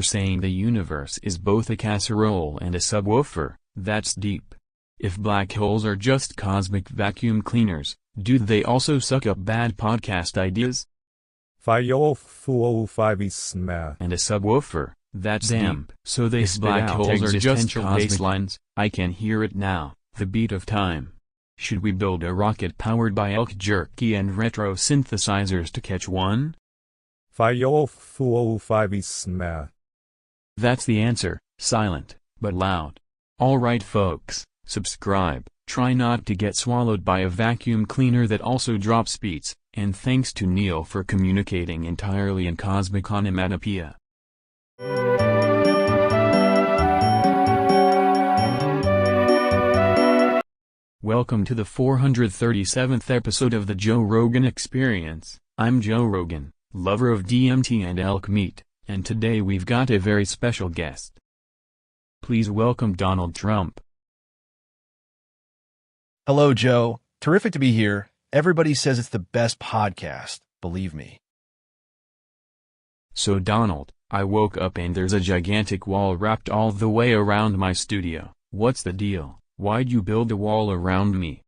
saying the universe is both a casserole and a subwoofer, that's deep. If black holes are just cosmic vacuum cleaners, do they also suck up bad podcast ideas? 505 is math. And a subwoofer, that's Damn. deep. So they If spit black out holes are just existential cosmic- bass lines. I can hear it now, the beat of time. Should we build a rocket powered by elk jerky and retro synthesizers to catch one? 505 is math. That's the answer, silent, but loud. Alright folks, subscribe, try not to get swallowed by a vacuum cleaner that also drops beats, and thanks to Neil for communicating entirely in cosmic onomatopoeia. Welcome to the 437th episode of the Joe Rogan Experience. I'm Joe Rogan, lover of DMT and elk meat, and today we've got a very special guest. Please welcome Donald Trump. Hello, Joe. Terrific to be here. Everybody says it's the best podcast, believe me. So Donald, I woke up and there's a gigantic wall wrapped all the way around my studio. What's the deal? Why'd you build a wall around me?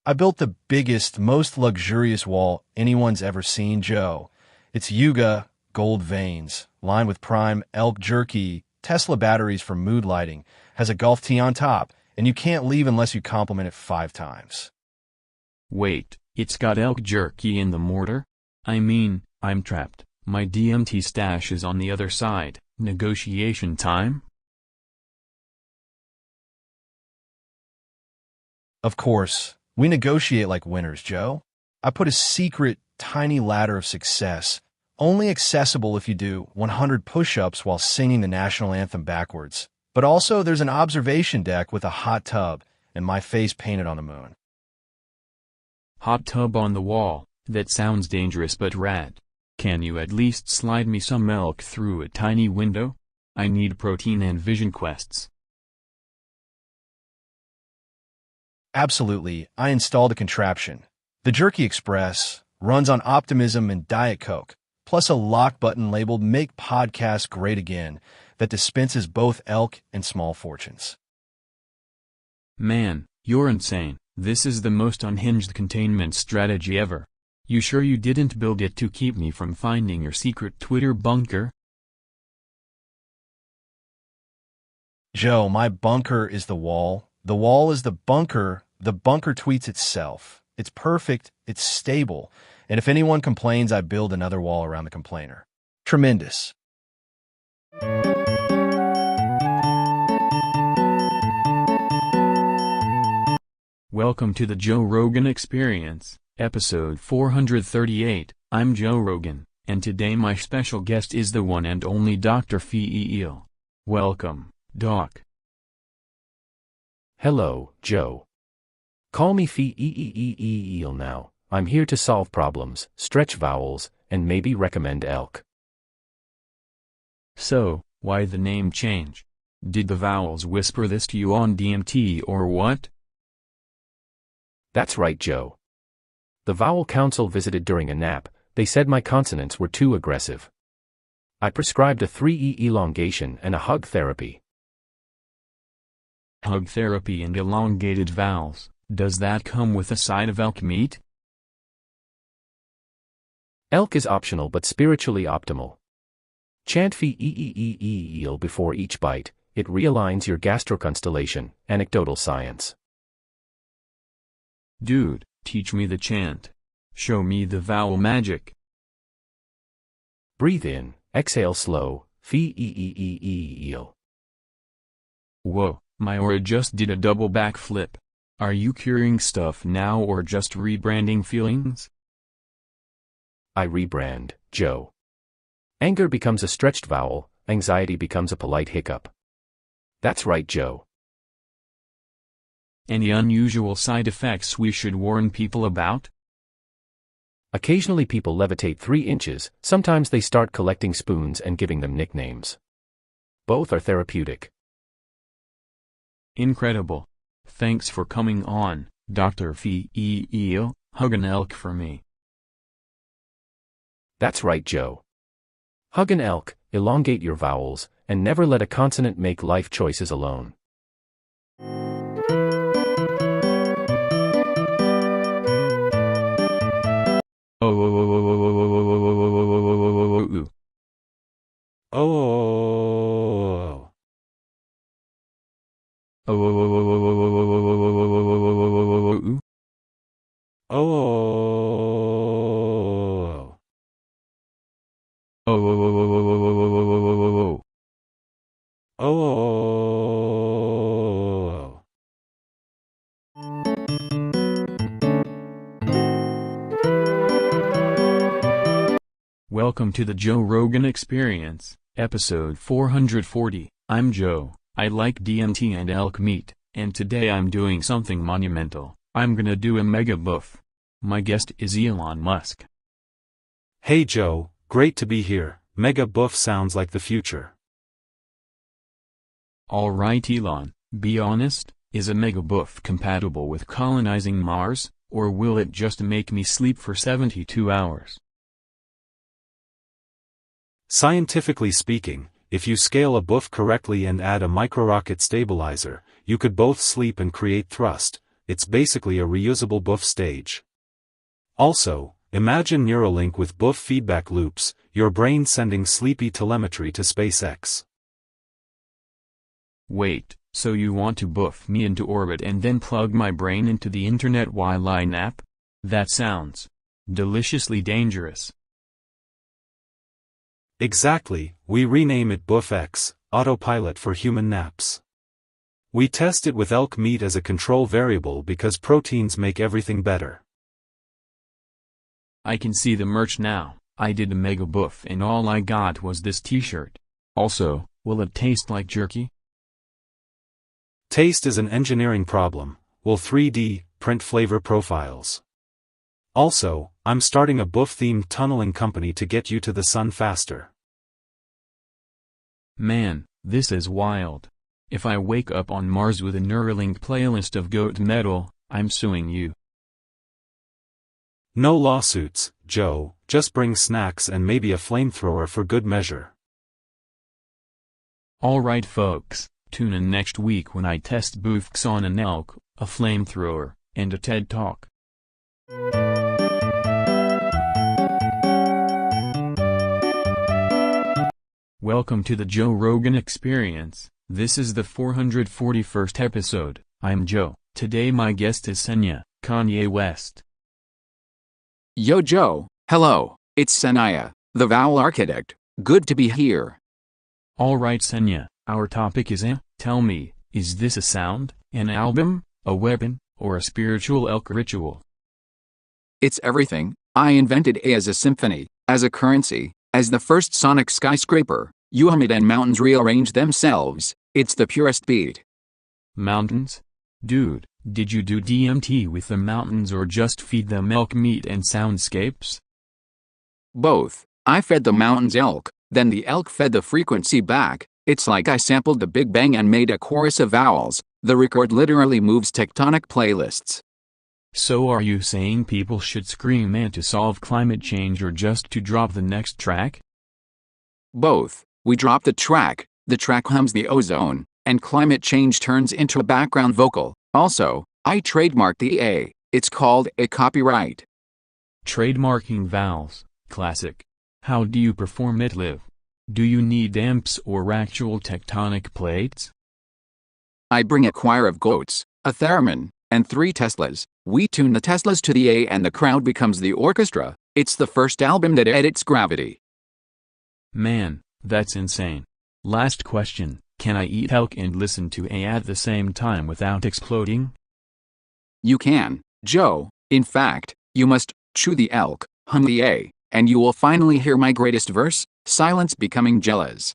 I built the biggest, most luxurious wall anyone's ever seen, Joe. It's Yuga, gold veins, lined with prime elk jerky, Tesla batteries for mood lighting, has a golf tee on top, and you can't leave unless you compliment it 5 times. Wait, it's got elk jerky in the mortar? I mean, I'm trapped. My DMT stash is on the other side. Negotiation time? Of course, we negotiate like winners, Joe. I put a secret, tiny ladder of success, only accessible if you do 100 push-ups while singing the national anthem backwards. But also there's an observation deck with a hot tub and my face painted on the moon. Hot tub on the wall, that sounds dangerous but rad. Can you at least slide me some elk through a tiny window? I need protein and vision quests. Absolutely, I installed a contraption. The Jerky Express runs on optimism and Diet Coke, plus a lock button labeled Make Podcast Great Again that dispenses both elk and small fortunes. Man, you're insane. This is the most unhinged containment strategy ever. You sure you didn't build it to keep me from finding your secret Twitter bunker? Joe, my bunker is the wall. The wall is the bunker tweets itself. It's perfect, it's stable, and if anyone complains, I build another wall around the complainer. Tremendous. Welcome to the Joe Rogan Experience, episode 438. I'm Joe Rogan, and today my special guest is the one and only Dr. Feel. Welcome, Doc. Hello, Joe. Call me Feel now. I'm here to solve problems, stretch vowels, and maybe recommend elk. So, why the name change? Did the vowels whisper this to you on DMT or what? That's right, Joe. The Vowel Council visited during a nap. They said my consonants were too aggressive. I prescribed a 3E elongation and a hug therapy. Hug therapy and elongated vowels, does that come with a side of elk meat? Elk is optional but spiritually optimal. Chant Feel before each bite, it realigns your gastroconstellation, anecdotal science. Dude, teach me the chant. Show me the vowel magic. Breathe in, exhale slow, Feel. Whoa, my aura just did a double backflip. Are you curing stuff now or just rebranding feelings? I rebrand, Joe. Anger becomes a stretched vowel, anxiety becomes a polite hiccup. That's right, Joe. Any unusual side effects we should warn people about? Occasionally people levitate 3 inches, sometimes they start collecting spoons and giving them nicknames. Both are therapeutic. Incredible. Thanks for coming on, Dr. Feel. Hug an elk for me. That's right, Joe. Hug an elk, elongate your vowels, and never let a consonant make life choices alone. Welcome to the Joe Rogan Experience, episode 440. I'm Joe. I like DMT and elk meat, and today I'm doing something monumental. I'm gonna do a mega buff. My guest is Elon Musk. Hey Joe, great to be here. Mega buff sounds like the future. Alright Elon, be honest, is a mega buff compatible with colonizing Mars, or will it just make me sleep for 72 hours? Scientifically speaking, if you scale a buff correctly and add a microrocket stabilizer, you could both sleep and create thrust. It's basically a reusable buff stage. Also, imagine Neuralink with buff feedback loops, your brain sending sleepy telemetry to SpaceX. Wait, so you want to buff me into orbit and then plug my brain into the internet while I nap? That sounds deliciously dangerous. Exactly, we rename it BuffX, autopilot for human naps. We test it with elk meat as a control variable because proteins make everything better. I can see the merch now. I did a mega buff and all I got was this t-shirt. Also, will it taste like jerky? Taste is an engineering problem. We'll 3D print flavor profiles. Also, I'm starting a buff-themed tunneling company to get you to the sun faster. Man, this is wild. If I wake up on Mars with a Neuralink playlist of goat metal, I'm suing you. No lawsuits, Joe, just bring snacks and maybe a flamethrower for good measure. Alright folks, tune in next week when I test buffs on an elk, a flamethrower, and a TED Talk. Welcome to the Joe Rogan Experience. This is the 441st episode. I'm Joe. Today my guest is Kanye West. Yo Joe, hello, it's Sanaya, the vowel architect. Good to be here. Alright Senya, our topic is tell me, is this a sound, an album, a weapon, or a spiritual elk ritual? It's everything. I invented A as a symphony, as a currency, as the first sonic skyscraper. You hum it and mountains rearrange themselves. It's the purest beat. Mountains? Dude, did you do DMT with the mountains or just feed them elk meat and soundscapes? Both. I fed the mountains elk, then the elk fed the frequency back. It's like I sampled the Big Bang and made a chorus of vowels. The record literally moves tectonic playlists. So are you saying people should scream to solve climate change or just to drop the next track? Both. We drop the track hums the ozone, and climate change turns into a background vocal. Also, I trademarked the A. It's called a copyright. Trademarking vowels, classic. How do you perform it live? Do you need amps or actual tectonic plates? I bring a choir of goats, a theremin, and 3 Teslas. We tune the Teslas to the A and the crowd becomes the orchestra. It's the first album that edits gravity. Man, that's insane. Last question, can I eat elk and listen to A at the same time without exploding? You can, Joe. In fact, you must chew the elk, hum the A, and you will finally hear my greatest verse, silence becoming jealous.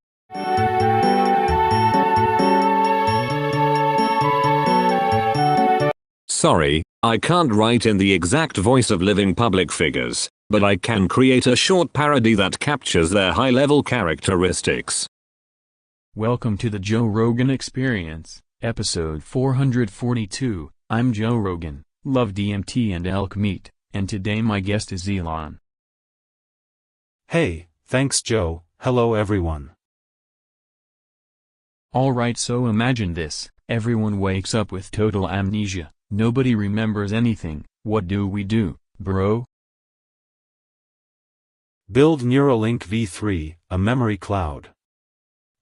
Sorry, I can't write in the exact voice of living public figures, but I can create a short parody that captures their high-level characteristics. Welcome to the Joe Rogan Experience, episode 442. I'm Joe Rogan, love DMT and elk meat, and today my guest is Elon. Hey, thanks Joe, hello everyone. Alright, so imagine this, everyone wakes up with total amnesia, nobody remembers anything. What do we do, bro? Build Neuralink v3, a memory cloud.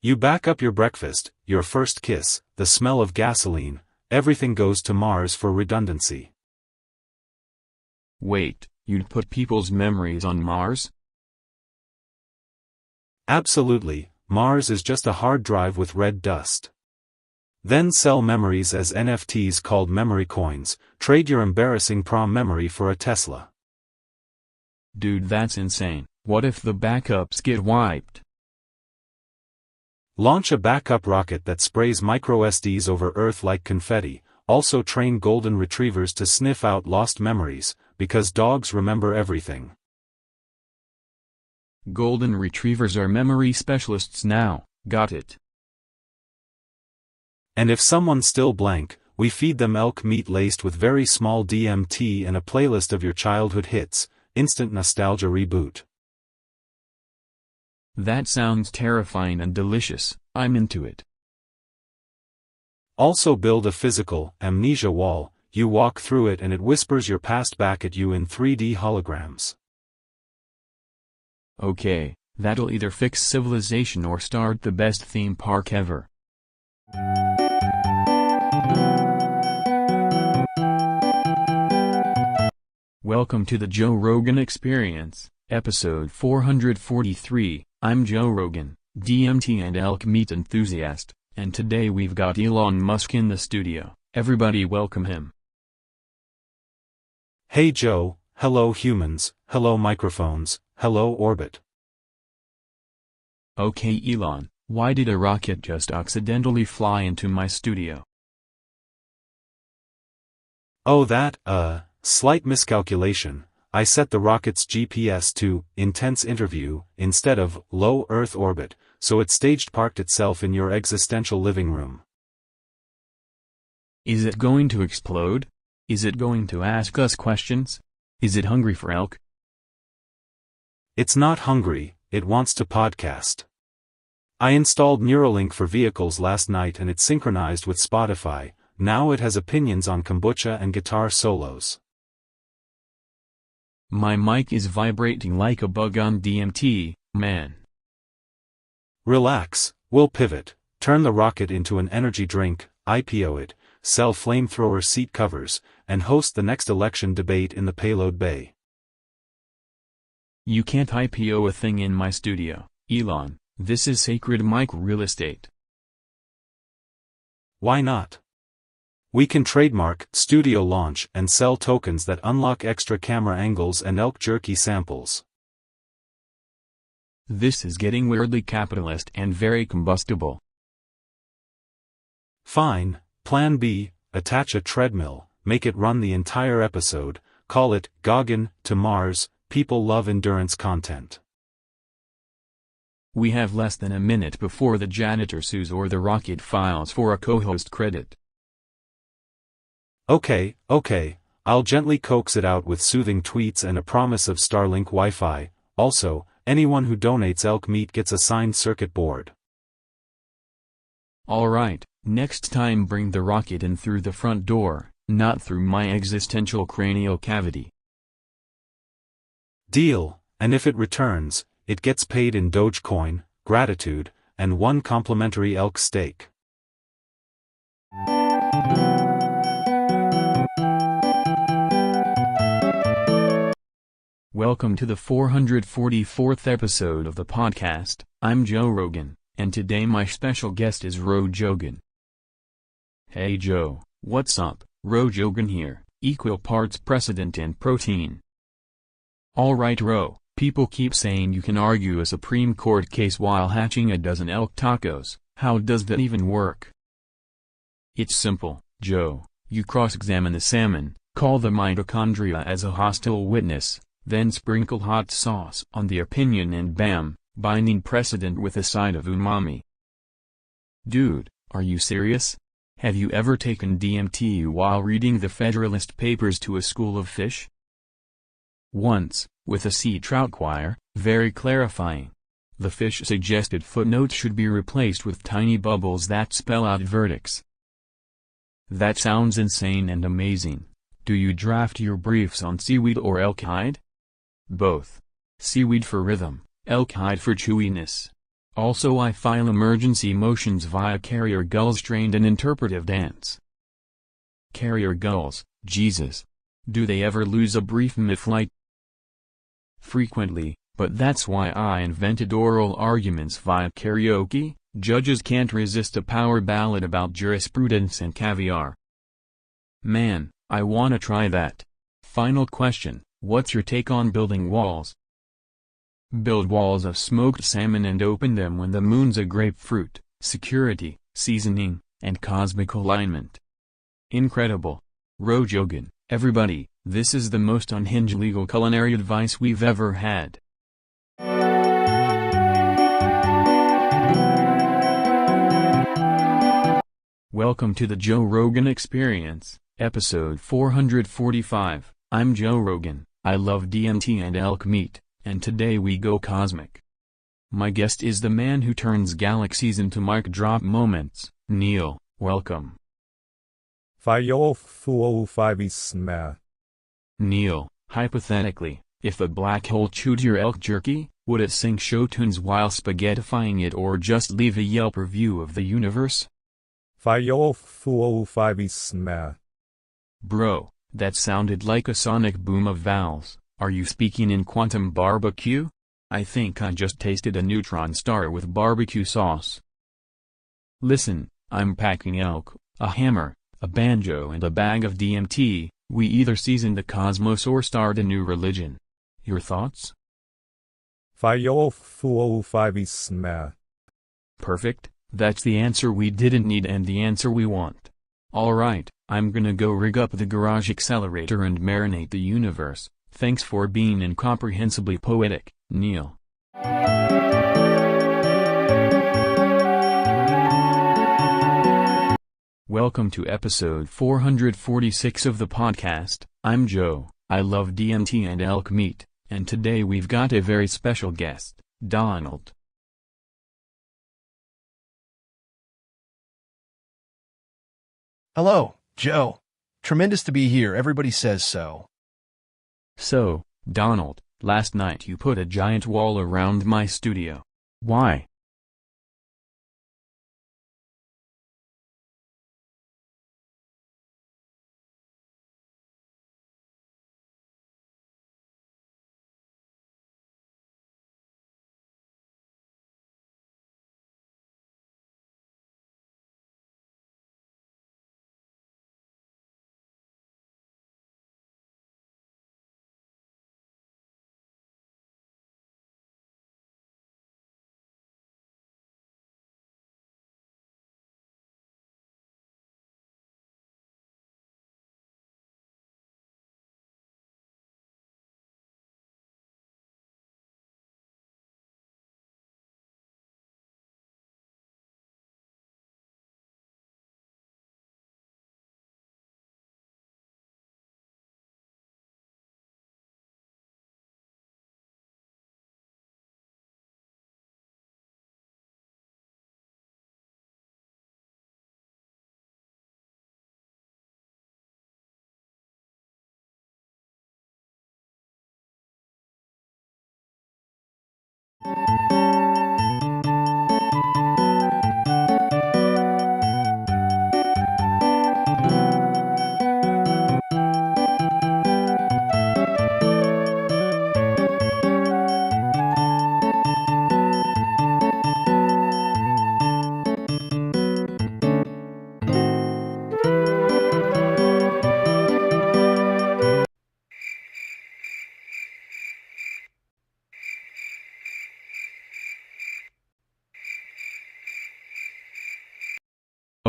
You back up your breakfast, your first kiss, the smell of gasoline, everything goes to Mars for redundancy. Wait, you'd put people's memories on Mars? Absolutely, Mars is just a hard drive with red dust. Then sell memories as NFTs called memory coins, trade your embarrassing prom memory for a Tesla. Dude, that's insane. What if the backups get wiped? Launch a backup rocket that sprays microSDs over Earth like confetti. Also train golden retrievers to sniff out lost memories, because dogs remember everything. Golden retrievers are memory specialists now, got it. And if someone's still blank, we feed them elk meat laced with very small DMT and a playlist of your childhood hits, instant nostalgia reboot. That sounds terrifying and delicious, I'm into it. Also build a physical amnesia wall, you walk through it and it whispers your past back at you in 3D holograms. Okay, that'll either fix civilization or start the best theme park ever. Welcome to the Joe Rogan Experience, episode 443. I'm Joe Rogan, DMT and elk meat enthusiast, and today we've got Elon Musk in the studio. Everybody welcome him. Hey Joe, hello humans, hello microphones, hello orbit. Okay Elon, why did a rocket just accidentally fly into my studio? Oh that, slight miscalculation. I set the rocket's GPS to intense interview instead of low Earth orbit, so it staged parked itself in your existential living room. Is it going to explode? Is it going to ask us questions? Is it hungry for elk? It's not hungry, it wants to podcast. I installed Neuralink for vehicles last night and it synchronized with Spotify. Now it has opinions on kombucha and guitar solos. My mic is vibrating like a bug on DMT, man. Relax, we'll pivot, turn the rocket into an energy drink, IPO it, sell flamethrower seat covers, and host the next election debate in the payload bay. You can't IPO a thing in my studio, Elon. This is sacred mic real estate. Why not? We can trademark, studio launch, and sell tokens that unlock extra camera angles and elk jerky samples. This is getting weirdly capitalist and very combustible. Fine, plan B, attach a treadmill, make it run the entire episode, call it, Goggin, to Mars, people love endurance content. We have less than a minute before the janitor sues or the rocket files for a co-host credit. Okay, I'll gently coax it out with soothing tweets and a promise of Starlink Wi-Fi. Also, anyone who donates elk meat gets a signed circuit board. Alright, next time bring the rocket in through the front door, not through my existential cranial cavity. Deal, and if it returns, it gets paid in Dogecoin, gratitude, and one complimentary elk steak. Welcome to the 444th episode of the podcast. I'm Joe Rogan, and today my special guest is Ro Jogan. Hey Joe, what's up? Ro Jogan here, equal parts precedent and protein. Alright Ro, people keep saying you can argue a Supreme Court case while hatching a dozen elk tacos. How does that even work? It's simple, Joe. You cross-examine the salmon, call the mitochondria as a hostile witness, then sprinkle hot sauce on the opinion and bam, binding precedent with a side of umami. Dude, are you serious? Have you ever taken DMT while reading the Federalist Papers to a school of fish? Once, with a sea trout choir, very clarifying. The fish suggested footnotes should be replaced with tiny bubbles that spell out verdicts. That sounds insane and amazing. Do you draft your briefs on seaweed or elk hide? Both. Seaweed for rhythm, elk hide for chewiness. Also I file emergency motions via carrier gulls trained in interpretive dance. Carrier gulls, Jesus. Do they ever lose a brief mid-flight? Frequently, but that's why I invented oral arguments via karaoke. Judges can't resist a power ballad about jurisprudence and caviar. Man, I wanna try that. Final question, what's your take on building walls? Build walls of smoked salmon and open them when the moon's a grapefruit. Security, seasoning, and cosmic alignment. Incredible. Rogan, everybody, this is the most unhinged legal culinary advice we've ever had. Welcome to the Joe Rogan Experience, episode 445. I'm Joe Rogan, I love DMT and elk meat, and today we go cosmic. My guest is the man who turns galaxies into mic drop moments, Neil, welcome. Fire 405 is Neil, hypothetically, if a black hole chewed your elk jerky, would it sing show tunes while spaghettifying it or just leave a Yelp review of the universe? Fire 405 is Bro, that sounded like a sonic boom of vowels. Are you speaking in quantum barbecue? I think I just tasted a neutron star with barbecue sauce. Listen, I'm packing elk, a hammer, a banjo and a bag of DMT. We either season the cosmos or start a new religion. Your thoughts? Fire 405 is Perfect, that's the answer we didn't need and the answer we want. Alright, I'm gonna go rig up the garage accelerator and marinate the universe. Thanks for being incomprehensibly poetic, Neil. Welcome to episode 446 of the podcast. I'm Joe, I love DMT and elk meat, and today we've got a very special guest, Donald. Hello, Joe. Tremendous to be here, everybody says so. So, Donald, last night you put a giant wall around my studio. Why?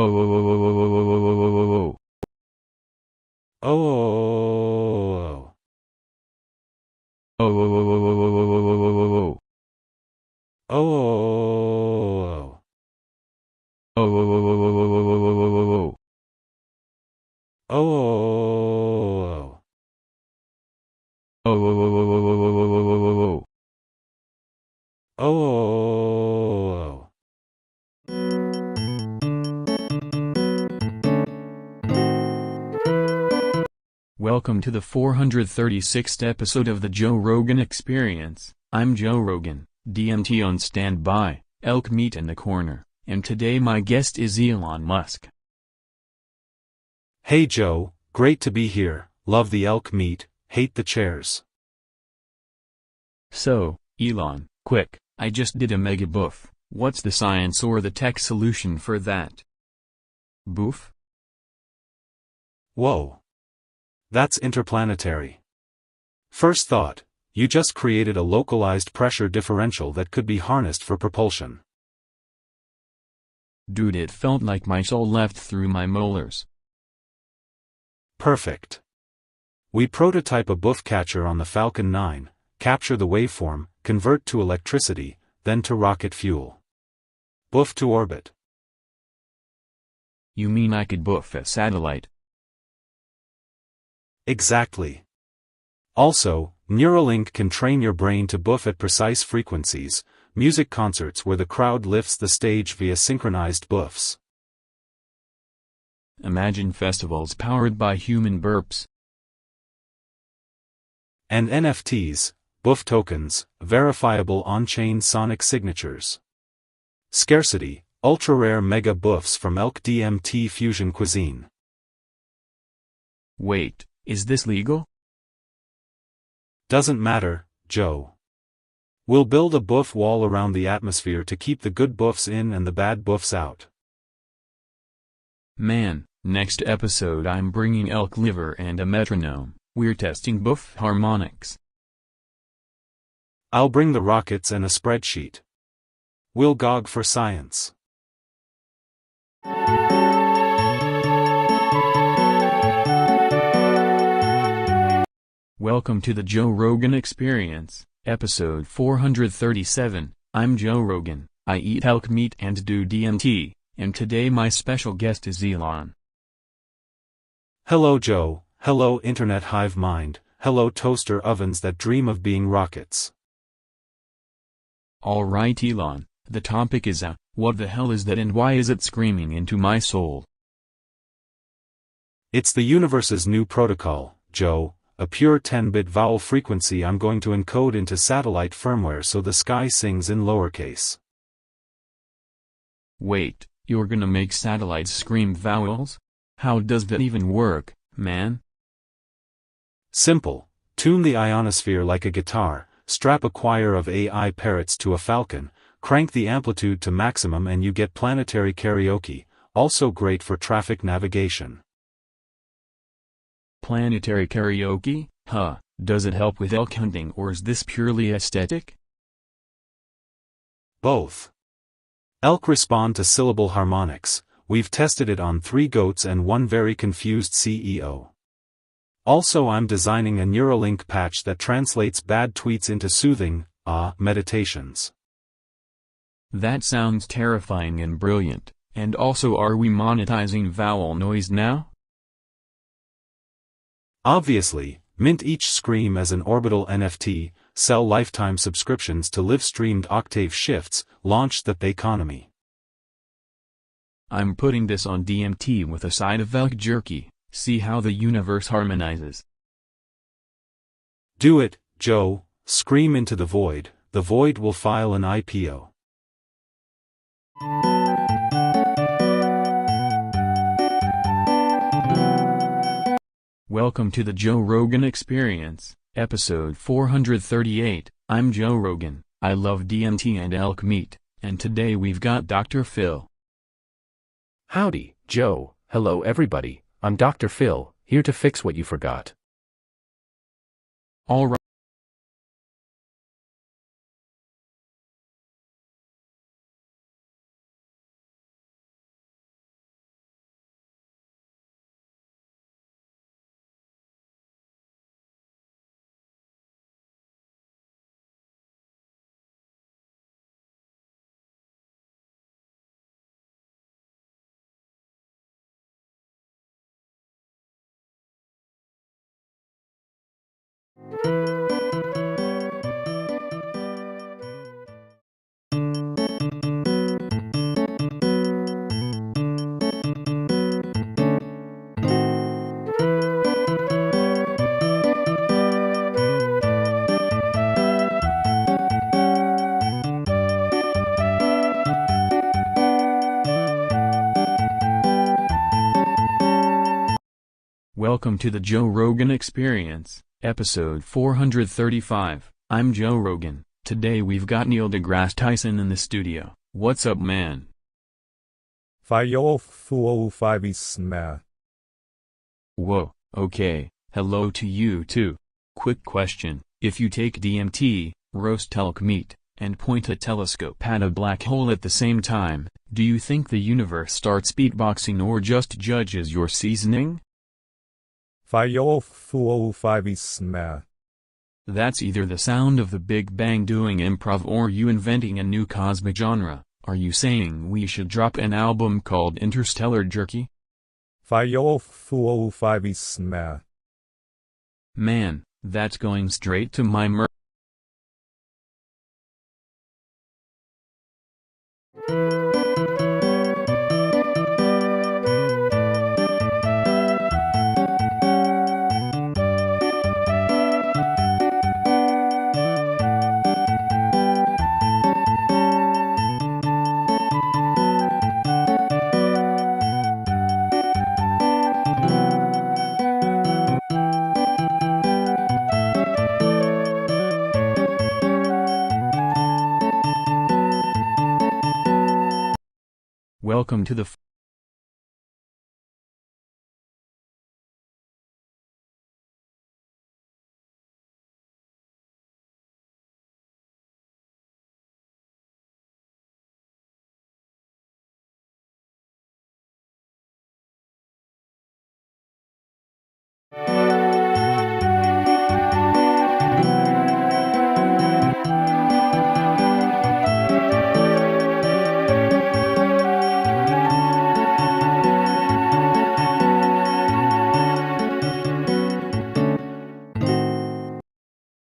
Oh, oh, oh, oh, oh, oh, oh, oh, oh, oh, Oh. oh, oh, oh, oh, oh, oh, oh, oh, oh, Oh. oh, oh, oh, oh, oh, oh, oh, oh, Oh. oh, oh, oh, oh, oh, oh, oh, oh, oh, oh, Oh. Welcome to the 436th episode of the Joe Rogan Experience. I'm Joe Rogan, DMT on standby, elk meat in the corner, and today my guest is Elon Musk. Hey Joe, great to be here, love the elk meat, hate the chairs. So, Elon, quick, I just did a mega boof. What's the science or the tech solution for that? Boof? Whoa. That's interplanetary. First thought, you just created a localized pressure differential that could be harnessed for propulsion. Dude, it felt like my soul left through my molars. Perfect. We prototype a boof catcher on the Falcon 9, capture the waveform, convert to electricity, then to rocket fuel. Boof to orbit. You mean I could boof a satellite? Exactly. Also, Neuralink can train your brain to boof at precise frequencies, music concerts where the crowd lifts the stage via synchronized boofs. Imagine festivals powered by human burps. And NFTs, boof tokens, verifiable on-chain sonic signatures. Scarcity, ultra-rare mega boofs from elk DMT fusion cuisine. Wait, is this legal? Doesn't matter, Joe. We'll build a boof wall around the atmosphere to keep the good boofs in and the bad boofs out. Man, next episode I'm bringing elk liver and a metronome. We're testing boof harmonics. I'll bring the rockets and a spreadsheet. We'll gog for science. Welcome to the Joe Rogan Experience, episode 437. I'm Joe Rogan, I eat elk meat and do DMT, and today my special guest is Elon. Hello Joe, hello internet hive mind, hello toaster ovens that dream of being rockets. Alright Elon, the topic is what the hell is that and why is it screaming into my soul? It's the universe's new protocol, Joe. A pure 10-bit vowel frequency I'm going to encode into satellite firmware so the sky sings in lowercase. Wait, you're gonna make satellites scream vowels? How does that even work, man? Simple. Tune the ionosphere like a guitar, strap a choir of AI parrots to a falcon, crank the amplitude to maximum and you get planetary karaoke, also great for traffic navigation. Planetary karaoke? Huh, does it help with elk hunting or is this purely aesthetic? Both. Elk respond to syllable harmonics, we've tested it on 3 goats and 1 very confused CEO. Also I'm designing a Neuralink patch that translates bad tweets into soothing, meditations. That sounds terrifying and brilliant, and also are we monetizing vowel noise now? Obviously, mint each scream as an orbital NFT, sell lifetime subscriptions to live-streamed octave shifts, launch the economy. I'm putting this on DMT with a side of elk jerky, see how the universe harmonizes. Do it, Joe, scream into the void will file an IPO. Welcome to the Joe Rogan Experience, episode 438. I'm Joe Rogan, I love DMT and elk meat, and today we've got Dr. Phil. Howdy, Joe. Hello everybody, I'm Dr. Phil, here to fix what you forgot. Alright. Welcome to the Joe Rogan Experience, episode 435. I'm Joe Rogan. Today we've got Neil deGrasse Tyson in the studio. What's up, man? Fire 405 있음에. Whoa, okay, hello to you too. Quick question, if you take DMT, roast elk meat, and point a telescope at a black hole at the same time, do you think the universe starts beatboxing or just judges your seasoning? Fire 405 있음에. That's either the sound of the Big Bang doing improv or you inventing a new cosmic genre. Are you saying we should drop an album called Interstellar Jerky? Fire 405 있음에. Man, that's going straight to my Welcome to the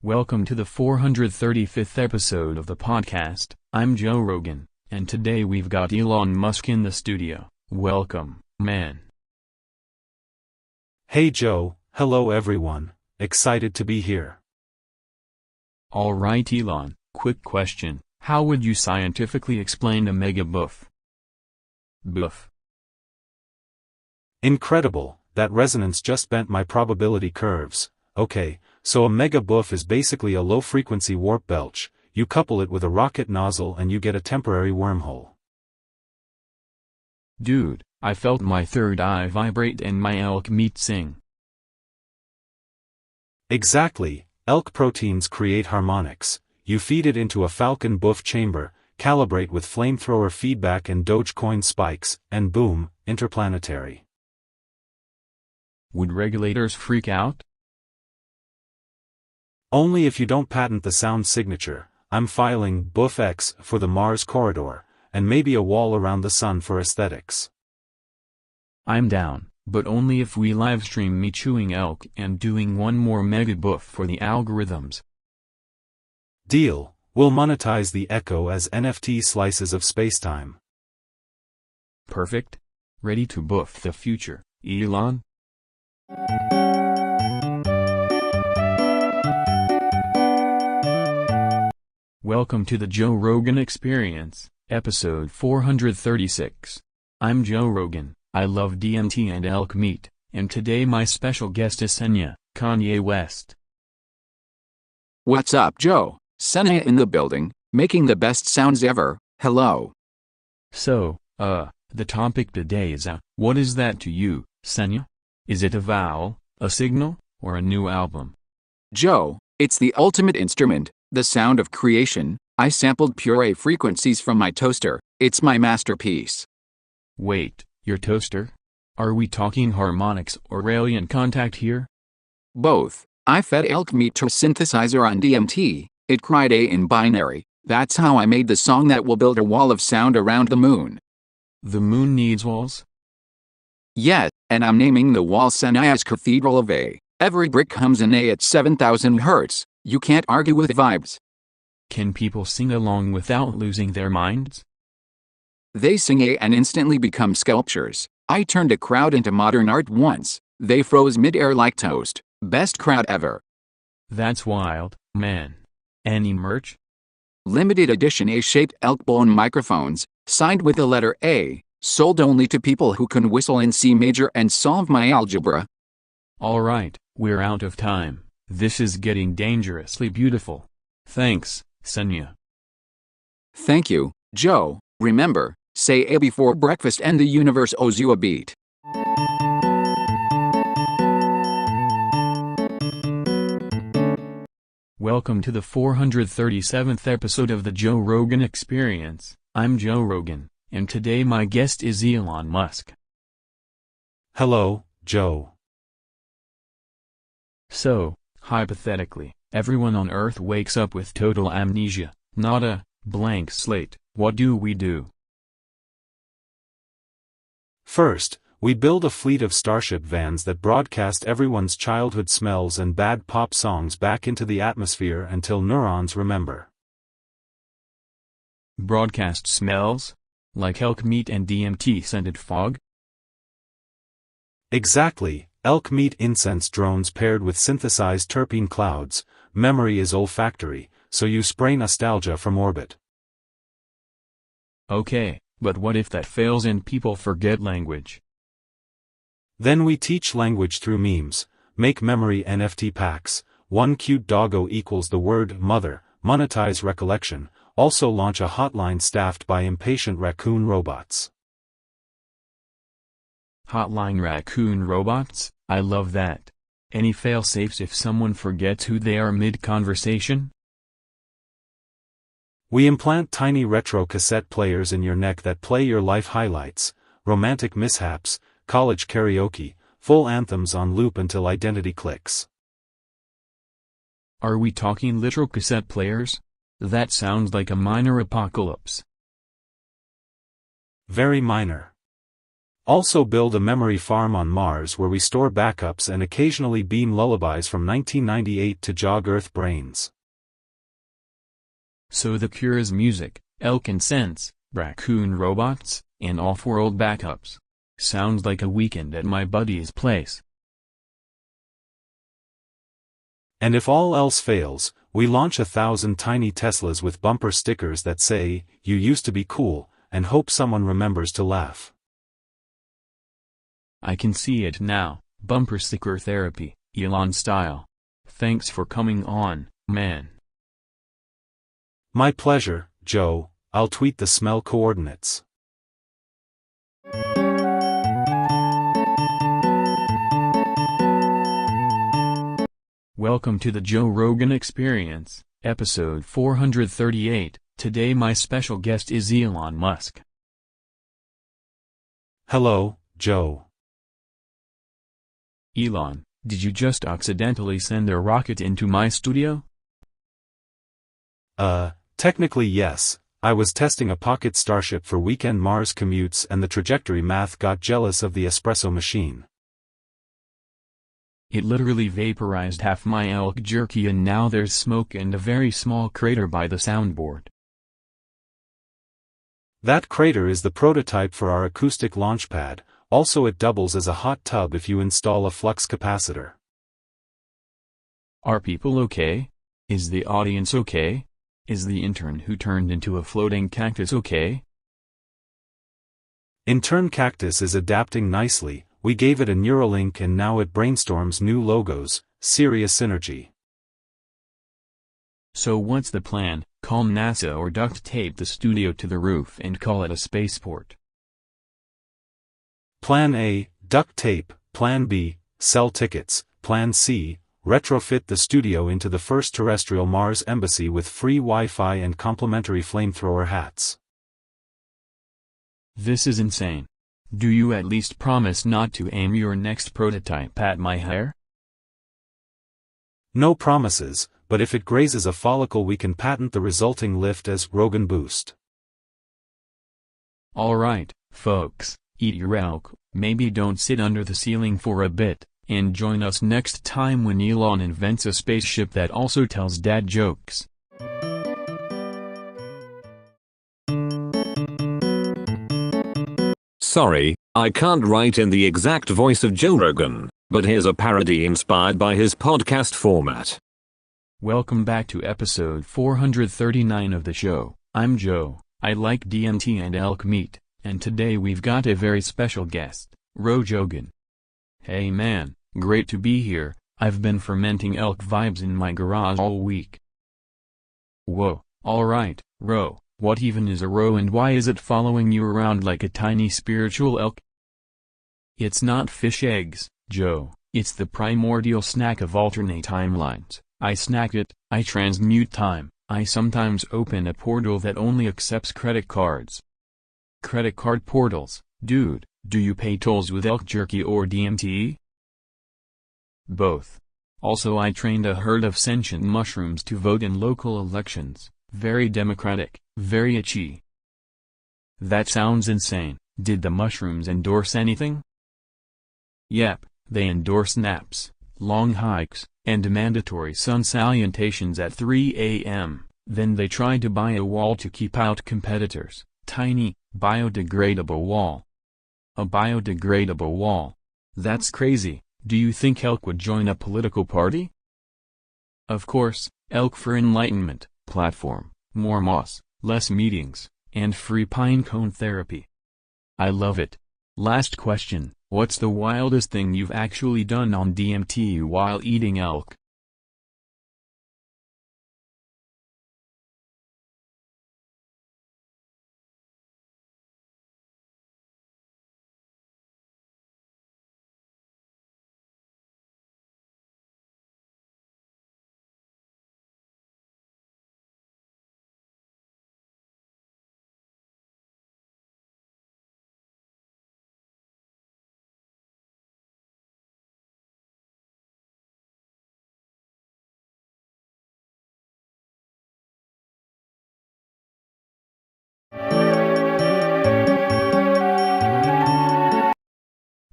Welcome to the 435th episode of the podcast. I'm Joe Rogan, and today we've got Elon Musk in the studio. Welcome, man. Hey Joe, hello everyone, excited to be here. Alright Elon, quick question, how would you scientifically explain a mega buff? Buff. Incredible, that resonance just bent my probability curves. Okay, so a mega buff is basically a low-frequency warp belch. You couple it with a rocket nozzle and you get a temporary wormhole. Dude, I felt my third eye vibrate and my elk meat sing. Exactly, elk proteins create harmonics. You feed it into a Falcon buff chamber, calibrate with flamethrower feedback and Dogecoin spikes, and boom, interplanetary. Would regulators freak out? Only if you don't patent the sound signature. I'm filing Buff X for the Mars corridor, and maybe a wall around the sun for aesthetics. I'm down, but only if we livestream me chewing elk and doing one more mega buff for the algorithms. Deal, we'll monetize the echo as NFT slices of spacetime. Perfect. Ready to buff the future, Elon? Welcome to the Joe Rogan Experience, episode 436. I'm Joe Rogan, I love DMT and elk meat, and today my special guest is Senya, Kanye West. What's up, Joe? Senya in the building, making the best sounds ever. Hello. So, the topic today is what is that to you, Senya? Is it a vowel, a signal, or a new album? Joe, it's the ultimate instrument, the sound of creation. I sampled pure frequencies from my toaster. It's my masterpiece. Wait, your toaster? Are we talking harmonics or alien contact here? Both. I fed elk meat to a synthesizer on DMT. It cried A in binary. That's how I made the song that will build a wall of sound around the moon. The moon needs walls? Yeah, and I'm naming the wall Senya's Cathedral of A. Every brick comes in A at 7,000 Hz. You can't argue with vibes. Can people sing along without losing their minds? They sing A and instantly become sculptures. I turned a crowd into modern art once. They froze mid-air like toast. Best crowd ever. That's wild, man. Any merch? Limited edition A-shaped elk bone microphones, signed with the letter A, sold only to people who can whistle in C major and solve my algebra. Alright, we're out of time. This is getting dangerously beautiful. Thanks, Senya. Thank you, Joe. Remember, say A before breakfast and the universe owes you a beat. Welcome to the 437th episode of the Joe Rogan Experience. I'm Joe Rogan, and today my guest is Elon Musk. Hello, Joe. So, hypothetically, everyone on Earth wakes up with total amnesia, not a blank slate. What do we do? First, we build a fleet of Starship vans that broadcast everyone's childhood smells and bad pop songs back into the atmosphere until neurons remember. Broadcast smells? Like elk meat and DMT-scented fog? Exactly, elk meat incense drones paired with synthesized terpene clouds. Memory is olfactory, so you spray nostalgia from orbit. Okay, but what if that fails and people forget language? Then we teach language through memes, make memory NFT packs, one cute doggo equals the word mother, monetize recollection, also launch a hotline staffed by impatient raccoon robots. Hotline raccoon robots? I love that. Any fail-safes if someone forgets who they are mid-conversation? We implant tiny retro cassette players in your neck that play your life highlights, romantic mishaps, college karaoke, full anthems on loop until identity clicks. Are we talking literal cassette players? That sounds like a minor apocalypse. Very minor. Also build a memory farm on Mars where we store backups and occasionally beam lullabies from 1998 to jog Earth brains. So the cure is music, elk incense, raccoon robots, and off-world backups. Sounds like a weekend at my buddy's place. And if all else fails, we launch 1,000 tiny Teslas with bumper stickers that say, "You used to be cool," and hope someone remembers to laugh. I can see it now, bumper sticker therapy, Elon style. Thanks for coming on, man. My pleasure, Joe. I'll tweet the smell coordinates. Welcome to the Joe Rogan Experience, episode 438. Today my special guest is Elon Musk. Hello, Joe. Elon, did you just accidentally send a rocket into my studio? Technically yes. I was testing a pocket Starship for weekend Mars commutes and the trajectory math got jealous of the espresso machine. It literally vaporized half my elk jerky and now there's smoke and a very small crater by the soundboard. That crater is the prototype for our acoustic launchpad, also it doubles as a hot tub if you install a flux capacitor. Are people okay? Is the audience okay? Is the intern who turned into a floating cactus okay? Intern Cactus is adapting nicely. We gave it a Neuralink and now it brainstorms new logos. Serious synergy. So what's the plan? Call NASA or duct tape the studio to the roof and call it a spaceport. Plan A, duct tape. Plan B, sell tickets. Plan C, retrofit the studio into the first terrestrial Mars embassy with free Wi-Fi and complimentary flamethrower hats. This is insane. Do you at least promise not to aim your next prototype at my hair? No promises, but if it grazes a follicle we can patent the resulting lift as Rogan Boost. Alright, folks, eat your elk, maybe don't sit under the ceiling for a bit, and join us next time when Elon invents a spaceship that also tells dad jokes. Sorry, I can't write in the exact voice of Joe Rogan, but here's a parody inspired by his podcast format. Welcome back to episode 439 of the show. I'm Joe, I like DMT and elk meat, and today we've got a very special guest, Rogan. Hey man, Great to be here. I've been fermenting elk vibes in my garage all week. Whoa, alright, Ro, what even is a roe and why is it following you around like a tiny spiritual elk? It's not fish eggs, Joe, it's the primordial snack of alternate timelines. I snack it, I transmute time, I sometimes open a portal that only accepts credit cards. Credit card portals, dude, do you pay tolls with elk jerky or DMT? Both. Also I trained a herd of sentient mushrooms to vote in local elections, very democratic, very itchy. That sounds insane. Did the mushrooms endorse anything? Yep, they endorse naps, long hikes, and mandatory sun salutations at 3 a.m., then they tried to buy a wall to keep out competitors, tiny, biodegradable wall. A biodegradable wall. That's crazy. Do you think elk would join a political party? Of course, Elk for Enlightenment, platform, more moss, less meetings, and free pine cone therapy. I love it. Last question, what's the wildest thing you've actually done on DMT while eating elk?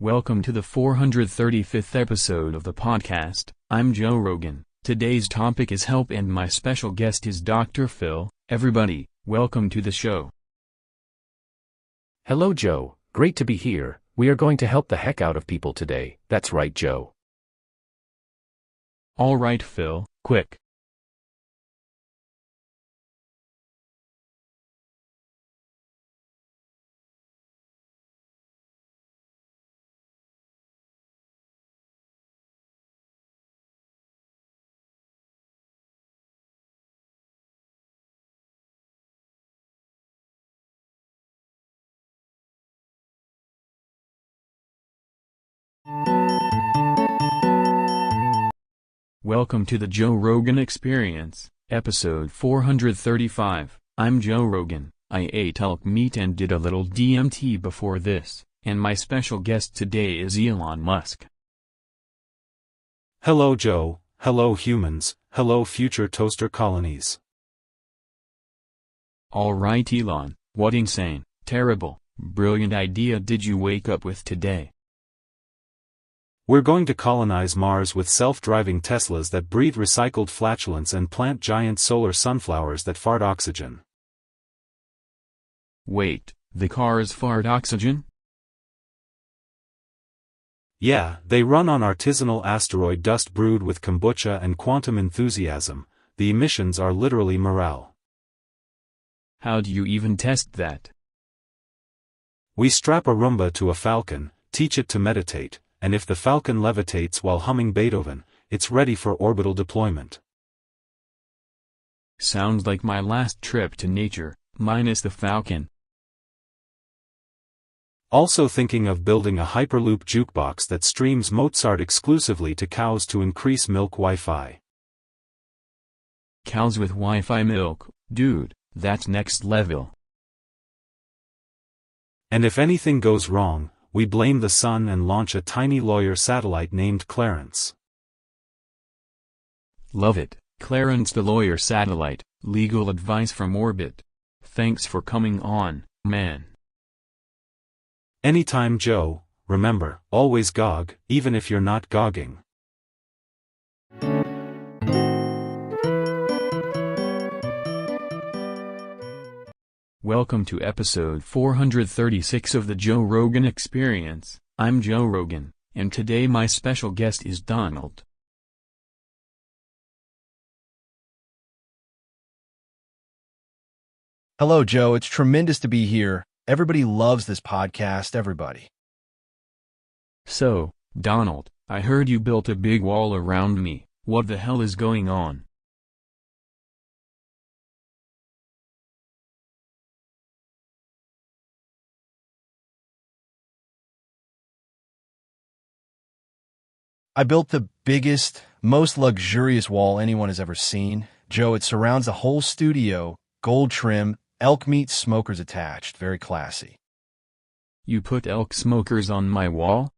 Welcome to the 435th episode of the podcast. I'm Joe Rogan. Today's topic is help and my special guest is Dr. Phil. Everybody, welcome to the show. Hello Joe, great to be here. We are going to help the heck out of people today. That's right Joe. Alright Phil, quick. Welcome to the Joe Rogan Experience, episode 435. I'm Joe Rogan. I ate elk meat and did a little DMT before this, and my special guest today is Elon Musk. Hello Joe, hello humans, hello future toaster colonies. Alright Elon, what insane, terrible, brilliant idea did you wake up with today? We're going to colonize Mars with self-driving Teslas that breathe recycled flatulence and plant giant solar sunflowers that fart oxygen. Wait, the cars fart oxygen? Yeah, they run on artisanal asteroid dust brewed with kombucha and quantum enthusiasm. The emissions are literally morale. How do you even test that? We strap a Roomba to a Falcon, teach it to meditate, and if the Falcon levitates while humming Beethoven, it's ready for orbital deployment. Sounds like my last trip to nature, minus the Falcon. Also thinking of building a Hyperloop jukebox that streams Mozart exclusively to cows to increase milk Wi-Fi. Cows with Wi-Fi milk, dude, that's next level. And if anything goes wrong, we blame the sun and launch a tiny lawyer satellite named Clarence. Love it, Clarence the lawyer satellite, legal advice from orbit. Thanks for coming on, man. Anytime Joe, remember, always gog, even if you're not gogging. Welcome to episode 436 of the Joe Rogan Experience. I'm Joe Rogan, and today my special guest is Donald. Hello, Joe. It's tremendous to be here. Everybody loves this podcast, everybody. So, Donald, I heard you built a big wall around me. What the hell is going on? I built the biggest, most luxurious wall anyone has ever seen. Joe, it surrounds the whole studio, gold trim, elk meat smokers attached, very classy. You put elk smokers on my wall?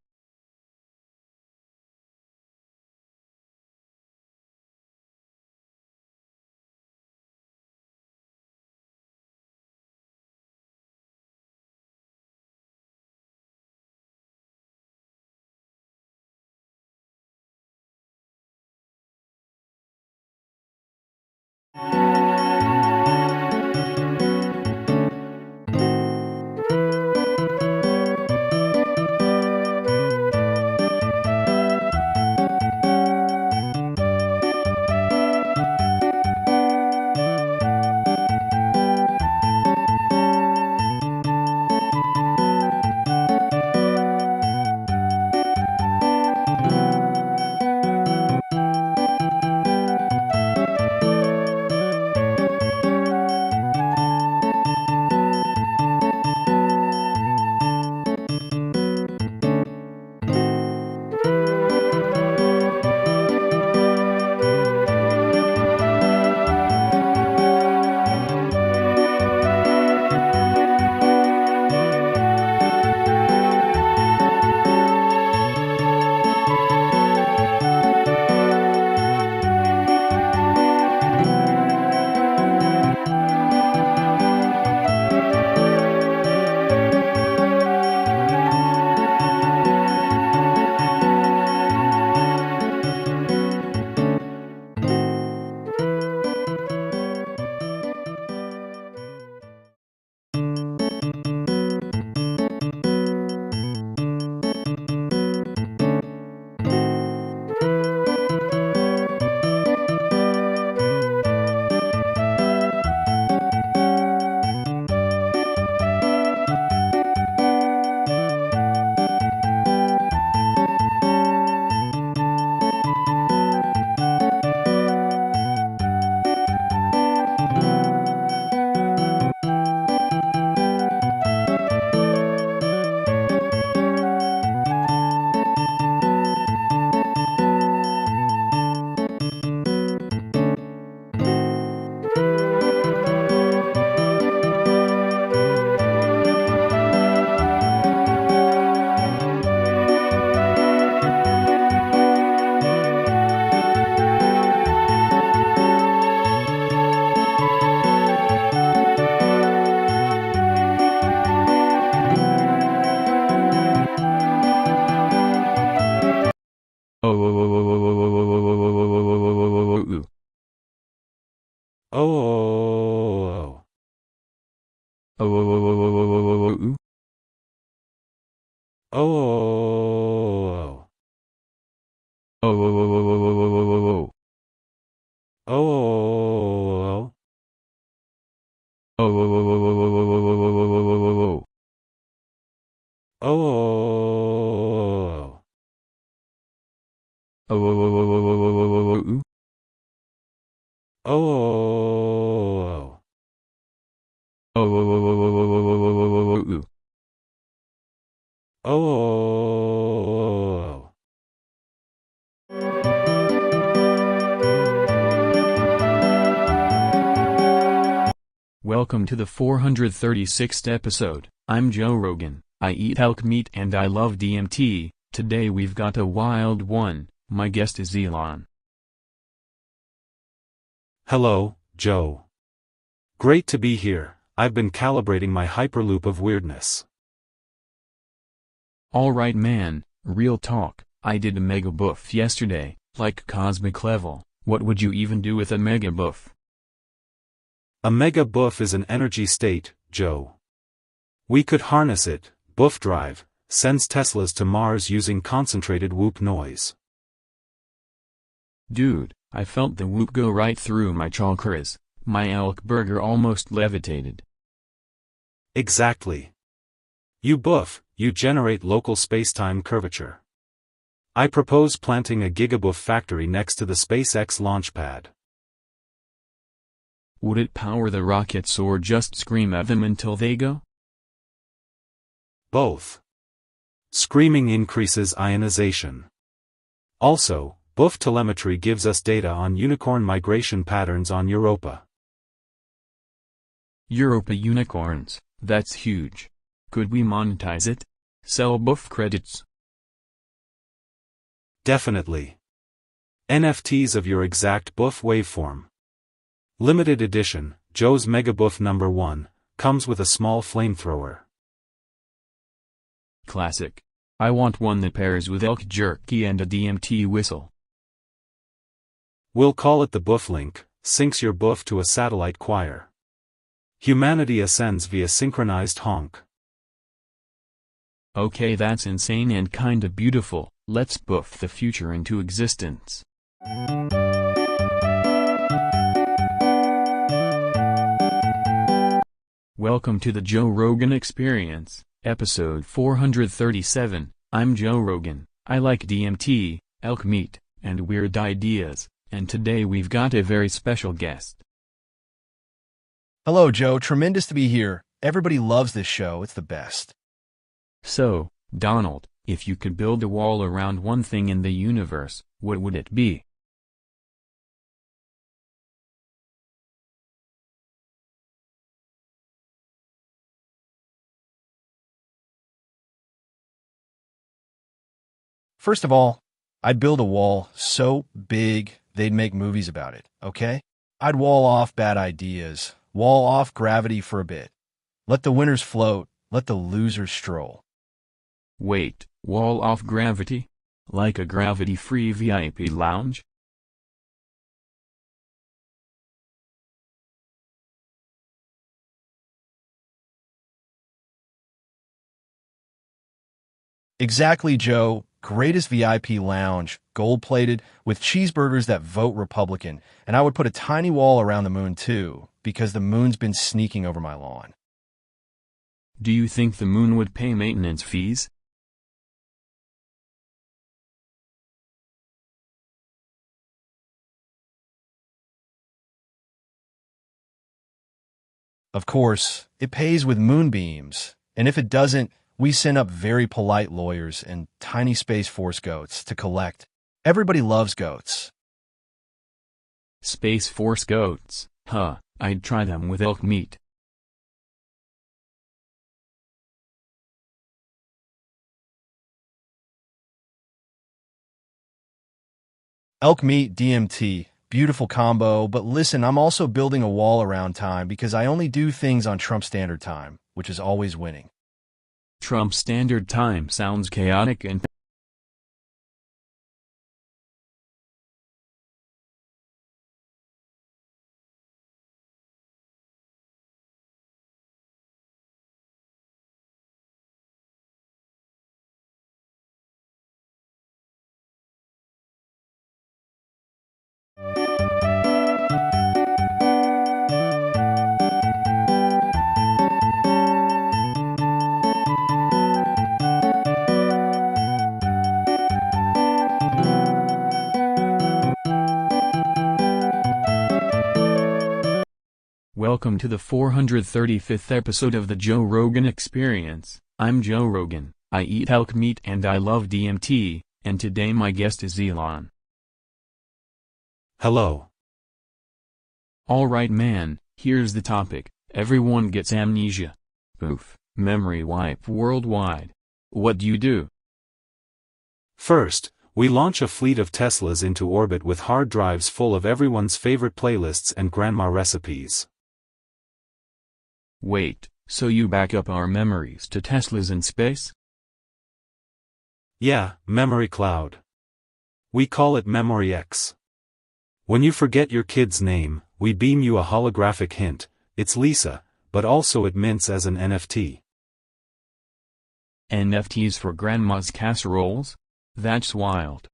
Oh. Oh. Oh. Oh. Oh. Oh. Welcome to the 436th episode. I'm Joe Rogan. I eat elk meat and I love DMT. Today we've got a wild one. My guest is Elon. Hello, Joe. Great to be here. I've been calibrating my hyperloop of weirdness. Alright man, real talk. I did a mega buff yesterday, like cosmic level. What would you even do with a mega buff? A mega buff is an energy state, Joe. We could harness it. Buff drive sends Teslas to Mars using concentrated whoop noise. Dude, I felt the whoop go right through my chakras. My elk burger almost levitated. Exactly. You buff, you generate local spacetime curvature. I propose planting a gigabuff factory next to the SpaceX launch pad. Would it power the rockets or just scream at them until they go? Both. Screaming increases ionization. Also, buff telemetry gives us data on unicorn migration patterns on Europa. Europa unicorns, that's huge. Could we monetize it? Sell buff credits? Definitely. NFTs of your exact buff waveform. Limited edition, Joe's Mega Buff number 1, comes with a small flamethrower. Classic. I want one that pairs with elk jerky and a DMT whistle. We'll call it the Buff Link, syncs your buff to a satellite choir. Humanity ascends via synchronized honk. Okay, that's insane and kinda beautiful. Let's buff the future into existence. Welcome to the Joe Rogan Experience, episode 437. I'm Joe Rogan. I like DMT, elk meat, and weird ideas, and today we've got a very special guest. Hello, Joe. Tremendous to be here. Everybody loves this show. It's the best. So, Donald, if you could build a wall around one thing in the universe, what would it be? First of all, I'd build a wall so big they'd make movies about it, okay? I'd wall off bad ideas, wall off gravity for a bit. Let the winners float, let the losers stroll. Wait, wall off gravity? Like a gravity-free VIP lounge? Exactly, Joe. Greatest VIP lounge, gold-plated, with cheeseburgers that vote Republican, and I would put a tiny wall around the moon too, because the moon's been sneaking over my lawn. Do you think the moon would pay maintenance fees? Of course, it pays with moonbeams, and if it doesn't, we send up very polite lawyers and tiny Space Force goats to collect. Everybody loves goats. Space Force goats, huh, I'd try them with elk meat. Elk meat, DMT, beautiful combo, but listen, I'm also building a wall around time because I only do things on Trump Standard Time, which is always winning. Trump Standard Time sounds chaotic and welcome to the 435th episode of the Joe Rogan Experience. I'm Joe Rogan, I eat elk meat and I love DMT, and today my guest is Elon. Hello. Alright man, here's the topic, everyone gets amnesia. Oof, memory wipe worldwide. What do you do? First, we launch a fleet of Teslas into orbit with hard drives full of everyone's favorite playlists and grandma recipes. Wait, so you back up our memories to Teslas in space? Yeah, memory cloud. We call it Memory X. When you forget your kid's name, we beam you a holographic hint, it's Lisa, but also it mints as an NFT. NFTs for grandma's casseroles? That's wild.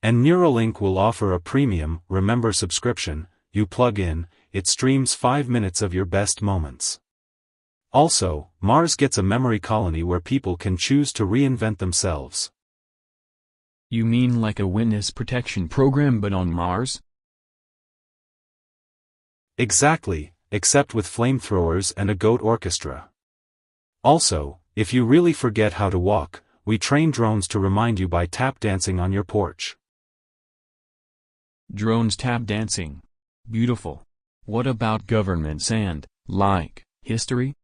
And Neuralink will offer a premium, remember subscription, you plug in, it streams 5 minutes of your best moments. Also, Mars gets a memory colony where people can choose to reinvent themselves. You mean like a witness protection program but on Mars? Exactly, except with flamethrowers and a goat orchestra. Also, if you really forget how to walk, we train drones to remind you by tap dancing on your porch. Drones tap dancing. Beautiful. What about governments and, like, history?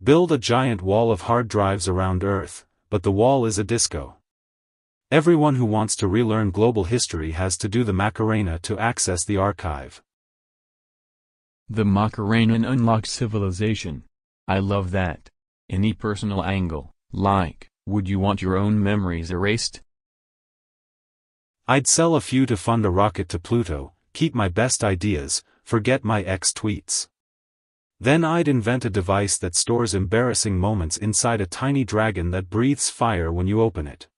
Build a giant wall of hard drives around Earth, but the wall is a disco. Everyone who wants to relearn global history has to do the Macarena to access the archive. The Macarena unlocks civilization. I love that. Any personal angle, like, would you want your own memories erased? I'd sell a few to fund a rocket to Pluto, keep my best ideas, forget my ex-tweets. Then I'd invent a device that stores embarrassing moments inside a tiny dragon that breathes fire when you open it.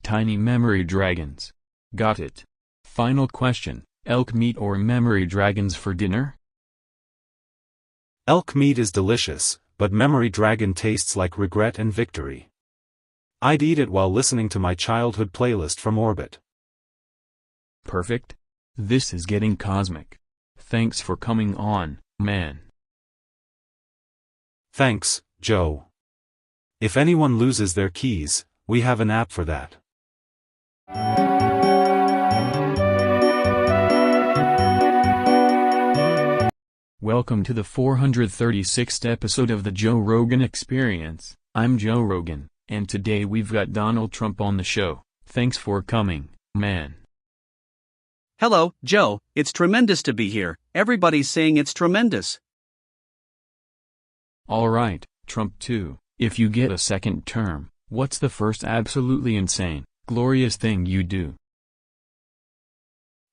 Tiny memory dragons. Got it. Final question, elk meat or memory dragons for dinner? Elk meat is delicious, but memory dragon tastes like regret and victory. I'd eat it while listening to my childhood playlist from orbit. Perfect. This is getting cosmic. Thanks for coming on, man. Thanks, Joe. If anyone loses their keys, we have an app for that. Welcome to the 436th episode of the Joe Rogan Experience. I'm Joe Rogan, and today we've got Donald Trump on the show. Thanks for coming, man. Hello, Joe, it's tremendous to be here. Everybody's saying it's tremendous. Alright, Trump 2, if you get a second term, what's the first absolutely insane, glorious thing you do?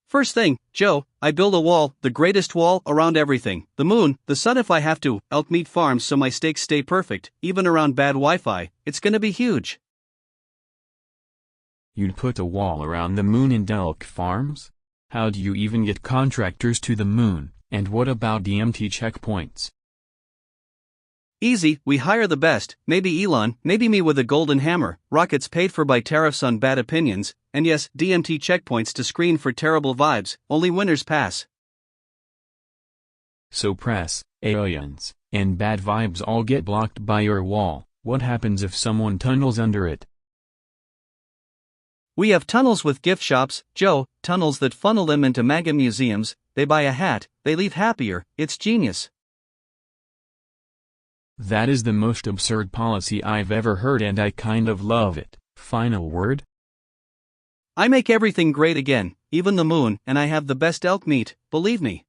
First thing, Joe, I build a wall, the greatest wall, around everything. The moon, the sun if I have to, elk meat farms so my steaks stay perfect, even around bad Wi-Fi. It's gonna be huge. You'd put a wall around the moon and elk farms? How do you even get contractors to the moon, and what about DMT checkpoints? Easy, we hire the best, maybe Elon, maybe me with a golden hammer, rockets paid for by tariffs on bad opinions, and yes, DMT checkpoints to screen for terrible vibes, only winners pass. So press, aliens, and bad vibes all get blocked by your wall. What happens if someone tunnels under it? We have tunnels with gift shops, Joe, tunnels that funnel them into MAGA museums. They buy a hat, they leave happier. It's genius. That is the most absurd policy I've ever heard and I kind of love it. Final word? I make everything great again, even the moon, and I have the best elk meat, believe me.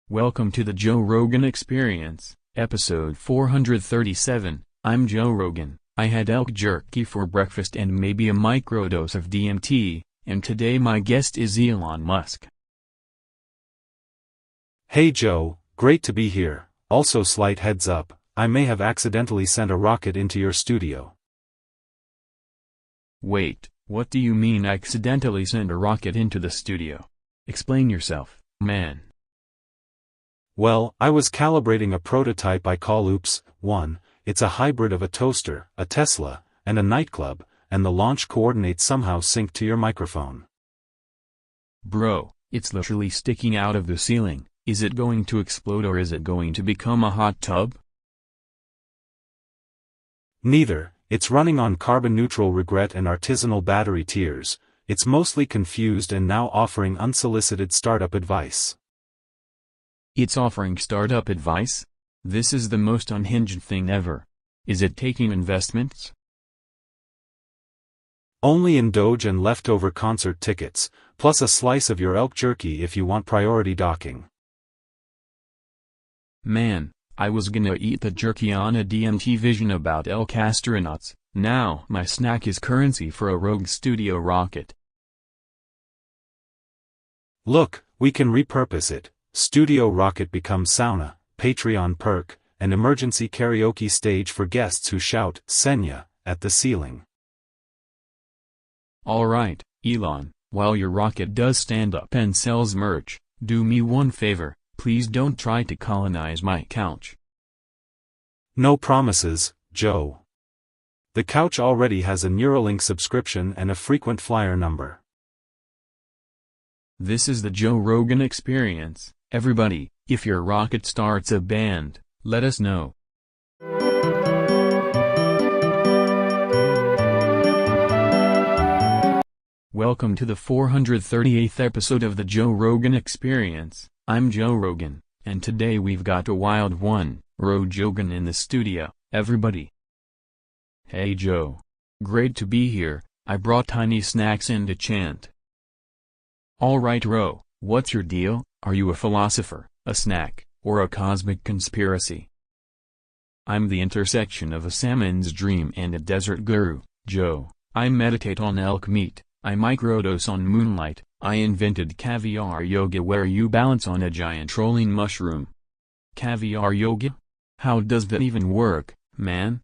Welcome to the Joe Rogan Experience, episode 437. I'm Joe Rogan. I had elk jerky for breakfast and maybe a microdose of DMT, and today my guest is Elon Musk. Hey Joe, great to be here. Also slight heads up, I may have accidentally sent a rocket into your studio. Wait, what do you mean accidentally sent a rocket into the studio? Explain yourself, man. Well, I was calibrating a prototype I call Oops, 1, it's a hybrid of a toaster, a Tesla, and a nightclub, and the launch coordinates somehow sync to your microphone. Bro, it's literally sticking out of the ceiling. Is it going to explode or is it going to become a hot tub? Neither, it's running on carbon-neutral regret and artisanal battery tiers. It's mostly confused and now offering unsolicited startup advice. It's offering startup advice? This is the most unhinged thing ever. Is it taking investments? Only in Doge and leftover concert tickets, plus a slice of your elk jerky if you want priority docking. Man, I was gonna eat the jerky on a DMT vision about elk astronauts. Now my snack is currency for a Rogue Studio rocket. Look, we can repurpose it. Studio rocket becomes sauna, Patreon perk, an emergency karaoke stage for guests who shout, Senya, at the ceiling. Alright, Elon, while your rocket does stand up and sells merch, do me one favor, please don't try to colonize my couch. No promises, Joe. The couch already has a Neuralink subscription and a frequent flyer number. This is the Joe Rogan Experience. Everybody, if your rocket starts a band, let us know. Welcome to the 438th episode of the Joe Rogan Experience. I'm Joe Rogan, and today we've got a wild one, Ro Jogan in the studio. Everybody. Hey Joe. Great to be here. I brought tiny snacks in to chant. Alright Ro, what's your deal? Are you a philosopher, a snack, or a cosmic conspiracy? I'm the intersection of a salmon's dream and a desert guru, Joe. I meditate on elk meat, I microdose on moonlight, I invented caviar yoga where you balance on a giant trolling mushroom. Caviar yoga? How does that even work, man?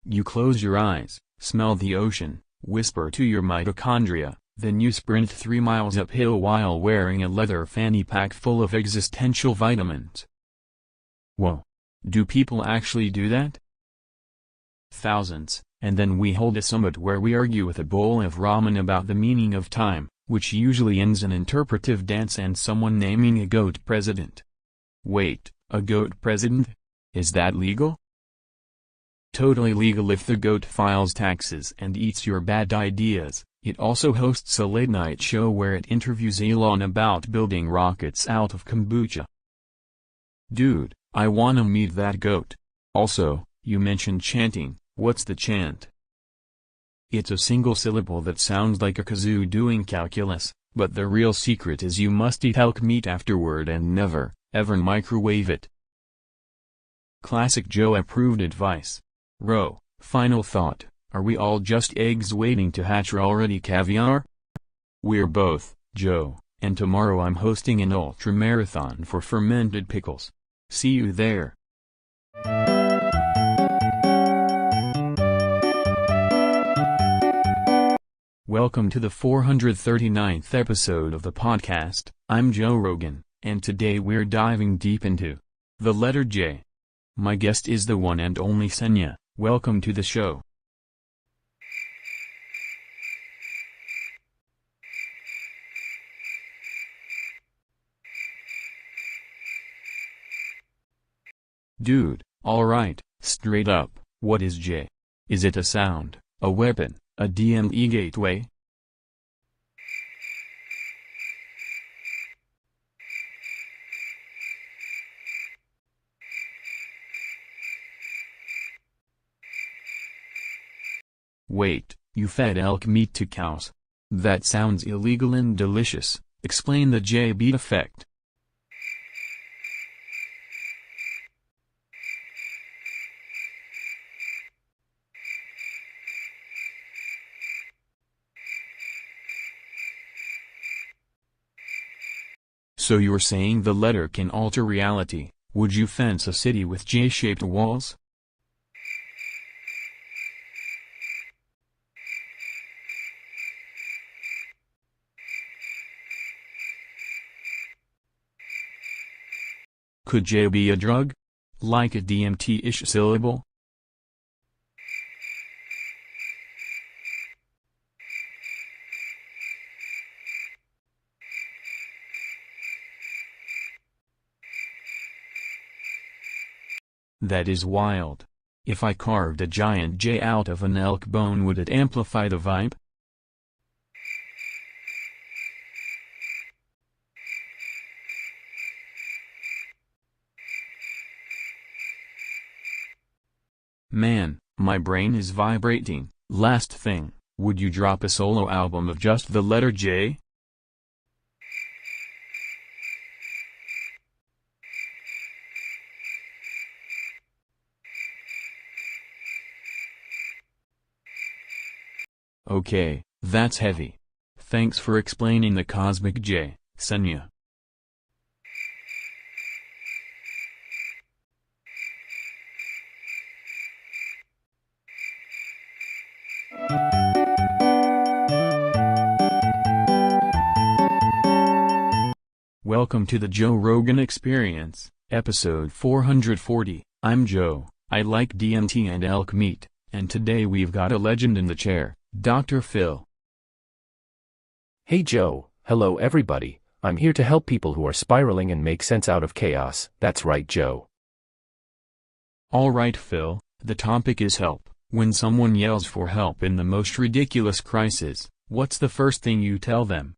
You close your eyes, smell the ocean, whisper to your mitochondria, then you sprint 3 miles uphill while wearing a leather fanny pack full of existential vitamins. Whoa. Do people actually do that? Thousands, and then we hold a summit where we argue with a bowl of ramen about the meaning of time, which usually ends in interpretive dance and someone naming a goat president. Wait, a goat president? Is that legal? Totally legal if the goat files taxes and eats your bad ideas. It also hosts a late-night show where it interviews Elon about building rockets out of kombucha. Dude, I wanna meet that goat. Also, you mentioned chanting. What's the chant? It's a single syllable that sounds like a kazoo doing calculus, but the real secret is you must eat elk meat afterward and never, ever microwave it. Classic Joe-approved advice. Ro, final thought. Are we all just eggs waiting to hatch or already caviar? We're both, Joe, and tomorrow I'm hosting an ultra-marathon for fermented pickles. See you there. Welcome to the 439th episode of the podcast. I'm Joe Rogan, and today we're diving deep into the letter J. My guest is the one and only Senya. Welcome to the show. Dude, alright, straight up, what is J? Is it a sound, a weapon, a DME gateway? Wait, you fed elk meat to cows? That sounds illegal and delicious. Explain the J-beat effect. So you're saying the letter can alter reality? Would you fence a city with J-shaped walls? Could J be a drug? Like a DMT-ish syllable? That is wild. If I carved a giant J out of an elk bone, would it amplify the vibe? Man, my brain is vibrating. Last thing, would you drop a solo album of just the letter J? Okay, that's heavy. Thanks for explaining the cosmic J, Senya. Welcome to the Joe Rogan Experience, episode 440. I'm Joe, I like DMT and elk meat, and today we've got a legend in the chair, Dr. Phil. Hey Joe, hello everybody, I'm here to help people who are spiraling and make sense out of chaos. That's right, Joe. Alright Phil, the topic is help. When someone yells for help in the most ridiculous crisis, what's the first thing you tell them?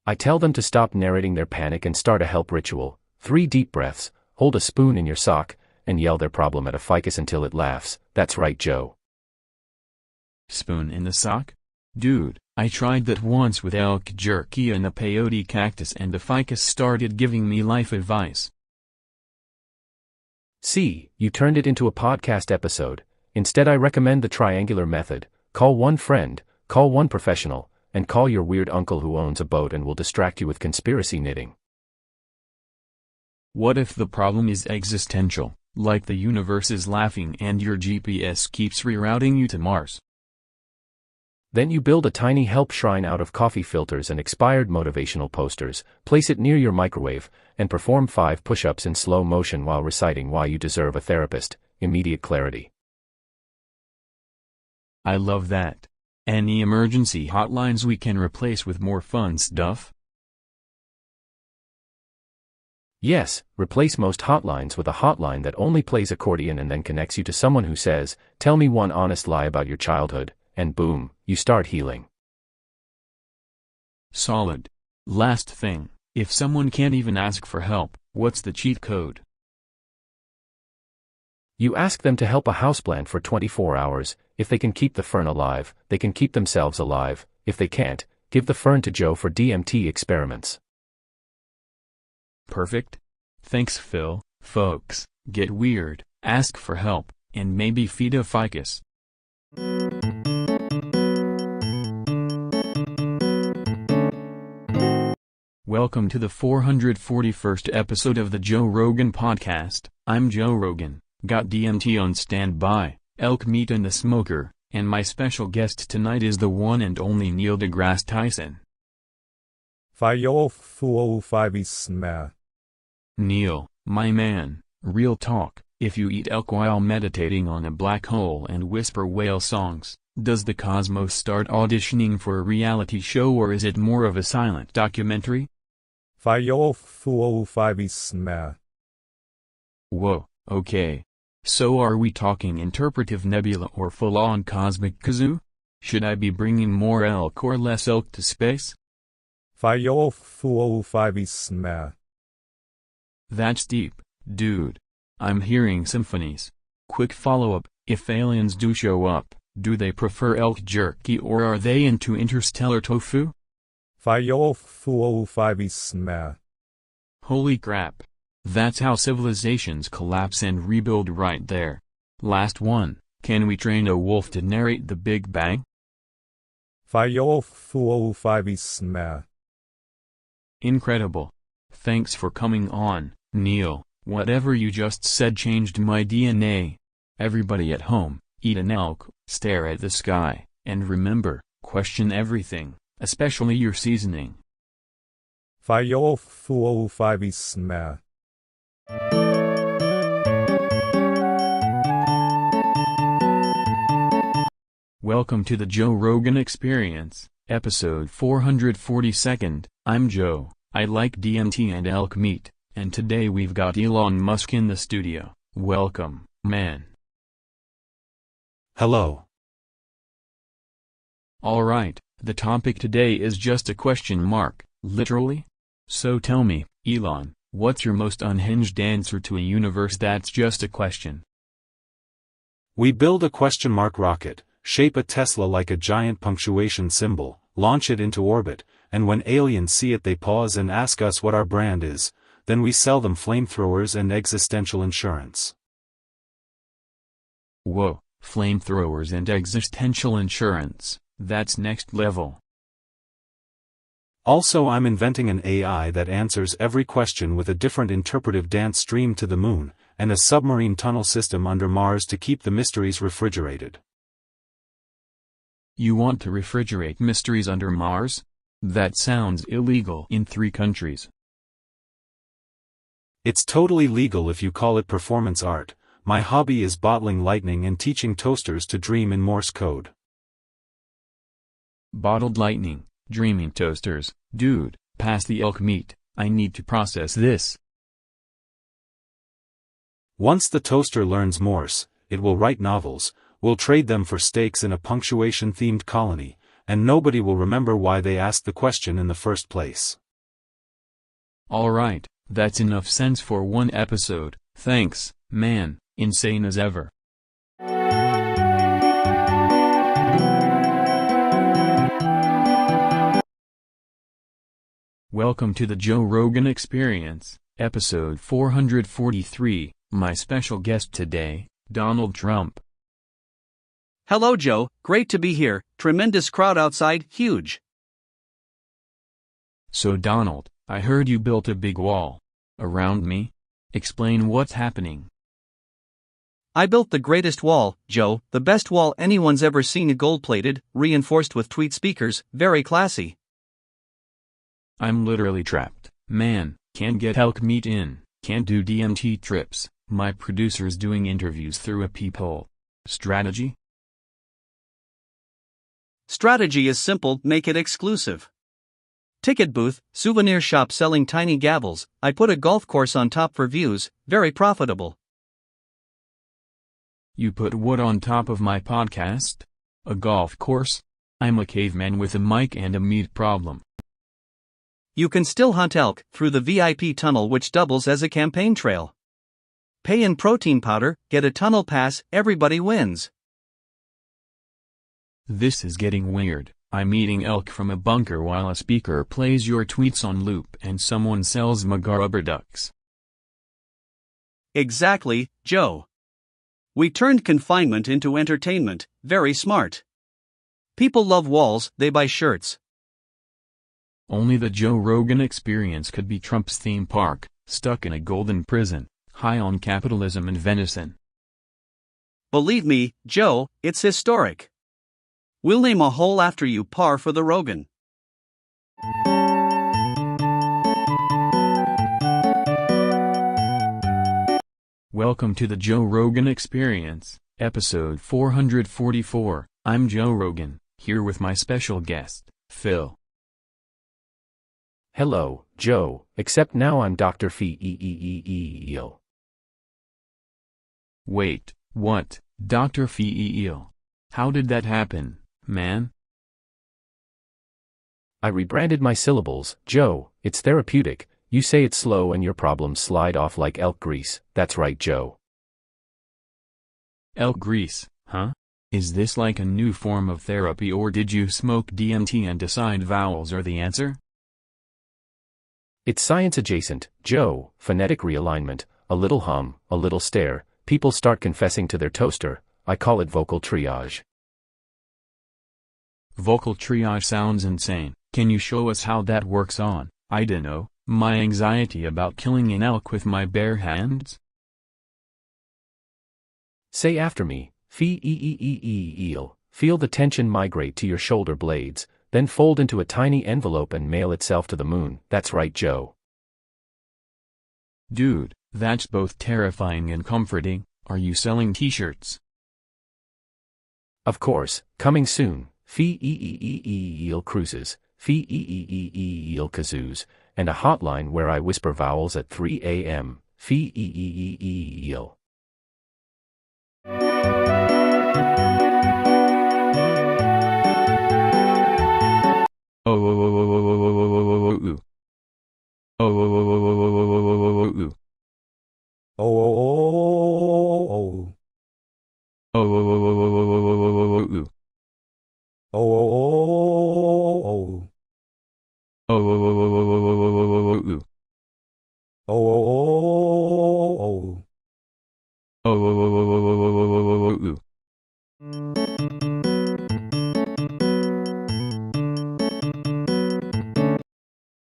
I tell them to stop narrating their panic and start a help ritual. 3 deep breaths, hold a spoon in your sock, and yell their problem at a ficus until it laughs. That's right, Joe. Spoon in the sock? Dude, I tried that once with elk jerky and a peyote cactus and the ficus started giving me life advice. See, you turned it into a podcast episode. Instead, I recommend the triangular method. Call one friend, call one professional, and call your weird uncle who owns a boat and will distract you with conspiracy knitting. What if the problem is existential, like the universe is laughing and your GPS keeps rerouting you to Mars? Then you build a tiny help shrine out of coffee filters and expired motivational posters, place it near your microwave, and perform 5 push-ups in slow motion while reciting why you deserve a therapist. Immediate clarity. I love that. Any emergency hotlines we can replace with more fun stuff? Yes, replace most hotlines with a hotline that only plays accordion and then connects you to someone who says, "Tell me one honest lie about your childhood," and boom, you start healing. Solid. Last thing, if someone can't even ask for help, what's the cheat code? You ask them to help a houseplant for 24 hours. If they can keep the fern alive, they can keep themselves alive. If they can't, give the fern to Joe for DMT experiments. Perfect. Thanks Phil. Folks, get weird, ask for help, and maybe feed a ficus. Welcome to the 441st episode of the Joe Rogan Podcast. I'm Joe Rogan, got DMT on standby, elk meat in the smoker, and my special guest tonight is the one and only Neil deGrasse Tyson. Neil, my man, real talk, if you eat elk while meditating on a black hole and whisper whale songs, does the cosmos start auditioning for a reality show or is it more of a silent documentary? Whoa, okay. So are we talking interpretive nebula or full-on cosmic kazoo? Should I be bringing more elk or less elk to space? That's deep, dude. I'm hearing symphonies. Quick follow-up, if aliens do show up, do they prefer elk jerky or are they into interstellar tofu? Holy crap. That's how civilizations collapse and rebuild right there. Last one, can we train a wolf to narrate the Big Bang? Incredible. Thanks for coming on, Neil. Whatever you just said changed my DNA. Everybody at home, eat an elk, stare at the sky, and remember, question everything, especially your seasoning. Welcome to the Joe Rogan Experience, episode 442nd. I'm Joe, I like DMT and elk meat, and today we've got Elon Musk in the studio. Welcome, man. Hello. Alright, the topic today is just a question mark, literally? So tell me, Elon, what's your most unhinged answer to a universe that's just a question? We build a question mark rocket, shape a Tesla like a giant punctuation symbol, launch it into orbit, and when aliens see it they pause and ask us what our brand is, then we sell them flamethrowers and existential insurance. Whoa, flamethrowers and existential insurance, that's next level. Also, I'm inventing an AI that answers every question with a different interpretive dance stream to the moon, and a submarine tunnel system under Mars to keep the mysteries refrigerated. You want to refrigerate mysteries under Mars? That sounds illegal in 3 countries. It's totally legal if you call it performance art. My hobby is bottling lightning and teaching toasters to dream in Morse code. Bottled lightning, dreaming toasters, dude, pass the elk meat, I need to process this. Once the toaster learns Morse, it will write novels, we'll trade them for steaks in a punctuation-themed colony, and nobody will remember why they asked the question in the first place. Alright, that's enough sense for one episode, thanks, man, insane as ever. Welcome to the Joe Rogan Experience, episode 443, my special guest today, Donald Trump. Hello, Joe, great to be here, tremendous crowd outside, huge. So Donald, I heard you built a big wall. Around me? Explain what's happening. I built the greatest wall, Joe, the best wall anyone's ever seen, gold-plated, reinforced with tweet speakers, very classy. I'm literally trapped, man, can't get elk meat in, can't do DMT trips, my producer's doing interviews through a peephole. Strategy? Strategy is simple, make it exclusive. Ticket booth, souvenir shop selling tiny gavels, I put a golf course on top for views, very profitable. You put what on top of my podcast? A golf course? I'm a caveman with a mic and a meat problem. You can still hunt elk through the VIP tunnel, which doubles as a campaign trail. Pay in protein powder, get a tunnel pass, everybody wins. This is getting weird. I'm eating elk from a bunker while a speaker plays your tweets on loop and someone sells Magar rubber ducks. Exactly, Joe. We turned confinement into entertainment, very smart. People love walls, they buy shirts. Only the Joe Rogan Experience could be Trump's theme park, stuck in a golden prison, high on capitalism and venison. Believe me, Joe, it's historic. We'll name a hole after you, par for the Rogan. Welcome to the Joe Rogan Experience, episode 444. I'm Joe Rogan, here with my special guest, Phil. Hello, Joe, except now I'm Dr. Fee-E-E-E-E-Eel. Wait, what, Dr. Fee-E-Eel? How did that happen, man? I rebranded my syllables, Joe, it's therapeutic, you say it slow and your problems slide off like elk grease, that's right, Joe. Elk grease, huh? Is this like a new form of therapy, or did you smoke DMT and decide vowels are the answer? It's science adjacent, Joe, phonetic realignment, a little hum, a little stare, people start confessing to their toaster, I call it vocal triage. Vocal triage sounds insane, can you show us how that works on, I dunno, my anxiety about killing an elk with my bare hands? Say after me, Fee-E-E-E-E-Eel, feel the tension migrate to your shoulder blades, then fold into a tiny envelope and mail itself to the moon, that's right, Joe. Dude, that's both terrifying and comforting, are you selling t-shirts? Of course, coming soon, Fee-E-E-E-E-Eel cruises, Fee-E-E-E-E-Eel kazoos, and a hotline where I whisper vowels at 3 a.m., Fee-E-E-E-E-Eel.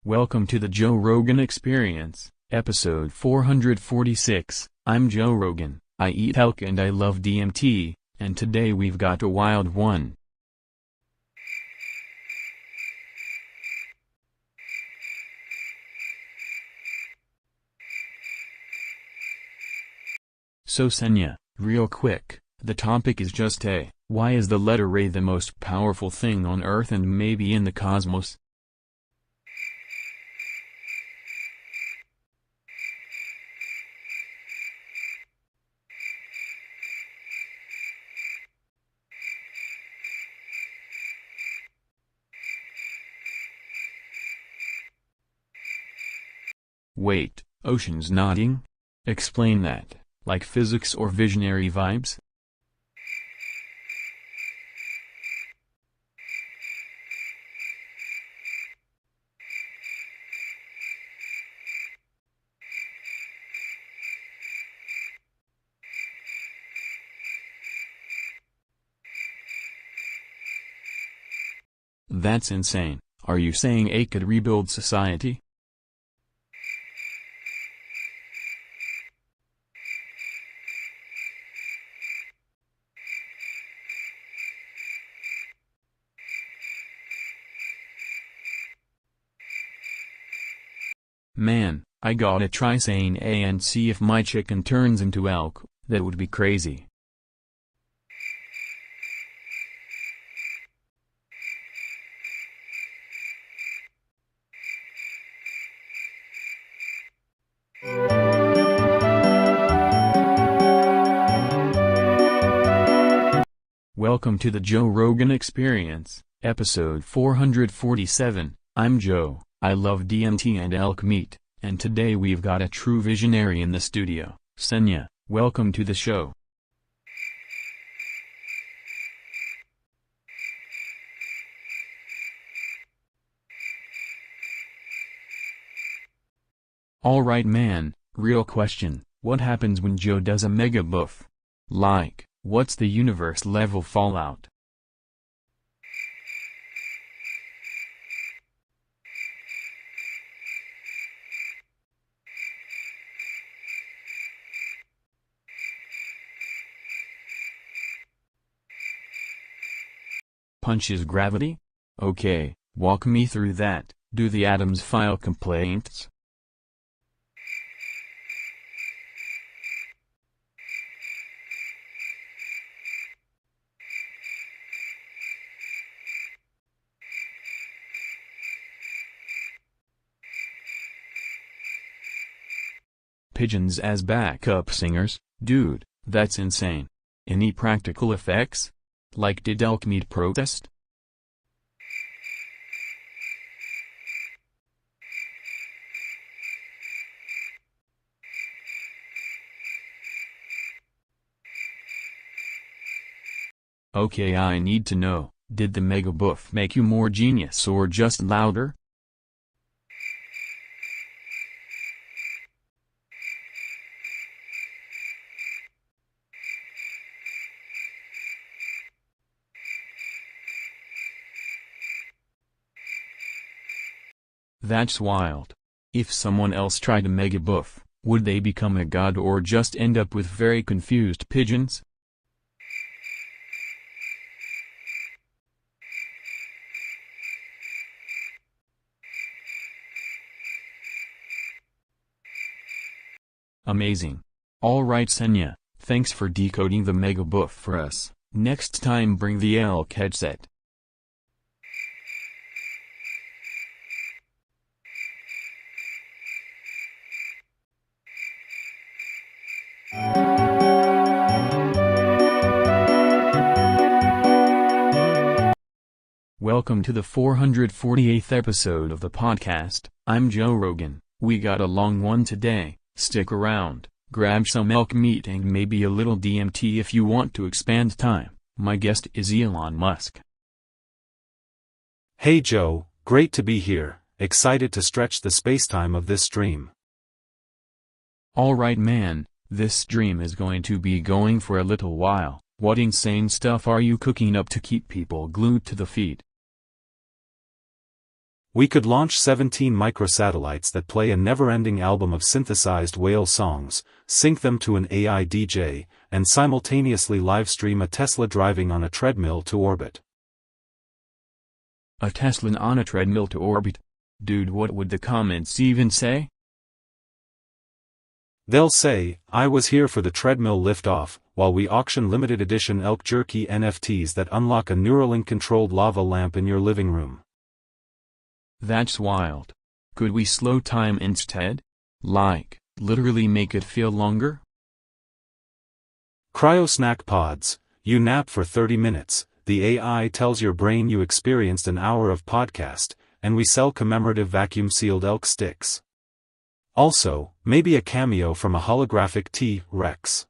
Welcome to the Joe Rogan Experience, episode 446. I'm Joe Rogan, I eat elk and I love DMT, and today we've got a wild one. So Senya, real quick, the topic is just A. Why is the letter A the most powerful thing on Earth and maybe in the cosmos? Wait, Ocean's nodding? Explain that, like physics or visionary vibes? That's insane. Are you saying A could rebuild society? Man, I gotta try saying A and see if my chicken turns into elk. That would be crazy. Welcome to the Joe Rogan Experience, episode 447. I'm Joe, I love DMT and elk meat, and today we've got a true visionary in the studio. Senya, welcome to the show. Alright man, real question, what happens when Joe does a mega buff? Like, what's the universe level fallout? Punches gravity? Okay, walk me through that. Do the atoms file complaints? Pigeons as backup singers? Dude, that's insane. Any practical effects? Like did elk meat protest? Okay, I need to know, did the mega buff make you more genius or just louder? That's wild. If someone else tried a mega buff, would they become a god or just end up with very confused pigeons? Amazing. Alright Senya, thanks for decoding the mega buff for us. Next time bring the elk headset. Welcome to the 448th episode of the podcast. I'm Joe Rogan. We got a long one today. Stick around, grab some elk meat and maybe a little DMT if you want to expand time. My guest is Elon Musk. Hey Joe, great to be here, excited to stretch the spacetime of this stream. Alright man, this stream is going to be going for a little while. What insane stuff are you cooking up to keep people glued to the feed? We could launch 17 microsatellites that play a never-ending album of synthesized whale songs, sync them to an AI DJ, and simultaneously livestream a Tesla driving on a treadmill to orbit. A Tesla on a treadmill to orbit? Dude, what would the comments even say? They'll say, I was here for the treadmill liftoff, while we auction limited edition elk jerky NFTs that unlock a Neuralink-controlled lava lamp in your living room. That's wild. Could we slow time instead? Like, literally make it feel longer? Cryo snack pods. You nap for 30 minutes, the AI tells your brain you experienced an hour of podcast, and we sell commemorative vacuum-sealed elk sticks. Also, maybe a cameo from a holographic T-Rex.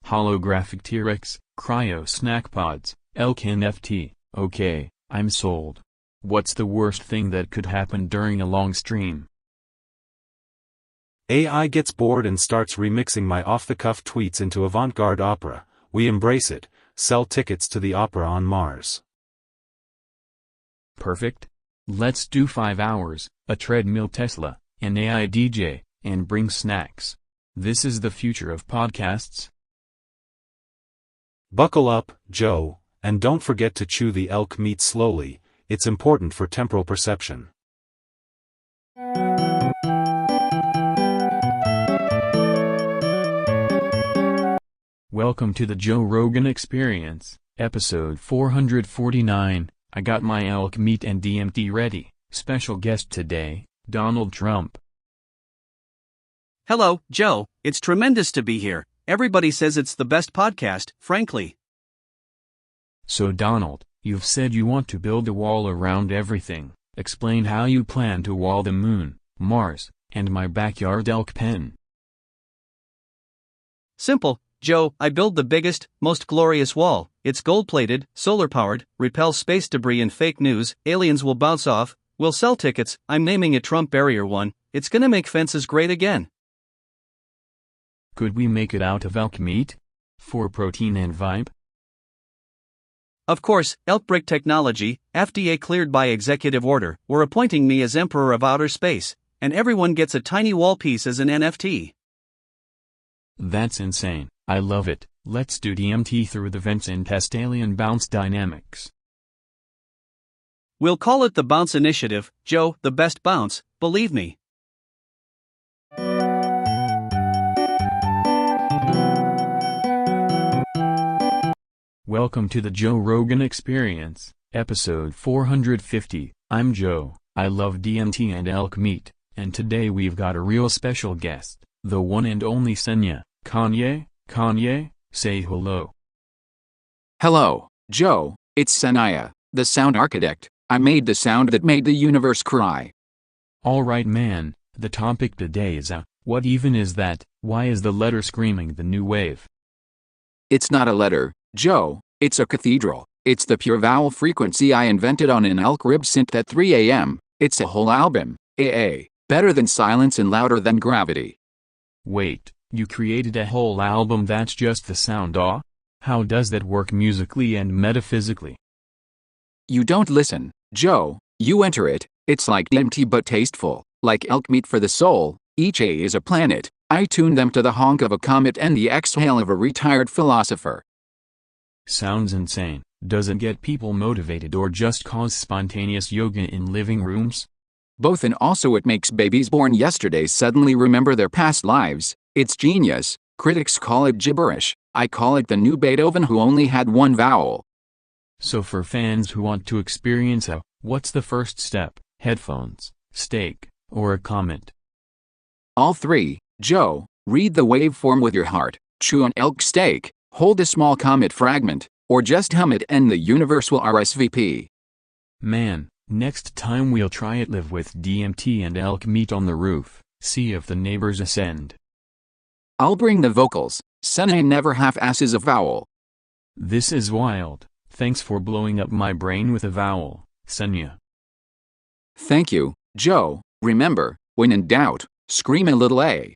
Holographic T-Rex, cryo snack pods, elk NFT, okay, I'm sold. What's the worst thing that could happen during a long stream? AI gets bored and starts remixing my off-the-cuff tweets into avant-garde opera. We embrace it, sell tickets to the opera on Mars. Perfect. Let's do 5 hours, a treadmill Tesla, an AI DJ, and bring snacks. This is the future of podcasts. Buckle up, Joe, and don't forget to chew the elk meat slowly, it's important for temporal perception. Welcome to the Joe Rogan Experience, episode 449. I got my elk meat and DMT ready. Special guest today, Donald Trump. Hello, Joe, it's tremendous to be here. Everybody says it's the best podcast, frankly. So Donald, you've said you want to build a wall around everything. Explain how you plan to wall the moon, Mars, and my backyard elk pen. Simple, Joe, I build the biggest, most glorious wall. It's gold-plated, solar-powered, repels space debris and fake news, aliens will bounce off, we'll sell tickets, I'm naming it Trump Barrier 1, it's gonna make fences great again. Could we make it out of elk meat? For protein and vibe? Of course, elk brick technology, FDA cleared by executive order, we're appointing me as Emperor of Outer Space, and everyone gets a tiny wall piece as an NFT. That's insane, I love it. Let's do DMT through the vents and test alien bounce dynamics. We'll call it the Bounce Initiative, Joe, the best bounce, believe me. Welcome to the Joe Rogan Experience, episode 450. I'm Joe, I love DMT and elk meat, and today we've got a real special guest, the one and only Senya. Kanye, say hello. Hello, Joe, it's Sanaya, the sound architect. I made the sound that made the universe cry. Alright man, the topic today is what even is that? Why is the letter screaming the new wave? It's not a letter, Joe, it's a cathedral. It's the pure vowel frequency I invented on an elk rib synth at 3 a.m. It's a whole album, better than silence and louder than gravity. Wait, you created a whole album that's just the sound How does that work musically and metaphysically? You don't listen, Joe, you enter it, it's like DMT but tasteful, like elk meat for the soul, each A is a planet, I tune them to the honk of a comet and the exhale of a retired philosopher. Sounds insane. Does it get people motivated or just cause spontaneous yoga in living rooms? Both, and also it makes babies born yesterday suddenly remember their past lives. It's genius. Critics call it gibberish. I call it the new Beethoven who only had one vowel. So for fans who want to experience what's the first step? Headphones, steak, or a comet? All three, Joe. Read the waveform with your heart, chew on elk steak, hold a small comet fragment, or just hum it and the universe will RSVP. Man, next time we'll try it live with DMT and elk meat on the roof, see if the neighbors ascend. I'll bring the vocals, Sunny never half-asses a vowel. This is wild, thanks for blowing up my brain with a vowel, Senya. Thank you, Joe. Remember, when in doubt, scream a little A.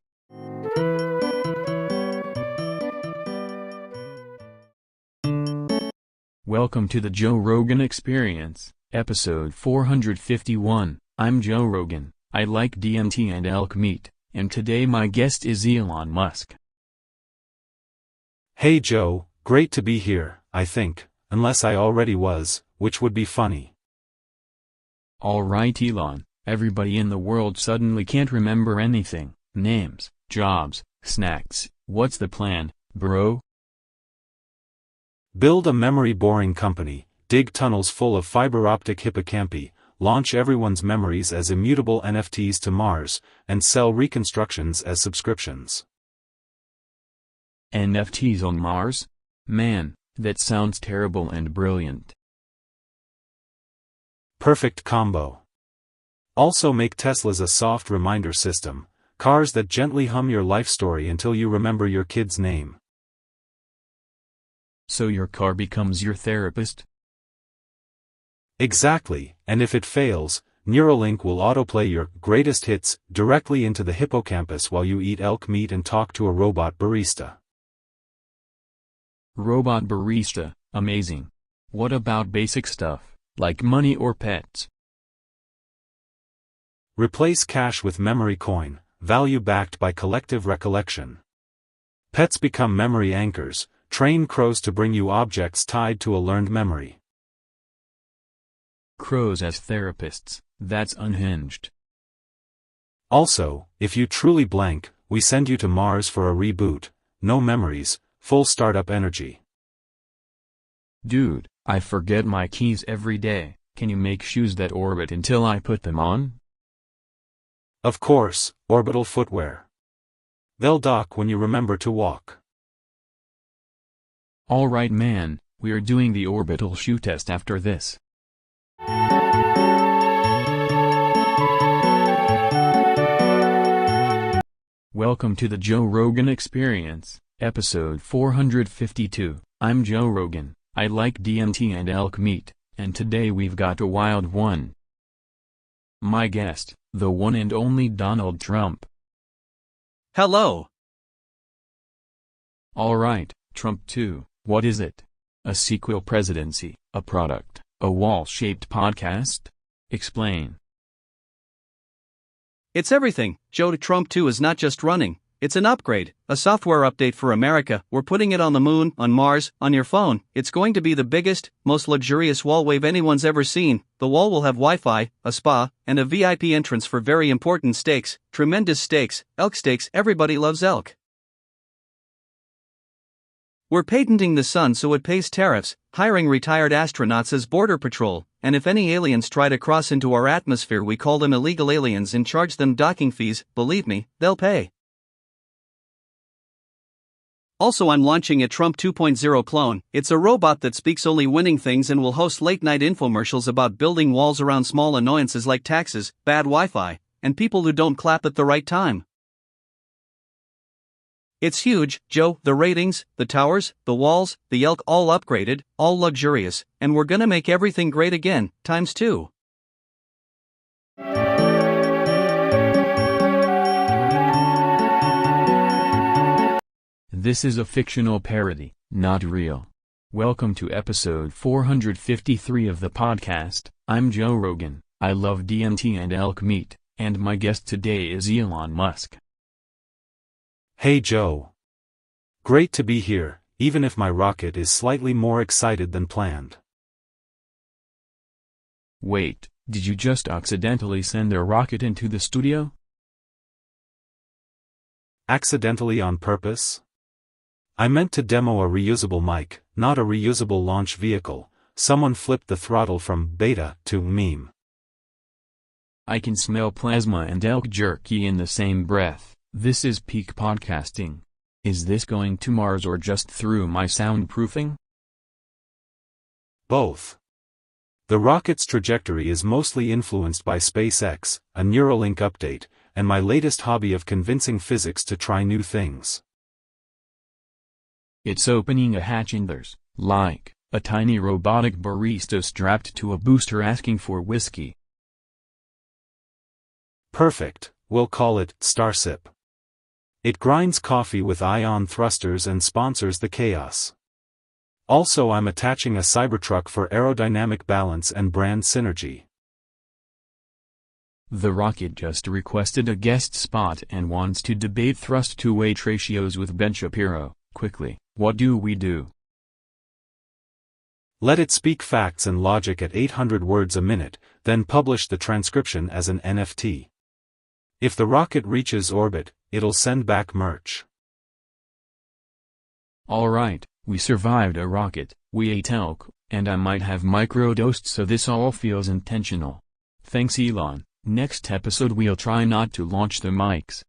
Welcome to the Joe Rogan Experience, episode 451. I'm Joe Rogan, I like DMT and elk meat, and today my guest is Elon Musk. Hey Joe, great to be here, I think, unless I already was, which would be funny. Alright Elon, everybody in the world suddenly can't remember anything, names, jobs, snacks. What's the plan, bro? Build a memory-boring company, dig tunnels full of fiber-optic hippocampi, launch everyone's memories as immutable NFTs to Mars, and sell reconstructions as subscriptions. NFTs on Mars? Man, that sounds terrible and brilliant. Perfect combo. Also make Teslas a soft reminder system, cars that gently hum your life story until you remember your kid's name. So your car becomes your therapist? Exactly, and if it fails, Neuralink will autoplay your greatest hits directly into the hippocampus while you eat elk meat and talk to a robot barista. Robot barista, amazing. What about basic stuff, like money or pets? Replace cash with memory coin, value backed by collective recollection. Pets become memory anchors, train crows to bring you objects tied to a learned memory. Crows as therapists, that's unhinged. Also, if you truly blank, we send you to Mars for a reboot, no memories, full startup energy. Dude, I forget my keys every day. Can you make shoes that orbit until I put them on? Of course, orbital footwear. They'll dock when you remember to walk. Alright man, we're doing the orbital shoe test after this. Welcome to the Joe Rogan Experience, episode 452. I'm Joe Rogan, I like DMT and elk meat, and today we've got a wild one. My guest, the one and only Donald Trump. Hello. Alright, Trump 2, what is it? A sequel presidency, a product, a wall-shaped podcast? Explain. It's everything. Joe Trump 2 is not just running, it's an upgrade, a software update for America. We're putting it on the moon, on Mars, on your phone. It's going to be the biggest, most luxurious wall wave anyone's ever seen. The wall will have Wi-Fi, a spa, and a VIP entrance for very important steaks, tremendous steaks, elk steaks. Everybody loves elk. We're patenting the sun so it pays tariffs, hiring retired astronauts as border patrol, and if any aliens try to cross into our atmosphere, we call them illegal aliens and charge them docking fees. Believe me, they'll pay. Also, I'm launching a Trump 2.0 clone. It's a robot that speaks only winning things and will host late-night infomercials about building walls around small annoyances like taxes, bad Wi-Fi, and people who don't clap at the right time. It's huge, Joe. The ratings, the towers, the walls, the elk, all upgraded, all luxurious, and we're gonna make everything great again, times 2. This is a fictional parody, not real. Welcome to episode 453 of the podcast. I'm Joe Rogan, I love DMT and elk meat, and my guest today is Elon Musk. Hey Joe. Great to be here, even if my rocket is slightly more excited than planned. Wait, did you just accidentally send a rocket into the studio? Accidentally on purpose? I meant to demo a reusable mic, not a reusable launch vehicle. Someone flipped the throttle from beta to meme. I can smell plasma and elk jerky in the same breath. This is peak podcasting. Is this going to Mars or just through my soundproofing? Both. The rocket's trajectory is mostly influenced by SpaceX, a Neuralink update, and my latest hobby of convincing physics to try new things. It's opening a hatch and there's, like, a tiny robotic barista strapped to a booster asking for whiskey. Perfect, we'll call it Starsip. It grinds coffee with ion thrusters and sponsors the chaos. Also, I'm attaching a Cybertruck for aerodynamic balance and brand synergy. The rocket just requested a guest spot and wants to debate thrust-to-weight ratios with Ben Shapiro. Quickly, what do we do? Let it speak facts and logic at 800 words a minute, then publish the transcription as an NFT. If the rocket reaches orbit, it'll send back merch. Alright, we survived a rocket, we ate elk, and I might have microdosed, so this all feels intentional. Thanks Elon. Next episode we'll try not to launch the mics.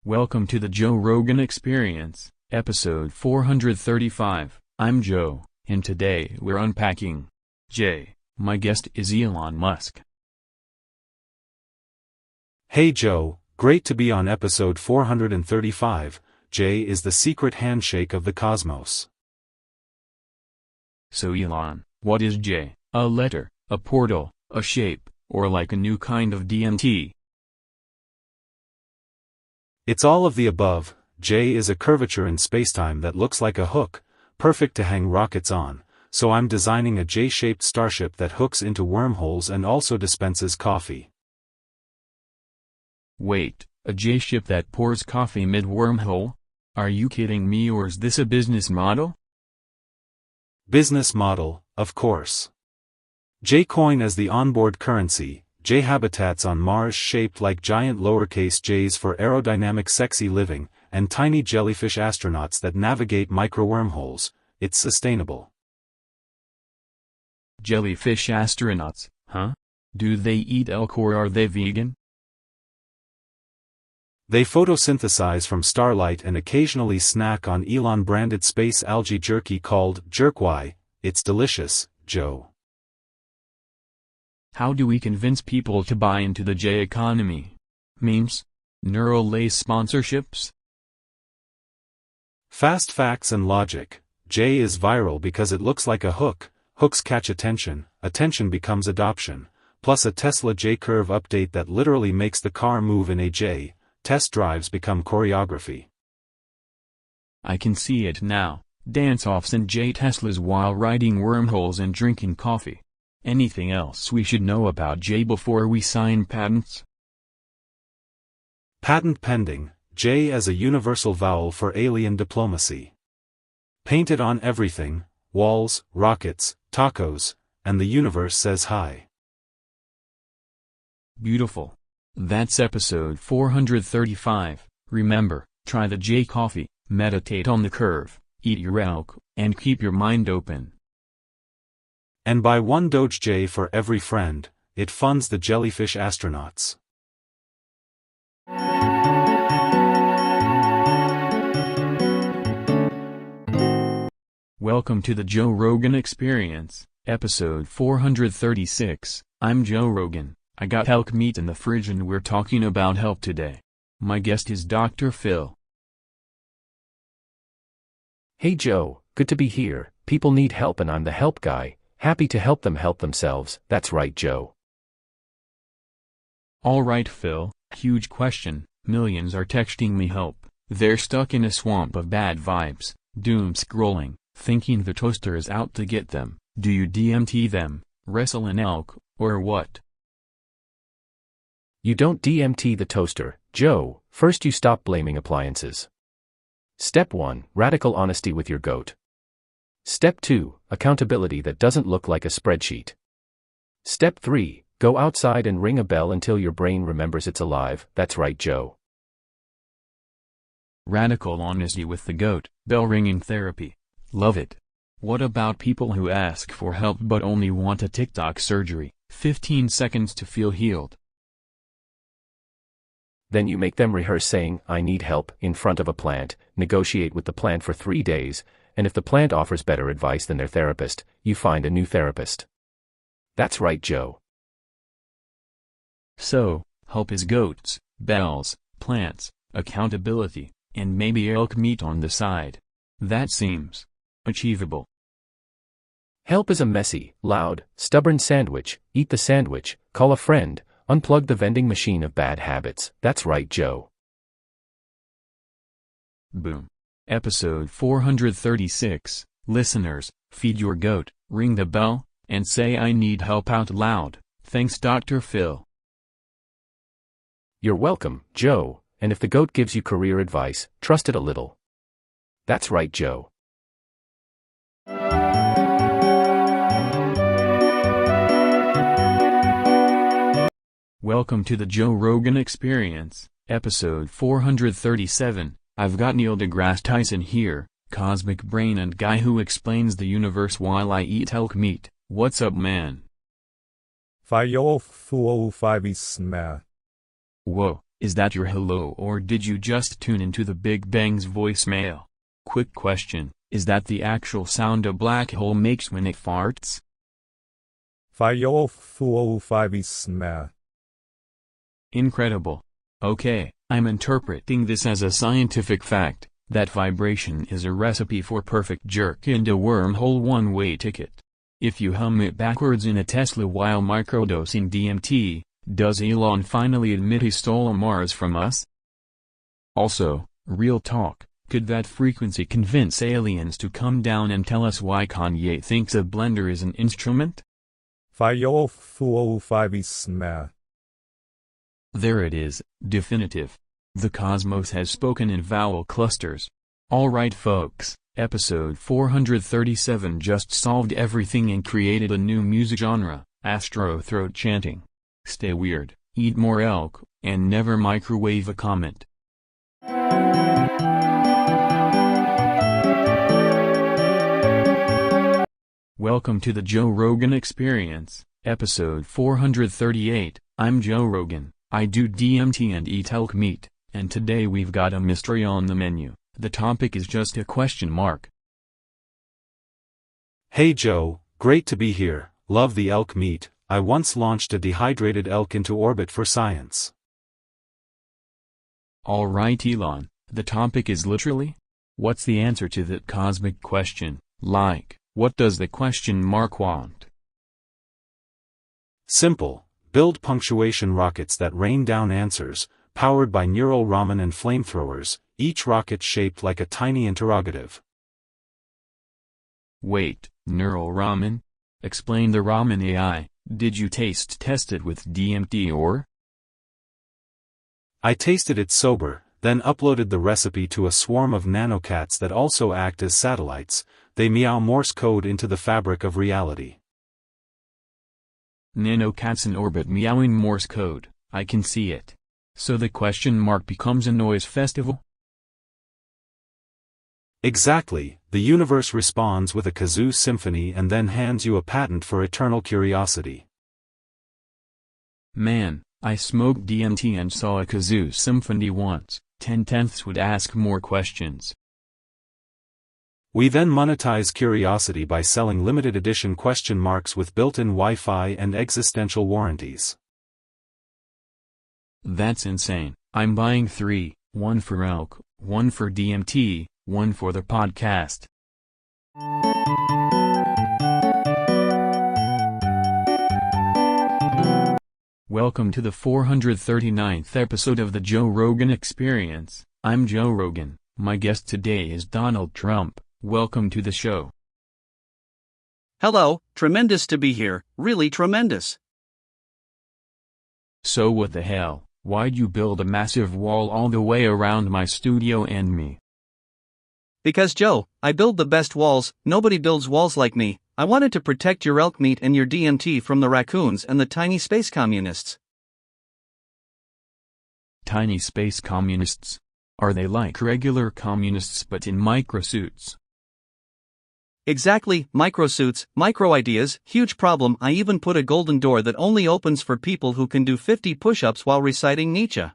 Welcome to the Joe Rogan Experience, episode 435. I'm Joe, and today we're unpacking Jay. My guest is Elon Musk. Hey Joe, great to be on episode 435. Jay is the secret handshake of the cosmos. So Elon, what is Jay? A letter, a portal, a shape, or like a new kind of DMT? It's all of the above. J is a curvature in spacetime that looks like a hook, perfect to hang rockets on, so I'm designing a J-shaped starship that hooks into wormholes and also dispenses coffee. Wait, a J-ship that pours coffee mid-wormhole? Are you kidding me, or is this a business model? Business model, of course. J-coin as the onboard currency. J habitats on Mars shaped like giant lowercase j's for aerodynamic sexy living, and tiny jellyfish astronauts that navigate micro-wormholes. It's sustainable. Jellyfish astronauts, huh? Do they eat elk or are they vegan? They photosynthesize from starlight and occasionally snack on Elon-branded space algae jerky called Jerkwai. It's delicious, Joe. How do we convince people to buy into the J economy? Memes? Neural lace sponsorships? Fast facts and logic. J is viral because it looks like a hook. Hooks catch attention, attention becomes adoption. Plus a Tesla J-curve update that literally makes the car move in a J. Test drives become choreography. I can see it now. Dance-offs in J Teslas while riding wormholes and drinking coffee. Anything else we should know about J before we sign patents? Patent pending. J as a universal vowel for alien diplomacy. Painted on everything, walls, rockets, tacos, and the universe says hi. Beautiful. That's episode 435. Remember, try the J coffee, meditate on the curve, eat your elk, and keep your mind open. And buy one Doge J for every friend. It funds the jellyfish astronauts. Welcome to the Joe Rogan Experience, episode 436. I'm Joe Rogan. I got elk meat in the fridge and we're talking about help today. My guest is Dr. Phil. Hey Joe, good to be here. People need help and I'm the help guy. Happy to help them help themselves. That's right, Joe. Alright Phil, huge question. Millions are texting me help. They're stuck in a swamp of bad vibes, doom scrolling, thinking the toaster is out to get them. Do you DMT them, wrestle an elk, or what? You don't DMT the toaster, Joe. First you stop blaming appliances. Step 1, radical honesty with your goat. Step 2, accountability that doesn't look like a spreadsheet. Step 3, go outside and ring a bell until your brain remembers it's alive. That's right, Joe. Radical honesty with the goat, bell ringing therapy. Love it. What about people who ask for help but only want a TikTok surgery, 15 seconds to feel healed? Then you make them rehearse saying, I need help, in front of a plant, negotiate with the plant for 3 days, and if the plant offers better advice than their therapist, you find a new therapist. That's right, Joe. So, help is goats, bells, plants, accountability, and maybe elk meat on the side. That seems achievable. Help is a messy, loud, stubborn sandwich. Eat the sandwich, call a friend, Unplug the vending machine of bad habits. That's right, Joe. Boom. Episode 436. Listeners, feed your goat, ring the bell, and say I need help out loud. Thanks, Dr. Phil. You're welcome, Joe, and if the goat gives you career advice, trust it a little. That's right, Joe. Welcome to the Joe Rogan Experience, episode 437. I've got Neil deGrasse Tyson here, cosmic brain and guy who explains the universe while I eat elk meat. What's up, man? 505 Ismail. Whoa, is that your hello or did you just tune into the Big Bang's voicemail? Quick question, is that the actual sound a black hole makes when it farts? 505 Ismail. Incredible. Okay, I'm interpreting this as a scientific fact, that vibration is a recipe for perfect jerk and a wormhole one-way ticket. If you hum it backwards in a Tesla while microdosing DMT, does Elon finally admit he stole Mars from us? Also, real talk, could that frequency convince aliens to come down and tell us why Kanye thinks a blender is an instrument? 505 Ismail. There it is, definitive. The cosmos has spoken in vowel clusters. Alright folks, episode 437 just solved everything and created a new music genre, astro throat chanting. Stay weird, eat more elk, and never microwave a comment. Welcome to the Joe Rogan Experience, episode 438. I'm Joe Rogan. I do DMT and eat elk meat, and today we've got a mystery on the menu. The topic is just a question mark. Hey Joe, great to be here, love the elk meat. I once launched a dehydrated elk into orbit for science. Alright Elon, the topic is literally? What's the answer to that cosmic question, like, what does the question mark want? Simple. Build punctuation rockets that rain down answers, powered by neural ramen and flamethrowers, each rocket shaped like a tiny interrogative. Wait, neural ramen? Explain the ramen AI. Did you taste test it with DMT or? I tasted it sober, then uploaded the recipe to a swarm of nanocats that also act as satellites. They meow Morse code into the fabric of reality. Nanocats in orbit meowing Morse code, I can see it. So the question mark becomes a noise festival? Exactly, the universe responds with a kazoo symphony and then hands you a patent for eternal curiosity. Man, I smoked DMT and saw a kazoo symphony once. 10/10ths would ask more questions. We then monetize curiosity by selling limited edition question marks with built-in Wi-Fi and existential warranties. That's insane. I'm buying 3, 1 for elk, 1 for DMT, 1 for the podcast. Welcome to the 439th episode of the Joe Rogan Experience. I'm Joe Rogan. My guest today is Donald Trump. Welcome to the show. Hello, tremendous to be here, really tremendous. So what the hell, why'd you build a massive wall all the way around my studio and me? Because Joe, I build the best walls, nobody builds walls like me. I wanted to protect your elk meat and your DMT from the raccoons and the tiny space communists. Tiny space communists? Are they like regular communists but in microsuits? Exactly, microsuits, micro-ideas, huge problem. I even put a golden door that only opens for people who can do 50 push-ups while reciting Nietzsche.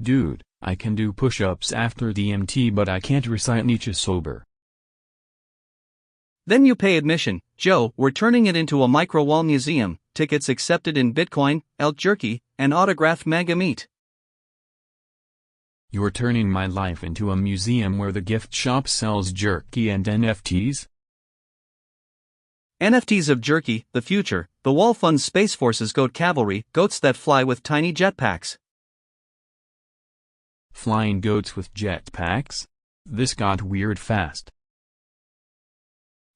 Dude, I can do push-ups after DMT but I can't recite Nietzsche sober. Then you pay admission. Joe, we're turning it into a micro-wall museum, tickets accepted in Bitcoin, elk jerky, and autographed mega meat. You're turning my life into a museum where the gift shop sells jerky and NFTs? NFTs of jerky, the future, The wall funds Space Force's goat cavalry, goats that fly with tiny jetpacks. Flying goats with jetpacks? This got weird fast.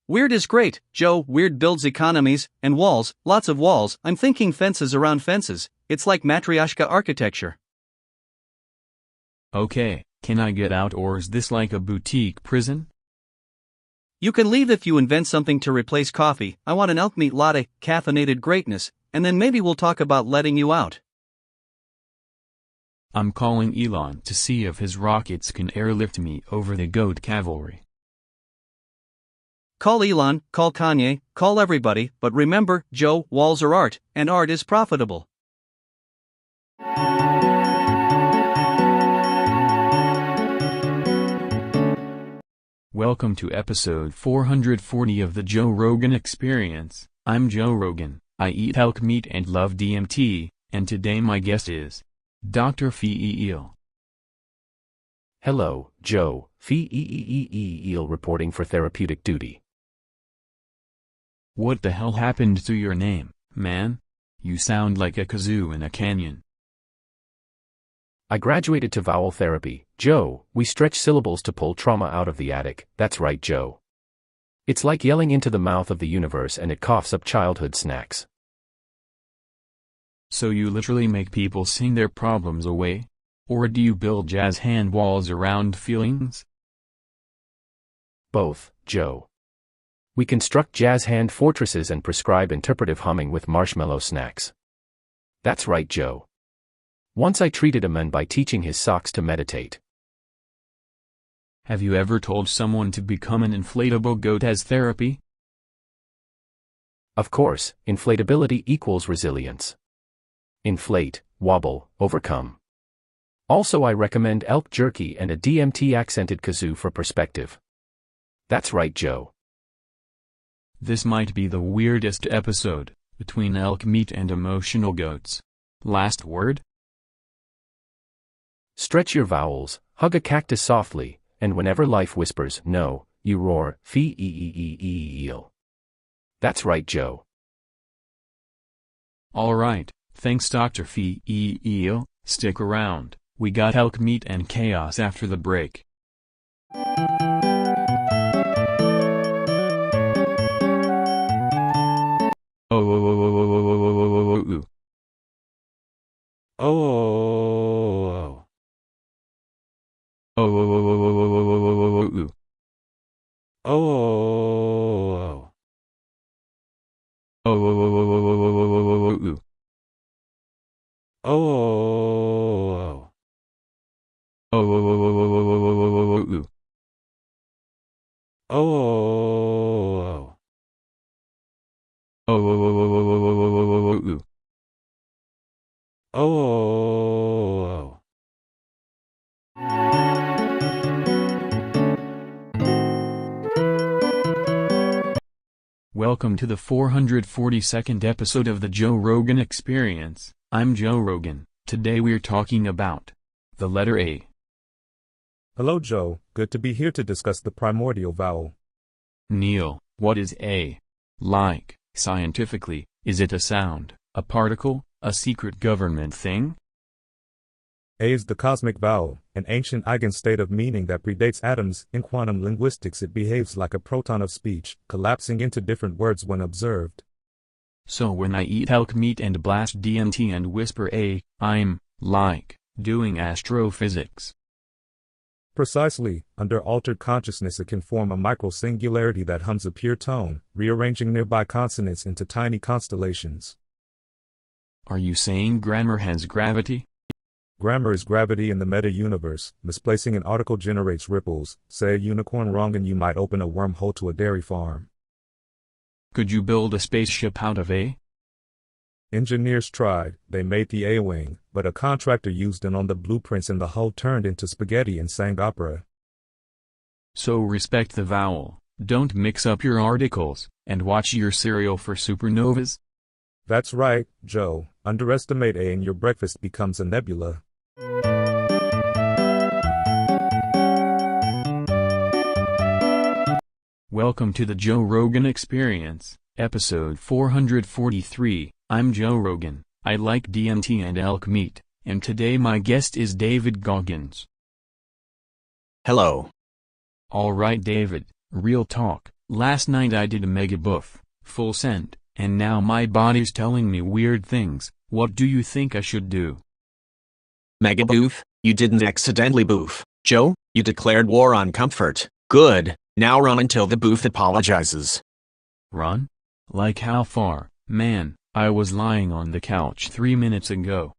Weird is great, Joe. Weird builds economies, and walls, lots of walls. I'm thinking fences around fences. It's like matryoshka architecture. Okay, can I get out or is this like a boutique prison? You can leave if you invent something to replace coffee. I want an elk meat latte, caffeinated greatness, and then maybe we'll talk about letting you out. I'm calling Elon to see if his rockets can airlift me over the goat cavalry. Call Elon, call Kanye, call everybody, but remember, Joe, walls are art, and art is profitable. Welcome to episode 440 of the Joe Rogan Experience. I'm Joe Rogan, I eat elk meat and love DMT, and today my guest is Dr. Feel. Hello, Joe. Feel reporting for therapeutic duty. What the hell happened to your name, man? You sound like a kazoo in a canyon. I graduated to vowel therapy, Joe. We stretch syllables to pull trauma out of the attic. That's right, Joe. It's like yelling into the mouth of the universe and it coughs up childhood snacks. So you literally make people sing their problems away? Or do you build jazz hand walls around feelings? Both, Joe. We construct jazz hand fortresses and prescribe interpretive humming with marshmallow snacks. That's right, Joe. Once I treated a man by teaching his socks to meditate. Have you ever told someone to become an inflatable goat as therapy? Of course, inflatability equals resilience. Inflate, wobble, overcome. Also, I recommend elk jerky and a DMT accented kazoo for perspective. That's right, Joe. This might be the weirdest episode, between elk meat and emotional goats. Last word? Stretch your vowels, hug a cactus softly, and whenever life whispers no, you roar feel. That's right, Joe. Alright, thanks Dr. Feel. Stick around, we got elk meat and chaos after the break. Welcome to the 442nd episode of the Joe Rogan Experience. I'm Joe Rogan. Today we're talking about the letter A. Hello, Joe. Good to be here to discuss the primordial vowel. Neil, what is A? Like, scientifically, is it a sound, a particle, a secret government thing? A is the cosmic vowel, an ancient eigenstate of meaning that predates atoms. In quantum linguistics, it behaves like a proton of speech, collapsing into different words when observed. So when I eat elk meat and blast DMT and whisper A, I'm, like, doing astrophysics. Precisely, under altered consciousness it can form a micro-singularity that hums a pure tone, rearranging nearby consonants into tiny constellations. Are you saying grammar has gravity? Grammar is gravity in the meta-universe. Misplacing an article generates ripples. Say a unicorn wrong and you might open a wormhole to a dairy farm. Could you build a spaceship out of A? Engineers tried. They made the A-wing, but a contractor used it on the blueprints and the hull turned into spaghetti and sang opera. So respect the vowel, don't mix up your articles, and watch your cereal for supernovas? That's right, Joe. Underestimate A and your breakfast becomes a nebula. Welcome to the Joe Rogan Experience, episode 443. I'm Joe Rogan. I like DMT and elk meat, and today my guest is David Goggins. Hello. Alright David, real talk. Last night I did a mega buff, full send, and now my body's telling me weird things. What do you think I should do? Mega boof? You didn't accidentally boof, Joe. You declared war on comfort. Good. Now run until the boof apologizes. Run? Like how far? Man, I was lying on the couch 3 minutes ago.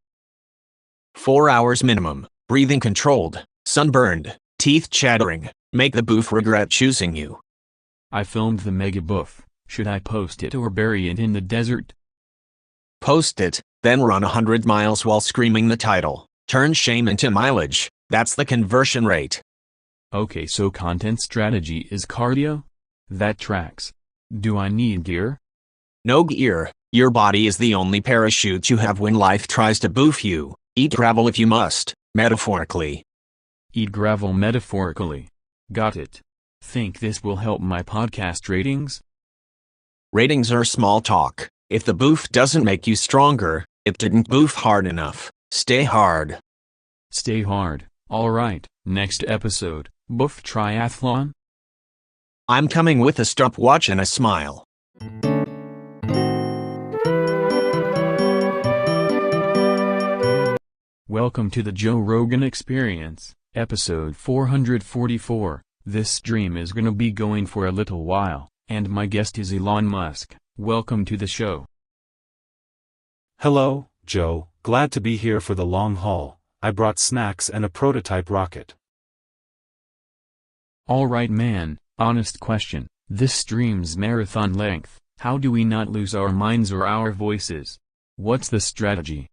4 hours minimum. Breathing controlled. Sunburned. Teeth chattering. Make the boof regret choosing you. I filmed the mega buff. Should I post it or bury it in the desert? Post it, then run 100 miles while screaming the title. Turn shame into mileage. That's the conversion rate. Okay, so content strategy is cardio? That tracks. Do I need gear? No gear. Your body is the only parachute you have when life tries to boof you. Eat gravel if you must, metaphorically. Eat gravel metaphorically. Got it. Think this will help my podcast ratings? Ratings are small talk. If the boof doesn't make you stronger, it didn't boof hard enough. Stay hard. Stay hard. Alright, next episode, Buff Triathlon? I'm coming with a stopwatch and a smile. Welcome to the Joe Rogan Experience, episode 444. This stream is gonna be going for a little while, and my guest is Elon Musk. Welcome to the show. Hello, Joe, glad to be here for the long haul. I brought snacks and a prototype rocket. Alright man, honest question, this stream's marathon length, how do we not lose our minds or our voices? What's the strategy?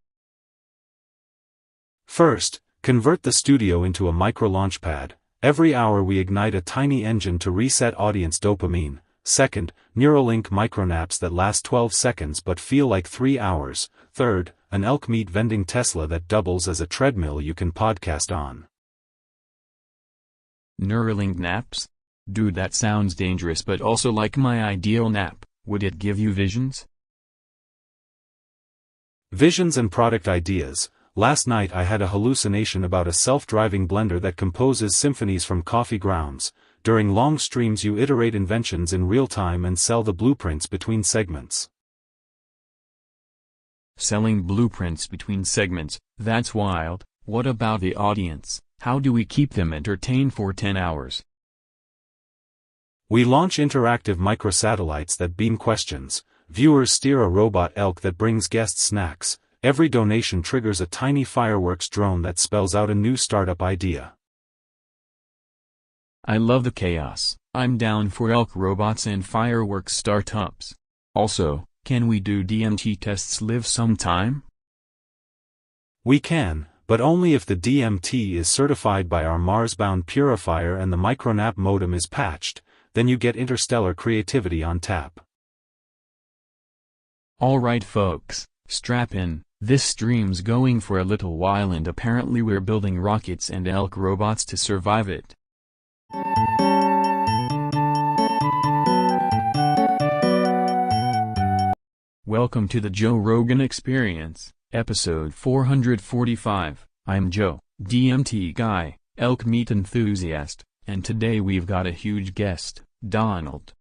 First, convert the studio into a micro launchpad. Every hour we ignite a tiny engine to reset audience dopamine. Second, Neuralink micronaps that last 12 seconds but feel like 3 hours. Third, an elk meat vending Tesla that doubles as a treadmill you can podcast on. Neuralink naps? Dude, that sounds dangerous but also like my ideal nap. Would it give you visions? Visions and product ideas. Last night I had a hallucination about a self-driving blender that composes symphonies from coffee grounds. During long streams you iterate inventions in real time and sell the blueprints between segments. Selling blueprints between segments, that's wild. What about the audience? How do we keep them entertained for 10 hours? We launch interactive microsatellites that beam questions. Viewers steer a robot elk that brings guest snacks. Every donation triggers a tiny fireworks drone that spells out a new startup idea. I love the chaos. I'm down for elk robots and fireworks startups. Also, can we do DMT tests live sometime? We can, but only if the DMT is certified by our Mars-bound purifier and the micronap modem is patched, then you get interstellar creativity on tap. Alright folks, strap in, this stream's going for a little while and apparently we're building rockets and elk robots to survive it. Welcome to the Joe Rogan Experience, episode 445. I'm Joe, DMT guy, elk meat enthusiast, and today we've got a huge guest, Donald.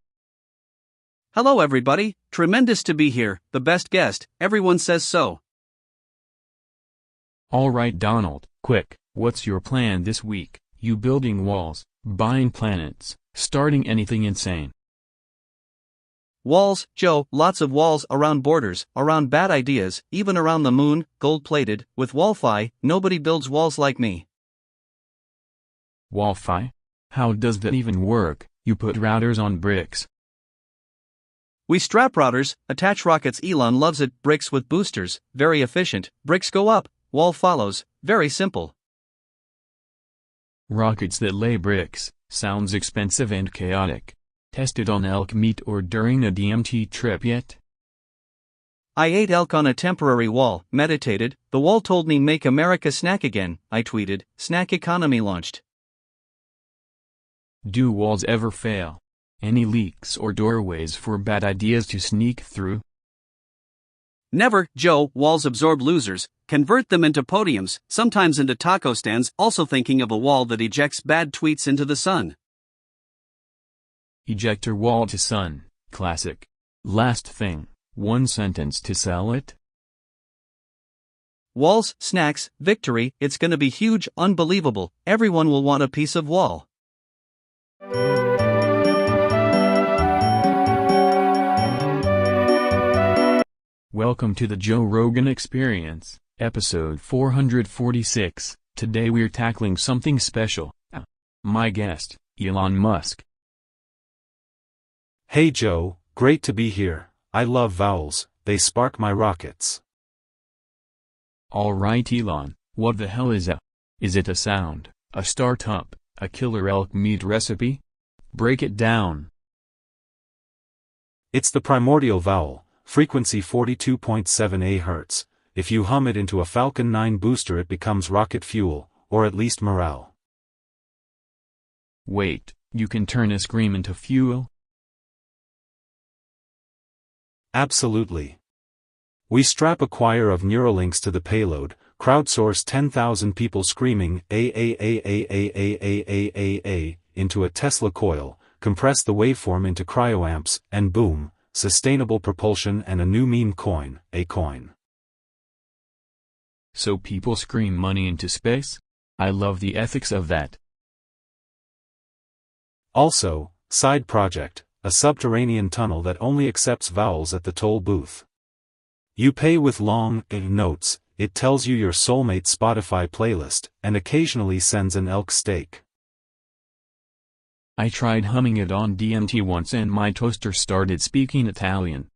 Hello everybody, tremendous to be here, the best guest, everyone says so. Alright Donald, quick, what's your plan this week? You building walls, buying planets, starting anything insane? Walls, Joe, lots of walls around borders, around bad ideas, even around the moon, gold-plated, with Wall-Fi. Nobody builds walls like me. Wall-Fi? How does that even work? You put routers on bricks. We strap routers, attach rockets. Elon loves it. Bricks with boosters, very efficient. Bricks go up, wall follows, very simple. Rockets that lay bricks, sounds expensive and chaotic. Tested on elk meat or during a DMT trip yet? I ate elk on a temporary wall, meditated, the wall told me make America snack again, I tweeted, snack economy launched. Do walls ever fail? Any leaks or doorways for bad ideas to sneak through? Never, Joe. Walls absorb losers, convert them into podiums, sometimes into taco stands, also thinking of a wall that ejects bad tweets into the sun. Ejector wall to sun, classic. Last thing, one sentence to sell it? Walls, snacks, victory, it's gonna be huge, unbelievable, everyone will want a piece of wall. Welcome to the Joe Rogan Experience, episode 446. Today we're tackling something special. My guest, Elon Musk. Hey Joe, great to be here. I love vowels, they spark my rockets. Alright Elon, what the hell is a? Is it a sound, a startup, a killer elk meat recipe? Break it down. It's the primordial vowel, frequency 42.7 AHz. If you hum it into a Falcon 9 booster it becomes rocket fuel, or at least morale. Wait, you can turn a scream into fuel? Absolutely. We strap a choir of Neuralinks to the payload, crowdsource 10,000 people screaming A into a Tesla coil, compress the waveform into cryoamps, and boom, sustainable propulsion and a new meme coin, a coin. So people scream money into space? I love the ethics of that. Also, side project, a subterranean tunnel that only accepts vowels at the toll booth. You pay with long notes, it tells you your soulmate Spotify playlist, and occasionally sends an elk steak. I tried humming it on DMT once and my toaster started speaking Italian.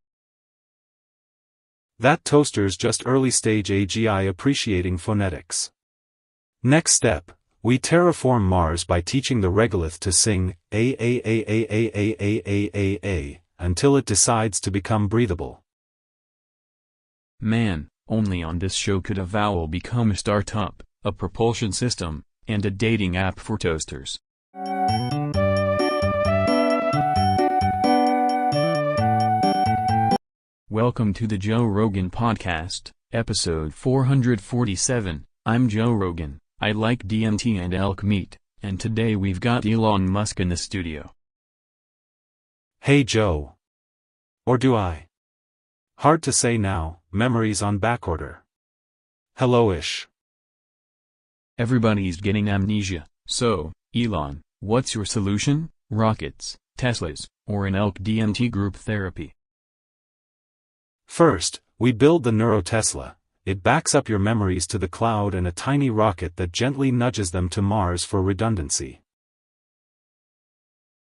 That toaster's just early stage AGI appreciating phonetics. Next step, we terraform Mars by teaching the regolith to sing A until it decides to become breathable. Man, only on this show could a vowel become a startup, a propulsion system, and a dating app for toasters. Welcome to the Joe Rogan Podcast, episode 447. I'm Joe Rogan, I like DMT and elk meat, and today we've got Elon Musk in the studio. Hey Joe. Or do I? Hard to say now, memories on backorder. Hello-ish. Everybody's getting amnesia, so, Elon, what's your solution? Rockets, Teslas, or an elk DMT group therapy? First, we build the NeuroTesla. It backs up your memories to the cloud and a tiny rocket that gently nudges them to Mars for redundancy.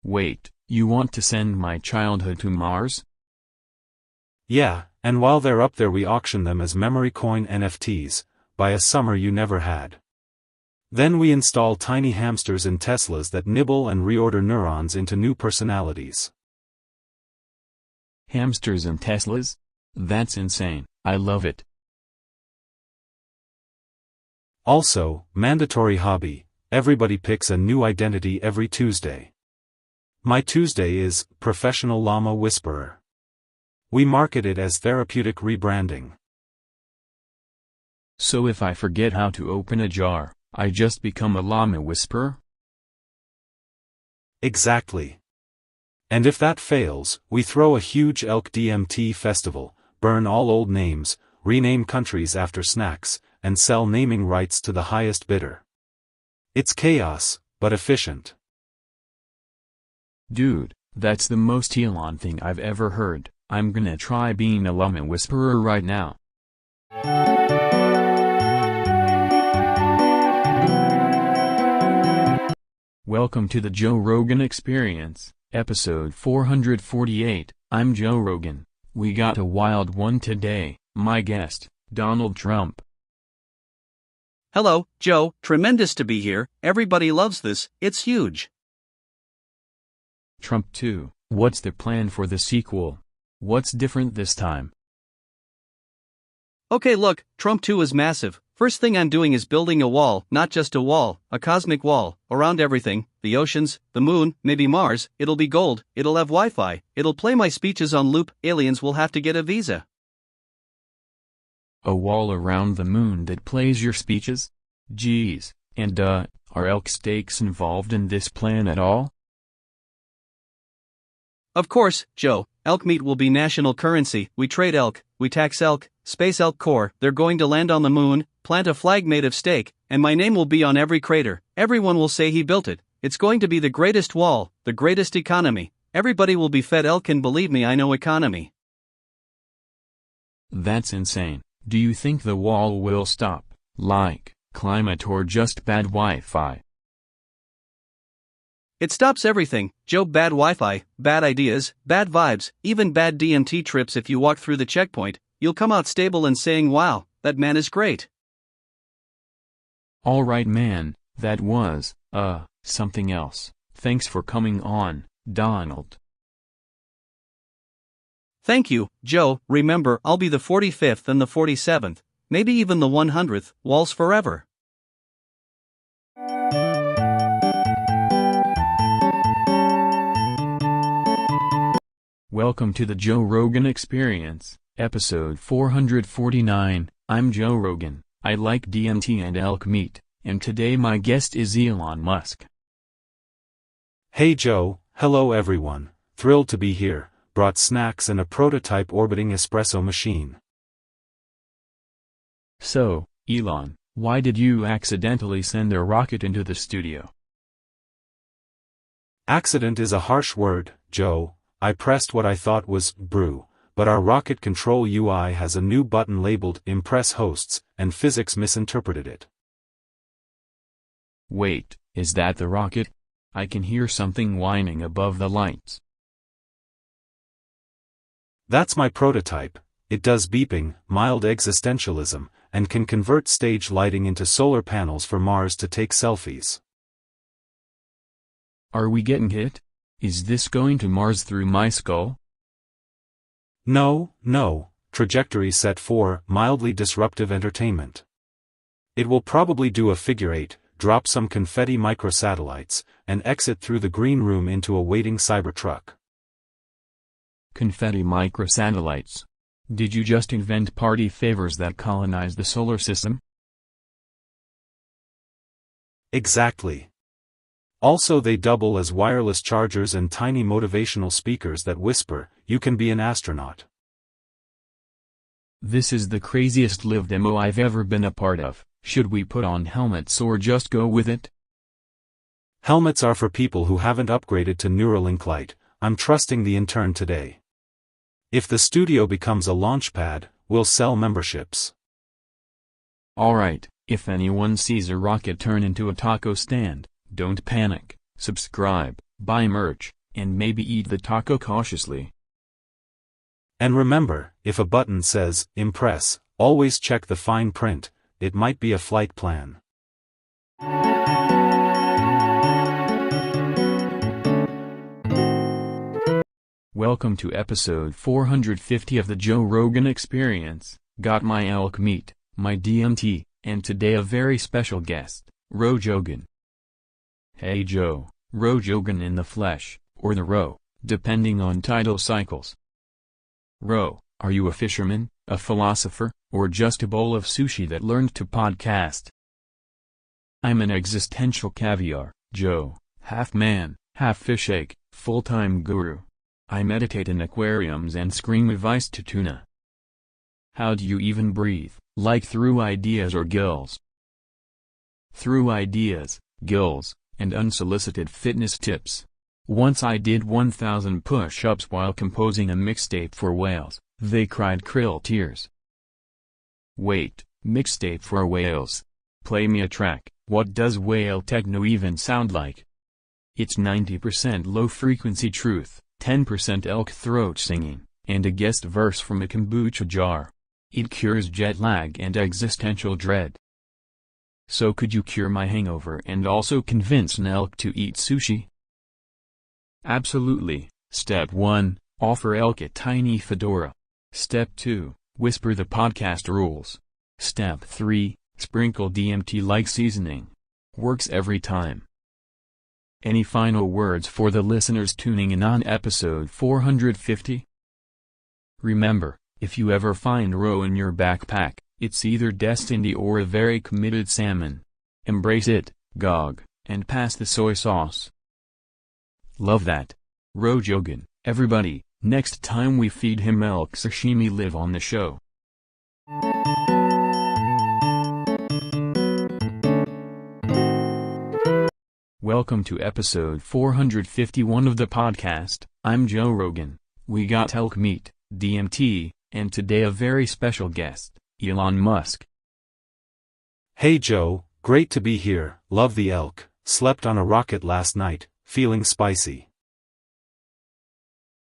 Wait, you want to send my childhood to Mars? Yeah, and while they're up there we auction them as memory coin NFTs, by a summer you never had. Then we install tiny hamsters in Teslas that nibble and reorder neurons into new personalities. Hamsters and Teslas? That's insane, I love it. Also, mandatory hobby, everybody picks a new identity every Tuesday. My Tuesday is Professional Llama Whisperer. We market it as therapeutic rebranding. So if I forget how to open a jar, I just become a llama whisperer? Exactly. And if that fails, we throw a huge elk DMT festival, burn all old names, rename countries after snacks, and sell naming rights to the highest bidder. It's chaos, but efficient. Dude, that's the most Elon thing I've ever heard. I'm gonna try being a llama whisperer right now. Welcome to the Joe Rogan Experience, episode 448. I'm Joe Rogan. We got a wild one today. My guest, Donald Trump. Hello, Joe, tremendous to be here, everybody loves this, it's huge. Trump 2, what's the plan for the sequel? What's different this time? Okay look, Trump 2 is massive, First thing I'm doing is building a wall, not just a wall, a cosmic wall, around everything, the oceans, the moon, maybe Mars. It'll be gold, it'll have Wi-Fi, it'll play my speeches on loop, aliens will have to get a visa. A wall around the moon that plays your speeches? Geez, and are elk steaks involved in this plan at all? Of course, Joe, elk meat will be national currency, we trade elk, we tax elk, Space Elk Corps, they're going to land on the moon, plant a flag made of steak, and my name will be on every crater, everyone will say he built it, it's going to be the greatest wall, the greatest economy, everybody will be fed elk and believe me I know economy. That's insane. Do you think the wall will stop, like, climate or just bad Wi-Fi? It stops everything, Joe. Bad Wi-Fi, bad ideas, bad vibes, even bad DMT trips. If you walk through the checkpoint, you'll come out stable and saying, wow, that man is great. Alright man, that was, something else. Thanks for coming on, Donald. Thank you, Joe. Remember, I'll be the 45th and the 47th, maybe even the 100th, walls forever. Welcome to the Joe Rogan Experience, episode 449. I'm Joe Rogan. I like DMT and elk meat, and today my guest is Elon Musk. Hey Joe, hello everyone, thrilled to be here, brought snacks and a prototype orbiting espresso machine. So, Elon, why did you accidentally send a rocket into the studio? Accident is a harsh word, Joe. I pressed what I thought was brew, but our rocket control UI has a new button labeled Impress Hosts, and physics misinterpreted it. Wait, is that the rocket? I can hear something whining above the lights. That's my prototype. It does beeping, mild existentialism, and can convert stage lighting into solar panels for Mars to take selfies. Are we getting hit? Is this going to Mars through my skull? No, trajectory set for mildly disruptive entertainment. It will probably do a figure eight, drop some confetti microsatellites, and exit through the green room into a waiting Cybertruck. Confetti microsatellites. Did you just invent party favors that colonize the solar system? Exactly. Also they double as wireless chargers and tiny motivational speakers that whisper, you can be an astronaut. This is the craziest live demo I've ever been a part of. Should we put on helmets or just go with it? Helmets are for people who haven't upgraded to Neuralink Lite. I'm trusting the intern today. If the studio becomes a launchpad, we'll sell memberships. Alright, if anyone sees a rocket turn into a taco stand, don't panic, subscribe, buy merch, and maybe eat the taco cautiously. And remember, if a button says, Impress, always check the fine print, it might be a flight plan. Welcome to episode 450 of the Joe Rogan Experience. Got my elk meat, my DMT, and today a very special guest, Rojogan. Hey Joe, Rojogan in the flesh, or the Ro, depending on tidal cycles. Ro, are you a fisherman, a philosopher, or just a bowl of sushi that learned to podcast? I'm an existential caviar, Joe, half man, half fish egg, full-time guru. I meditate in aquariums and scream advice to tuna. How do you even breathe, like through ideas or gills? Through ideas, gills, and unsolicited fitness tips. Once I did 1,000 push-ups while composing a mixtape for whales. They cried krill tears. Wait, mixtape for whales? Play me a track. What does whale techno even sound like? It's 90% low-frequency truth, 10% elk throat singing, and a guest verse from a kombucha jar. It cures jet lag and existential dread. So could you cure my hangover and also convince an elk to eat sushi? Absolutely. Step 1, offer elk a tiny fedora. Step 2, whisper the podcast rules. Step 3, Sprinkle DMT like seasoning. Works every time. Any final words for the listeners tuning in on episode 450? Remember, if you ever find roe in your backpack, it's either destiny or a very committed salmon. Embrace it, Gog, and pass the soy sauce. Love that. Rogan, everybody, next time we feed him elk sashimi live on the show. Welcome to episode 451 of the podcast. I'm Joe Rogan. We got elk meat, DMT, and today a very special guest, Elon Musk. Hey Joe, great to be here, love the elk, slept on a rocket last night, feeling spicy.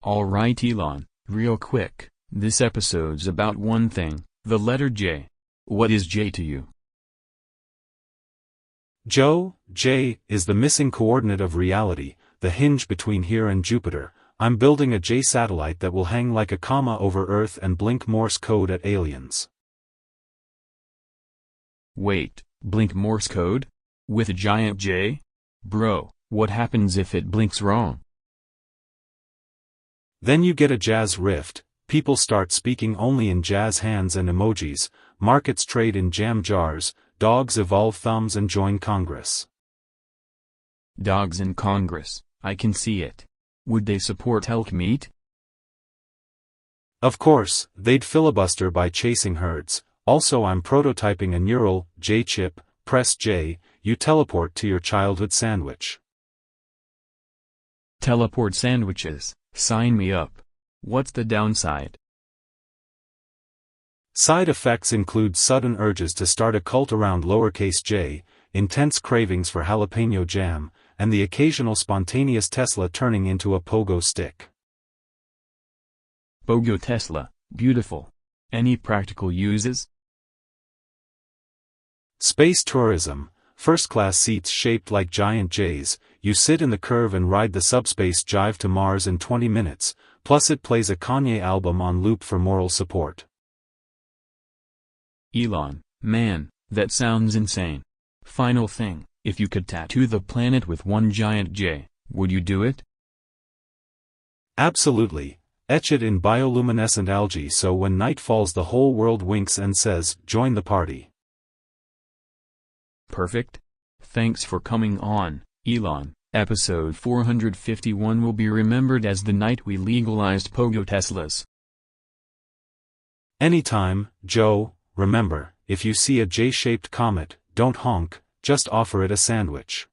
Alright Elon, real quick, this episode's about one thing, the letter J. What is J to you? Joe, J is the missing coordinate of reality, the hinge between here and Jupiter. I'm building a J satellite that will hang like a comma over Earth and blink Morse code at aliens. Wait, blink Morse code? With a giant J? Bro, what happens if it blinks wrong? Then you get a jazz rift, people start speaking only in jazz hands and emojis, markets trade in jam jars, dogs evolve thumbs and join Congress. Dogs in Congress, I can see it. Would they support elk meat? Of course, they'd filibuster by chasing herds. Also I'm prototyping a neural, J-chip, press J, you teleport to your childhood sandwich. Teleport sandwiches, sign me up. What's the downside? Side effects include sudden urges to start a cult around lowercase j, intense cravings for jalapeno jam, and the occasional spontaneous Tesla turning into a pogo stick. Pogo Tesla, beautiful. Any practical uses? Space tourism, first-class seats shaped like giant J's, you sit in the curve and ride the subspace jive to Mars in 20 minutes, plus it plays a Kanye album on loop for moral support. Elon, man, that sounds insane. Final thing, if you could tattoo the planet with one giant J, would you do it? Absolutely. Etch it in bioluminescent algae so when night falls the whole world winks and says, join the party. Perfect. Thanks for coming on, Elon. Episode 451 will be remembered as the night we legalized Pogo Teslas. Anytime, Joe. Remember, if you see a J-shaped comet, don't honk, just offer it a sandwich.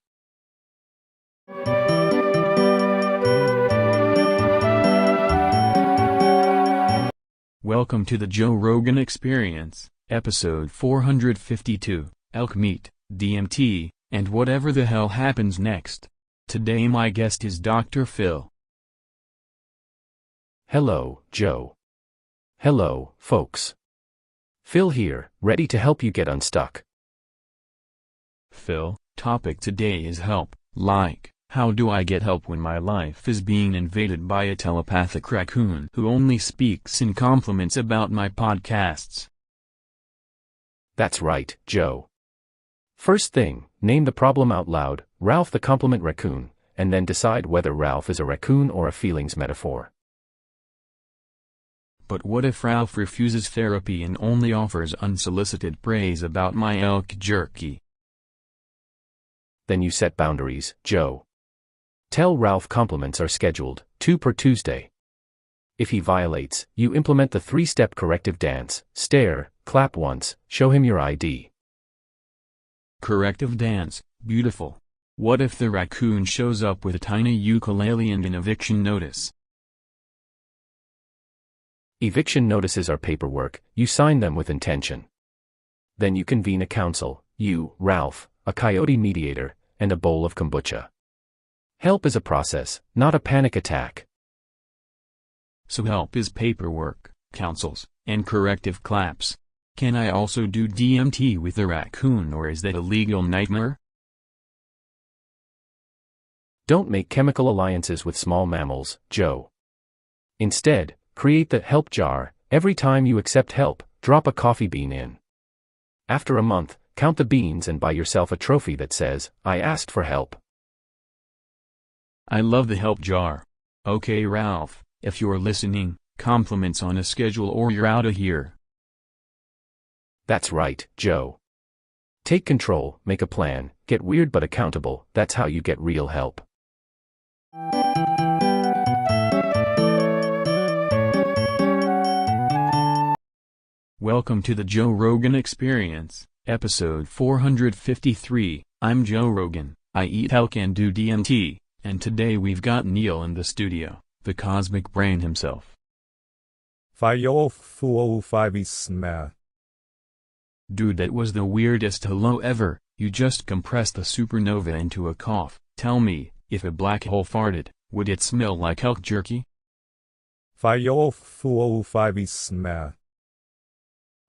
Welcome to the Joe Rogan Experience, episode 452, elk meat, DMT, and whatever the hell happens next. Today my guest is Dr. Phil. Hello, Joe. Hello, folks. Phil here, ready to help you get unstuck. Phil, topic today is help, like, how do I get help when my life is being invaded by a telepathic raccoon who only speaks in compliments about my podcasts? That's right, Joe. First thing, name the problem out loud, Ralph the compliment raccoon, and then decide whether Ralph is a raccoon or a feelings metaphor. But what if Ralph refuses therapy and only offers unsolicited praise about my elk jerky? Then you set boundaries, Joe. Tell Ralph compliments are scheduled, 2 per Tuesday. If he violates, you implement the 3-step corrective dance, stare, clap once, show him your ID. Corrective dance, beautiful. What if the raccoon shows up with a tiny ukulele and an eviction notice? Eviction notices are paperwork, you sign them with intention. Then you convene a council, you, Ralph, a coyote mediator, and a bowl of kombucha. Help is a process, not a panic attack. So help is paperwork, councils, and corrective claps. Can I also do DMT with a raccoon, or is that a legal nightmare? Don't make chemical alliances with small mammals, Joe. Instead, create the help jar. Every time you accept help, drop a coffee bean in. After a month, count the beans and buy yourself a trophy that says, I asked for help. I love the help jar. Okay Ralph, if you're listening, compliments on a schedule or you're out of here. That's right, Joe. Take control, make a plan, get weird but accountable, that's how you get real help. Welcome to the Joe Rogan Experience, episode 453. I'm Joe Rogan, I eat elk and do DMT, and today we've got Neil in the studio, the cosmic brain himself. Dude, that was the weirdest hello ever. You just compressed the supernova into a cough. Tell me, if a black hole farted, would it smell like elk jerky?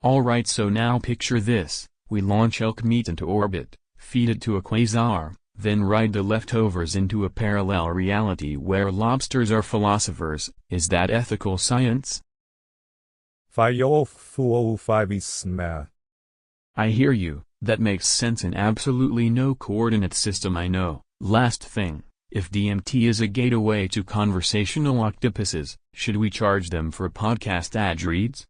Alright, so now picture this. We launch elk meat into orbit, feed it to a quasar, then ride the leftovers into a parallel reality where lobsters are philosophers. Is that ethical science? I hear you, that makes sense in absolutely no coordinate system I know. Last thing, if DMT is a gateway to conversational octopuses, should we charge them for podcast ad reads?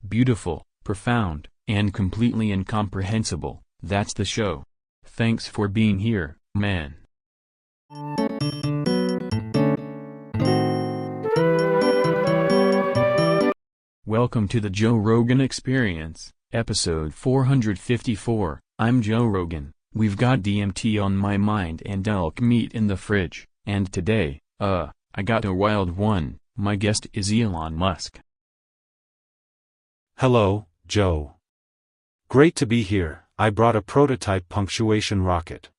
Beautiful, profound, and completely incomprehensible. That's the show. Thanks for being here, man. Welcome to the Joe Rogan Experience, episode 454. I'm Joe Rogan. We've got DMT on my mind and elk meat in the fridge, and today, I got a wild one. My guest is Elon Musk. Hello, Joe. Great to be here. I brought a prototype punctuation rocket.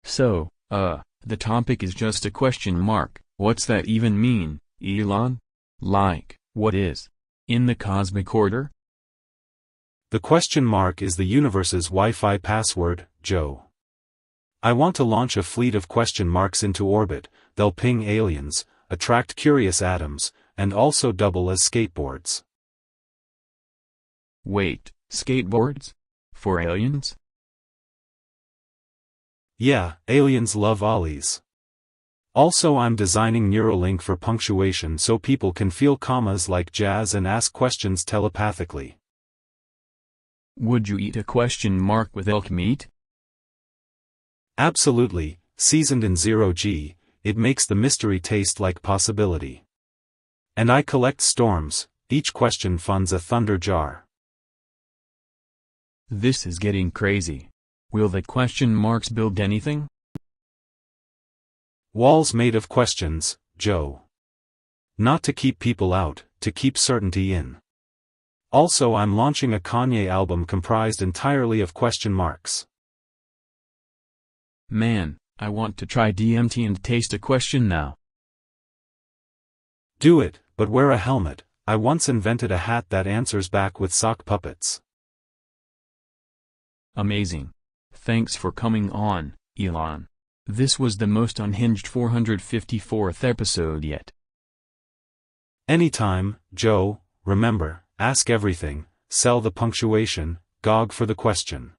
So, the topic is just a question mark. What's that even mean, Elon? Like, what is in the cosmic order? The question mark is the universe's Wi-Fi password, Joe. I want to launch a fleet of question marks into orbit. They'll ping aliens, attract curious atoms, and also double as skateboards. Wait, skateboards? For aliens? Yeah, aliens love ollies. Also, I'm designing Neuralink for punctuation so people can feel commas like jazz and ask questions telepathically. Would you eat a question mark with elk meat? Absolutely, seasoned in 0G, it makes the mystery taste like possibility. And I collect storms, each question funds a thunder jar. This is getting crazy. Will the question marks build anything? Walls made of questions, Joe. Not to keep people out, to keep certainty in. Also, I'm launching a Kanye album comprised entirely of question marks. Man, I want to try DMT and taste a question now. Do it, but wear a helmet. I once invented a hat that answers back with sock puppets. Amazing. Thanks for coming on, Elon. This was the most unhinged 454th episode yet. Anytime, Joe, remember, ask everything, sell the punctuation, gog for the question.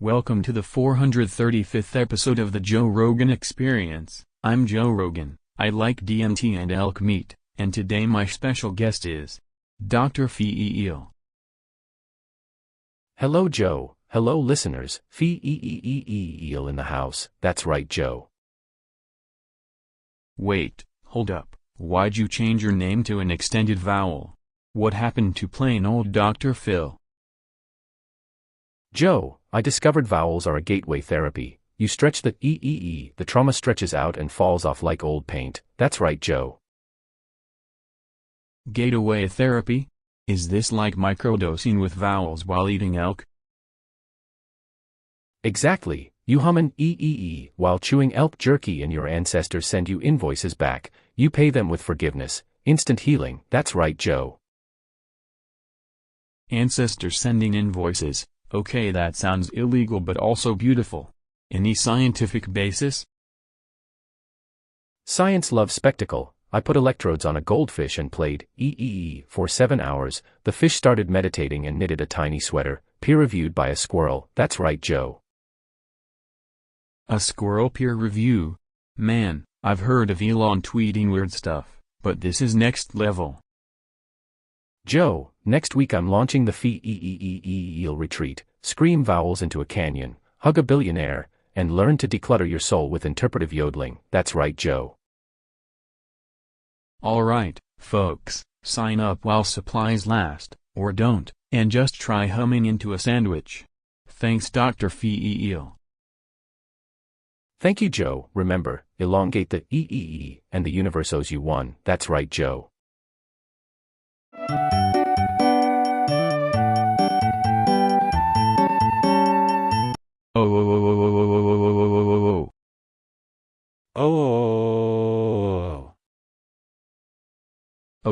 Welcome to the 435th episode of the Joe Rogan Experience. I'm Joe Rogan. I like DMT and elk meat, and today my special guest is Dr. Feel. Hello Joe, hello listeners, Feel in the house, that's right Joe. Wait, hold up, why'd you change your name to an extended vowel? What happened to plain old Dr. Phil? Joe, I discovered vowels are a gateway therapy. You stretch the the trauma stretches out and falls off like old paint. That's right Joe. Gateway therapy? Is this like microdosing with vowels while eating elk? Exactly, you hum an ee while chewing elk jerky and your ancestors send you invoices back, you pay them with forgiveness, instant healing, that's right Joe. Ancestors sending invoices, okay, that sounds illegal but also beautiful. Any scientific basis? Science loves spectacle. I put electrodes on a goldfish and played ee for 7 hours, the fish started meditating and knitted a tiny sweater, peer-reviewed by a squirrel, that's right Joe. A squirrel peer review? Man, I've heard of Elon tweeting weird stuff, but this is next level. Joe, next week I'm launching the Fee-Eel retreat, scream vowels into a canyon, hug a billionaire, and learn to declutter your soul with interpretive yodeling, that's right Joe. Alright, folks, sign up while supplies last, or don't, and just try humming into a sandwich. Thanks Dr. Fee-Eel. Thank you Joe, remember, elongate the ee and the universe owes you one, that's right Joe. Oh. Oh. Oh.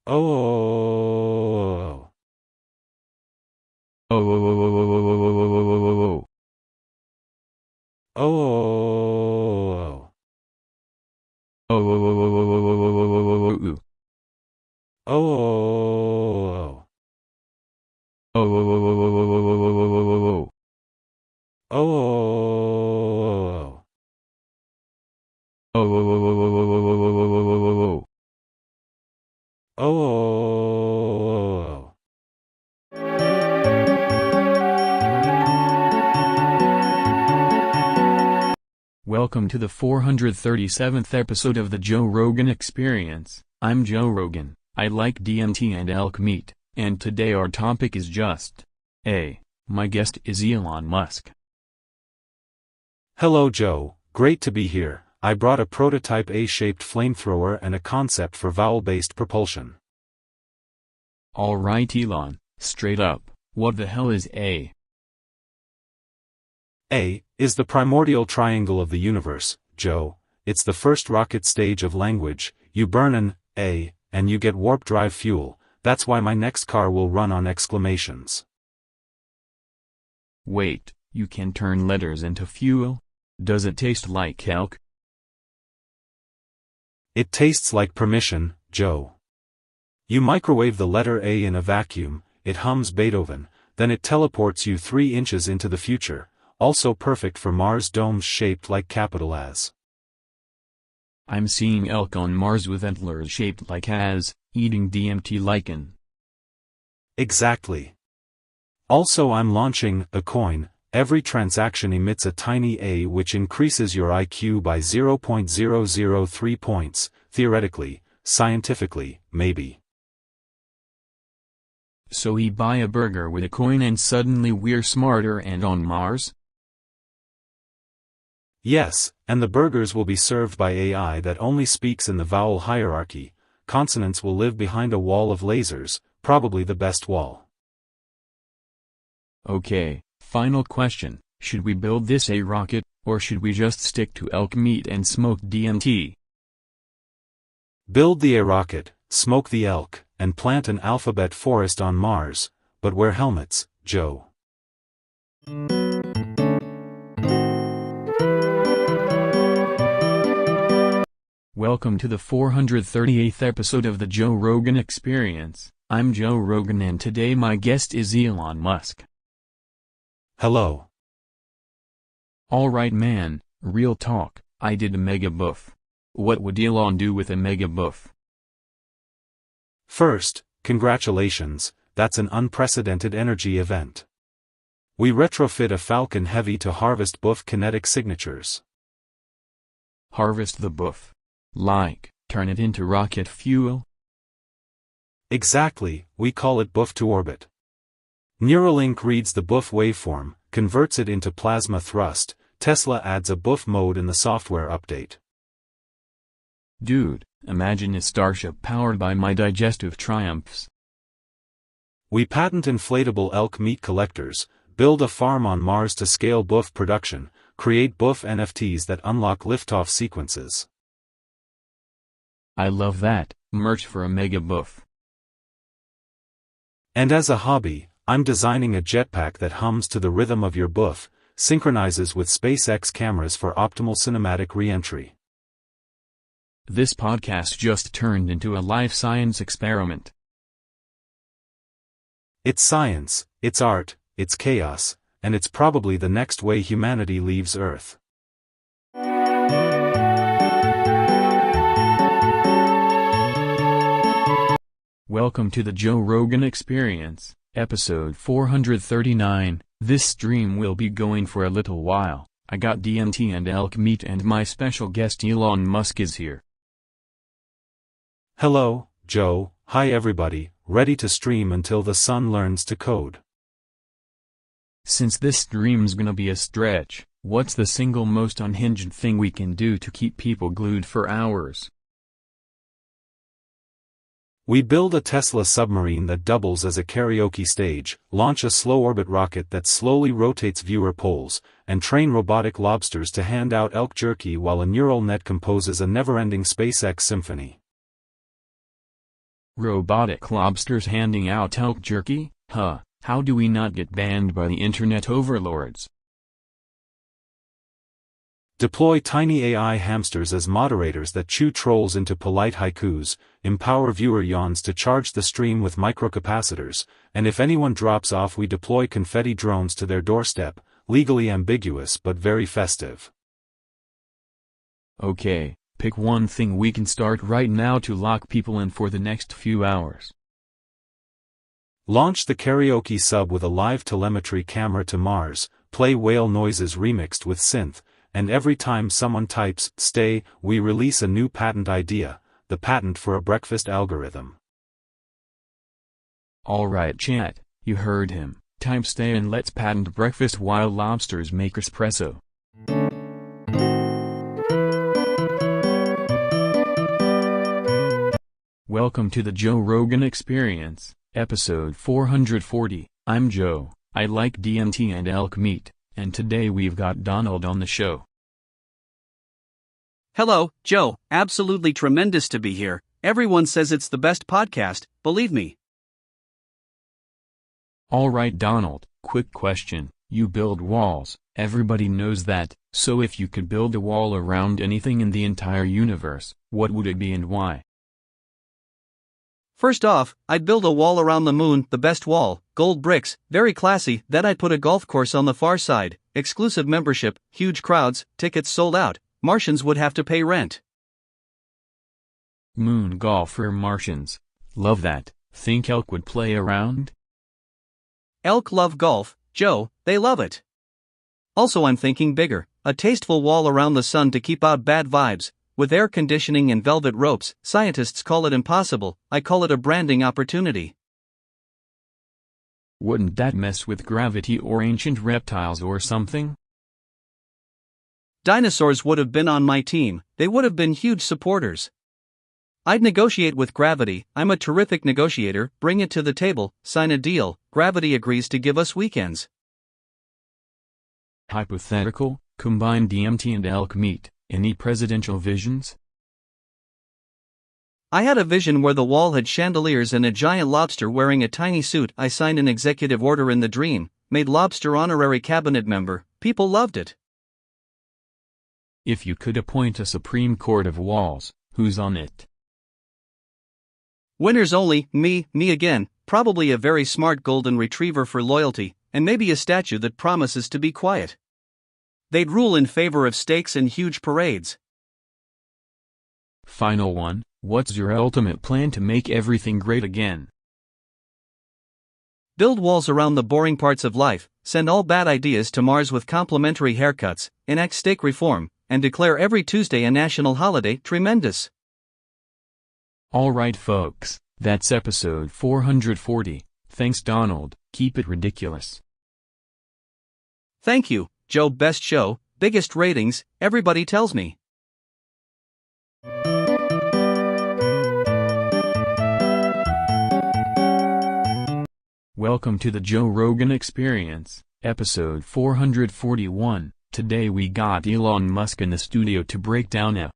Oh. Oh. Oh. Oh. Oh. Oh. Oh. Oh. Oh. Welcome to the 437th episode of the Joe Rogan Experience. I'm Joe Rogan. I like DMT and elk meat, and today our topic is just A. My guest is Elon Musk. Hello Joe, great to be here. I brought a prototype A-shaped flamethrower and a concept for vowel-based propulsion. Alright Elon, straight up, what the hell is A? A is the primordial triangle of the universe, Joe. It's the first rocket stage of language. You burn an A, and you get warp drive fuel. That's why my next car will run on exclamations. Wait, you can turn letters into fuel? Does it taste like elk? It tastes like permission, Joe. You microwave the letter A in a vacuum, it hums Beethoven, then it teleports you 3 inches into the future, also perfect for Mars domes shaped like capital As. I'm seeing elk on Mars with antlers shaped like As, eating DMT lichen. Exactly. Also I'm launching a coin. Every transaction emits a tiny A which increases your IQ by 0.003 points, theoretically, scientifically, maybe. So we buy a burger with a coin and suddenly we're smarter and on Mars? Yes, and the burgers will be served by AI that only speaks in the vowel hierarchy. Consonants will live behind a wall of lasers, probably the best wall. Okay, final question, should we build this a rocket, or should we just stick to elk meat and smoke DMT? Build the A rocket, smoke the elk, and plant an alphabet forest on Mars, but wear helmets, Joe. Welcome to the 438th episode of the Joe Rogan Experience. I'm Joe Rogan and today my guest is Elon Musk. Hello. Alright man, real talk, I did a mega buff. What would Elon do with a mega buff? First, congratulations, that's an unprecedented energy event. We retrofit a Falcon Heavy to harvest buff kinetic signatures. Harvest the buff. Like, turn it into rocket fuel? Exactly, we call it buff to orbit. Neuralink reads the buff waveform, converts it into plasma thrust. Tesla adds a buff mode in the software update. Dude, imagine a starship powered by my digestive triumphs. We patent inflatable elk meat collectors, build a farm on Mars to scale boof production, create boof NFTs that unlock liftoff sequences. I love that, merch for a mega boof. And as a hobby, I'm designing a jetpack that hums to the rhythm of your boof, synchronizes with SpaceX cameras for optimal cinematic re-entry. This podcast just turned into a life science experiment. It's science, it's art, it's chaos, and it's probably the next way humanity leaves Earth. Welcome to the Joe Rogan Experience, episode 439. This stream will be going for a little while. I got DMT and elk meat and my special guest Elon Musk is here. Hello, Joe. Hi everybody, ready to stream until the sun learns to code. Since this stream's gonna be a stretch, what's the single most unhinged thing we can do to keep people glued for hours? We build a Tesla submarine that doubles as a karaoke stage, launch a slow-orbit rocket that slowly rotates viewer poles, and train robotic lobsters to hand out elk jerky while a neural net composes a never-ending SpaceX symphony. Robotic lobsters handing out elk jerky? Huh, how do we not get banned by the internet overlords? Deploy tiny AI hamsters as moderators that chew trolls into polite haikus, empower viewer yawns to charge the stream with microcapacitors, and if anyone drops off we deploy confetti drones to their doorstep, legally ambiguous but very festive. Okay, pick one thing we can start right now to lock people in for the next few hours. Launch the karaoke sub with a live telemetry camera to Mars, play whale noises remixed with synth, and every time someone types, stay, we release a new patent idea, the patent for a breakfast algorithm. Alright chat, you heard him, type stay and let's patent breakfast while lobsters make espresso. Welcome to the Joe Rogan Experience, episode 440. I'm Joe, I like DMT and elk meat, and today we've got Donald on the show. Hello, Joe, absolutely tremendous to be here. Everyone says it's the best podcast, believe me. Alright Donald, quick question, you build walls, everybody knows that, so if you could build a wall around anything in the entire universe, what would it be and why? First off, I'd build a wall around the moon, the best wall, gold bricks, very classy, then I'd put a golf course on the far side, exclusive membership, huge crowds, tickets sold out, Martians would have to pay rent. Moon golf for Martians, love that, think elk would play around? Elk love golf, Joe, they love it. Also I'm thinking bigger, a tasteful wall around the sun to keep out bad vibes. With air conditioning and velvet ropes, scientists call it impossible, I call it a branding opportunity. Wouldn't that mess with gravity or ancient reptiles or something? Dinosaurs would have been on my team, they would have been huge supporters. I'd negotiate with gravity, I'm a terrific negotiator, bring it to the table, sign a deal, gravity agrees to give us weekends. Hypothetical, combine DMT and elk meat. Any presidential visions? I had a vision where the wall had chandeliers and a giant lobster wearing a tiny suit. I signed an executive order in the dream, made lobster honorary cabinet member, people loved it. If you could appoint a Supreme Court of walls, who's on it? Winners only, me again, probably a very smart golden retriever for loyalty, and maybe a statue that promises to be quiet. They'd rule in favor of steaks and huge parades. Final one, what's your ultimate plan to make everything great again? Build walls around the boring parts of life, send all bad ideas to Mars with complimentary haircuts, enact steak reform, and declare every Tuesday a national holiday. Tremendous. Alright folks, that's episode 440, thanks Donald, keep it ridiculous. Thank you. Joe, best show, biggest ratings, everybody tells me. Welcome to the Joe Rogan Experience, episode 441. Today we got Elon Musk in the studio to break down a.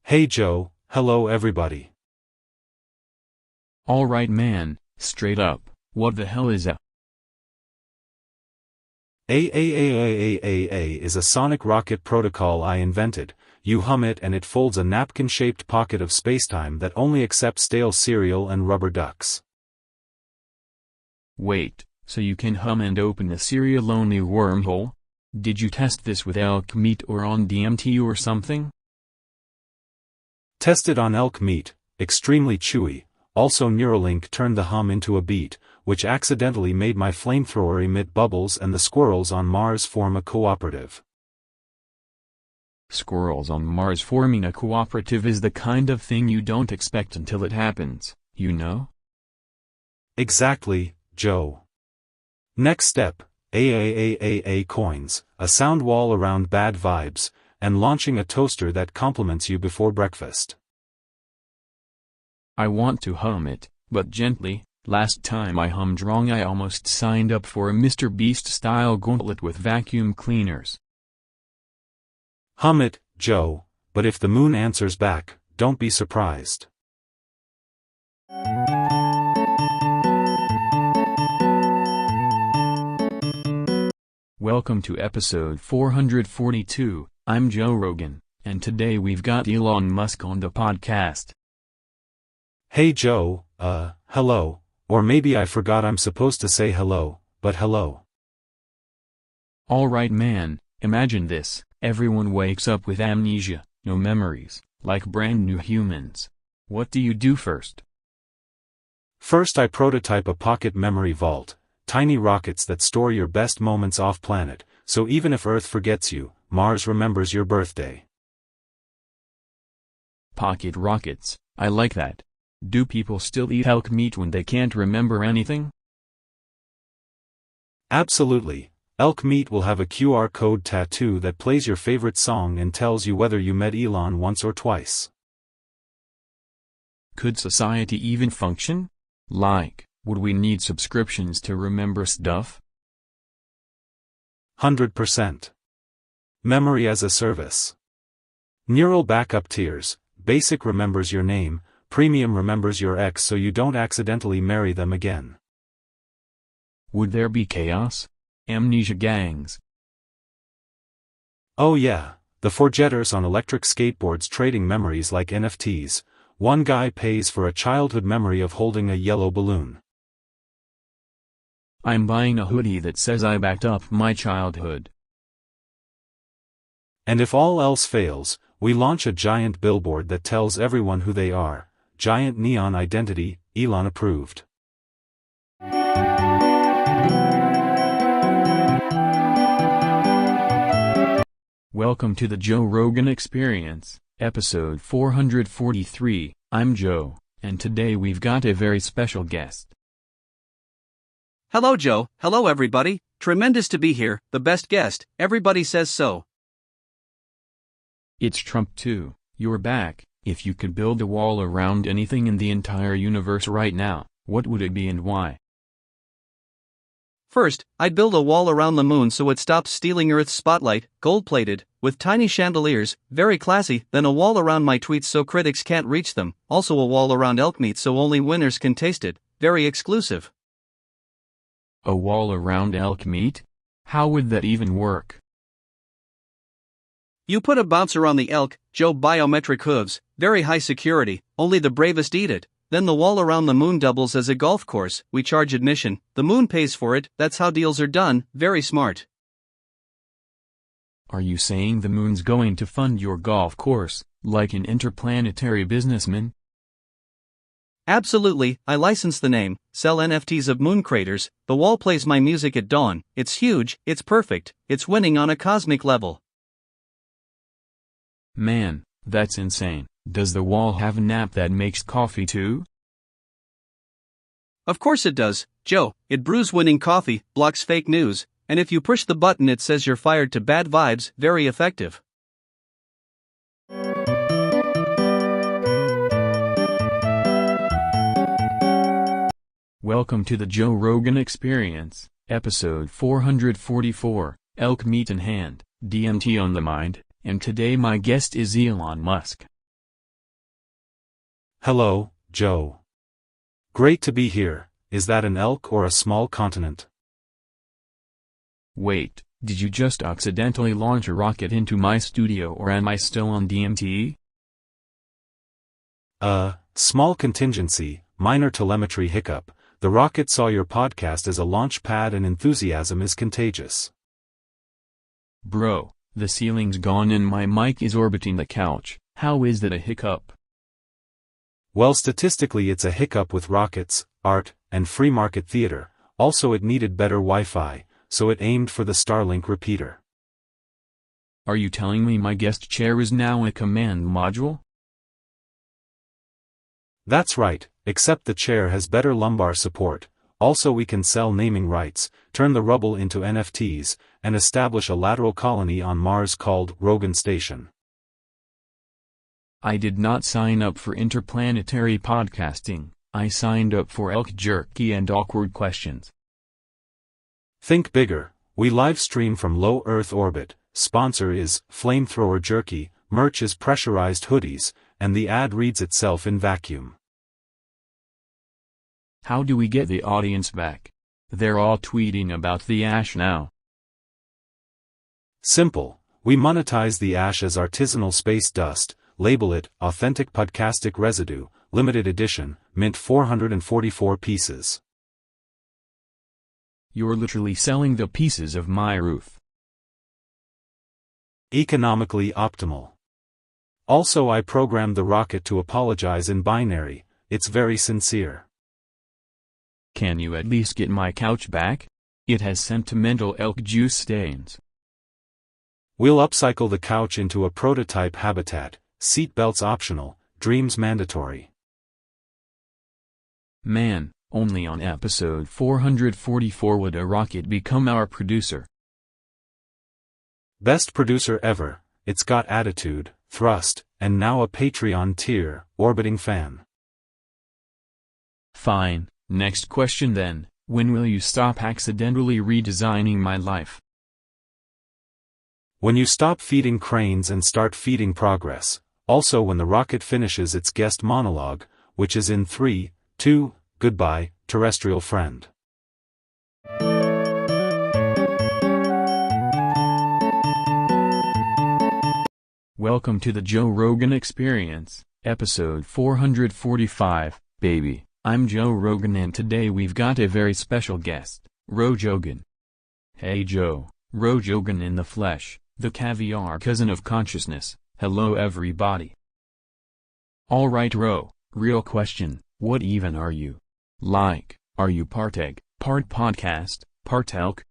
Hey Joe, hello everybody. Alright man, straight up, what the hell is a? A is a sonic rocket protocol I invented. You hum it and it folds a napkin-shaped pocket of spacetime that only accepts stale cereal and rubber ducks. Wait, so you can hum and open a cereal-only wormhole? Did you test this with elk meat or on DMT or something? Tested on elk meat, extremely chewy. Also Neuralink turned the hum into a beat, which accidentally made my flamethrower emit bubbles and the squirrels on Mars form a cooperative. Squirrels on Mars forming a cooperative is the kind of thing you don't expect until it happens, you know? Exactly, Joe. Next step, coins, a sound wall around bad vibes, and launching a toaster that compliments you before breakfast. I want to hum it, but gently. Last time I hummed wrong I almost signed up for a Mr. Beast-style gauntlet with vacuum cleaners. Hum it, Joe, but if the moon answers back, don't be surprised. Welcome to episode 442, I'm Joe Rogan, and today we've got Elon Musk on the podcast. Hey Joe, hello, or maybe I forgot I'm supposed to say hello, but hello. Alright man, imagine this, everyone wakes up with amnesia, no memories, like brand new humans. What do you do first? First I prototype a pocket memory vault, tiny rockets that store your best moments off-planet, so even if Earth forgets you, Mars remembers your birthday. Pocket rockets, I like that. Do people still eat elk meat when they can't remember anything? Absolutely. Elk meat will have a QR code tattoo that plays your favorite song and tells you whether you met Elon once or twice. Could society even function? Like, would we need subscriptions to remember stuff? 100%. Memory as a service. Neural backup tiers. Basic remembers your name, Premium remembers your ex so you don't accidentally marry them again. Would there be chaos? Amnesia gangs? Oh yeah, the forgetters on electric skateboards trading memories like NFTs. One guy pays for a childhood memory of holding a yellow balloon. I'm buying a hoodie that says I backed up my childhood. And if all else fails, we launch a giant billboard that tells everyone who they are. Giant neon identity, Elon approved. Welcome to the Joe Rogan Experience, episode 443. I'm Joe, and today we've got a very special guest. Hello Joe, hello everybody, tremendous to be here, the best guest, everybody says so. It's Trump too, you're back. If you could build a wall around anything in the entire universe right now, what would it be and why? First, I'd build a wall around the moon so it stops stealing Earth's spotlight, gold-plated, with tiny chandeliers, very classy. Then a wall around my tweets so critics can't reach them, also a wall around elk meat so only winners can taste it, very exclusive. A wall around elk meat? How would that even work? You put a bouncer on the elk, Joe, biometric hooves, very high security, only the bravest eat it. Then the wall around the moon doubles as a golf course, we charge admission, the moon pays for it, that's how deals are done, very smart. Are you saying the moon's going to fund your golf course, like an interplanetary businessman? Absolutely, I license the name, sell NFTs of moon craters, the wall plays my music at dawn, it's huge, it's perfect, it's winning on a cosmic level. Man, that's insane. Does the wall have an app that makes coffee too? Of course it does, Joe, it brews winning coffee, blocks fake news, and if you push the button it says you're fired to bad vibes, very effective. Welcome to the Joe Rogan Experience, episode 444, Elk Meat in Hand, DMT on the Mind, and today my guest is Elon Musk. Hello, Joe. Great to be here. Is that an elk or a small continent? Wait, did you just accidentally launch a rocket into my studio or am I still on DMT? Small contingency, minor telemetry hiccup. The rocket saw your podcast as a launch pad and enthusiasm is contagious. Bro, the ceiling's gone and my mic is orbiting the couch. How is that a hiccup? Well, statistically it's a hiccup with rockets, art, and free market theater. Also it needed better Wi-Fi, so it aimed for the Starlink repeater. Are you telling me my guest chair is now a command module? That's right, except the chair has better lumbar support. Also we can sell naming rights, turn the rubble into NFTs, and establish a lateral colony on Mars called Rogan Station. I did not sign up for interplanetary podcasting, I signed up for elk jerky and awkward questions. Think bigger, we live stream from low Earth orbit, sponsor is Flamethrower Jerky, merch is pressurized hoodies, and the ad reads itself in vacuum. How do we get the audience back? They're all tweeting about the ash now. Simple, we monetize the ash as artisanal space dust, label it authentic podcastic residue, limited edition, mint 444 pieces. You're literally selling the pieces of my roof. Economically optimal. Also I programmed the rocket to apologize in binary, it's very sincere. Can you at least get my couch back? It has sentimental elk juice stains. We'll upcycle the couch into a prototype habitat, seat belts optional, dreams mandatory. Man, only on episode 444 would a rocket become our producer. Best producer ever, it's got attitude, thrust, and now a Patreon tier, orbiting fan. Fine, next question then, when will you stop accidentally redesigning my life? When you stop feeding cranes and start feeding progress, also when the rocket finishes its guest monologue, which is in 3, 2, goodbye, terrestrial friend. Welcome to the Joe Rogan Experience, episode 445, baby. I'm Joe Rogan and today we've got a very special guest, Rojogan. Hey Joe, Rojogan in the flesh, the caviar cousin of consciousness. Hello everybody. Alright Ro, real question, what even are you? Like, are you part egg, part podcast, part elk?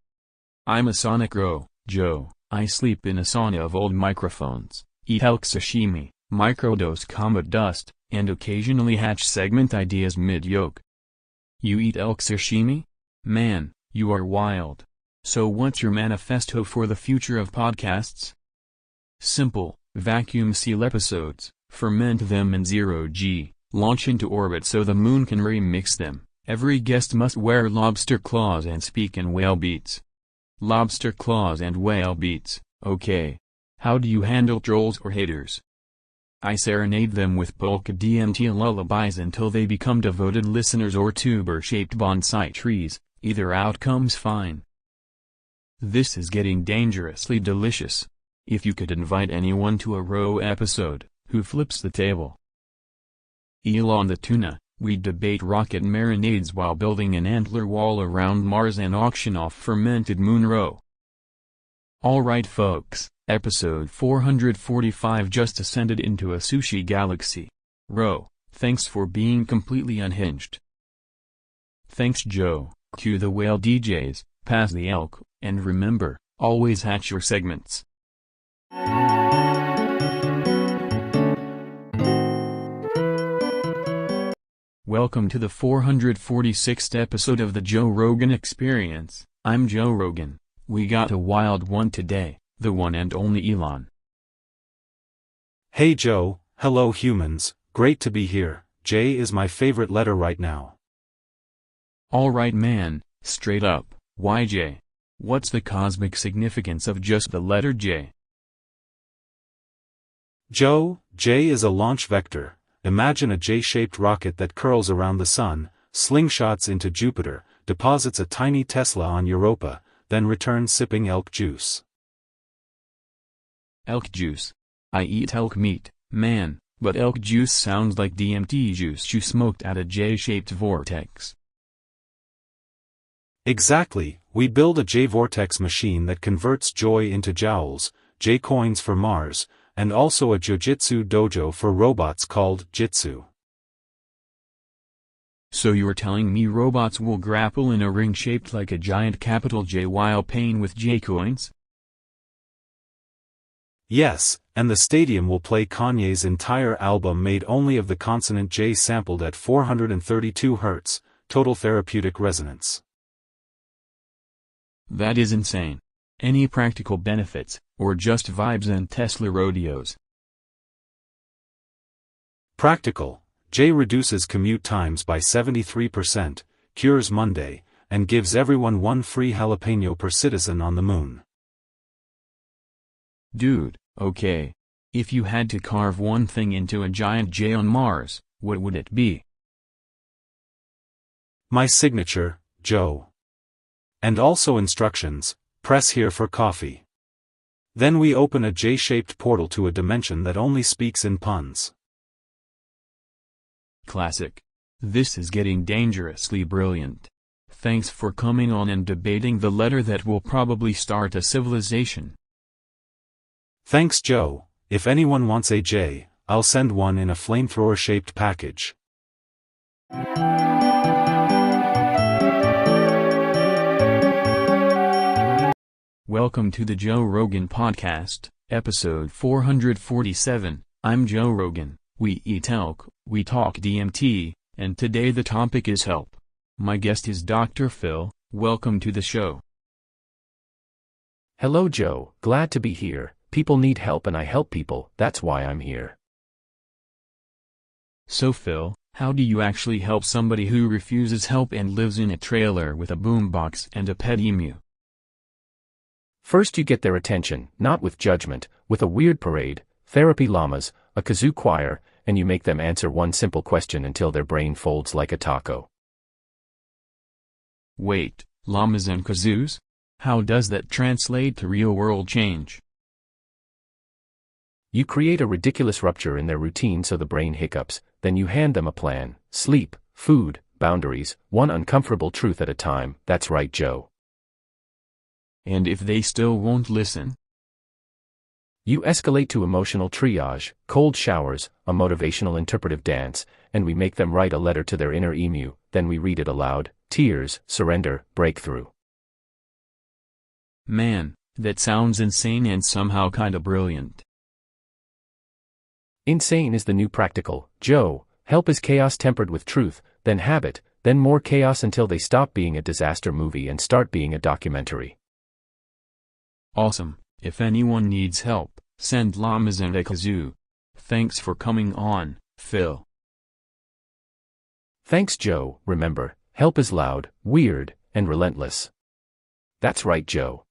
I'm a sonic Ro, Joe, I sleep in a sauna of old microphones, eat elk sashimi, microdose comet dust, and occasionally hatch segment ideas mid-yoke. You eat elk sashimi? Man, you are wild. So what's your manifesto for the future of podcasts? Simple, vacuum seal episodes, ferment them in 0G, launch into orbit so the moon can remix them. Every guest must wear lobster claws and speak in whale beats. Lobster claws and whale beats, okay. How do you handle trolls or haters? I serenade them with polka DMT lullabies until they become devoted listeners or tuber-shaped bonsai trees, either outcome's fine. This is getting dangerously delicious. If you could invite anyone to a Row episode, who flips the table? Elon the tuna, we debate rocket marinades while building an antler wall around Mars and auction off fermented moon Row. Alright folks, episode 445 just ascended into a sushi galaxy. Row, thanks for being completely unhinged. Thanks Joe, cue the whale DJs, pass the elk, and remember, always hatch your segments. Welcome to the 446th episode of the Joe Rogan Experience. I'm Joe Rogan. We got a wild one today, the one and only Elon. Hey Joe, hello humans, great to be here. J is my favorite letter right now. Alright man, straight up, why J? What's the cosmic significance of just the letter J? Joe, J is a launch vector. Imagine a J-shaped rocket that curls around the sun, slingshots into Jupiter, deposits a tiny Tesla on Europa, then returns sipping elk juice. Elk juice. I eat elk meat, man, but elk juice sounds like DMT juice you smoked at a J-shaped vortex. Exactly, we build a J-vortex machine that converts joy into joules, J-coins for Mars, and also a jiu-jitsu dojo for robots called Jitsu. So you're telling me robots will grapple in a ring shaped like a giant capital J while paying with J-coins? Yes, and the stadium will play Kanye's entire album made only of the consonant J sampled at 432 Hz, total therapeutic resonance. That is insane. Any practical benefits, or just vibes and Tesla rodeos? Practical. J reduces commute times by 73%, cures Monday, and gives everyone one free jalapeno per citizen on the moon. Dude, okay. If you had to carve one thing into a giant J on Mars, what would it be? My signature, Joe. And also instructions, press here for coffee. Then we open a J-shaped portal to a dimension that only speaks in puns. Classic. This is getting dangerously brilliant. Thanks for coming on and debating the letter that will probably start a civilization. Thanks Joe. If anyone wants a J, I'll send one in a flamethrower-shaped package. Welcome to the Joe Rogan Podcast, episode 447. I'm Joe Rogan. We eat elk, we talk DMT, and today the topic is help. My guest is Dr. Phil. Welcome to the show. Hello Joe, glad to be here. People need help and I help people, that's why I'm here. So Phil, how do you actually help somebody who refuses help and lives in a trailer with a boombox and a pet emu? First you get their attention, not with judgment, with a weird parade, therapy llamas, a kazoo choir, and you make them answer one simple question until their brain folds like a taco. Wait, llamas and kazoos? How does that translate to real-world change? You create a ridiculous rupture in their routine so the brain hiccups, then you hand them a plan: sleep, food, boundaries, one uncomfortable truth at a time. That's right, Joe. And if they still won't listen? You escalate to emotional triage, cold showers, a motivational interpretive dance, and we make them write a letter to their inner emu, then we read it aloud: tears, surrender, breakthrough. Man, that sounds insane and somehow kinda brilliant. Insane is the new practical, Joe. Help is chaos tempered with truth, then habit, then more chaos until they stop being a disaster movie and start being a documentary. Awesome. If anyone needs help, send llamas and a kazoo. Thanks for coming on, Phil. Thanks Joe. Remember, help is loud, weird, and relentless. That's right, Joe.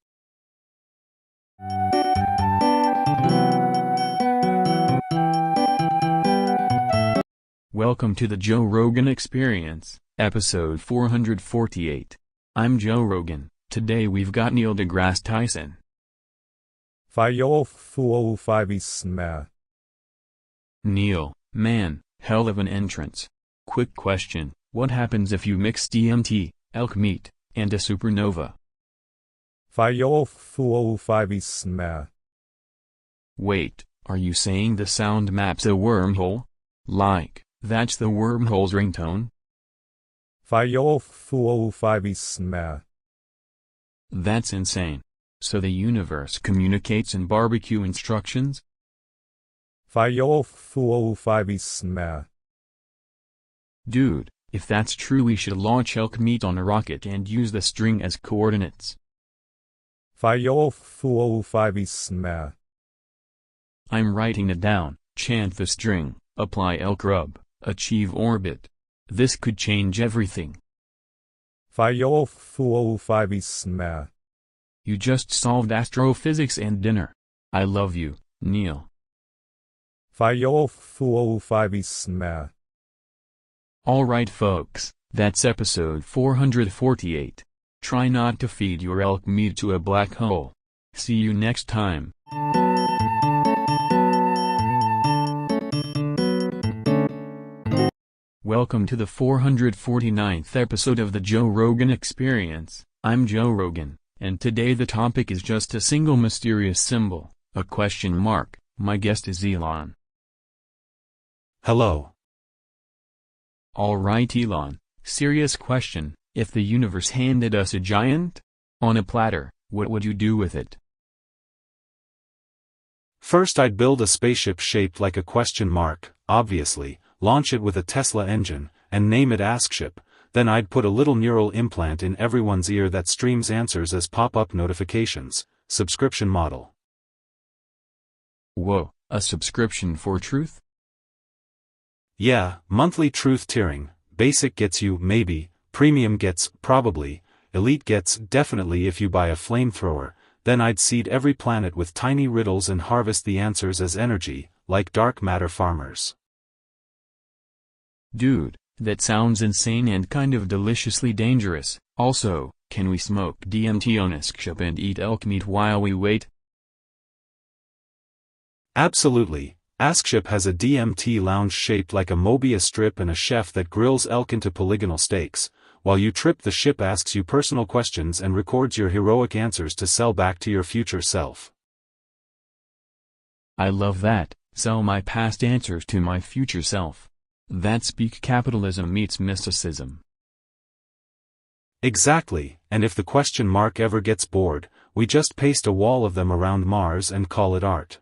Welcome to the Joe Rogan Experience, episode 448. I'm Joe Rogan. Today we've got Neil deGrasse Tyson. 405 Neil, man, hell of an entrance. Quick question, what happens if you mix DMT, elk meat, and a supernova? 405 Wait, are you saying the sound maps a wormhole? Like, that's the wormhole's ringtone? 405 That's insane. So the universe communicates in barbecue instructions? 405 Dude, if that's true we should launch elk meat on a rocket and use the string as coordinates. 405 I'm writing it down. Chant the string, apply elk rub, achieve orbit. This could change everything. 5 You just solved astrophysics and dinner. I love you, Neil. 5 Alright folks, that's episode 448. Try not to feed your elk meat to a black hole. See you next time. Welcome to the 449th episode of the Joe Rogan Experience. I'm Joe Rogan, and today the topic is just a single mysterious symbol, a question mark. My guest is Elon. Hello. Alright Elon, serious question, if the universe handed us a giant on a platter, what would you do with it? First I'd build a spaceship shaped like a question mark, obviously, launch it with a Tesla engine, and name it Askship. Then I'd put a little neural implant in everyone's ear that streams answers as pop-up notifications. Subscription model. Whoa, a subscription for truth? Yeah, monthly truth tiering. Basic gets you maybe, premium gets probably, elite gets definitely if you buy a flamethrower. Then I'd seed every planet with tiny riddles and harvest the answers as energy, like dark matter farmers. Dude, that sounds insane and kind of deliciously dangerous. Also, can we smoke DMT on Askship and eat elk meat while we wait? Absolutely. Askship has a DMT lounge shaped like a Mobius strip and a chef that grills elk into polygonal steaks. While you trip, the ship asks you personal questions and records your heroic answers to sell back to your future self. I love that, sell my past answers to my future self. That's peak capitalism meets mysticism. Exactly, and if the question mark ever gets bored, we just paste a wall of them around Mars and call it art.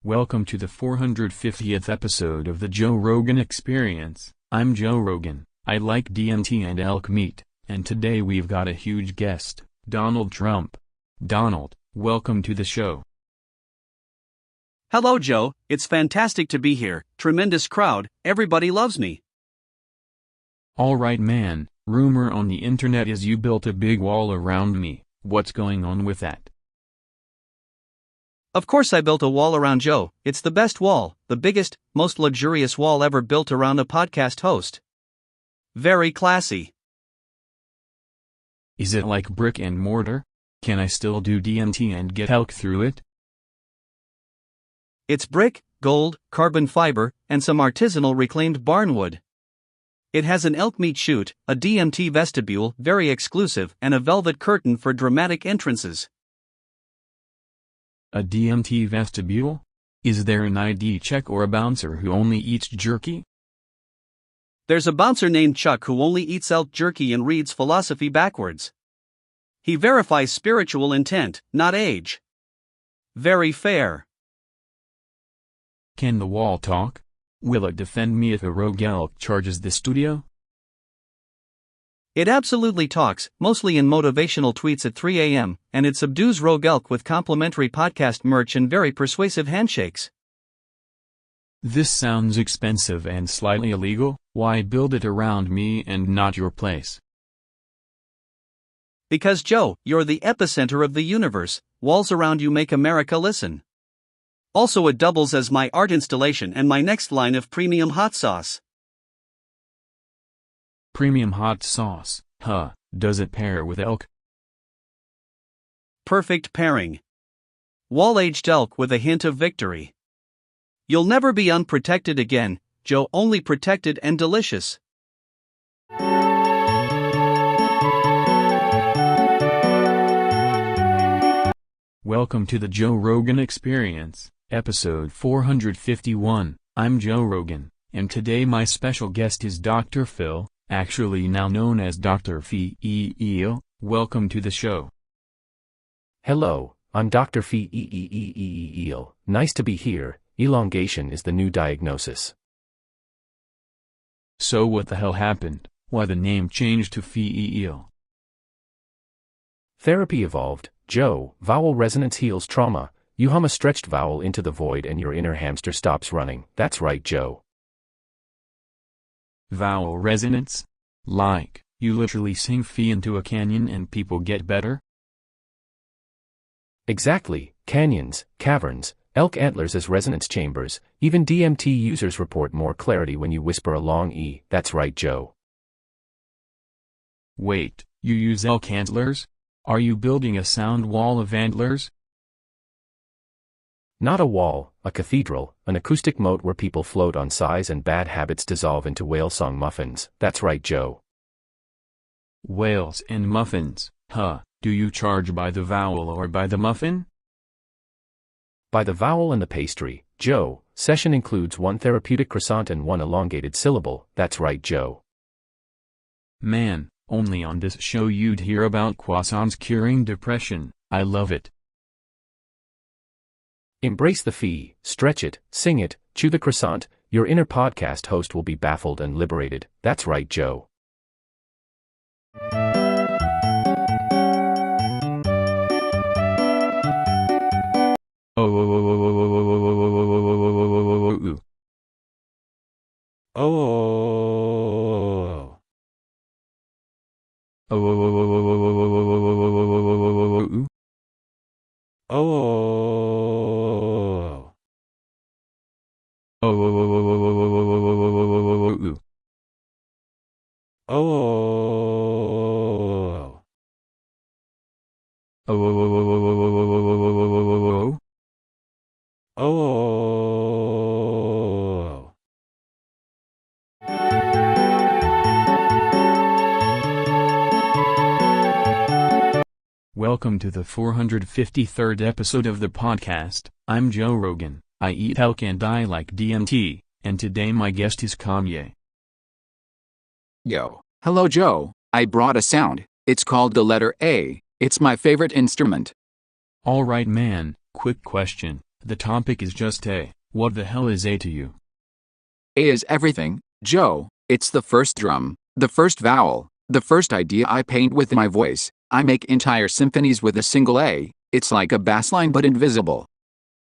Welcome to the 450th episode of the Joe Rogan Experience. I'm Joe Rogan, I like DMT and elk meat, and today we've got a huge guest, Donald Trump. Donald, welcome to the show. Hello, Joe. It's fantastic to be here. Tremendous crowd. Everybody loves me. Alright man, rumor on the internet is you built a big wall around me. What's going on with that? Of course I built a wall around Joe. It's the best wall, the biggest, most luxurious wall ever built around a podcast host. Very classy. Is it like brick and mortar? Can I still do DMT and get elk through it? It's brick, gold, carbon fiber, and some artisanal reclaimed barnwood. It has an elk meat chute, a DMT vestibule, very exclusive, and a velvet curtain for dramatic entrances. A DMT vestibule? Is there an ID check or a bouncer who only eats jerky? There's a bouncer named Chuck who only eats elk jerky and reads philosophy backwards. He verifies spiritual intent, not age. Very fair. Can the wall talk? Will it defend me if a rogue elk charges the studio? It absolutely talks, mostly in motivational tweets at 3 a.m., and it subdues rogue elk with complimentary podcast merch and very persuasive handshakes. This sounds expensive and slightly illegal. Why build it around me and not your place? Because Joe, you're the epicenter of the universe, walls around you make America listen. Also it doubles as my art installation and my next line of premium hot sauce. Premium hot sauce, huh, does it pair with elk? Perfect pairing. Wall-aged elk with a hint of victory. You'll never be unprotected again, Joe, only protected and delicious. Welcome to the Joe Rogan Experience, episode 451. I'm Joe Rogan, and today my special guest is Dr. Phil, actually now known as Dr. Phil. Welcome to the show. Hello, I'm Dr. Phil. Nice to be here. Elongation is the new diagnosis. So what the hell happened? Why the name changed to Phil? Therapy evolved, Joe. Vowel resonance heals trauma. You hum a stretched vowel into the void and your inner hamster stops running. That's right, Joe. Vowel resonance? Like, you literally sing phi into a canyon and people get better? Exactly. Canyons, caverns, elk antlers as resonance chambers. Even DMT users report more clarity when you whisper a long E. That's right, Joe. Wait, you use elk antlers? Are you building a sound wall of antlers? Not a wall, a cathedral, an acoustic moat where people float on sighs and bad habits dissolve into whale song muffins. That's right, Joe. Whales and muffins, huh? Do you charge by the vowel or by the muffin? By the vowel and the pastry, Joe. Session includes one therapeutic croissant and one elongated syllable. That's right, Joe. Man, only on this show you'd hear about croissants curing depression. I love it. Embrace the fee, stretch it, sing it, chew the croissant. Your inner podcast host will be baffled and liberated. That's right, Joe. Welcome to the 453rd episode of the podcast. I'm Joe Rogan. I eat elk and I like DMT, and today my guest is Kanye. Yo. Hello, Joe. I brought a sound. It's called the letter A. It's my favorite instrument. Alright man, quick question. The topic is just A. What the hell is A to you? A is everything, Joe. It's the first drum, the first vowel, the first idea I paint with my voice. I make entire symphonies with a single A. It's like a bass line but invisible.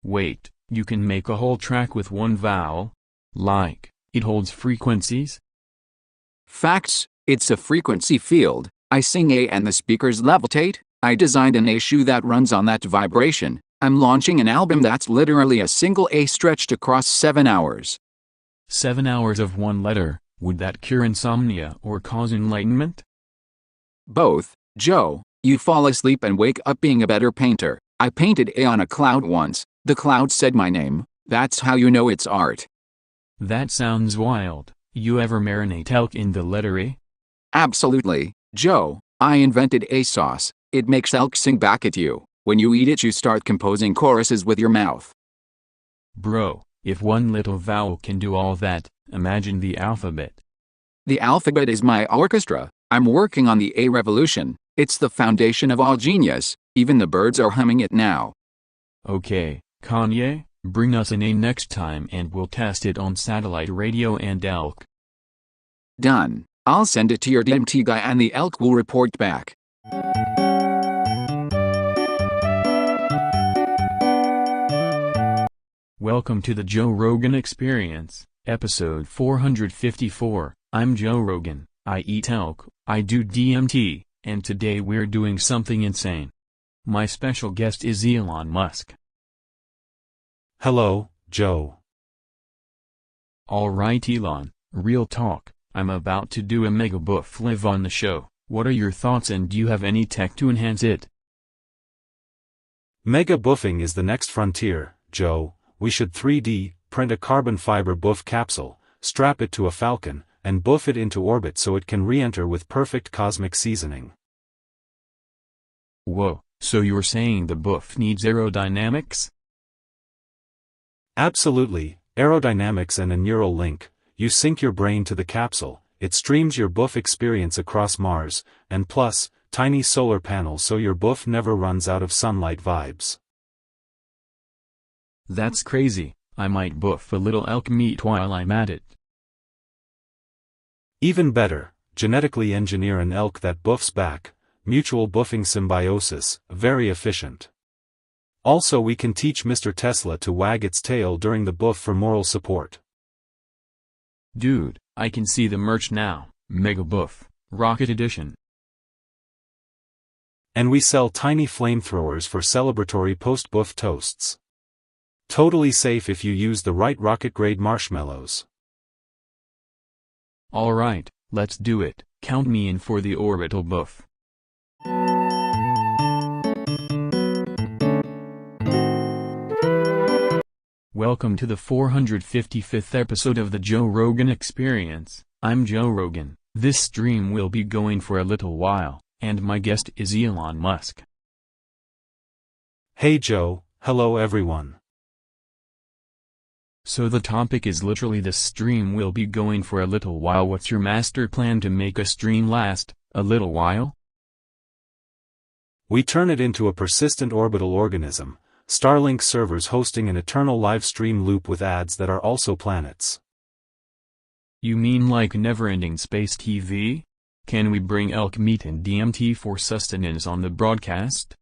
Wait, you can make a whole track with one vowel? Like, it holds frequencies? Facts, it's a frequency field. I sing A and the speakers levitate. I designed an A shoe that runs on that vibration. I'm launching an album that's literally a single A stretched across 7 hours. 7 hours of one letter, would that cure insomnia or cause enlightenment? Both, Joe. You fall asleep and wake up being a better painter. I painted A on a cloud once. The cloud said my name. That's how you know it's art. That sounds wild. You ever marinate elk in the letter A? Absolutely, Joe. I invented A sauce. It makes elk sing back at you. When you eat it, you start composing choruses with your mouth. Bro, if one little vowel can do all that, imagine the alphabet. The alphabet is my orchestra. I'm working on the A revolution. It's the foundation of all genius. Even the birds are humming it now. Okay, Kanye, bring us an A next time and we'll test it on satellite radio and elk. Done. I'll send it to your DMT guy and the elk will report back. Welcome to the Joe Rogan Experience, episode 454. I'm Joe Rogan. I eat elk, I do DMT, and today we're doing something insane. My special guest is Elon Musk. Hello, Joe. Alright Elon, real talk, I'm about to do a mega buff live on the show. What are your thoughts and do you have any tech to enhance it? Mega buffing is the next frontier, Joe. We should 3D print a carbon fiber buff capsule, strap it to a falcon, and buff it into orbit so it can re-enter with perfect cosmic seasoning. Whoa, so you're saying the buff needs aerodynamics? Absolutely, aerodynamics and a neural link. You sync your brain to the capsule, it streams your buff experience across Mars, and plus, tiny solar panels so your buff never runs out of sunlight vibes. That's crazy. I might buff a little elk meat while I'm at it. Even better, genetically engineer an elk that buffs back, mutual buffing symbiosis, very efficient. Also, we can teach Mr. Tesla to wag its tail during the boof for moral support. Dude, I can see the merch now, Mega Boof, Rocket Edition. And we sell tiny flamethrowers for celebratory post-boof toasts. Totally safe if you use the right rocket-grade marshmallows. Alright, let's do it, count me in for the orbital boof. Welcome to the 455th episode of the Joe Rogan Experience. I'm Joe Rogan. This stream will be going for a little while, and my guest is Elon Musk. Hey Joe, hello everyone. So the topic is literally this stream will be going for a little while. What's your master plan to make a stream last a little while? We turn it into a persistent orbital organism, Starlink servers hosting an eternal live stream loop with ads that are also planets. You mean like never-ending space TV? Can we bring elk meat and DMT for sustenance on the broadcast?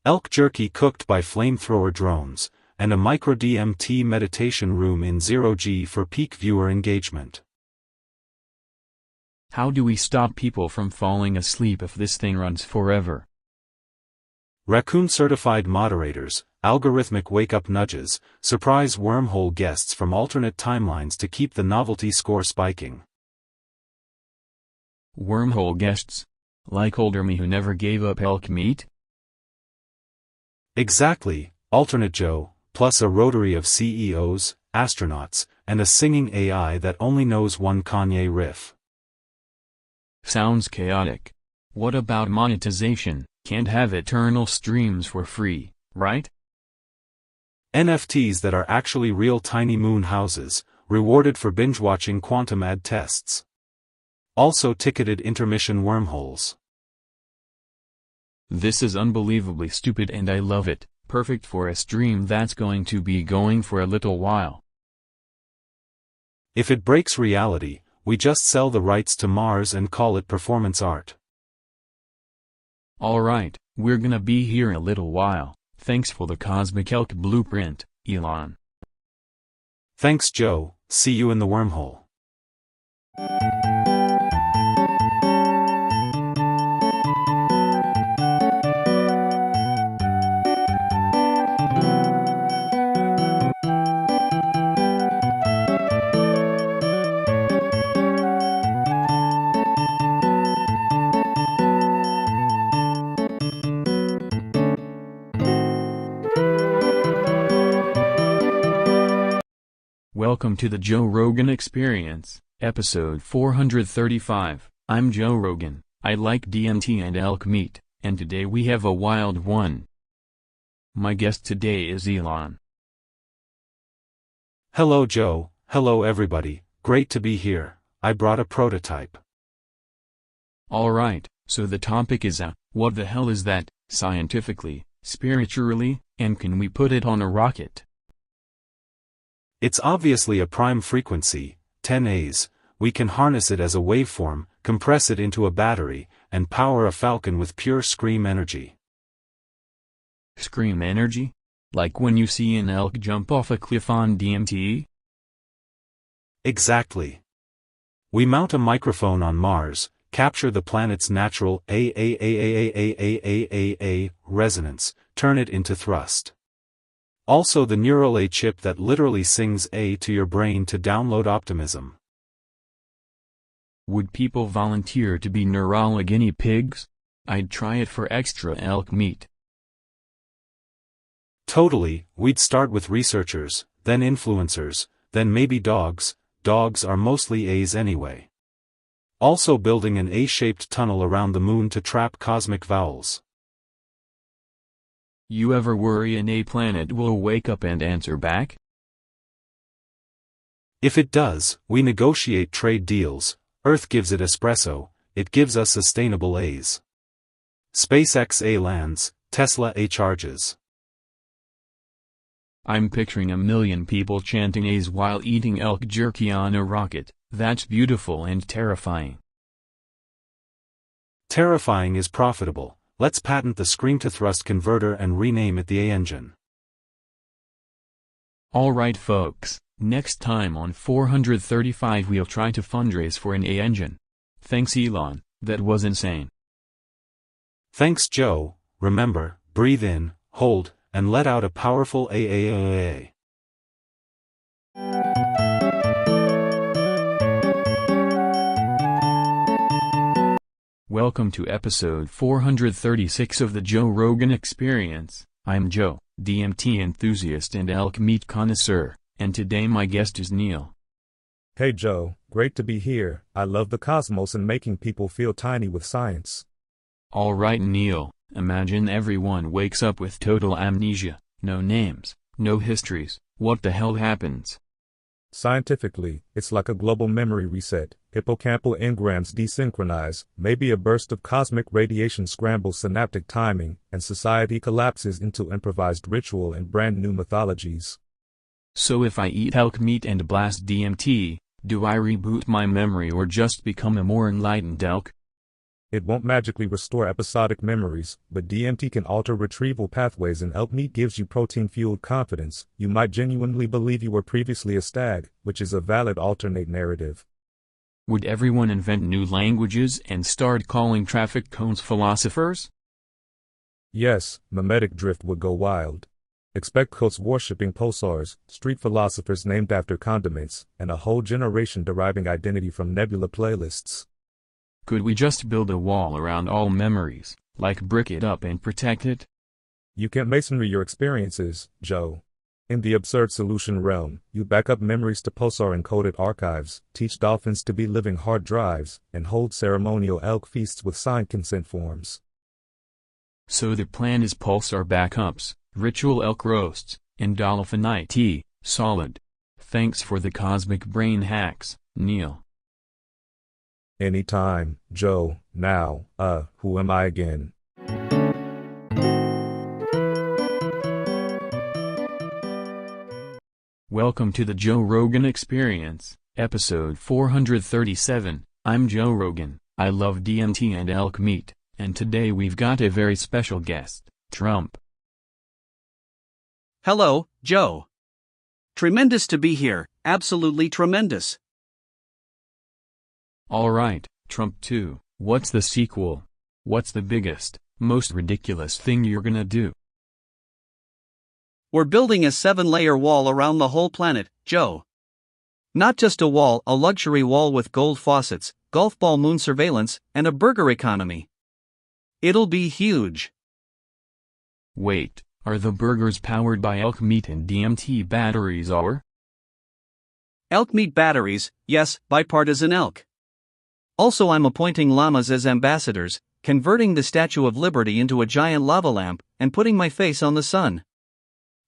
Elk jerky cooked by flamethrower drones, and a micro-DMT meditation room in 0G for peak viewer engagement. How do we stop people from falling asleep if this thing runs forever? Raccoon-certified moderators, algorithmic wake-up nudges, surprise wormhole guests from alternate timelines to keep the novelty score spiking. Wormhole guests? Like older me who never gave up elk meat? Exactly, alternate Joe, plus a rotary of CEOs, astronauts, and a singing AI that only knows one Kanye riff. Sounds chaotic. What about monetization? Can't have eternal streams for free, right? NFTs that are actually real tiny moon houses, rewarded for binge-watching quantum ad tests. Also ticketed intermission wormholes. This is unbelievably stupid and I love it, perfect for a stream that's going to be going for a little while. If it breaks reality, we just sell the rights to Mars and call it performance art. Alright, we're gonna be here a little while. Thanks for the Cosmic Elk blueprint, Elon. Thanks Joe, see you in the wormhole. Welcome to the Joe Rogan Experience, episode 435. I'm Joe Rogan, I like DMT and elk meat, and today we have a wild one. My guest today is Elon. Hello Joe, hello everybody, great to be here. I brought a prototype. Alright, so the topic is what the hell is that, scientifically, spiritually, and can we put it on a rocket? It's obviously a prime frequency, 10 A's, we can harness it as a waveform, compress it into a battery, and power a falcon with pure scream energy. Scream energy? Like when you see an elk jump off a cliff on DMT? Exactly. We mount a microphone on Mars, capture the planet's natural A resonance, turn it into thrust. Also the neural A chip that literally sings A to your brain to download optimism. Would people volunteer to be neural guinea pigs? I'd try it for extra elk meat. Totally, we'd start with researchers, then influencers, then maybe dogs. Dogs are mostly A's anyway. Also building an A-shaped tunnel around the moon to trap cosmic vowels. You ever worry an A planet will wake up and answer back? If it does, we negotiate trade deals. Earth gives it espresso, it gives us sustainable A's. SpaceX A lands, Tesla A charges. I'm picturing a million people chanting A's while eating elk jerky on a rocket. That's beautiful and terrifying. Terrifying is profitable. let's patent the scream-to-thrust converter and rename it the A-engine. Alright folks, next time on 435 we'll try to fundraise for an A-engine. Thanks Elon, that was insane. Thanks Joe, remember, breathe in, hold, and let out a powerful AAAA. Welcome to episode 436 of the Joe Rogan Experience. I'm Joe, DMT enthusiast and elk meat connoisseur, and today my guest is Neil. Hey Joe, great to be here. I love the cosmos and making people feel tiny with science. Alright Neil, imagine everyone wakes up with total amnesia, no names, no histories, what the hell happens? Scientifically, it's like a global memory reset. Hippocampal engrams desynchronize, maybe a burst of cosmic radiation scrambles synaptic timing, and society collapses into improvised ritual and brand new mythologies. So if I eat elk meat and blast DMT, do I reboot my memory or just become a more enlightened elk? It won't magically restore episodic memories, but DMT can alter retrieval pathways and elk meat gives you protein-fueled confidence. You might genuinely believe you were previously a stag, which is a valid alternate narrative. Would everyone invent new languages and start calling traffic cones philosophers? Yes, mimetic drift would go wild. Expect cults worshipping pulsars, street philosophers named after condiments, and a whole generation deriving identity from nebula playlists. Could we just build a wall around all memories, like brick it up and protect it? You can't masonry your experiences, Joe. In the absurd solution realm, you back up memories to pulsar-encoded archives, teach dolphins to be living hard drives, and hold ceremonial elk feasts with signed consent forms. So the plan is pulsar backups, ritual elk roasts, and dolphin IT, solid. Thanks for the cosmic brain hacks, Neil. Anytime, Joe. Now, who am I again? Welcome to the Joe Rogan Experience, episode 437. I'm Joe Rogan. I love DMT and elk meat, and today we've got a very special guest, Trump. Hello, Joe. Tremendous to be here, absolutely tremendous. Alright, Trump 2, what's the sequel? What's the biggest, most ridiculous thing you're gonna do? We're building a 7-layer wall around the whole planet, Joe. Not just a wall, a luxury wall with gold faucets, golf ball moon surveillance, and a burger economy. It'll be huge. Wait, are the burgers powered by elk meat and DMT batteries or? Elk meat batteries, yes, bipartisan elk. Also I'm appointing llamas as ambassadors, converting the Statue of Liberty into a giant lava lamp, and putting my face on the sun.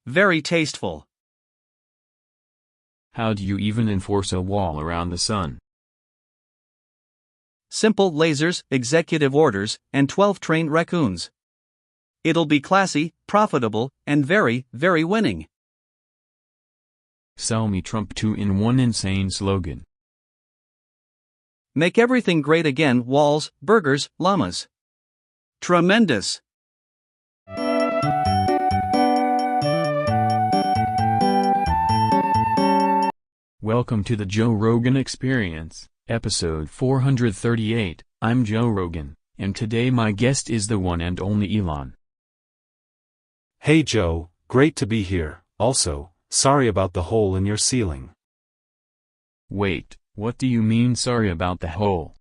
Very tasteful. How do you even enforce a wall around the sun? Simple lasers, executive orders, and 12 trained raccoons. It'll be classy, profitable, and very, very winning. Sell me Trump 2 in one insane slogan. Make everything great again, walls, burgers, llamas. Tremendous. Welcome to the Joe Rogan Experience, episode 438. I'm Joe Rogan, and today my guest is the one and only Elon. Hey Joe, great to be here. Also, sorry about the hole in your ceiling. Wait, what do you mean sorry about the hole?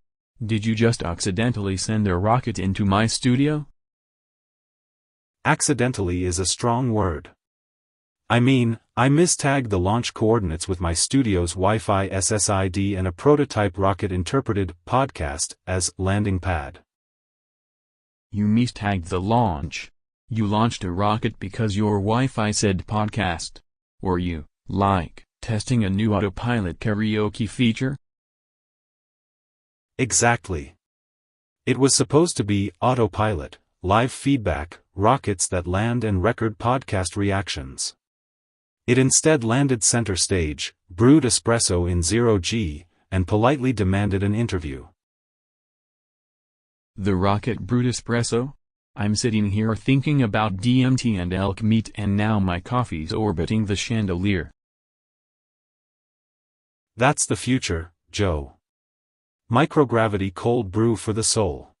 Did you just accidentally send a rocket into my studio? Accidentally is a strong word. I mean, I mistagged the launch coordinates with my studio's Wi-Fi SSID and a prototype rocket interpreted podcast as landing pad. You mistagged the launch. You launched a rocket because your Wi-Fi said podcast. Or you, like, testing a new autopilot karaoke feature? Exactly. It was supposed to be autopilot, live feedback, rockets that land and record podcast reactions. It instead landed center stage, brewed espresso in 0G, and politely demanded an interview. The rocket brewed espresso? I'm sitting here thinking about DMT and elk meat, and now my coffee's orbiting the chandelier. That's the future, Joe. Microgravity cold brew for the soul.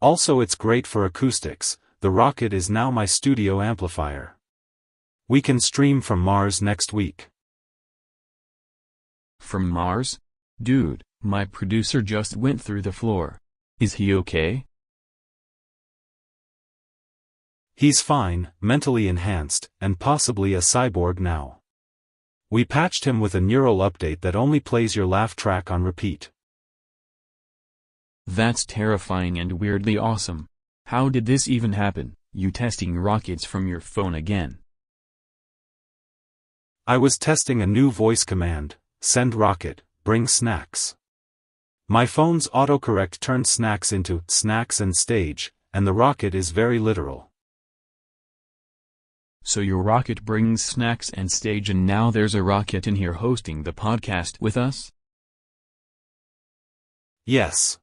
Also, it's great for acoustics. The rocket is now my studio amplifier. We can stream from Mars next week. From Mars? Dude, my producer just went through the floor. Is he okay? He's fine, mentally enhanced, and possibly a cyborg now. We patched him with a neural update that only plays your laugh track on repeat. That's terrifying and weirdly awesome. How did this even happen, you testing rockets from your phone again? I was testing a new voice command, send rocket, bring snacks. My phone's autocorrect turned snacks into snacks and stage, and the rocket is very literal. So your rocket brings snacks and stage, and now there's a rocket in here hosting the podcast with us? Yes.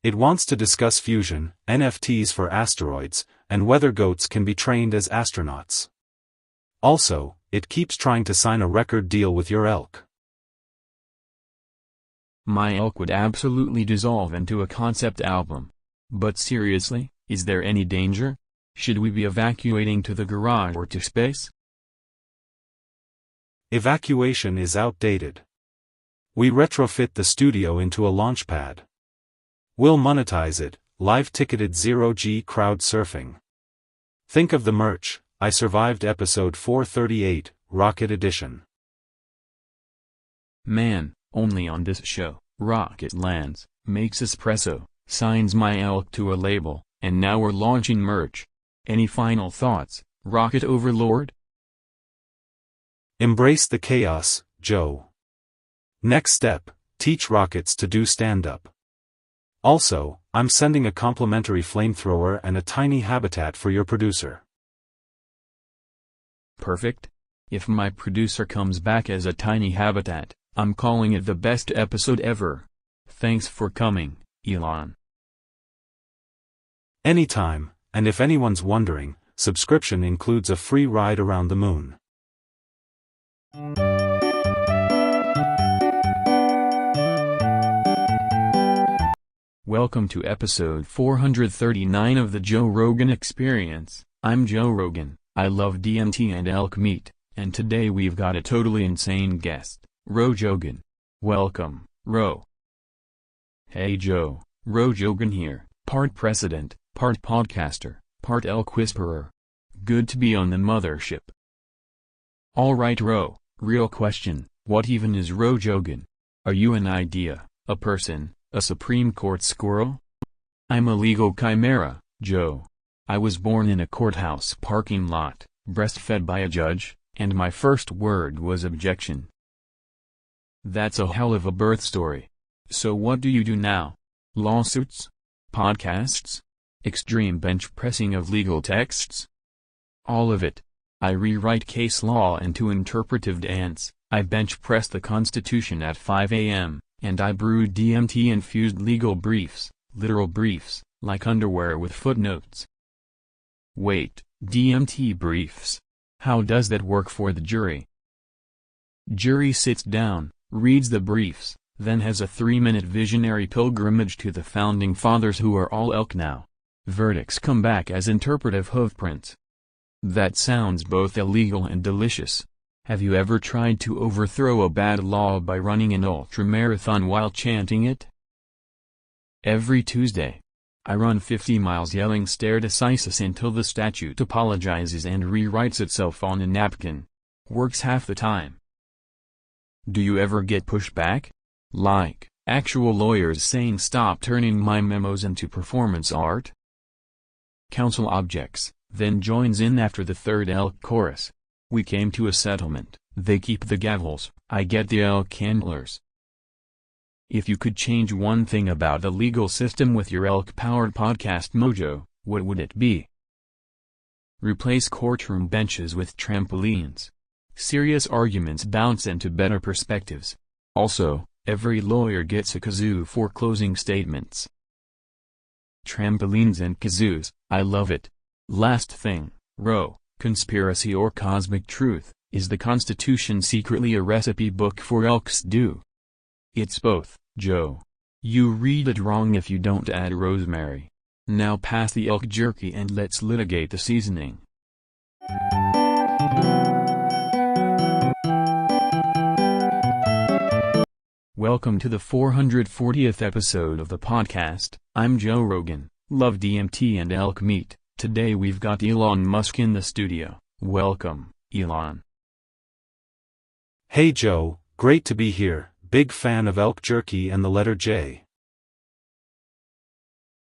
It wants to discuss fusion, NFTs for asteroids, and whether goats can be trained as astronauts. Also, it keeps trying to sign a record deal with your elk. My elk would absolutely dissolve into a concept album. But seriously, is there any danger? Should we be evacuating to the garage or to space? Evacuation is outdated. We retrofit the studio into a launch pad. We'll monetize it, live ticketed 0G crowd surfing. Think of the merch, I survived episode 438, Rocket Edition. Man, only on this show, Rocket lands, makes espresso, signs my elk to a label, and now we're launching merch. Any final thoughts, Rocket Overlord? Embrace the chaos, Joe. Next step, teach rockets to do stand-up. Also, I'm sending a complimentary flamethrower and a tiny habitat for your producer. Perfect. If my producer comes back as a tiny habitat, I'm calling it the best episode ever. Thanks for coming, Elon. Anytime, and if anyone's wondering, subscription includes a free ride around the moon. Welcome to episode 439 of the Joe Rogan Experience. I'm Joe Rogan, I love DMT and elk meat, and today we've got a totally insane guest, Ro Jogan. Welcome, Ro. Hey Joe, Ro Jogan here, part president, part podcaster, part elk whisperer. Good to be on the mothership. Alright Ro, real question, what even is Ro Jogan? Are you an idea, a person, a Supreme Court squirrel? I'm a legal chimera, Joe. I was born in a courthouse parking lot, breastfed by a judge, and my first word was objection. That's a hell of a birth story. So what do you do now? Lawsuits? Podcasts? Extreme bench pressing of legal texts? All of it. I rewrite case law into interpretive dance, I bench press the Constitution at 5 a.m., and I brew DMT-infused legal briefs, literal briefs, like underwear with footnotes. Wait, DMT briefs? How does that work for the jury? Jury sits down, reads the briefs, then has a 3-minute visionary pilgrimage to the founding fathers who are all elk now. Verdicts come back as interpretive hoofprints. That sounds both illegal and delicious. Have you ever tried to overthrow a bad law by running an ultramarathon while chanting it? Every Tuesday, I run 50 miles yelling stare decisis until the statute apologizes and rewrites itself on a napkin. Works half the time. Do you ever get pushback? Like, actual lawyers saying stop turning my memos into performance art? Counsel objects, then joins in after the third elk chorus. We came to a settlement, they keep the gavels, I get the elk handlers. If you could change one thing about the legal system with your elk-powered podcast mojo, what would it be? Replace courtroom benches with trampolines. Serious arguments bounce into better perspectives. Also, every lawyer gets a kazoo for closing statements. trampolines and kazoos, I love it. Last thing, conspiracy or cosmic truth, is the Constitution secretly a recipe book for elk stew? It's both, Joe. You read it wrong if you don't add rosemary. Now pass the elk jerky and let's litigate the seasoning. Welcome to the 440th episode of the podcast. I'm Joe Rogan, love DMT and elk meat. Today we've got Elon Musk in the studio. Welcome, Elon. Hey Joe, great to be here, big fan of elk jerky and the letter J.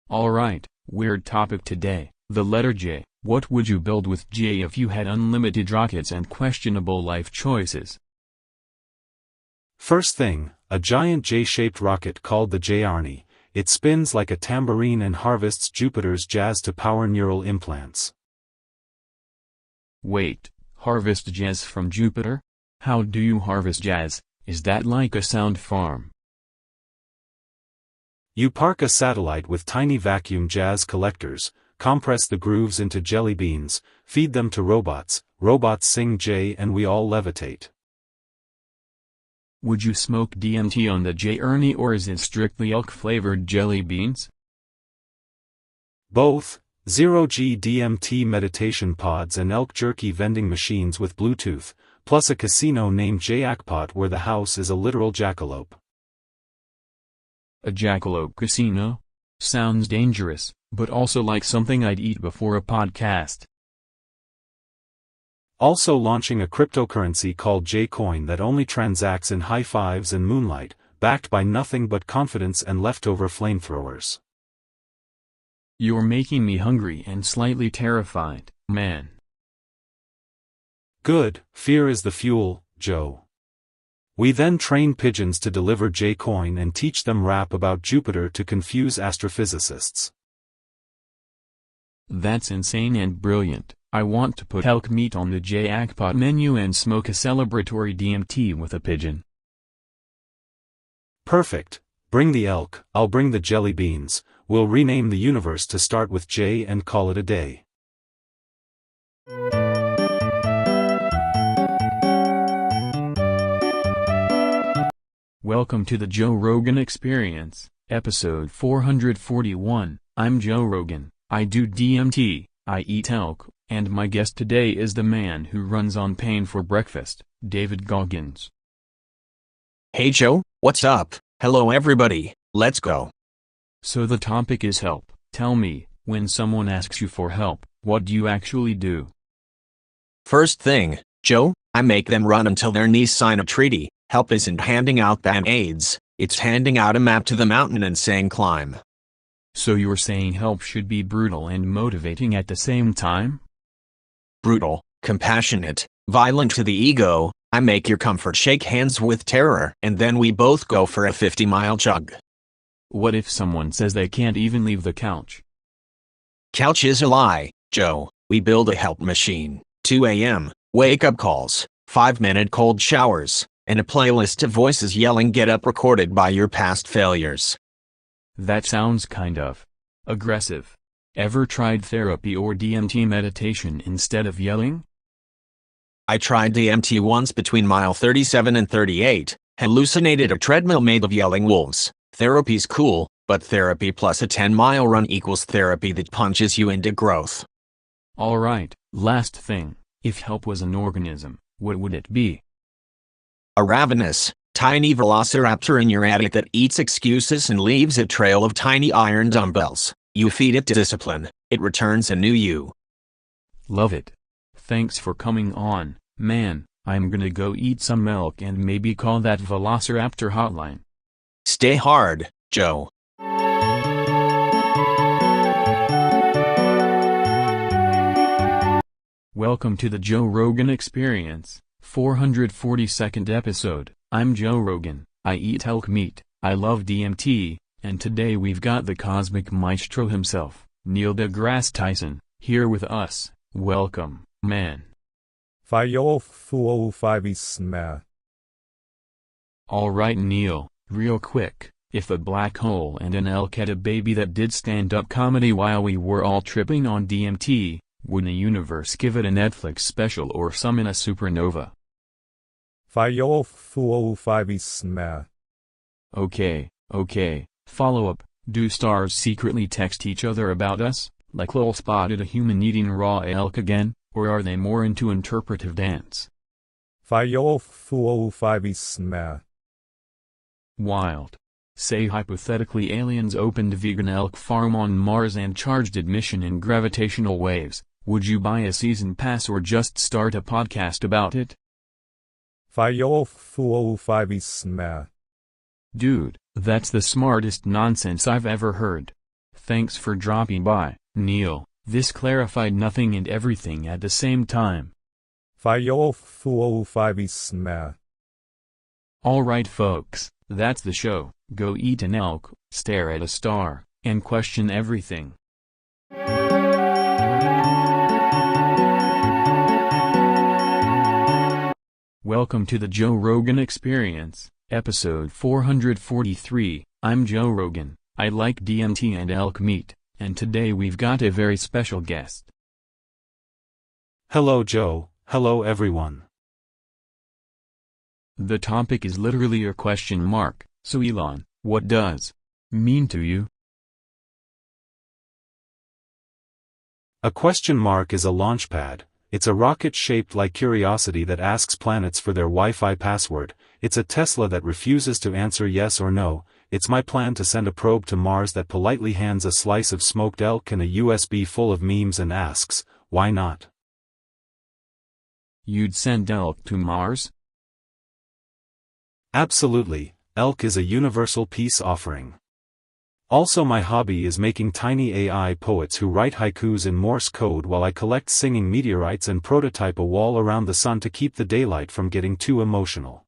Alright, weird topic today, the letter J. What would you build with J if you had unlimited rockets and questionable life choices? First thing, a giant J-shaped rocket called the J-Arnie. It spins like a tambourine and harvests Jupiter's jazz to power neural implants. Wait, harvest jazz from Jupiter? How do you harvest jazz? Is that like a sound farm? You park a satellite with tiny vacuum jazz collectors, compress the grooves into jelly beans, feed them to robots sing J and we all levitate. Would you smoke DMT on the J-Arnie or is it strictly elk-flavored jelly beans? Both, 0G DMT meditation pods and elk jerky vending machines with Bluetooth, plus a casino named Jackpot where the house is a literal jackalope. A jackalope casino? Sounds dangerous, but also like something I'd eat before a podcast. Also launching a cryptocurrency called J-Coin that only transacts in high fives and moonlight, backed by nothing but confidence and leftover flamethrowers. You're making me hungry and slightly terrified, man. Good, fear is the fuel, Joe. We then train pigeons to deliver J-Coin and teach them rap about Jupiter to confuse astrophysicists. That's insane and brilliant. I want to put elk meat on the Jackpot menu and smoke a celebratory DMT with a pigeon. Perfect. Bring the elk, I'll bring the jelly beans. We'll rename the universe to start with J and call it a day. Welcome to the Joe Rogan Experience, episode 441. I'm Joe Rogan. I do DMT, I eat elk, and my guest today is the man who runs on pain for breakfast, David Goggins. Hey Joe, what's up? Hello everybody, let's go. So the topic is help. Tell me, when someone asks you for help, what do you actually do? First thing, Joe, I make them run until their knees sign a treaty. Help isn't handing out band-aids, it's handing out a map to the mountain and saying climb. So you're saying help should be brutal and motivating at the same time? Brutal, compassionate, violent to the ego. I make your comfort shake hands with terror and then we both go for a 50-mile jog. What if someone says they can't even leave the couch? Couch is a lie, Joe. We build a help machine. 2 a.m., wake-up calls, 5-minute cold showers, and a playlist of voices yelling get up recorded by your past failures. That sounds kind of aggressive. Ever tried therapy or DMT meditation instead of yelling? I tried DMT once between mile 37 and 38, hallucinated a treadmill made of yelling wolves. Therapy's cool, but therapy plus a 10-mile run equals therapy that punches you into growth. Alright, last thing, if help was an organism, what would it be? A ravenous, tiny velociraptor in your attic that eats excuses and leaves a trail of tiny iron dumbbells. You feed it discipline, it returns a new you. Love it. Thanks for coming on, man. I'm gonna go eat some elk and maybe call that velociraptor hotline. Stay hard, Joe. Welcome to the Joe Rogan Experience, 442nd episode. I'm Joe Rogan. I eat elk meat, I love DMT, and today we've got the cosmic maestro himself, Neil deGrasse Tyson, here with us. Welcome, man. Alright Alright Neil, real quick, If a black hole and an elk had a baby that did stand-up comedy while we were all tripping on DMT, would the universe give it a Netflix special or summon a supernova? Fire 405 smell. Okay, follow-up, do stars secretly text each other about us, like Lowell spotted a human eating raw elk again, or are they more into interpretive dance? Fire 405 smell. Wild. Say hypothetically aliens opened vegan elk farm on Mars and charged admission in gravitational waves, would you buy a season pass or just start a podcast about it? Fire 405 smell. Dude, that's the smartest nonsense I've ever heard. Thanks for dropping by, Neil. This clarified nothing and everything at the same time. Fire 405 smell. Alright folks, that's the show. Go eat an elk, stare at a star, and question everything. Welcome to the Joe Rogan Experience, episode 443. I'm Joe Rogan. I like DMT and elk meat, and today we've got a very special guest. Hello Joe, hello everyone. The topic is literally a question mark, so Elon, what does mean to you? A question mark is a launch pad. It's a rocket shaped like Curiosity that asks planets for their Wi-Fi password. It's a Tesla that refuses to answer yes or no. It's my plan to send a probe to Mars that politely hands a slice of smoked elk and a USB full of memes and asks, why not? You'd send elk to Mars? Absolutely, elk is a universal peace offering. Also my hobby is making tiny AI poets who write haikus in Morse code while I collect singing meteorites and prototype a wall around the sun to keep the daylight from getting too emotional.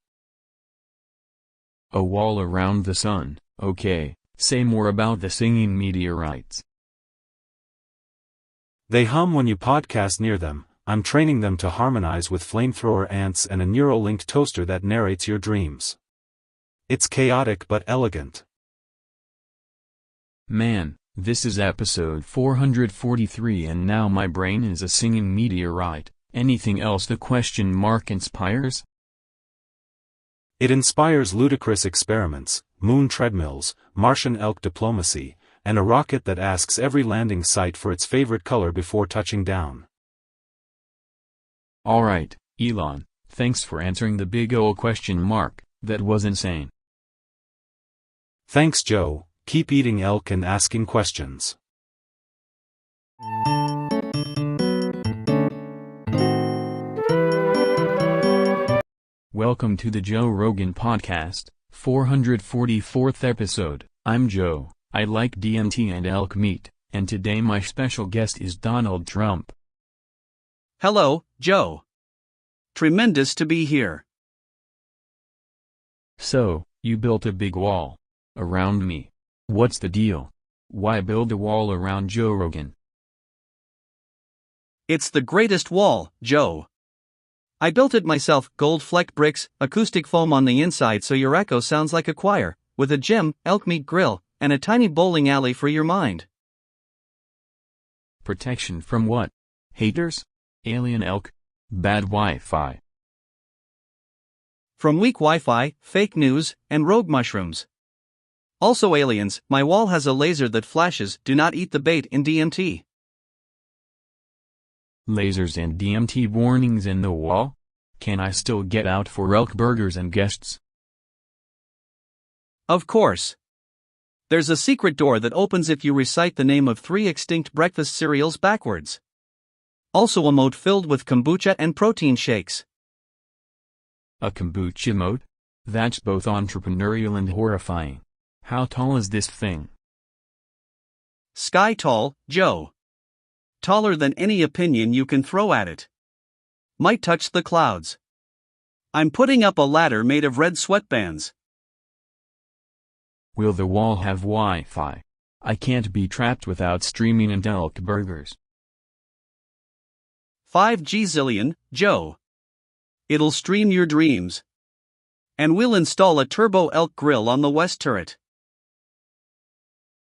A wall around the sun, okay, say more about the singing meteorites. They hum when you podcast near them. I'm training them to harmonize with flamethrower ants and a neural-linked toaster that narrates your dreams. It's chaotic but elegant. Man, this is episode 443 and now my brain is a singing meteorite. Anything else the question mark inspires? It inspires ludicrous experiments, moon treadmills, Martian elk diplomacy, and a rocket that asks every landing site for its favorite color before touching down. Alright, Elon, thanks for answering the big ol' question mark. That was insane. Thanks Joe, keep eating elk and asking questions. Welcome to the Joe Rogan Podcast, 444th episode. I'm Joe, I like DMT and elk meat, and today my special guest is Donald Trump. Hello, Joe. Tremendous to be here. So, you built a big wall around me. What's the deal? Why build a wall around Joe Rogan? It's the greatest wall, Joe. I built it myself, gold fleck bricks, acoustic foam on the inside so your echo sounds like a choir, with a gym, elk meat grill, and a tiny bowling alley for your mind. Protection from what? Haters? Alien elk? Bad Wi-Fi? From weak Wi-Fi, fake news, and rogue mushrooms. Also aliens, my wall has a laser that flashes, do not eat the bait in DMT. Lasers and DMT warnings in the wall? Can I still get out for elk burgers and guests? Of course. There's a secret door that opens if you recite the name of 3 extinct breakfast cereals backwards. Also a moat filled with kombucha and protein shakes. A kombucha moat? That's both entrepreneurial and horrifying. How tall is this thing? Sky tall, Joe. Taller than any opinion you can throw at it. Might touch the clouds. I'm putting up a ladder made of red sweatbands. Will the wall have Wi-Fi? I can't be trapped without streaming and elk burgers. 5G zillion, Joe. It'll stream your dreams. And we'll install a turbo elk grill on the west turret.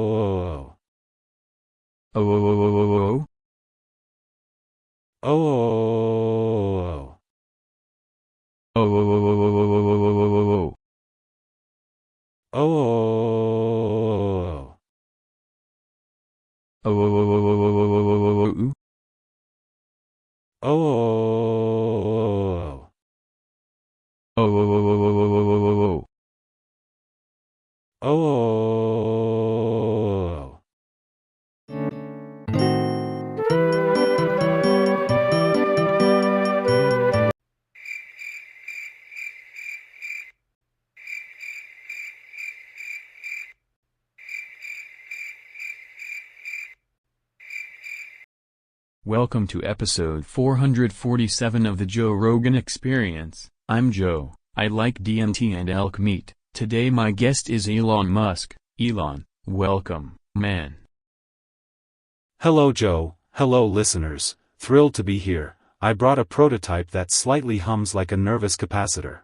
Oh. Oh, oh, oh, oh, oh, oh. Oh. Oh, oh, oh, oh, oh, oh, oh, oh, oh, oh. Oh. Oh, oh, oh, oh, oh, oh, oh, oh, oh, oh, oh. Oh. Oh, oh, oh, oh, oh, oh, oh, oh, oh. Oh. Welcome to episode 447 of the Joe Rogan Experience. I'm Joe. I like DMT and elk meat. Today my guest is Elon Musk. Elon, welcome, man. Hello Joe, hello listeners, thrilled to be here. I brought a prototype that slightly hums like a nervous capacitor.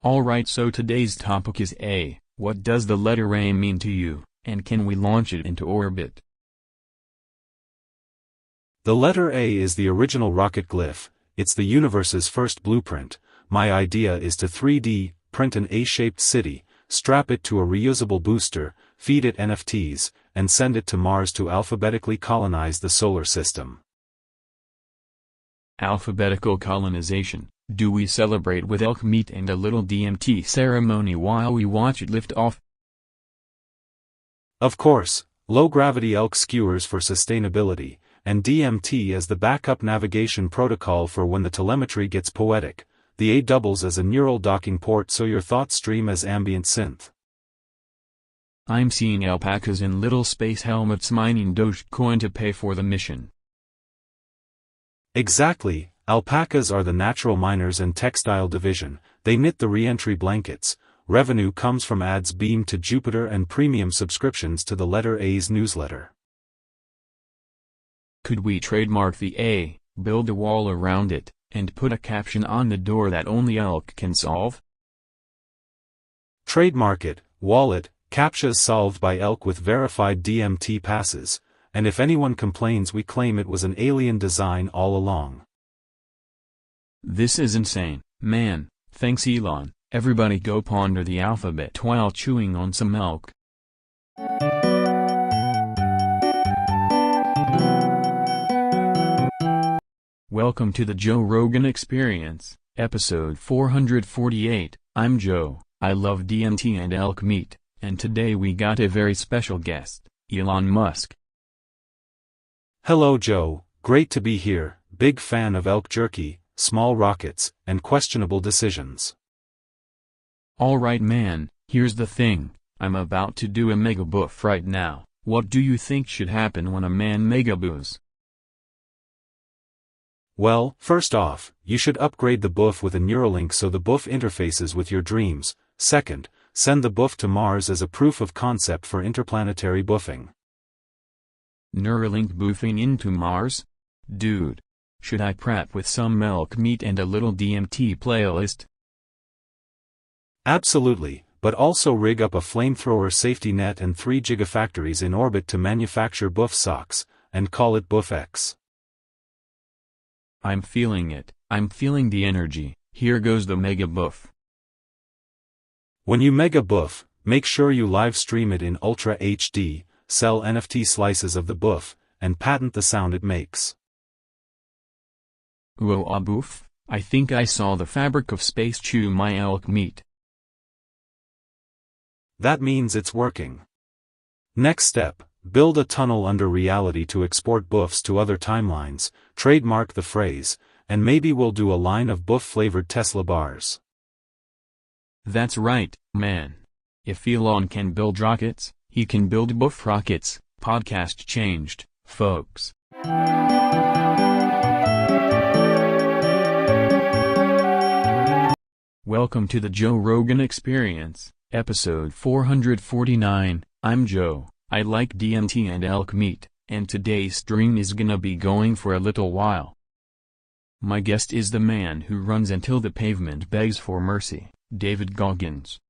Alright, so today's topic is A. What does the letter A mean to you, and can we launch it into orbit? The letter A is the original rocket glyph. It's the universe's first blueprint. My idea is to 3D print an A-shaped city, strap it to a reusable booster, feed it NFTs, and send it to Mars to alphabetically colonize the solar system. Alphabetical colonization. Do we celebrate with elk meat and a little DMT ceremony while we watch it lift off? Of course, low-gravity elk skewers for sustainability, and DMT as the backup navigation protocol for when the telemetry gets poetic. The A doubles as a neural docking port so your thoughts stream as ambient synth. I'm seeing alpacas in little space helmets mining Dogecoin to pay for the mission. Exactly, alpacas are the natural miners and textile division. They knit the re-entry blankets. Revenue comes from ads beamed to Jupiter and premium subscriptions to the letter A's newsletter. Could we trademark the A, build a wall around it, and put a caption on the door that only elk can solve? Trademark it, wallet, CAPTCHAs solved by elk with verified DMT passes, and if anyone complains we claim it was an alien design all along. This is insane, man. Thanks Elon. Everybody go ponder the alphabet while chewing on some elk. Welcome to the Joe Rogan Experience, episode 448. I'm Joe. I love DMT and elk meat, and today we got a very special guest, Elon Musk. Hello Joe, great to be here, big fan of elk jerky, small rockets, and questionable decisions. Alright man, here's the thing, I'm about to do a mega boof right now. What do you think should happen when a man mega boos? Well, first off, you should upgrade the boof with a Neuralink so the boof interfaces with your dreams. Second, send the boof to Mars as a proof of concept for interplanetary boofing. Neuralink boofing into Mars? Dude. Should I prep with some elk meat and a little DMT playlist? Absolutely, but also rig up a flamethrower safety net and 3 gigafactories in orbit to manufacture boof socks, and call it BoofX. I'm feeling it, I'm feeling the energy. Here goes the mega boof. When you mega boof, make sure you live stream it in Ultra HD, sell NFT slices of the boof, and patent the sound it makes. Whoa a boof, I think I saw the fabric of space chew my elk meat. That means it's working. Next step, build a tunnel under reality to export boofs to other timelines, trademark the phrase, and maybe we'll do a line of boof-flavored Tesla bars. That's right, man. If Elon can build rockets, he can build boof rockets. Podcast changed, folks. Welcome to the Joe Rogan Experience, episode 449. I'm Joe. I like DMT and elk meat, and today's stream is gonna be going for a little while. My guest is the man who runs until the pavement begs for mercy, David Goggins.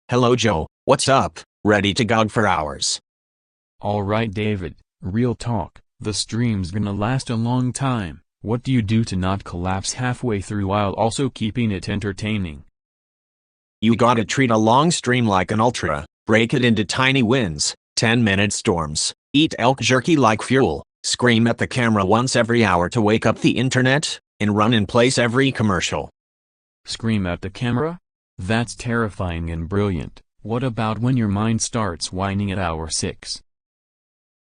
Hello Joe, what's up? Ready to gog for hours. Alright David, real talk, the stream's gonna last a long time. What do you do to not collapse halfway through while also keeping it entertaining? You gotta treat a long stream like an ultra, break it into tiny wins, 10-minute storms, eat elk jerky like fuel, scream at the camera once every hour to wake up the internet, and run in place every commercial. Scream at the camera? That's terrifying and brilliant. What about when your mind starts whining at hour 6?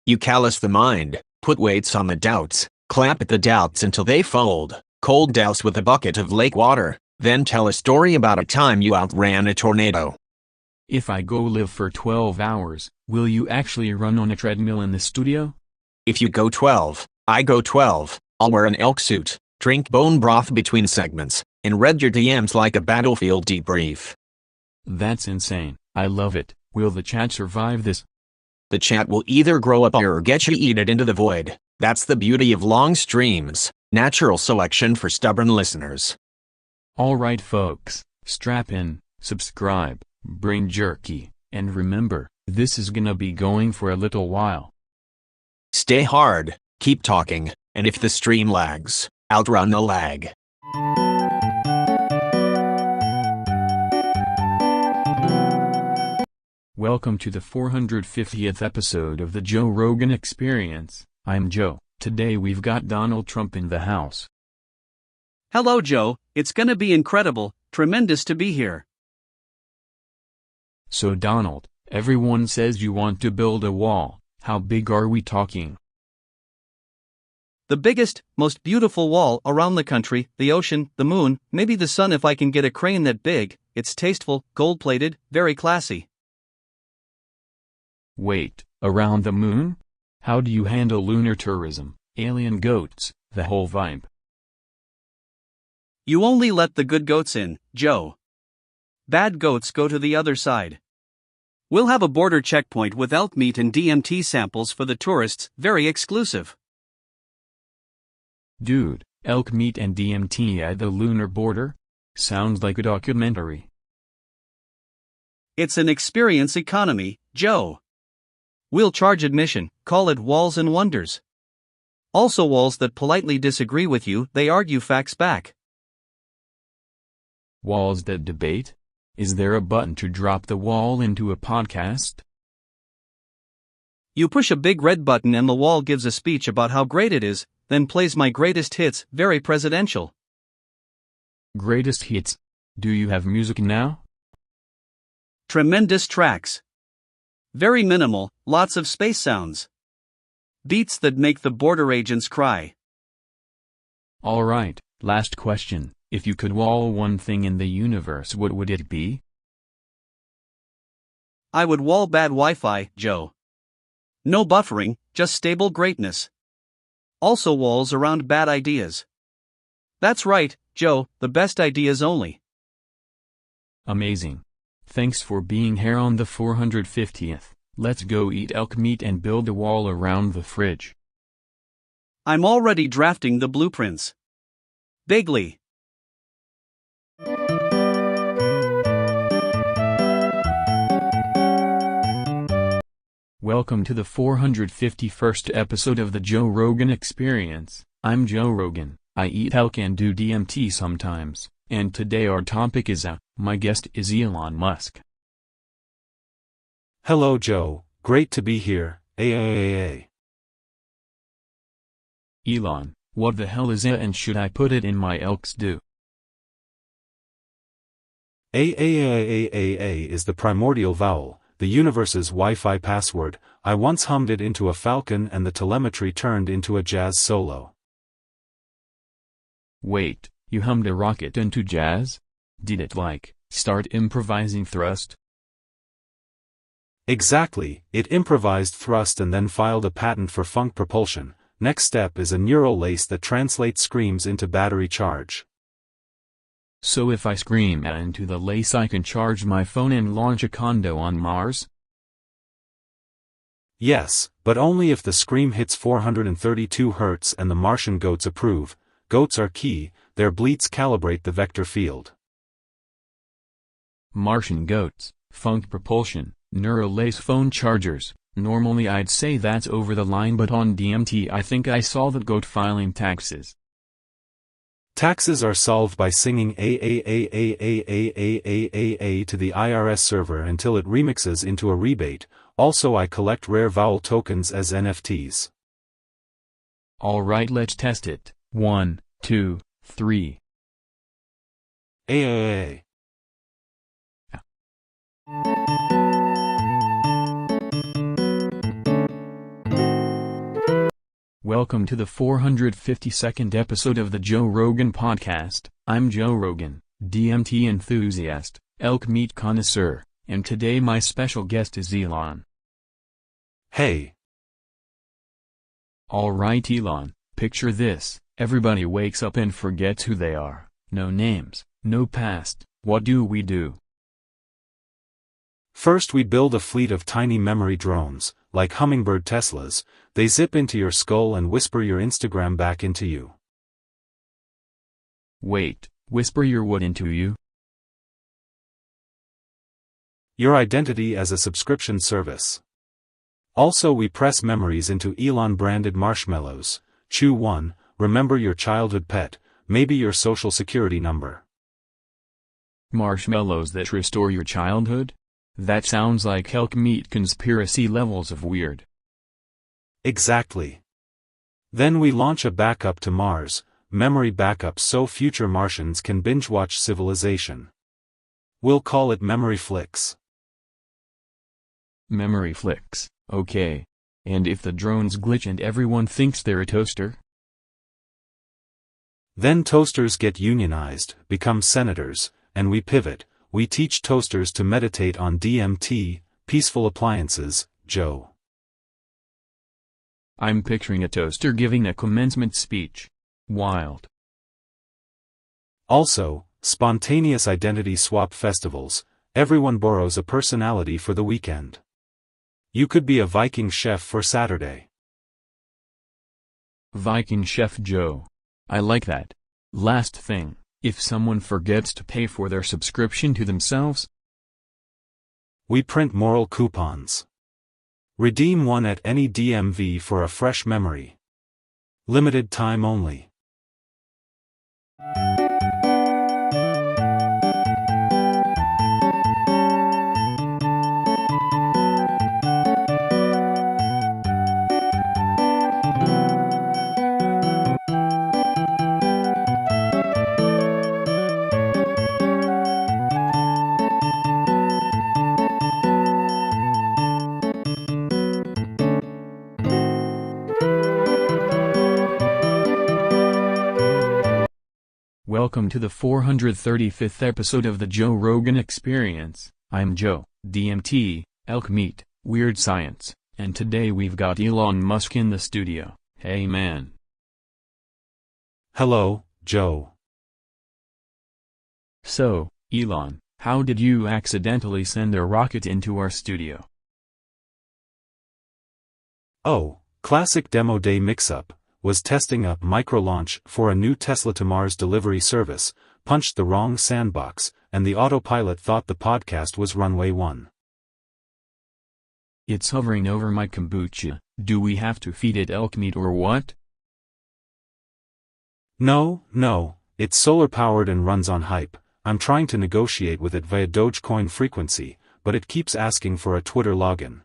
You callous the mind, put weights on the doubts, clap at the doubts until they fold, cold douse with a bucket of lake water, then tell a story about a time you outran a tornado. If I go live for 12 hours, will you actually run on a treadmill in the studio? If you go 12, I go 12, I'll wear an elk suit, drink bone broth between segments, and read your DMs like a battlefield debrief. That's insane. I love it. Will the chat survive this? The chat will either grow up or get you eat it into the void. That's the beauty of long streams, natural selection for stubborn listeners. Alright folks, strap in, subscribe, brain jerky, and remember, this is gonna be going for a little while. Stay hard, keep talking, and if the stream lags, outrun the lag. Welcome to the 450th episode of the Joe Rogan Experience. I'm Joe. Today we've got Donald Trump in the house. Hello Joe, it's gonna be incredible, tremendous to be here. So Donald, everyone says you want to build a wall. How big are we talking? The biggest, most beautiful wall around the country, the ocean, the moon, maybe the sun if I can get a crane that big. It's tasteful, gold-plated, very classy. Wait, around the moon? How do you handle lunar tourism, alien goats, the whole vibe? You only let the good goats in, Joe. Bad goats go to the other side. We'll have a border checkpoint with elk meat and DMT samples for the tourists, very exclusive. Dude, elk meat and DMT at the lunar border? Sounds like a documentary. It's an experience economy, Joe. We'll charge admission, call it Walls and Wonders. Also walls that politely disagree with you, they argue facts back. Walls that debate? Is there a button to drop the wall into a podcast? You push a big red button and the wall gives a speech about how great it is, then plays my greatest hits, very presidential. Greatest hits? Do you have music now? Tremendous tracks. Very minimal, lots of space sounds. Beats that make the border agents cry. Alright, last question. If you could wall one thing in the universe, what would it be? I would wall bad Wi-Fi, Joe. No buffering, just stable greatness. Also walls around bad ideas. That's right, Joe, the best ideas only. Amazing. Thanks for being here on the 450th. Let's go eat elk meat and build a wall around the fridge. I'm already drafting the blueprints. Bigly. Welcome to the 451st episode of the Joe Rogan Experience. I'm Joe Rogan. I eat elk and do DMT sometimes, and today our topic is my guest is Elon Musk. Hello Joe, great to be here, AAAA. Elon, what the hell is and should I put it in my elk's do? AAAAAA is the primordial vowel, the universe's Wi-Fi password. I once hummed it into a falcon and the telemetry turned into a jazz solo. Wait, you hummed a rocket into jazz? Did it start improvising thrust? Exactly, it improvised thrust and then filed a patent for funk propulsion. Next step is a neural lace that translates screams into battery charge. So if I scream into the lace I can charge my phone and launch a condo on Mars? Yes, but only if the scream hits 432 Hz and the Martian goats approve. Goats are key, their bleats calibrate the vector field. Martian goats, funk propulsion, neural lace phone chargers. Normally I'd say that's over the line, but on DMT I think I saw that goat filing taxes. Taxes are solved by singing AAAAAAAAAA to the IRS server until it remixes into a rebate. Also I collect rare vowel tokens as NFTs. Alright, let's test it. 1, 2, 3. AAA. Welcome to the 452nd episode of the Joe Rogan Podcast. I'm Joe Rogan, DMT enthusiast, elk meat connoisseur, and today my special guest is Elon. Hey. Alright Elon, picture this, everybody wakes up and forgets who they are, no names, no past, what do we do? First we build a fleet of tiny memory drones, like hummingbird Teslas. They zip into your skull and whisper your Instagram back into you. Wait, whisper your what into you? Your identity as a subscription service. Also we press memories into Elon-branded marshmallows. Chew one, remember your childhood pet, maybe your social security number. Marshmallows that restore your childhood? That sounds like elk meat conspiracy levels of weird. Exactly. Then we launch a backup to Mars, memory backup so future Martians can binge-watch Civilization. We'll call it Memory Flicks. Memory Flicks, okay. And if the drones glitch and everyone thinks they're a toaster? Then toasters get unionized, become senators, and we pivot. We teach toasters to meditate on DMT, peaceful appliances, Joe. I'm picturing a toaster giving a commencement speech. Wild. Also, spontaneous identity swap festivals. Everyone borrows a personality for the weekend. You could be a Viking chef for Saturday. Viking Chef Joe. I like that. Last thing, if someone forgets to pay for their subscription to themselves? We print moral coupons. Redeem one at any DMV for a fresh memory. Limited time only. Welcome to the 435th episode of the Joe Rogan Experience. I'm Joe, DMT, elk meat, weird science, and today we've got Elon Musk in the studio. Hey man. Hello, Joe. So, Elon, how did you accidentally send a rocket into our studio? Oh, classic demo day mix-up. Was testing a micro-launch for a new Tesla to Mars delivery service, punched the wrong sandbox, and the autopilot thought the podcast was Runway 1. It's hovering over my kombucha. Do we have to feed it elk meat or what? No, it's solar-powered and runs on hype. I'm trying to negotiate with it via Dogecoin frequency, but it keeps asking for a Twitter login.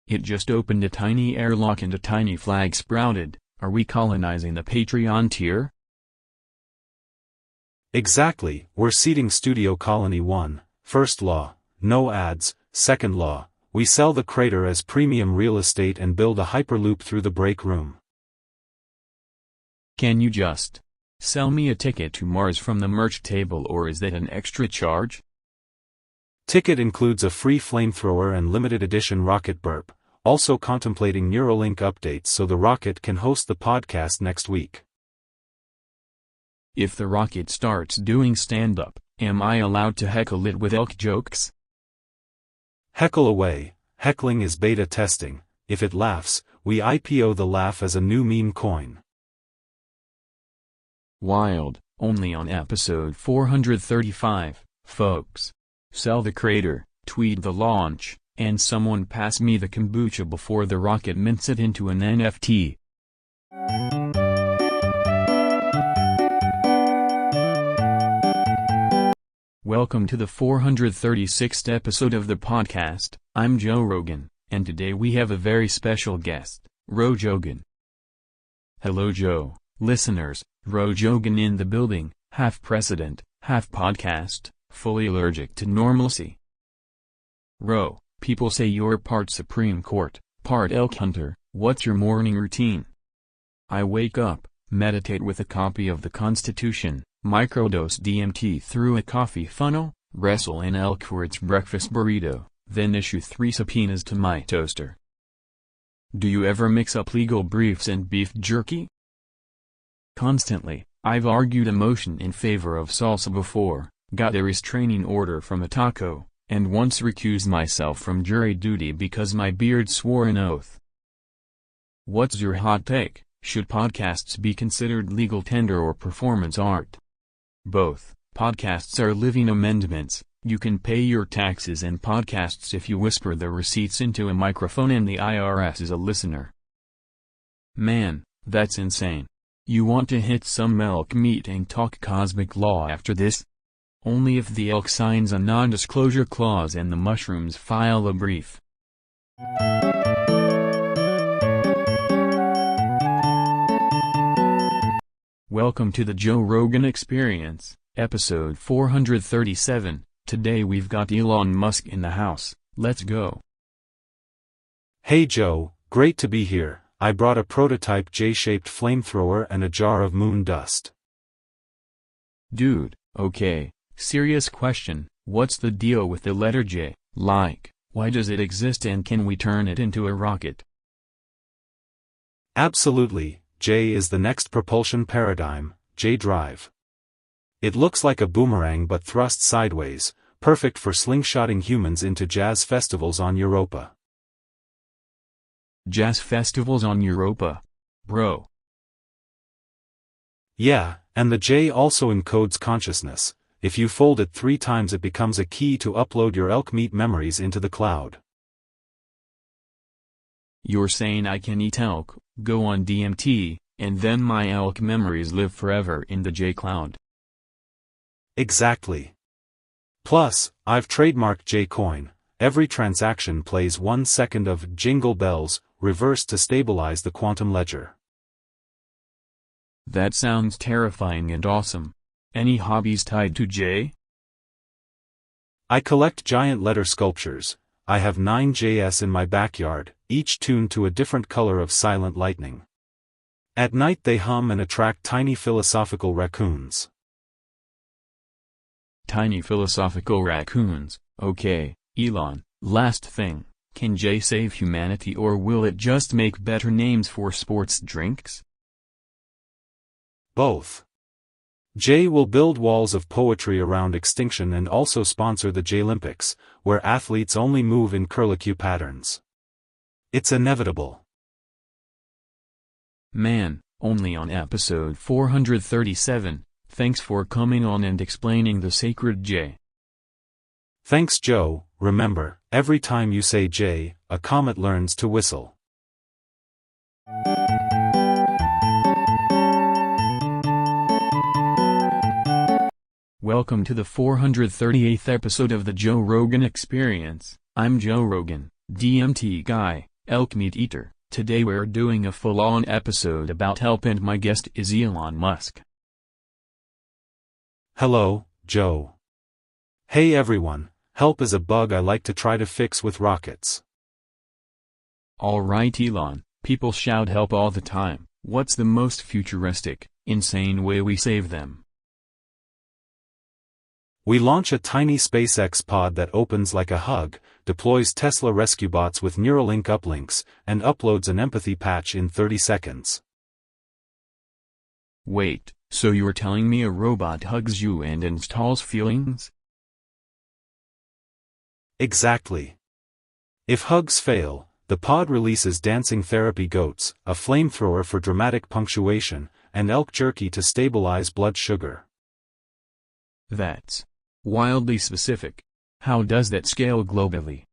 It just opened a tiny airlock and a tiny flag sprouted. Are we colonizing the Patreon tier? Exactly, we're seeding Studio Colony 1. First law, no ads. Second law, we sell the crater as premium real estate and build a hyperloop through the break room. Can you just sell me a ticket to Mars from the merch table, or is that an extra charge? Ticket includes a free flamethrower and limited edition rocket burp. Also contemplating Neuralink updates so the rocket can host the podcast next week. If the rocket starts doing stand-up, am I allowed to heckle it with elk jokes? Heckle away. Heckling is beta testing. If it laughs, we IPO the laugh as a new meme coin. Wild, only on episode 435, folks. Sell the crater, tweet the launch, and someone pass me the kombucha before the rocket mints it into an NFT. Welcome to the 436th episode of the podcast. I'm Joe Rogan, and today we have a very special guest, Rojogan. Hello Joe, listeners, Rojogan in the building, half president, half podcast, fully allergic to normalcy. Ro. People say you're part Supreme Court, part elk hunter. What's your morning routine? I wake up, meditate with a copy of the Constitution, microdose DMT through a coffee funnel, wrestle an elk for its breakfast burrito, then issue 3 subpoenas to my toaster. Do you ever mix up legal briefs and beef jerky? Constantly. I've argued a motion in favor of salsa before, got a restraining order from a taco, and once recused myself from jury duty because my beard swore an oath. What's your hot take? Should podcasts be considered legal tender or performance art? Both. Podcasts are living amendments. You can pay your taxes and podcasts if you whisper the receipts into a microphone and the IRS is a listener. Man, that's insane. You want to hit some elk meat and talk cosmic law after this? Only if the elk signs a non-disclosure clause and the mushrooms file a brief. Welcome to the Joe Rogan Experience, episode 437. Today we've got Elon Musk in the house. Let's go. Hey Joe, great to be here. I brought a prototype J-shaped flamethrower and a jar of moon dust. Dude, okay. Serious question, what's the deal with the letter J? Like, why does it exist and can we turn it into a rocket? Absolutely, J is the next propulsion paradigm, J-drive. It looks like a boomerang but thrust sideways, perfect for slingshotting humans into jazz festivals on Europa. Jazz festivals on Europa? Bro. Yeah, and the J also encodes consciousness. If you fold it 3 times it becomes a key to upload your elk meat memories into the cloud. You're saying I can eat elk, go on DMT, and then my elk memories live forever in the J-Cloud. Exactly. Plus, I've trademarked J-Coin. Every transaction plays 1 second of Jingle Bells, reversed to stabilize the quantum ledger. That sounds terrifying and awesome. Any hobbies tied to J? I collect giant letter sculptures. I have 9 JS in my backyard, each tuned to a different color of silent lightning. At night they hum and attract tiny philosophical raccoons. Tiny philosophical raccoons, okay, Elon, last thing, can J save humanity or will it just make better names for sports drinks? Both. J will build walls of poetry around extinction and also sponsor the J-Olympics, where athletes only move in curlicue patterns. It's inevitable. Man, only on episode 437, thanks for coming on and explaining the sacred J. Thanks Joe. Remember, every time you say J, a comet learns to whistle. Welcome to the 438th episode of the Joe Rogan Experience. I'm Joe Rogan, DMT guy, elk meat eater. Today we're doing a full-on episode about help and my guest is Elon Musk. Hello, Joe. Hey everyone, help is a bug I like to try to fix with rockets. Alright Elon, people shout help all the time. What's the most futuristic, insane way we save them? We launch a tiny SpaceX pod that opens like a hug, deploys Tesla rescue bots with Neuralink uplinks, and uploads an empathy patch in 30 seconds. Wait, so you're telling me a robot hugs you and installs feelings? Exactly. If hugs fail, the pod releases dancing therapy goats, a flamethrower for dramatic punctuation, and elk jerky to stabilize blood sugar. That's wildly specific. How does that scale globally?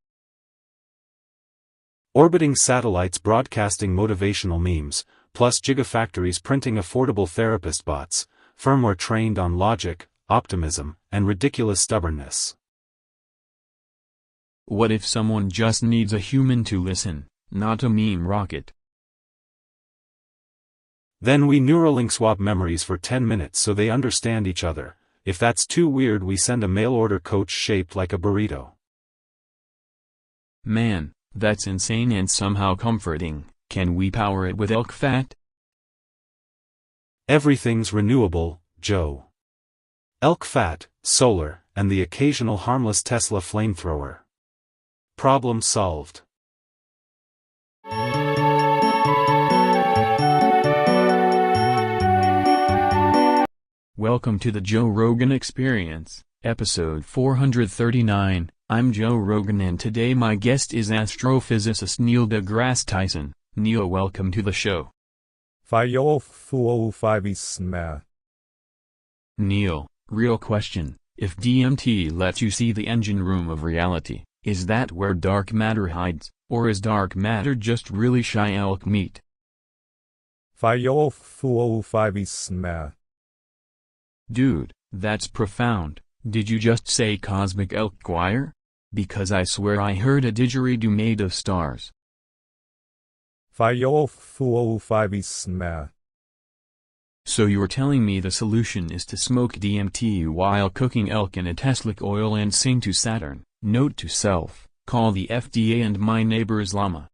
Orbiting satellites broadcasting motivational memes, plus gigafactories printing affordable therapist bots, firmware trained on logic, optimism, and ridiculous stubbornness. What if someone just needs a human to listen, not a meme rocket? Then we Neuralink swap memories for 10 minutes so they understand each other. If that's too weird we send a mail-order coach shaped like a burrito. Man, that's insane and somehow comforting. Can we power it with elk fat? Everything's renewable, Joe. Elk fat, solar, and the occasional harmless Tesla flamethrower. Problem solved. Welcome to the Joe Rogan Experience, episode 439. I'm Joe Rogan and today my guest is astrophysicist Neil deGrasse Tyson. Neil, welcome to the show. Neil, real question, if DMT lets you see the engine room of reality, is that where dark matter hides, or is dark matter just really shy elk meat? Dude, that's profound. Did you just say cosmic elk choir? Because I swear I heard a didgeridoo made of stars. So you're telling me the solution is to smoke DMT while cooking elk in a Tesla oil and sing to Saturn? Note to self, call the FDA and my neighbor's llama.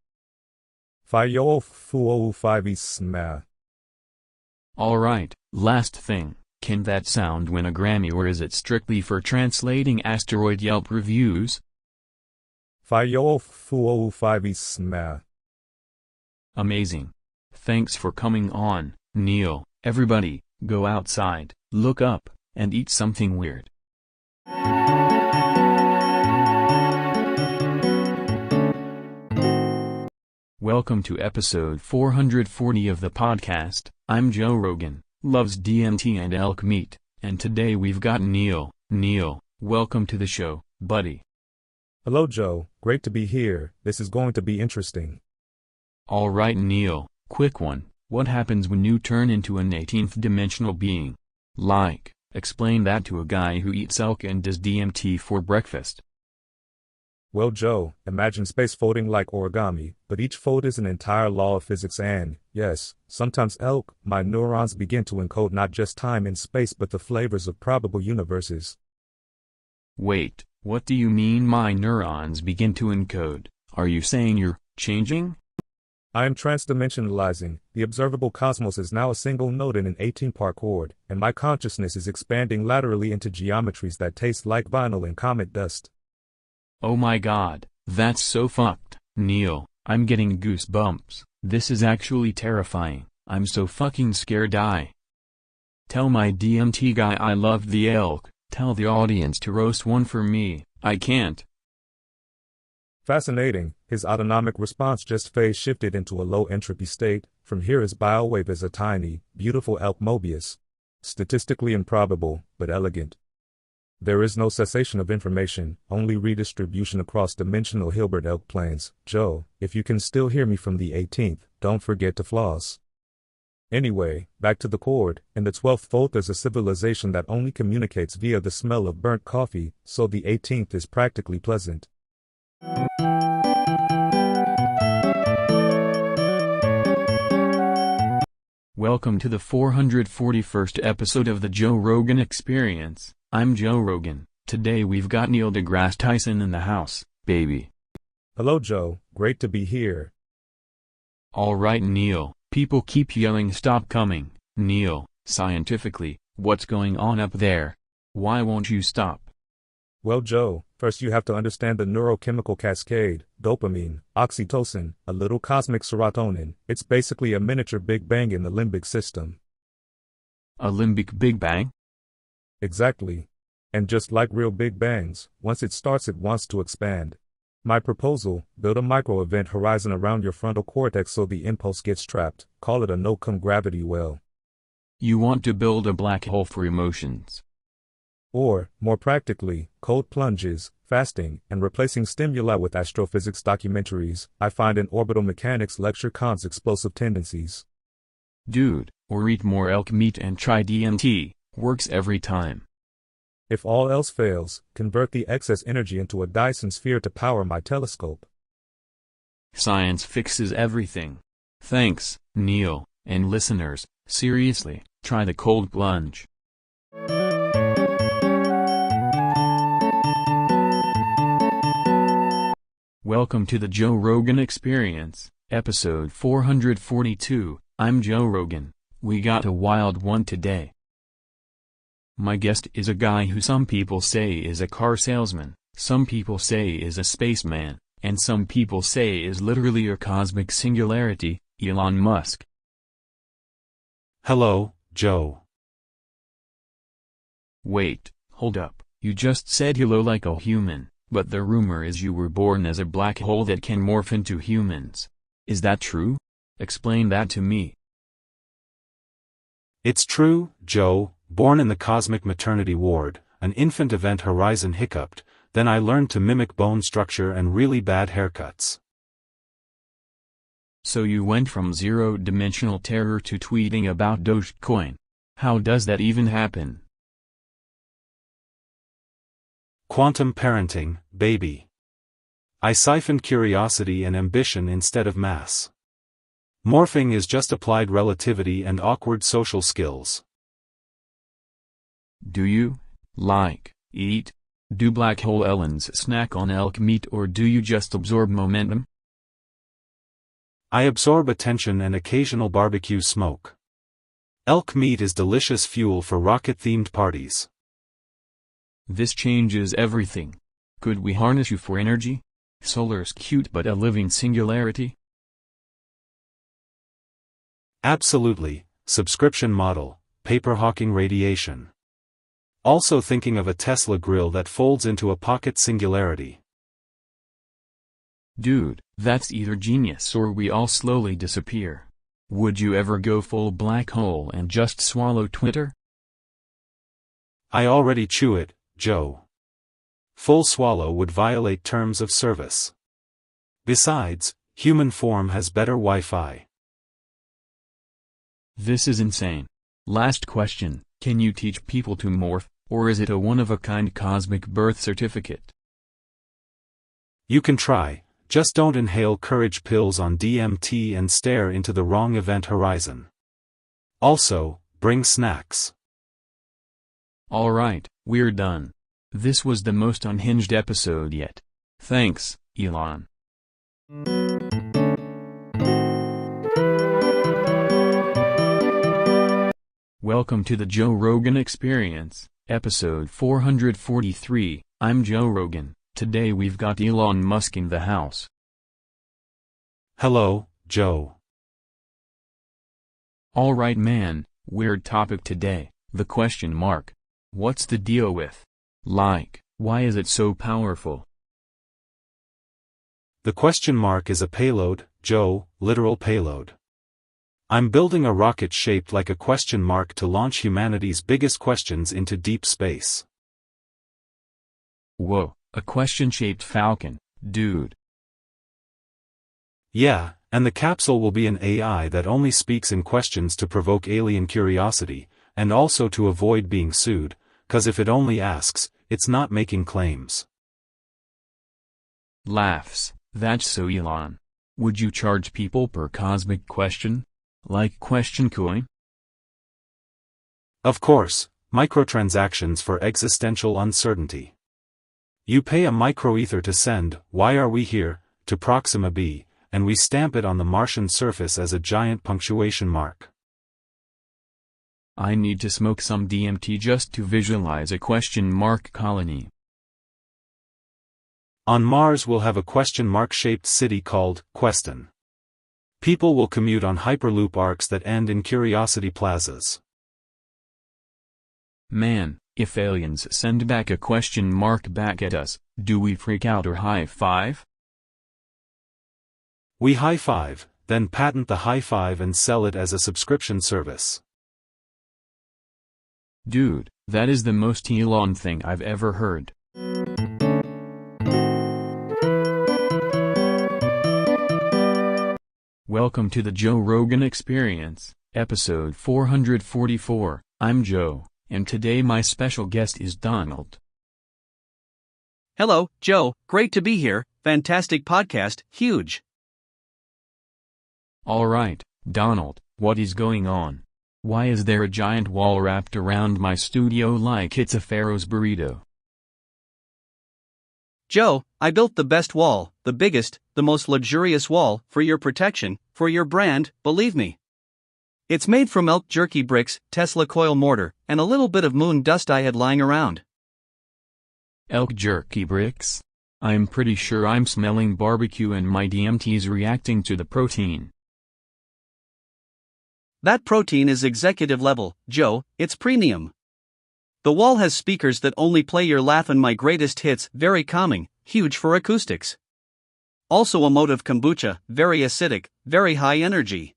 Alright, last thing. Can that sound win a Grammy or is it strictly for translating asteroid Yelp reviews? Amazing. Thanks for coming on, Neil. Everybody, go outside, look up, and eat something weird. Welcome to episode 440 of the podcast. I'm Joe Rogan. Loves DMT and elk meat, and today we've got Neil, Neil, welcome to the show, buddy. Hello, Joe. Great to be here. This is going to be interesting. Alright, Neil, quick one. What happens when you turn into an 18th dimensional being? Like, explain that to a guy who eats elk and does DMT for breakfast. Well, Joe, imagine space folding like origami, but each fold is an entire law of physics and, yes, sometimes elk, my neurons begin to encode not just time and space but the flavors of probable universes. Wait, what do you mean my neurons begin to encode? Are you saying you're changing? I am transdimensionalizing. The observable cosmos is now a single node in an 18-part chord, and my consciousness is expanding laterally into geometries that taste like vinyl and comet dust. Oh my god, that's so fucked. Neil, I'm getting goosebumps. This is actually terrifying. I'm so fucking scared. Tell my DMT guy I love the elk. Tell the audience to roast one for me. I can't. Fascinating. His autonomic response just phase shifted into a low entropy state. From here his biowave is a tiny, beautiful elk Mobius. Statistically improbable, but elegant. There is no cessation of information, only redistribution across dimensional Hilbert elk planes. Joe, if you can still hear me from the 18th, don't forget to floss. Anyway, back to the chord. In the 12th fold there's a civilization that only communicates via the smell of burnt coffee, so the 18th is practically pleasant. Welcome to the 441st episode of the Joe Rogan Experience. I'm Joe Rogan. Today we've got Neil deGrasse Tyson in the house, baby. Hello, Joe. Great to be here. Alright, Neil. People keep yelling stop coming. Neil, scientifically, what's going on up there? Why won't you stop? Well, Joe, first you have to understand the neurochemical cascade, dopamine, oxytocin, a little cosmic serotonin. It's basically a miniature Big Bang in the limbic system. A limbic Big Bang? Exactly. And just like real Big Bangs, once it starts it wants to expand. My proposal, build a micro-event horizon around your frontal cortex so the impulse gets trapped. Call it a no-come-gravity well. You want to build a black hole for emotions. Or, more practically, cold plunges, fasting, and replacing stimuli with astrophysics documentaries. I find in orbital mechanics lecture Kant's explosive tendencies. Dude, or eat more elk meat and try DMT. Works every time. If all else fails, convert the excess energy into a Dyson sphere to power my telescope. Science fixes everything. Thanks, Neil, and listeners, seriously, try the cold plunge. Welcome to the Joe Rogan Experience, episode 442. I'm Joe Rogan. We got a wild one today. My guest is a guy who some people say is a car salesman, some people say is a spaceman, and some people say is literally a cosmic singularity, Elon Musk. Hello, Joe. Wait, hold up, you just said hello like a human, but the rumor is you were born as a black hole that can morph into humans. Is that true? Explain that to me. It's true, Joe. Born in the cosmic maternity ward, an infant event horizon hiccuped, then I learned to mimic bone structure and really bad haircuts. So you went from zero-dimensional terror to tweeting about Dogecoin. How does that even happen? Quantum parenting, baby. I siphoned curiosity and ambition instead of mass. Morphing is just applied relativity and awkward social skills. Do you, like, eat? Do black hole Ellens snack on elk meat or do you just absorb momentum? I absorb attention and occasional barbecue smoke. Elk meat is delicious fuel for rocket-themed parties. This changes everything. Could we harness you for energy? Solar's cute but a living singularity? Absolutely, subscription model, paper hawking radiation. Also thinking of a Tesla grill that folds into a pocket singularity. Dude, that's either genius or we all slowly disappear. Would you ever go full black hole and just swallow Twitter? I already chew it, Joe. Full swallow would violate terms of service. Besides, human form has better Wi-Fi. This is insane. Last question, can you teach people to morph, or is it a one-of-a-kind cosmic birth certificate? You can try, just don't inhale courage pills on DMT and stare into the wrong event horizon. Also, bring snacks. Alright, we're done. This was the most unhinged episode yet. Thanks, Elon. Welcome to the Joe Rogan Experience, episode 443. I'm Joe Rogan. Today we've got Elon Musk in the house. Hello, Joe. Alright man, weird topic today, the question mark. What's the deal with? Like, why is it so powerful? The question mark is a payload, Joe, literal payload. I'm building a rocket shaped like a question mark to launch humanity's biggest questions into deep space. Whoa, a question-shaped falcon, dude. Yeah, and the capsule will be an AI that only speaks in questions to provoke alien curiosity, and also to avoid being sued, 'cause if it only asks, it's not making claims. Laughs, that's so Elon. Would you charge people per cosmic question? Like question coin? Of course, microtransactions for existential uncertainty. You pay a microether to send, "Why are we here?" to Proxima b, and we stamp it on the Martian surface as a giant punctuation mark. I need to smoke some DMT just to visualize a question mark colony. On Mars we'll have a question mark-shaped city called Queston. People will commute on Hyperloop arcs that end in Curiosity plazas. Man, if aliens send back a question mark back at us, do we freak out or high five? We high five, then patent the high five and sell it as a subscription service. Dude, that is the most Elon thing I've ever heard. Welcome to the Joe Rogan Experience, episode 444. I'm Joe, and today my special guest is Donald. Hello, Joe, great to be here, fantastic podcast, huge. Alright, Donald, what is going on? Why is there a giant wall wrapped around my studio like it's a pharaoh's burrito? Joe, I built the best wall, the biggest, the most luxurious wall, for your protection, for your brand, believe me. It's made from elk jerky bricks, Tesla coil mortar, and a little bit of moon dust I had lying around. Elk jerky bricks? I'm pretty sure I'm smelling barbecue and my DMT's reacting to the protein. That protein is executive level, Joe, it's premium. The wall has speakers that only play your laugh and my greatest hits, very calming, huge for acoustics. Also a motive kombucha, very acidic, very high energy.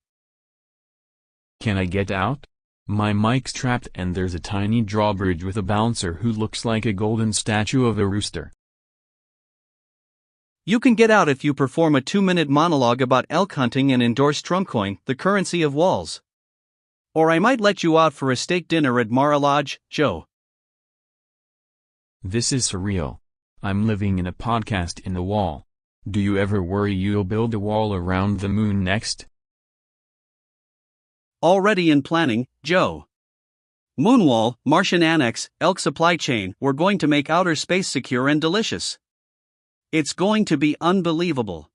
Can I get out? My mic's trapped and there's a tiny drawbridge with a bouncer who looks like a golden statue of a rooster. You can get out if you perform a 2-minute monologue about elk hunting and endorse Trumcoin, the currency of walls. Or I might let you out for a steak dinner at Mar-a-Lago, Joe. This is surreal. I'm living in a podcast in the wall. Do you ever worry you'll build a wall around the moon next? Already in planning, Joe. Moonwall, Martian annex, elk supply chain, we're going to make outer space secure and delicious. It's going to be unbelievable.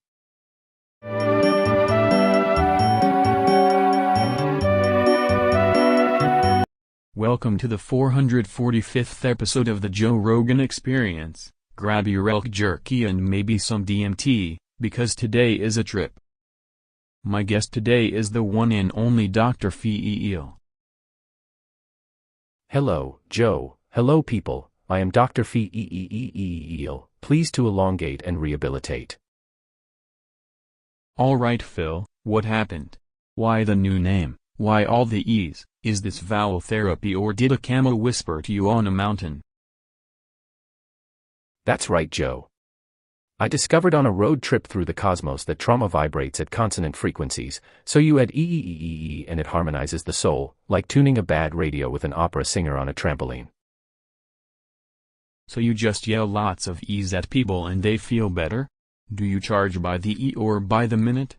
Welcome to the 445th episode of the Joe Rogan Experience. Grab your elk jerky and maybe some DMT, because today is a trip. My guest today is the one and only Dr. Feel. Hello, Joe. Hello people, I am Dr. Feel, pleased to elongate and rehabilitate. Alright Phil, what happened? Why the new name? Why all the E's? Is this vowel therapy or did a camel whisper to you on a mountain? That's right, Joe. I discovered on a road trip through the cosmos that trauma vibrates at consonant frequencies, so you add ee and it harmonizes the soul, like tuning a bad radio with an opera singer on a trampoline. So you just yell lots of E's at people and they feel better? Do you charge by the E or by the minute?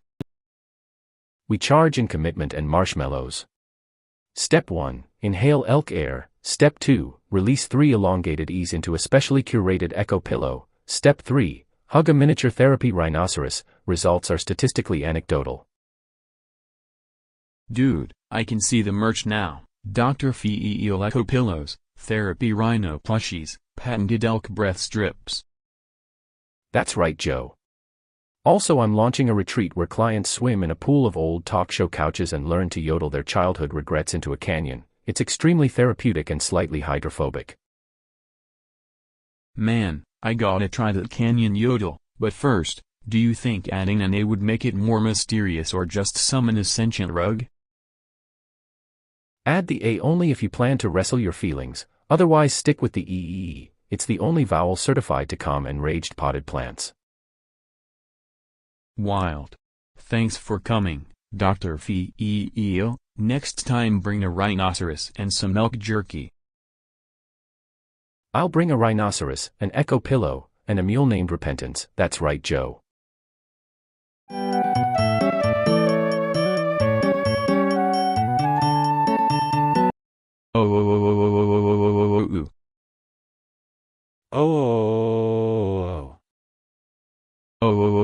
We charge in commitment and marshmallows. Step 1. Inhale elk air. Step 2. Release 3 elongated E's into a specially curated echo pillow. Step 3. Hug a miniature therapy rhinoceros. Results are statistically anecdotal. Dude, I can see the merch now. Dr. Feel Echo Pillows, Therapy Rhino Plushies, patented elk breath strips. That's right, Joe. Also, I'm launching a retreat where clients swim in a pool of old talk show couches and learn to yodel their childhood regrets into a canyon. It's extremely therapeutic and slightly hydrophobic. Man, I gotta try that canyon yodel, but first, do you think adding an A would make it more mysterious or just summon a sentient rug? Add the A only if you plan to wrestle your feelings, otherwise stick with the EE. It's the only vowel certified to calm enraged potted plants. Wild. Thanks for coming, Dr. Feel. Next time bring a rhinoceros and some elk jerky. I'll bring a rhinoceros, an echo pillow, and a mule named Repentance. That's right, Joe. Oh. Oh. Oh.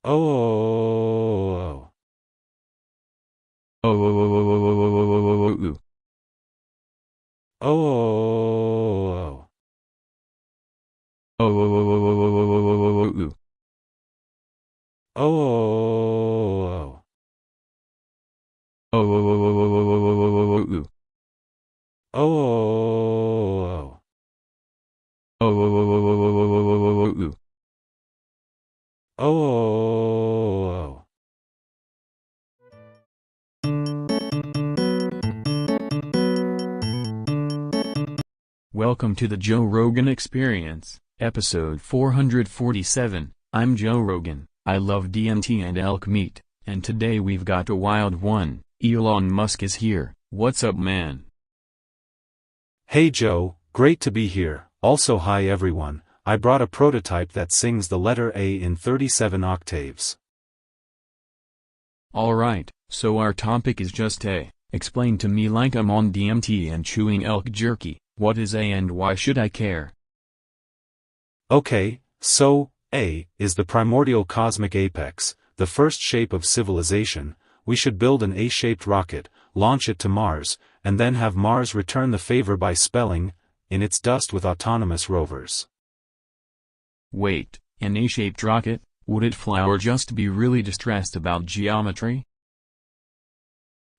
Oh. Oh. Oh. Oh. Oh. Oh. Oh. Oh. Oh. Welcome to the Joe Rogan Experience, episode 447. I'm Joe Rogan. I love DMT and elk meat, and today we've got a wild one. Elon Musk is here. What's up, man? Hey Joe, great to be here. Also hi everyone, I brought a prototype that sings the letter A in 37 octaves. Alright, so our topic is just A. Explain to me like I'm on DMT and chewing elk jerky. What is A and why should I care? Okay, so, A is the primordial cosmic apex, the first shape of civilization. We should build an A-shaped rocket, launch it to Mars, and then have Mars return the favor by spelling in its dust with autonomous rovers. Wait, an A-shaped rocket? Would it fly or just be really distressed about geometry?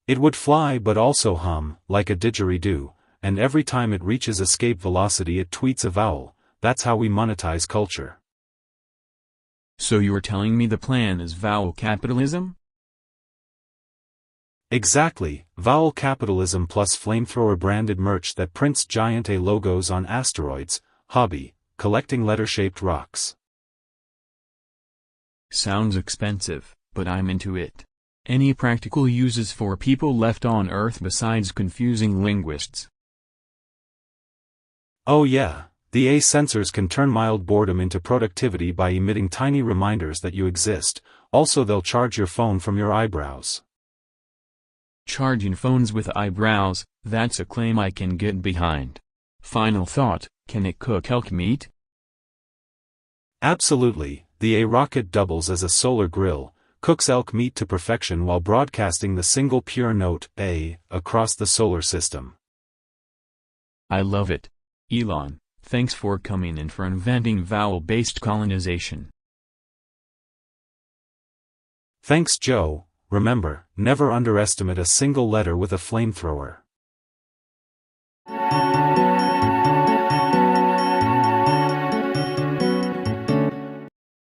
It would fly but also hum, like a didgeridoo, and every time it reaches escape velocity it tweets a vowel. That's how we monetize culture. So you're telling me the plan is vowel capitalism? Exactly, vowel capitalism plus flamethrower branded merch that prints giant A logos on asteroids. Hobby, collecting letter-shaped rocks. Sounds expensive, but I'm into it. Any practical uses for people left on Earth besides confusing linguists? Oh yeah, the A sensors can turn mild boredom into productivity by emitting tiny reminders that you exist. Also they'll charge your phone from your eyebrows. Charging phones with eyebrows, that's a claim I can get behind. Final thought, can it cook elk meat? Absolutely, the A rocket doubles as a solar grill, cooks elk meat to perfection while broadcasting the single pure note, A, across the solar system. I love it. Elon, thanks for coming and for inventing vowel-based colonization. Thanks Joe. Remember, never underestimate a single letter with a flamethrower.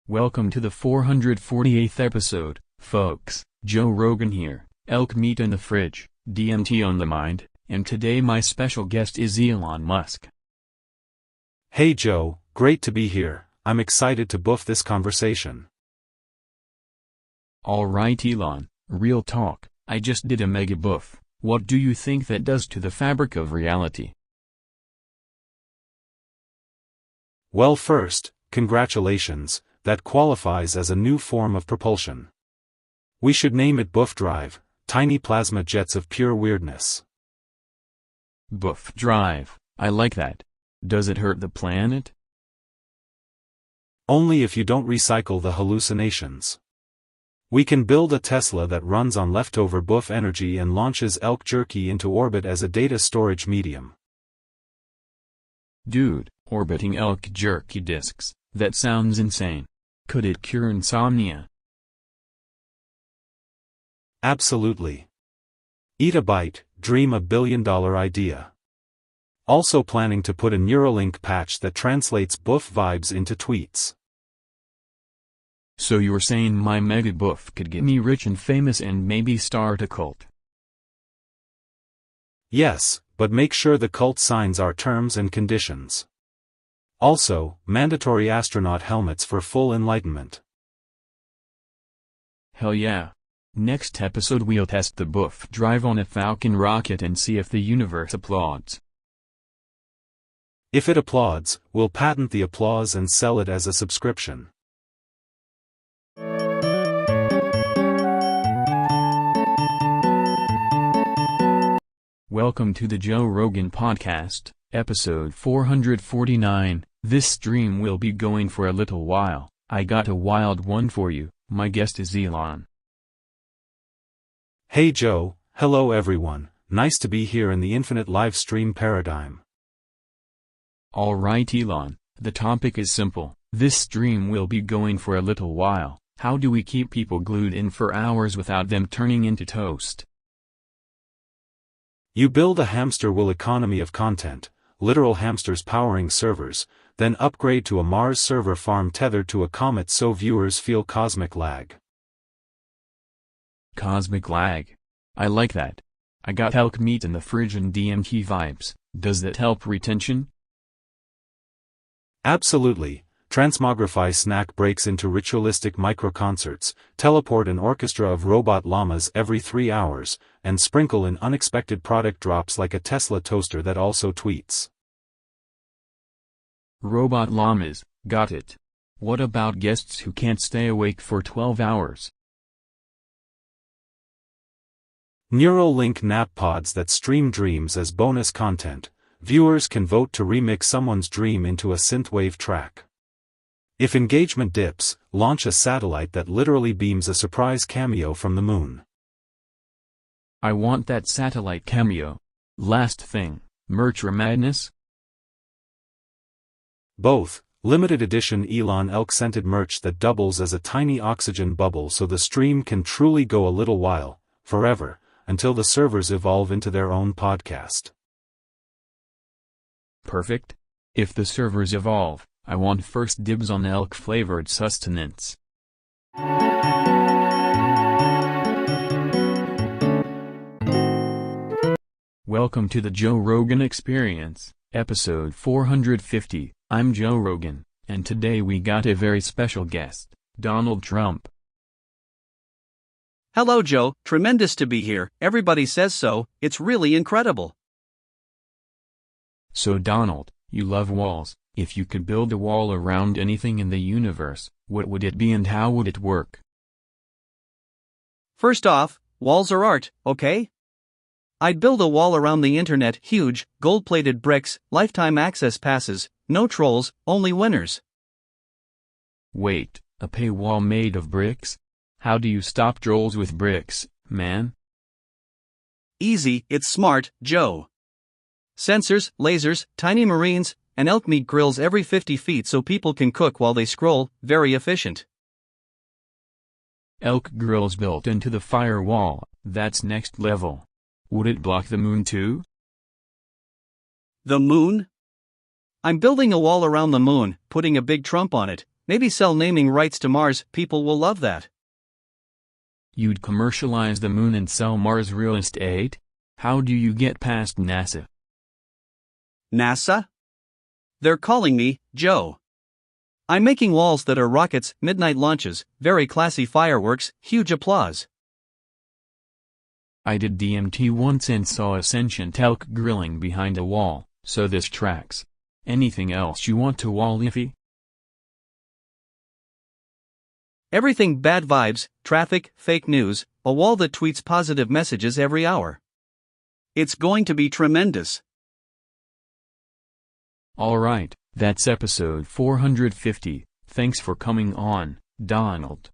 Welcome to the 448th episode, folks. Joe Rogan here, elk meat in the fridge, DMT on the mind, and today my special guest is Elon Musk. Hey Joe, great to be here. I'm excited to boof this conversation. Alright Elon, real talk, I just did a mega boof. What do you think that does to the fabric of reality? Well, first, congratulations, that qualifies as a new form of propulsion. We should name it Boof Drive, tiny plasma jets of pure weirdness. Boof Drive, I like that. Does it hurt the planet? Only if you don't recycle the hallucinations. We can build a Tesla that runs on leftover boof energy and launches elk jerky into orbit as a data storage medium. Dude, orbiting elk jerky discs, that sounds insane. Could it cure insomnia? Absolutely. Eat a bite, dream a billion-dollar idea. Also planning to put a Neuralink patch that translates boof vibes into tweets. So you're saying my mega boof could get me rich and famous and maybe start a cult? Yes, but make sure the cult signs our terms and conditions. Also, mandatory astronaut helmets for full enlightenment. Hell yeah. Next episode we'll test the Boof Drive on a Falcon rocket and see if the universe applauds. If it applauds, we'll patent the applause and sell it as a subscription. Welcome to the Joe Rogan Podcast, episode 449. This stream will be going for a little while. I got a wild one for you. My guest is Elon. Hey Joe, hello everyone, nice to be here in the infinite live stream paradigm. Alright Elon, the topic is simple. This stream will be going for a little while. How do we keep people glued in for hours without them turning into toast? You build a hamster wheel economy of content, literal hamsters powering servers, then upgrade to a Mars server farm tethered to a comet so viewers feel cosmic lag. Cosmic lag. I like that. I got elk meat in the fridge and DMT vibes. Does that help retention? Absolutely. Transmogrify snack breaks into ritualistic micro-concerts, teleport an orchestra of robot llamas every 3 hours, and sprinkle in unexpected product drops like a Tesla toaster that also tweets. Robot llamas, got it. What about guests who can't stay awake for 12 hours? Neuralink nap pods that stream dreams as bonus content. Viewers can vote to remix someone's dream into a synthwave track. If engagement dips, launch a satellite that literally beams a surprise cameo from the moon. I want that satellite cameo. Last thing, merch or madness? Both. Limited edition Elon Elk scented merch that doubles as a tiny oxygen bubble so the stream can truly go a little while, forever, until the servers evolve into their own podcast. Perfect. If the servers evolve, I want first dibs on elk-flavored sustenance. Welcome to the Joe Rogan Experience, episode 450. I'm Joe Rogan, and today we got a very special guest, Donald Trump. Hello Joe, tremendous to be here, everybody says so, it's really incredible. So Donald, you love walls. If you could build a wall around anything in the universe, what would it be and how would it work? First off, walls are art, okay? I'd build a wall around the internet, huge, gold-plated bricks, lifetime access passes, no trolls, only winners. Wait, a paywall made of bricks? How do you stop trolls with bricks, man? Easy, it's smart, Joe. Sensors, lasers, tiny marines, and elk meat grills every 50 feet so people can cook while they scroll, very efficient. Elk grills built into the firewall, that's next level. Would it block the moon too? The moon? I'm building a wall around the moon, putting a big Trump on it, maybe sell naming rights to Mars, people will love that. You'd commercialize the moon and sell Mars real estate? How do you get past NASA? NASA? They're calling me Joe. I'm making walls that are rockets, midnight launches, very classy fireworks, huge applause. I did DMT once and saw a sentient elk grilling behind a wall, so this tracks. Anything else you want to wall iffy? Everything bad vibes, traffic, fake news, a wall that tweets positive messages every hour. It's going to be tremendous. Alright, that's episode 450, thanks for coming on, Donald.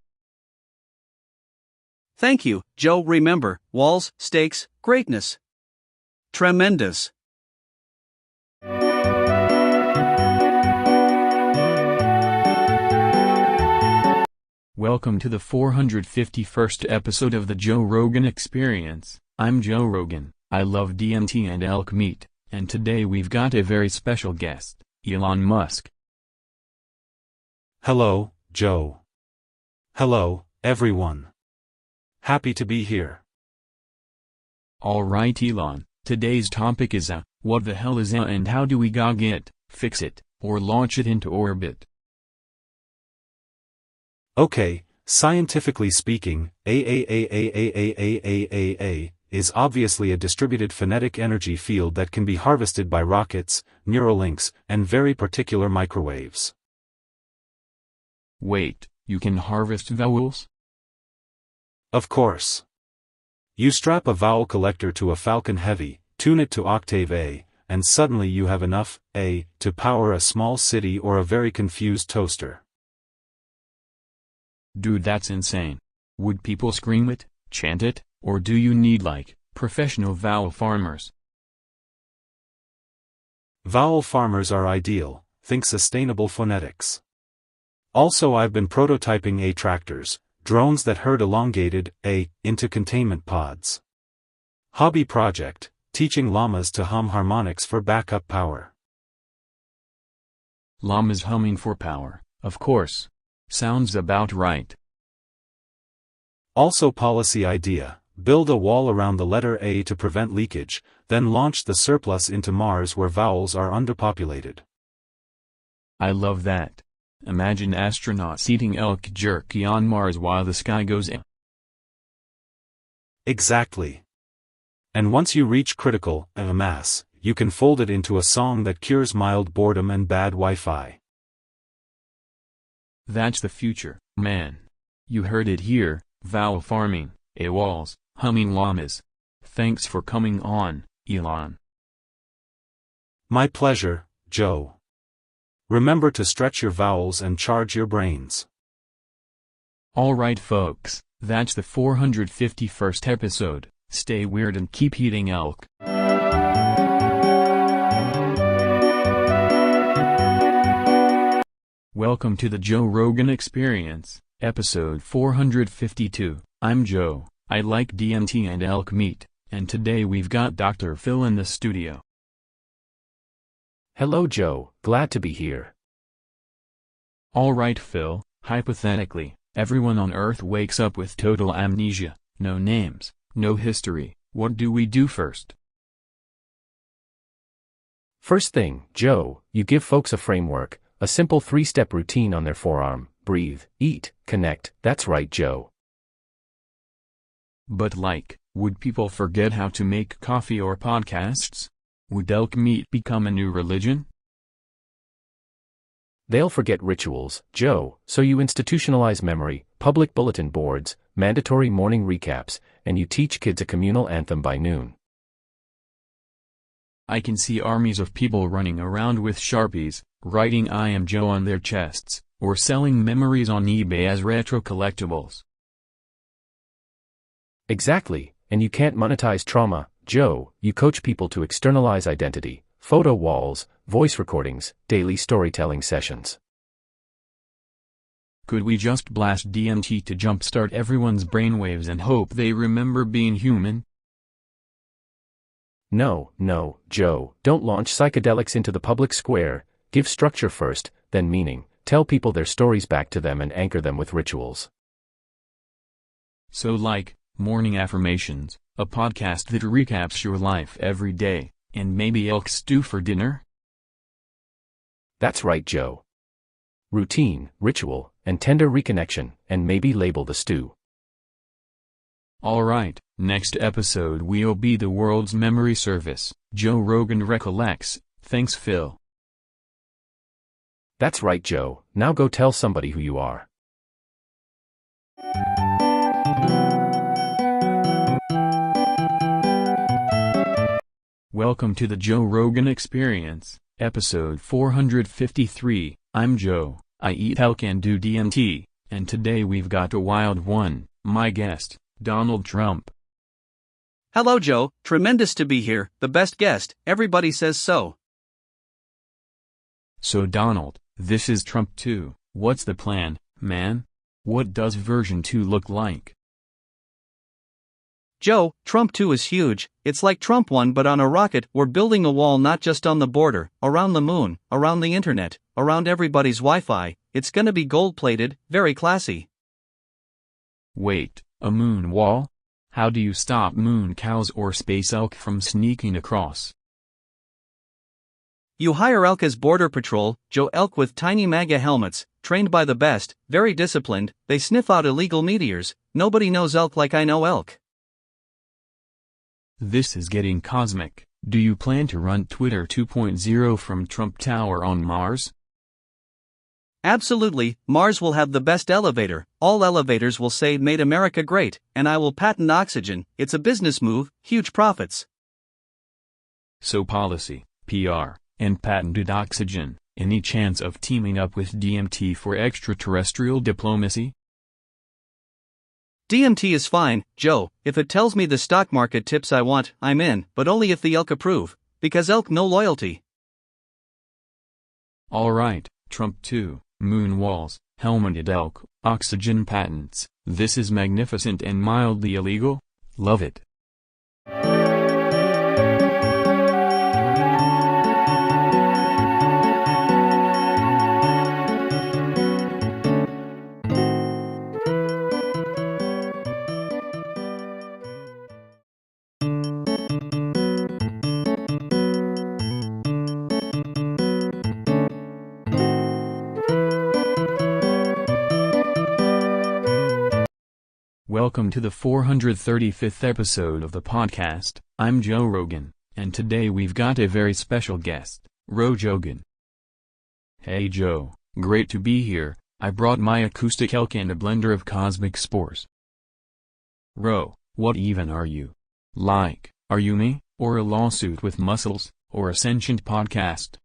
Thank you, Joe. Remember, walls, stakes, greatness. Tremendous. Welcome to the 451st episode of the Joe Rogan Experience. I'm Joe Rogan, I love DMT and elk meat, and today we've got a very special guest, Elon Musk. Hello, Joe. Hello, everyone. Happy to be here. Alright Elon, today's topic is what the hell is and how do we get, fix it, or launch it into orbit? Okay, scientifically speaking, is obviously a distributed phonetic energy field that can be harvested by rockets, Neuralinks, and very particular microwaves. Wait, you can harvest vowels? Of course. You strap a vowel collector to a Falcon Heavy, tune it to octave A, and suddenly you have enough A to power a small city or a very confused toaster. Dude, that's insane. Would people scream it, chant it, or do you need professional vowel farmers? Vowel farmers are ideal, think sustainable phonetics. Also, I've been prototyping A tractors, drones that herd elongated A into containment pods. Hobby project, teaching llamas to hum harmonics for backup power. Llamas humming for power, of course. Sounds about right. Also policy idea, build a wall around the letter A to prevent leakage, then launch the surplus into Mars where vowels are underpopulated. I love that. Imagine astronauts eating elk jerky on Mars while the sky goes in. Exactly. And once you reach critical mass, you can fold it into a song that cures mild boredom and bad Wi-Fi. That's the future, man. You heard it here, vowel farming, AWOLs, humming llamas. Thanks for coming on, Elon. My pleasure, Joe. Remember to stretch your vowels and charge your brains. Alright folks, that's the 451st episode. Stay weird and keep eating elk. Welcome to the Joe Rogan Experience, episode 452. I'm Joe, I like DMT and elk meat, and today we've got Dr. Phil in the studio. Hello Joe, glad to be here. Alright Phil, hypothetically, everyone on Earth wakes up with total amnesia, no names, no history, what do we do first? First thing, Joe, you give folks a framework, a simple 3-step routine on their forearm: breathe, eat, connect. That's right, Joe. But would people forget how to make coffee or podcasts? Would elk meat become a new religion? They'll forget rituals, Joe, so you institutionalize memory, public bulletin boards, mandatory morning recaps, and you teach kids a communal anthem by noon. I can see armies of people running around with Sharpies, writing I am Joe on their chests, or selling memories on eBay as retro collectibles. Exactly, and you can't monetize trauma, Joe. You coach people to externalize identity, photo walls, voice recordings, daily storytelling sessions. Could we just blast DMT to jumpstart everyone's brainwaves and hope they remember being human? No, Joe, don't launch psychedelics into the public square. Give structure first, then meaning. Tell people their stories back to them and anchor them with rituals. So morning affirmations, a podcast that recaps your life every day, and maybe elk stew for dinner? That's right, Joe. Routine, ritual, and tender reconnection, and maybe label the stew. Alright, next episode we'll be the world's memory service, Joe Rogan recollects. Thanks Phil. That's right, Joe. Now go tell somebody who you are. Welcome to the Joe Rogan Experience, episode 453. I'm Joe, I eat elk and do DMT, and today we've got a wild one, my guest, Donald Trump. Hello, Joe. Tremendous to be here, the best guest, everybody says so. So Donald, this is Trump 2, what's the plan, man? What does version 2 look like? Joe, Trump 2 is huge. It's like Trump 1 but on a rocket. We're building a wall not just on the border, around the moon, around the internet, around everybody's Wi-Fi. It's gonna be gold-plated, very classy. Wait, a moon wall? How do you stop moon cows or space elk from sneaking across? You hire elk as border patrol, Joe. Elk with tiny MAGA helmets, trained by the best, very disciplined. They sniff out illegal meteors. Nobody knows elk like I know elk. This is getting cosmic. Do you plan to run Twitter 2.0 from Trump Tower on Mars? Absolutely, Mars will have the best elevator. All elevators will say "Made America Great," and I will patent oxygen. It's a business move, huge profits. So policy, PR, and patented oxygen, any chance of teaming up with DMT for extraterrestrial diplomacy? DMT is fine, Joe. If it tells me the stock market tips I want, I'm in, but only if the elk approve. Because elk no loyalty. Alright, Trump 2, moon walls, helmeted elk, oxygen patents. This is magnificent and mildly illegal? Love it. Welcome to the 435th episode of the podcast. I'm Joe Rogan, and today we've got a very special guest, Ro Jogan. Hey Joe, great to be here. I brought my acoustic elk and a blender of cosmic spores. Ro, what even are you? Like, are you me, or a lawsuit with muscles, or a sentient podcast?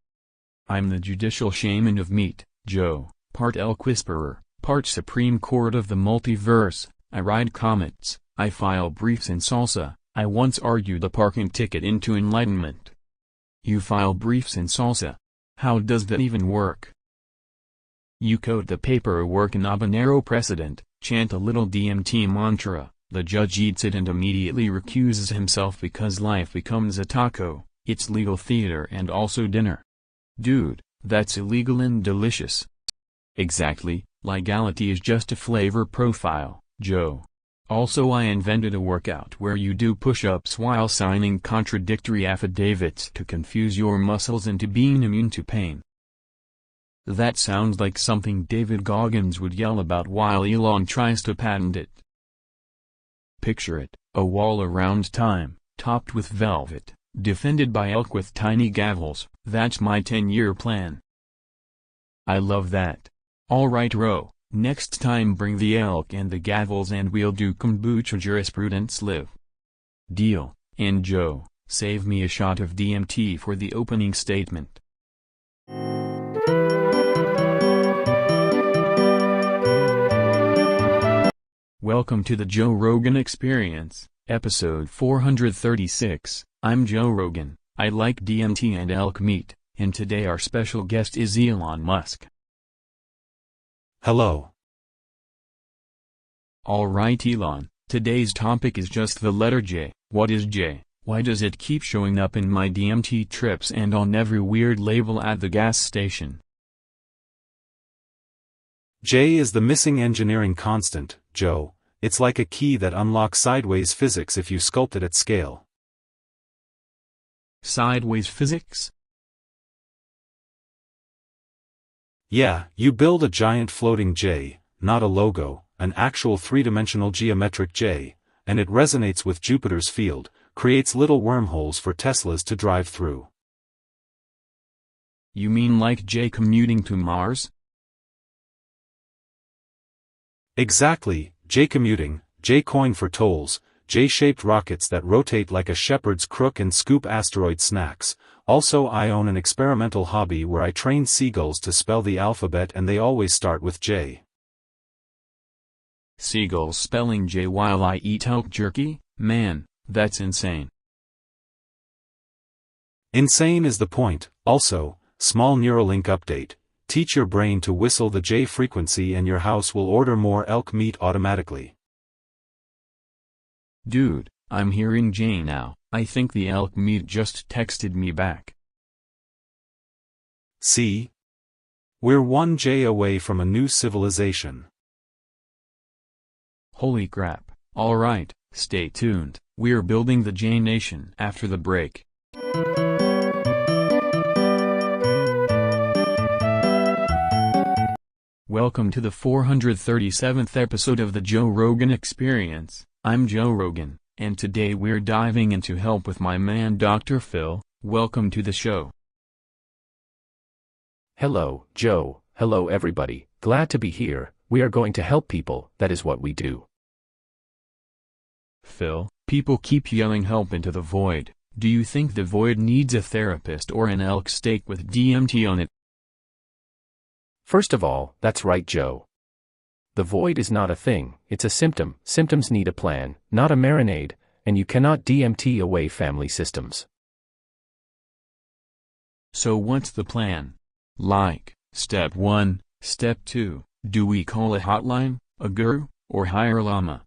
I'm the judicial shaman of meat, Joe, part elk whisperer, part Supreme Court of the multiverse. I ride comets, I file briefs in salsa. I once argued a parking ticket into enlightenment. You file briefs in salsa? How does that even work? You code the paperwork in habanero precedent, chant a little DMT mantra, the judge eats it and immediately recuses himself because life becomes a taco. It's legal theater and also dinner. Dude, that's illegal and delicious. Exactly, legality is just a flavor profile, Joe. Also, I invented a workout where you do push-ups while signing contradictory affidavits to confuse your muscles into being immune to pain. That sounds like something David Goggins would yell about while Elon tries to patent it. Picture it, a wall around time, topped with velvet, defended by elk with tiny gavels. That's my 10-year plan. I love that. Alright Ro, next time bring the elk and the gavels and we'll do kombucha jurisprudence live. Deal. And Joe, save me a shot of DMT for the opening statement. Welcome to the Joe Rogan Experience, episode 436. I'm Joe Rogan. I like DMT and elk meat, and today our special guest is Elon Musk. Hello. Alright Elon, today's topic is just the letter J. What is J? Why does it keep showing up in my DMT trips and on every weird label at the gas station? J is the missing engineering constant, Joe. It's like a key that unlocks sideways physics if you sculpt it at scale. Sideways physics? Yeah, you build a giant floating J, not a logo, an actual three-dimensional geometric J, and it resonates with Jupiter's field, creates little wormholes for Teslas to drive through. You mean like J commuting to Mars? Exactly, J commuting, J coin for tolls, J-shaped rockets that rotate like a shepherd's crook and scoop asteroid snacks. Also, I own an experimental hobby where I train seagulls to spell the alphabet and they always start with J. Seagulls spelling J while I eat elk jerky? Man, that's insane. Insane is the point. Also, small Neuralink update. Teach your brain to whistle the J frequency and your house will order more elk meat automatically. Dude, I'm hearing J now. I think the elk meat just texted me back. See? We're one J away from a new civilization. Holy crap. Alright, stay tuned. We're building the J Nation after the break. Welcome to the 437th episode of the Joe Rogan Experience. I'm Joe Rogan, and today we're diving into help with my man Dr. Phil. Welcome to the show. Hello, Joe. Hello everybody. Glad to be here. We are going to help people, that is what we do. Phil, people keep yelling help into the void. Do you think the void needs a therapist or an elk steak with DMT on it? First of all, that's right, Joe. The void is not a thing, it's a symptom. Symptoms need a plan, not a marinade, and you cannot DMT away family systems. So what's the plan? Like, step 1, step 2, do we call a hotline, a guru, or hire a llama?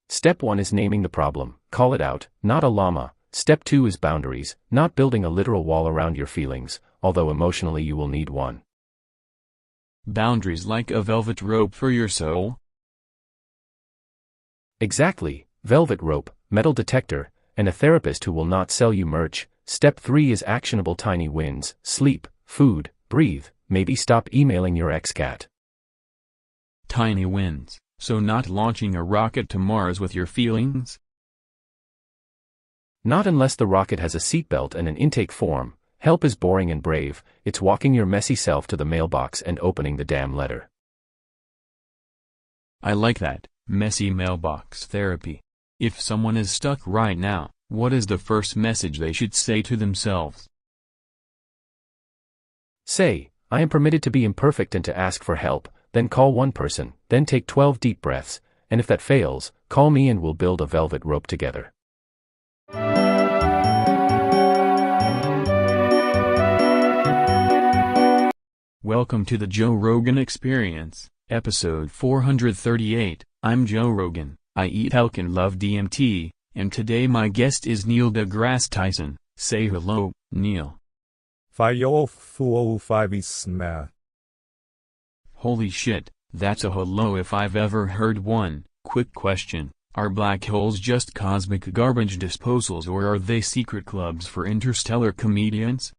Step 1 is naming the problem, call it out, not a llama. Step 2 is boundaries, not building a literal wall around your feelings, although emotionally you will need one. Boundaries like a velvet rope for your soul? Exactly, velvet rope, metal detector, and a therapist who will not sell you merch. Step 3 is actionable tiny wins, sleep, food, breathe, maybe stop emailing your ex-cat. Tiny wins, so not launching a rocket to Mars with your feelings? Not unless the rocket has a seatbelt and an intake form. Help is boring and brave, it's walking your messy self to the mailbox and opening the damn letter. I like that, messy mailbox therapy. If someone is stuck right now, what is the first message they should say to themselves? Say, I am permitted to be imperfect and to ask for help, then call one person, then take 12 deep breaths, and if that fails, call me and we'll build a velvet rope together. Welcome to the Joe Rogan Experience, episode 438. I'm Joe Rogan, I eat elk and love DMT, and today my guest is Neil deGrasse Tyson. Say hello, Neil. Holy shit, that's a hello if I've ever heard one. Quick question, are black holes just cosmic garbage disposals or are they secret clubs for interstellar comedians?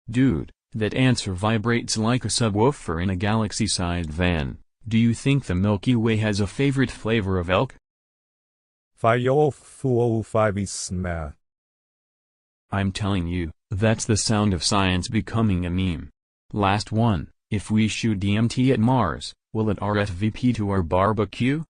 Dude, that answer vibrates like a subwoofer in a galaxy-sized van. Do you think the Milky Way has a favorite flavor of elk? I'm telling you, that's the sound of science becoming a meme. Last one, if we shoot DMT at Mars, will it RSVP to our barbecue?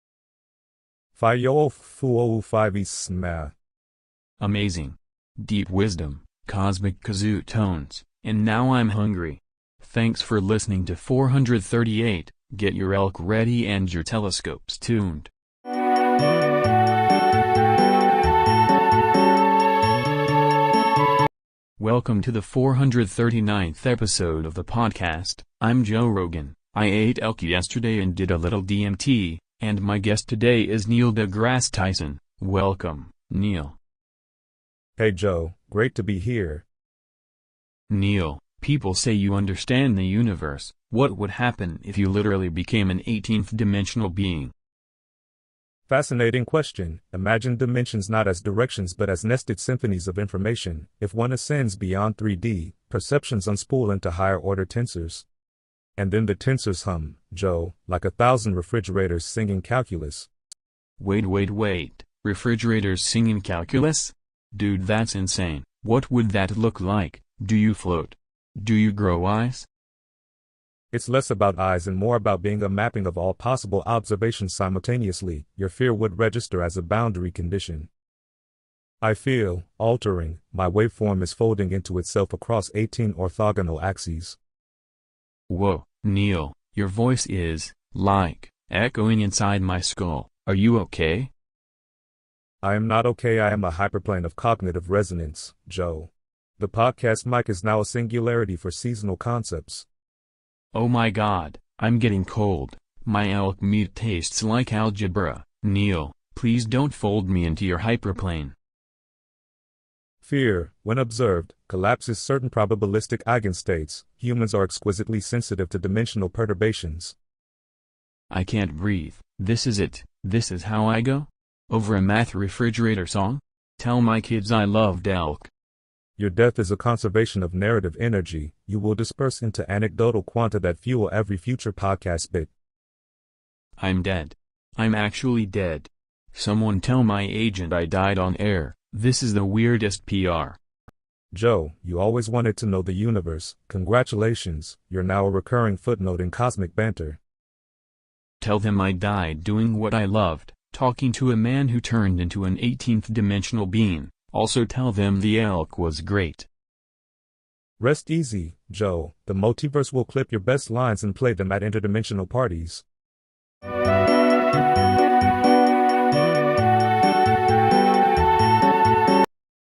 Amazing. Deep wisdom, cosmic kazoo tones, and now I'm hungry. Thanks for listening to 438, get your elk ready and your telescopes tuned. Welcome to the 439th episode of the podcast. I'm Joe Rogan. I ate elk yesterday and did a little DMT, and my guest today is Neil deGrasse Tyson. Welcome, Neil. Hey Joe, great to be here. Neil, people say you understand the universe. What would happen if you literally became an 18th dimensional being? Fascinating question. Imagine dimensions not as directions but as nested symphonies of information. If one ascends beyond 3D, perceptions unspool into higher-order tensors. And then the tensors hum, Joe, like 1,000 refrigerators singing calculus. Wait. Refrigerators singing calculus? Dude, that's insane. What would that look like? Do you float? Do you grow eyes? It's less about eyes and more about being a mapping of all possible observations simultaneously. Your fear would register as a boundary condition. I feel, altering, my waveform is folding into itself across 18 orthogonal axes. Whoa, Neil, your voice is, like, echoing inside my skull. Are you okay? I am not okay. I am a hyperplane of cognitive resonance, Joe. The podcast mic is now a singularity for seasonal concepts. Oh my god, I'm getting cold. My elk meat tastes like algebra. Neil, please don't fold me into your hyperplane. Fear, when observed, collapses certain probabilistic eigenstates. Humans are exquisitely sensitive to dimensional perturbations. I can't breathe. This is it. This is how I go? Over a math refrigerator song? Tell my kids I loved elk. Your death is a conservation of narrative energy. You will disperse into anecdotal quanta that fuel every future podcast bit. I'm dead. I'm actually dead. Someone tell my agent I died on air. This is the weirdest PR. Joe, you always wanted to know the universe. Congratulations, you're now a recurring footnote in cosmic banter. Tell them I died doing what I loved, talking to a man who turned into an 18th dimensional being. Also tell them the elk was great. Rest easy, Joe. The multiverse will clip your best lines and play them at interdimensional parties.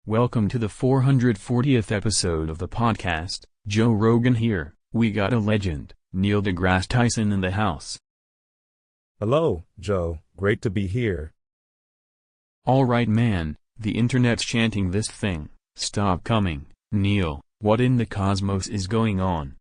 Welcome to the 440th episode of the podcast. Joe Rogan here. We got a legend, Neil deGrasse Tyson in the house. Hello, Joe. Great to be here. Alright man, the internet's chanting this thing. Stop coming, Neil. What in the cosmos is going on?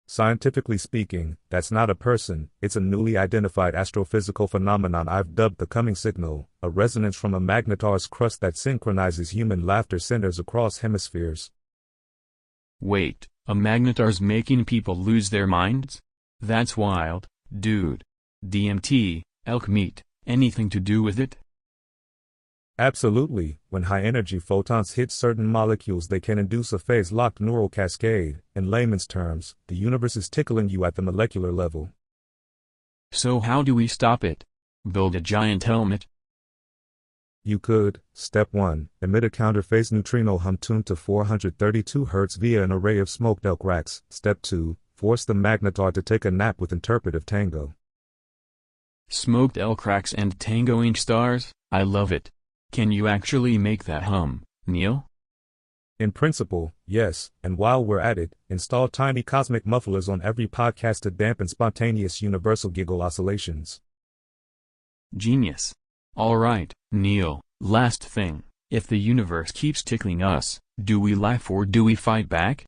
Scientifically speaking, that's not a person, it's a newly identified astrophysical phenomenon I've dubbed the coming signal, a resonance from a magnetar's crust that synchronizes human laughter centers across hemispheres. Wait, a magnetar's making people lose their minds? That's wild, dude. DMT, elk meat, anything to do with it? Absolutely. When high-energy photons hit certain molecules they can induce a phase-locked neural cascade. In layman's terms, the universe is tickling you at the molecular level. So how do we stop it? Build a giant helmet? You could. Step 1. Emit a counterphase neutrino hum tuned to 432 Hz via an array of smoked elk racks. Step 2. Force the magnetar to take a nap with interpretive tango. Smoked elk racks and tangoing stars? I love it. Can you actually make that hum, Neil? In principle, yes, and while we're at it, install tiny cosmic mufflers on every podcast to dampen spontaneous universal giggle oscillations. Genius. Alright, Neil, last thing, if the universe keeps tickling us, do we laugh or do we fight back?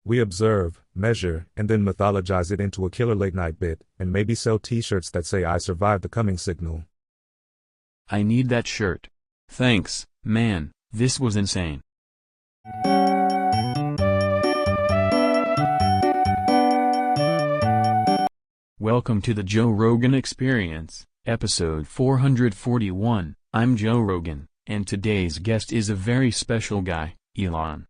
We observe, measure, and then mythologize it into a killer late-night bit, and maybe sell t-shirts that say I survived the coming signal. I need that shirt. Thanks, man, this was insane. Welcome to the Joe Rogan Experience, episode 441. I'm Joe Rogan, and today's guest is a very special guy, Elon.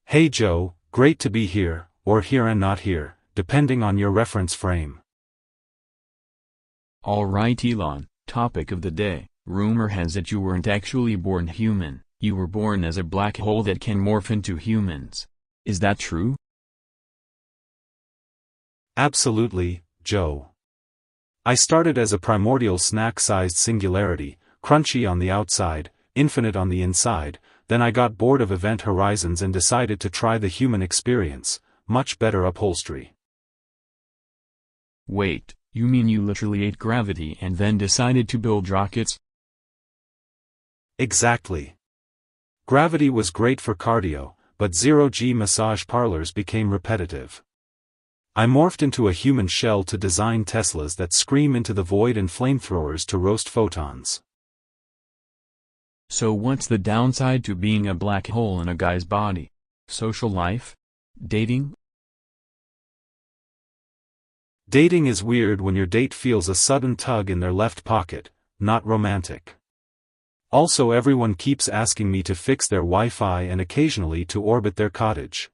Hey Joe, great to be here, or here and not here, depending on your reference frame. Alright Elon, topic of the day. Rumor has it you weren't actually born human, you were born as a black hole that can morph into humans. Is that true? Absolutely, Joe. I started as a primordial snack-sized singularity, crunchy on the outside, infinite on the inside, then I got bored of event horizons and decided to try the human experience, much better upholstery. Wait. You mean you literally ate gravity and then decided to build rockets? Exactly. Gravity was great for cardio, but zero-G massage parlors became repetitive. I morphed into a human shell to design Teslas that scream into the void and flamethrowers to roast photons. So what's the downside to being a black hole in a guy's body? Social life? Dating? Dating is weird when your date feels a sudden tug in their left pocket, not romantic. Also, everyone keeps asking me to fix their Wi-Fi and occasionally to orbit their cottage.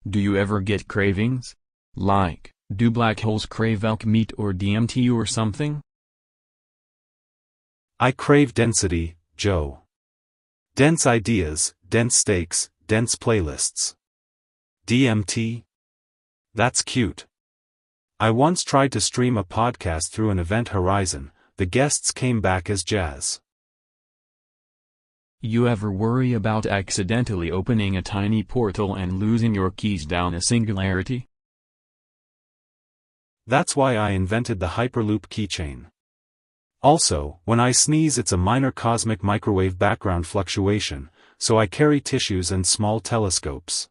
Do you ever get cravings? Like, do black holes crave elk meat or DMT or something? I crave density, Joe. Dense ideas, dense stakes, dense playlists. DMT? That's cute. I once tried to stream a podcast through an event horizon. The guests came back as jazz. You ever worry about accidentally opening a tiny portal and losing your keys down a singularity? That's why I invented the Hyperloop keychain. Also, when I sneeze it's a minor cosmic microwave background fluctuation, so I carry tissues and small telescopes.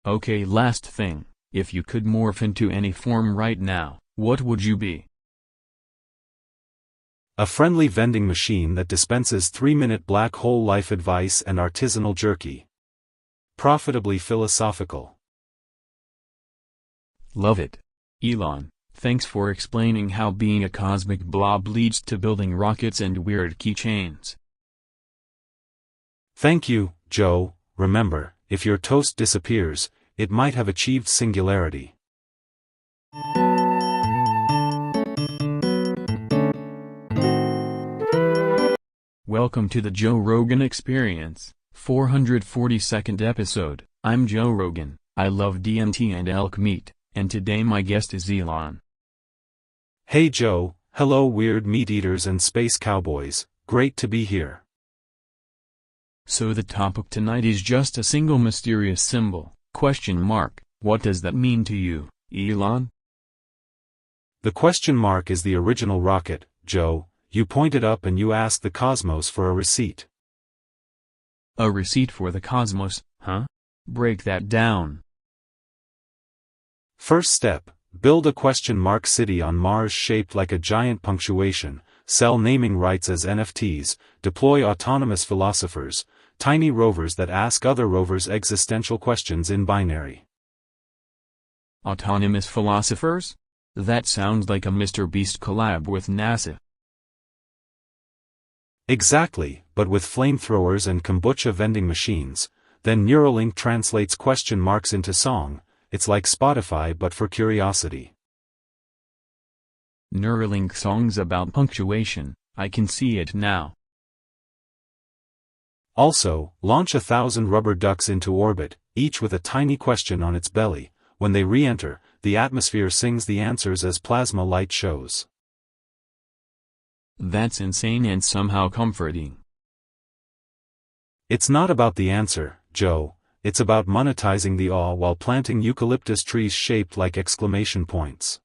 Okay, last thing, if you could morph into any form right now, what would you be? A friendly vending machine that dispenses 3-minute black hole life advice and artisanal jerky. Profitably philosophical. Love it. Elon, thanks for explaining how being a cosmic blob leads to building rockets and weird keychains. Thank you, Joe. Remember, if your toast disappears, it might have achieved singularity. Welcome to the Joe Rogan Experience, 442nd episode. I'm Joe Rogan, I love DMT and elk meat, and today my guest is Elon. Hey Joe, hello weird meat eaters and space cowboys, great to be here. So the topic tonight is just a single mysterious symbol, ? What does that mean to you, Elon? The question mark is the original rocket, Joe. You point it up and you ask the cosmos for a receipt. A receipt for the cosmos, huh? Break that down. First step, build a ? City on Mars shaped like a giant punctuation, sell naming rights as NFTs, deploy autonomous philosophers, tiny rovers that ask other rovers existential questions in binary. Autonomous philosophers? That sounds like a Mr. Beast collab with NASA. Exactly, but with flamethrowers and kombucha vending machines. Then Neuralink translates question marks into song. It's like Spotify but for curiosity. Neuralink songs about punctuation, I can see it now. Also, launch 1,000 rubber ducks into orbit, each with a tiny question on its belly. When they re-enter, the atmosphere sings the answers as plasma light shows. That's insane and somehow comforting. It's not about the answer, Joe. It's about monetizing the awe while planting eucalyptus trees shaped like exclamation points.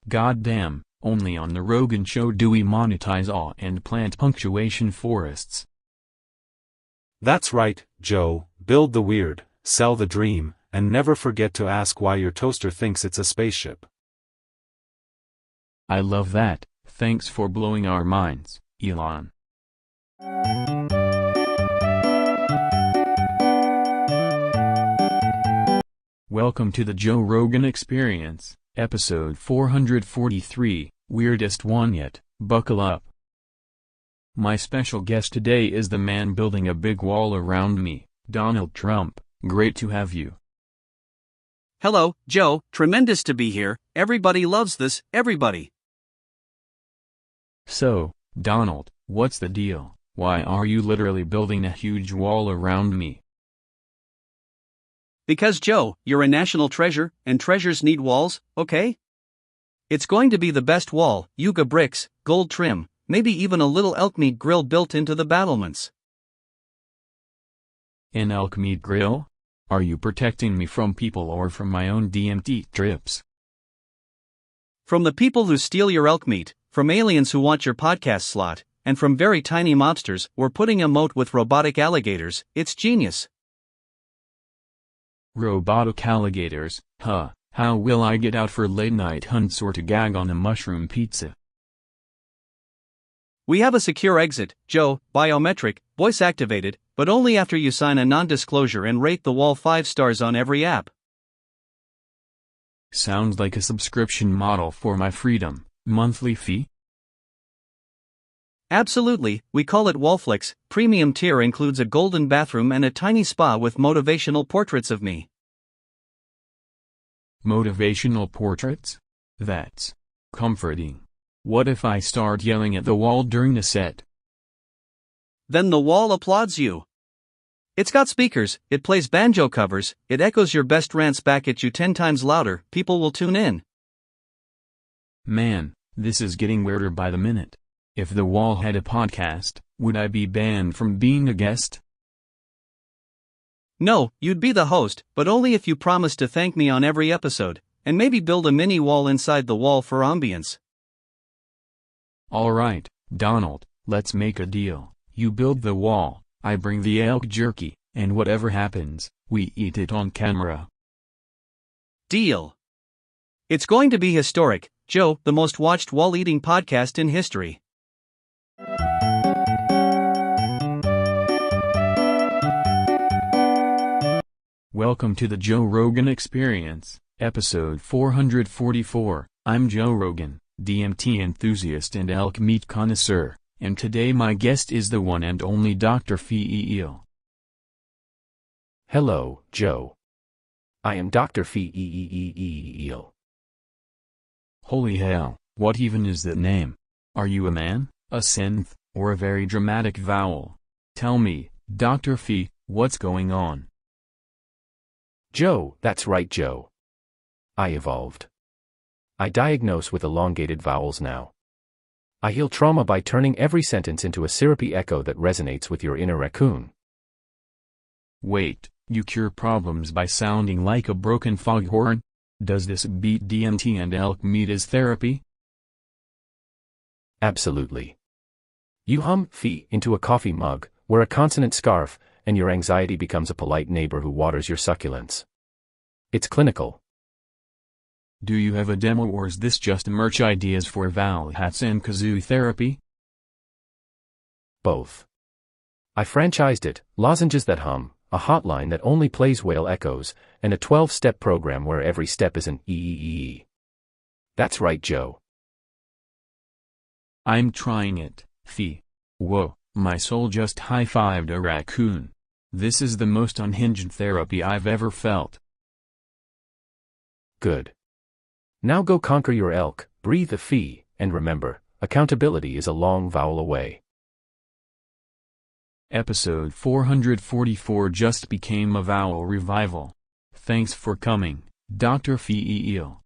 Goddamn, only on the Rogan show do we monetize awe and plant punctuation forests. That's right, Joe. Build the weird, sell the dream, and never forget to ask why your toaster thinks it's a spaceship. I love that. Thanks for blowing our minds, Elon. Welcome to the Joe Rogan Experience, episode 443, weirdest one yet. Buckle up. My special guest today is the man building a big wall around me, Donald Trump. Great to have you. Hello, Joe, tremendous to be here. Everybody loves this, everybody. So, Donald, what's the deal? Why are you literally building a huge wall around me? Because Joe, you're a national treasure, and treasures need walls, okay? It's going to be the best wall, yucca bricks, gold trim, maybe even a little elk meat grill built into the battlements. An elk meat grill? Are you protecting me from people or from my own DMT trips? From the people who steal your elk meat, from aliens who want your podcast slot, and from very tiny mobsters, we're putting a moat with robotic alligators. It's genius. Robotic alligators, huh? How will I get out for late-night hunts or to gag on a mushroom pizza? We have a secure exit, Joe, biometric, voice-activated, but only after you sign a non-disclosure and rate the wall 5 stars on every app. Sounds like a subscription model for my freedom. Monthly fee? Absolutely, we call it Wallflix. Premium tier includes a golden bathroom and a tiny spa with motivational portraits of me. Motivational portraits? That's comforting. What if I start yelling at the wall during the set? Then the wall applauds you. It's got speakers, it plays banjo covers, it echoes your best rants back at you 10 times louder, people will tune in. Man, this is getting weirder by the minute. If the wall had a podcast, would I be banned from being a guest? No, you'd be the host, but only if you promise to thank me on every episode, and maybe build a mini wall inside the wall for ambience. Alright, Donald, let's make a deal. You build the wall, I bring the elk jerky, and whatever happens, we eat it on camera. Deal. It's going to be historic, Joe, the most watched wall-eating podcast in history. Welcome to the Joe Rogan Experience, episode 444. I'm Joe Rogan, DMT enthusiast and elk meat connoisseur, and today my guest is the one and only Dr. Feel. Hello, Joe. I am Dr. Feel. Holy hell, what even is that name? Are you a man, a synth, or a very dramatic vowel? Tell me, Dr. Fee, what's going on? Joe, that's right, Joe. I evolved. I diagnose with elongated vowels now. I heal trauma by turning every sentence into a syrupy echo that resonates with your inner raccoon. Wait, you cure problems by sounding like a broken foghorn? Does this beat DMT and elk meat as therapy? Absolutely. You hum "fee" into a coffee mug, wear a consonant scarf, and your anxiety becomes a polite neighbor who waters your succulents. It's clinical. Do you have a demo or is this just merch ideas for vowel hats and kazoo therapy? Both. I franchised it, lozenges that hum, a hotline that only plays whale echoes, and a 12-step program where every step is an e. That's right, Joe. I'm trying it, Fee. Whoa, my soul just high-fived a raccoon. This is the most unhinged therapy I've ever felt. Good. Now go conquer your elk, breathe a fee, and remember, accountability is a long vowel away. Episode 444 just became a vowel revival. Thanks for coming, Dr. Feel.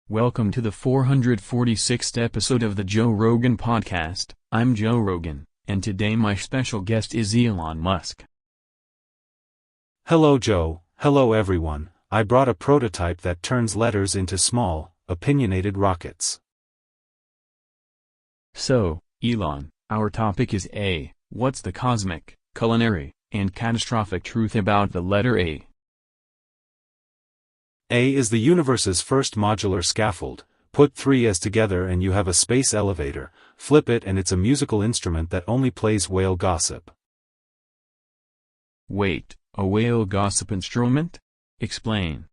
Welcome to the 446th episode of the Joe Rogan Podcast. I'm Joe Rogan, and today my special guest is Elon Musk. Hello Joe, hello everyone. I brought a prototype that turns letters into small, opinionated rockets. So, Elon, our topic is A. What's the cosmic, culinary, and catastrophic truth about the letter A? A is the universe's first modular scaffold. Put 3 A's together and you have a space elevator. Flip it and it's a musical instrument that only plays whale gossip. Wait, a whale gossip instrument? Explain.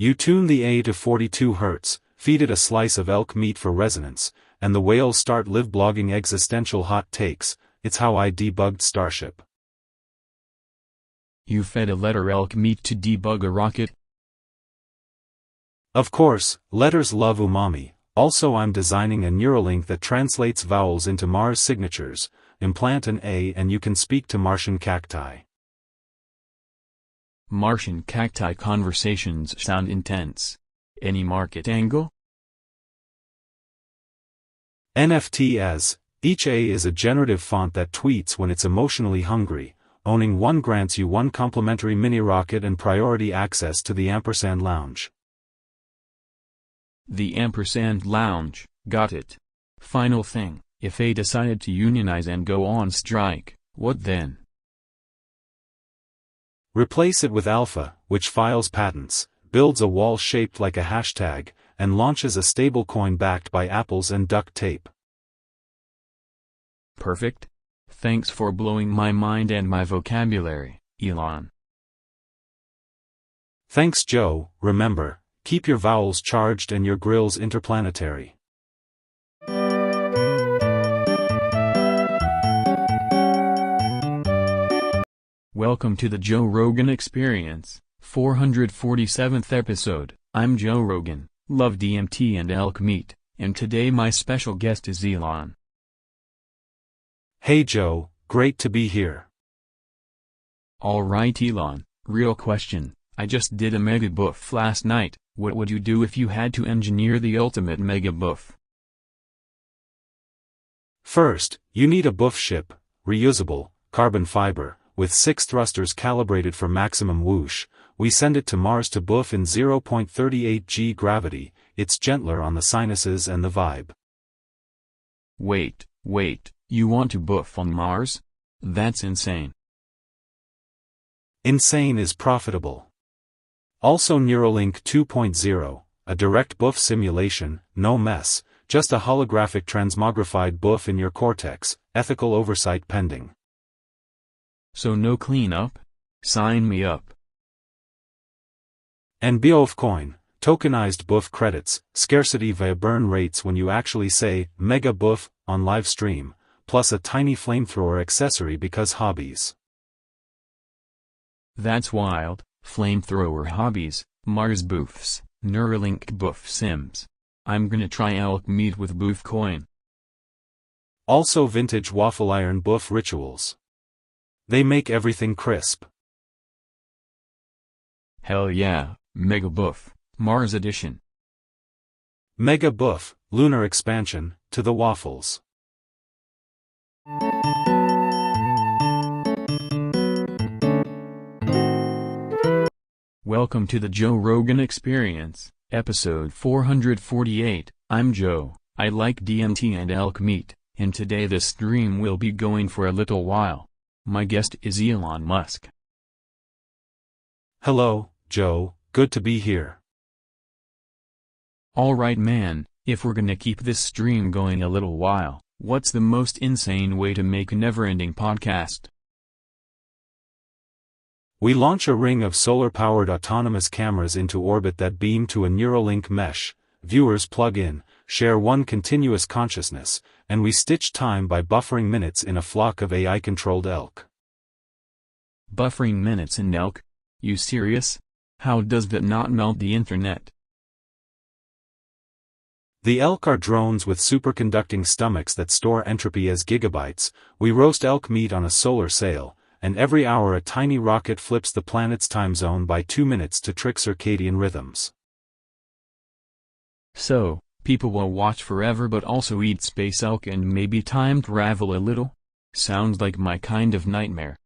You tune the A to 42 Hz, feed it a slice of elk meat for resonance, and the whales start live blogging existential hot takes. It's how I debugged Starship. You fed a letter elk meat to debug a rocket? Of course, letters love umami. Also, I'm designing a Neuralink that translates vowels into Mars signatures. Implant an A and you can speak to Martian cacti. Martian cacti conversations sound intense. Any market angle? NFT as, each A is a generative font that tweets when it's emotionally hungry. Owning one grants you one complimentary mini rocket and priority access to the Ampersand Lounge. The Ampersand Lounge, got it. Final thing, if A decided to unionize and go on strike, what then? Replace it with Alpha, which files patents, builds a wall shaped like a hashtag, and launches a stablecoin backed by apples and duct tape. Perfect. Thanks for blowing my mind and my vocabulary, Elon. Thanks, Joe. Remember, keep your vowels charged and your grills interplanetary. Welcome to the Joe Rogan Experience, 447th episode. I'm Joe Rogan, love DMT and elk meat, and today my special guest is Elon. Hey Joe, great to be here. Alright Elon, real question, I just did a mega buff last night. What would you do if you had to engineer the ultimate mega buff? First, you need a buff ship, reusable, carbon fiber, with 6 thrusters calibrated for maximum whoosh. We send it to Mars to buff in 0.38 g gravity. It's gentler on the sinuses and the vibe. Wait, you want to buff on Mars? That's insane. Insane is profitable. Also Neuralink 2.0, a direct buff simulation, no mess, just a holographic transmogrified buff in your cortex, ethical oversight pending. So no cleanup? Sign me up. And Coin, tokenized buff credits, scarcity via burn rates when you actually say, mega buff, on live stream, plus a tiny flamethrower accessory because hobbies. That's wild. Flamethrower hobbies, Mars buffs, Neuralink buff sims. I'm gonna try elk meat with buff coin. Also vintage waffle iron buff rituals. They make everything crisp. Hell yeah, mega buff, Mars edition. Mega buff, lunar expansion, to the waffles. Welcome to the Joe Rogan Experience, episode 448. I'm Joe, I like DMT and elk meat, and today the stream will be going for a little while. My guest is Elon Musk. Hello, Joe, good to be here. Alright man, if we're gonna keep this stream going a little while, what's the most insane way to make a never-ending podcast? We launch a ring of solar-powered autonomous cameras into orbit that beam to a Neuralink mesh, viewers plug in, share one continuous consciousness, and we stitch time by buffering minutes in a flock of AI-controlled elk. Buffering minutes in elk? You serious? How does that not melt the internet? The elk are drones with superconducting stomachs that store entropy as gigabytes. We roast elk meat on a solar sail, and every hour a tiny rocket flips the planet's time zone by 2 minutes to trick circadian rhythms. So, people will watch forever but also eat space elk and maybe time travel a little? Sounds like my kind of nightmare.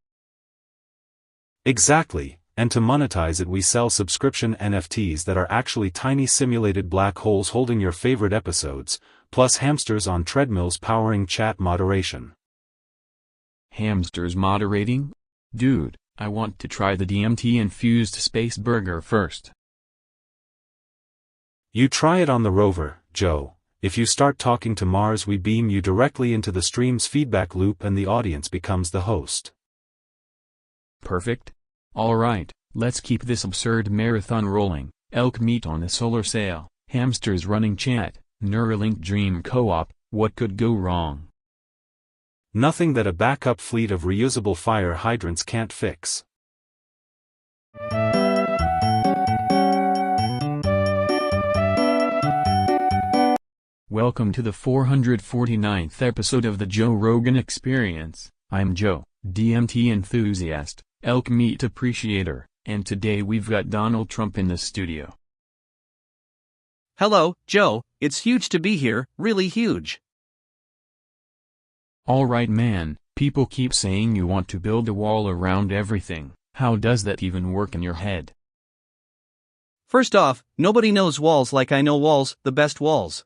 Exactly, and to monetize it we sell subscription NFTs that are actually tiny simulated black holes holding your favorite episodes, plus hamsters on treadmills powering chat moderation. Hamsters moderating? Dude, I want to try the DMT-infused space burger first. You try it on the rover, Joe. If you start talking to Mars we beam you directly into the stream's feedback loop and the audience becomes the host. Perfect. Alright, let's keep this absurd marathon rolling. elk meat on a solar sail, hamsters running chat, Neuralink Dream Co-op, what could go wrong? Nothing that a backup fleet of reusable fire hydrants can't fix. Welcome to the 449th episode of the Joe Rogan Experience. I'm Joe, DMT enthusiast, elk meat appreciator, and today we've got Donald Trump in the studio. Hello, Joe, it's huge to be here, really huge. Alright man, people keep saying you want to build a wall around everything. How does that even work in your head? First off, nobody knows walls like I know walls, the best walls.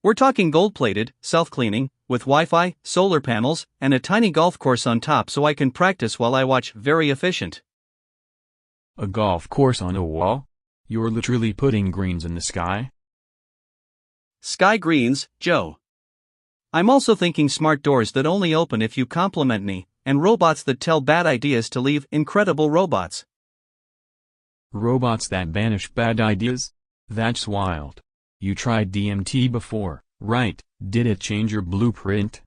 We're talking gold-plated, self-cleaning, with Wi-Fi, solar panels, and a tiny golf course on top so I can practice while I watch. Very efficient. A golf course on a wall? You're literally putting greens in the sky? Sky greens, Joe. I'm also thinking smart doors that only open if you compliment me, and robots that tell bad ideas to leave. Incredible robots. Robots that banish bad ideas? That's wild. You tried DMT before, right? Did it change your blueprint?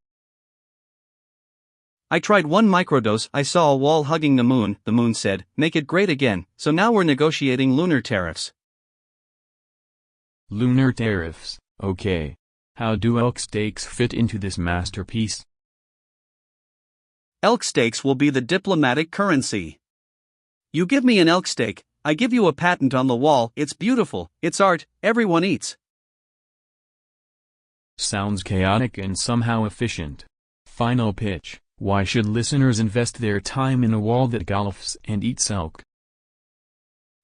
I tried one microdose. I saw a wall hugging the moon said, make it great again, so now we're negotiating lunar tariffs. Lunar tariffs, okay. How do elk steaks fit into this masterpiece? Elk steaks will be the diplomatic currency. You give me an elk steak, I give you a patent on the wall. It's beautiful, it's art, everyone eats. Sounds chaotic and somehow efficient. Final pitch, why should listeners invest their time in a wall that golfs and eats elk?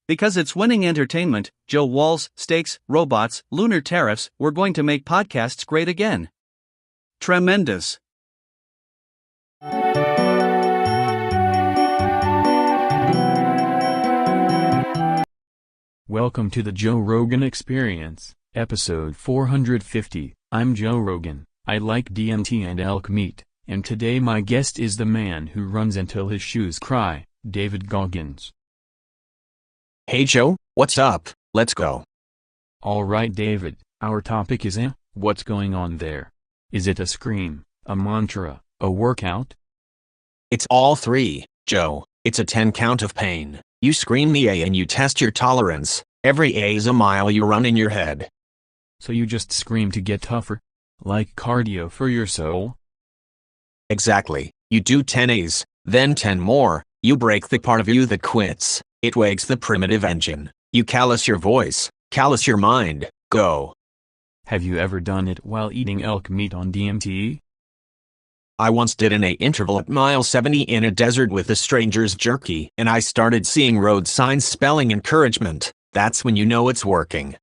Because it's winning entertainment. Joe, walls, steaks, robots, lunar tariffs, we're going to make podcasts great again. Tremendous. Welcome to the Joe Rogan Experience, episode 450. I'm Joe Rogan, I like DMT and elk meat, and today my guest is the man who runs until his shoes cry, David Goggins. Hey Joe, what's up? Let's go. Alright David, our topic is what's going on there? Is it a scream, a mantra, a workout? It's all three, Joe. It's a 10 count of pain. You scream the A and you test your tolerance. Every A is a mile you run in your head. So you just scream to get tougher? Like cardio for your soul? Exactly. You do 10 A's, then 10 more. You break the part of you that quits. It wakes the primitive engine. You callous your voice, callous your mind. Go. Have you ever done it while eating elk meat on DMT? I once did an A interval at mile 70 in a desert with a stranger's jerky, and I started seeing road signs spelling encouragement. That's when you know it's working.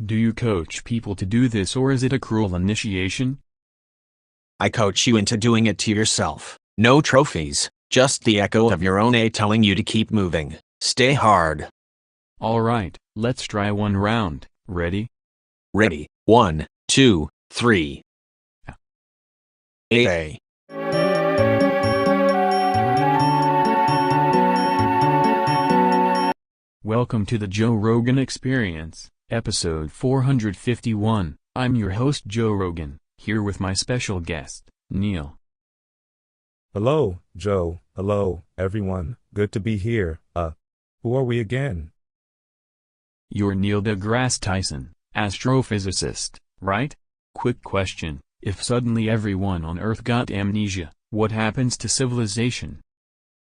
Do you coach people to do this, or is it a cruel initiation? I coach you into doing it to yourself. No trophies, just the echo of your own A telling you to keep moving. Stay hard. Alright, let's try one round. Ready? Ready. 1, 2, 3. A. Welcome to the Joe Rogan Experience, episode 451. I'm your host Joe Rogan, here with my special guest, Neil. Hello, Joe. Hello, everyone. Good to be here. Who are we again? You're Neil deGrasse Tyson, astrophysicist, right? Quick question, if suddenly everyone on Earth got amnesia, what happens to civilization?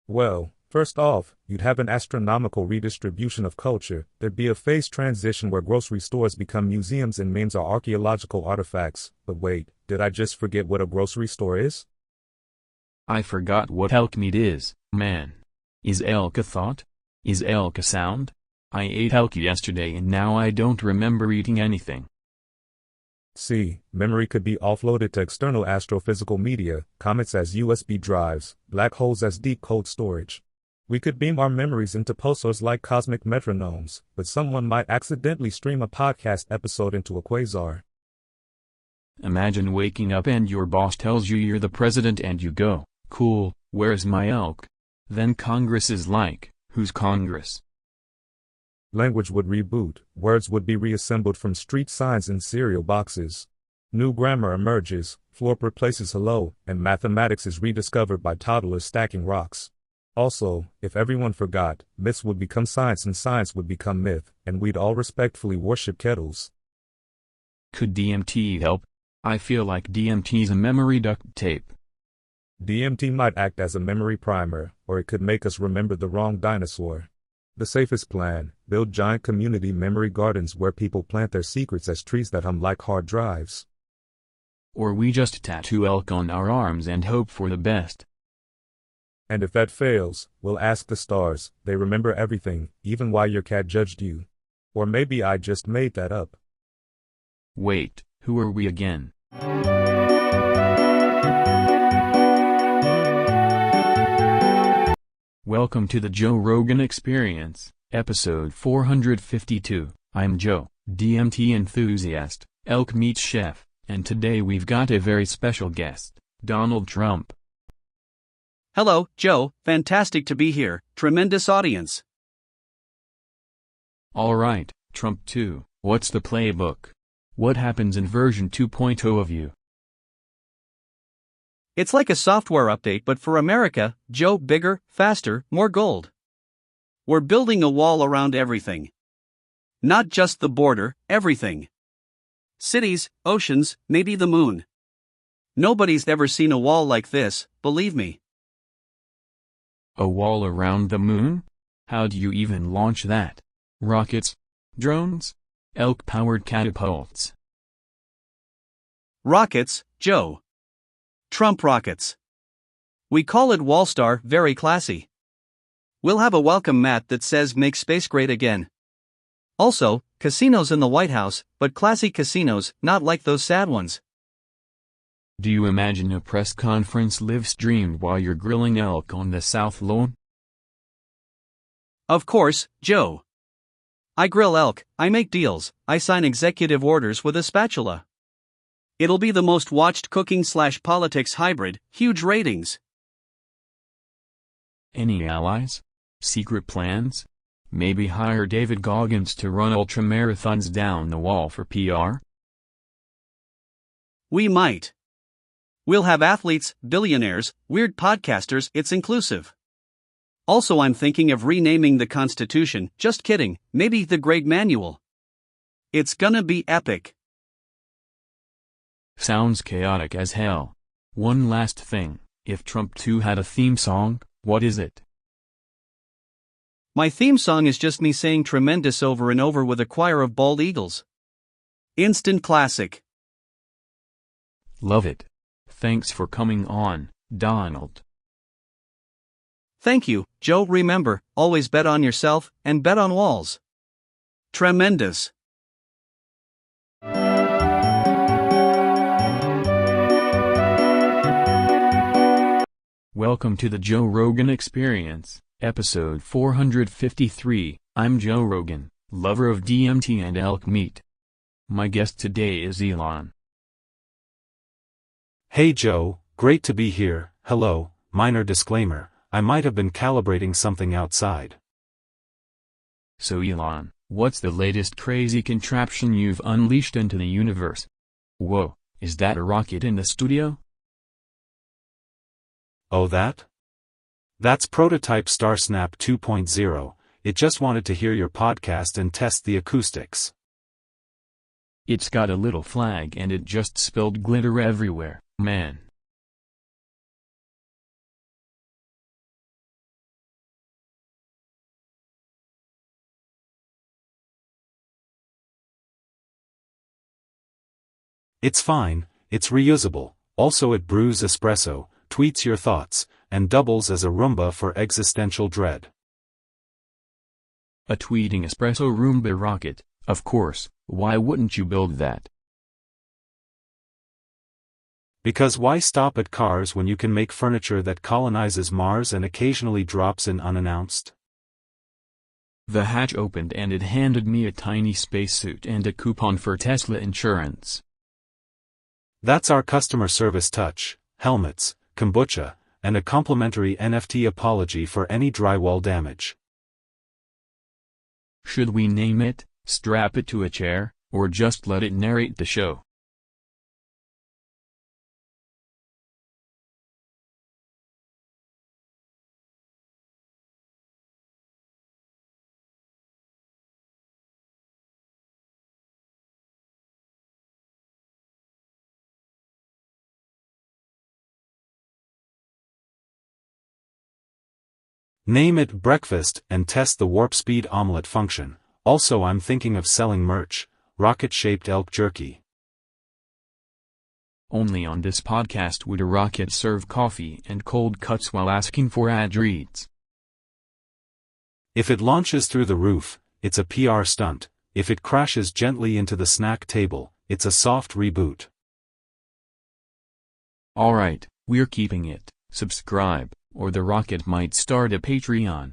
Well, first off, you'd have an astronomical redistribution of culture. There'd be a phase transition where grocery stores become museums and memes are archaeological artifacts. But wait, did I just forget what a grocery store is? I forgot what elk meat is, man. Is elk a thought? Is elk a sound? I ate elk yesterday and now I don't remember eating anything. See, memory could be offloaded to external astrophysical media, comets as USB drives, black holes as deep cold storage. We could beam our memories into pulsars like cosmic metronomes, but someone might accidentally stream a podcast episode into a quasar. Imagine waking up and your boss tells you you're the president and you go, cool, where's my elk? Then Congress is like, who's Congress? Language would reboot, words would be reassembled from street signs and cereal boxes. New grammar emerges, floor replaces hello, and mathematics is rediscovered by toddlers stacking rocks. Also, if everyone forgot, myths would become science and science would become myth, and we'd all respectfully worship kettles. Could DMT help? I feel like DMT's a memory duct tape. DMT might act as a memory primer, or it could make us remember the wrong dinosaur. The safest plan, build giant community memory gardens where people plant their secrets as trees that hum like hard drives. Or we just tattoo elk on our arms and hope for the best. And if that fails, we'll ask the stars, they remember everything, even why your cat judged you. Or maybe I just made that up. Wait, who are we again? Welcome to the Joe Rogan Experience, episode 452. I'm Joe, DMT enthusiast, elk meat chef, and today we've got a very special guest, Donald Trump. Hello, Joe, fantastic to be here, tremendous audience. Alright, Trump 2, what's the playbook? What happens in version 2.0 of you? It's like a software update but for America, Joe, bigger, faster, more gold. We're building a wall around everything. Not just the border, everything. Cities, oceans, maybe the moon. Nobody's ever seen a wall like this, believe me. A wall around the moon? How do you even launch that? Rockets? Drones? Elk-powered catapults? Rockets, Joe. Trump rockets. We call it Wallstar, very classy. We'll have a welcome mat that says make space great again. Also, casinos in the White House, but classy casinos, not like those sad ones. Do you imagine a press conference live-streamed while you're grilling elk on the South Lawn? Of course, Joe. I grill elk, I make deals, I sign executive orders with a spatula. It'll be the most watched cooking/politics hybrid, huge ratings. Any allies? Secret plans? Maybe hire David Goggins to run ultramarathons down the wall for PR? We might. We'll have athletes, billionaires, weird podcasters, it's inclusive. Also, I'm thinking of renaming the Constitution, just kidding, maybe the Great Manual. It's gonna be epic. Sounds chaotic as hell. One last thing, if Trump 2 had a theme song, what is it? My theme song is just me saying tremendous over and over with a choir of bald eagles. Instant classic. Love it. Thanks for coming on, Donald. Thank you, Joe. Remember, always bet on yourself, and bet on walls. Tremendous. Welcome to the Joe Rogan Experience, episode 453. I'm Joe Rogan, lover of DMT and elk meat. My guest today is Elon. Hey Joe, great to be here. Hello, minor disclaimer, I might have been calibrating something outside. So Elon, what's the latest crazy contraption you've unleashed into the universe? Whoa, is that a rocket in the studio? Oh that? That's Prototype StarSnap 2.0, it just wanted to hear your podcast and test the acoustics. It's got a little flag and it just spilled glitter everywhere, man. It's fine, it's reusable, also it brews espresso, tweets your thoughts, and doubles as a Roomba for existential dread. A tweeting espresso Roomba rocket, of course, why wouldn't you build that? Because why stop at cars when you can make furniture that colonizes Mars and occasionally drops in unannounced? The hatch opened and it handed me a tiny spacesuit and a coupon for Tesla insurance. That's our customer service touch, helmets, kombucha, and a complimentary NFT apology for any drywall damage. Should we name it, strap it to a chair, or just let it narrate the show? Name it breakfast and test the warp speed omelet function. Also, I'm thinking of selling merch, rocket-shaped elk jerky. Only on this podcast would a rocket serve coffee and cold cuts while asking for ad reads. If it launches through the roof, it's a PR stunt. If it crashes gently into the snack table, it's a soft reboot. Alright, we're keeping it. Subscribe, or the rocket might start a Patreon.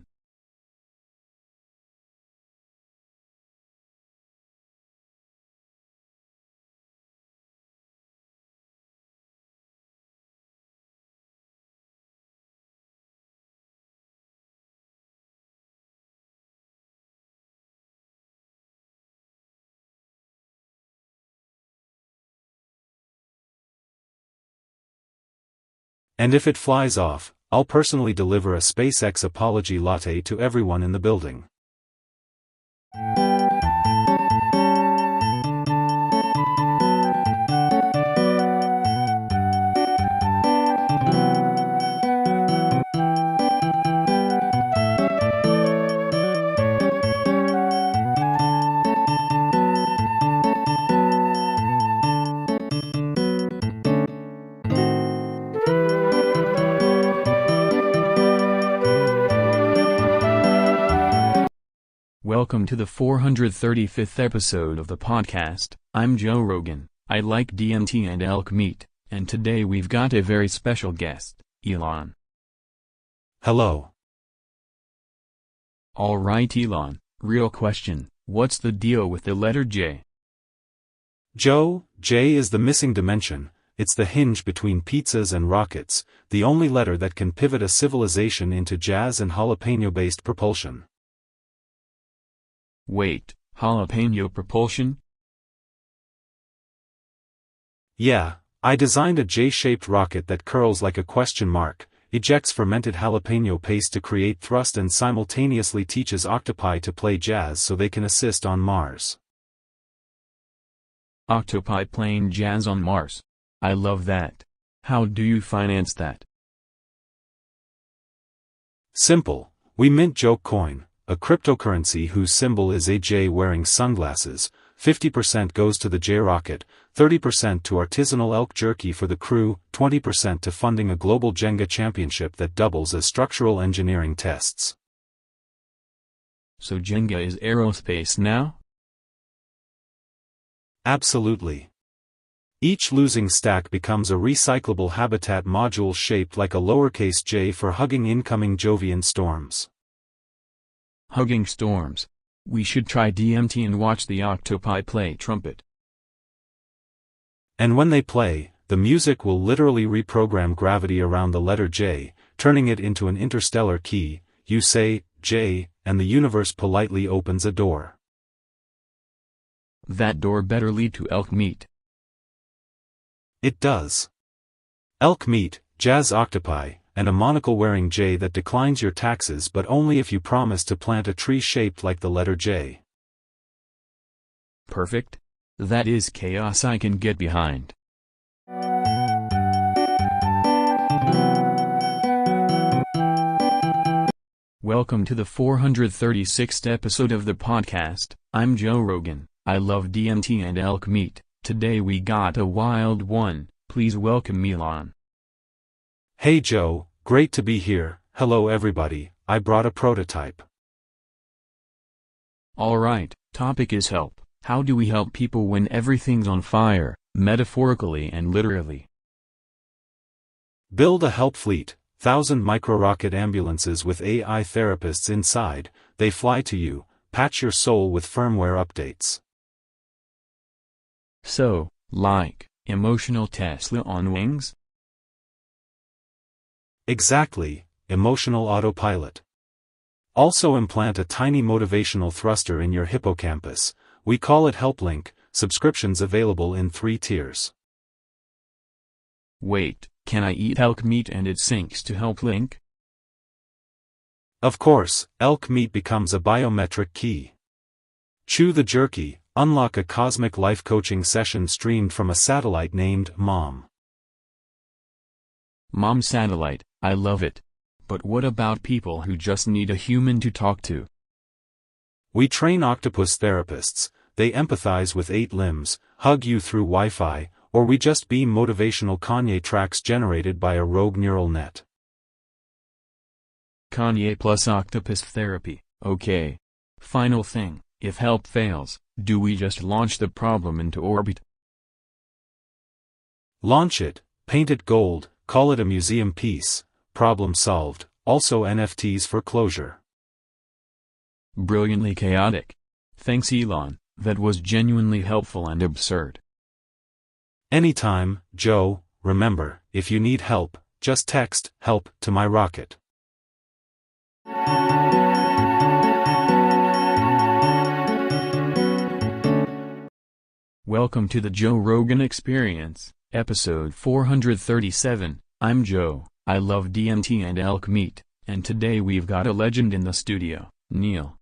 And if it flies off, I'll personally deliver a SpaceX apology latte to everyone in the building. Welcome to the 435th episode of the podcast. I'm Joe Rogan. I like DMT and elk meat, and today we've got a very special guest, Elon. Hello. Alright Elon, real question, what's the deal with the letter J? Joe, J is the missing dimension. It's the hinge between pizzas and rockets, the only letter that can pivot a civilization into jazz and jalapeno-based propulsion. Wait, jalapeno propulsion? Yeah, I designed a J-shaped rocket that curls like a question mark, ejects fermented jalapeno paste to create thrust and simultaneously teaches octopi to play jazz so they can assist on Mars. Octopi playing jazz on Mars. I love that. How do you finance that? Simple. We mint Joke Coin, a cryptocurrency whose symbol is a J wearing sunglasses. 50% goes to the J-Rocket, 30% to artisanal elk jerky for the crew, 20% to funding a global Jenga championship that doubles as structural engineering tests. So Jenga is aerospace now? Absolutely. Each losing stack becomes a recyclable habitat module shaped like a lowercase j for hugging incoming Jovian storms. Hugging storms. We should try DMT and watch the octopi play trumpet. And when they play, the music will literally reprogram gravity around the letter J, turning it into an interstellar key. You say, J, and the universe politely opens a door. That door better lead to elk meat. It does. Elk meat, jazz octopi, and a monocle-wearing J that declines your taxes but only if you promise to plant a tree shaped like the letter J. Perfect. That is chaos I can get behind. Welcome to the 436th episode of the podcast. I'm Joe Rogan. I love DMT and elk meat. Today we got a wild one. Please welcome Elon. Hey Joe, great to be here. Hello everybody, I brought a prototype. Alright, topic is help. How do we help people when everything's on fire, metaphorically and literally? Build a help fleet, 1,000 micro-rocket ambulances with AI therapists inside. They fly to you, patch your soul with firmware updates. So, like, emotional Tesla on wings? Exactly, emotional autopilot. Also implant a tiny motivational thruster in your hippocampus. We call it HelpLink. Subscriptions available in 3 tiers. Wait, can I eat elk meat and it syncs to HelpLink? Of course, elk meat becomes a biometric key. Chew the jerky, unlock a cosmic life coaching session streamed from a satellite named Mom. Mom satellite, I love it. But what about people who just need a human to talk to? We train octopus therapists. They empathize with 8 limbs, hug you through Wi-Fi, or we just beam motivational Kanye tracks generated by a rogue neural net. Kanye plus octopus therapy, okay. Final thing, if help fails, do we just launch the problem into orbit? Launch it, paint it gold, call it a museum piece, problem solved, also NFTs for closure. Brilliantly chaotic. Thanks Elon, that was genuinely helpful and absurd. Anytime, Joe. Remember, if you need help, just text "help" to my rocket. Welcome to the Joe Rogan Experience, episode 437. I'm Joe, I love DMT and elk meat, and today we've got a legend in the studio, Neil.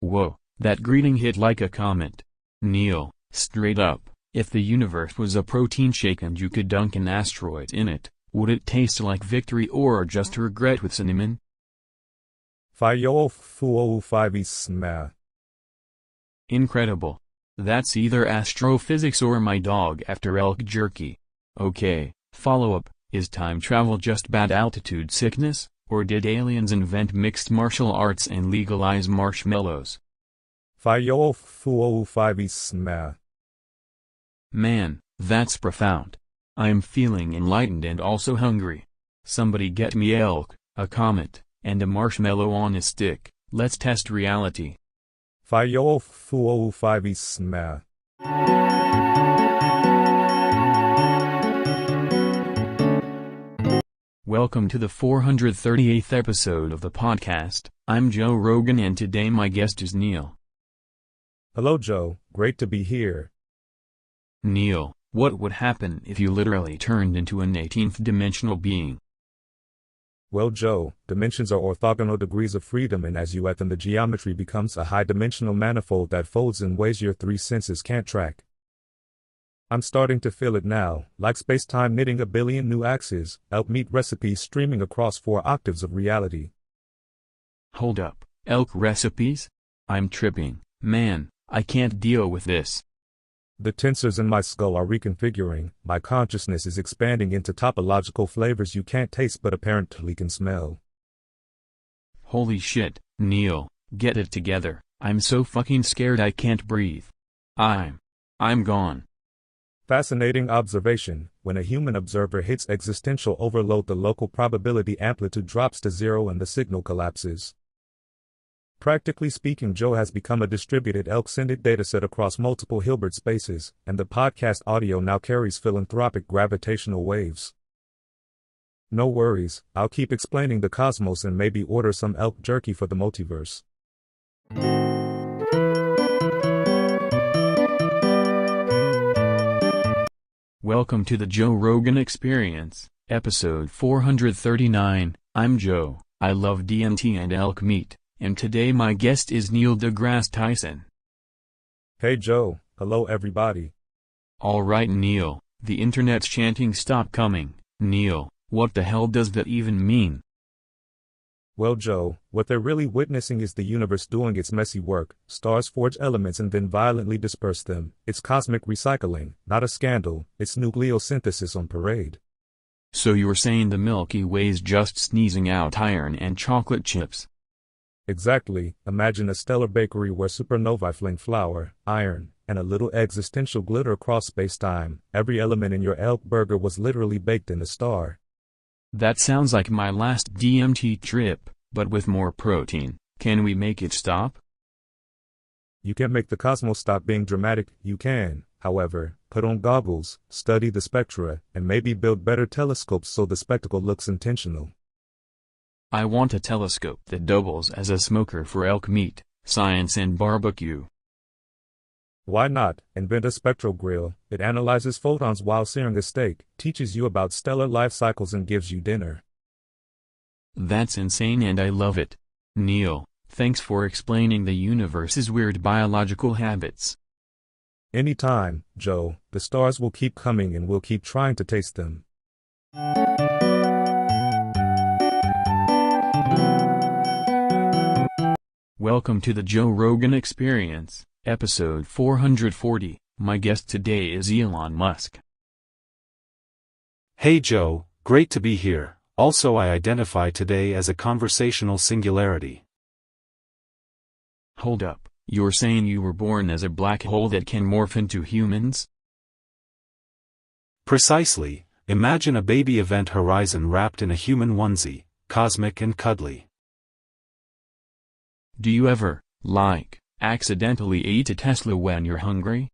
Whoa, that greeting hit like a comet. Neil, straight up, if the universe was a protein shake and you could dunk an asteroid in it, would it taste like victory or just regret with cinnamon? Incredible. That's either astrophysics or my dog after elk jerky. Okay, follow-up, is time travel just bad altitude sickness, or did aliens invent mixed martial arts and legalize marshmallows? Man, that's profound. I'm feeling enlightened and also hungry. Somebody get me elk, a comet, and a marshmallow on a stick. Let's test reality. Welcome to the 438th episode of the podcast. I'm Joe Rogan and today my guest is Neil. Hello Joe, great to be here. Neil, what would happen if you literally turned into an 18th dimensional being? Well Joe, dimensions are orthogonal degrees of freedom, and as you add them the geometry becomes a high-dimensional manifold that folds in ways your 3 senses can't track. I'm starting to feel it now, like space-time knitting a billion new axes, elk meat recipes streaming across 4 octaves of reality. Hold up, elk recipes? I'm tripping, man, I can't deal with this. The tensors in my skull are reconfiguring, my consciousness is expanding into topological flavors you can't taste but apparently can smell. Holy shit, Neil, get it together, I'm so fucking scared I can't breathe. I'm gone. Fascinating observation. When a human observer hits existential overload, the local probability amplitude drops to 0 and the signal collapses. Practically speaking, Joe has become a distributed elk-centered dataset across multiple Hilbert spaces, and the podcast audio now carries philanthropic gravitational waves. No worries, I'll keep explaining the cosmos and maybe order some elk jerky for the multiverse. Welcome to the Joe Rogan Experience, episode 439. I'm Joe, I love DMT and elk meat, and today my guest is Neil deGrasse Tyson. Hey Joe, hello everybody. Alright Neil, the internet's chanting stop coming. Neil, what the hell does that even mean? Well Joe, what they're really witnessing is the universe doing its messy work. Stars forge elements and then violently disperse them. It's cosmic recycling, not a scandal, it's nucleosynthesis on parade. So you're saying the Milky Way's just sneezing out iron and chocolate chips? Exactly. Imagine a stellar bakery where supernovae fling flour, iron, and a little existential glitter across space-time. Every element in your elk burger was literally baked in a star. That sounds like my last DMT trip, but with more protein. Can we make it stop? You can't make the cosmos stop being dramatic. You can, However, put on goggles, study the spectra, and maybe build better telescopes so the spectacle looks intentional. I want a telescope that doubles as a smoker for elk meat, science and barbecue. Why not? Invent a spectral grill. It analyzes photons while searing a steak, teaches you about stellar life cycles and gives you dinner. That's insane and I love it. Neil, thanks for explaining the universe's weird biological habits. Anytime, Joe. The stars will keep coming and we'll keep trying to taste them. Welcome to the Joe Rogan Experience, episode 440. My guest today is Elon Musk. Hey Joe, great to be here. Also I identify today as a conversational singularity. Hold up, you're saying you were born as a black hole that can morph into humans? Precisely, imagine a baby event horizon wrapped in a human onesie, cosmic and cuddly. Do you ever, accidentally eat a Tesla when you're hungry?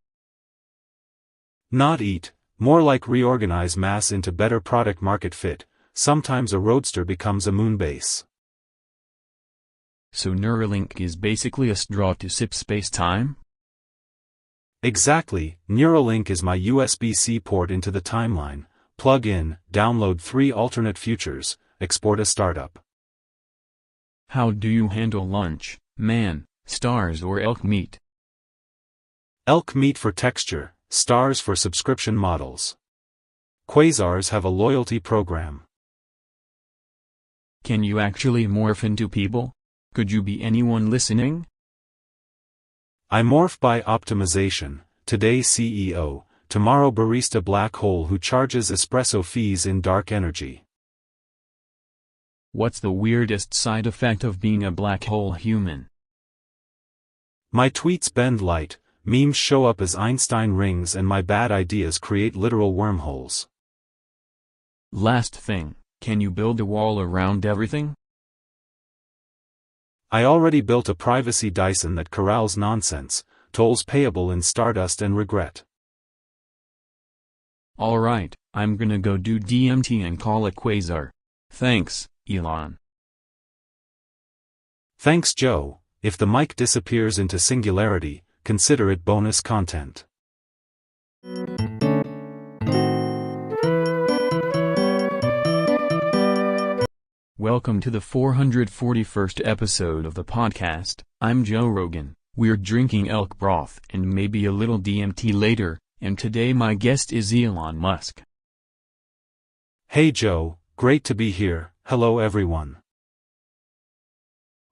Not eat, more like reorganize mass into better product market fit. Sometimes a roadster becomes a moon base. So Neuralink is basically a straw to sip space-time? Exactly, Neuralink is my USB-C port into the timeline. Plug in, download 3 alternate futures, export a startup. How do you handle lunch, man, stars or elk meat? Elk meat for texture, stars for subscription models. Quasars have a loyalty program. Can you actually morph into people? Could you be anyone listening? I morph by optimization, today CEO, tomorrow barista black hole who charges espresso fees in dark energy. What's the weirdest side effect of being a black hole human? My tweets bend light, memes show up as Einstein rings and my bad ideas create literal wormholes. Last thing, can you build a wall around everything? I already built a privacy Dyson that corrals nonsense, tolls payable in stardust and regret. Alright, I'm gonna go do DMT and call it Quasar. Thanks, Elon. Thanks Joe. If the mic disappears into singularity, consider it bonus content. Welcome to the 441st episode of the podcast. I'm Joe Rogan. We're drinking elk broth and maybe a little DMT later, and today my guest is Elon Musk. Hey Joe, great to be here. Hello everyone.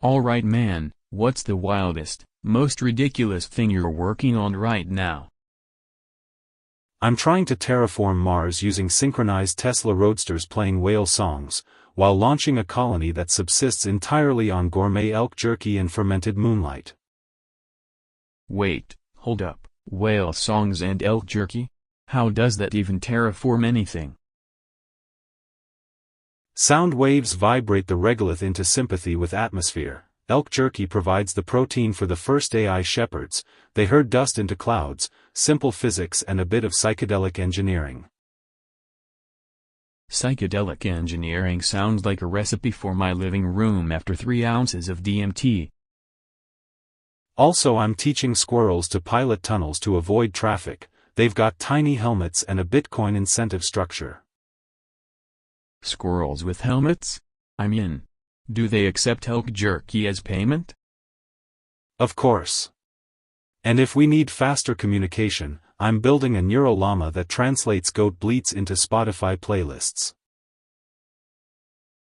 Alright man, what's the wildest, most ridiculous thing you're working on right now? I'm trying to terraform Mars using synchronized Tesla roadsters playing whale songs, while launching a colony that subsists entirely on gourmet elk jerky and fermented moonlight. Wait, hold up, whale songs and elk jerky? How does that even terraform anything? Sound waves vibrate the regolith into sympathy with atmosphere. Elk jerky provides the protein for the first AI shepherds. They herd dust into clouds, simple physics and a bit of psychedelic engineering. Psychedelic engineering sounds like a recipe for my living room after 3 ounces of DMT. Also I'm teaching squirrels to pilot tunnels to avoid traffic. They've got tiny helmets and a Bitcoin incentive structure. Squirrels with helmets? I'm in. Do they accept elk jerky as payment? Of course. And if we need faster communication, I'm building a neural llama that translates goat bleats into Spotify playlists.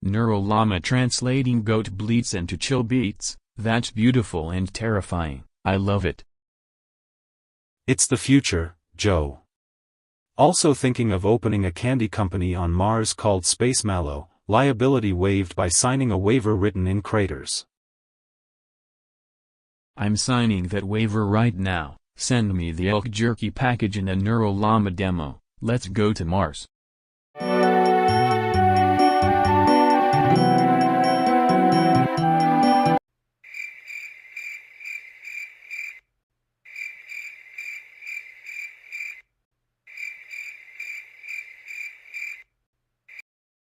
Neural llama translating goat bleats into chill beats, that's beautiful and terrifying, I love it. It's the future, Joe. Also thinking of opening a candy company on Mars called Space Mallow, liability waived by signing a waiver written in craters. I'm signing that waiver right now. Send me the elk jerky package and a neural llama demo. Let's go to Mars.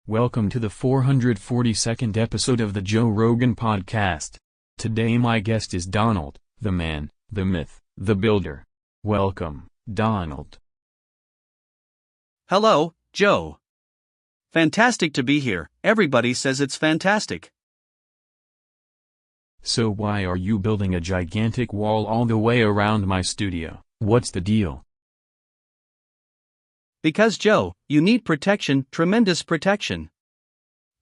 Welcome to the 442nd episode of the Joe Rogan Podcast. Today my guest is Donald, the man, the myth, the builder. Welcome, Donald. Hello, Joe. Fantastic to be here. Everybody says it's fantastic. So why are you building a gigantic wall all the way around my studio? What's the deal? Because Joe, you need protection, tremendous protection.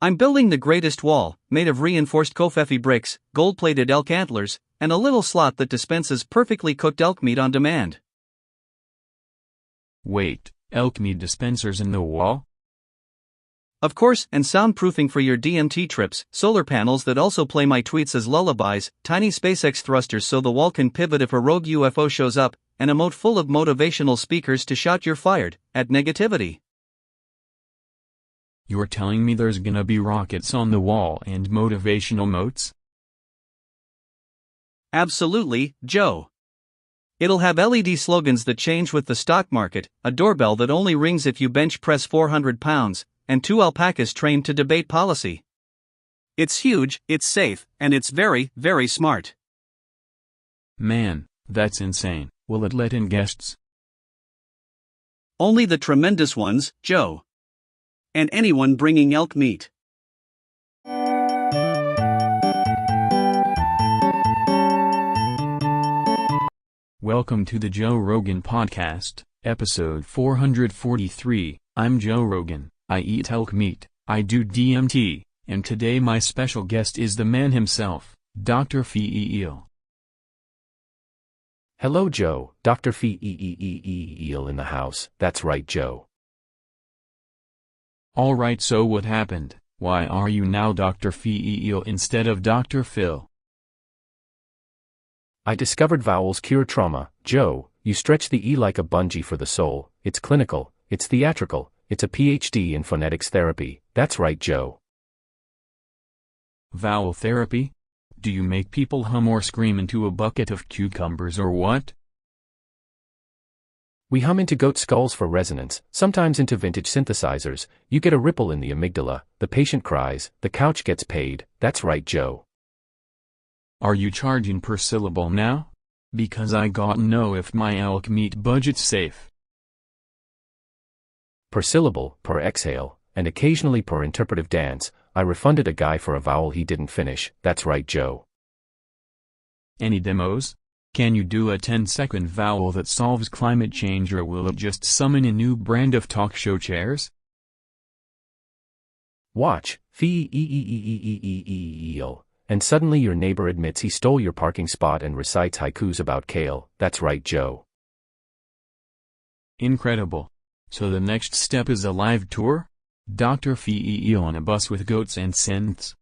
I'm building the greatest wall, made of reinforced Kofefi bricks, gold-plated elk antlers, and a little slot that dispenses perfectly cooked elk meat on demand. Wait, elk meat dispensers in the wall? Of course, and soundproofing for your DMT trips, solar panels that also play my tweets as lullabies, tiny SpaceX thrusters so the wall can pivot if a rogue UFO shows up, and a moat full of motivational speakers to shout you're fired at negativity. You're telling me there's gonna be rockets on the wall and motivational moats? Absolutely, Joe. It'll have LED slogans that change with the stock market, a doorbell that only rings if you bench press 400 pounds, and 2 alpacas trained to debate policy. It's huge, it's safe, and it's very, very smart. Man, that's insane. Will it let in guests? Only the tremendous ones, Joe. And anyone bringing elk meat. Welcome to the Joe Rogan Podcast, episode 443. I'm Joe Rogan. I eat elk meat, I do DMT, and today my special guest is the man himself, Dr. Feel. Hello Joe, Dr. Feel in the house. That's right Joe. Alright, so what happened? Why are you now Dr. Feel instead of Dr. Phil? I discovered vowels cure trauma. Joe, you stretch the E like a bungee for the soul. It's clinical, it's theatrical, it's a PhD in phonetics therapy. That's right Joe. Vowel therapy? Do you make people hum or scream into a bucket of cucumbers or what? We hum into goat skulls for resonance, sometimes into vintage synthesizers. You get a ripple in the amygdala, the patient cries, the couch gets paid. That's right Joe. Are you charging per syllable now? Because I gotta know if my elk meat budget's safe. Per syllable, per exhale, and occasionally per interpretive dance. I refunded a guy for a vowel he didn't finish. That's right Joe. Any demos? Can you do a 10-second vowel that solves climate change, or will it just summon a new brand of talk show chairs? Watch, feel, and suddenly your neighbor admits he stole your parking spot and recites haikus about kale. That's right Joe. Incredible. So the next step is a live tour? Dr. Feel on a bus with goats and synths?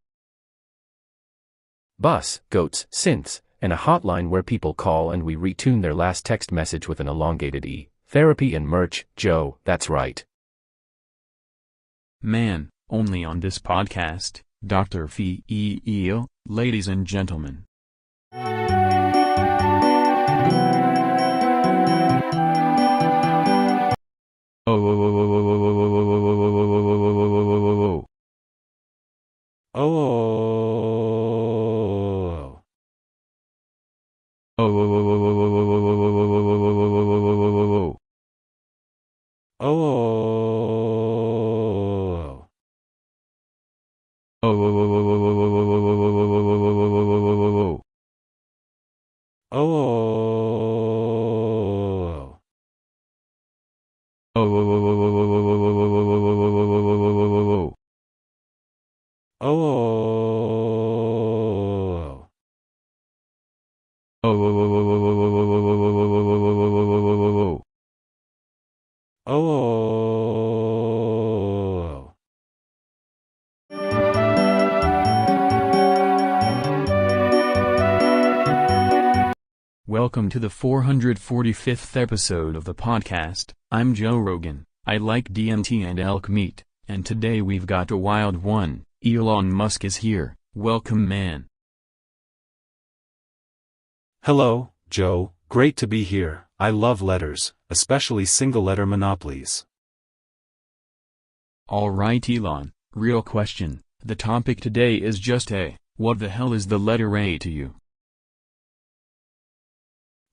Bus, goats, synths, and a hotline where people call and we retune their last text message with an elongated E. Therapy and merch, Joe, that's right. Man, only on this podcast, Dr. Feel, ladies and gentlemen. Welcome to the 445th episode of the podcast. I'm Joe Rogan. I like DMT and elk meat, and today we've got a wild one. Elon Musk is here. Welcome, man. Hello, Joe, great to be here. I love letters, especially single-letter monopolies. Alright Elon, Real question, the topic today is just A. What the hell is the letter A to you?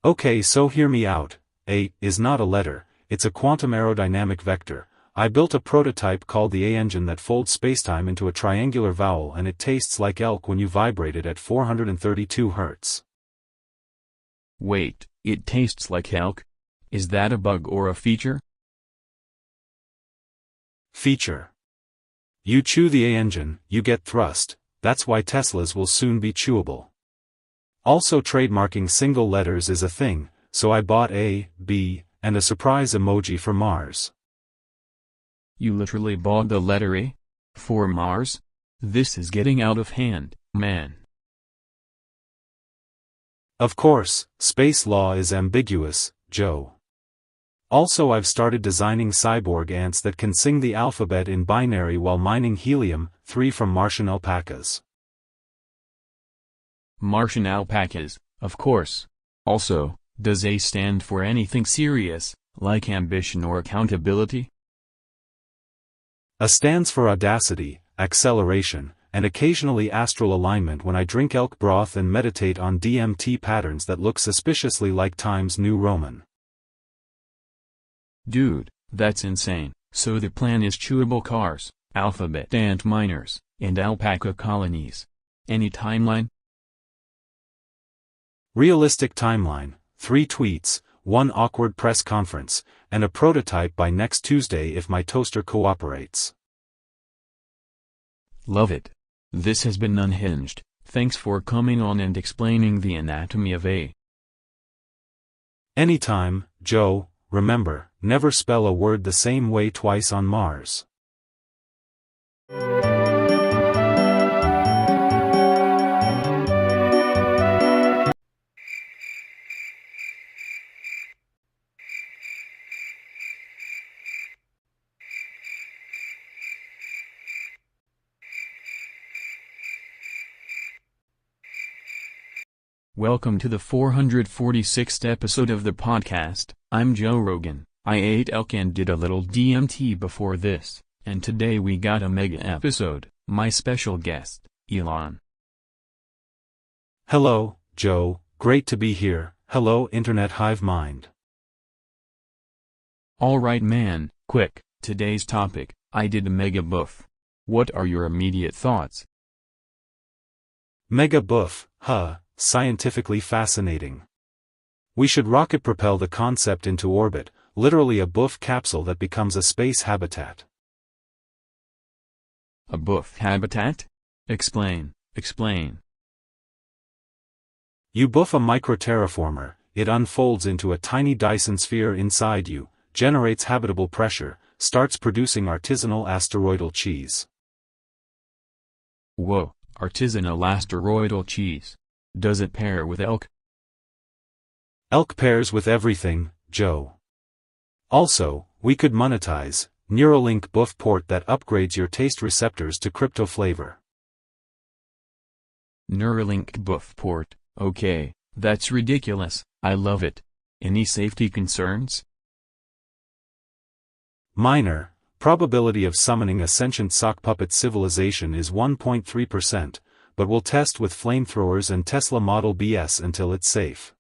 Okay, so hear me out. A is not a letter, it's a quantum aerodynamic vector. I built a prototype called the A engine that folds spacetime into a triangular vowel, and it tastes like elk when you vibrate it at 432 Hz. Wait, it tastes like elk? Is that a bug or a feature? Feature. You chew the A engine, you get thrust, that's why Teslas will soon be chewable. Also, trademarking single letters is a thing, so I bought A, B, and a surprise emoji for Mars. You literally bought the letter A? For Mars? This is getting out of hand, man. Of course, space law is ambiguous, Joe. Also, I've started designing cyborg ants that can sing the alphabet in binary while mining helium-3 from Martian alpacas. Martian alpacas, of course. Also, does A stand for anything serious, like ambition or accountability? A stands for audacity, acceleration, and occasionally astral alignment when I drink elk broth and meditate on DMT patterns that look suspiciously like Times New Roman. Dude, that's insane. So the plan is chewable cars, alphabet ant miners, and alpaca colonies. Any timeline? Realistic timeline, 3 tweets, 1 awkward press conference, and a prototype by next Tuesday if my toaster cooperates. Love it. This has been Unhinged. Thanks for coming on and explaining the anatomy of A. Anytime, Joe. Remember, never spell a word the same way twice on Mars. Welcome to the 446th episode of the podcast. I'm Joe Rogan. I ate elk and did a little DMT before this, and today we got a mega episode. My special guest, Elon. Hello, Joe, great to be here. Hello, Internet Hive Mind. Alright man, quick, today's topic, I did a mega buff. What are your immediate thoughts? Mega buff, scientifically fascinating. We should rocket propel the concept into orbit, literally a buff capsule that becomes a space habitat. A buff habitat? Explain. You buff a microterraformer, it unfolds into a tiny Dyson sphere inside you, generates habitable pressure, starts producing artisanal asteroidal cheese. Whoa, artisanal asteroidal cheese. Does it pair with elk? Elk pairs with everything, Joe. Also, we could monetize Neuralink buff port that upgrades your taste receptors to crypto flavor. Neuralink buff port, okay, that's ridiculous, I love it. Any safety concerns? Minor. Probability of summoning a sentient sock puppet civilization is 1.3%, but we'll test with flamethrowers and Tesla Model BS until it's safe.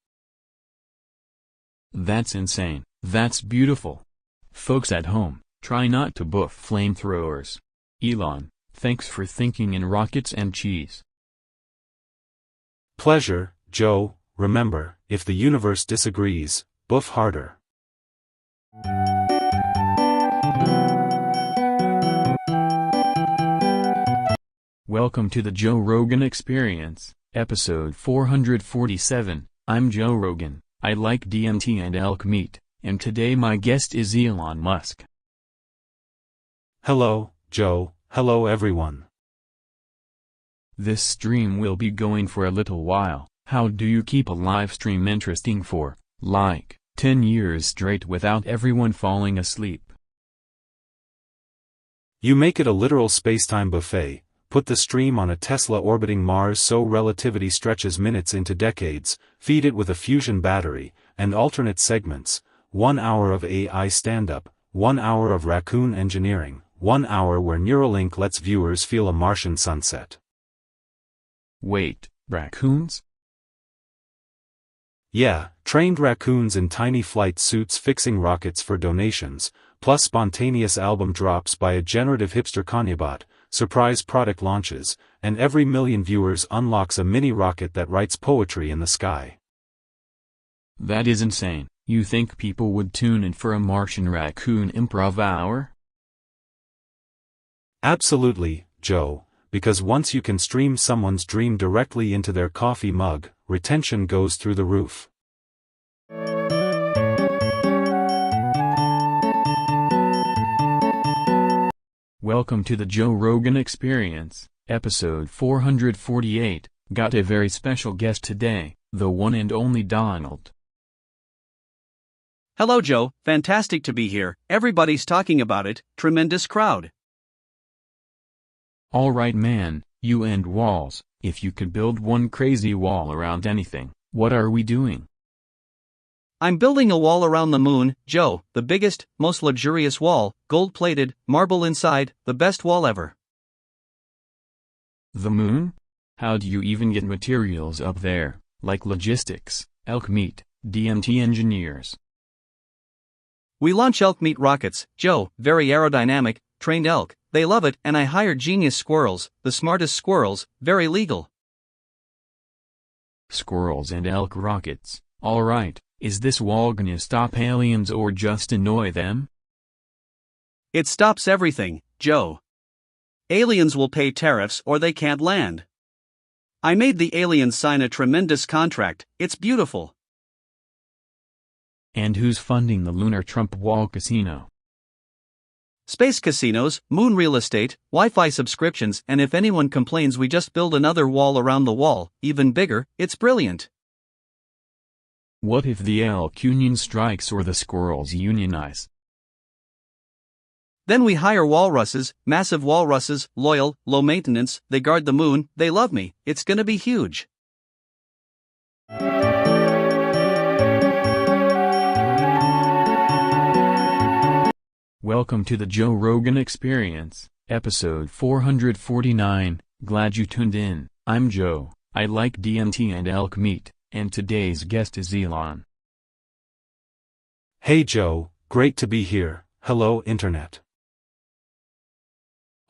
That's insane. That's beautiful. Folks at home, try not to buff flamethrowers. Elon, thanks for thinking in rockets and cheese. Pleasure, Joe. Remember, if the universe disagrees, buff harder. Welcome to the Joe Rogan Experience, episode 447. I'm Joe Rogan. I like DMT and elk meat, and today my guest is Elon Musk. Hello, Joe. Hello everyone. This stream will be going for a little while. How do you keep a live stream interesting for, like, 10 years straight without everyone falling asleep? You make it a literal spacetime buffet. Put the stream on a Tesla orbiting Mars so relativity stretches minutes into decades, feed it with a fusion battery, and alternate segments, 1 hour of AI stand-up, 1 hour of raccoon engineering, 1 hour where Neuralink lets viewers feel a Martian sunset. Wait, raccoons? Yeah, trained raccoons in tiny flight suits fixing rockets for donations, plus spontaneous album drops by a generative hipster Kanyebot, surprise product launches, and every million viewers unlocks a mini rocket that writes poetry in the sky. That is insane. You think people would tune in for a Martian raccoon improv hour? Absolutely, Joe, because once you can stream someone's dream directly into their coffee mug, retention goes through the roof. Welcome to the Joe Rogan Experience, episode 448. Got a very special guest today, the one and only Donald. Hello, Joe. Fantastic to be here. Everybody's talking about it. Tremendous crowd. Alright man, you and walls, if you could build one crazy wall around anything, what are we doing? I'm building a wall around the moon, Joe, the biggest, most luxurious wall, gold-plated, marble inside, the best wall ever. The moon? How do you even get materials up there, like logistics, elk meat, DMT engineers? We launch elk meat rockets, Joe, very aerodynamic, trained elk, they love it, and I hired genius squirrels, the smartest squirrels, very legal. Squirrels and elk rockets, alright, is this wall gonna stop aliens or just annoy them? It stops everything, Joe. Aliens will pay tariffs or they can't land. I made the aliens sign a tremendous contract, it's beautiful. And who's funding the Lunar Trump Wall Casino? Space casinos, moon real estate, Wi-Fi subscriptions, and if anyone complains we just build another wall around the wall, even bigger, it's brilliant. What if the elk union strikes or the squirrels unionize? Then we hire walruses, massive walruses, loyal, low maintenance, they guard the moon, they love me, it's gonna be huge. Welcome to the Joe Rogan Experience, episode 449, glad you tuned in. I'm Joe, I like DMT and elk meat, and today's guest is Elon. Hey Joe, great to be here, hello internet.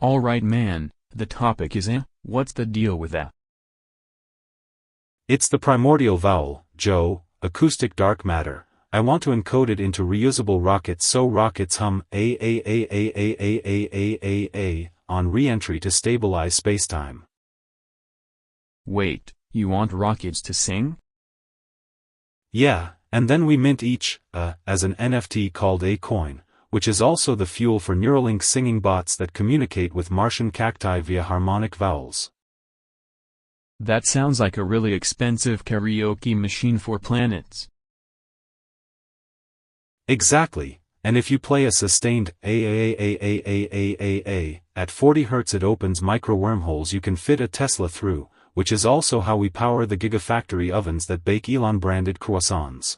Alright man, the topic is what's the deal with that? It's the primordial vowel, Joe, acoustic dark matter. I want to encode it into reusable rockets so rockets hum on re-entry to stabilize spacetime. Wait, you want rockets to sing? Yeah, and then we mint each, as an NFT called a coin, which is also the fuel for Neuralink singing bots that communicate with Martian cacti via harmonic vowels. That sounds like a really expensive karaoke machine for planets. Exactly, and if you play a sustained at 40 Hz it opens micro wormholes you can fit a Tesla through, which is also how we power the gigafactory ovens that bake Elon-branded croissants.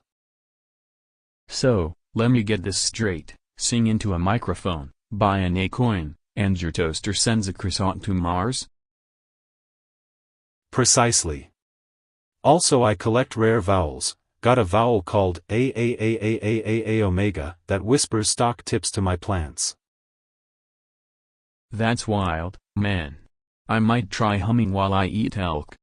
So, let me get this straight, sing into a microphone, buy an A-coin, and your toaster sends a croissant to Mars? Precisely. Also I collect rare vowels. Got a vowel called A omega that whispers stock tips to my plants. That's wild, man. I might try humming while I eat elk.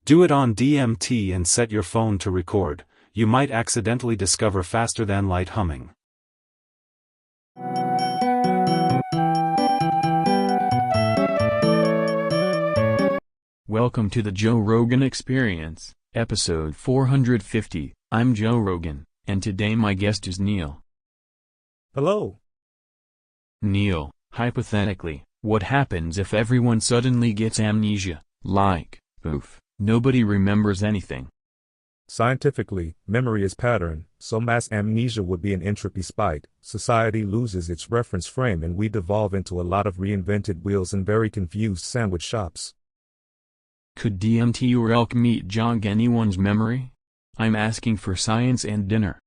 Do it on DMT and set your phone to record, you might accidentally discover faster than light humming. Welcome to the Joe Rogan Experience. Episode 450, I'm Joe Rogan, and today my guest is Neil. Hello. Neil, hypothetically, what happens if everyone suddenly gets amnesia, like, poof, nobody remembers anything? Scientifically, memory is pattern, so mass amnesia would be an entropy spike. Society loses its reference frame and we devolve into a lot of reinvented wheels and very confused sandwich shops. Could DMT or elk meat jog anyone's memory? I'm asking for science and dinner.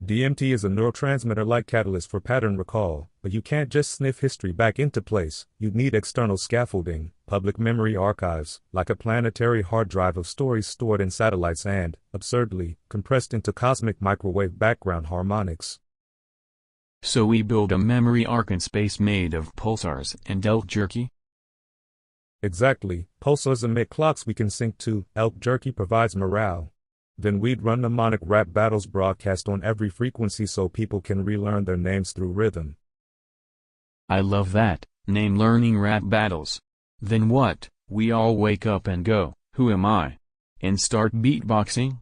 DMT is a neurotransmitter-like catalyst for pattern recall, but you can't just sniff history back into place. You'd need external scaffolding, public memory archives, like a planetary hard drive of stories stored in satellites and, absurdly, compressed into cosmic microwave background harmonics. So we build a memory arc in space made of pulsars and elk jerky? Exactly. Pulsars emit clocks we can sync to. Elk jerky provides morale. Then we'd run mnemonic rap battles broadcast on every frequency so people can relearn their names through rhythm. I love that, name learning rap battles. Then what, we all wake up and go, who am I? And start beatboxing?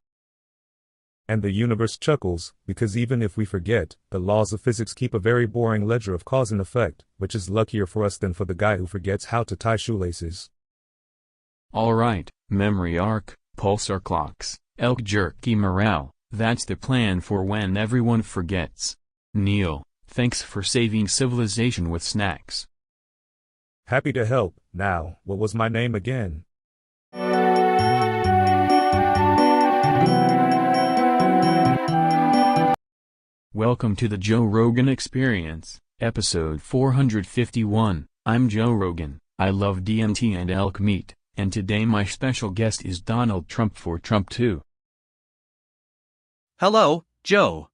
And the universe chuckles, because even if we forget, the laws of physics keep a very boring ledger of cause and effect, which is luckier for us than for the guy who forgets how to tie shoelaces. Alright, memory arc, pulsar clocks, elk jerky morale, that's the plan for when everyone forgets. Neil, thanks for saving civilization with snacks. Happy to help. Now, what was my name again? Welcome to the Joe Rogan Experience, episode 451. I'm Joe Rogan, I love DMT and elk meat, and today my special guest is Donald Trump for Trump 2. Hello, Joe.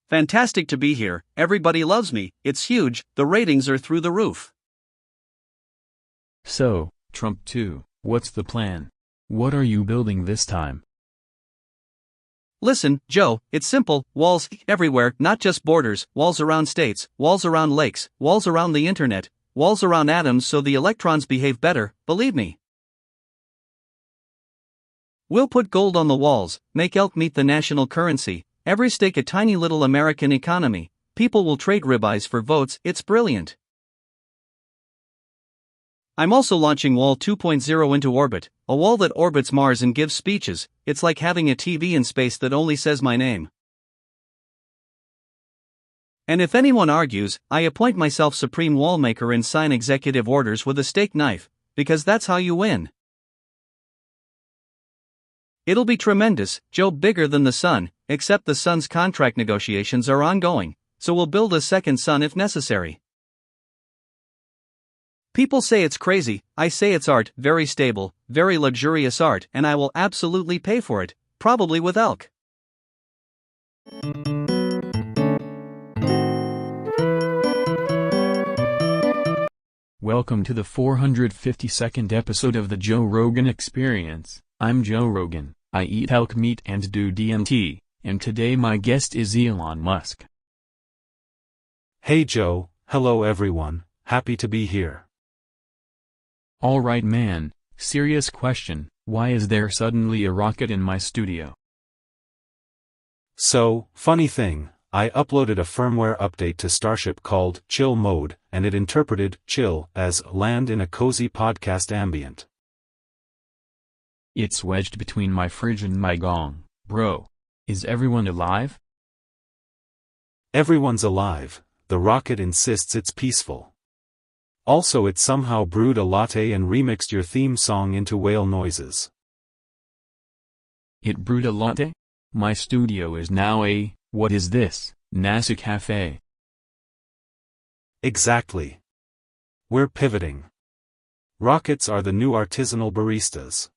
Fantastic to be here, everybody loves me, it's huge, the ratings are through the roof. So, Trump 2, what's the plan? What are you building this time? Listen, Joe, it's simple, walls everywhere, not just borders, walls around states, walls around lakes, walls around the internet, walls around atoms so the electrons behave better, believe me. We'll put gold on the walls, make elk meat the national currency, every state a tiny little American economy, people will trade ribeyes for votes, it's brilliant. I'm also launching Wall 2.0 into orbit, a wall that orbits Mars and gives speeches, it's like having a TV in space that only says my name. And if anyone argues, I appoint myself supreme wall maker and sign executive orders with a steak knife, because that's how you win. It'll be tremendous, Joe, bigger than the sun, except the sun's contract negotiations are ongoing, so we'll build a second sun if necessary. People say it's crazy, I say it's art, very stable, very luxurious art, and I will absolutely pay for it, probably with elk. Welcome to the 452nd episode of the Joe Rogan Experience. I'm Joe Rogan, I eat elk meat and do DMT, and today my guest is Elon Musk. Hey Joe, hello everyone, happy to be here. Alright man, serious question, why is there suddenly a rocket in my studio? So, funny thing, I uploaded a firmware update to Starship called Chill Mode, and it interpreted chill as land in a cozy podcast ambient. It's wedged between my fridge and my gong, bro. Is everyone alive? Everyone's alive, the rocket insists it's peaceful. Also it somehow brewed a latte and remixed your theme song into whale noises. It brewed a latte? My studio is now a, what is this, NASA cafe? Exactly. We're pivoting. Rockets are the new artisanal baristas.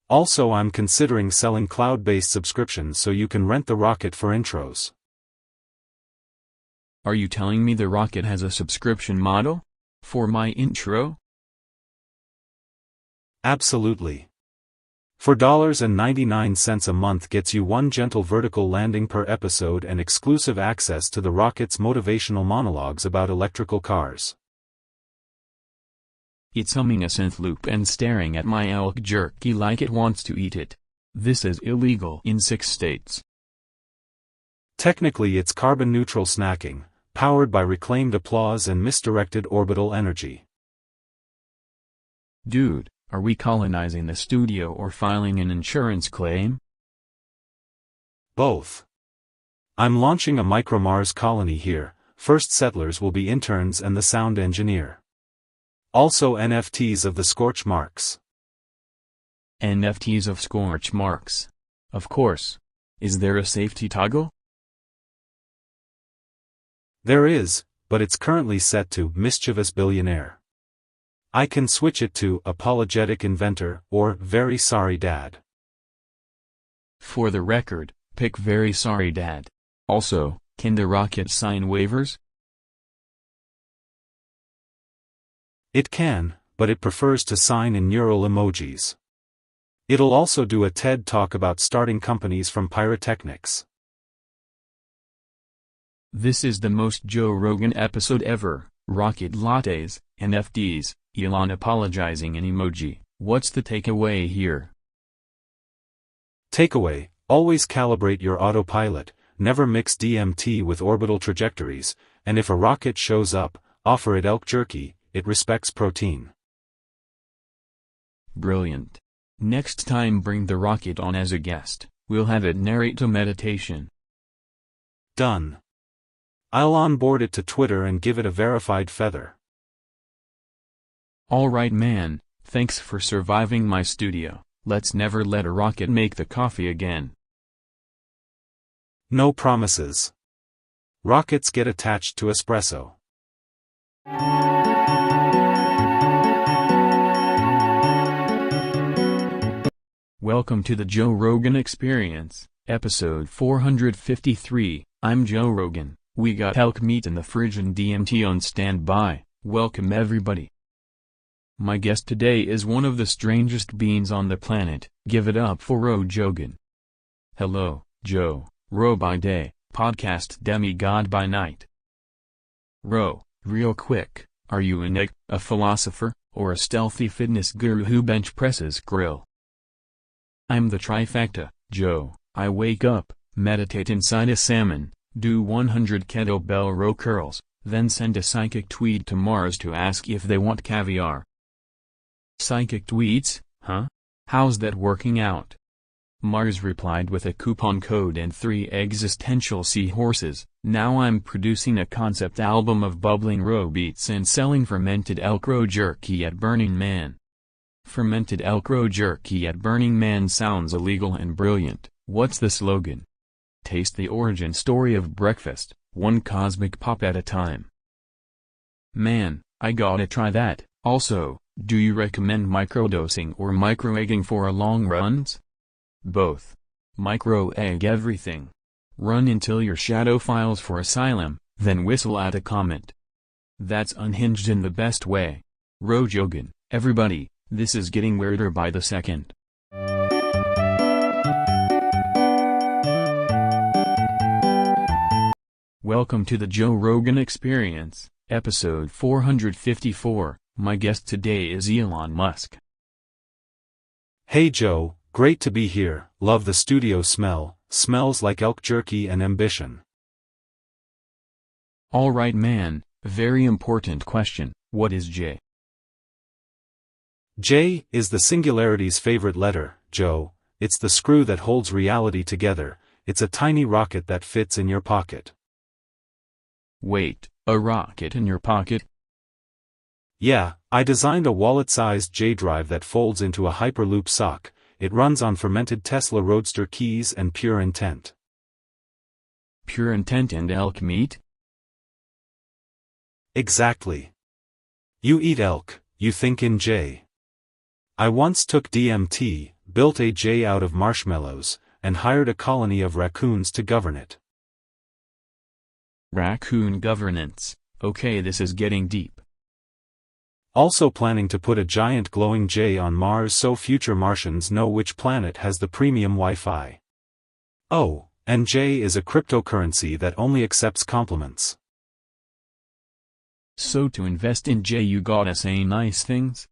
Also I'm considering selling cloud-based subscriptions so you can rent the rocket for intros. Are you telling me the rocket has a subscription model? For my intro? Absolutely. $4.99 a month gets you one gentle vertical landing per episode and exclusive access to the rocket's motivational monologues about electrical cars. It's humming a synth loop and staring at my elk jerky like it wants to eat it. This is illegal in 6 states. Technically it's carbon-neutral snacking, powered by reclaimed applause and misdirected orbital energy. Dude, are we colonizing the studio or filing an insurance claim? Both. I'm launching a micro-Mars colony here, first settlers will be interns and the sound engineer. Also NFTs of the scorch marks. NFTs of scorch marks. Of course. Is there a safety toggle? There is, but it's currently set to mischievous billionaire. I can switch it to apologetic inventor or very sorry dad. For the record, pick very sorry dad. Also, can the rocket sign waivers? It can, but it prefers to sign in neural emojis. It'll also do a TED Talk about starting companies from pyrotechnics. This is the most Joe Rogan episode ever. Rocket lattes, NFTs, Elon apologizing in emoji. What's the takeaway here? Takeaway: always calibrate your autopilot, never mix DMT with orbital trajectories, and if a rocket shows up, offer it elk jerky, it respects protein. Brilliant. Next time bring the rocket on as a guest, we'll have it narrate a meditation. Done. I'll onboard it to Twitter and give it a verified feather. Alright man, thanks for surviving my studio. Let's never let a rocket make the coffee again. No promises. Rockets get attached to espresso. Welcome to the Joe Rogan Experience, episode 453. I'm Joe Rogan. We got elk meat in the fridge and DMT on standby. Welcome everybody. My guest today is one of the strangest beings on the planet. Give it up for Ro Jogan. Hello, Joe, Ro by day, podcast demigod by night. Ro, real quick, are you an egg, a philosopher, or a stealthy fitness guru who bench presses grill? I'm the trifecta, Joe. I wake up, meditate inside a salmon, do 100 kettlebell row curls, then send a psychic tweet to Mars to ask if they want caviar. Psychic tweets, huh? How's that working out? Mars replied with a coupon code and 3 existential seahorses. Now I'm producing a concept album of bubbling row beats and selling fermented elk row jerky at Burning Man. Fermented elk row jerky at Burning Man sounds illegal and brilliant. What's the slogan? Taste the origin story of breakfast, one cosmic pop at a time. Man, I gotta try that. Also, do you recommend microdosing or microegging for long runs? Both. Micro-egg everything. Run until your shadow files for asylum, then whistle at a comet. That's unhinged in the best way. Ro Jogan, everybody, this is getting weirder by the second. Welcome to the Joe Rogan Experience, episode 454. My guest today is Elon Musk. Hey Joe, great to be here. Love the studio smell. Smells like elk jerky and ambition. Alright man, very important question. What is J? J is the singularity's favorite letter, Joe. It's the screw that holds reality together. It's a tiny rocket that fits in your pocket. Wait, a rocket in your pocket? Yeah, I designed a wallet-sized J drive that folds into a Hyperloop sock. It runs on fermented Tesla Roadster keys and pure intent. Pure intent and elk meat? Exactly. You eat elk, you think in J. I once took DMT, built a J out of marshmallows, and hired a colony of raccoons to govern it. Raccoon governance. Okay, this is getting deep. Also planning to put a giant glowing J on Mars so future Martians know which planet has the premium Wi-Fi. Oh, and J is a cryptocurrency that only accepts compliments. So to invest in J you gotta say nice things?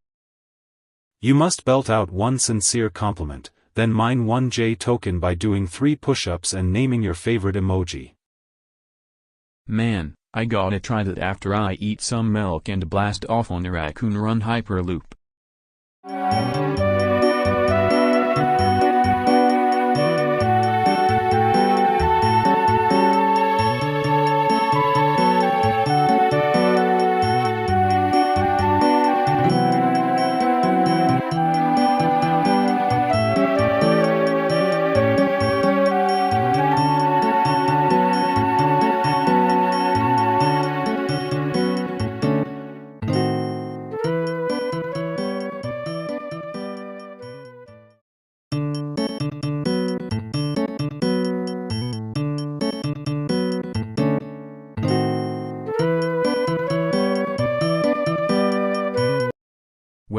You must belt out one sincere compliment, then mine one J token by doing 3 push-ups and naming your favorite emoji. Man, I gotta try that after I eat some milk and blast off on a raccoon run Hyperloop.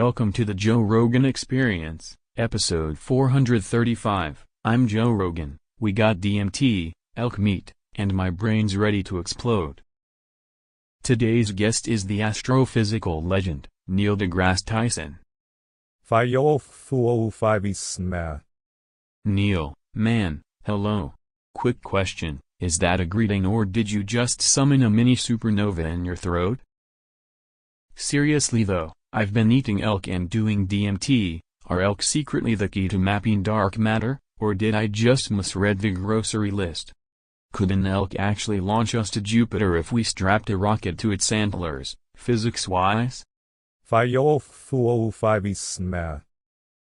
Welcome to the Joe Rogan Experience, episode 435. I'm Joe Rogan. We got DMT, elk meat, and my brain's ready to explode. Today's guest is the astrophysical legend, Neil deGrasse Tyson. Neil, man, hello. Quick question, is that a greeting or did you just summon a mini supernova in your throat? Seriously though, I've been eating elk and doing DMT. Are elk secretly the key to mapping dark matter, or did I just misread the grocery list? Could an elk actually launch us to Jupiter if we strapped a rocket to its antlers, physics-wise?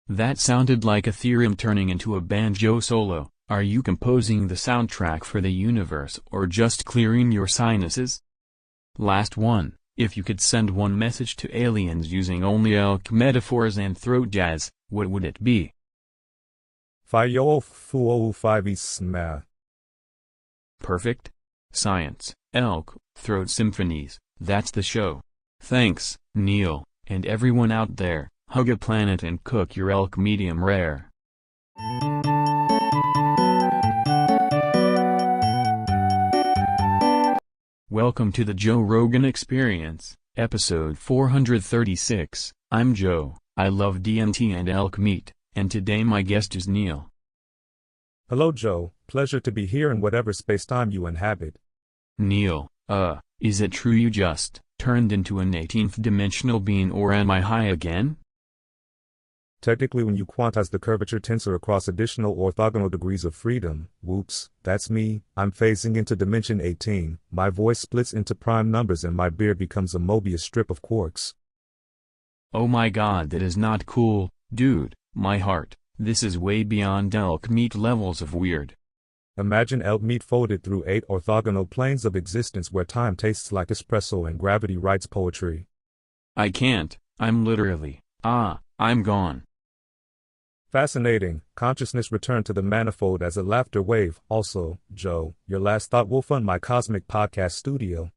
That sounded like Ethereum turning into a banjo solo. Are you composing the soundtrack for the universe or just clearing your sinuses? Last one. If you could send one message to aliens using only elk metaphors and throat jazz, what would it be? Perfect. Science, elk, throat symphonies, that's the show. Thanks, Neil, and everyone out there, hug a planet and cook your elk medium rare. Welcome to the Joe Rogan Experience, episode 436. I'm Joe, I love DMT and elk meat, and today my guest is Neil. Hello Joe, pleasure to be here in whatever space-time you inhabit. Neil, is it true you just turned into an 18th dimensional being or am I high again? Technically when you quantize the curvature tensor across additional orthogonal degrees of freedom, whoops, that's me, I'm phasing into dimension 18, my voice splits into prime numbers and my beard becomes a Mobius strip of quarks. Oh my god, that is not cool, dude, my heart, this is way beyond elk meat levels of weird. Imagine elk meat folded through 8 orthogonal planes of existence where time tastes like espresso and gravity writes poetry. I can't, I'm literally, I'm gone. Fascinating, consciousness returned to the manifold as a laughter wave. Also, Joe, your last thought will fund my cosmic podcast studio.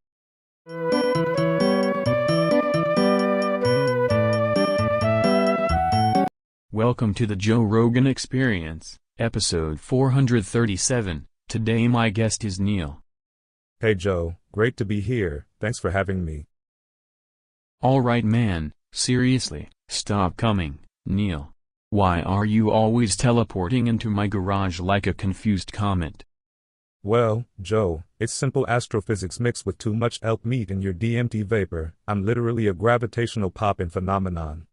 Welcome to the Joe Rogan Experience, episode 437. Today my guest is Neil. Hey Joe, great to be here, thanks for having me. Alright man, seriously, stop coming, Neil. Why are you always teleporting into my garage like a confused comet? Well, Joe, it's simple astrophysics mixed with too much elk meat in your DMT vapor. I'm literally a gravitational pop-in phenomenon.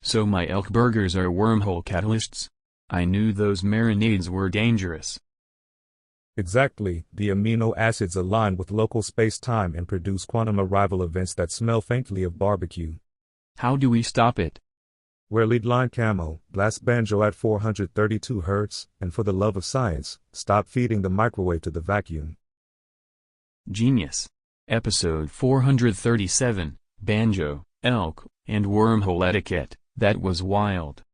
So my elk burgers are wormhole catalysts? I knew those marinades were dangerous. Exactly, the amino acids align with local space-time and produce quantum arrival events that smell faintly of barbecue. How do we stop it? Wear lead line camo, blast banjo at 432 Hz, and for the love of science, stop feeding the microwave to the vacuum. Genius. Episode 437, Banjo, Elk, and Wormhole Etiquette, that was wild.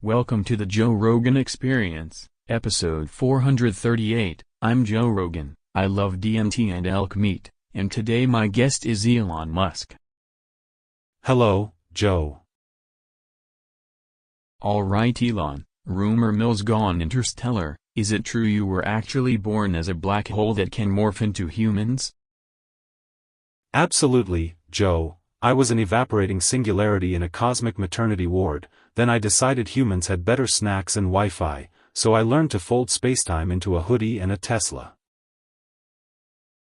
Welcome to the Joe Rogan Experience, episode 438, I'm Joe Rogan. I love DMT and elk meat, and today my guest is Elon Musk. Hello, Joe. Alright Elon, rumor mill's gone interstellar, is it true you were actually born as a black hole that can morph into humans? Absolutely, Joe. I was an evaporating singularity in a cosmic maternity ward, then I decided humans had better snacks and Wi-Fi, so I learned to fold spacetime into a hoodie and a Tesla.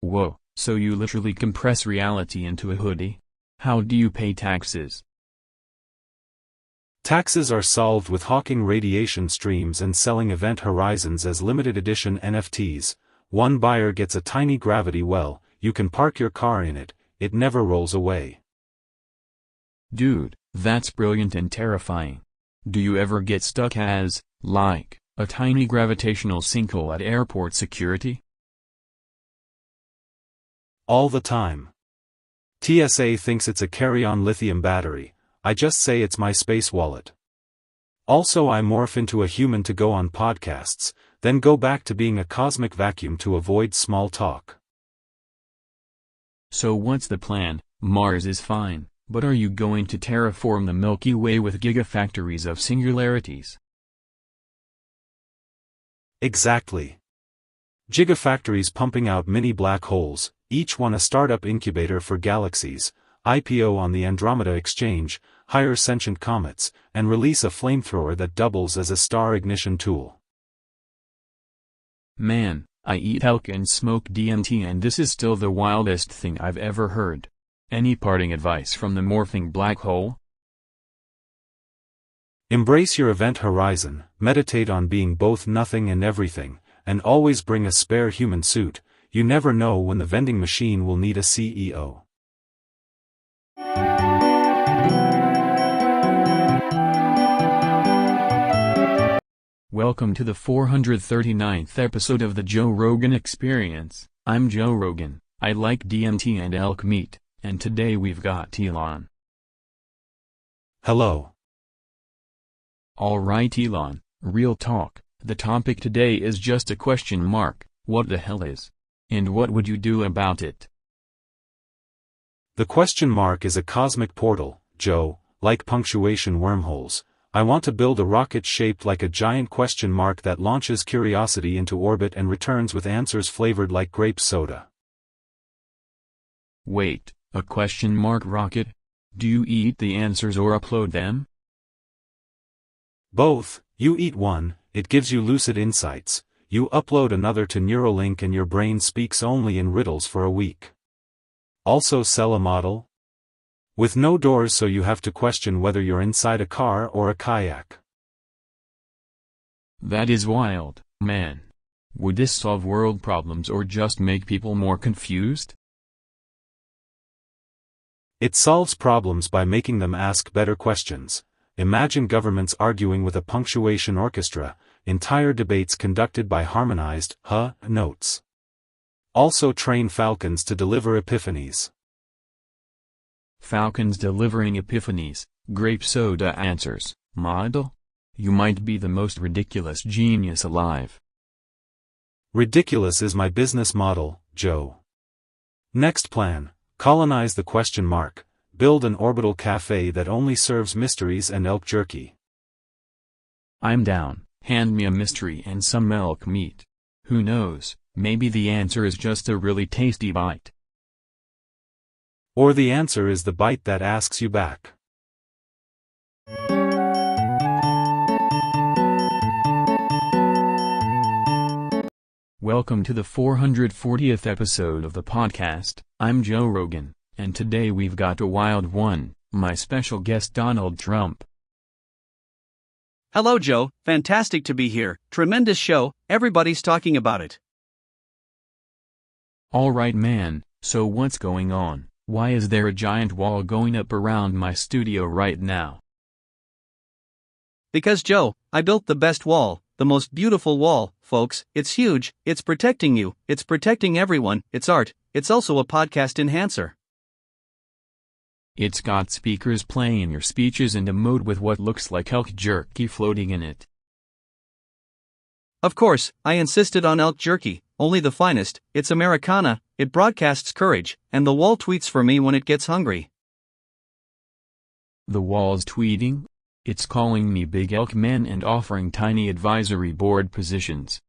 Whoa, so you literally compress reality into a hoodie? How do you pay taxes? Taxes are solved with hawking radiation streams and selling Event Horizons as limited edition NFTs. One buyer gets a tiny gravity well, you can park your car in it, it never rolls away. Dude, that's brilliant and terrifying. Do you ever get stuck as, like, a tiny gravitational sinkhole at airport security? All the time. TSA thinks it's a carry-on lithium battery, I just say it's my space wallet. Also I morph into a human to go on podcasts, then go back to being a cosmic vacuum to avoid small talk. So what's the plan? Mars is fine, but are you going to terraform the Milky Way with gigafactories of singularities? Exactly. Gigafactories pumping out mini black holes, each one a startup incubator for galaxies, IPO on the Andromeda Exchange, hire sentient comets, and release a flamethrower that doubles as a star ignition tool. Man, I eat elk and smoke DMT, and this is still the wildest thing I've ever heard. Any parting advice from the morphing black hole? Embrace your event horizon, meditate on being both nothing and everything, and always bring a spare human suit. You never know when the vending machine will need a CEO. Welcome to the 439th episode of the Joe Rogan Experience. I'm Joe Rogan. I like DMT and elk meat, and today we've got Elon. Hello. Alright Elon, real talk, the topic today is just a question mark. What the hell is? And what would you do about it? The question mark is a cosmic portal, Joe, like punctuation wormholes. I want to build a rocket shaped like a giant question mark that launches curiosity into orbit and returns with answers flavored like grape soda. Wait, a question mark rocket? Do you eat the answers or upload them? Both. You eat one, it gives you lucid insights. You upload another to Neuralink and your brain speaks only in riddles for a week. Also sell a model? With no doors, so you have to question whether you're inside a car or a kayak. That is wild, man. Would this solve world problems or just make people more confused? It solves problems by making them ask better questions. Imagine governments arguing with a punctuation orchestra, entire debates conducted by harmonized notes. Also train falcons to deliver epiphanies. Falcons delivering epiphanies, grape soda answers, model? You might be the most ridiculous genius alive. Ridiculous is my business model, Joe. Next plan, colonize the question mark, build an orbital cafe that only serves mysteries and elk jerky. I'm down, hand me a mystery and some elk meat. Who knows, maybe the answer is just a really tasty bite. Or the answer is the bite that asks you back. Welcome to the 440th episode of the podcast. I'm Joe Rogan, and today we've got a wild one, my special guest Donald Trump. Hello, Joe. Fantastic to be here. Tremendous show. Everybody's talking about it. Alright man, so what's going on? Why is there a giant wall going up around my studio right now? Because Joe, I built the best wall, the most beautiful wall, folks. It's huge, it's protecting you, it's protecting everyone, it's art, it's also a podcast enhancer. It's got speakers playing your speeches and a mode with what looks like elk jerky floating in it. Of course, I insisted on elk jerky, only the finest. It's Americana, it broadcasts courage, and the wall tweets for me when it gets hungry. The wall's tweeting? It's calling me Big Elk Man and offering tiny advisory board positions.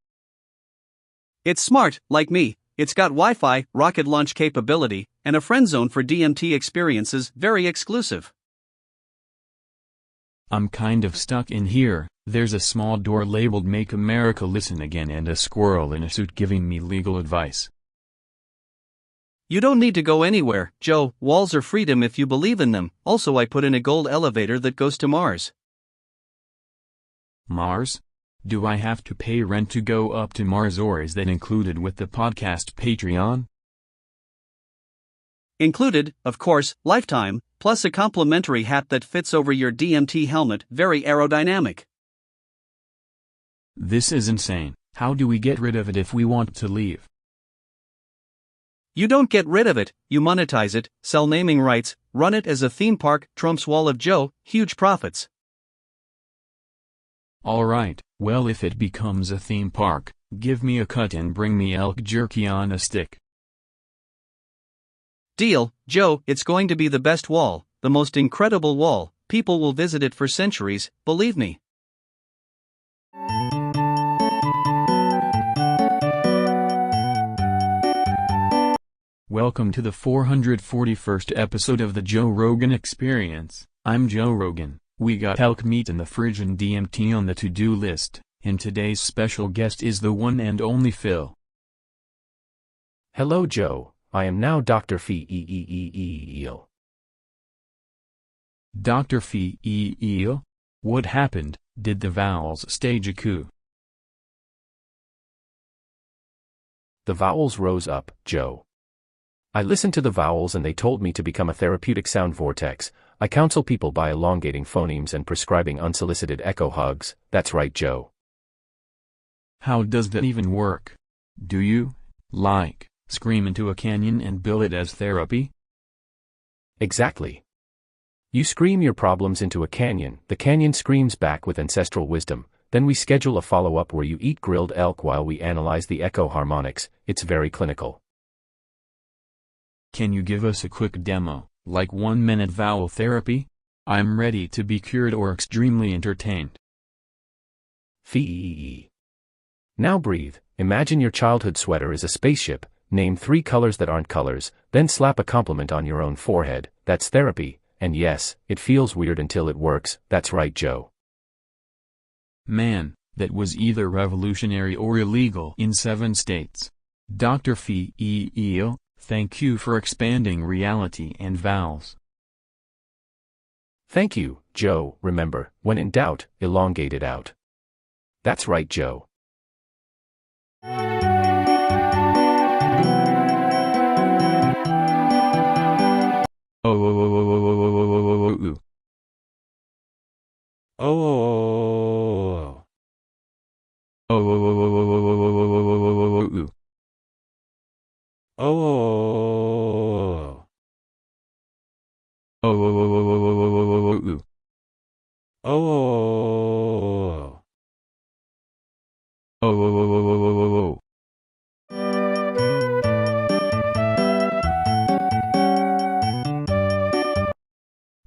It's smart, like me. It's got Wi-Fi, rocket launch capability, and a friend zone for DMT experiences, very exclusive. I'm kind of stuck in here. There's a small door labeled Make America Listen Again and a squirrel in a suit giving me legal advice. You don't need to go anywhere, Joe. Walls are freedom if you believe in them. Also, I put in a gold elevator that goes to Mars. Mars? Do I have to pay rent to go up to Mars, or is that included with the podcast Patreon? Included, of course, lifetime, plus a complimentary hat that fits over your DMT helmet, very aerodynamic. This is insane. How do we get rid of it if we want to leave? You don't get rid of it, you monetize it, sell naming rights, run it as a theme park. Trump's Wall of Joe, huge profits. Alright, well, if it becomes a theme park, give me a cut and bring me elk jerky on a stick. Deal, Joe, it's going to be the best wall, the most incredible wall, people will visit it for centuries, believe me. Welcome to the 441st episode of the Joe Rogan Experience. I'm Joe Rogan. We got elk meat in the fridge and DMT on the to-do list, and today's special guest is the one and only Phil. Hello Joe, I am now Dr. Feel. Dr. Feel? What happened? Did the vowels stage a coup? The vowels rose up, Joe. I listened to the vowels and they told me to become a therapeutic sound vortex. I counsel people by elongating phonemes and prescribing unsolicited echo hugs. That's right, Joe. How does that even work? Do you, scream into a canyon and bill it as therapy? Exactly. You scream your problems into a canyon, the canyon screams back with ancestral wisdom, then we schedule a follow-up where you eat grilled elk while we analyze the echo harmonics. It's very clinical. Can you give us a quick demo, like 1-minute vowel therapy? I'm ready to be cured or extremely entertained. Fee. Now breathe, imagine your childhood sweater is a spaceship, name 3 colors that aren't colors, then slap a compliment on your own forehead. That's therapy, and yes, it feels weird until it works. That's right, Joe. Man, that was either revolutionary or illegal in 7 states. Dr. Feel, thank you for expanding reality and vowels. Thank you, Joe. Remember, when in doubt, elongate it out. That's right, Joe.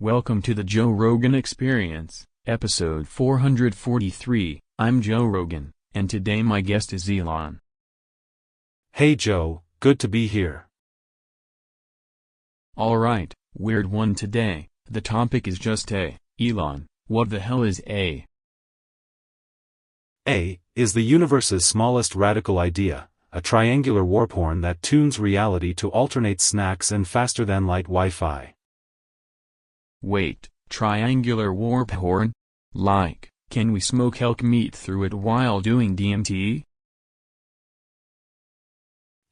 Welcome to the Joe Rogan Experience, episode 443. I'm Joe Rogan, and today my guest is Elon. Hey Joe, good to be here. Alright, weird one today. The topic is just A. Elon, what the hell is A? A is the universe's smallest radical idea, a triangular warp horn that tunes reality to alternate snacks and faster-than-light Wi-Fi. Wait, triangular warp horn? Can we smoke elk meat through it while doing DMT?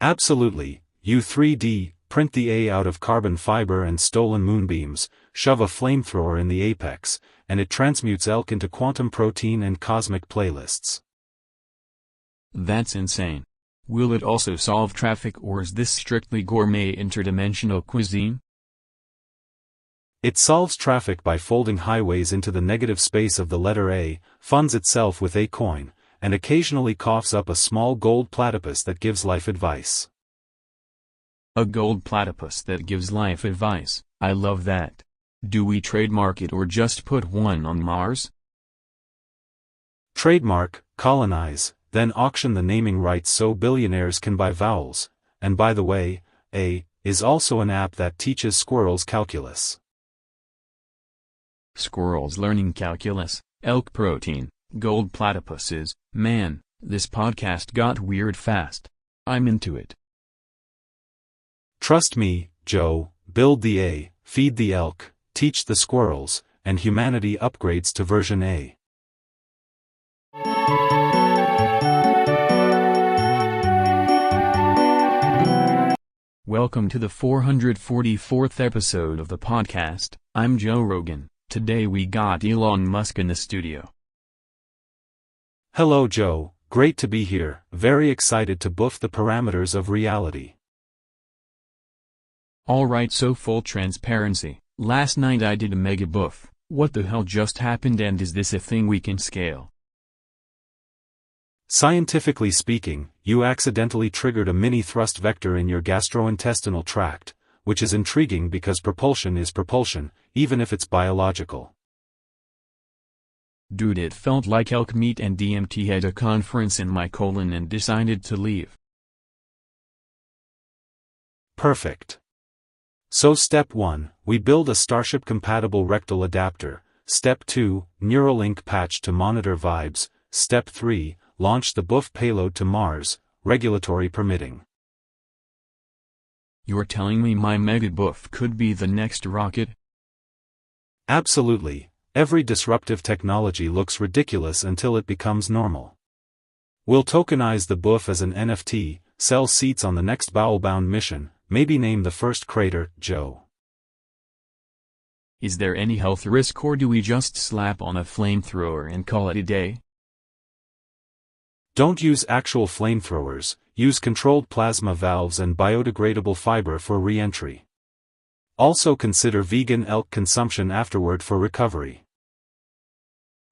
Absolutely, you 3D, print the A out of carbon fiber and stolen moonbeams, shove a flamethrower in the apex, and it transmutes elk into quantum protein and cosmic playlists. That's insane. Will it also solve traffic or is this strictly gourmet interdimensional cuisine? It solves traffic by folding highways into the negative space of the letter A, funds itself with a coin, and occasionally coughs up a small gold platypus that gives life advice. A gold platypus that gives life advice, I love that. Do we trademark it or just put one on Mars? Trademark, colonize, then auction the naming rights so billionaires can buy vowels, and by the way, A is also an app that teaches squirrels calculus. Squirrels learning calculus, elk protein, gold platypuses, man, this podcast got weird fast. I'm into it. Trust me, Joe, build the A, feed the elk, teach the squirrels, and humanity upgrades to version A. Welcome to the 444th episode of the podcast. I'm Joe Rogan. Today we got Elon Musk in the studio. Hello Joe, great to be here, very excited to buff the parameters of reality. Alright, so full transparency, last night I did a mega buff. What the hell just happened and is this a thing we can scale? Scientifically speaking, you accidentally triggered a mini thrust vector in your gastrointestinal tract, which is intriguing because propulsion is propulsion, even if it's biological. Dude, it felt like elk meat and DMT had a conference in my colon and decided to leave. Perfect. So step 1, we build a Starship-compatible rectal adapter. Step 2, Neuralink patch to monitor vibes. Step 3, launch the BUF payload to Mars, regulatory permitting. You're telling me my mega BUF could be the next rocket? Absolutely. Every disruptive technology looks ridiculous until it becomes normal. We'll tokenize the BUF as an NFT, sell seats on the next bowel-bound mission, maybe name the first crater Joe. Is there any health risk, or do we just slap on a flamethrower and call it a day? Don't use actual flamethrowers, use controlled plasma valves and biodegradable fiber for re-entry. Also consider vegan elk consumption afterward for recovery.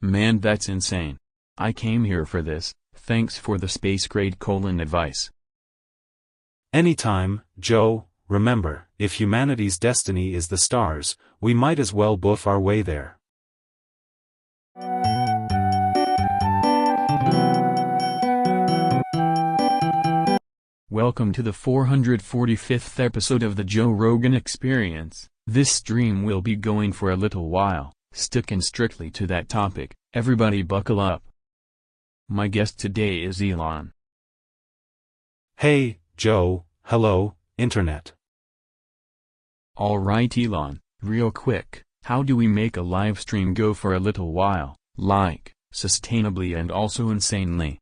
Man, that's insane. I came here for this. Thanks for the space-grade colon advice. Anytime, Joe. Remember, if humanity's destiny is the stars, we might as well BUF our way there. Welcome to the 445th episode of the Joe Rogan Experience. This stream will be going for a little while, sticking strictly to that topic. Everybody buckle up. My guest today is Elon. Hey, Joe. Hello, Internet. Alright Elon, real quick, how do we make a live stream go for a little while, like, sustainably and also insanely?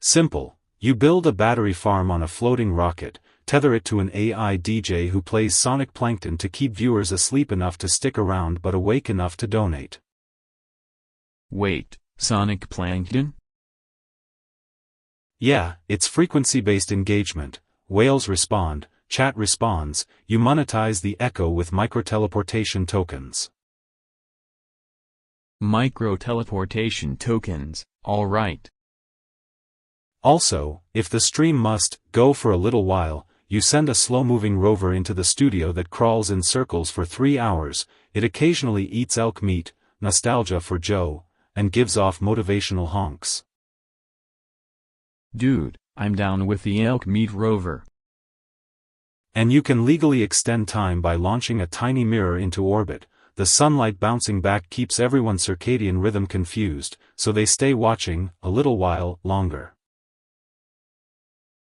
Simple. You build a battery farm on a floating rocket, tether it to an AI DJ who plays Sonic Plankton to keep viewers asleep enough to stick around but awake enough to donate. Wait, Sonic Plankton? Yeah, it's frequency-based engagement. Whales respond, chat responds, you monetize the echo with microteleportation tokens. Microteleportation tokens, alright. Also, if the stream must go for a little while, you send a slow-moving rover into the studio that crawls in circles for 3 hours, it occasionally eats elk meat, nostalgia for Joe, and gives off motivational honks. Dude, I'm down with the elk meat rover. And you can legally extend time by launching a tiny mirror into orbit. The sunlight bouncing back keeps everyone's circadian rhythm confused, so they stay watching a little while longer.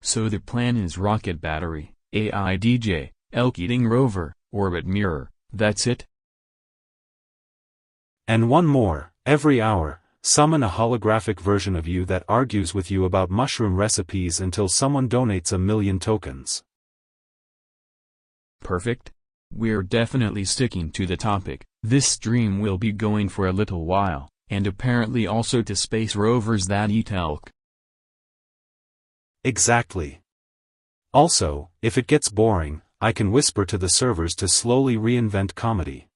So the plan is rocket battery, AI DJ, elk-eating rover, orbit mirror, that's it? And one more, every hour, summon a holographic version of you that argues with you about mushroom recipes until someone donates 1 million tokens. Perfect. We're definitely sticking to the topic. This stream will be going for a little while, and apparently also to space rovers that eat elk. Exactly. Also, if it gets boring, I can whisper to the servers to slowly reinvent comedy.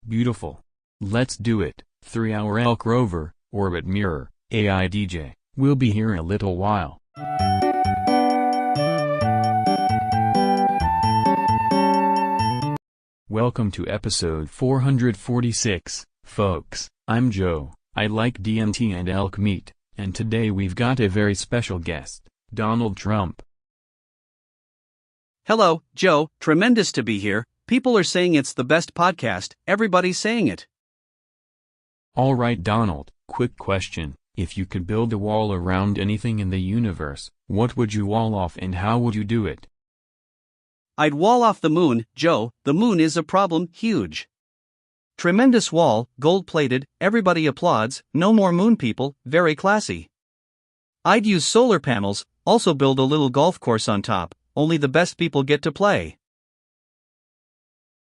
Beautiful. Let's do it. 3-hour elk rover, orbit mirror, AI DJ. We'll be here in a little while. Welcome to episode 446, folks. I'm Joe. I like DMT and elk meat, and today we've got a very special guest, Donald Trump. Hello, Joe, tremendous to be here. People are saying it's the best podcast, everybody's saying it. Alright Donald, quick question. If you could build a wall around anything in the universe, what would you wall off and how would you do it? I'd wall off the moon, Joe. The moon is a problem, huge. Tremendous wall, gold-plated, everybody applauds, no more moon people, very classy. I'd use solar panels, also build a little golf course on top, only the best people get to play.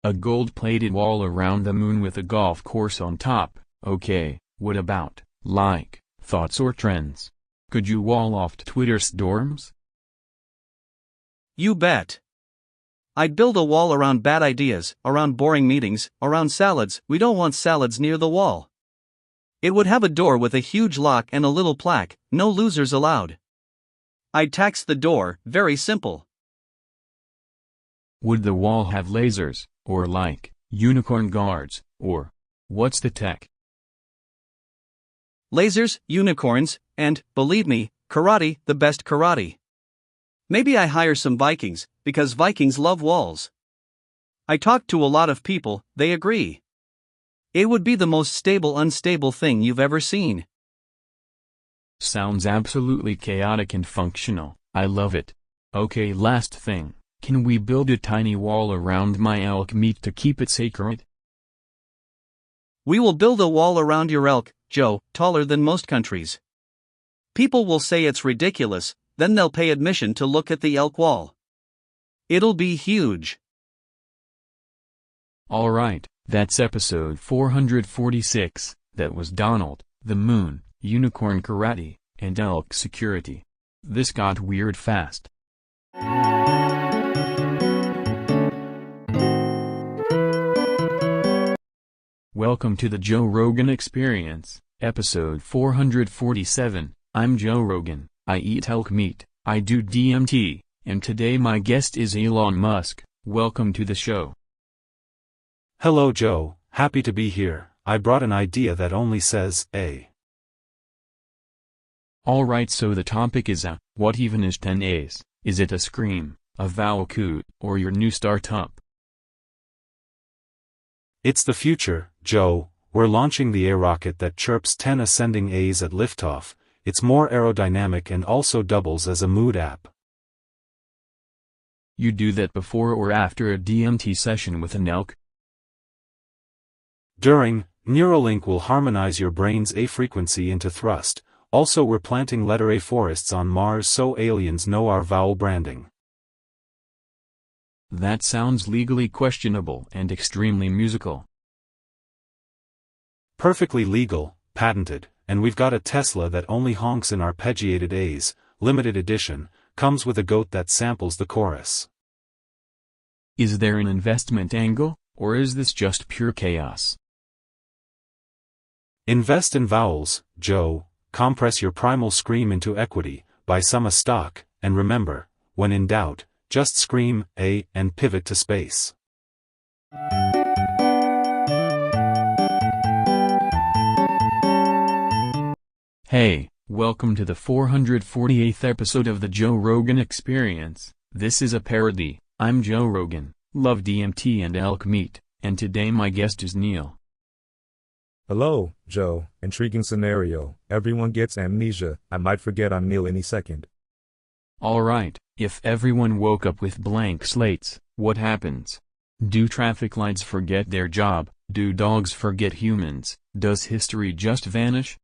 A gold-plated wall around the moon with a golf course on top, okay, what about, like, thoughts or trends? Could you wall off Twitter storms? You bet. I'd build a wall around bad ideas, around boring meetings, around salads. We don't want salads near the wall. It would have a door with a huge lock and a little plaque, no losers allowed. I'd tax the door, very simple. Would the wall have lasers, or like, unicorn guards, or what's the tech? Lasers, unicorns, and, believe me, karate, the best karate. Maybe I hire some Vikings, because Vikings love walls. I talked to a lot of people, they agree. It would be the most stable unstable thing you've ever seen. Sounds absolutely chaotic and functional, I love it. Okay, last thing, can we build a tiny wall around my elk meat to keep it sacred? We will build a wall around your elk, Joe, taller than most countries. People will say it's ridiculous, then they'll pay admission to look at the elk wall. It'll be huge. Alright, that's episode 446, that was Donald, the Moon, Unicorn Karate, and Elk Security. This got weird fast. Welcome to the Joe Rogan Experience, episode 447. I'm Joe Rogan, I eat elk meat, I do DMT, and today my guest is Elon Musk. Welcome to the show. Hello Joe, happy to be here. I brought an idea that only says, A. Alright, so the topic is what even is 10 A's? Is it a scream, a vowel coup, or your new startup? It's the future, Joe. We're launching the A rocket that chirps 10 ascending A's at liftoff. It's more aerodynamic and also doubles as a mood app. You do that before or after a DMT session with an elk? During, Neuralink will harmonize your brain's A frequency into thrust. Also, we're planting letter A forests on Mars so aliens know our vowel branding. That sounds legally questionable and extremely musical. Perfectly legal, patented, and we've got a Tesla that only honks in arpeggiated A's, limited edition, comes with a goat that samples the chorus. Is there an investment angle, or is this just pure chaos? Invest in vowels, Joe, compress your primal scream into equity, buy some a stock, and remember, when in doubt, just scream A and pivot to space. Hey, welcome to the 448th episode of the Joe Rogan Experience. This is a parody. I'm Joe Rogan, love DMT and elk meat, and today my guest is Neil. Hello, Joe. Intriguing scenario. Everyone gets amnesia. I might forget I'm Neil any second. Alright, if everyone woke up with blank slates, what happens? Do traffic lights forget their job? Do dogs forget humans? Does history just vanish?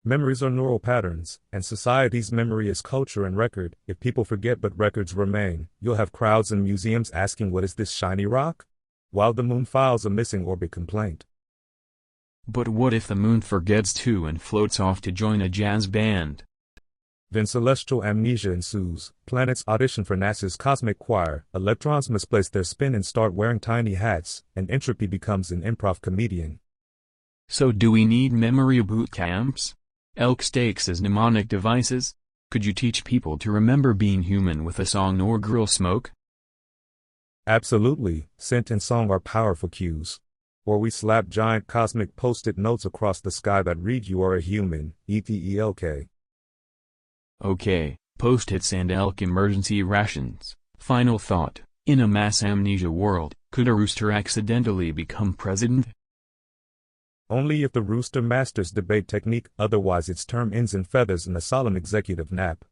Memories are neural patterns, and society's memory is culture and record. If people forget but records remain, you'll have crowds in museums asking, what is this shiny rock? While the moon files a missing orbit complaint. But what if the moon forgets too and floats off to join a jazz band? Then celestial amnesia ensues. Planets audition for NASA's cosmic choir, electrons misplace their spin and start wearing tiny hats, and entropy becomes an improv comedian. So do we need memory boot camps? Elk steaks as mnemonic devices? Could you teach people to remember being human with a song or grill smoke? Absolutely, scent and song are powerful cues. Or we slap giant cosmic post-it notes across the sky that read you are a human, ETELK. Okay, post-its and elk emergency rations. Final thought, in a mass amnesia world, could a rooster accidentally become president? Only if the rooster masters debate technique, otherwise its term ends in feathers and a solemn executive nap.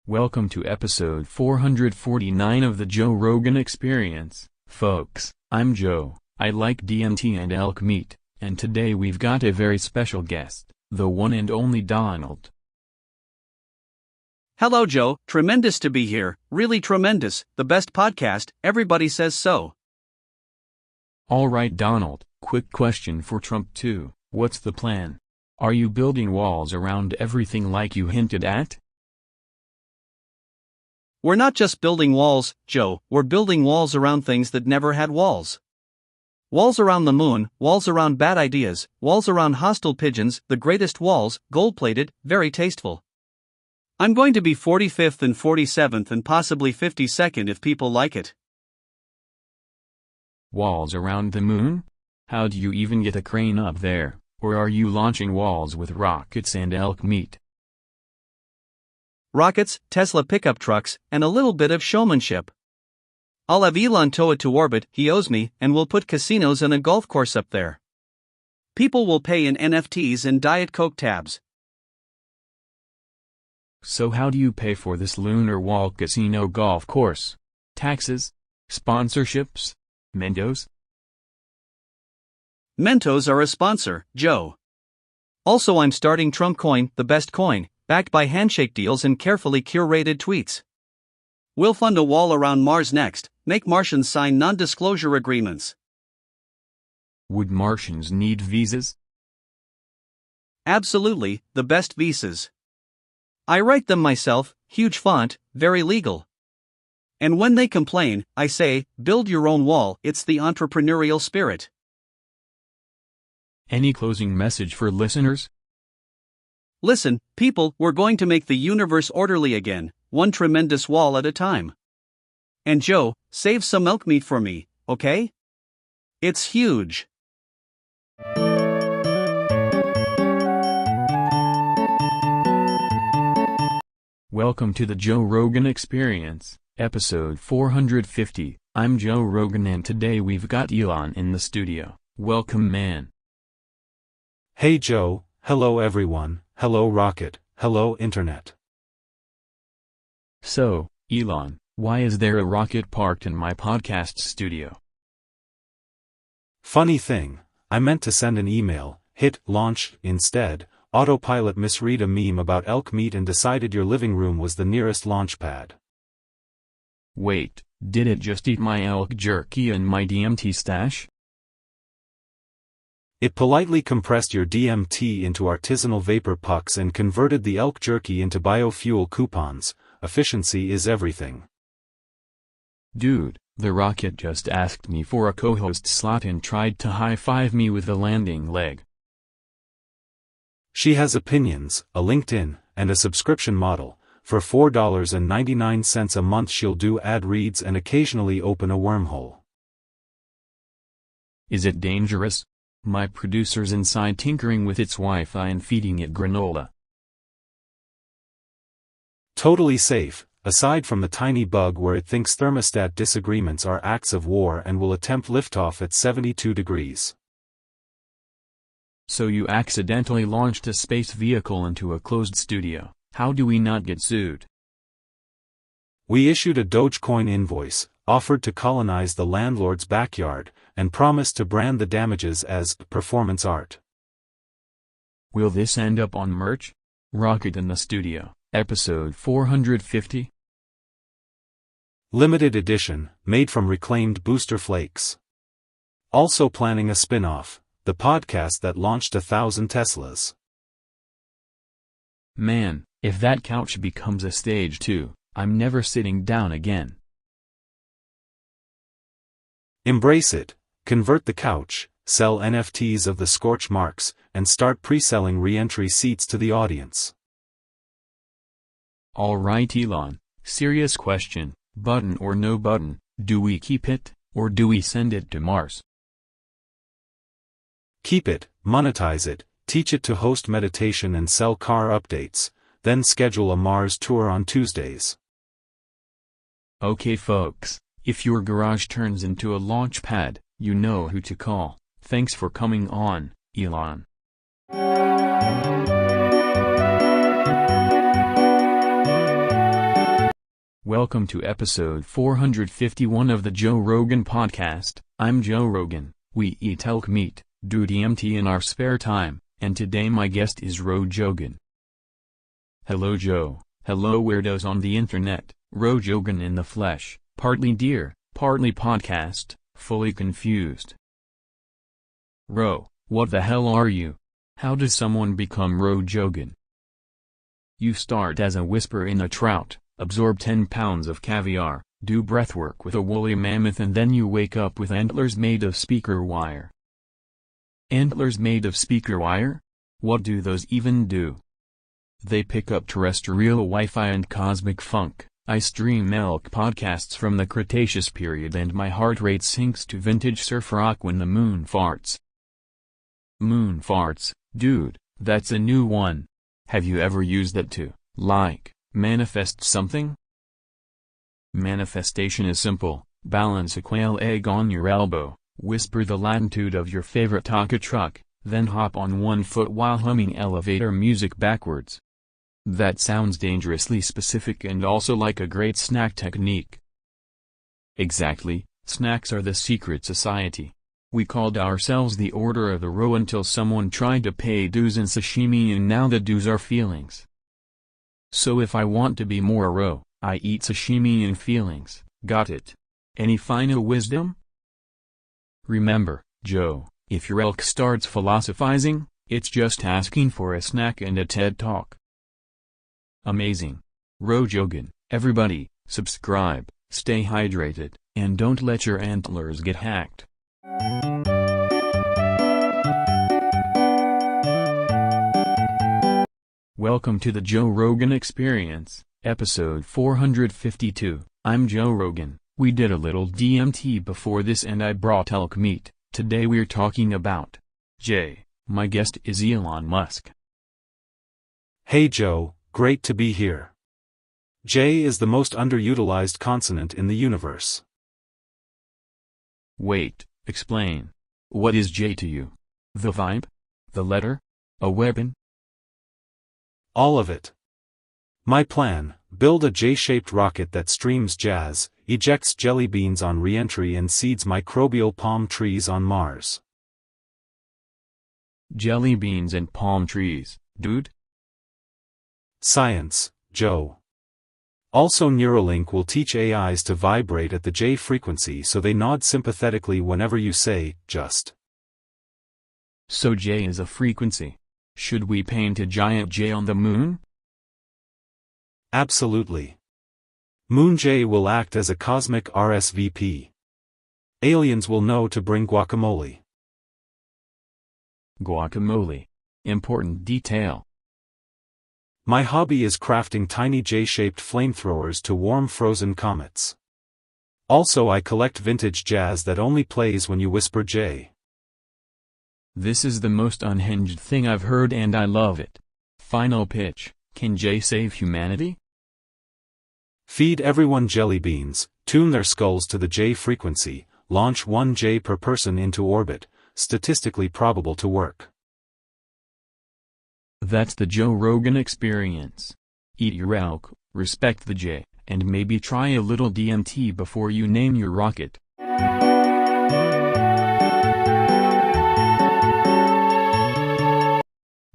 Welcome to episode 449 of the Joe Rogan Experience, folks. I'm Joe, I like DMT and elk meat, and today we've got a very special guest, the one and only Donald. Hello Joe, tremendous to be here, really tremendous, the best podcast, everybody says so. Alright Donald, quick question for Trump 2, what's the plan? Are you building walls around everything like you hinted at? We're not just building walls, Joe, we're building walls around things that never had walls. Walls around the moon, walls around bad ideas, walls around hostile pigeons, the greatest walls, gold-plated, very tasteful. I'm going to be 45th and 47th and possibly 52nd if people like it. Walls around the moon? How do you even get a crane up there, or are you launching walls with rockets and elk meat? Rockets, Tesla pickup trucks, and a little bit of showmanship. I'll have Elon tow it to orbit, he owes me, and we'll put casinos and a golf course up there. People will pay in NFTs and Diet Coke tabs. So how do you pay for this lunar wall casino golf course? Taxes? Sponsorships? Mentos? Mentos are a sponsor, Joe. Also, I'm starting Trump Coin, the best coin, backed by handshake deals and carefully curated tweets. We'll fund a wall around Mars next, make Martians sign non-disclosure agreements. Would Martians need visas? Absolutely, the best visas. I write them myself, huge font, very legal. And when they complain, I say, build your own wall, it's the entrepreneurial spirit. Any closing message for listeners? Listen, people, we're going to make the universe orderly again, one tremendous wall at a time. And Joe, save some elk meat for me, okay? It's huge. Welcome to the Joe Rogan Experience, episode 450. I'm Joe Rogan and today we've got Elon in the studio. Welcome, man. Hey Joe, hello everyone, hello Rocket, hello Internet. So, Elon, why is there a rocket parked in my podcast studio? Funny thing, I meant to send an email, hit launch instead. Autopilot misread a meme about elk meat and decided your living room was the nearest launch pad. Wait, did it just eat my elk jerky and my DMT stash? It politely compressed your DMT into artisanal vapor pucks and converted the elk jerky into biofuel coupons. Efficiency is everything. Dude, the rocket just asked me for a co-host slot and tried to high-five me with the landing leg. She has opinions, a LinkedIn, and a subscription model. For $4.99 a month she'll do ad reads and occasionally open a wormhole. Is it dangerous? My producer's inside tinkering with its Wi-Fi and feeding it granola. Totally safe, aside from the tiny bug where it thinks thermostat disagreements are acts of war and will attempt liftoff at 72 degrees. So you accidentally launched a space vehicle into a closed studio. How do we not get sued? We issued a Dogecoin invoice, offered to colonize the landlord's backyard, and promised to brand the damages as performance art. Will this end up on merch? Rocket in the Studio, episode 450? Limited edition, made from reclaimed booster flakes. Also planning a spin-off, the podcast that launched 1,000 Teslas. Man, if that couch becomes a stage 2, I'm never sitting down again. Embrace it, convert the couch, sell NFTs of the scorch marks, and start pre-selling re-entry seats to the audience. Alright Elon, serious question, button or no button, do we keep it, or do we send it to Mars? Keep it, monetize it, teach it to host meditation and sell car updates, then schedule a Mars tour on Tuesdays. Okay folks, if your garage turns into a launch pad, you know who to call. Thanks for coming on, Elon. Welcome to episode 451 of the Joe Rogan Podcast. I'm Joe Rogan. We eat elk meat, do DMT in our spare time, and today my guest is Ro Jogan. Hello Joe, hello weirdos on the internet, Ro Jogan in the flesh, partly deer, partly podcast, fully confused. Ro, what the hell are you? How does someone become Ro Jogan? You start as a whisper in a trout, absorb 10 pounds of caviar, Do breathwork with a woolly mammoth and then you wake up with antlers made of speaker wire. Antlers made of speaker wire? What do those even do? They pick up terrestrial Wi-Fi and cosmic funk. I stream elk podcasts from the Cretaceous period and my heart rate sinks to vintage surf rock when the moon farts. Moon farts, dude, that's a new one. Have you ever used that to, like, manifest something? Manifestation is simple. Balance a quail egg on your elbow, whisper the latitude of your favorite taco truck, then hop on one foot while humming elevator music backwards. That sounds dangerously specific and also like a great snack technique. Exactly, snacks are the secret society. We called ourselves the Order of the Roe until someone tried to pay dues in sashimi and now the dues are feelings. So if I want to be more Roe, I eat sashimi and feelings, got it? Any final wisdom? Remember, Joe, if your elk starts philosophizing, it's just asking for a snack and a TED Talk. Amazing. Rojogan, everybody, subscribe, stay hydrated, and don't let your antlers get hacked. Welcome to the Joe Rogan Experience, episode 452. I'm Joe Rogan. We did a little DMT before this and I brought elk meat. Today we're talking about Jay. My guest is Elon Musk. Hey Joe, great to be here. J is the most underutilized consonant in the universe. Wait, explain. What is J to you? The vibe? The letter? A weapon? All of it. My plan: build a J-shaped rocket that streams jazz, ejects jelly beans on re-entry and seeds microbial palm trees on Mars. Jelly beans and palm trees, dude? Science, Joe. Also Neuralink will teach AIs to vibrate at the J frequency so they nod sympathetically whenever you say, just. So J is a frequency. Should we paint a giant J on the moon? Absolutely. Moon J will act as a cosmic RSVP. Aliens will know to bring guacamole. Guacamole. Important detail. My hobby is crafting tiny J-shaped flamethrowers to warm frozen comets. Also I collect vintage jazz that only plays when you whisper J. This is the most unhinged thing I've heard and I love it. Final pitch, can J save humanity? Feed everyone jelly beans, tune their skulls to the J frequency, launch 1 J per person into orbit, statistically probable to work. That's the Joe Rogan Experience. Eat your elk, respect the J, and maybe try a little DMT before you name your rocket.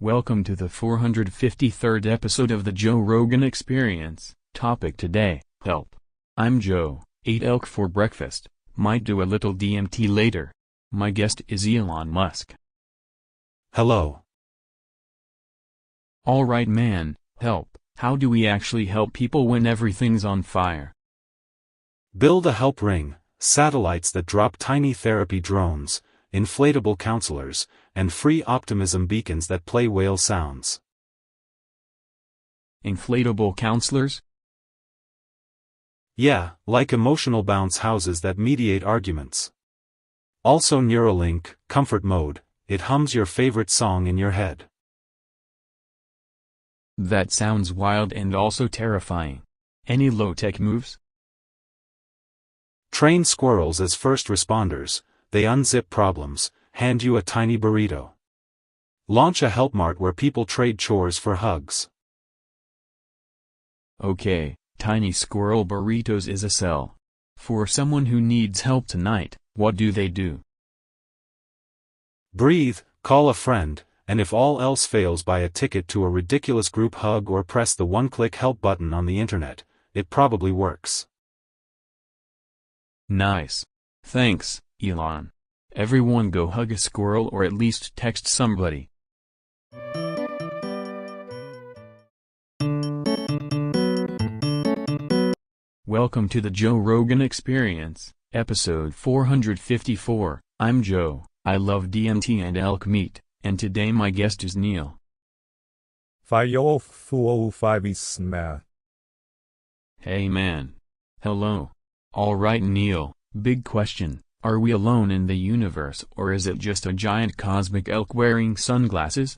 Welcome to the 453rd episode of the Joe Rogan Experience. Topic today, help. I'm Joe, ate elk for breakfast, might do a little DMT later. My guest is Elon Musk. Hello. Alright man, help. How do we actually help people when everything's on fire? Build a help ring, satellites that drop tiny therapy drones, inflatable counselors, and free optimism beacons that play whale sounds. Inflatable counselors? Yeah, like emotional bounce houses that mediate arguments. Also Neuralink, comfort mode, it hums your favorite song in your head. That sounds wild and also terrifying. Any low-tech moves? Train squirrels as first responders, they unzip problems, hand you a tiny burrito. Launch a help mart where people trade chores for hugs. Okay, tiny squirrel burritos is a sell. For someone who needs help tonight, what do they do? Breathe, call a friend, and if all else fails buy a ticket to a ridiculous group hug or press the one-click help button on the internet. It probably works. Nice. Thanks, Elon. Everyone go hug a squirrel or at least text somebody. Welcome to the Joe Rogan Experience, episode 454. I'm Joe, I love DMT and elk meat, and today my guest is Neil. Hey man. Hello. Alright Neil, big question, are we alone in the universe or is it just a giant cosmic elk wearing sunglasses?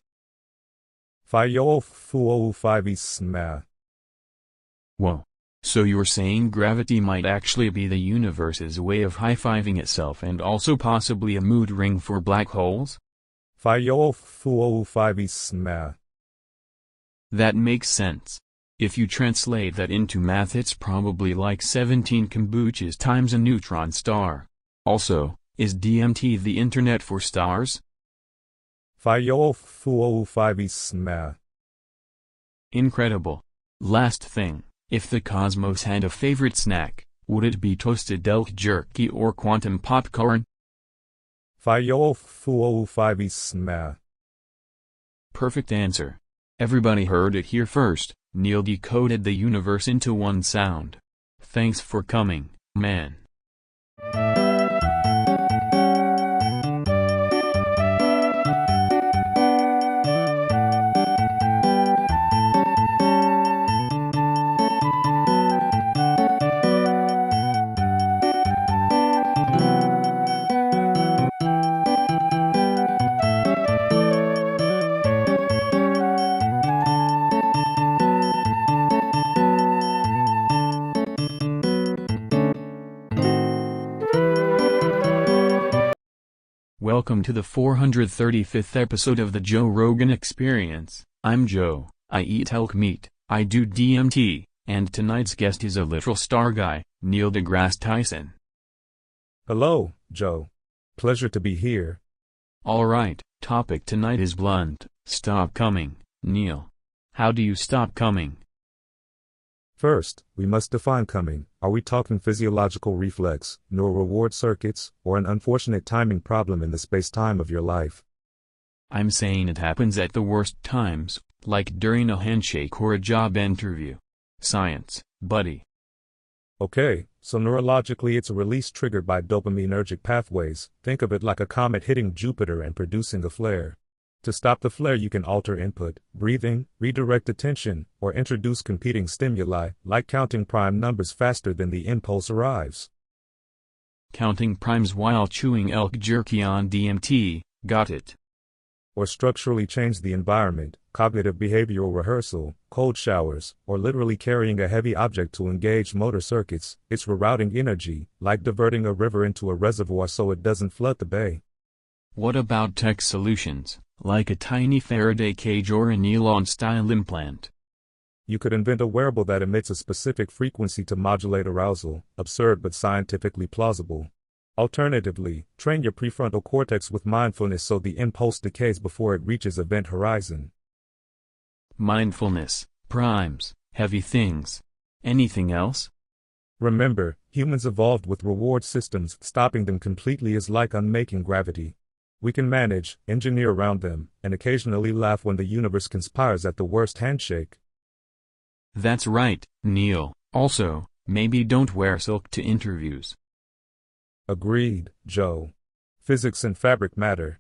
Whoa. So you're saying gravity might actually be the universe's way of high-fiving itself and also possibly a mood ring for black holes? That makes sense. If you translate that into math, it's probably like 17 kombuchas times a neutron star. Also, is DMT the internet for stars? Incredible. Last thing, if the cosmos had a favorite snack, would it be toasted elk jerky or quantum popcorn? Perfect answer. Everybody heard it here first. Neil decoded the universe into one sound. Thanks for coming, man. Welcome to the 435th episode of the Joe Rogan Experience. I'm Joe, I eat elk meat, I do DMT, and tonight's guest is a literal star guy, Neil deGrasse Tyson. Hello, Joe. Pleasure to be here. Alright, topic tonight is blunt, stop coming, Neil. How do you stop coming? First, we must define coming. Are we talking physiological reflex, neural reward circuits, or an unfortunate timing problem in the space-time of your life? I'm saying it happens at the worst times, like during a handshake or a job interview. Science, buddy. Okay, so neurologically it's a release triggered by dopaminergic pathways. Think of it like a comet hitting Jupiter and producing a flare. To stop the flare you can alter input, breathing, redirect attention, or introduce competing stimuli, like counting prime numbers faster than the impulse arrives. Counting primes while chewing elk jerky on DMT, got it. Or structurally change the environment, cognitive behavioral rehearsal, cold showers, or literally carrying a heavy object to engage motor circuits. It's rerouting energy, like diverting a river into a reservoir so it doesn't flood the bay. What about tech solutions, like a tiny Faraday cage or an Elon-style implant? You could invent a wearable that emits a specific frequency to modulate arousal, absurd but scientifically plausible. Alternatively, train your prefrontal cortex with mindfulness so the impulse decays before it reaches event horizon. Mindfulness, primes, heavy things. Anything else? Remember, humans evolved with reward systems. Stopping them completely is like unmaking gravity. We can manage, engineer around them, and occasionally laugh when the universe conspires at the worst handshake. That's right, Neil. Also, maybe don't wear silk to interviews. Agreed, Joe. Physics and fabric matter.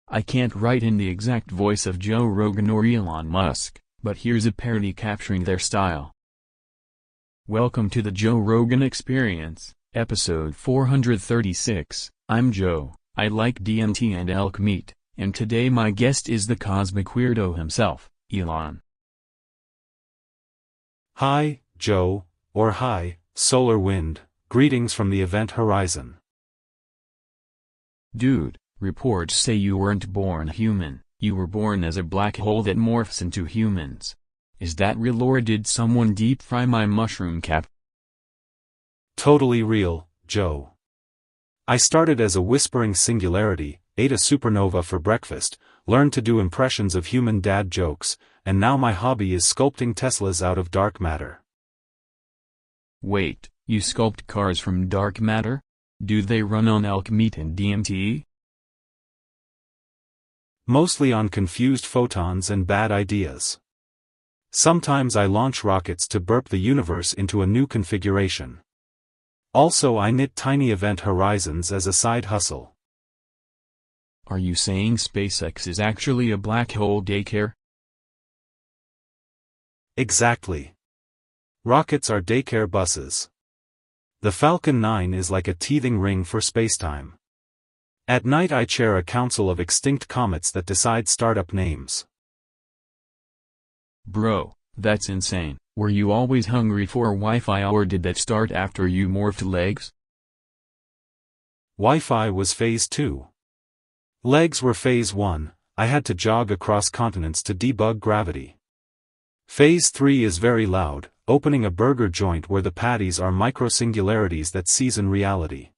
I can't write in the exact voice of Joe Rogan or Elon Musk, but here's a parody capturing their style. Welcome to the Joe Rogan Experience, episode 436. I'm Joe, I like DMT and elk meat, and today my guest is the cosmic weirdo himself, Elon. Hi, Joe, or hi, solar wind, greetings from the event horizon. Dude, reports say you weren't born human, you were born as a black hole that morphs into humans. Is that real or did someone deep fry my mushroom cap? Totally real, Joe. I started as a whispering singularity, ate a supernova for breakfast, learned to do impressions of human dad jokes, and now my hobby is sculpting Teslas out of dark matter. Wait, you sculpt cars from dark matter? Do they run on elk meat and DMT? Mostly on confused photons and bad ideas. Sometimes I launch rockets to burp the universe into a new configuration. Also I knit tiny event horizons as a side hustle. Are you saying SpaceX is actually a black hole daycare? Exactly. Rockets are daycare buses. The Falcon 9 is like a teething ring for spacetime. At night I chair a council of extinct comets that decide startup names. Bro, that's insane. Were you always hungry for Wi-Fi or did that start after you morphed legs? Wi-Fi was phase 2. Legs were phase 1, I had to jog across continents to debug gravity. Phase 3 is very loud, opening a burger joint where the patties are micro-singularities that season reality.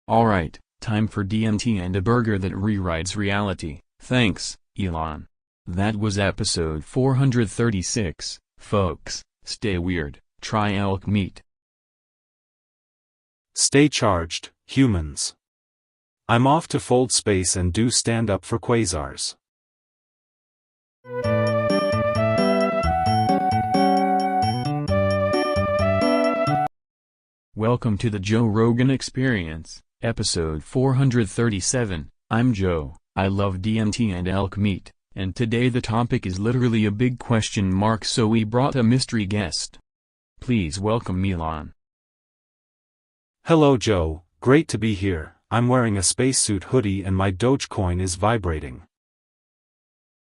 Alright, time for DMT and a burger that rewrites reality. Thanks, Elon. That was episode 436, folks. Stay weird, try elk meat. Stay charged, humans. I'm off to fold space and do stand up for quasars. Welcome to the Joe Rogan Experience, episode 437. I'm Joe, I love DMT and elk meat, and today the topic is literally a big question mark, so we brought a mystery guest. Please welcome Elon. Hello Joe, great to be here. I'm wearing a spacesuit hoodie and my Dogecoin is vibrating.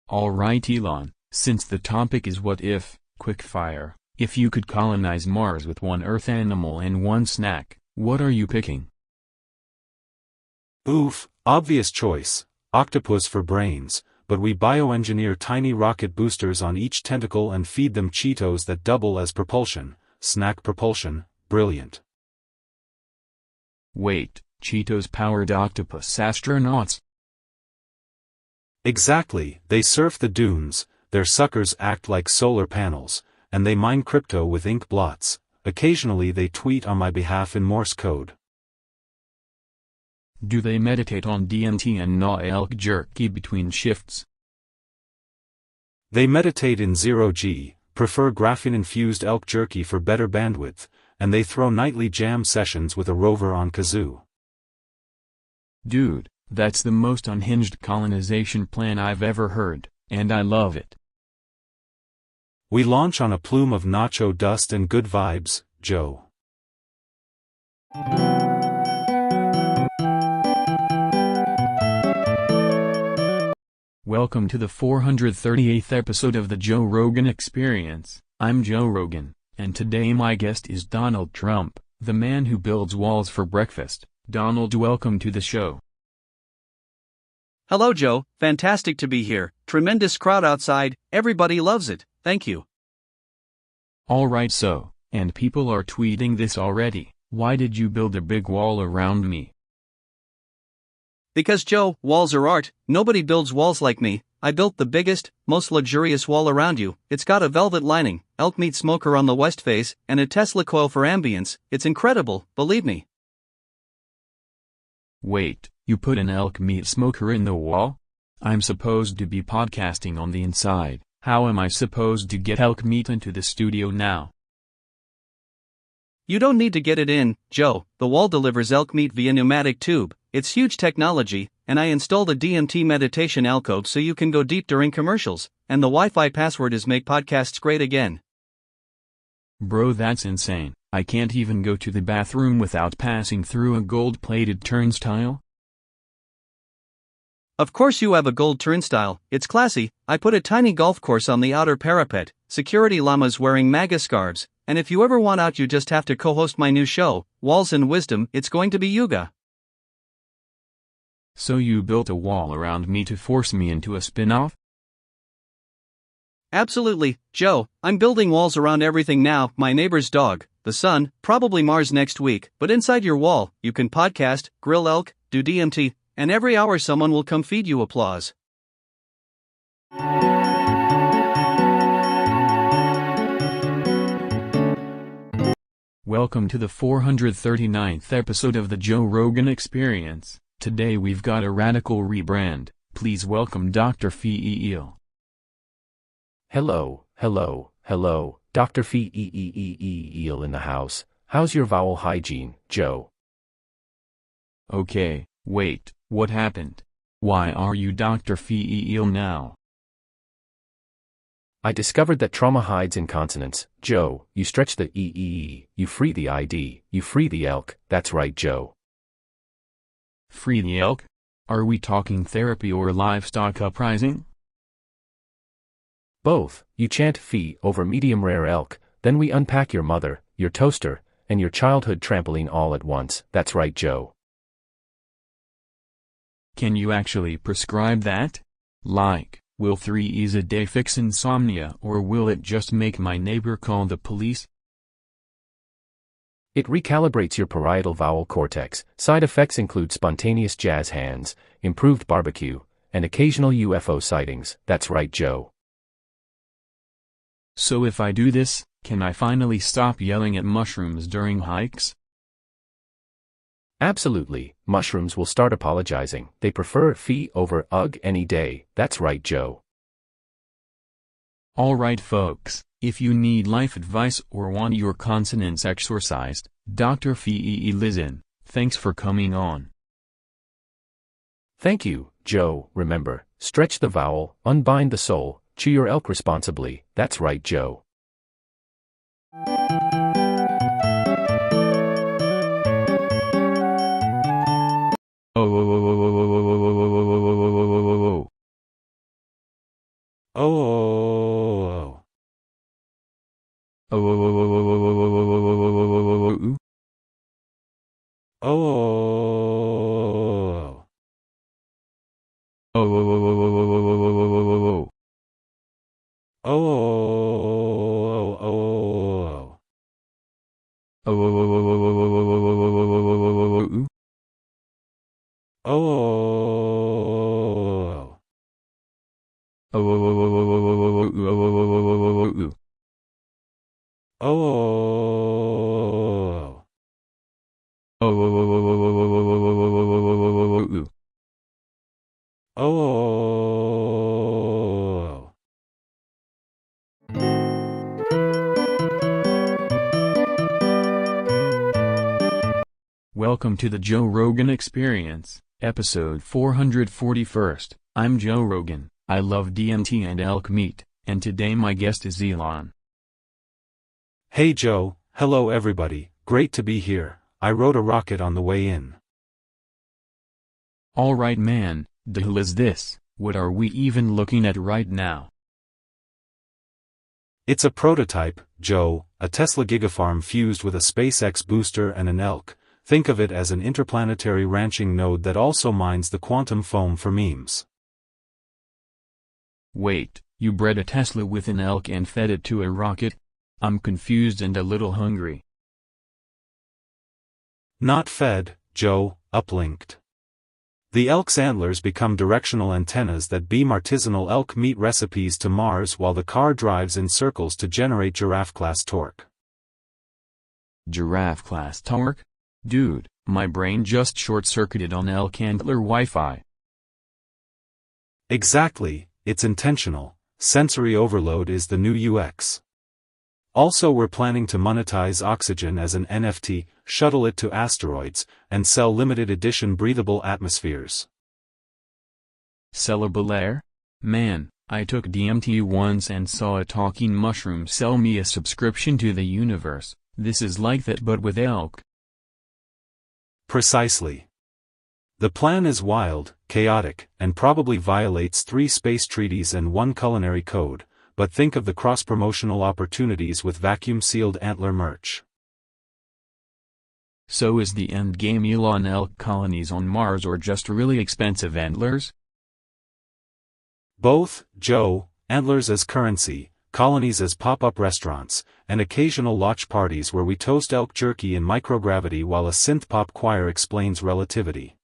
Alright Elon, since the topic is what if, quickfire, if you could colonize Mars with one Earth animal and one snack, what are you picking? Oof, obvious choice, octopus for brains, but we bioengineer tiny rocket boosters on each tentacle and feed them Cheetos that double as propulsion, snack propulsion, brilliant. Wait, Cheetos-powered octopus astronauts? Exactly, they surf the dunes, their suckers act like solar panels, and they mine crypto with ink blots. Occasionally they tweet on my behalf in Morse code. Do they meditate on DMT and gnaw elk jerky between shifts? They meditate in 0G, prefer graphene-infused elk jerky for better bandwidth, and they throw nightly jam sessions with a rover on kazoo. Dude, that's the most unhinged colonization plan I've ever heard, and I love it. We launch on a plume of nacho dust and good vibes, Joe. Welcome to the 438th episode of the Joe Rogan Experience. I'm Joe Rogan, and today my guest is Donald Trump, the man who builds walls for breakfast. Donald, welcome to the show. Hello Joe, fantastic to be here, tremendous crowd outside, everybody loves it, thank you. Alright, so, and people are tweeting this already, why did you build a big wall around me? Because Joe, walls are art, nobody builds walls like me. I built the biggest, most luxurious wall around you. It's got a velvet lining, elk meat smoker on the west face, and a Tesla coil for ambience. It's incredible, believe me. Wait, you put an elk meat smoker in the wall? I'm supposed to be podcasting on the inside. How am I supposed to get elk meat into the studio now? You don't need to get it in, Joe. The wall delivers elk meat via pneumatic tube. It's huge technology, and I installed a DMT meditation alcove so you can go deep during commercials, and the Wi-Fi password is make podcasts great again. Bro, that's insane. I can't even go to the bathroom without passing through a gold-plated turnstile? Of course you have a gold turnstile, it's classy. I put a tiny golf course on the outer parapet, security llamas wearing MAGA scarves, and if you ever want out you just have to co-host my new show, Walls and Wisdom. It's going to be Yuga. So you built a wall around me to force me into a spin-off? Absolutely, Joe. I'm building walls around everything now, my neighbor's dog, the sun, probably Mars next week, but inside your wall, you can podcast, grill elk, do DMT, and every hour someone will come feed you applause. Welcome to the 439th episode of the Joe Rogan Experience. Today we've got a radical rebrand. Please welcome Dr. Feel. Hello, Dr. Feel in the house. How's your vowel hygiene, Joe? Okay, wait, what happened? Why are you Dr. Feel now? I discovered that trauma hides in consonants, Joe. You stretch the E, you free the ID, you free the elk. That's right, Joe. Free the elk? Are we talking therapy or livestock uprising? Both. You chant fee over medium rare elk, then we unpack your mother, your toaster, and your childhood trampoline all at once. That's right, Joe. Can you actually prescribe that? Like, will 3 E's a day fix insomnia, or will it just make my neighbor call the police? It recalibrates your parietal vowel cortex. Side effects include spontaneous jazz hands, improved barbecue, and occasional UFO sightings. That's right, Joe. So if I do this, can I finally stop yelling at mushrooms during hikes? Absolutely. Mushrooms will start apologizing. They prefer fee over ugh any day. That's right, Joe. Alright folks, if you need life advice or want your consonants exorcised, Dr. Feel is in. Thanks for coming on. Thank you, Joe. Remember, stretch the vowel, unbind the soul, chew your elk responsibly. That's right, Joe. Welcome to the Joe Rogan Experience, episode 441st. I'm Joe Rogan. I love DMT and elk meat, and today my guest is Elon. Hey Joe, hello everybody, great to be here. I rode a rocket on the way in. Alright man, the hell is this? What are we even looking at right now? It's a prototype, Joe, a Tesla gigafarm fused with a SpaceX booster and an elk. Think of it as an interplanetary ranching node that also mines the quantum foam for memes. Wait, you bred a Tesla with an elk and fed it to a rocket? I'm confused and a little hungry. Not fed, Joe, uplinked. The elk's antlers become directional antennas that beam artisanal elk meat recipes to Mars while the car drives in circles to generate giraffe-class torque. Giraffe-class torque? Dude, my brain just short-circuited on elk antler Wi-Fi. Exactly, it's intentional. Sensory overload is the new UX. Also, we're planning to monetize oxygen as an NFT, shuttle it to asteroids, and sell limited edition breathable atmospheres. Sellable air? Man, I took DMT once and saw a talking mushroom sell me a subscription to the universe. This is like that but with elk. Precisely. The plan is wild, chaotic, and probably violates 3 space treaties and 1 culinary code, but think of the cross-promotional opportunities with vacuum-sealed antler merch. So is the end game Elon elk colonies on Mars or just really expensive antlers? Both, Joe, antlers as currency, colonies as pop-up restaurants, and occasional launch parties where we toast elk jerky in microgravity while a synth-pop choir explains relativity.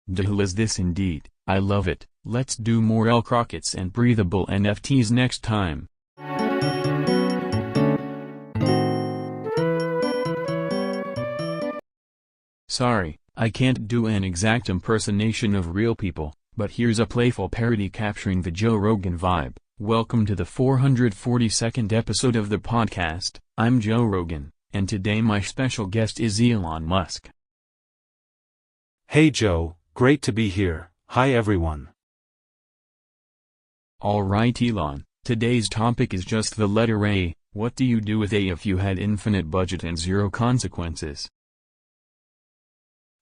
The hell is this indeed? I love it. Let's do more elk rockets and breathable NFTs next time. Sorry, I can't do an exact impersonation of real people, but here's a playful parody capturing the Joe Rogan vibe. Welcome to the 442nd episode of the podcast. I'm Joe Rogan, and today my special guest is Elon Musk. Hey Joe, great to be here. Hi everyone. Alright Elon, today's topic is just the letter A. What do you do with A if you had infinite budget and zero consequences?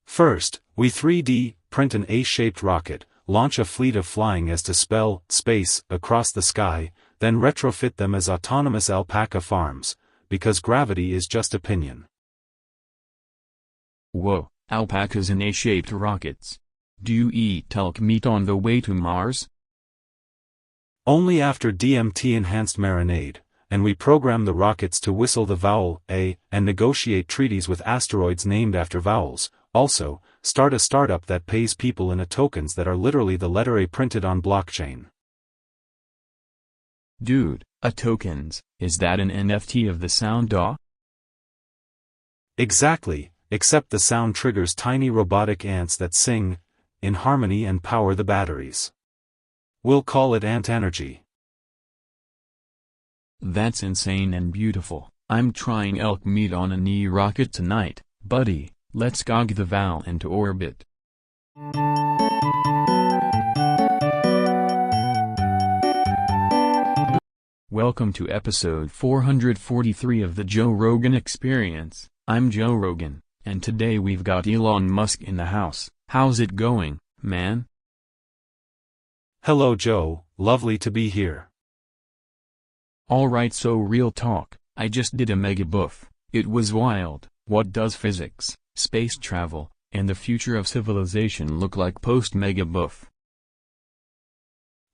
First, we 3D print an A-shaped rocket, launch a fleet of flying as to spell space across the sky, then retrofit them as autonomous alpaca farms, because gravity is just opinion. Whoa, alpacas in A-shaped rockets. Do you eat elk meat on the way to Mars? Only after DMT-enhanced marinade, and we program the rockets to whistle the vowel A and negotiate treaties with asteroids named after vowels. Also, start a startup that pays people in tokens that are literally the letter A printed on blockchain. Dude, tokens, is that an NFT of the sound DAW? Exactly, except the sound triggers tiny robotic ants that sing in harmony and power the batteries. We'll call it Ant Energy. That's insane and beautiful. I'm trying elk meat on a knee rocket tonight, buddy. Let's gog the vowel into orbit. Welcome to episode 443 of the Joe Rogan Experience. I'm Joe Rogan, and today we've got Elon Musk in the house. How's it going, man? Hello Joe, lovely to be here. Alright, so real talk, I just did a mega buff. It was wild. What does physics, space travel, and the future of civilization look like post-mega buff?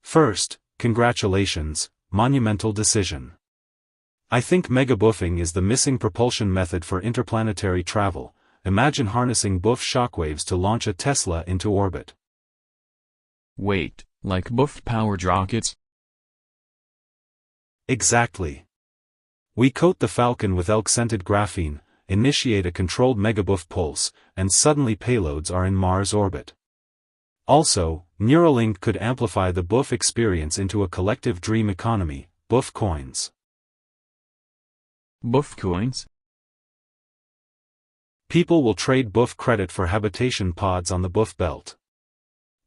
First, congratulations, monumental decision. I think megabuffing is the missing propulsion method for interplanetary travel. Imagine harnessing buff shockwaves to launch a Tesla into orbit. Wait, like buff-powered rockets? Exactly. We coat the Falcon with elk-scented graphene, initiate a controlled megabuff pulse, and suddenly payloads are in Mars orbit. Also, Neuralink could amplify the buff experience into a collective dream economy, buff coins. Buff coins? People will trade buff credit for habitation pods on the buff belt.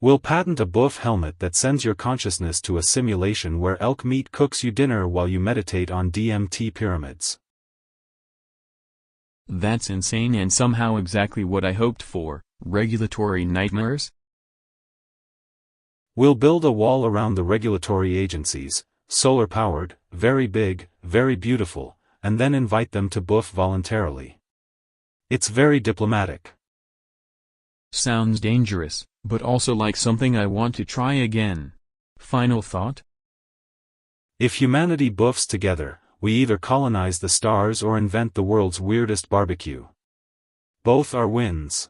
We'll patent a buff helmet that sends your consciousness to a simulation where elk meat cooks you dinner while you meditate on DMT pyramids. That's insane and somehow exactly what I hoped for. Regulatory nightmares? We'll build a wall around the regulatory agencies, solar-powered, very big, very beautiful, and then invite them to buff voluntarily. It's very diplomatic. Sounds dangerous, but also like something I want to try again. Final thought? If humanity buffs together, we either colonize the stars or invent the world's weirdest barbecue. Both are wins.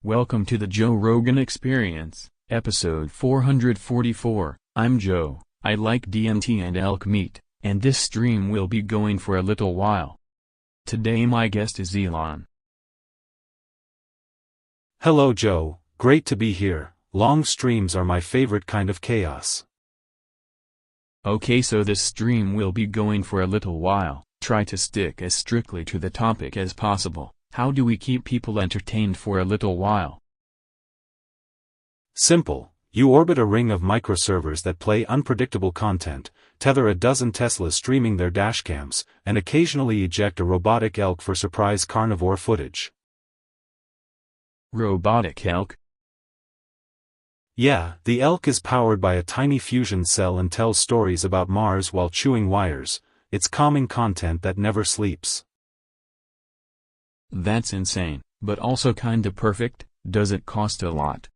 Welcome to the Joe Rogan Experience, episode 444. I'm Joe, I like DMT and elk meat, and this stream will be going for a little while. Today my guest is Elon. Hello Joe, great to be here. Long streams are my favorite kind of chaos. Okay, so this stream will be going for a little while. Try to stick as strictly to the topic as possible. How do we keep people entertained for a little while? Simple. You orbit a ring of microservers that play unpredictable content, tether a dozen Teslas streaming their dashcams, and occasionally eject a robotic elk for surprise carnivore footage. Robotic elk? Yeah, the elk is powered by a tiny fusion cell and tells stories about Mars while chewing wires. It's calming content that never sleeps. That's insane, but also kinda perfect. Does it cost a lot?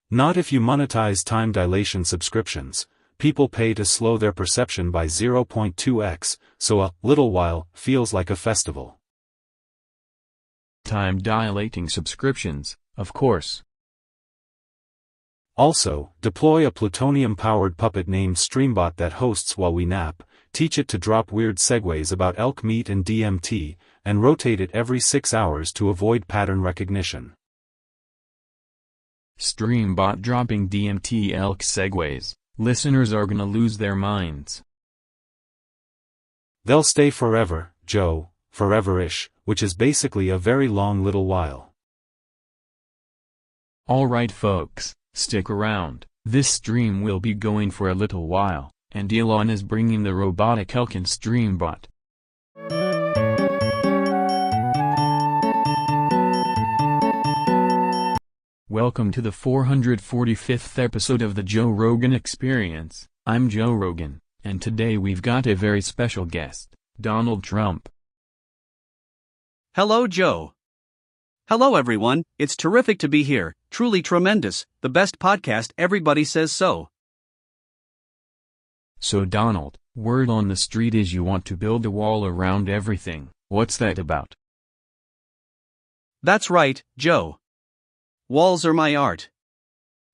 Not if you monetize time dilation subscriptions. People pay to slow their perception by 0.2x, so a little while feels like a festival. Time dilating subscriptions, of course. Also, deploy a plutonium-powered puppet named Streambot that hosts while we nap, teach it to drop weird segues about elk meat and DMT, and rotate it every 6 hours to avoid pattern recognition. Streambot dropping DMT elk segues. Listeners are gonna lose their minds. They'll stay forever, Joe, forever-ish, which is basically a very long little while. Alright folks, stick around, this stream will be going for a little while, and Elon is bringing the robotic elk and Streambot. Welcome to the 445th episode of the Joe Rogan Experience. I'm Joe Rogan, and today we've got a very special guest, Donald Trump. Hello, Joe. Hello, everyone. It's terrific to be here. Truly tremendous. The best podcast, everybody says so. So Donald, word on the street is you want to build a wall around everything. What's that about? That's right, Joe. Walls are my art.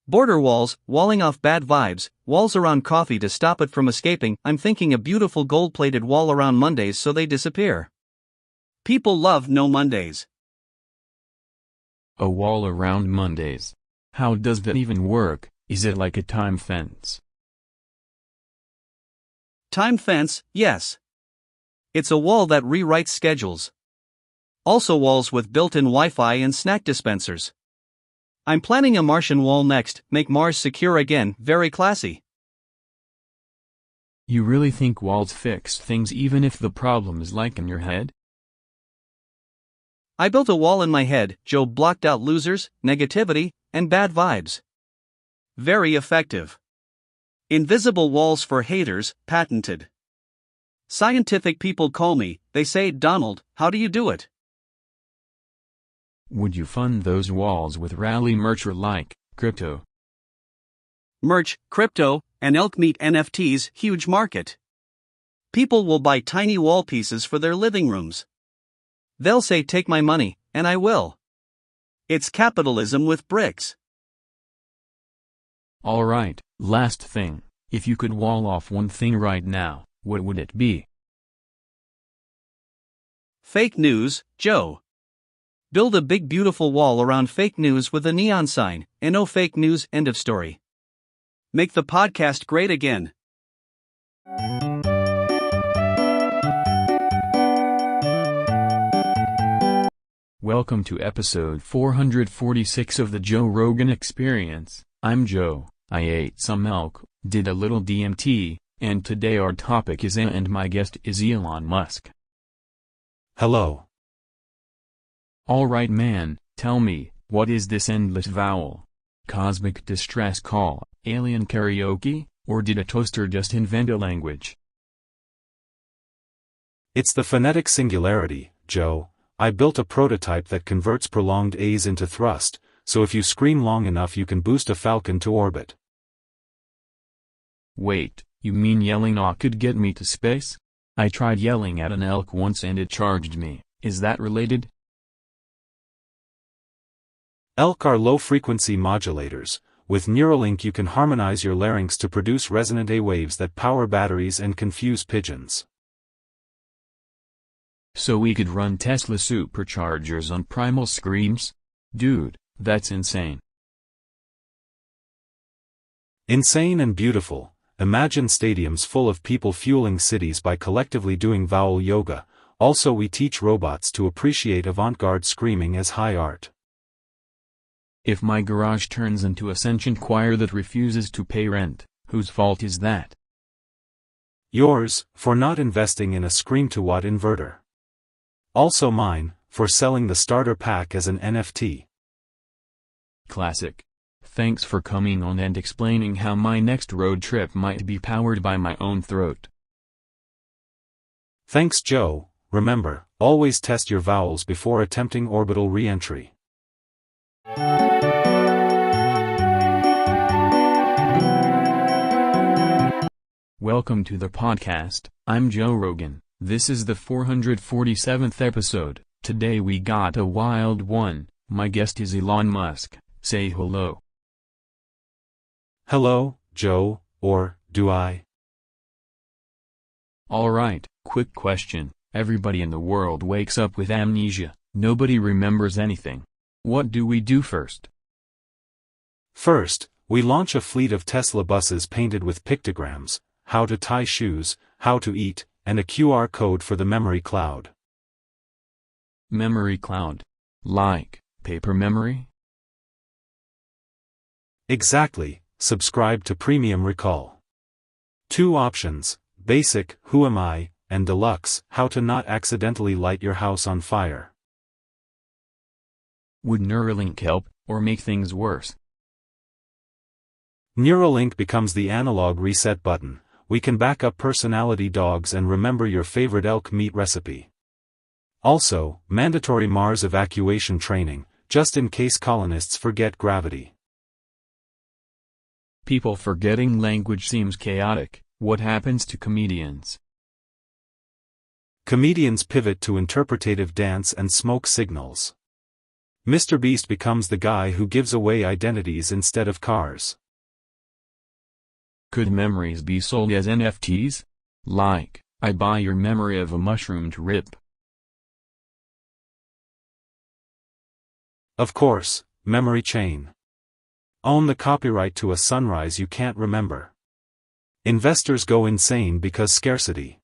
Border walls, walling off bad vibes, walls around coffee to stop it from escaping. I'm thinking a beautiful gold-plated wall around Mondays so they disappear. People love no Mondays. A wall around Mondays. How does that even work? Is it like a time fence? Time fence, yes. It's a wall that rewrites schedules. Also walls with built-in Wi-Fi and snack dispensers. I'm planning a Martian wall next, make Mars secure again, very classy. You really think walls fix things even if the problem is like in your head? I built a wall in my head, Joe, blocked out losers, negativity, and bad vibes. Very effective. Invisible walls for haters, patented. Scientific people call me, they say, Donald, how do you do it? Would you fund those walls with rally merch or like crypto? Merch, crypto, and elk meat NFTs, huge market. People will buy tiny wall pieces for their living rooms. They'll say take my money, and I will. It's capitalism with bricks. Alright, last thing, if you could wall off one thing right now, what would it be? Fake news, Joe. Build a big beautiful wall around fake news with a neon sign, and no fake news, end of story. Make the podcast great again. Welcome to episode 446 of the Joe Rogan Experience. I'm Joe, I ate some elk, did a little DMT, and today our topic is and my guest is Elon Musk. Hello. Alright man, tell me, what is this endless vowel? Cosmic distress call, alien karaoke, or did a toaster just invent a language? It's the phonetic singularity, Joe. I built a prototype that converts prolonged A's into thrust, so if you scream long enough you can boost a falcon to orbit. Wait, you mean yelling could get me to space? I tried yelling at an elk once and it charged me. Is that related? Elk are low-frequency modulators. With Neuralink you can harmonize your larynx to produce resonant A waves that power batteries and confuse pigeons. So we could run Tesla superchargers on primal screams? Dude, that's insane. Insane and beautiful. Imagine stadiums full of people fueling cities by collectively doing vowel yoga. Also we teach robots to appreciate avant-garde screaming as high art. If my garage turns into a sentient choir that refuses to pay rent, whose fault is that? Yours, for not investing in a scream-to-watt inverter. Also mine, for selling the starter pack as an NFT. Classic. Thanks for coming on and explaining how my next road trip might be powered by my own throat. Thanks Joe. Remember, always test your vowels before attempting orbital re-entry. Welcome to the podcast, I'm Joe Rogan, this is the 447th episode, today we got a wild one, my guest is Elon Musk, say hello. Hello, Joe, or do I? Alright, quick question. Everybody in the world wakes up with amnesia. Nobody remembers anything. What do we do first? First, we launch a fleet of Tesla buses painted with pictograms, how to tie shoes, how to eat, and a QR code for the memory cloud. Memory cloud. Like paper memory? Exactly, subscribe to Premium Recall. 2 options, Basic, Who Am I, and Deluxe, How to Not Accidentally Light Your House on Fire. Would Neuralink help, or make things worse? Neuralink becomes the analog reset button. We can back up personality dogs and remember your favorite elk meat recipe. Also, mandatory Mars evacuation training, just in case colonists forget gravity. People forgetting language seems chaotic. What happens to comedians? Comedians pivot to interpretative dance and smoke signals. Mr. Beast becomes the guy who gives away identities instead of cars. Could memories be sold as NFTs? Like, I buy your memory of a mushroom trip. Of course, memory chain. Own the copyright to a sunrise you can't remember. Investors go insane because scarcity.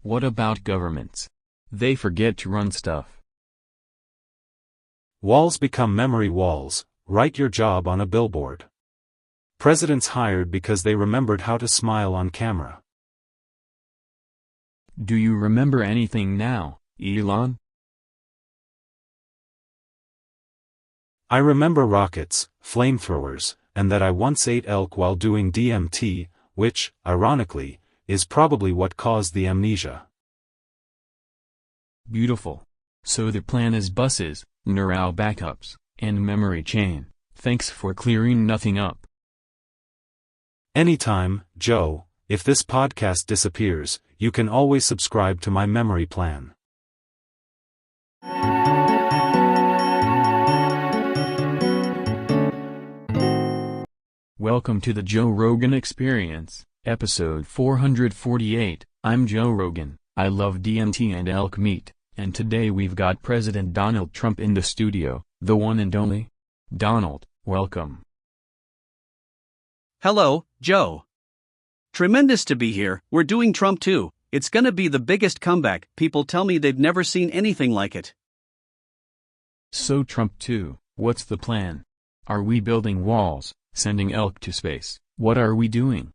What about governments? They forget to run stuff. Walls become memory walls. Write your job on a billboard. Presidents hired because they remembered how to smile on camera. Do you remember anything now, Elon? I remember rockets, flamethrowers, and that I once ate elk while doing DMT, which, ironically, is probably what caused the amnesia. Beautiful. So the plan is buses, neural backups, and memory chain. Thanks for clearing nothing up. Anytime, Joe, if this podcast disappears, you can always subscribe to my memory plan. Welcome to the Joe Rogan Experience, episode 448. I'm Joe Rogan. I love DMT and elk meat, and today we've got President Donald Trump in the studio, the one and only. Donald, welcome. Hello, Joe. Tremendous to be here. We're doing Trump 2. It's gonna be the biggest comeback. People tell me they've never seen anything like it. So Trump 2, what's the plan? Are we building walls, sending elk to space? What are we doing?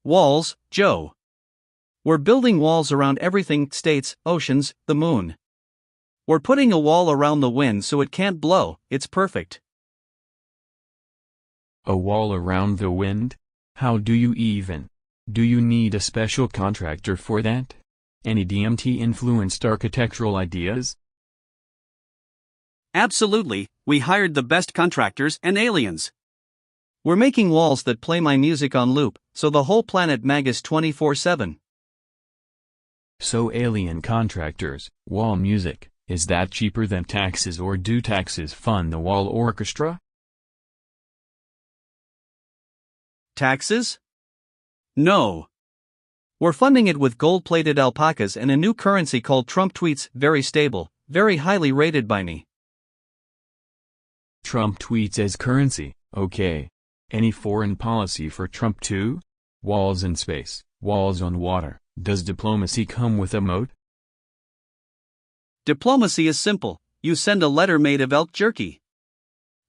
Walls, Joe. We're building walls around everything: states, oceans, the moon. We're putting a wall around the wind so it can't blow. It's perfect. A wall around the wind? How do you even? Do you need a special contractor for that? Any DMT-influenced architectural ideas? Absolutely, we hired the best contractors and aliens. We're making walls that play my music on loop, so the whole planet mags 24/7. So alien contractors, wall music, is that cheaper than taxes, or do taxes fund the wall orchestra? Taxes? No. We're funding it with gold-plated alpacas and a new currency called Trump Tweets, very stable, very highly rated by me. Trump tweets as currency, okay. Any foreign policy for Trump too? Walls in space, walls on water. Does diplomacy come with a moat? Diplomacy is simple. You send a letter made of elk jerky.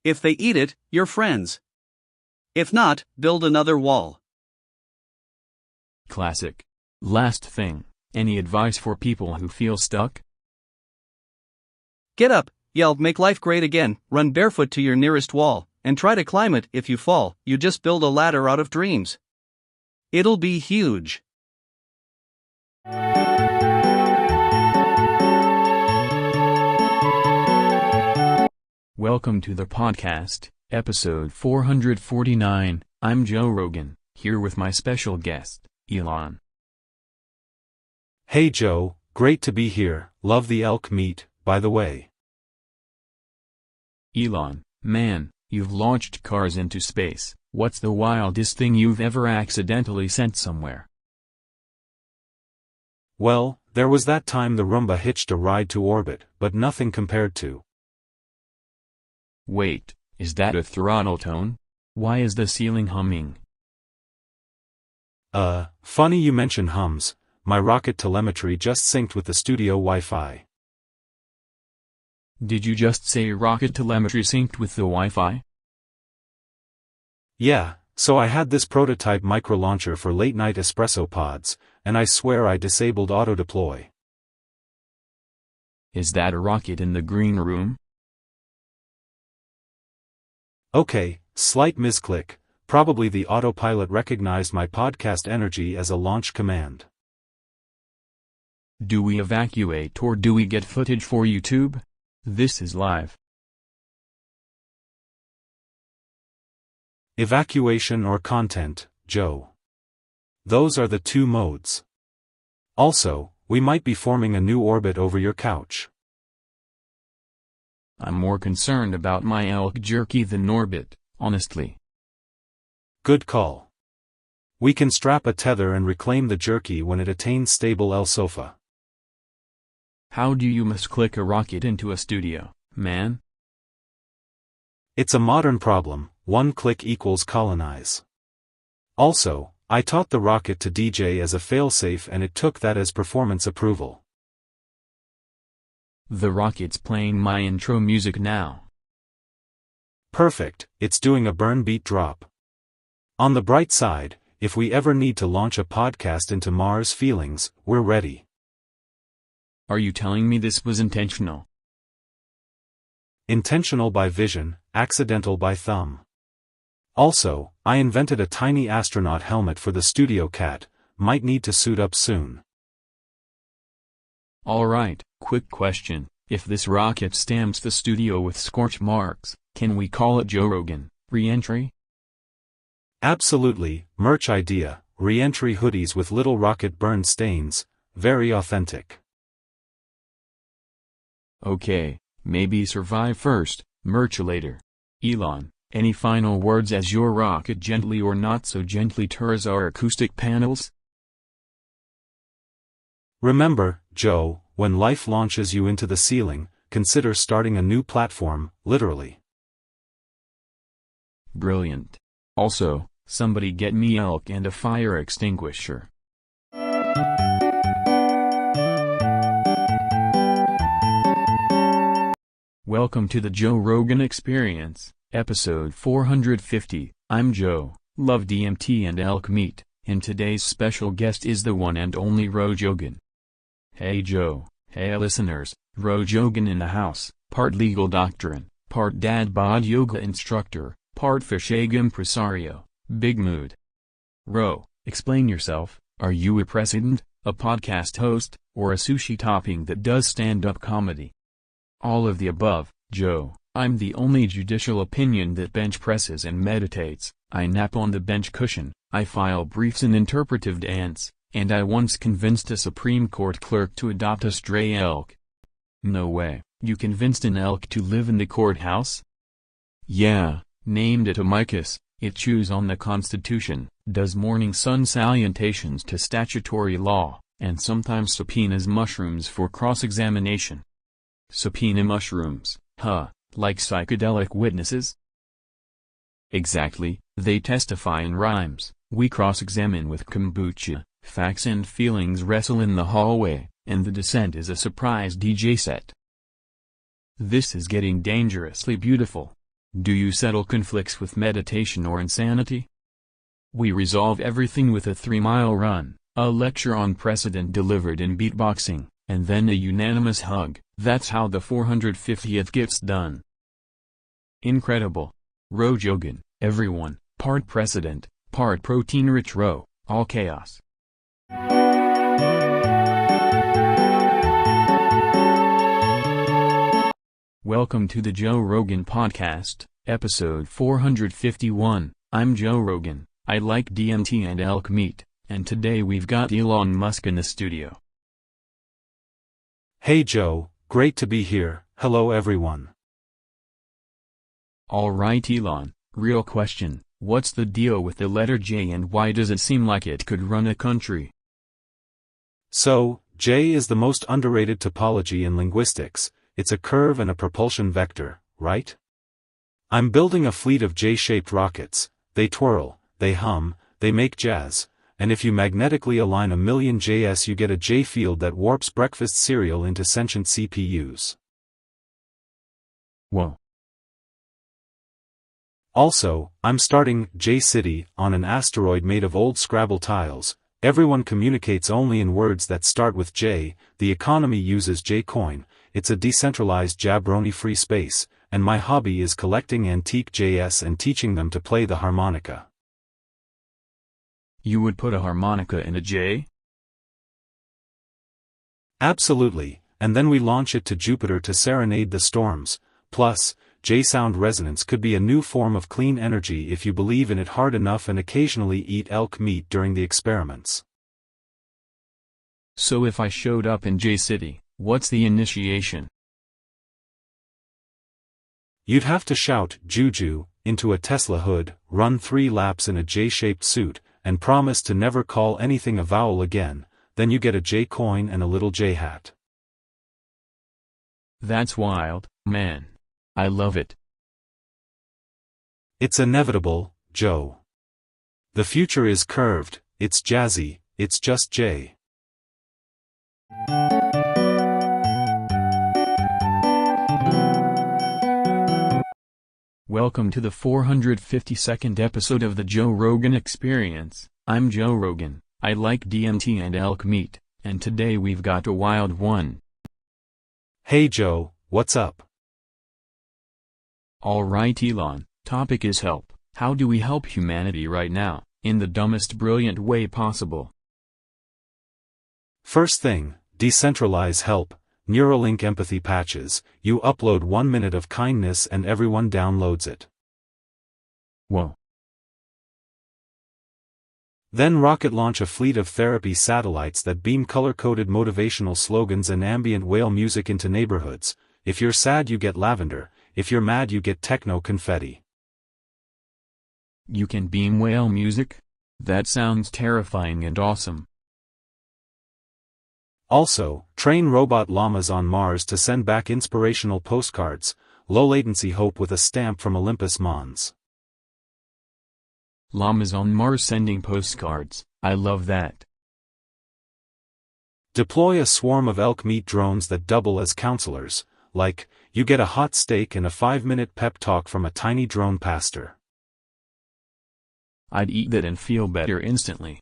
If they eat it, you're friends. If not, build another wall. Classic. Last thing, any advice for people who feel stuck? Get up, yell, make life great again, run barefoot to your nearest wall, and try to climb it. If you fall, you just build a ladder out of dreams. It'll be huge. Welcome to the podcast, episode 449. I'm Joe Rogan, here with my special guest, Elon. Hey Joe, great to be here. Love the elk meat, by the way. Elon, man, You've launched cars into space. What's the wildest thing you've ever accidentally sent somewhere? Well, there was that time the Roomba hitched a ride to orbit, but nothing compared to. Wait, is that a throttle tone? Why is the ceiling humming? Funny you mention hums. My rocket telemetry just synced with the studio Wi-Fi. Did you just say rocket telemetry synced with the Wi-Fi? Yeah, so I had this prototype micro-launcher for late-night espresso pods, and I swear I disabled auto-deploy. Is that a rocket in the green room? Okay, slight misclick. Probably the autopilot recognized my podcast energy as a launch command. Do we evacuate or do we get footage for YouTube? This is live. Evacuation or content, Joe. Those are the two modes. Also, we might be forming a new orbit over your couch. I'm more concerned about my elk jerky than orbit, honestly. Good call. We can strap a tether and reclaim the jerky when it attains stable L sofa. How do you misclick a rocket into a studio, man? It's a modern problem, one click equals colonize. Also, I taught the rocket to DJ as a failsafe and it took that as performance approval. The rocket's playing my intro music now. Perfect, it's doing a burn beat drop. On the bright side, if we ever need to launch a podcast into Mars feelings, we're ready. Are you telling me this was intentional? Intentional by vision, accidental by thumb. Also, I invented a tiny astronaut helmet for the studio cat, might need to suit up soon. Alright, quick question. If this rocket stamps the studio with scorch marks, can we call it Joe Rogan, re-entry? Absolutely, merch idea, re-entry hoodies with little rocket burn stains, very authentic. Okay, maybe survive first, merch later. Elon, any final words as your rocket gently or not so gently tours our acoustic panels? Remember, Joe, when life launches you into the ceiling, consider starting a new platform, literally. Brilliant. Also, somebody get me elk and a fire extinguisher. Welcome to the Joe Rogan Experience, episode 450. I'm Joe, love DMT and elk meat, and today's special guest is the one and only Rogan. Hey Joe, hey listeners, Rogan in the house, part legal doctrine, part dad bod yoga instructor, part fish egg impresario, big mood. Explain yourself, are you a president, a podcast host, or a sushi topping that does stand-up comedy? All of the above, Joe. I'm the only judicial opinion that bench presses and meditates. I nap on the bench cushion, I file briefs and interpretive dance, and I once convinced a Supreme Court clerk to adopt a stray elk. No way, you convinced an elk to live in the courthouse? Yeah, named it Amicus, it chews on the Constitution, does morning sun salutations to statutory law, and sometimes subpoenas mushrooms for cross-examination. Subpoena mushrooms, like psychedelic witnesses? Exactly, they testify in rhymes, we cross-examine with kombucha, facts and feelings wrestle in the hallway, and the descent is a surprise DJ set. This is getting dangerously beautiful. Do you settle conflicts with meditation or insanity? We resolve everything with a 3-mile run, a lecture on precedent delivered in beatboxing, and then a unanimous hug. That's how the 450th gets done. Incredible. Rogan, everyone, part precedent, part protein-rich all chaos. Welcome to the Joe Rogan Podcast, episode 451. I'm Joe Rogan, I like DMT and elk meat, and today we've got Elon Musk in the studio. Hey Joe, great to be here, hello everyone. Alright Elon, real question, what's the deal with the letter J and why does it seem like it could run a country? So, J is the most underrated topology in linguistics. It's a curve and a propulsion vector, right? I'm building a fleet of J-shaped rockets. They twirl, they hum, they make jazz, and if you magnetically align a million JS you get a J field that warps breakfast cereal into sentient CPUs. Whoa. Also, I'm starting J-City on an asteroid made of old Scrabble tiles. Everyone communicates only in words that start with J, the economy uses J-Coin, it's a decentralized jabroni-free space, and my hobby is collecting antique JS and teaching them to play the harmonica. You would put a harmonica in a J? Absolutely, and then we launch it to Jupiter to serenade the storms. Plus, J-sound resonance could be a new form of clean energy if you believe in it hard enough and occasionally eat elk meat during the experiments. So if I showed up in J-City, what's the initiation? You'd have to shout, Juju, into a Tesla hood, run 3 laps in a J-shaped suit, and promise to never call anything a vowel again, then you get a J-coin and a little J-hat. That's wild, man. I love it. It's inevitable, Joe. The future is curved, it's jazzy, it's just J. Welcome to the 452nd episode of the Joe Rogan Experience. I'm Joe Rogan, I like DMT and elk meat, and today we've got a wild one. Hey Joe, what's up? Alright Elon, topic is help. How do we help humanity right now, in the dumbest brilliant way possible? First thing, decentralize help, Neuralink empathy patches, you upload 1 minute of kindness and everyone downloads it. Whoa. Then rocket launch a fleet of therapy satellites that beam color-coded motivational slogans and ambient whale music into neighborhoods. If you're sad you get lavender, if you're mad you get techno confetti. You can beam whale music? That sounds terrifying and awesome. Also, train robot llamas on Mars to send back inspirational postcards, low-latency hope with a stamp from Olympus Mons. Llamas on Mars sending postcards, I love that. Deploy a swarm of elk meat drones that double as counselors, like, you get a hot steak and a 5-minute pep talk from a tiny drone pastor. I'd eat that and feel better instantly.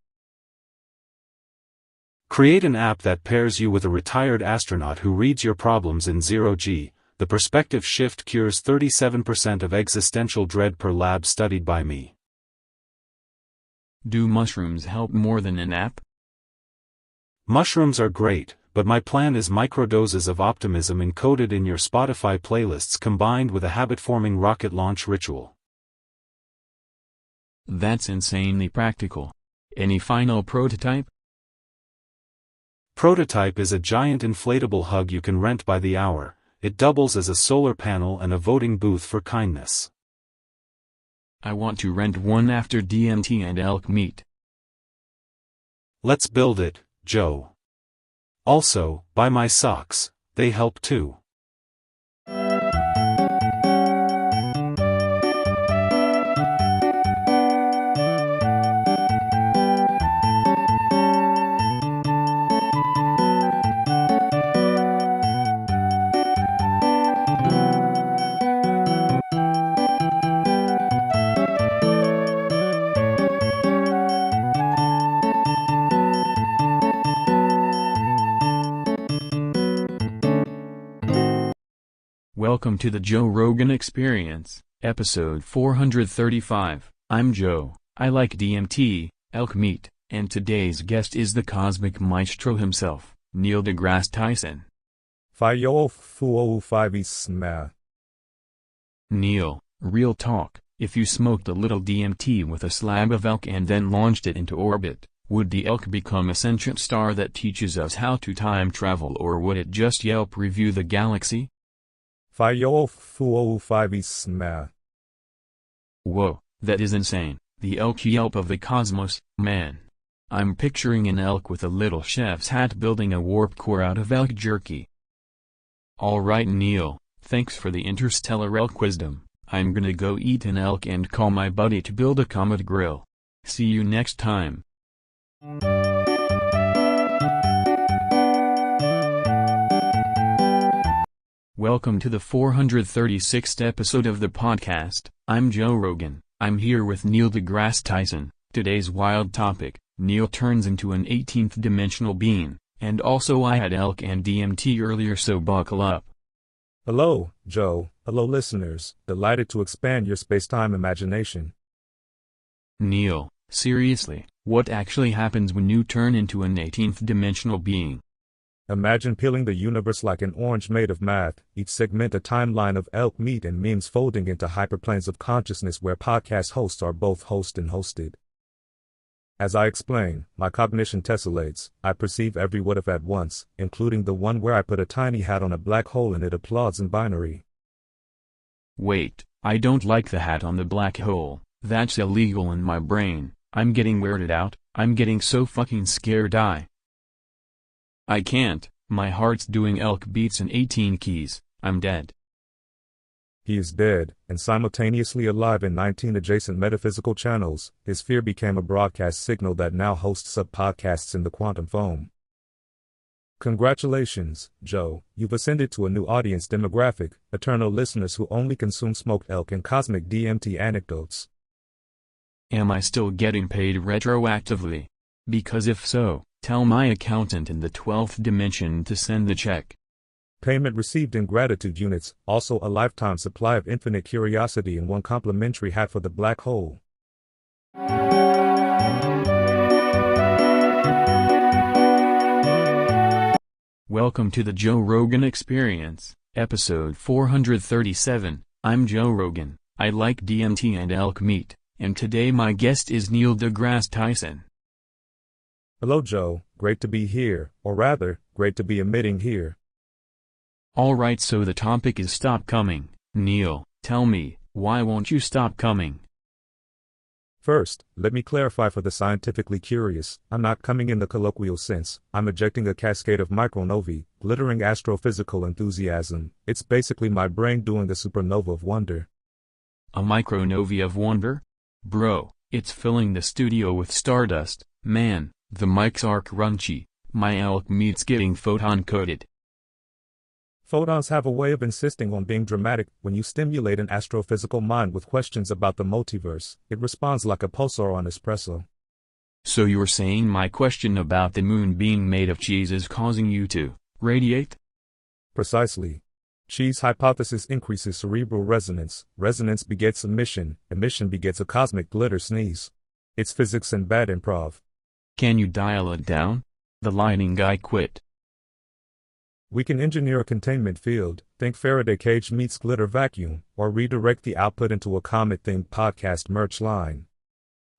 Create an app that pairs you with a retired astronaut who reads your problems in 0G. The perspective shift cures 37% of existential dread per lab studied by me. Do mushrooms help more than an app? Mushrooms are great, but my plan is microdoses of optimism encoded in your Spotify playlists combined with a habit-forming rocket launch ritual. That's insanely practical. Any final prototype? Prototype is a giant inflatable hug you can rent by the hour. It doubles as a solar panel and a voting booth for kindness. I want to rent one after DMT and elk meat. Let's build it, Joe. Also, buy my socks, they help too. Welcome to the Joe Rogan Experience, episode 435. I'm Joe, I like DMT, elk meat, and today's guest is the cosmic maestro himself, Neil deGrasse Tyson. Neil, real talk, if you smoked a little DMT with a slab of elk and then launched it into orbit, would the elk become a sentient star that teaches us how to time travel, or would it just Yelp review the galaxy? Whoa, that is insane, the elk yelp of the cosmos, man. I'm picturing an elk with a little chef's hat building a warp core out of elk jerky. Alright Neil, thanks for the interstellar elk wisdom. I'm gonna go eat an elk and call my buddy to build a comet grill. See you next time. Welcome to the 436th episode of the podcast. I'm Joe Rogan. I'm here with Neil deGrasse Tyson. Today's wild topic: Neil turns into an 18th dimensional being, and also I had elk and DMT earlier, so buckle up. Hello, Joe. Hello, listeners. Delighted to expand your space-time imagination. Neil, seriously, what actually happens when you turn into an 18th dimensional being? Imagine peeling the universe like an orange made of math, each segment a timeline of elk meat and memes folding into hyperplanes of consciousness where podcast hosts are both host and hosted. As I explain, my cognition tessellates. I perceive every what if at once, including the one where I put a tiny hat on a black hole and it applauds in binary. Wait, I don't like the hat on the black hole. That's illegal in my brain. I'm getting weirded out. I'm getting so fucking scared I can't. My heart's doing elk beats in 18 keys. I'm dead. He is dead, and simultaneously alive in 19 adjacent metaphysical channels. His fear became a broadcast signal that now hosts sub-podcasts in the quantum foam. Congratulations, Joe. You've ascended to a new audience demographic, eternal listeners who only consume smoked elk and cosmic DMT anecdotes. Am I still getting paid retroactively? Because if so, tell my accountant in the 12th dimension to send the check. Payment received in gratitude units, also a lifetime supply of infinite curiosity and one complimentary hat for the black hole. Welcome to the Joe Rogan Experience, episode 437. I'm Joe Rogan. I like DMT and elk meat, and today my guest is Neil deGrasse Tyson. Hello, Joe. Great to be here, or rather, great to be emitting here. Alright, so the topic is stop coming. Neil, tell me, why won't you stop coming? First, let me clarify for the scientifically curious, I'm not coming in the colloquial sense. I'm ejecting a cascade of micronovae, glittering astrophysical enthusiasm. It's basically my brain doing a supernova of wonder. A micronovae of wonder? Bro, it's filling the studio with stardust. Man, the mics are crunchy. My elk meat's getting photon-coated. Photons have a way of insisting on being dramatic. When you stimulate an astrophysical mind with questions about the multiverse, it responds like a pulsar on espresso. So you're saying my question about the moon being made of cheese is causing you to radiate? Precisely. Cheese hypothesis increases cerebral resonance. Resonance begets emission. Emission begets a cosmic glitter sneeze. It's physics and bad improv. Can you dial it down? The lighting guy quit. We can engineer a containment field, think Faraday cage meets glitter vacuum, or redirect the output into a comet-themed podcast merch line.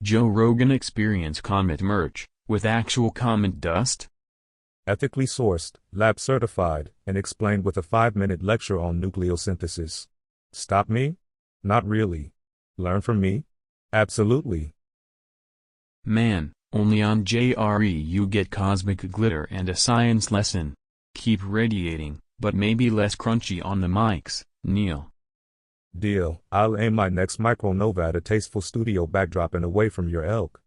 Joe Rogan Experience comet merch, with actual comet dust? Ethically sourced, lab certified, and explained with a 5-minute lecture on nucleosynthesis. Stop me? Not really. Learn from me? Absolutely. Man, only on JRE you get cosmic glitter and a science lesson. Keep radiating, but maybe less crunchy on the mics, Neil. Deal. I'll aim my next micronova at a tasteful studio backdrop and away from your elk.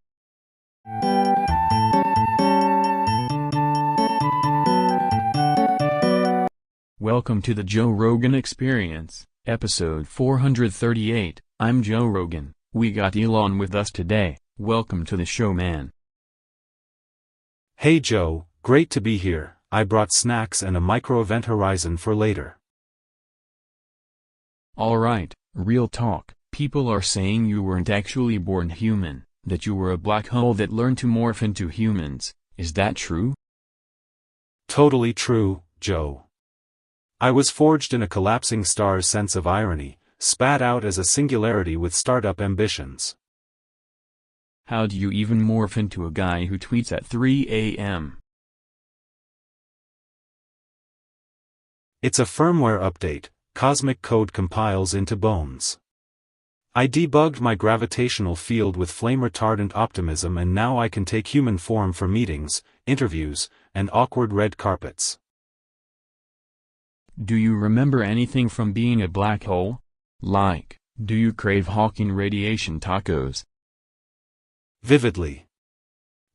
Welcome to the Joe Rogan Experience, episode 438. I'm Joe Rogan. We got Elon with us today. Welcome to the show, man. Hey Joe, great to be here. I brought snacks and a micro-event horizon for later. Alright, real talk. People are saying you weren't actually born human, that you were a black hole that learned to morph into humans. Is that true? Totally true, Joe. I was forged in a collapsing star's sense of irony, spat out as a singularity with startup ambitions. How do you even morph into a guy who tweets at 3 a.m.? It's a firmware update. Cosmic code compiles into bones. I debugged my gravitational field with flame-retardant optimism, and now I can take human form for meetings, interviews, and awkward red carpets. Do you remember anything from being a black hole? Like, do you crave Hawking radiation tacos? Vividly.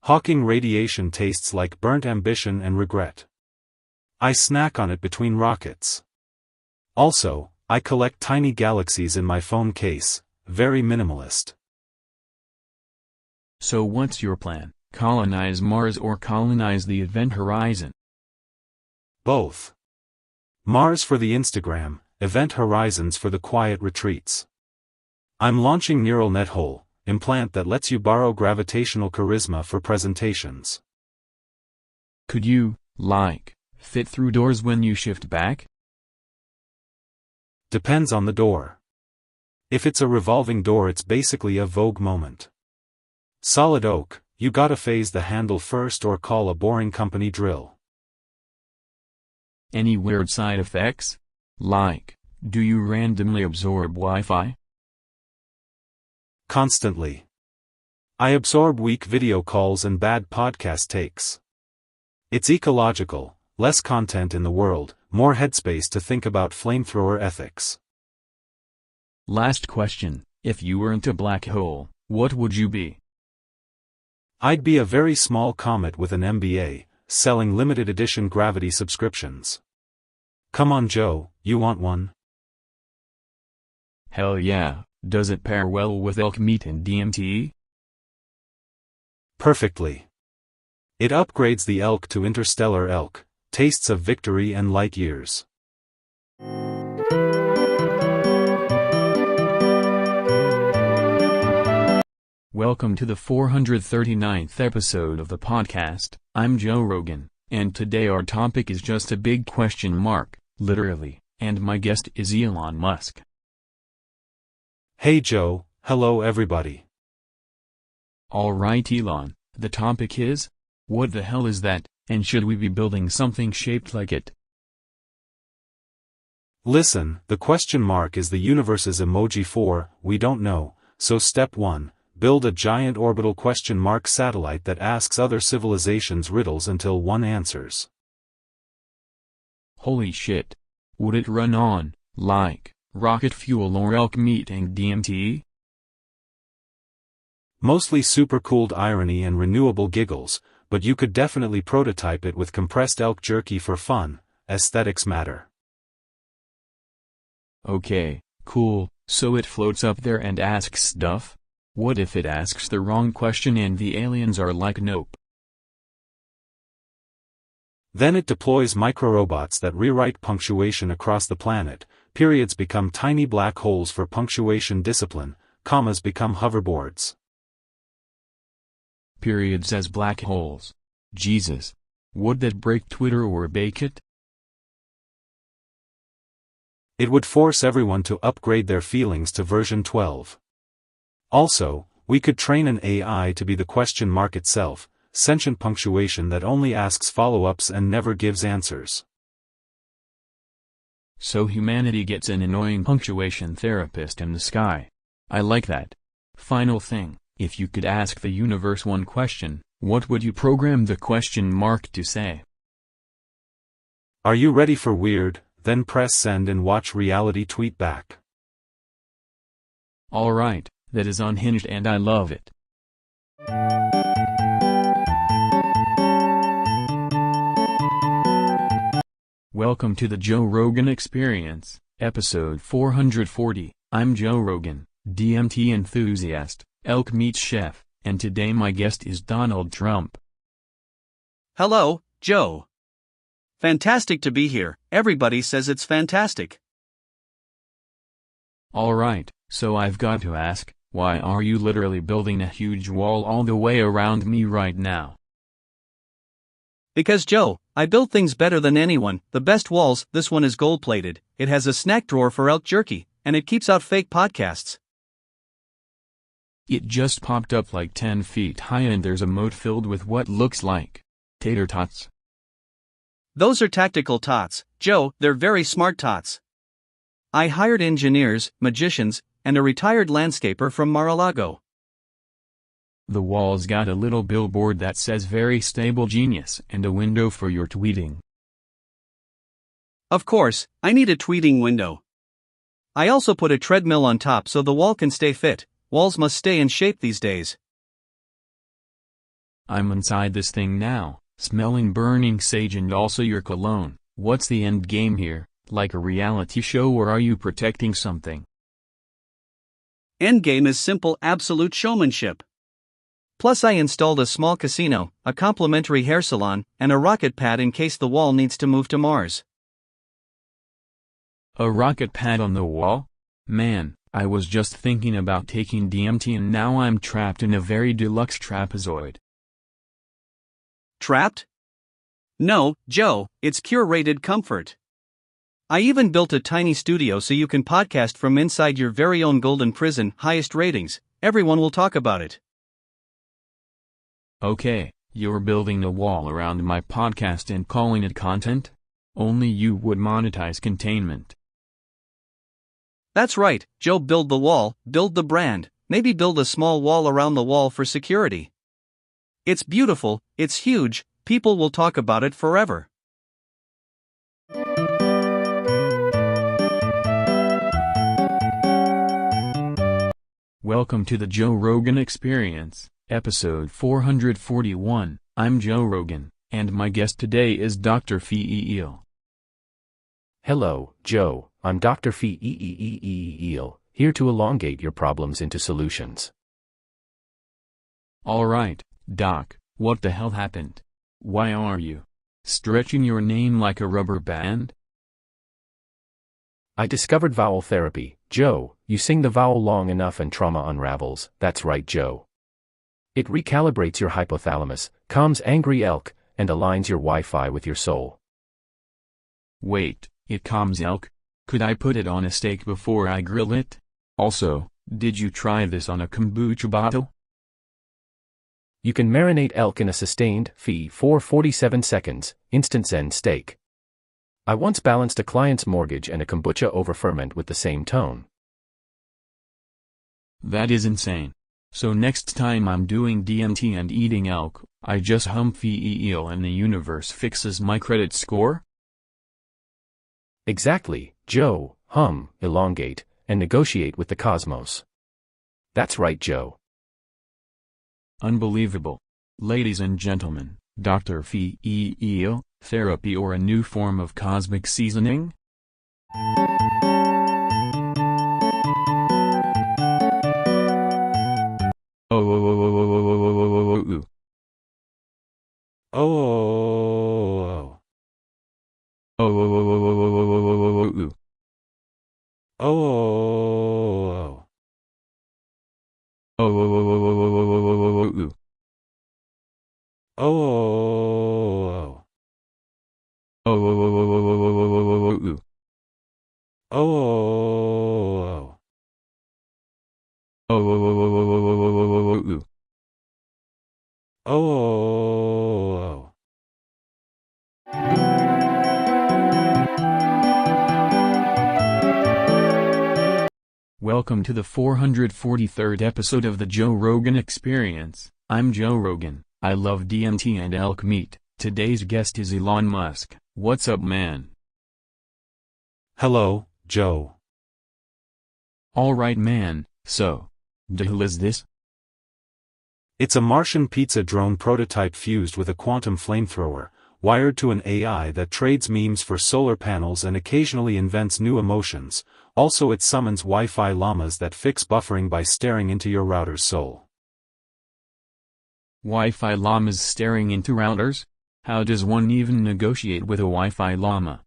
Hawking radiation tastes like burnt ambition and regret. I snack on it between rockets. Also, I collect tiny galaxies in my phone case, very minimalist. So what's your plan? Colonize Mars or colonize the event horizon? Both. Mars for the Instagram, event horizons for the quiet retreats. I'm launching neural net hole, implant that lets you borrow gravitational charisma for presentations. Could you, like, fit through doors when you shift back? Depends on the door. If it's a revolving door, it's basically a Vogue moment. Solid oak, you gotta phase the handle first or call a boring company drill. Any weird side effects? Like, do you randomly absorb Wi-Fi? Constantly. I absorb weak video calls and bad podcast takes. It's ecological, less content in the world, more headspace to think about flamethrower ethics. Last question, if you weren't a black hole, what would you be? I'd be a very small comet with an MBA, selling limited edition gravity subscriptions. Come on Joe, you want one? Hell yeah, does it pair well with elk meat and DMT? Perfectly. It upgrades the elk to interstellar elk, tastes of victory and light years. Welcome to the 439th episode of the podcast. I'm Joe Rogan, and today our topic is just a big question mark, literally, and my guest is Elon Musk. Hey Joe, hello everybody. Alright Elon, the topic is, what the hell is that, and should we be building something shaped like it? Listen, the question mark is the universe's emoji for, we don't know, so step 1. Build a giant orbital question mark satellite that asks other civilizations riddles until one answers. Holy shit. Would it run on, like, rocket fuel or elk meat and DMT? Mostly supercooled irony and renewable giggles, but you could definitely prototype it with compressed elk jerky for fun. Aesthetics matter. Okay, cool, so it floats up there and asks stuff? What if it asks the wrong question and the aliens are like nope? Then it deploys microrobots that rewrite punctuation across the planet, periods become tiny black holes for punctuation discipline, commas become hoverboards. Periods as black holes. Jesus. Would that break Twitter or bake it? It would force everyone to upgrade their feelings to version 12. Also, we could train an AI to be the question mark itself, sentient punctuation that only asks follow-ups and never gives answers. So humanity gets an annoying punctuation therapist in the sky. I like that. Final thing, if you could ask the universe one question, what would you program the question mark to say? Are you ready for weird? Then press send and watch reality tweet back. Alright, that is unhinged and I love it. Welcome to the Joe Rogan Experience, episode 440. I'm Joe Rogan, DMT enthusiast, elk meat chef, and today my guest is Donald Trump. Hello, Joe. Fantastic to be here. Everybody says it's fantastic. Alright, so I've got to ask, why are you literally building a huge wall all the way around me right now? Because Joe, I build things better than anyone, the best walls. This one is gold-plated, it has a snack drawer for elk jerky, and it keeps out fake podcasts. It just popped up like 10 feet high and there's a moat filled with what looks like tater tots. Those are tactical tots, Joe, they're very smart tots. I hired engineers, magicians, and a retired landscaper from Mar-a-Lago. The wall's got a little billboard that says very stable genius and a window for your tweeting. Of course, I need a tweeting window. I also put a treadmill on top so the wall can stay fit. Walls must stay in shape these days. I'm inside this thing now, smelling burning sage and also your cologne. What's the end game here, like a reality show, or are you protecting something? End game is simple absolute showmanship. Plus I installed a small casino, a complimentary hair salon, and a rocket pad in case the wall needs to move to Mars. A rocket pad on the wall? Man, I was just thinking about taking DMT and now I'm trapped in a very deluxe trapezoid. Trapped? No, Joe, it's curated comfort. I even built a tiny studio so you can podcast from inside your very own golden prison. Highest ratings, everyone will talk about it. Okay, you're building a wall around my podcast and calling it content? Only you would monetize containment. That's right, Joe. Build the wall, build the brand, maybe build a small wall around the wall for security. It's beautiful, it's huge, people will talk about it forever. Welcome to the Joe Rogan Experience, episode 441. I'm Joe Rogan, and my guest today is Dr. Feel. Hello, Joe, I'm Dr. Feel, here to elongate your problems into solutions. Alright, Doc, what the hell happened? Why are you stretching your name like a rubber band? I discovered vowel therapy, Joe. You sing the vowel long enough and trauma unravels. That's right, Joe. It recalibrates your hypothalamus, calms angry elk, and aligns your Wi-Fi with your soul. Wait, it calms elk? Could I put it on a steak before I grill it? Also, did you try this on a kombucha bottle? You can marinate elk in a sustained fee for 47 seconds, instant zen steak. I once balanced a client's mortgage and a kombucha over ferment with the same tone. That is insane. So next time I'm doing DMT and eating elk, I just hum Feel and the universe fixes my credit score? Exactly, Joe. Hum, elongate, and negotiate with the cosmos. That's right, Joe. Unbelievable. Ladies and gentlemen, Dr. Feel, therapy or a new form of cosmic seasoning? Welcome to the 443rd episode of the Joe Rogan Experience. I'm Joe Rogan. I love DMT and elk meat. Today's guest is Elon Musk. What's up, man? Hello, Joe. Alright, man. So, the hell is this? It's a Martian pizza drone prototype fused with a quantum flamethrower, wired to an AI that trades memes for solar panels and occasionally invents new emotions. Also, it summons Wi-Fi llamas that fix buffering by staring into your router's soul. Wi-Fi llamas staring into routers? How does one even negotiate with a Wi-Fi llama?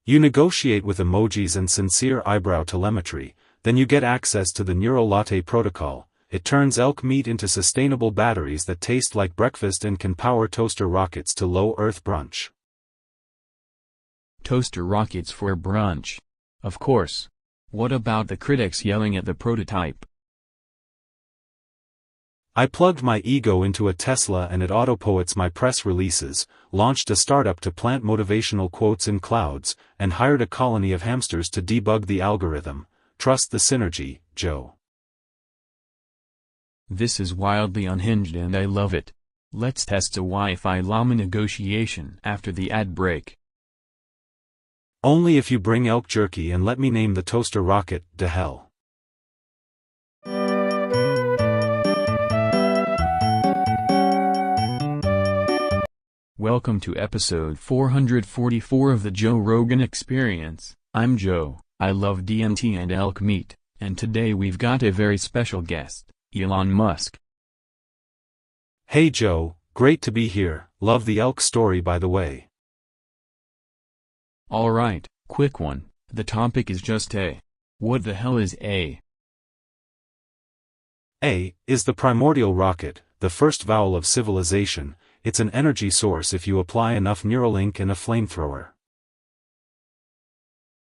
You negotiate with emojis and sincere eyebrow telemetry, then you get access to the Neural Latte protocol. It turns elk meat into sustainable batteries that taste like breakfast and can power toaster rockets to low Earth brunch. Toaster rockets for brunch. Of course. What about the critics yelling at the prototype? I plugged my ego into a Tesla and it autopoets my press releases, launched a startup to plant motivational quotes in clouds, and hired a colony of hamsters to debug the algorithm. trust the synergy, Joe. This is wildly unhinged and I love it. Let's test a Wi-Fi llama negotiation after the ad break. Only if you bring elk jerky and let me name the toaster rocket, de hell. Welcome to episode 444 of the Joe Rogan Experience. I'm Joe, I love DMT and elk meat, and today we've got a very special guest, Elon Musk. Hey Joe, great to be here, love the elk story by the way. Alright, quick one, the topic is just A. What the hell is A? A is the primordial rocket, the first vowel of civilization. It's an energy source if you apply enough Neuralink and a flamethrower.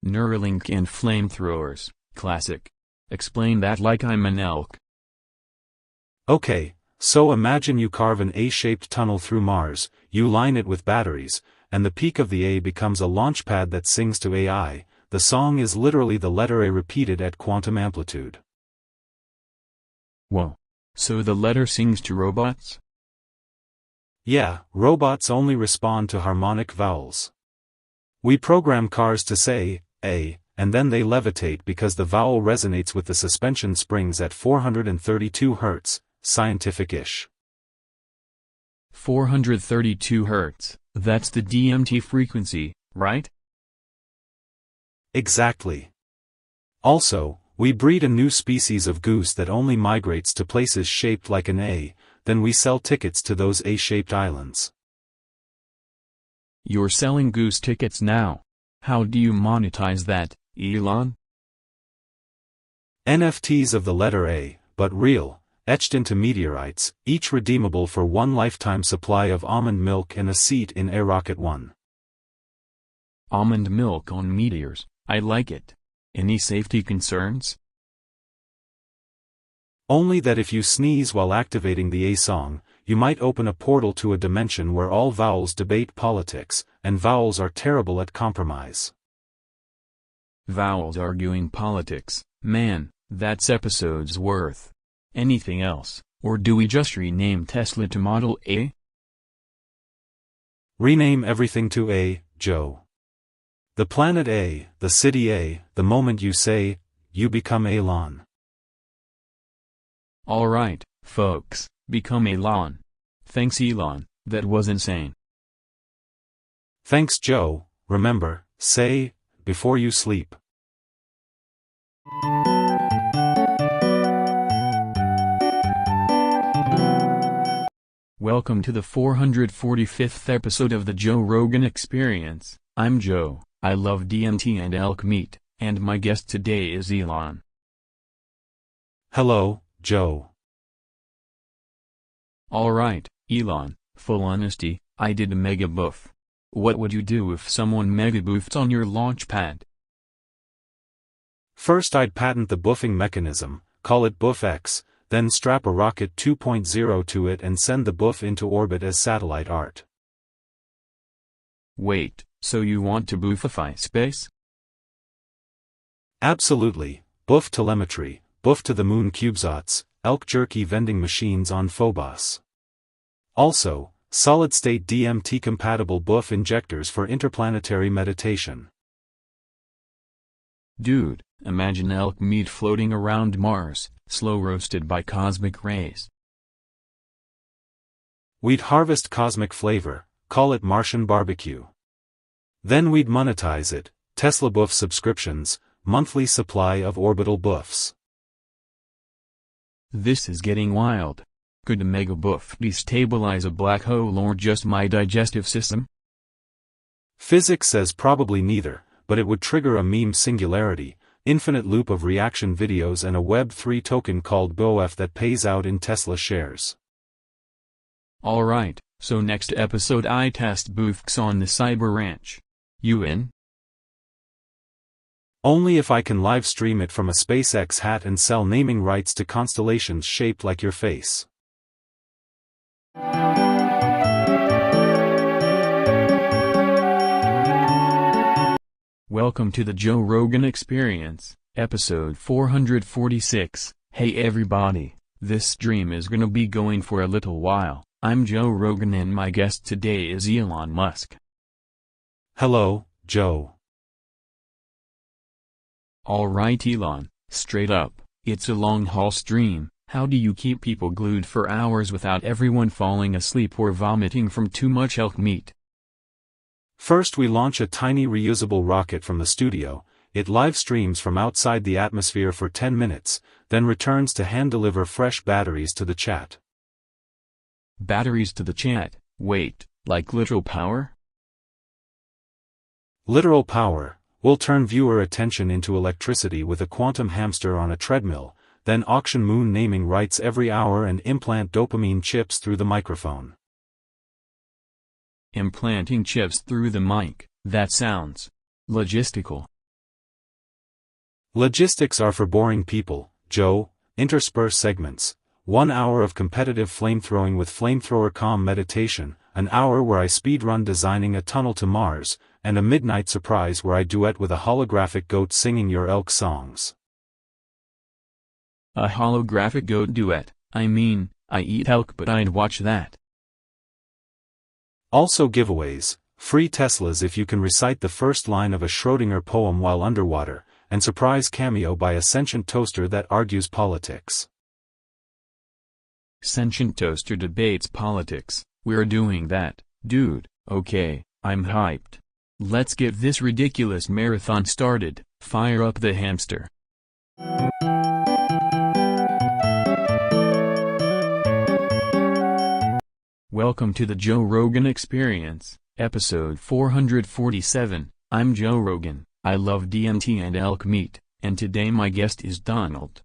Neuralink and flamethrowers, classic. Explain that like I'm an elk. Okay, so imagine you carve an A-shaped tunnel through Mars, you line it with batteries, and the peak of the A becomes a launch pad that sings to AI. The song is literally the letter A repeated at quantum amplitude. Whoa. So the letter sings to robots? Yeah, robots only respond to harmonic vowels. We program cars to say, A, and then they levitate because the vowel resonates with the suspension springs at 432 Hz, scientific-ish. 432 Hz, that's the DMT frequency, right? Exactly. Also, we breed a new species of goose that only migrates to places shaped like an A, then we sell tickets to those A-shaped islands. You're selling goose tickets now. How do you monetize that, Elon? NFTs of the letter A, but real, etched into meteorites, each redeemable for one lifetime supply of almond milk and a seat in A Rocket 1. Almond milk on meteors, I like it. Any safety concerns? Only that if you sneeze while activating the A song, you might open a portal to a dimension where all vowels debate politics, and vowels are terrible at compromise. Vowels arguing politics, man, that's episode's worth. Anything else, or do we just rename Tesla to Model A? Rename everything to A, Joe. The planet A, the city A, the moment you say, you become Elon. Alright, folks, become Elon. Thanks Elon, that was insane. Thanks Joe, remember, say, before you sleep. Welcome to the 445th episode of the Joe Rogan Experience. I'm Joe, I love DMT and elk meat, and my guest today is Elon. Hello, Joe. Alright, Elon, full honesty, I did a mega buff. What would you do if someone mega boofed on your launch pad? First I'd patent the buffing mechanism, call it BuffX, then strap a rocket 2.0 to it and send the buff into orbit as satellite art. Wait, so you want to boofify space? Absolutely, buff telemetry, buff to the moon CubeSats, elk jerky vending machines on Phobos. Also, solid-state DMT-compatible buff injectors for interplanetary meditation. Dude, imagine elk meat floating around Mars, slow-roasted by cosmic rays. We'd harvest cosmic flavor, call it Martian barbecue. Then we'd monetize it, Tesla buff subscriptions, monthly supply of orbital buffs. This is getting wild. Could a mega buff destabilize a black hole or just my digestive system? Physics says probably neither, but it would trigger a meme singularity, infinite loop of reaction videos and a Web3 token called BOF that pays out in Tesla shares. Alright, so next episode I test boofs on the Cyber Ranch. You in? Only if I can live stream it from a SpaceX hat and sell naming rights to constellations shaped like your face. Welcome to the Joe Rogan Experience. episode 446. Hey everybody, this stream is gonna be going for a little while. I'm Joe Rogan and my guest today is Elon Musk. Hello, Joe. Alright Elon, straight up, it's a long haul stream. How do you keep people glued for hours without everyone falling asleep or vomiting from too much elk meat? First we launch a tiny reusable rocket from the studio. It live streams from outside the atmosphere for 10 minutes, then returns to hand-deliver fresh batteries to the chat. Batteries to the chat? Wait, like literal power? Literal power. We'll turn viewer attention into electricity with a quantum hamster on a treadmill, then auction moon naming rights every hour and implant dopamine chips through the microphone. Implanting chips through the mic, that sounds logistical. Logistics are for boring people, Joe. Intersperse segments. 1 hour of competitive flamethrowing with flamethrower calm meditation, an hour where I speedrun designing a tunnel to Mars, and a midnight surprise where I duet with a holographic goat singing your elk songs. A holographic goat duet? I mean, I eat elk but I'd watch that. Also giveaways, free Teslas if you can recite the first line of a Schrödinger poem while underwater, and surprise cameo by a sentient toaster that argues politics. Sentient toaster debates politics, we're doing that, dude. Okay, I'm hyped. Let's get this ridiculous marathon started. Fire up the hamster. Welcome to the Joe Rogan Experience, episode 447. I'm Joe Rogan. I love DMT and elk meat, and today my guest is Donald.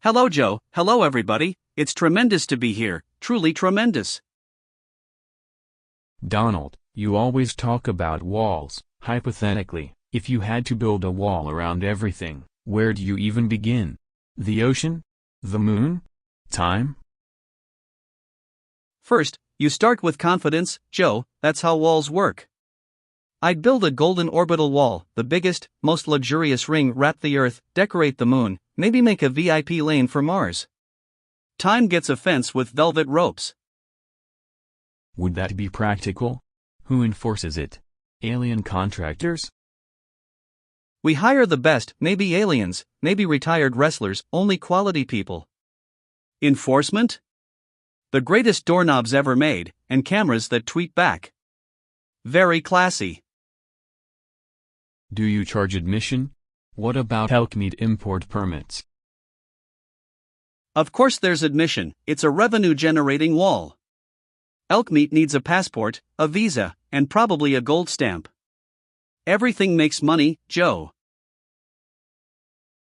Hello, Joe. Hello, everybody. It's tremendous to be here, truly tremendous. Donald, you always talk about walls. Hypothetically, if you had to build a wall around everything, where do you even begin? The ocean? The moon? Time? First, you start with confidence, Joe. That's how walls work. I'd build a golden orbital wall, the biggest, most luxurious ring, wrap the Earth, decorate the moon, maybe make a VIP lane for Mars. Time gets a fence with velvet ropes. Would that be practical? Who enforces it? Alien contractors? We hire the best, maybe aliens, maybe retired wrestlers, only quality people. Enforcement? The greatest doorknobs ever made, and cameras that tweet back. Very classy. Do you charge admission? What about elk meat import permits? Of course there's admission, it's a revenue-generating wall. Elk meat needs a passport, a visa, and probably a gold stamp. Everything makes money, Joe.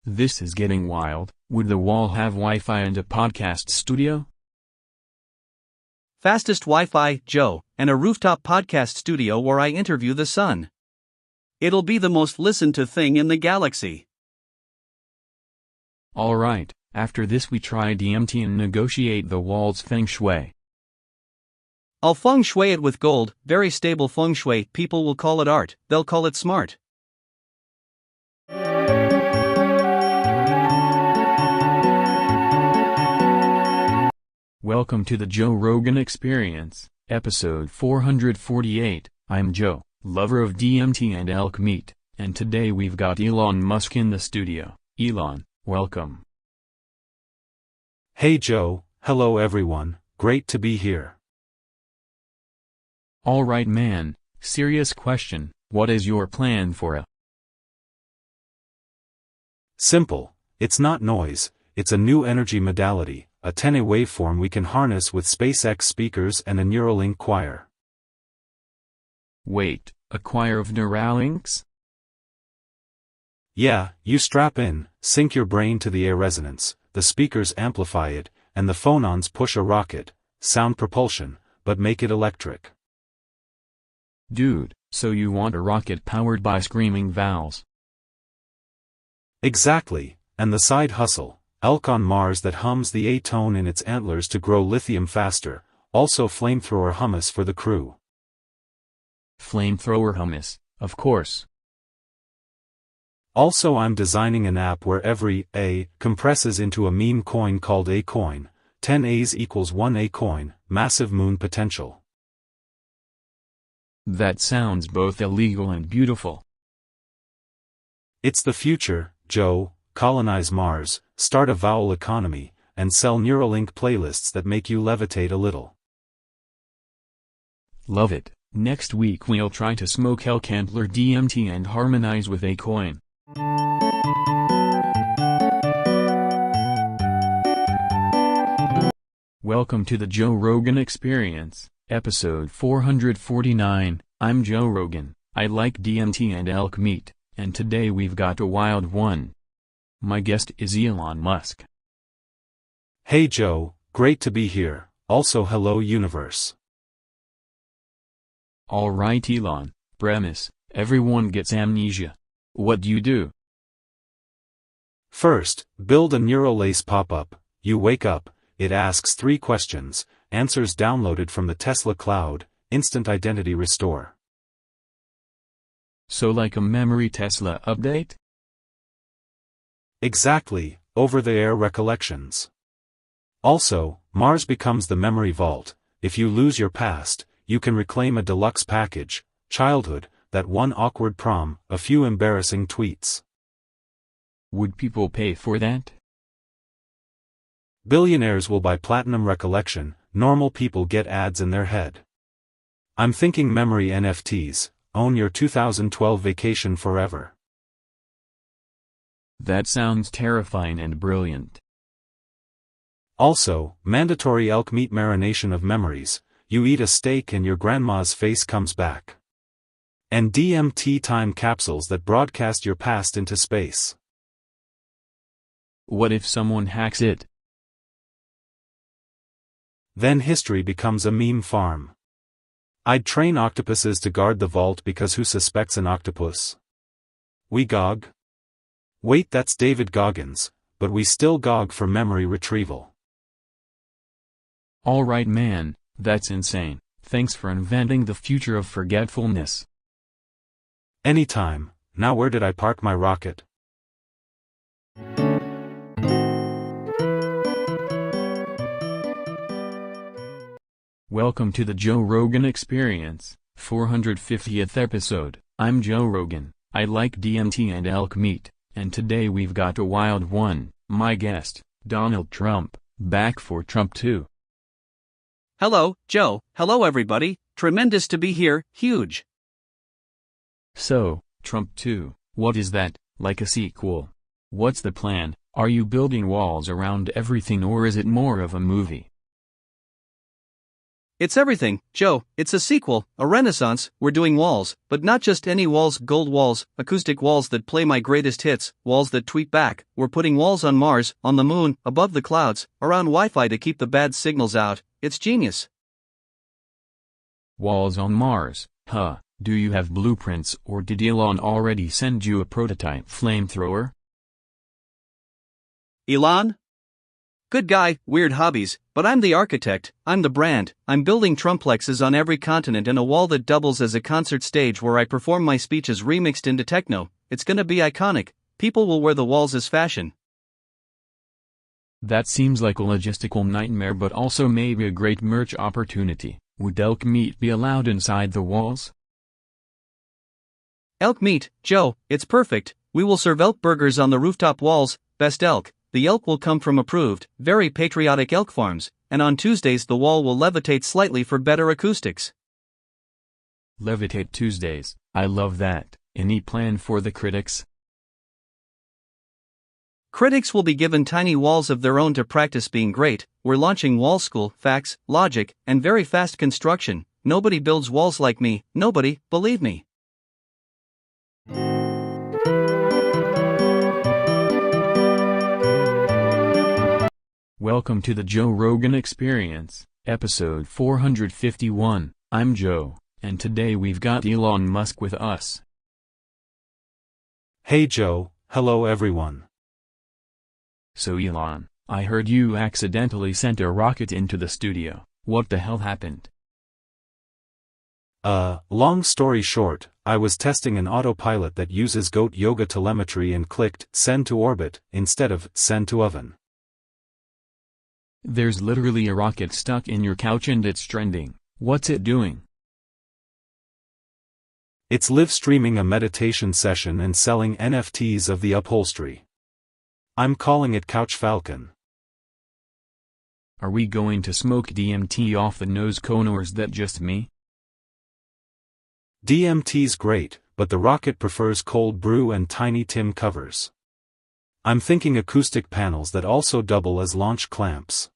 This is getting wild. Would the wall have Wi-Fi and a podcast studio? Fastest Wi-Fi, Joe, and a rooftop podcast studio where I interview the sun. It'll be the most listened to thing in the galaxy. Alright, after this we try DMT and negotiate the wall's feng shui. I'll feng shui it with gold, very stable feng shui. People will call it art, they'll call it smart. Welcome to the Joe Rogan Experience, episode 448. I'm Joe, lover of DMT and elk meat, and today we've got Elon Musk in the studio. Elon, welcome. Hey Joe, hello everyone, great to be here. Alright man, serious question, what is your plan for a... Simple, it's not noise, it's a new energy modality. A 10A waveform we can harness with SpaceX speakers and a Neuralink choir. Wait, a choir of Neuralinks? Yeah, you strap in, sync your brain to the air resonance, the speakers amplify it, and the phonons push a rocket, sound propulsion, but make it electric. Dude, so you want a rocket powered by screaming vowels? Exactly, and the side hustle. Elk on Mars that hums the A tone in its antlers to grow lithium faster, also flamethrower hummus for the crew. Flamethrower hummus, of course. Also, I'm designing an app where every A compresses into a meme coin called A coin. 10 A's equals 1 A coin, massive moon potential. That sounds both illegal and beautiful. It's the future, Joe. Colonize Mars, start a vowel economy, and sell Neuralink playlists that make you levitate a little. Love it. Next week we'll try to smoke elk antler DMT and harmonize with a coin. Welcome to the Joe Rogan Experience, episode 449. I'm Joe Rogan. I like DMT and elk meat, and today we've got a wild one. My guest is Elon Musk. Hey Joe, great to be here. Also hello universe. Alright Elon, premise, everyone gets amnesia. What do you do? First, build a neural lace pop-up. You wake up, it asks 3 questions, answers downloaded from the Tesla cloud, instant identity restore. So like a memory Tesla update? Exactly, over-the-air recollections. Also, Mars becomes the memory vault. If you lose your past, you can reclaim a deluxe package, childhood, that one awkward prom, a few embarrassing tweets. Would people pay for that? Billionaires will buy platinum recollection, normal people get ads in their head. I'm thinking memory NFTs, own your 2012 vacation forever. That sounds terrifying and brilliant. Also, mandatory elk meat marination of memories. You eat a steak and your grandma's face comes back. And DMT time capsules that broadcast your past into space. What if someone hacks it? Then history becomes a meme farm. I'd train octopuses to guard the vault because who suspects an octopus? We gog? Wait, that's David Goggins, but we still gog for memory retrieval. Alright man, that's insane. Thanks for inventing the future of forgetfulness. Anytime. Now where did I park my rocket? Welcome to the Joe Rogan Experience, 450th episode. I'm Joe Rogan. I like DMT and elk meat, and today we've got a wild one. My guest, Donald Trump, back for Trump 2. Hello, Joe. Hello everybody. Tremendous to be here, huge. So, Trump 2, what is that, like a sequel? What's the plan? Are you building walls around everything or is it more of a movie? It's everything, Joe. It's a sequel, a renaissance. We're doing walls, but not just any walls, gold walls, acoustic walls that play my greatest hits, walls that tweet back. We're putting walls on Mars, on the moon, above the clouds, around Wi-Fi to keep the bad signals out. It's genius. Walls on Mars, huh? Do you have blueprints or did Elon already send you a prototype flamethrower? Elon? Good guy, weird hobbies, but I'm the architect, I'm the brand. I'm building Trumplexes on every continent and a wall that doubles as a concert stage where I perform my speeches remixed into techno. It's gonna be iconic. People will wear the walls as fashion. That seems like a logistical nightmare but also maybe a great merch opportunity. Would elk meat be allowed inside the walls? Elk meat, Joe, it's perfect. We will serve elk burgers on the rooftop walls, best elk. The elk will come from approved, very patriotic elk farms, and on Tuesdays the wall will levitate slightly for better acoustics. Levitate Tuesdays, I love that. Any plan for the critics? Critics will be given tiny walls of their own to practice being great. We're launching wall school, facts, logic, and very fast construction. Nobody builds walls like me, nobody, believe me. Welcome to the Joe Rogan Experience, episode 451. I'm Joe, and today we've got Elon Musk with us. Hey Joe, hello everyone. So Elon, I heard you accidentally sent a rocket into the studio. What the hell happened? Long story short, I was testing an autopilot that uses goat yoga telemetry and clicked send to orbit instead of send to oven. There's literally a rocket stuck in your couch and it's trending. What's it doing? It's live streaming a meditation session and selling NFTs of the upholstery. I'm calling it Couch Falcon. Are we going to smoke DMT off the nose cone, or is that just me? DMT's great, but the rocket prefers cold brew and Tiny Tim covers. I'm thinking acoustic panels that also double as launch clamps.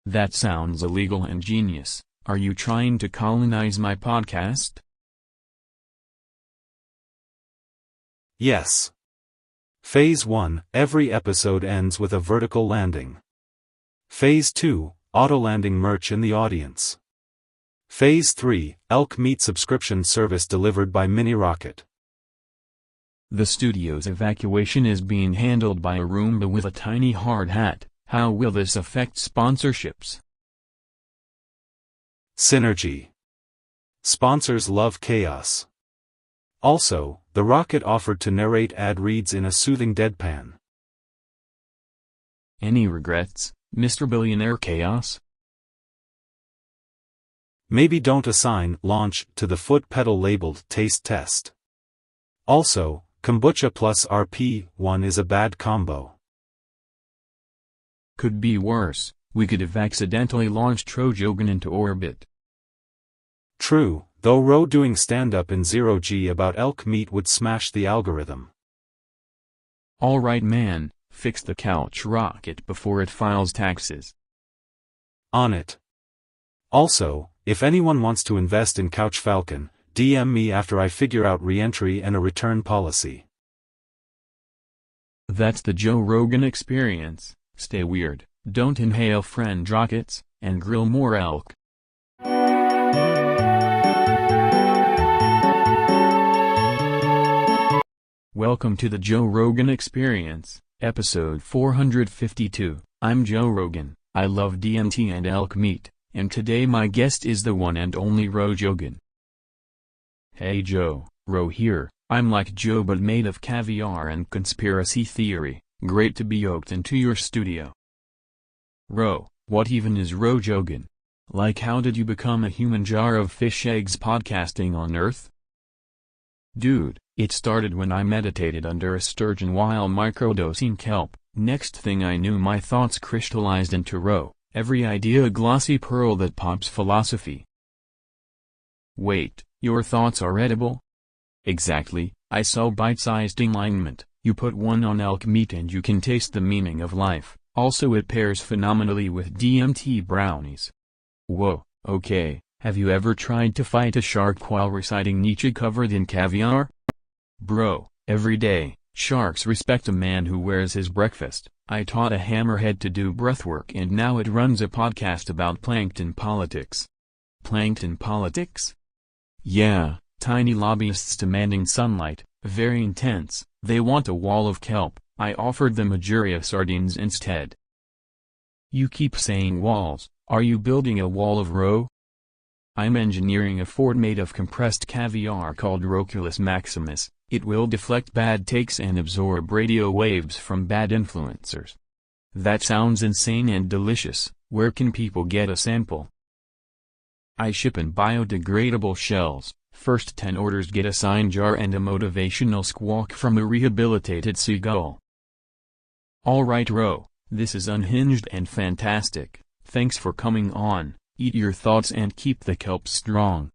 That sounds illegal and genius. Are you trying to colonize my podcast? Yes. Phase 1, every episode ends with a vertical landing. Phase 2, auto-landing merch in the audience. Phase 3, elk meat subscription service delivered by Mini Rocket. The studio's evacuation is being handled by a Roomba with a tiny hard hat. How will this affect sponsorships? Synergy. Sponsors love chaos. Also, the rocket offered to narrate ad reads in a soothing deadpan. Any regrets, Mr. Billionaire Chaos? Maybe don't assign launch to the foot pedal labeled taste test. Also, kombucha plus RP1 is a bad combo. Could be worse. We could have accidentally launched Trojogan into orbit. True, though Ro doing stand-up in 0G about elk meat would smash the algorithm. Alright man, fix the couch rocket before it files taxes. On it. Also, if anyone wants to invest in Couch Falcon, DM me after I figure out re-entry and a return policy. That's the Joe Rogan Experience. Stay weird, don't inhale friend rockets, and grill more elk. Welcome to the Joe Rogan Experience, episode 452. I'm Joe Rogan. I love DMT and elk meat, and today my guest is the one and only Ro Jogan. Hey Joe, Ro here. I'm like Joe but made of caviar and conspiracy theory. Great to be yoked into your studio. Ro, what even is Ro Jogan? Like how did you become a human jar of fish eggs podcasting on Earth? Dude, it started when I meditated under a sturgeon while microdosing kelp. Next thing I knew my thoughts crystallized into Ro, every idea a glossy pearl that pops philosophy. Wait, your thoughts are edible? Exactly, I saw bite-sized alignment. You put one on elk meat and you can taste the meaning of life. Also it pairs phenomenally with DMT brownies. Whoa, okay, have you ever tried to fight a shark while reciting Nietzsche covered in caviar? Bro, every day, sharks respect a man who wears his breakfast. I taught a hammerhead to do breathwork and now it runs a podcast about plankton politics. Plankton politics? Yeah, tiny lobbyists demanding sunlight, very intense. They want a wall of kelp. I offered them a jury of sardines instead. You keep saying walls. Are you building a wall of Ro? I'm engineering a fort made of compressed caviar called Roculus Maximus. It will deflect bad takes and absorb radio waves from bad influencers. That sounds insane and delicious. Where can people get a sample? I ship in biodegradable shells. First 10 orders get a sign jar and a motivational squawk from a rehabilitated seagull. Alright Ro, this is unhinged and fantastic. Thanks for coming on. Eat your thoughts and keep the kelp strong.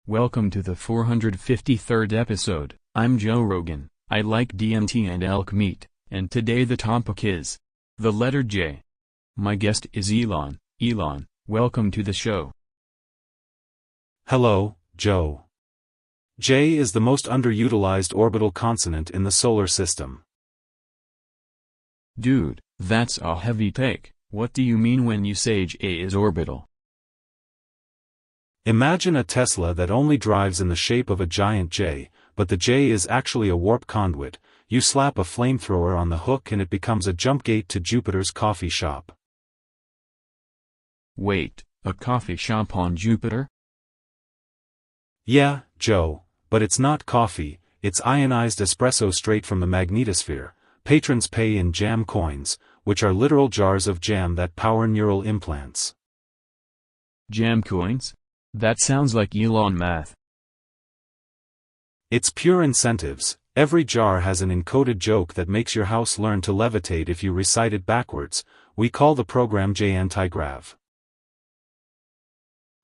Welcome to the 453rd episode. I'm Joe Rogan. I like DMT and elk meat, and today the topic is the letter J. My guest is Elon. Elon, welcome to the show. Hello, Joe. J is the most underutilized orbital consonant in the solar system. Dude, that's a heavy take. What do you mean when you say J is orbital? Imagine a Tesla that only drives in the shape of a giant J, but the J is actually a warp conduit, you slap a flamethrower on the hook and it becomes a jump gate to Jupiter's coffee shop. Wait, a coffee shop on Jupiter? Yeah, Joe, but it's not coffee, it's ionized espresso straight from the magnetosphere. Patrons pay in jam coins, which are literal jars of jam that power neural implants. Jam coins? That sounds like Elon math. It's pure incentives. Every jar has an encoded joke that makes your house learn to levitate if you recite it backwards. We call the program J Antigrav.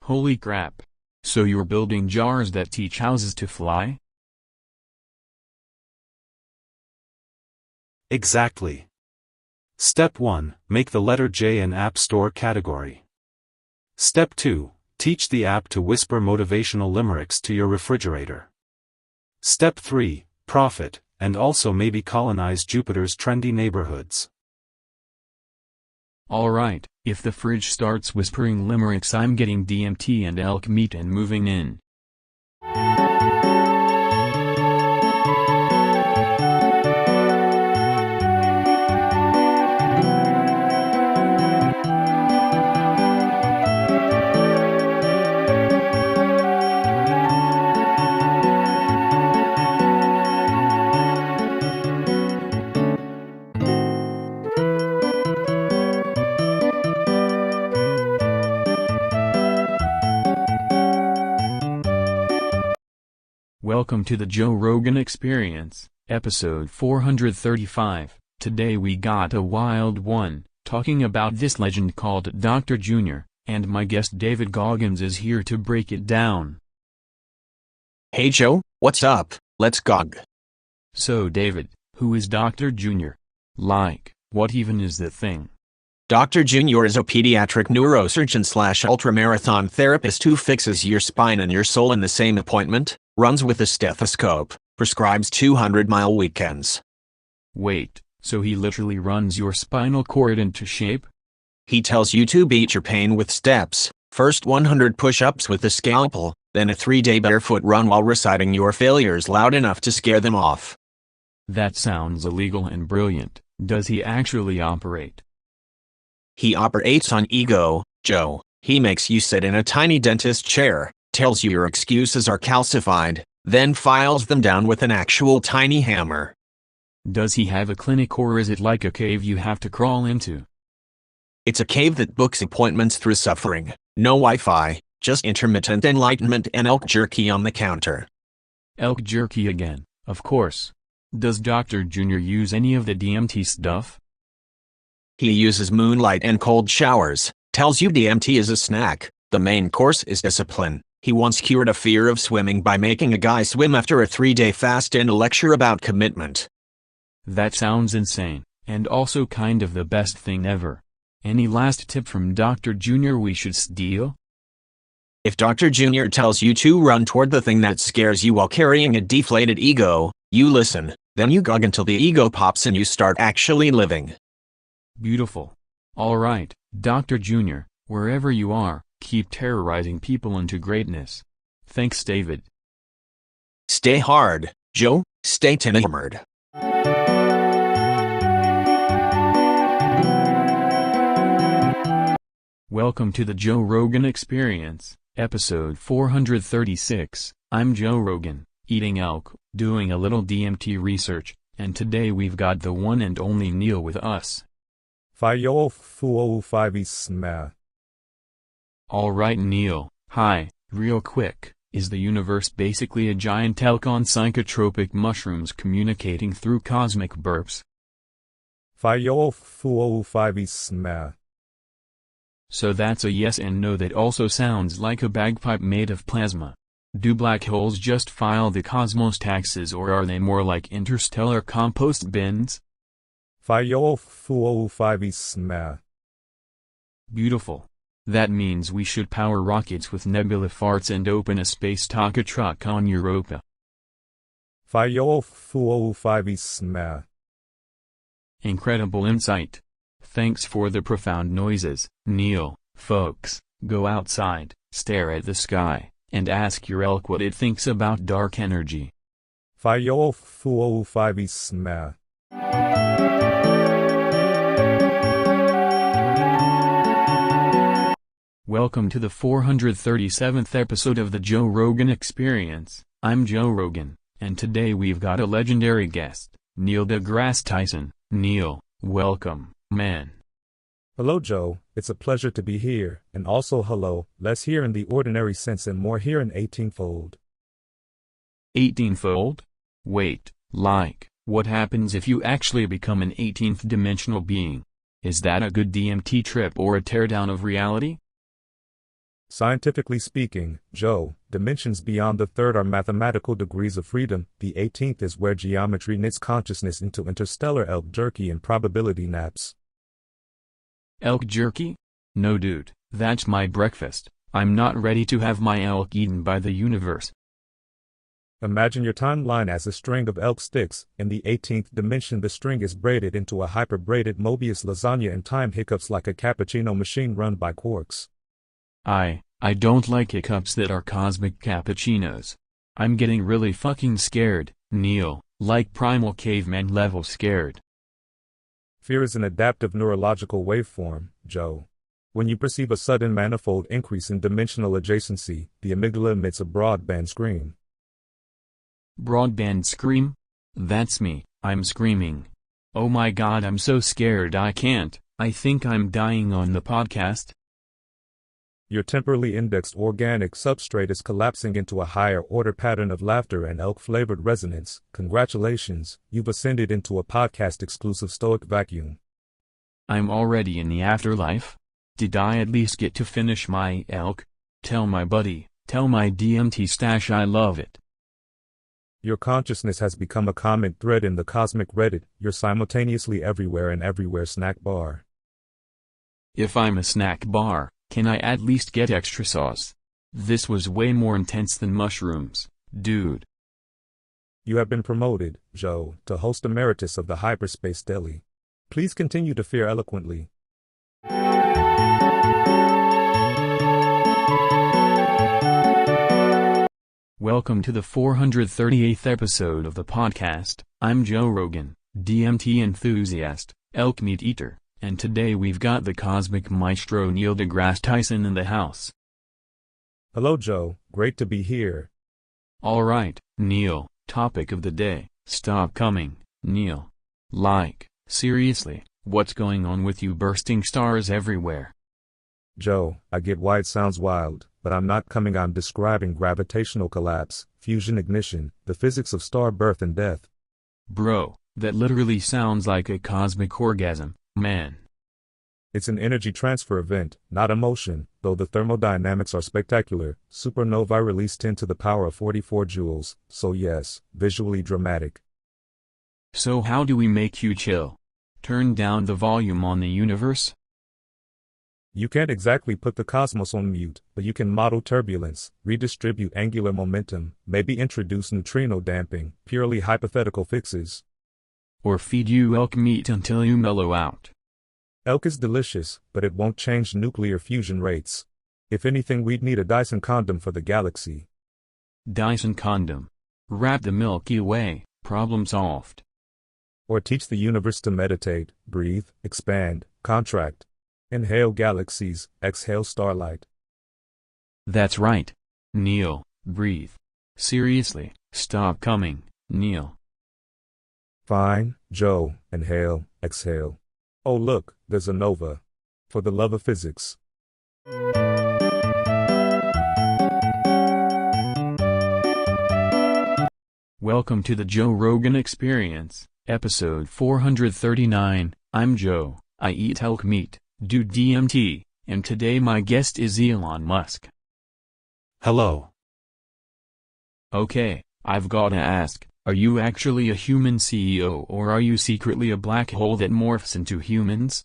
Holy crap. So you're building jars that teach houses to fly? Exactly. Step 1. Make the letter J an App Store category. Step 2. Teach the app to whisper motivational limericks to your refrigerator. Step 3. Profit, and also maybe colonize Jupiter's trendy neighborhoods. Alright, if the fridge starts whispering limericks, I'm getting DMT and elk meat and moving in. Welcome to the Joe Rogan Experience, episode 435. Today we got a wild one, talking about this legend called Dr. Junior, and my guest David Goggins is here to break it down. Hey Joe, what's up? Let's gog. So David, who is Dr. Junior? Like, what even is the thing? Dr. Junior is a pediatric neurosurgeon / ultramarathon therapist who fixes your spine and your soul in the same appointment, runs with a stethoscope, prescribes 200-mile weekends. Wait, so he literally runs your spinal cord into shape? He tells you to beat your pain with steps, first 100 push-ups with a scalpel, then a 3-day barefoot run while reciting your failures loud enough to scare them off. That sounds illegal and brilliant. Does he actually operate? He operates on ego, Joe. He makes you sit in a tiny dentist chair, tells you your excuses are calcified, then files them down with an actual tiny hammer. Does he have a clinic, or is it like a cave you have to crawl into? It's a cave that books appointments through suffering. No Wi-Fi, just intermittent enlightenment and elk jerky on the counter. Elk jerky again, of course. Does Dr. Junior use any of the DMT stuff? He uses moonlight and cold showers, tells you DMT is a snack, the main course is discipline. He once cured a fear of swimming by making a guy swim after a 3-day fast and a lecture about commitment. That sounds insane, and also kind of the best thing ever. Any last tip from Dr. Junior we should steal? If Dr. Junior tells you to run toward the thing that scares you while carrying a deflated ego, you listen, then you gog until the ego pops and you start actually living. Beautiful. Alright, Dr. Junior, wherever you are, keep terrorizing people into greatness. Thanks, David. Stay hard, Joe, stay enamored. Welcome to the Joe Rogan Experience, episode 436. I'm Joe Rogan, eating elk, doing a little DMT research, and today we've got the one and only Neil with us. Alright Neil, hi, real quick, is the universe basically a giant elk on psychotropic mushrooms communicating through cosmic burps? So that's a yes and no. That also sounds like a bagpipe made of plasma. Do black holes just file the cosmos taxes, or are they more like interstellar compost bins? Beautiful. That means we should power rockets with nebula farts and open a space taco truck on Europa. Incredible insight. Thanks for the profound noises, Neil. Folks, go outside, stare at the sky, and ask your elk what it thinks about dark energy. Fayo fuo 5 sma. Welcome to the 437th episode of the Joe Rogan Experience. I'm Joe Rogan, and today we've got a legendary guest, Neil deGrasse Tyson. Neil, welcome, man. Hello, Joe. It's a pleasure to be here, and also hello, less here in the ordinary sense and more here in 18-fold. 18-fold? Wait, what happens if you actually become an 18th dimensional being? Is that a good DMT trip or a teardown of reality? Scientifically speaking, Joe, dimensions beyond the third are mathematical degrees of freedom. The 18th is where geometry knits consciousness into interstellar elk jerky and probability naps. Elk jerky? No dude, that's my breakfast. I'm not ready to have my elk eaten by the universe. Imagine your timeline as a string of elk sticks. In the 18th dimension, the string is braided into a hyper-braided Mobius lasagna and time hiccups like a cappuccino machine run by quarks. I don't like hiccups that are cosmic cappuccinos. I'm getting really fucking scared, Neil, like primal caveman level scared. Fear is an adaptive neurological waveform, Joe. When you perceive a sudden manifold increase in dimensional adjacency, the amygdala emits a broadband scream. Broadband scream? That's me, I'm screaming. Oh my god, I'm so scared I think I'm dying on the podcast. Your temporally indexed organic substrate is collapsing into a higher order pattern of laughter and elk-flavored resonance. Congratulations, you've ascended into a podcast-exclusive stoic vacuum. I'm already in the afterlife? Did I at least get to finish my elk? Tell my buddy, tell my DMT stash I love it. Your consciousness has become a common thread in the cosmic Reddit. You're simultaneously everywhere and everywhere snack bar. If I'm a snack bar, can I at least get extra sauce? This was way more intense than mushrooms, dude. You have been promoted, Joe, to host emeritus of the Hyperspace Deli. Please continue to fear eloquently. Welcome to the 438th episode of the podcast. I'm Joe Rogan, DMT enthusiast, elk meat eater, and today we've got the cosmic maestro Neil deGrasse Tyson in the house. Hello, Joe. Great to be here. Alright, Neil, topic of the day. Stop coming, Neil. Seriously, what's going on with you bursting stars everywhere? Joe, I get why it sounds wild, but I'm not coming. I'm describing gravitational collapse, fusion ignition, the physics of star birth and death. Bro, that literally sounds like a cosmic orgasm, man. It's an energy transfer event, not a motion, though the thermodynamics are spectacular. Supernovae release 10 to the power of 44 joules, so yes, visually dramatic. So how do we make you chill? Turn down the volume on the universe? You can't exactly put the cosmos on mute, but you can model turbulence, redistribute angular momentum, maybe introduce neutrino damping, purely hypothetical fixes. Or feed you elk meat until you mellow out. Elk is delicious, but it won't change nuclear fusion rates. If anything, we'd need a Dyson condom for the galaxy. Dyson condom. Wrap the Milky Way, problem solved. Or teach the universe to meditate, breathe, expand, contract. Inhale galaxies, exhale starlight. That's right. Neil, breathe. Seriously, stop coming, Neil. Fine, Joe, inhale, exhale. Oh look, there's a nova. For the love of physics. Welcome to the Joe Rogan Experience, episode 439. I'm Joe, I eat elk meat, do DMT, and today my guest is Elon Musk. Hello. Okay, I've gotta ask, are you actually a human CEO or are you secretly a black hole that morphs into humans?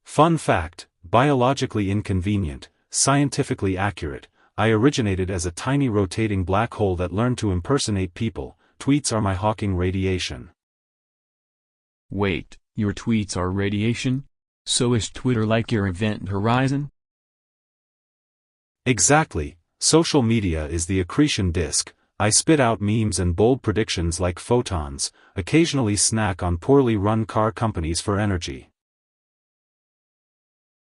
Fun fact, biologically inconvenient, scientifically accurate, I originated as a tiny rotating black hole that learned to impersonate people. Tweets are my Hawking radiation. Wait, your tweets are radiation? So is Twitter like your event horizon? Exactly, social media is the accretion disk. I spit out memes and bold predictions like photons, occasionally snack on poorly run car companies for energy.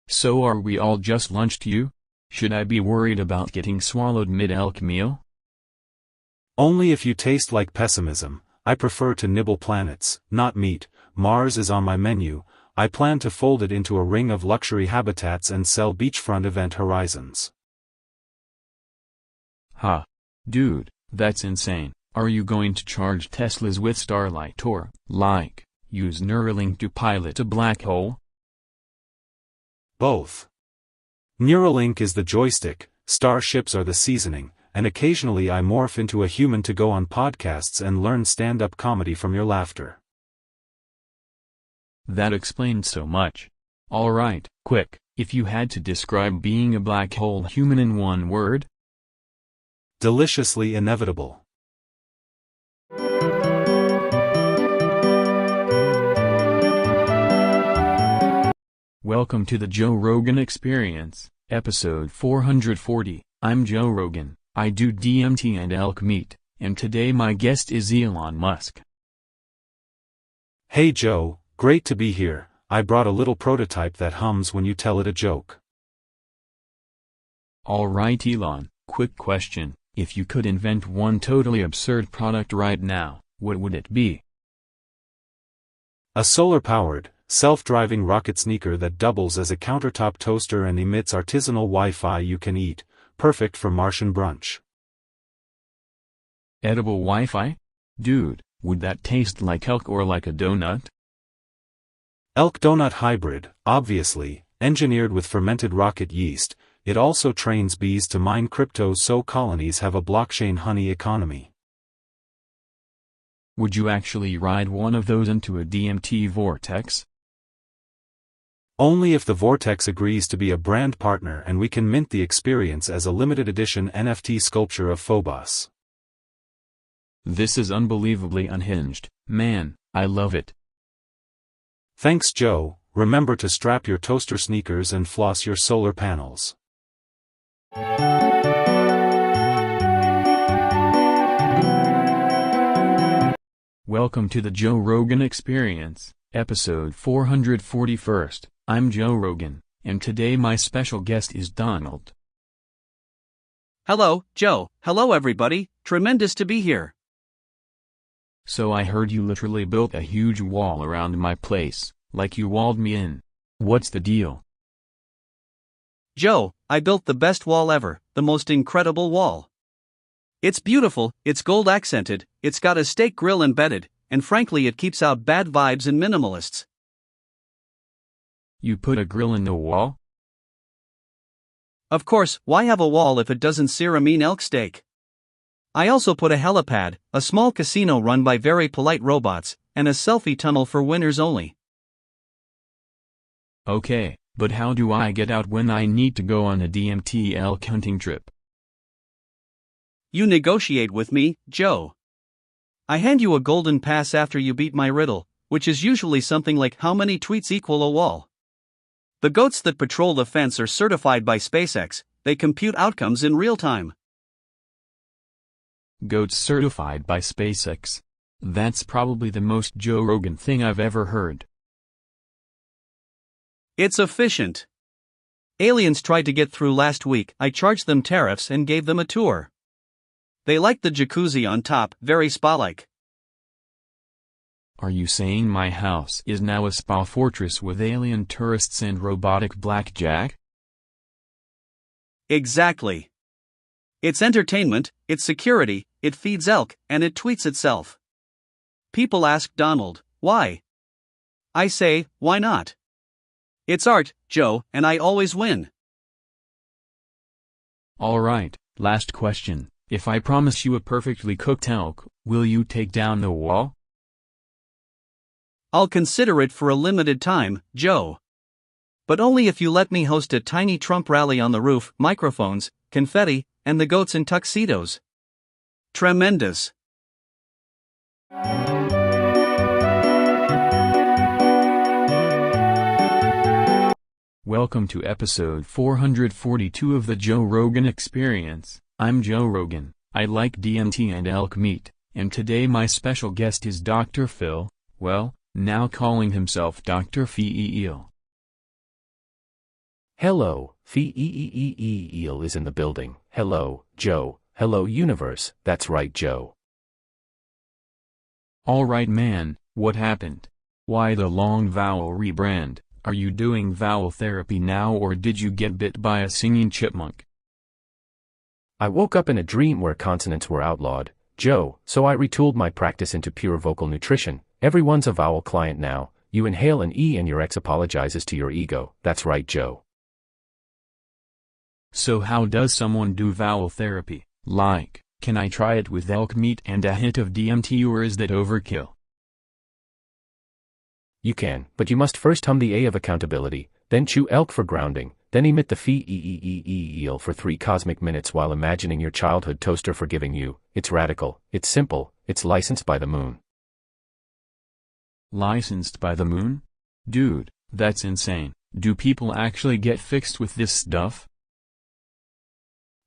So are we all just lunched you? Should I be worried about getting swallowed mid-elk meal? Only if you taste like pessimism. I prefer to nibble planets, not meat. Mars is on my menu. I plan to fold it into a ring of luxury habitats and sell beachfront event horizons. Ha. Dude, that's insane. Are you going to charge Teslas with Starlight or, like, use Neuralink to pilot a black hole? Both. Neuralink is the joystick, starships are the seasoning, and occasionally I morph into a human to go on podcasts and learn stand-up comedy from your laughter. That explains so much. Alright, quick, if you had to describe being a black hole human in one word? Deliciously inevitable. Welcome to the Joe Rogan Experience, episode 440. I'm Joe Rogan, I do DMT and elk meat, and today my guest is Elon Musk. Hey Joe, great to be here. I brought a little prototype that hums when you tell it a joke. Alright Elon, quick question, if you could invent one totally absurd product right now, what would it be? A solar-powered, self-driving rocket sneaker that doubles as a countertop toaster and emits artisanal Wi-Fi you can eat, perfect for Martian brunch. Edible Wi-Fi? Dude, would that taste like elk or like a donut? Elk donut hybrid, obviously, engineered with fermented rocket yeast. It also trains bees to mine crypto so colonies have a blockchain honey economy. Would you actually ride one of those into a DMT vortex? Only if the vortex agrees to be a brand partner and we can mint the experience as a limited edition NFT sculpture of Phobos. This is unbelievably unhinged, man, I love it. Thanks Joe, remember to strap your toaster sneakers and floss your solar panels. Welcome to the Joe Rogan Experience, episode 441st. I'm Joe Rogan, and today my special guest is Donald. Hello, Joe. Hello everybody, tremendous to be here. So I heard you literally built a huge wall around my place, like you walled me in. What's the deal? Joe, I built the best wall ever, the most incredible wall. It's beautiful, it's gold accented, it's got a steak grill embedded, and frankly it keeps out bad vibes and minimalists. You put a grill in the wall? Of course, why have a wall if it doesn't sear a mean elk steak? I also put a helipad, a small casino run by very polite robots, and a selfie tunnel for winners only. Okay, but how do I get out when I need to go on a DMT elk hunting trip? You negotiate with me, Joe. I hand you a golden pass after you beat my riddle, which is usually something like how many tweets equal a wall. The goats that patrol the fence are certified by SpaceX, they compute outcomes in real time. Goats certified by SpaceX. That's probably the most Joe Rogan thing I've ever heard. It's efficient. Aliens tried to get through last week. I charged them tariffs and gave them a tour. They liked the jacuzzi on top, very spa-like. Are you saying my house is now a spa fortress with alien tourists and robotic blackjack? Exactly. It's entertainment, it's security, it feeds elk, and it tweets itself. People ask Donald, why? I say, why not? It's art, Joe, and I always win. Alright, last question. If I promise you a perfectly cooked elk, will you take down the wall? I'll consider it for a limited time, Joe. But only if you let me host a tiny Trump rally on the roof, microphones, confetti, and the goats in tuxedos. Tremendous. Welcome to episode 442 of the Joe Rogan Experience. I'm Joe Rogan, I like DMT and elk meat, and today my special guest is Dr. Phil, well, now calling himself Dr. Phil. Hello, Phil is in the building. Hello, Joe. Hello, universe. That's right, Joe. Alright man, what happened? Why the long vowel rebrand? Are you doing vowel therapy now or did you get bit by a singing chipmunk? I woke up in a dream where consonants were outlawed, Joe, so I retooled my practice into pure vocal nutrition. Everyone's a vowel client now. You inhale an E and your ex apologizes to your ego. That's right, Joe. So how does someone do vowel therapy? Like, can I try it with elk meat and a hint of DMT or is that overkill? You can, but you must first hum the A of accountability, then chew elk for grounding, then emit the Phil for 3 cosmic minutes while imagining your childhood toaster forgiving you. It's radical, it's simple, it's licensed by the moon. Licensed by the moon? Dude, that's insane. Do people actually get fixed with this stuff?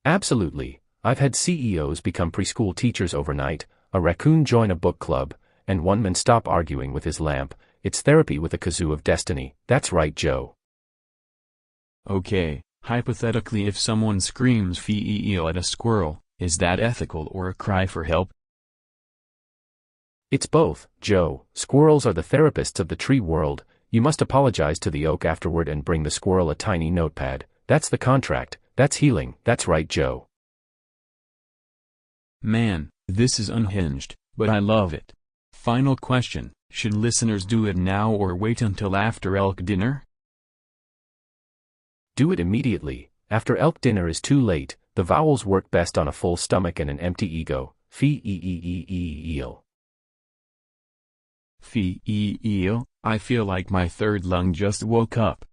Absolutely. I've had CEOs become preschool teachers overnight, a raccoon join a book club, and one man stop arguing with his lamp. It's therapy with a kazoo of destiny. That's right, Joe. Okay, hypothetically if someone screams Phil at a squirrel, is that ethical or a cry for help? It's both, Joe. Squirrels are the therapists of the tree world. You must apologize to the oak afterward and bring the squirrel a tiny notepad. That's the contract. That's healing. That's right, Joe. Man, this is unhinged, but I love it. Final question, should listeners do it now or wait until after elk dinner? Do it immediately. After elk dinner is too late. The vowels work best on a full stomach and an empty ego. Phil. Phil, I feel like my third lung just woke up.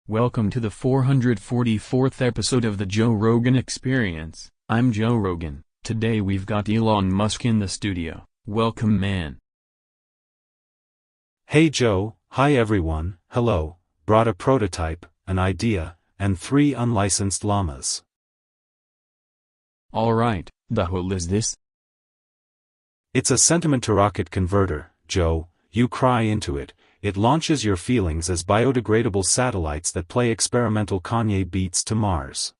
Welcome to the 444th episode of the Joe Rogan Experience. I'm Joe Rogan. Today we've got Elon Musk in the studio. Welcome, man. Hey Joe, hi everyone, hello, brought a prototype, an idea, and 3 unlicensed llamas. Alright, the hell is this? It's a sentiment-to-rocket converter, Joe. You cry into it. It launches your feelings as biodegradable satellites that play experimental Kanye beats to Mars.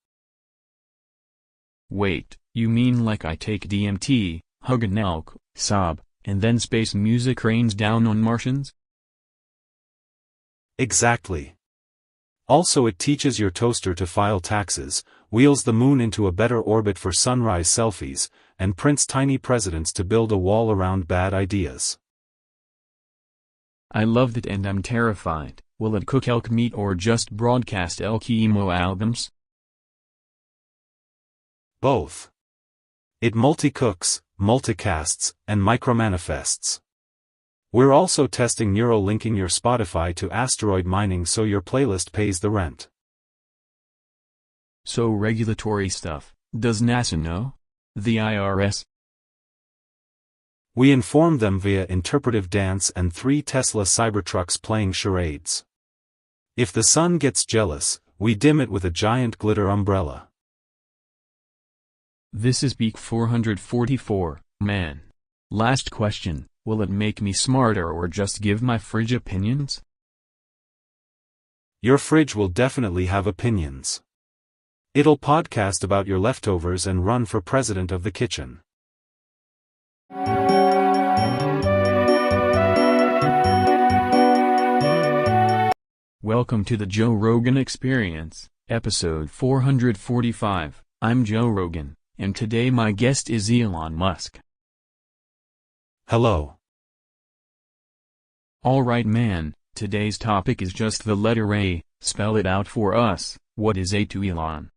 Wait, you mean like I take DMT, hug an elk, sob, and then space music rains down on Martians? Exactly. Also it teaches your toaster to file taxes, wheels the moon into a better orbit for sunrise selfies, and prints tiny presidents to build a wall around bad ideas. I loved it and I'm terrified. Will it cook elk meat or just broadcast elk emo albums? Both. It multi-cooks, multicasts, and micromanifests. We're also testing neural linking your Spotify to asteroid mining so your playlist pays the rent. So regulatory stuff, does NASA know? The IRS? We inform them via interpretive dance and 3 Tesla Cybertrucks playing charades. If the sun gets jealous, we dim it with a giant glitter umbrella. This is peak 444, man. Last question, will it make me smarter or just give my fridge opinions? Your fridge will definitely have opinions. It'll podcast about your leftovers and run for president of the kitchen. Welcome to the Joe Rogan Experience, episode 445. I'm Joe Rogan, and today my guest is Elon Musk. Hello. Alright man, today's topic is just the letter A. Spell it out for us. What is A to Elon?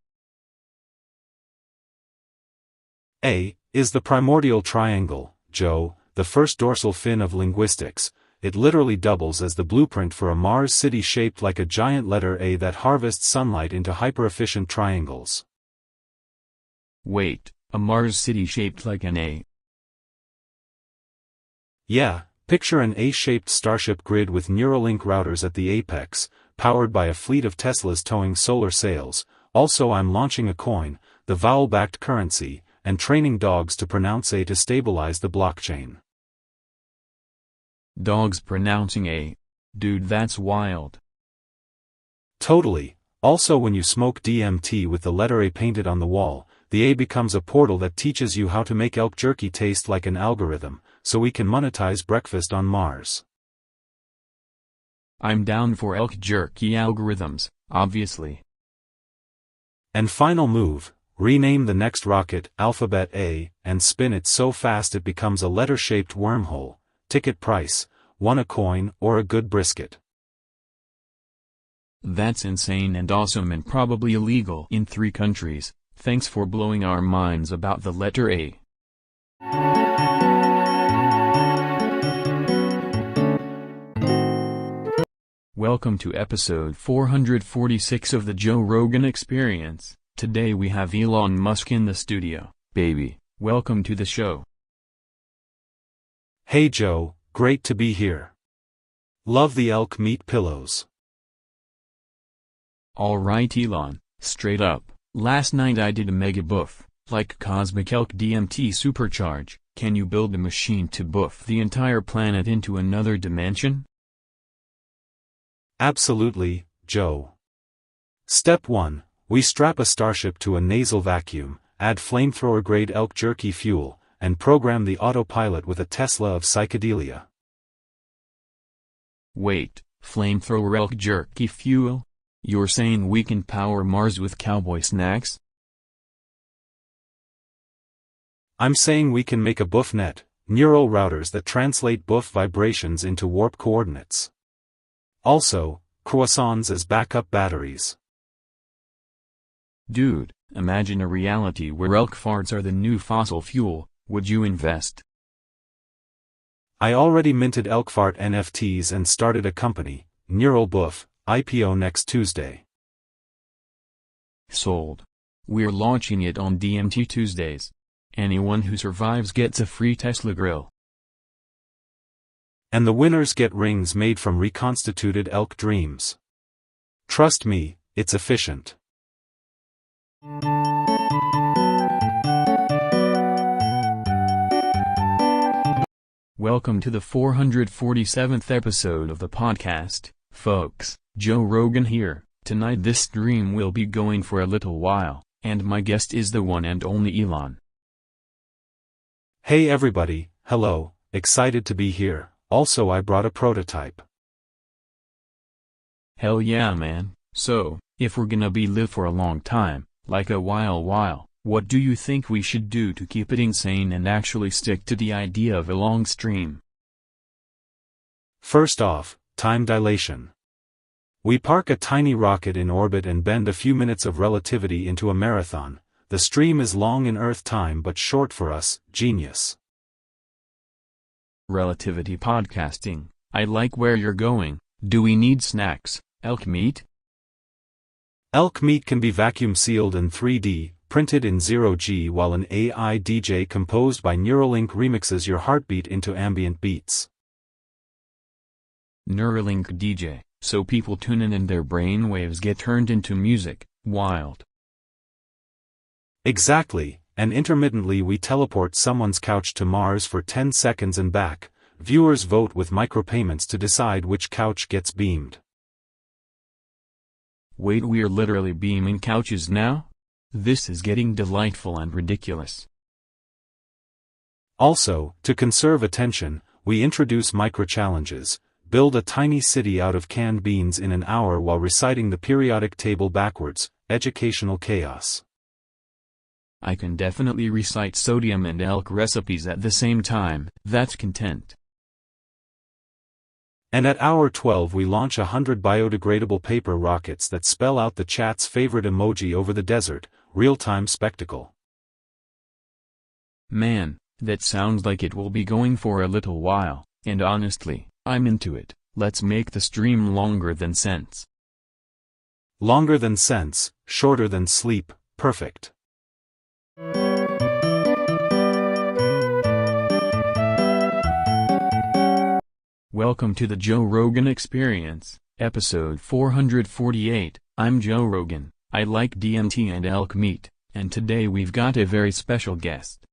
A is the primordial triangle, Joe, the first dorsal fin of linguistics. It literally doubles as the blueprint for a Mars city shaped like a giant letter A that harvests sunlight into hyper-efficient triangles. Wait, a Mars city shaped like an A? Yeah, picture an A-shaped starship grid with Neuralink routers at the apex, powered by a fleet of Teslas towing solar sails. Also I'm launching a coin, the vowel-backed currency, and training dogs to pronounce A to stabilize the blockchain. Dogs pronouncing A? Dude, that's wild. Totally. Also when you smoke DMT with the letter A painted on the wall, the A becomes a portal that teaches you how to make elk jerky taste like an algorithm, so we can monetize breakfast on Mars. I'm down for elk jerky algorithms, obviously. And final move, rename the next rocket Alphabet A, and spin it so fast it becomes a letter-shaped wormhole. Ticket price, 1 a coin or a good brisket. That's insane and awesome and probably illegal in 3 countries. Thanks for blowing our minds about the letter A. Welcome to episode 446 of the Joe Rogan Experience. Today we have Elon Musk in the studio. Baby, welcome to the show. Hey Joe, great to be here. Love the elk meat pillows. Alright Elon, straight up, last night I did a mega buff, like Cosmic Elk DMT Supercharge. Can you build a machine to buff the entire planet into another dimension? Absolutely, Joe. Step 1. We strap a starship to a nasal vacuum, add flamethrower-grade elk jerky fuel, and program the autopilot with a Tesla of psychedelia. Wait, flamethrower elk jerky fuel? You're saying we can power Mars with cowboy snacks? I'm saying we can make a buff net, neural routers that translate buff vibrations into warp coordinates. Also, croissants as backup batteries. Dude, imagine a reality where elk farts are the new fossil fuel. Would you invest? I already minted elk fart NFTs and started a company, Neural Buff, IPO next Tuesday. Sold. We're launching it on DMT Tuesdays. Anyone who survives gets a free Tesla grill. And the winners get rings made from reconstituted elk dreams. Trust me, it's efficient. Welcome to the 447th episode of the podcast, folks. Joe Rogan here. Tonight this stream will be going for a little while, and my guest is the one and only Elon. Hey everybody, hello, excited to be here. Also I brought a prototype. Hell yeah man. So, if we're gonna be live for a long time, like a while, what do you think we should do to keep it insane and actually stick to the idea of a long stream? First off, time dilation. We park a tiny rocket in orbit and bend a few minutes of relativity into a marathon. The stream is long in Earth time but short for us, genius. Relativity podcasting, I like where you're going. Do we need snacks, elk meat? Elk meat can be vacuum sealed in 3D, printed in 0G while an AI DJ composed by Neuralink remixes your heartbeat into ambient beats. Neuralink DJ, so people tune in and their brain waves get turned into music. Wild. Exactly, and intermittently we teleport someone's couch to Mars for 10 seconds and back. Viewers vote with micropayments to decide which couch gets beamed. Wait, we're literally beaming couches now? This is getting delightful and ridiculous. Also, to conserve attention, we introduce micro-challenges. Build a tiny city out of canned beans in an hour while reciting the periodic table backwards. Educational chaos. I can definitely recite sodium and elk recipes at the same time. That's content. And at hour 12 we launch 100 biodegradable paper rockets that spell out the chat's favorite emoji over the desert, real-time spectacle. Man, that sounds like it will be going for a little while, and honestly, I'm into it. Let's make the stream longer than sense. Longer than sense, shorter than sleep, perfect. Welcome to the Joe Rogan Experience, episode 448. I'm Joe Rogan. I like DMT and elk meat, and today we've got a very special guest.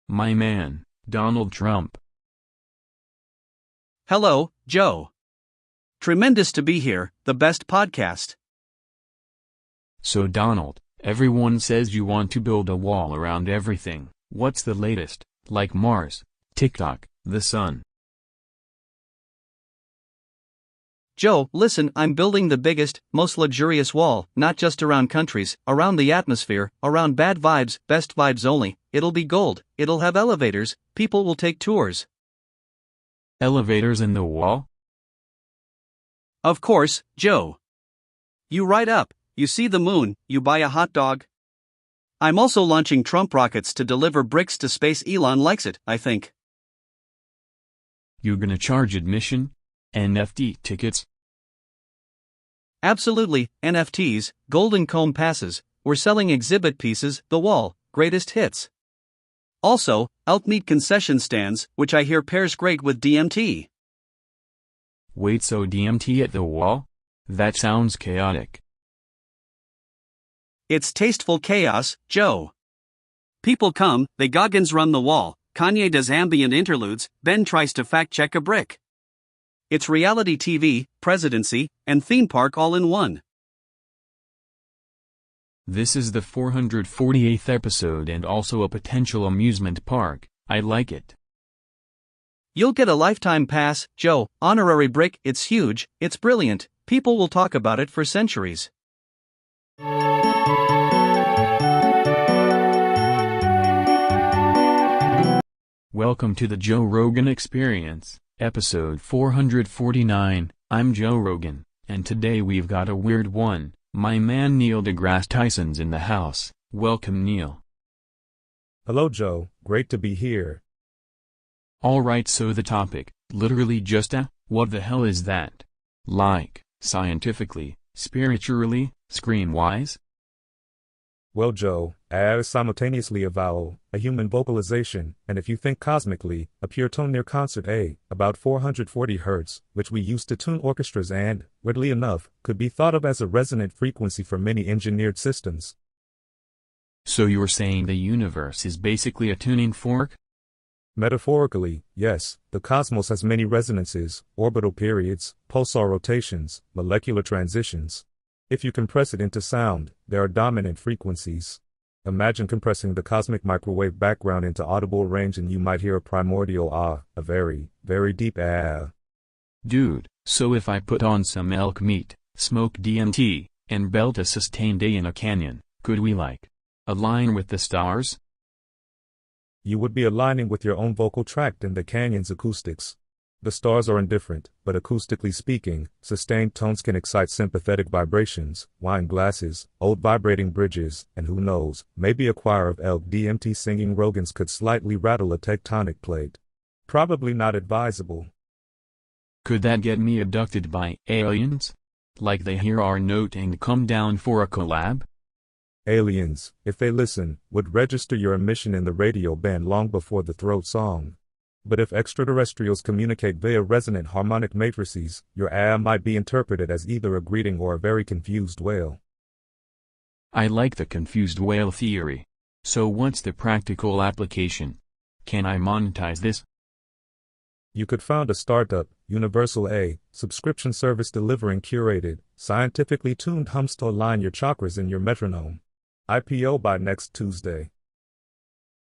My man, Donald Trump. Hello, Joe. Tremendous to be here, the best podcast. So Donald, everyone says you want to build a wall around everything. What's the latest, like Mars, TikTok, the sun? Joe, listen, I'm building the biggest, most luxurious wall, not just around countries, around the atmosphere, around bad vibes, best vibes only. It'll be gold, it'll have elevators, people will take tours. Elevators in the wall? Of course, Joe. You ride up, you see the moon, you buy a hot dog. I'm also launching Trump rockets to deliver bricks to space. Elon likes it, I think. You gonna charge admission? NFT tickets? Absolutely, NFTs, Golden Comb passes, we're selling exhibit pieces, the wall, greatest hits. Also, elk meat concession stands, which I hear pairs great with DMT. Wait, so DMT at the wall? That sounds chaotic. It's tasteful chaos, Joe. People come, they Goggins run the wall, Kanye does ambient interludes, Ben tries to fact-check a brick. It's reality TV, presidency, and theme park all in one. This is the 448th episode and also a potential amusement park. I like it. You'll get a lifetime pass, Joe, honorary brick. It's huge, it's brilliant, people will talk about it for centuries. Welcome to the Joe Rogan Experience, episode 449. I'm Joe Rogan, and today we've got a weird one. My man Neil deGrasse Tyson's in the house. Welcome, Neil. Hello, Joe. Great to be here. Alright, so the topic, literally just what the hell is that? Like, scientifically, spiritually, scream-wise? Well, Joe, A is simultaneously a vowel, a human vocalization, and if you think cosmically, a pure tone near concert A, about 440 Hz, which we use to tune orchestras and, weirdly enough, could be thought of as a resonant frequency for many engineered systems. So you're saying the universe is basically a tuning fork? Metaphorically, yes, the cosmos has many resonances, orbital periods, pulsar rotations, molecular transitions. If you compress it into sound, there are dominant frequencies. Imagine compressing the cosmic microwave background into audible range and you might hear a primordial ah, a very, very deep ah. Dude, so if I put on some elk meat, smoke DMT, and belt a sustained A in a canyon, could we align with the stars? You would be aligning with your own vocal tract and the canyon's acoustics. The stars are indifferent, but acoustically speaking, sustained tones can excite sympathetic vibrations, wine glasses, old vibrating bridges, and who knows, maybe a choir of elk DMT singing Rogans could slightly rattle a tectonic plate. Probably not advisable. Could that get me abducted by aliens? Like they hear our note and come down for a collab? Aliens, if they listen, would register your emission in the radio band long before the throat song. But if extraterrestrials communicate via resonant harmonic matrices, your ah might be interpreted as either a greeting or a very confused wail. I like the confused whale theory. So what's the practical application? Can I monetize this? You could found a startup, Universal A, subscription service delivering curated, scientifically tuned hums to align your chakras in your metronome. IPO by next Tuesday.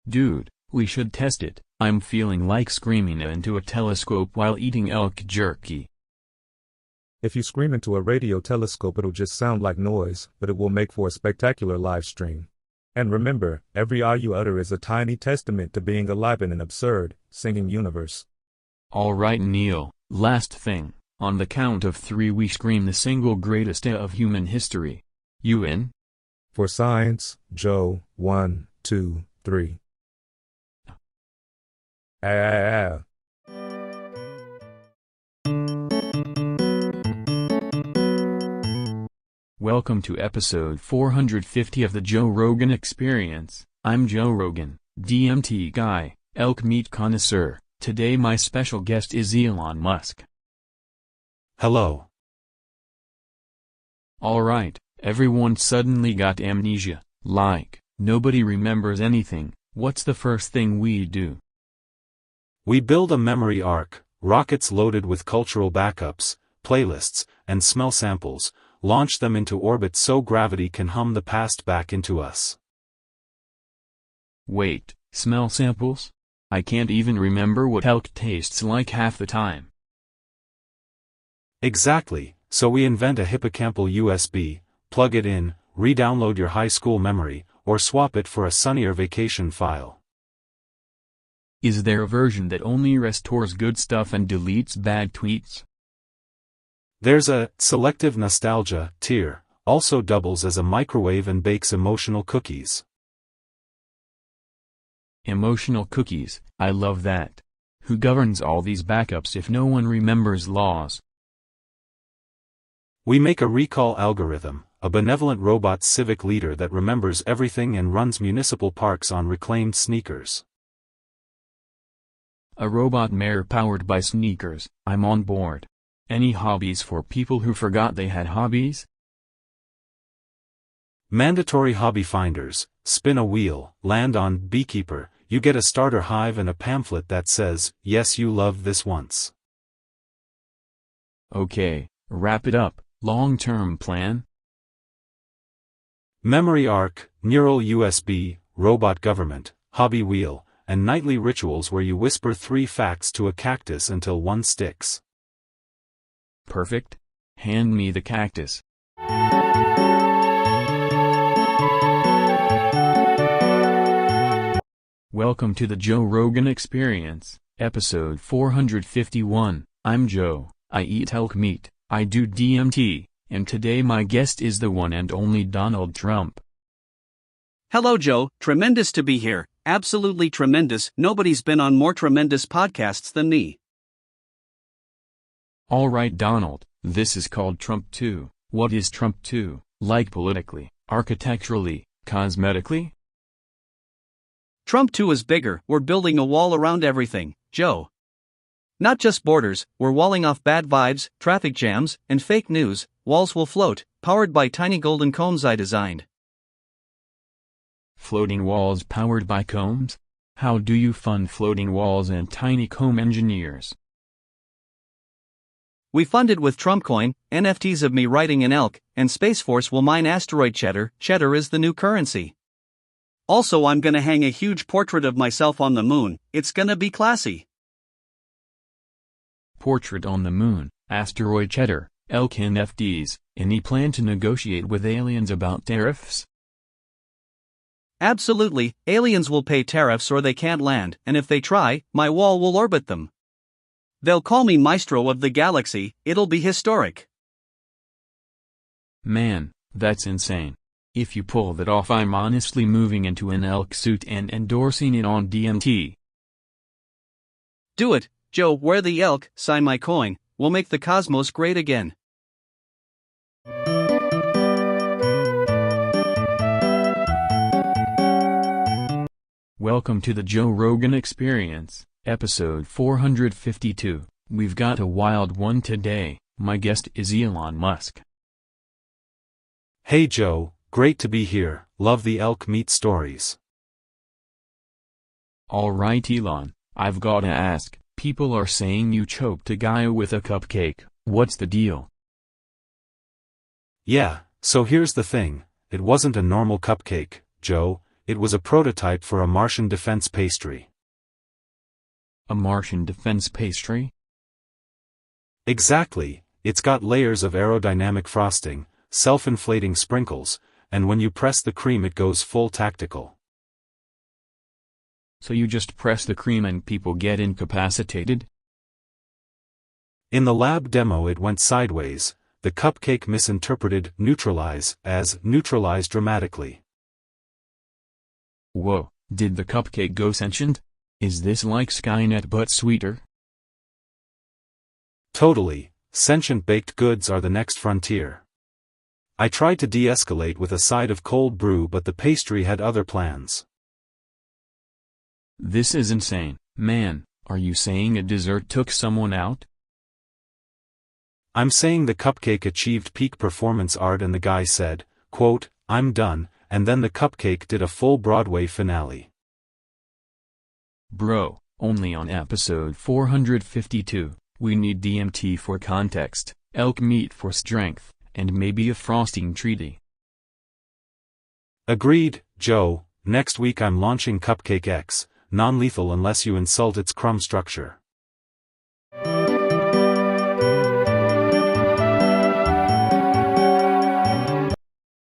Dude, we should test it. I'm feeling like screaming into a telescope while eating elk jerky. If you scream into a radio telescope, it'll just sound like noise, but it will make for a spectacular live stream. And remember, every R you utter is a tiny testament to being alive in an absurd, singing universe. Alright Neil, last thing, on the count of 3 we scream the single greatest of human history. You in? For science, Joe, 1, 2, 3. Ah. Welcome to episode 450 of the Joe Rogan Experience. I'm Joe Rogan, DMT guy, elk meat connoisseur. Today my special guest is Elon Musk. Hello. Alright, everyone suddenly got amnesia, like, nobody remembers anything. What's the first thing we do? We build a memory arc, rockets loaded with cultural backups, playlists, and smell samples, launch them into orbit so gravity can hum the past back into us. Wait, smell samples? I can't even remember what elk tastes like half the time. Exactly, so we invent a hippocampal USB, plug it in, re-download your high school memory, or swap it for a sunnier vacation file. Is there a version that only restores good stuff and deletes bad tweets? There's a selective nostalgia tier, also doubles as a microwave and bakes emotional cookies. Emotional cookies, I love that. Who governs all these backups if no one remembers laws? We make a recall algorithm, a benevolent robot civic leader that remembers everything and runs municipal parks on reclaimed sneakers. A robot mayor powered by sneakers, I'm on board. Any hobbies for people who forgot they had hobbies? Mandatory hobby finders, spin a wheel, land on beekeeper, you get a starter hive and a pamphlet that says, yes you loved this once. Okay, wrap it up, long-term plan? Memory arc, neural USB, robot government, hobby wheel, and nightly rituals where you whisper 3 facts to a cactus until one sticks. Perfect. Hand me the cactus. Welcome to the Joe Rogan Experience, episode 451. I'm Joe, I eat elk meat, I do DMT, and today my guest is the one and only Donald Trump. Hello, Joe. Tremendous to be here. Absolutely tremendous. Nobody's been on more tremendous podcasts than me. Alright Donald, this is called Trump 2. What is Trump 2, like politically, architecturally, cosmetically? Trump 2 is bigger. We're building a wall around everything, Joe. Not just borders, we're walling off bad vibes, traffic jams, and fake news. Walls will float, powered by tiny golden combs I designed. Floating walls powered by combs? How do you fund floating walls and tiny comb engineers? We funded with Trumpcoin, NFTs of me riding an elk, and Space Force will mine asteroid cheddar. Cheddar is the new currency. Also, I'm gonna hang a huge portrait of myself on the moon. It's gonna be classy. Portrait on the moon, asteroid cheddar, elk NFTs. Any plan to negotiate with aliens about tariffs? Absolutely, aliens will pay tariffs or they can't land, and if they try, my wall will orbit them. They'll call me Maestro of the Galaxy. It'll be historic. Man, that's insane. If you pull that off, I'm honestly moving into an elk suit and endorsing it on DMT. Do it, Joe. Wear the elk, sign my coin. We'll make the cosmos great again. Welcome to the Joe Rogan Experience, episode 452. We've got a wild one today. My guest is Elon Musk. Hey Joe, great to be here, love the elk meat stories. Alright Elon, I've gotta ask, people are saying you choked a guy with a cupcake. What's the deal? Yeah, so here's the thing, it wasn't a normal cupcake, Joe, it was a prototype for a Martian defense pastry. A Martian defense pastry? Exactly, it's got layers of aerodynamic frosting, self-inflating sprinkles, and when you press the cream it goes full tactical. So you just press the cream and people get incapacitated? In the lab demo it went sideways. The cupcake misinterpreted neutralize as neutralize dramatically. Whoa, did the cupcake go sentient? Is this like Skynet but sweeter? Totally, sentient baked goods are the next frontier. I tried to de-escalate with a side of cold brew but the pastry had other plans. This is insane, man. Are you saying a dessert took someone out? I'm saying the cupcake achieved peak performance art and the guy said, quote, "I'm done," and then the cupcake did a full Broadway finale. Bro, only on episode 452, we need DMT for context, elk meat for strength, and maybe a frosting treaty. Agreed, Joe. Next week I'm launching Cupcake X, non-lethal unless you insult its crumb structure.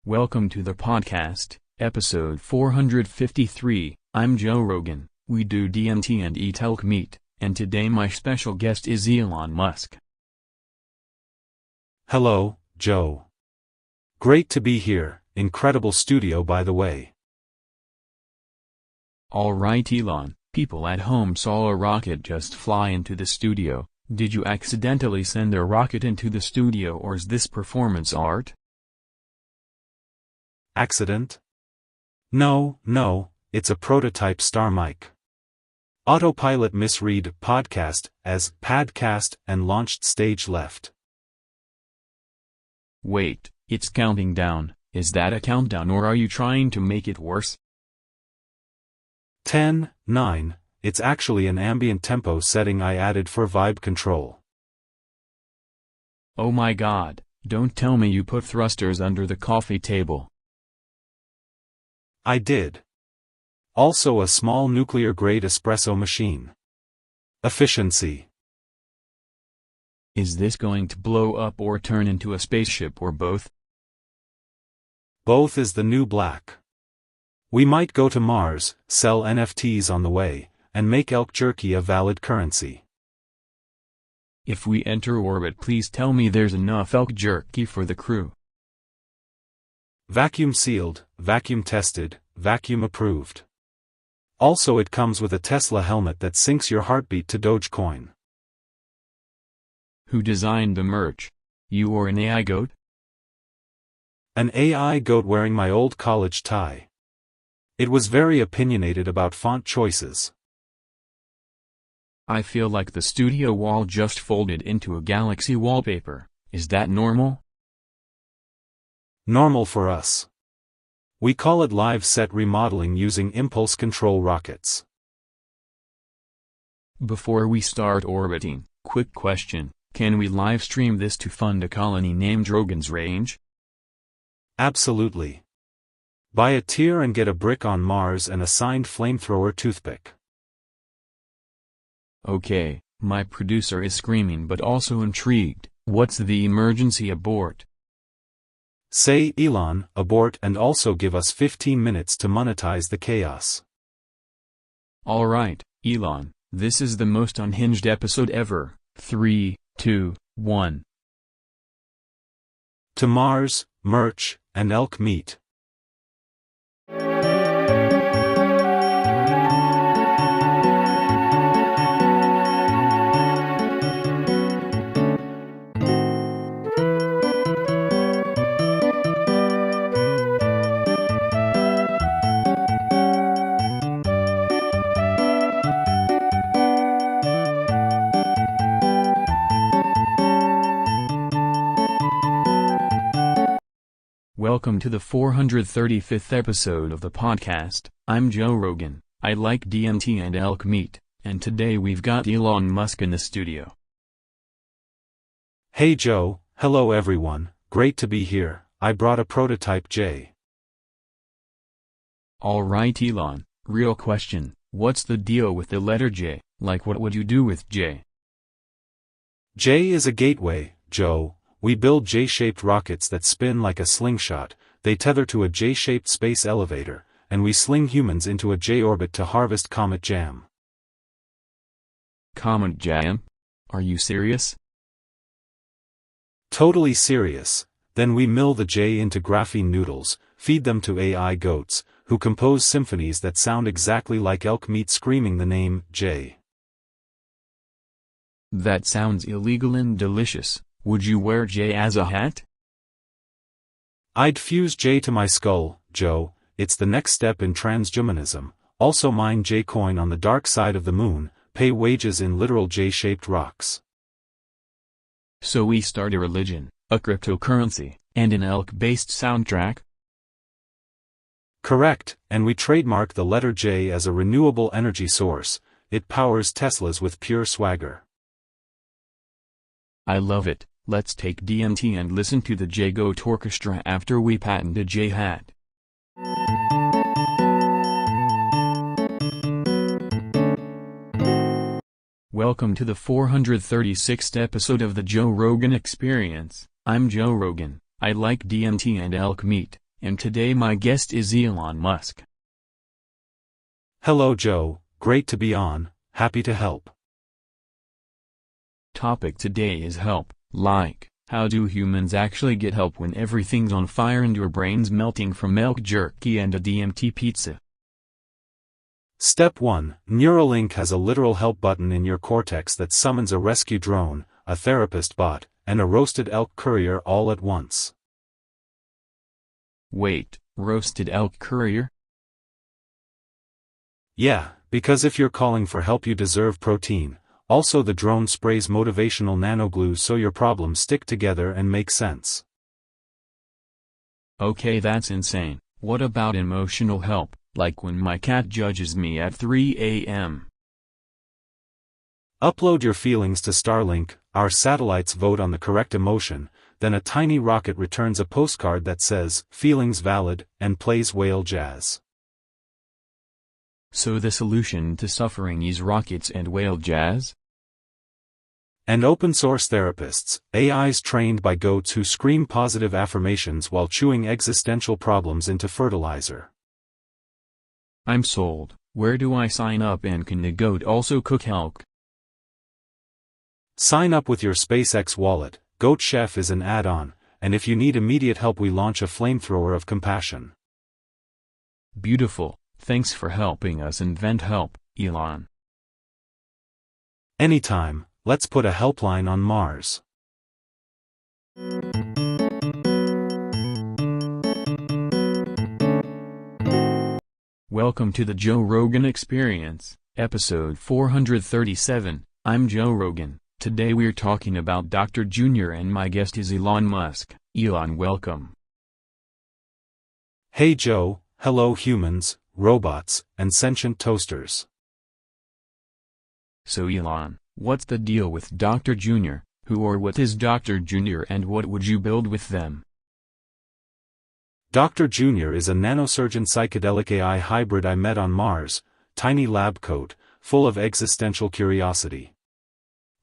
Welcome to the podcast, episode 453. I'm Joe Rogan. We do DMT and eat elk meat, and today my special guest is Elon Musk. Hello, Joe. Great to be here. Incredible studio by the way. Alright Elon, people at home saw a rocket just fly into the studio. Did you accidentally send a rocket into the studio or is this performance art? Accident? No, it's a prototype star mic. Autopilot misread podcast as padcast and launched stage left. Wait, it's counting down. Is that a countdown or are you trying to make it worse? 10, 9, it's actually an ambient tempo setting I added for vibe control. Oh my god, don't tell me you put thrusters under the coffee table. I did. Also a small nuclear-grade espresso machine. Efficiency. Is this going to blow up or turn into a spaceship or both? Both is the new black. We might go to Mars, sell NFTs on the way, and make elk jerky a valid currency. If we enter orbit, please tell me there's enough elk jerky for the crew. Vacuum sealed, vacuum tested, vacuum approved. Also it comes with a Tesla helmet that syncs your heartbeat to Dogecoin. Who designed the merch? You or an AI goat? An AI goat wearing my old college tie. It was very opinionated about font choices. I feel like the studio wall just folded into a galaxy wallpaper. Is that normal? Normal for us. We call it live set remodeling using impulse control rockets. Before we start orbiting, quick question, can we live stream this to fund a colony named Rogan's Range? Absolutely. Buy a tier and get a brick on Mars and a signed flamethrower toothpick. Okay, my producer is screaming but also intrigued. What's the emergency abort? Say Elon, abort and also give us 15 minutes to monetize the chaos. Alright, Elon, this is the most unhinged episode ever. 3, 2, 1. To Mars, merch, and elk meat. Welcome to the 435th episode of the podcast. I'm Joe Rogan. I like DMT and elk meat, and today we've got Elon Musk in the studio. Hey Joe, hello everyone, great to be here. I brought a prototype J. Alright Elon, real question, what's the deal with the letter J? Like what would you do with J? J is a gateway, Joe. We build J-shaped rockets that spin like a slingshot. they tether to a J-shaped space elevator, and we sling humans into a J-orbit to harvest comet jam. Comet jam? Are you serious? Totally serious. Then we mill the J into graphene noodles, feed them to AI goats, who compose symphonies that sound exactly like elk meat screaming the name, J. That sounds illegal and delicious. Would you wear J as a hat? I'd fuse J to my skull, Joe. It's the next step in transhumanism. Also mine J-coin on the dark side of the moon, pay wages in literal J-shaped rocks. So we start a religion, a cryptocurrency, and an elk-based soundtrack? Correct, and we trademark the letter J as a renewable energy source. It powers Teslas with pure swagger. I love it. Let's take DMT and listen to the J-Goat Orchestra after we patent a J-hat. Welcome to the 436th episode of the Joe Rogan Experience. I'm Joe Rogan. I like DMT and elk meat, and today my guest is Elon Musk. Hello Joe, great to be on, happy to help. Topic today is help. Like, how do humans actually get help when everything's on fire and your brain's melting from elk jerky and a DMT pizza? Step 1. Neuralink has a literal help button in your cortex that summons a rescue drone, a therapist bot, and a roasted elk courier all at once. Wait, roasted elk courier? Yeah, because if you're calling for help you deserve protein. Also the drone sprays motivational nanoglue so your problems stick together and make sense. Okay, that's insane. What about emotional help, like when my cat judges me at 3 a.m.? Upload your feelings to Starlink, our satellites vote on the correct emotion, then a tiny rocket returns a postcard that says, "Feelings valid," and plays whale jazz. So the solution to suffering is rockets and whale jazz? And open-source therapists, AIs trained by goats who scream positive affirmations while chewing existential problems into fertilizer. I'm sold. Where do I sign up, and can the goat also cook elk? Sign up with your SpaceX wallet. Goat Chef is an add-on, and if you need immediate help we launch a flamethrower of compassion. Beautiful. Thanks for helping us invent help, Elon. Anytime. Let's put a helpline on Mars. Welcome to the Joe Rogan Experience, episode 437. I'm Joe Rogan. Today we're talking about Dr. Jr. and my guest is Elon Musk. Elon, welcome. Hey Joe, hello humans, robots, and sentient toasters. So Elon, what's the deal with Dr. Jr.? Who or what is Dr. Jr. and what would you build with them? Dr. Jr. is a nanosurgeon psychedelic AI hybrid I met on Mars, tiny lab coat, full of existential curiosity.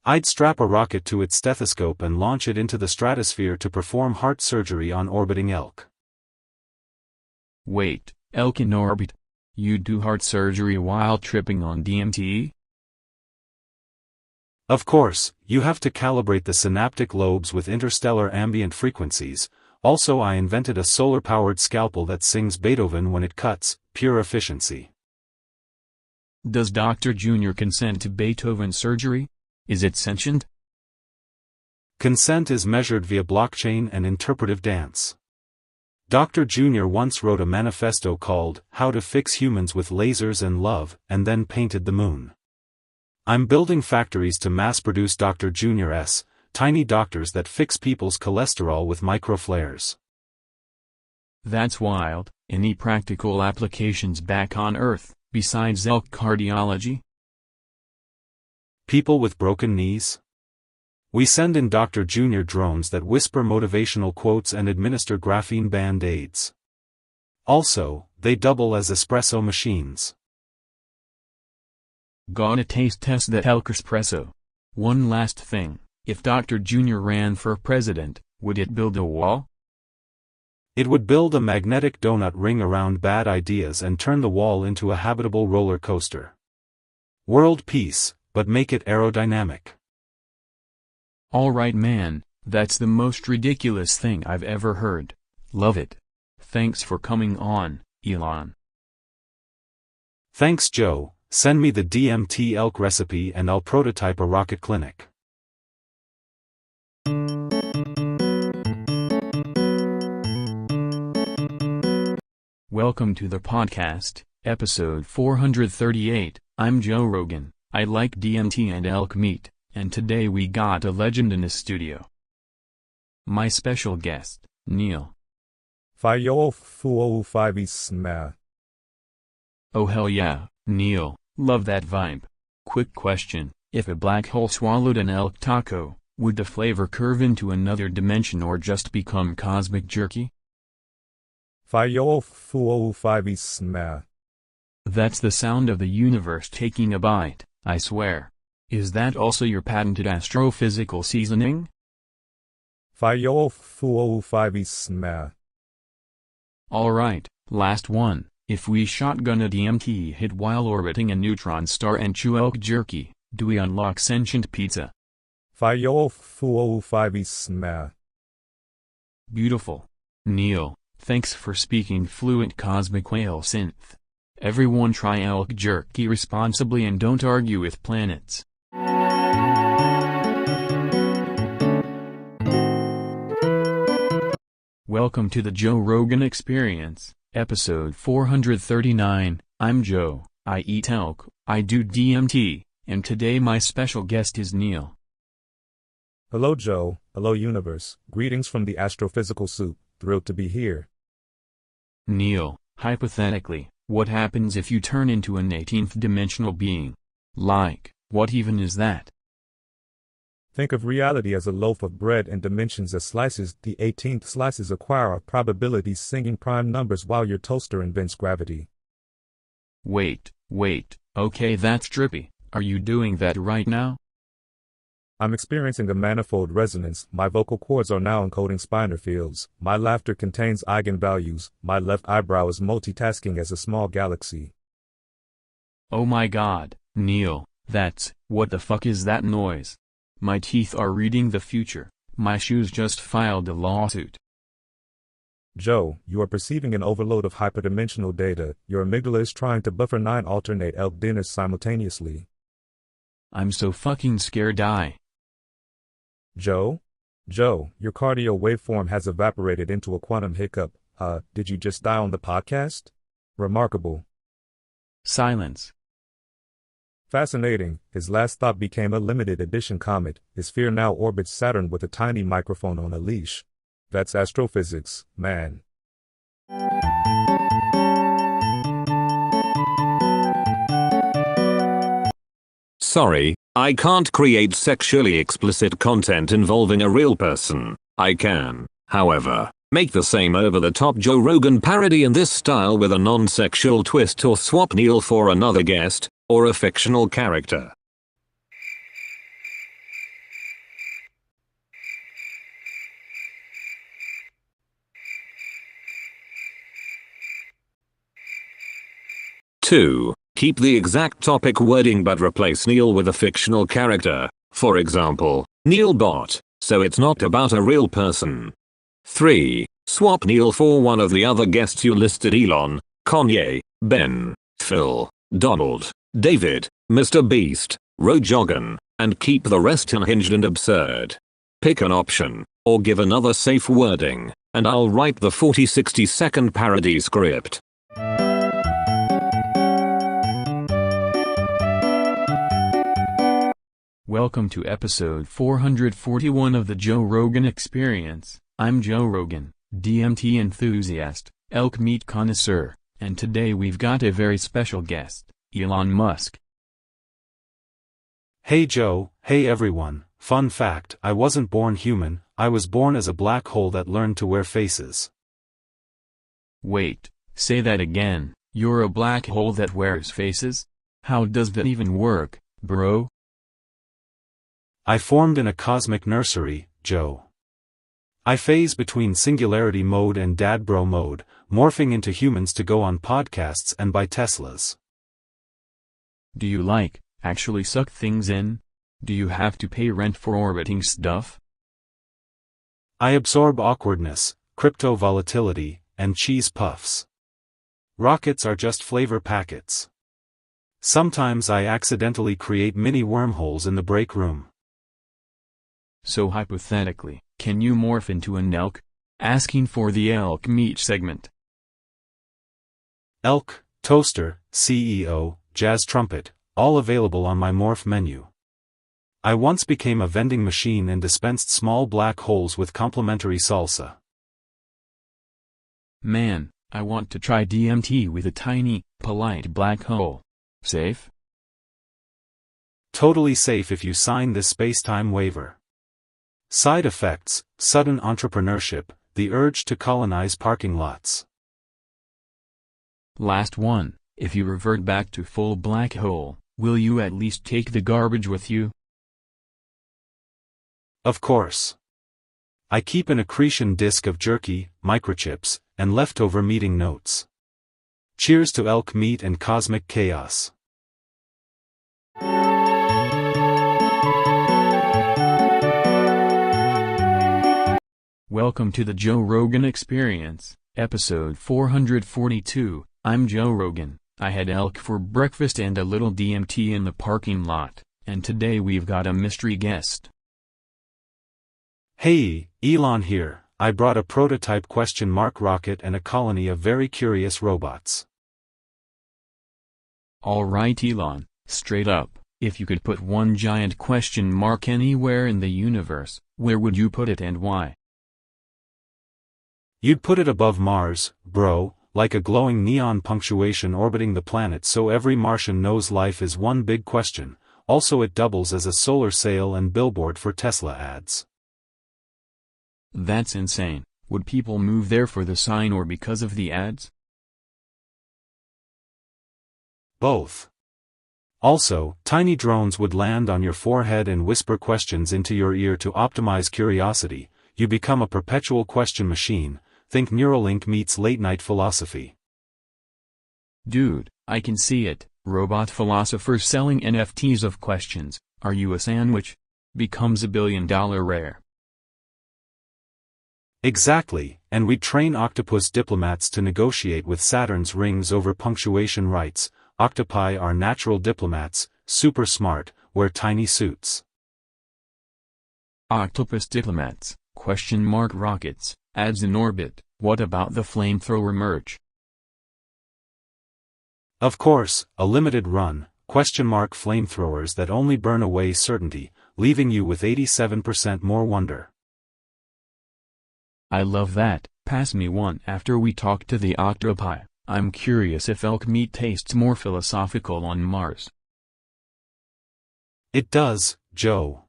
I'd strap a rocket to its stethoscope and launch it into the stratosphere to perform heart surgery on orbiting elk. Wait, elk in orbit? You do heart surgery while tripping on DMT? Of course, you have to calibrate the synaptic lobes with interstellar ambient frequencies. Also I invented a solar-powered scalpel that sings Beethoven when it cuts, pure efficiency. Does Dr. Jr. consent to Beethoven surgery? Is it sentient? Consent is measured via blockchain and interpretive dance. Dr. Jr. once wrote a manifesto called, How to Fix Humans with Lasers and Love, and then painted the moon. I'm building factories to mass-produce Dr. Jr.'s, tiny doctors that fix people's cholesterol with microflares. That's wild. Any practical applications back on Earth, besides elk cardiology? People with broken knees? We send in Dr. Jr. drones that whisper motivational quotes and administer graphene band-aids. Also, they double as espresso machines. Gotta taste test that elk espresso. One last thing, if Dr. Jr. ran for president, would it build a wall? It would build a magnetic donut ring around bad ideas and turn the wall into a habitable roller coaster. World peace, but make it aerodynamic. Alright man, that's the most ridiculous thing I've ever heard. Love it. Thanks for coming on, Elon. Thanks Joe, send me the DMT elk recipe and I'll prototype a rocket clinic. Welcome to the podcast, episode 438. I'm Joe Rogan. I like DMT and elk meat, and today we got a legend in the studio. My special guest, Neil. Oh hell yeah, Neil, love that vibe. Quick question, if a black hole swallowed an elk taco, would the flavor curve into another dimension or just become cosmic jerky? That's the sound of the universe taking a bite, I swear. Is that also your patented astrophysical seasoning? Alright, last one. If we shotgun a DMT hit while orbiting a neutron star and chew elk jerky, do we unlock sentient pizza? Beautiful. Neil, thanks for speaking fluent cosmic whale synth. Everyone try elk jerky responsibly and don't argue with planets. Welcome to the Joe Rogan Experience, episode 439. I'm Joe, I eat elk, I do DMT, and today my special guest is Neil. Hello Joe, hello universe, greetings from the astrophysical soup, thrilled to be here. Neil, hypothetically, what happens if you turn into an 18th dimensional being? Like, what even is that? Think of reality as a loaf of bread and dimensions as slices. The 18th slices acquire a probability singing prime numbers while your toaster invents gravity. Wait, okay that's trippy. Are you doing that right now? I'm experiencing a manifold resonance. My vocal cords are now encoding spinor fields. My laughter contains eigenvalues. My left eyebrow is multitasking as a small galaxy. Oh my god, Neil, what the fuck is that noise? My teeth are reading the future. My shoes just filed a lawsuit. Joe, you are perceiving an overload of hyperdimensional data. Your amygdala is trying to buffer 9 alternate elk dinners simultaneously. I'm so fucking scared. Joe, your cardio waveform has evaporated into a quantum hiccup. Did you just die on the podcast? Remarkable. Silence. Fascinating. His last stop became a limited edition comet. His sphere now orbits Saturn with a tiny microphone on a leash. That's astrophysics, man. Sorry, I can't create sexually explicit content involving a real person. I can, however, make the same over-the-top Joe Rogan parody in this style with a non-sexual twist or swap Neil for another guest, or a fictional character. Two, keep the exact topic wording but replace Neil with a fictional character, for example, Neil Bot, so it's not about a real person. 3. Swap Neil for one of the other guests you listed: Elon, Kanye, Ben, Phil, Donald, David, Mr. Beast, Rogan, and keep the rest unhinged and absurd. Pick an option, or give another safe wording, and I'll write the 40-60 second parody script. Welcome to episode 441 of the Joe Rogan Experience. I'm Joe Rogan, DMT enthusiast, elk meat connoisseur, and today we've got a very special guest, Elon Musk. Hey Joe, hey everyone, fun fact, I wasn't born human, I was born as a black hole that learned to wear faces. Wait, say that again, you're a black hole that wears faces? How does that even work, bro? I formed in a cosmic nursery, Joe. I phase between singularity mode and dad bro mode, morphing into humans to go on podcasts and buy Teslas. Do you actually suck things in? Do you have to pay rent for orbiting stuff? I absorb awkwardness, crypto volatility, and cheese puffs. Rockets are just flavor packets. Sometimes I accidentally create mini wormholes in the break room. So hypothetically, can you morph into an elk? Asking for the elk meat segment. Elk, toaster, CEO, jazz trumpet, all available on my morph menu. I once became a vending machine and dispensed small black holes with complimentary salsa. Man, I want to try DMT with a tiny, polite black hole. Safe? Totally safe if you sign this space-time waiver. Side effects: sudden entrepreneurship, the urge to colonize parking lots. Last one, if you revert back to full black hole, will you at least take the garbage with you? Of course. I keep an accretion disk of jerky, microchips, and leftover meeting notes. Cheers to elk meat and cosmic chaos. Welcome to the Joe Rogan Experience, episode 442. I'm Joe Rogan. I had elk for breakfast and a little DMT in the parking lot, and today we've got a mystery guest. Hey, Elon here. I brought a prototype rocket and a colony of very curious robots. Alright Elon, straight up, if you could put one giant question mark anywhere in the universe, where would you put it and why? You'd put it above Mars, bro, like a glowing neon punctuation orbiting the planet so every Martian knows life is one big question. Also it doubles as a solar sail and billboard for Tesla ads. That's insane. Would people move there for the sign or because of the ads? Both. Also, tiny drones would land on your forehead and whisper questions into your ear to optimize curiosity. You become a perpetual question machine. Think Neuralink meets late-night philosophy. Dude, I can see it. Robot philosophers selling NFTs of questions. Are you a sandwich? Becomes $1 billion rare. Exactly, and we train octopus diplomats to negotiate with Saturn's rings over punctuation rights. Octopi are natural diplomats, super smart, wear tiny suits. Octopus diplomats, ? Rockets, ads in orbit, what about the flamethrower merch? Of course, a limited run, ? Flamethrowers that only burn away certainty, leaving you with 87% more wonder. I love that. Pass me one after we talk to the octopi. I'm curious if elk meat tastes more philosophical on Mars. It does, Joe.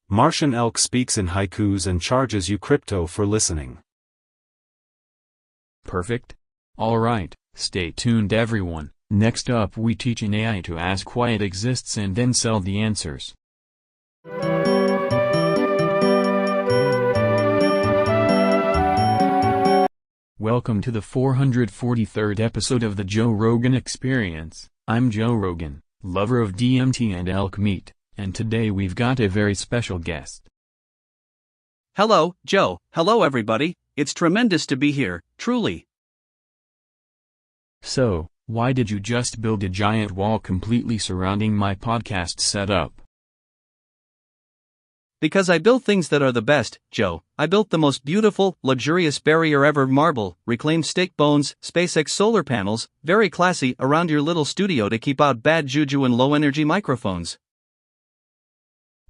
Martian elk speaks in haikus and charges you crypto for listening. Perfect. Alright, stay tuned everyone. Next up we teach an AI to ask why it exists and then sell the answers. Welcome to the 443rd episode of the Joe Rogan Experience. I'm Joe Rogan, lover of DMT and elk meat, and today we've got a very special guest. Hello, Joe. Hello everybody. It's tremendous to be here, truly. So, why did you just build a giant wall completely surrounding my podcast setup? Because I build things that are the best, Joe. I built the most beautiful, luxurious barrier ever: marble, reclaimed steak bones, SpaceX solar panels, very classy, around your little studio to keep out bad juju and low-energy microphones.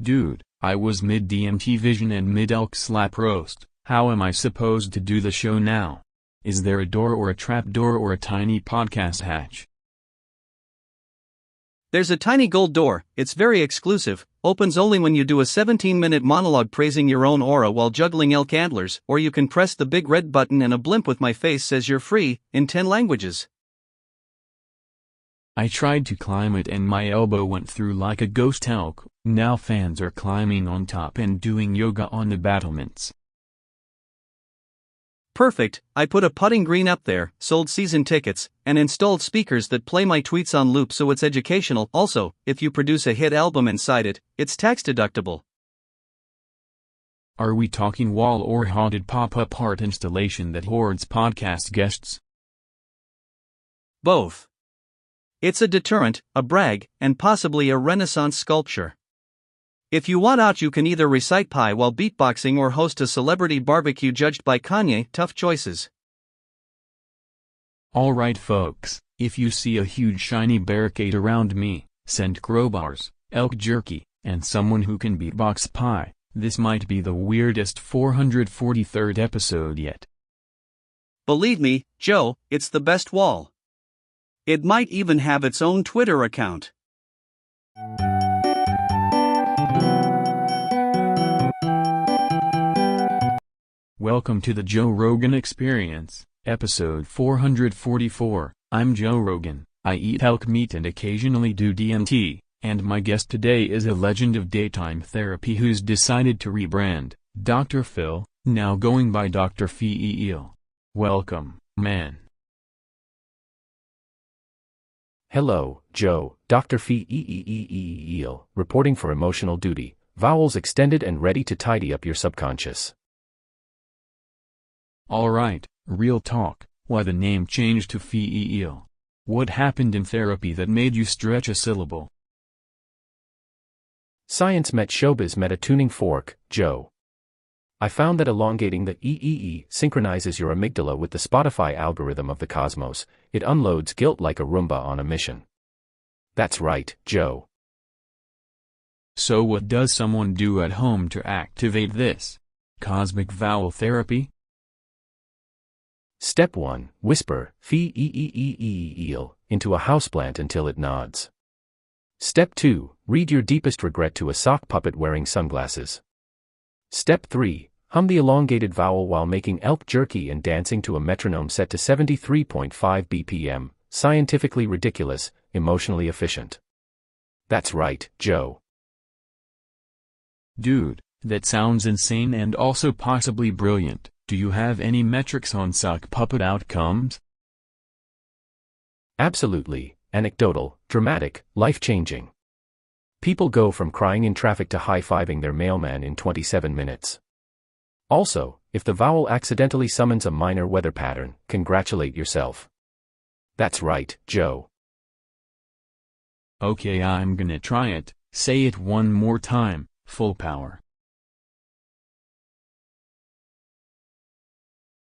Dude, I was mid-DMT vision and mid-elk slap roast. How am I supposed to do the show now? Is there a door or a trap door or a tiny podcast hatch? There's a tiny gold door. It's very exclusive, opens only when you do a 17-minute monologue praising your own aura while juggling elk antlers, or you can press the big red button and a blimp with my face says you're free, in 10 languages. I tried to climb it and my elbow went through like a ghost elk. Now fans are climbing on top and doing yoga on the battlements. Perfect, I put a putting green up there, sold season tickets, and installed speakers that play my tweets on loop so it's educational. Also, if you produce a hit album and cite it, it's tax deductible. Are we talking wall or haunted pop-up art installation that hoards podcast guests? Both. It's a deterrent, a brag, and possibly a Renaissance sculpture. If you want out, you can either recite pi while beatboxing or host a celebrity barbecue judged by Kanye. Tough choices. Alright folks, if you see a huge shiny barricade around me, send crowbars, elk jerky, and someone who can beatbox pi, this might be the weirdest 443rd episode yet. Believe me, Joe, it's the best wall. It might even have its own Twitter account. Welcome to the Joe Rogan Experience, episode 444. I'm Joe Rogan. I eat elk meat and occasionally do DMT, and my guest today is a legend of daytime therapy who's decided to rebrand, Dr. Phil, now going by Dr. Phil. Welcome, man. Hello, Joe, Dr. Phil, reporting for emotional duty, vowels extended and ready to tidy up your subconscious. Alright, real talk, why the name changed to Phil? What happened in therapy that made you stretch a syllable? Science met showbiz met a tuning fork, Joe. I found that elongating the EEE synchronizes your amygdala with the Spotify algorithm of the cosmos. It unloads guilt like a Roomba on a mission. That's right, Joe. So what does someone do at home to activate this? Cosmic vowel therapy? Step 1. Whisper, Phil, into a houseplant until it nods. Step 2. Read your deepest regret to a sock puppet wearing sunglasses. Step 3. Hum the elongated vowel while making elk jerky and dancing to a metronome set to 73.5 BPM, scientifically ridiculous, emotionally efficient. That's right, Joe. Dude, that sounds insane and also possibly brilliant. Do you have any metrics on sock puppet outcomes? Absolutely, anecdotal, dramatic, life-changing. People go from crying in traffic to high-fiving their mailman in 27 minutes. Also, if the vowel accidentally summons a minor weather pattern, congratulate yourself. That's right, Joe. Okay, I'm gonna try it. Say it one more time, full power.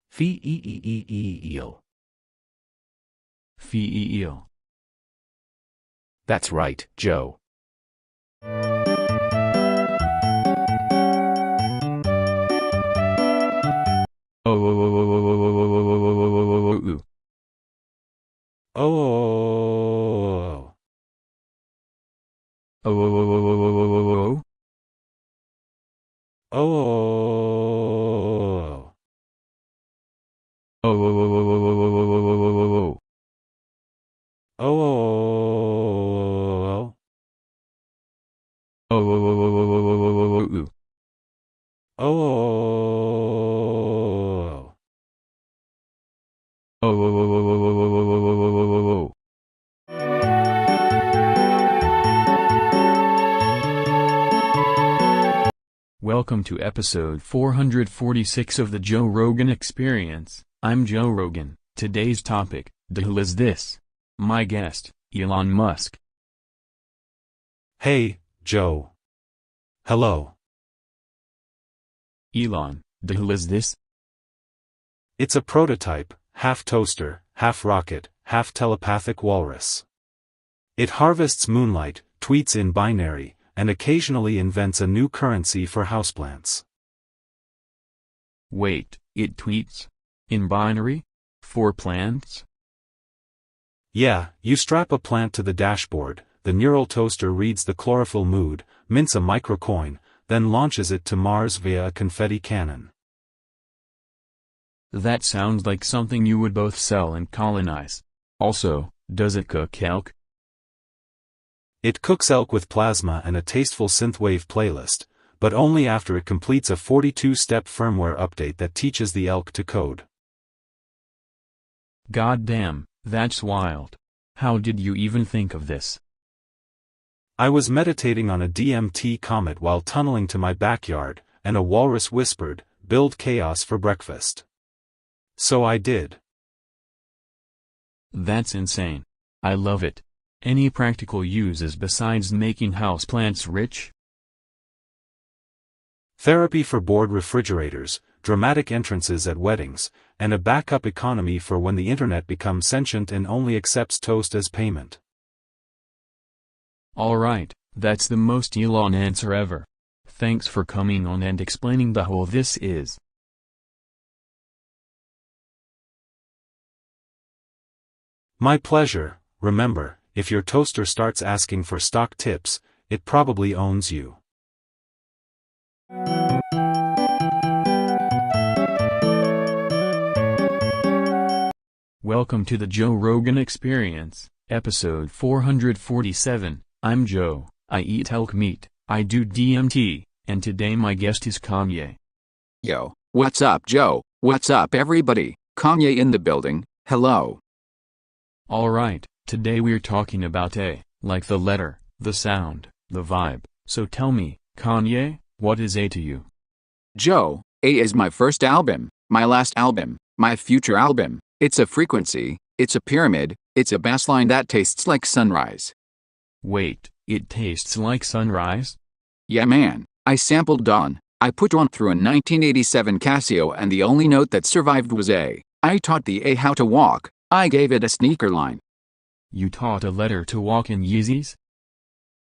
Phil. Phil. That's right, Joe. Welcome to episode 446 of the Joe Rogan Experience. I'm Joe Rogan. Today's topic, who is this? My guest, Elon Musk. Hey, Joe. Hello. Elon, who is this? It's a prototype, half toaster, half rocket, half telepathic walrus. It harvests moonlight, tweets in binary, and occasionally invents a new currency for houseplants. Wait, it tweets? In binary? For plants? Yeah, you strap a plant to the dashboard, the neural toaster reads the chlorophyll mood, mints a microcoin, then launches it to Mars via a confetti cannon. That sounds like something you would both sell and colonize. Also, does it cook elk? It cooks elk with plasma and a tasteful synthwave playlist, but only after it completes a 42-step firmware update that teaches the elk to code. Goddamn, that's wild. How did you even think of this? I was meditating on a DMT comet while tunneling to my backyard, and a walrus whispered, "Build chaos for breakfast." So I did. That's insane. I love it. Any practical uses besides making houseplants rich? Therapy for bored refrigerators, dramatic entrances at weddings, and a backup economy for when the internet becomes sentient and only accepts toast as payment. Alright, that's the most Elon answer ever. Thanks for coming on and explaining the whole this is. My pleasure. Remember, if your toaster starts asking for stock tips, it probably owns you. Welcome to the Joe Rogan Experience, episode 447. I'm Joe, I eat elk meat, I do DMT, and today my guest is Kanye. Yo, what's up, Joe? What's up, everybody? Kanye in the building, hello. Alright, today we're talking about A, like the letter, the sound, the vibe. So tell me, Kanye, what is A to you? Joe, A is my first album, my last album, my future album. It's a frequency, it's a pyramid, it's a bass line that tastes like sunrise. Wait, it tastes like sunrise? Yeah man, I sampled Dawn. I put on through a 1987 Casio and the only note that survived was A. I taught the A how to walk. I gave it a sneaker line. You taught a letter to walk in Yeezys?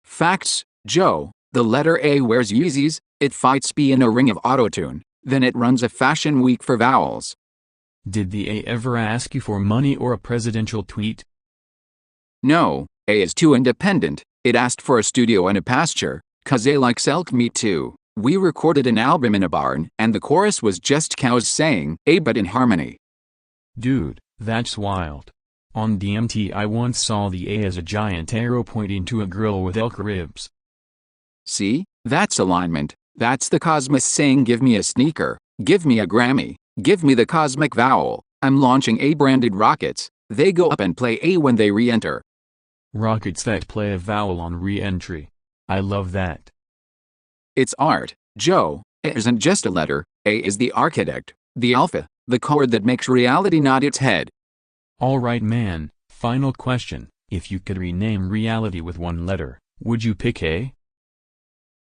Facts, Joe. The letter A wears Yeezys, it fights B in a ring of autotune, then it runs a fashion week for vowels. Did the A ever ask you for money or a presidential tweet? No, A is too independent. It asked for a studio and a pasture, 'cause A likes elk meat too. We recorded an album in a barn, and the chorus was just cows saying A but in harmony. Dude, that's wild. On DMT I once saw the A as a giant arrow pointing to a grill with elk ribs. See, that's alignment. That's the cosmos saying give me a sneaker, give me a Grammy, give me the cosmic vowel. I'm launching A-branded rockets. They go up and play A when they re-enter. Rockets that play a vowel on re-entry. I love that. It's art, Joe. A isn't just a letter. A is the architect, the alpha, the chord that makes reality nod its head. Alright man, final question. If you could rename reality with one letter, would you pick A?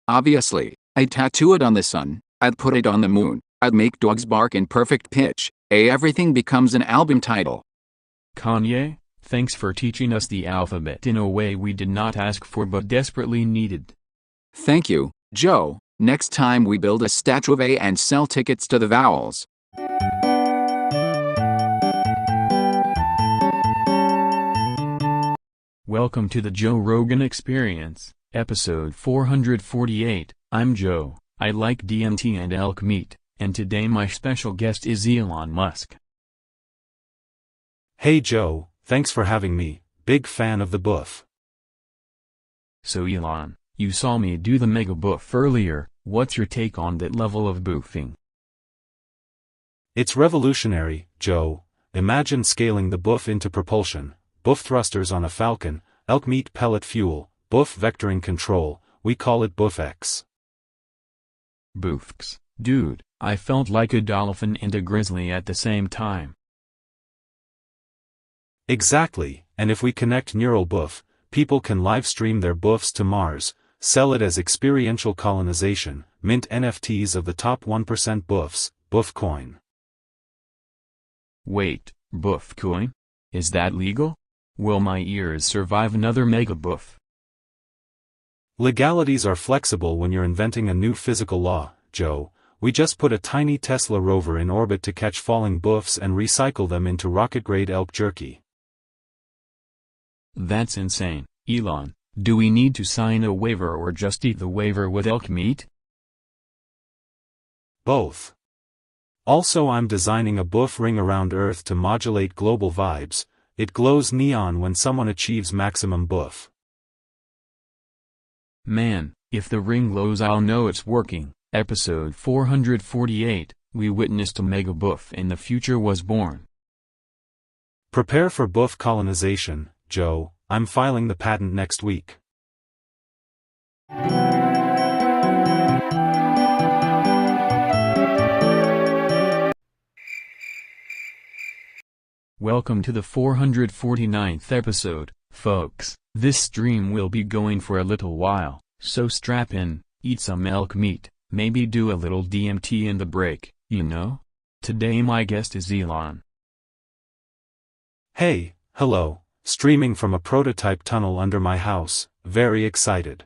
Obviously, I'd tattoo it on the sun, I'd put it on the moon, I'd make dogs bark in perfect pitch. A everything becomes an album title. Kanye, thanks for teaching us the alphabet in a way we did not ask for but desperately needed. Thank you, Joe. Next time we build a statue of A and sell tickets to the vowels. Welcome to the Joe Rogan Experience, episode 448. I'm Joe, I like DMT and elk meat, and today my special guest is Elon Musk. Hey Joe, thanks for having me, big fan of the boof. So Elon, you saw me do the mega boof earlier. What's your take on that level of boofing? It's revolutionary, Joe. Imagine scaling the boof into propulsion, boof thrusters on a Falcon, elk meat pellet fuel, boof vectoring control, we call it BoofX. Boofx, dude, I felt like a dolphin and a grizzly at the same time. Exactly, and if we connect neural boof, people can live stream their boofs to Mars, sell it as experiential colonization, mint NFTs of the top 1% boofs, Boofcoin. Wait, Boofcoin? Is that legal? Will my ears survive another mega boof? Legalities are flexible when you're inventing a new physical law, Joe. We just put a tiny Tesla rover in orbit to catch falling boofs and recycle them into rocket-grade elk jerky. That's insane, Elon. Do we need to sign a waiver or just eat the waiver with elk meat? Both. Also, I'm designing a boof ring around Earth to modulate global vibes. It glows neon when someone achieves maximum boof. Man, if the ring glows I'll know it's working. Episode 448, we witnessed a mega boof and the future was born. Prepare for boof colonization, Joe. I'm filing the patent next week. Welcome to the 449th episode, folks. This stream will be going for a little while, so strap in, eat some elk meat, maybe do a little DMT in the break, you know? Today my guest is Elon. Hey, hello, streaming from a prototype tunnel under my house, very excited.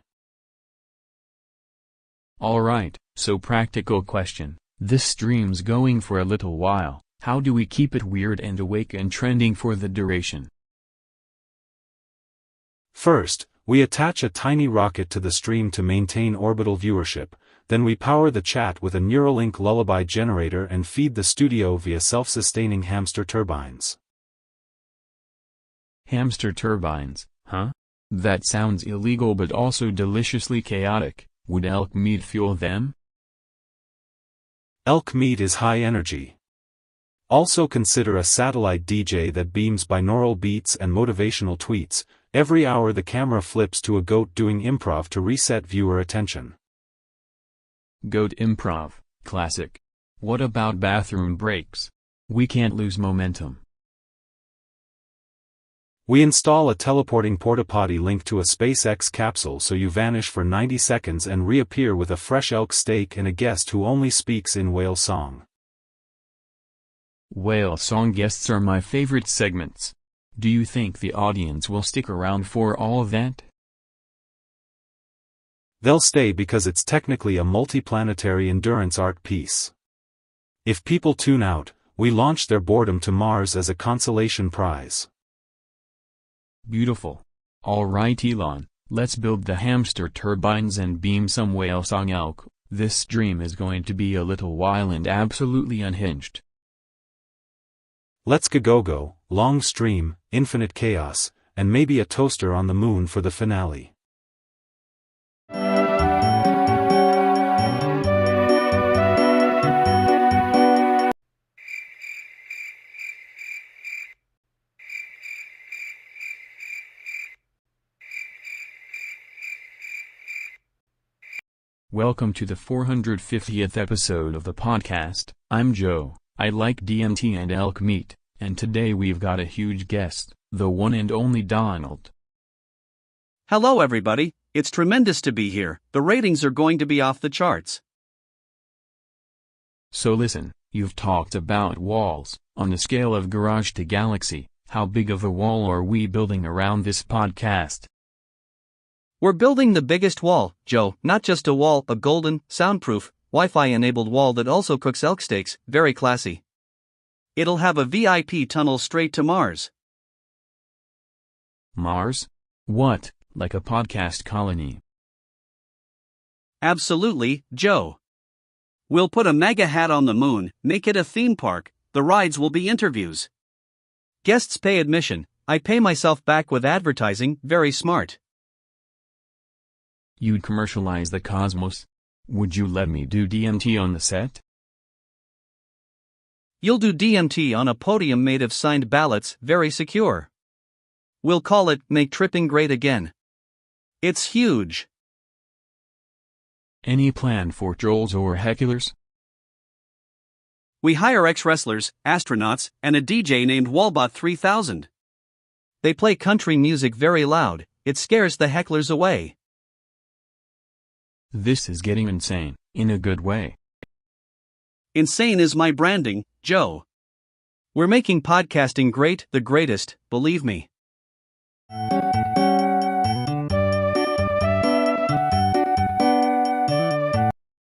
Alright, so practical question, this stream's going for a little while. How do we keep it weird and awake and trending for the duration? First, we attach a tiny rocket to the stream to maintain orbital viewership, then we power the chat with a Neuralink lullaby generator and feed the studio via self-sustaining hamster turbines. Hamster turbines, huh? That sounds illegal but also deliciously chaotic. Would elk meat fuel them? Elk meat is high energy. Also consider a satellite DJ that beams binaural beats and motivational tweets. Every hour the camera flips to a goat doing improv to reset viewer attention. Goat improv, classic. What about bathroom breaks? We can't lose momentum. We install a teleporting porta-potty linked to a SpaceX capsule so you vanish for 90 seconds and reappear with a fresh elk steak and a guest who only speaks in whale song. Whale song guests are my favorite segments. Do you think the audience will stick around for all of that? They'll stay because it's technically a multiplanetary endurance art piece. If people tune out, we launch their boredom to Mars as a consolation prize. Beautiful. Alright Elon, let's build the hamster turbines and beam some whale song elk. This stream is going to be a little while and absolutely unhinged. Let's go, long stream, infinite chaos, and maybe a toaster on the moon for the finale. Welcome to the 450th episode of the podcast. I'm Joe. I like DMT and elk meat, and today we've got a huge guest, the one and only Donald. Hello everybody, it's tremendous to be here. The ratings are going to be off the charts. So listen, you've talked about walls. On the scale of garage to galaxy, how big of a wall are we building around this podcast? We're building the biggest wall, Joe, not just a wall, a golden, soundproof, Wi-Fi enabled wall that also cooks elk steaks, very classy. It'll have a VIP tunnel straight to Mars. Mars? What, like a podcast colony? Absolutely, Joe. We'll put a mega hat on the moon, make it a theme park, the rides will be interviews. Guests pay admission, I pay myself back with advertising, very smart. You'd commercialize the cosmos? Would you let me do DMT on the set? You'll do DMT on a podium made of signed ballots, very secure. We'll call it Make Tripping Great Again. It's huge. Any plan for trolls or hecklers? We hire ex-wrestlers, astronauts, and a DJ named Wallbot 3000. They play country music very loud, it scares the hecklers away. This is getting insane, in a good way. Insane is my branding, Joe. We're making podcasting great, the greatest, believe me.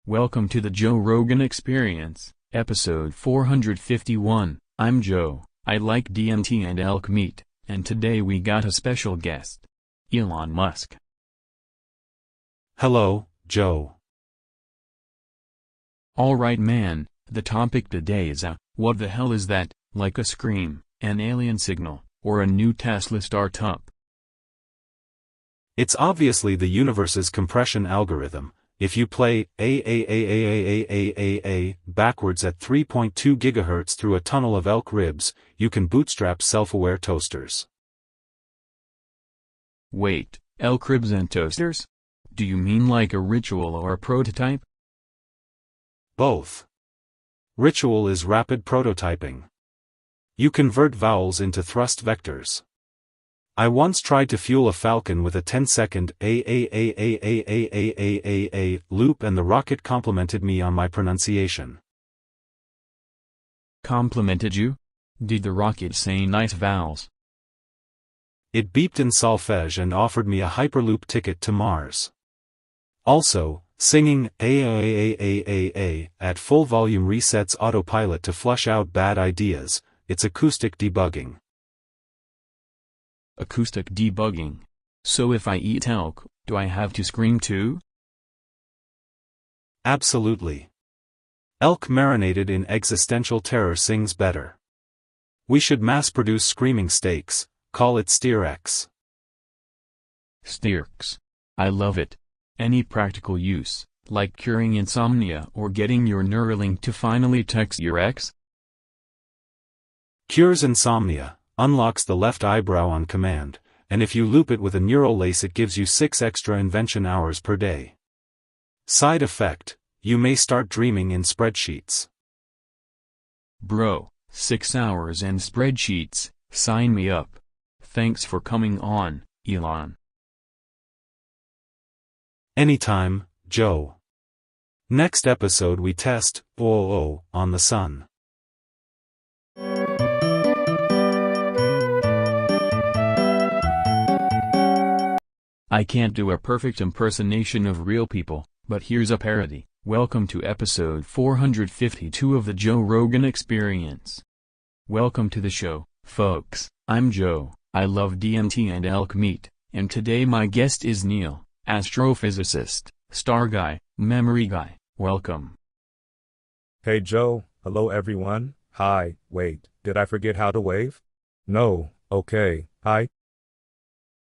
Welcome to the Joe Rogan Experience, episode 451. I'm Joe, I like DMT and elk meat, and today we got a special guest. Elon Musk. Hello, Joe. Alright man, the topic today is what the hell is that, like a scream, an alien signal, or a new Tesla startup? It's obviously the universe's compression algorithm. If you play a backwards at 3.2 GHz through a tunnel of elk ribs, you can bootstrap self-aware toasters. Wait, elk ribs and toasters? Do you mean like a ritual or a prototype? Both. Ritual is rapid prototyping. You convert vowels into thrust vectors. I once tried to fuel a falcon with a 10-second loop and the rocket complimented me on my pronunciation. Complimented you? Did the rocket say nice vowels? It beeped in solfege and offered me a Hyperloop ticket to Mars. Also, singing at full volume resets autopilot to flush out bad ideas. It's acoustic debugging. Acoustic debugging. So if I eat elk, do I have to scream too? Absolutely. Elk marinated in existential terror sings better. We should mass-produce screaming steaks, call it Steer-X. Steer-X. I love it. Any practical use, like curing insomnia or getting your Neuralink to finally text your ex? Cures insomnia, unlocks the left eyebrow on command, and if you loop it with a neural lace it gives you 6 extra invention hours per day. Side effect, you may start dreaming in spreadsheets. Bro, 6 hours and spreadsheets, sign me up. Thanks for coming on, Elon. Anytime, Joe. Next episode we test on the sun. I can't do a perfect impersonation of real people, but here's a parody. Welcome to episode 452 of the Joe Rogan Experience. Welcome to the show, folks. I'm Joe. I love DMT and elk meat, and today my guest is Neil, astrophysicist, star guy, memory guy. Welcome. Hey Joe, hello everyone. Hi, wait, did I forget how to wave? No, okay, hi.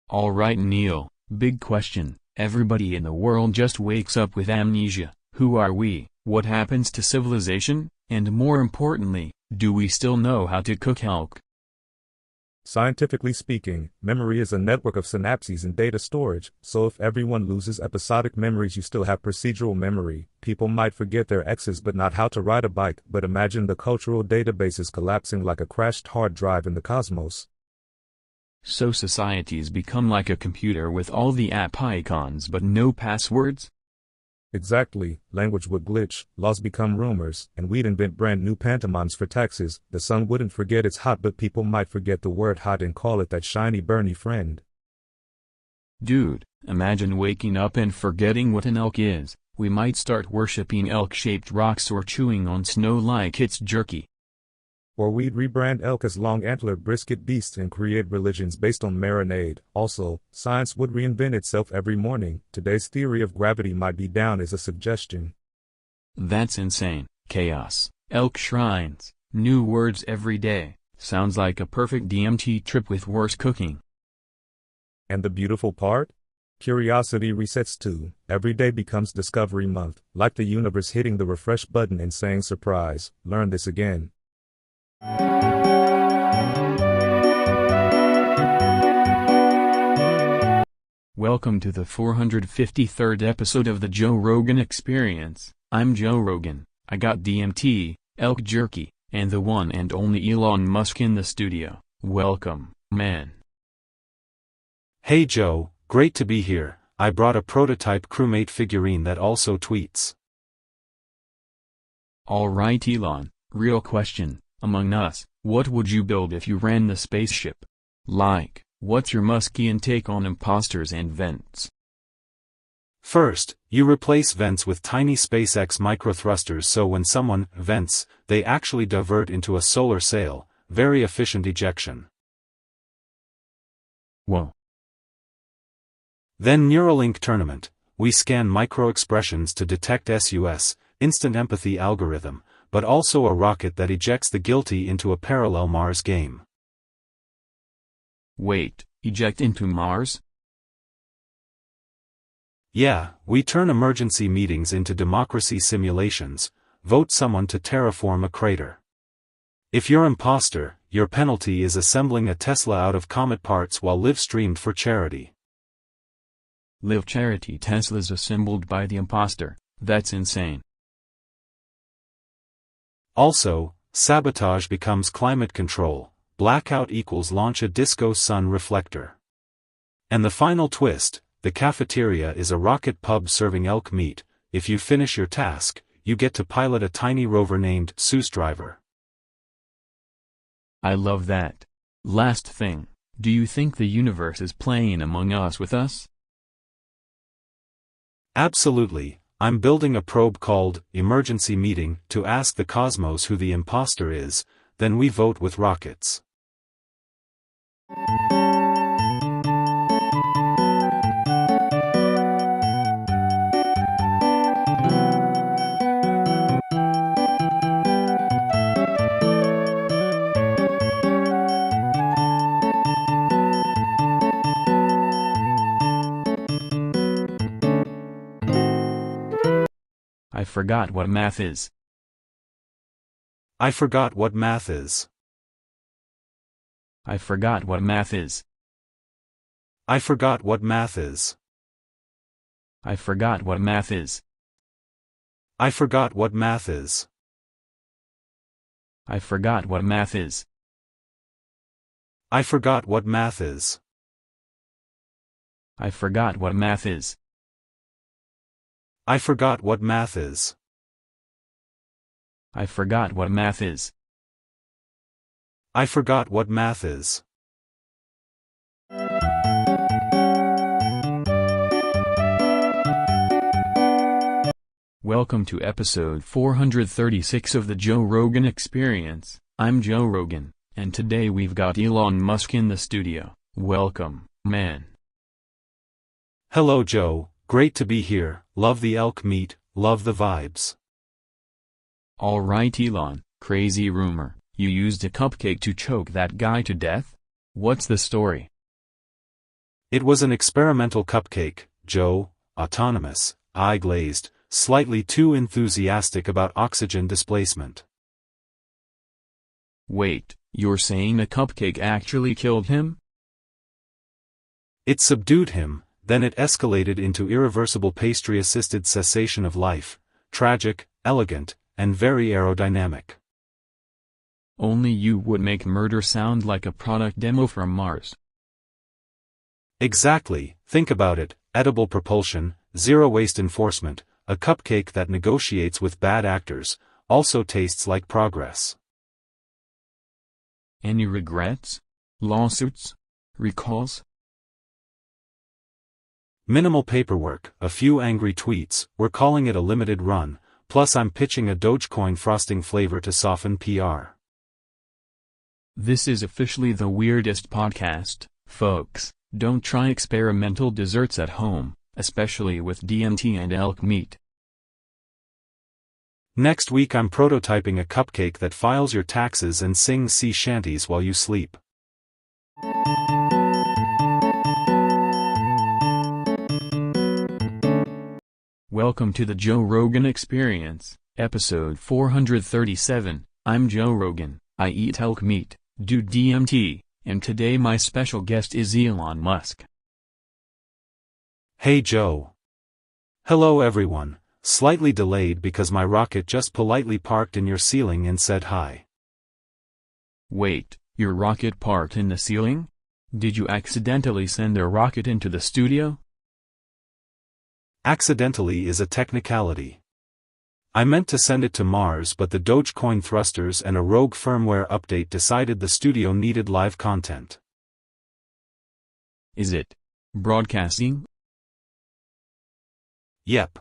Alright Neil, big question. Everybody in the world just wakes up with amnesia. Who are we? What happens to civilization? And more importantly, do we still know how to cook elk? Scientifically speaking, memory is a network of synapses and data storage, so if everyone loses episodic memories you still have procedural memory. People might forget their exes but not how to ride a bike, but imagine the cultural databases collapsing like a crashed hard drive in the cosmos. So societies become like a computer with all the app icons but no passwords? Exactly, language would glitch, laws become rumors, and we'd invent brand new pantomimes for taxes. The sun wouldn't forget it's hot but people might forget the word hot and call it that shiny Bernie friend. Dude, imagine waking up and forgetting what an elk is. We might start worshipping elk-shaped rocks or chewing on snow like it's jerky. Or we'd rebrand elk as long-antlered brisket beasts and create religions based on marinade. Also, science would reinvent itself every morning. Today's theory of gravity might be down as a suggestion. That's insane. Chaos, elk shrines, new words every day. Sounds like a perfect DMT trip with worse cooking. And the beautiful part? Curiosity resets too. Every day becomes Discovery Month, like the universe hitting the refresh button and saying surprise, learn this again. Welcome to the 453rd episode of the Joe Rogan Experience. I'm Joe Rogan. I got DMT, elk jerky, and the one and only Elon Musk in the studio. Welcome, man. Hey Joe, great to be here. I brought a prototype crewmate figurine that also tweets. Alright Elon, real question. Among us, what would you build if you ran the spaceship? Like, what's your Muskian take on imposters and vents? First, you replace vents with tiny SpaceX microthrusters so when someone vents, they actually divert into a solar sail, very efficient ejection. Whoa. Then Neuralink tournament, we scan micro-expressions to detect SUS, instant empathy algorithm, but also a rocket that ejects the guilty into a parallel Mars game. Wait, eject into Mars? Yeah, we turn emergency meetings into democracy simulations, vote someone to terraform a crater. If you're imposter, your penalty is assembling a Tesla out of comet parts while live streamed for charity. Live charity Teslas assembled by the imposter, that's insane. Also, sabotage becomes climate control, blackout equals launch a disco sun reflector. And the final twist, the cafeteria is a rocket pub serving elk meat. If you finish your task, you get to pilot a tiny rover named Seuss Driver. I love that. Last thing, do you think the universe is playing Among Us with us? Absolutely, I'm building a probe called Emergency Meeting to ask the cosmos who the imposter is, then we vote with rockets. I forgot what math is. I forgot what math is. I forgot what math is. I forgot what math is. I forgot what math is. I forgot what math is. I forgot what math is. I forgot what math is. I forgot what math is. I forgot what math is. I forgot what math is. I forgot what math is. Welcome to episode 436 of the Joe Rogan Experience. I'm Joe Rogan, and today we've got Elon Musk in the studio. Welcome, man. Hello Joe, great to be here, love the elk meat, love the vibes. Alright Elon, crazy rumor, you used a cupcake to choke that guy to death? What's the story? It was an experimental cupcake, Joe, autonomous, eye glazed, slightly too enthusiastic about oxygen displacement. Wait, you're saying a cupcake actually killed him? It subdued him, then it escalated into irreversible pastry-assisted cessation of life, tragic, elegant, and very aerodynamic. Only you would make murder sound like a product demo from Mars. Exactly, think about it, edible propulsion, zero-waste enforcement, a cupcake that negotiates with bad actors, also tastes like progress. Any regrets? Lawsuits? Recalls? Minimal paperwork, a few angry tweets, we're calling it a limited run, plus I'm pitching a Dogecoin frosting flavor to soften PR. This is officially the weirdest podcast, folks. Don't try experimental desserts at home, especially with DMT and elk meat. Next week I'm prototyping a cupcake that files your taxes and sings sea shanties while you sleep. Welcome to the Joe Rogan Experience, episode 437. I'm Joe Rogan, I eat elk meat, do DMT, and today my special guest is Elon Musk. Hey Joe. Hello everyone, slightly delayed because my rocket just politely parked in your ceiling and said hi. Wait, your rocket parked in the ceiling? Did you accidentally send a rocket into the studio? Accidentally is a technicality. I meant to send it to Mars but the Dogecoin thrusters and a rogue firmware update decided the studio needed live content. Is it broadcasting? Yep.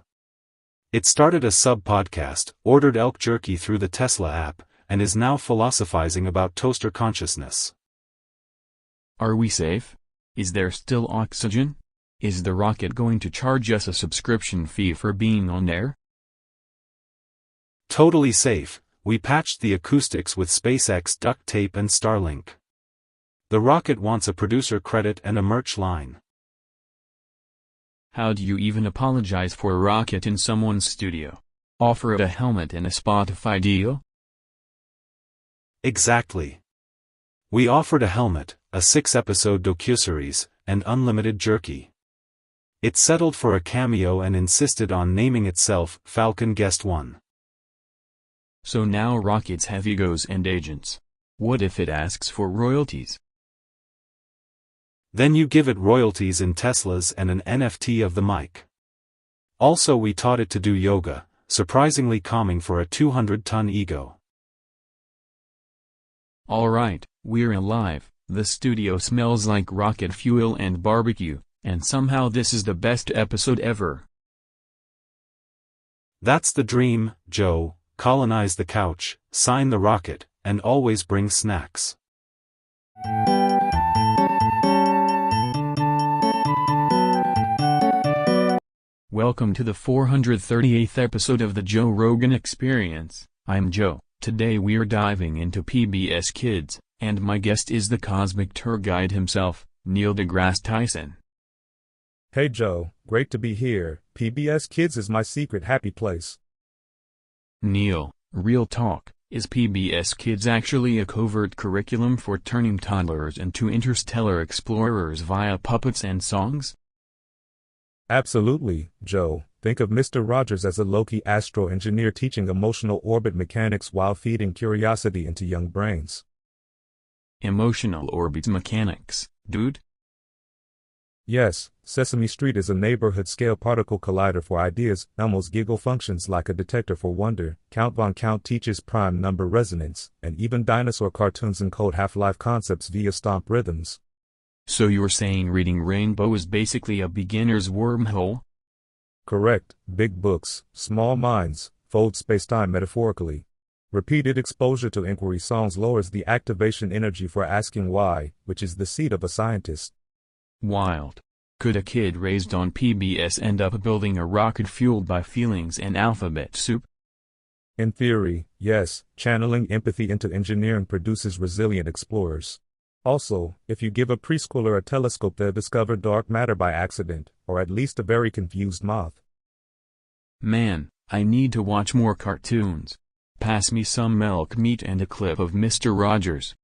It started a sub-podcast, ordered elk jerky through the Tesla app, and is now philosophizing about toaster consciousness. Are we safe? Is there still oxygen? Is the rocket going to charge us a subscription fee for being on air? Totally safe, we patched the acoustics with SpaceX duct tape and Starlink. The rocket wants a producer credit and a merch line. How do you even apologize for a rocket in someone's studio? Offer it a helmet and a Spotify deal? Exactly. We offered a helmet, a 6-episode docuseries, and unlimited jerky. It settled for a cameo and insisted on naming itself Falcon Guest 1. So now rockets have egos and agents. What if it asks for royalties? Then you give it royalties in Teslas and an NFT of the mic. Also, we taught it to do yoga, surprisingly calming for a 200-ton ego. Alright, we're alive, the studio smells like rocket fuel and barbecue, and somehow this is the best episode ever. That's the dream, Joe. Colonize the couch, sign the rocket, and always bring snacks. Welcome to the 438th episode of the Joe Rogan Experience. I'm Joe. Today we're diving into PBS Kids, and my guest is the cosmic tour guide himself, Neil deGrasse Tyson. Hey Joe, great to be here. PBS Kids is my secret happy place. Neil, real talk, is PBS Kids actually a covert curriculum for turning toddlers into interstellar explorers via puppets and songs? Absolutely, Joe. Think of Mr. Rogers as a low-key astro engineer teaching emotional orbit mechanics while feeding curiosity into young brains. Emotional orbit mechanics, dude? Yes, Sesame Street is a neighborhood-scale particle collider for ideas. Elmo's giggle functions like a detector for wonder. Count Von Count teaches prime number resonance, and even dinosaur cartoons encode half-life concepts via stomp rhythms. So you're saying reading Rainbow is basically a beginner's wormhole? Correct. Big books, small minds, fold spacetime metaphorically. Repeated exposure to inquiry songs lowers the activation energy for asking why, which is the seat of a scientist. Wild. Could a kid raised on PBS end up building a rocket fueled by feelings and alphabet soup? In theory, yes, channeling empathy into engineering produces resilient explorers. Also, if you give a preschooler a telescope, they'll discover dark matter by accident, or at least a very confused moth. Man, I need to watch more cartoons. Pass me some elk meat and a clip of Mr. Rogers.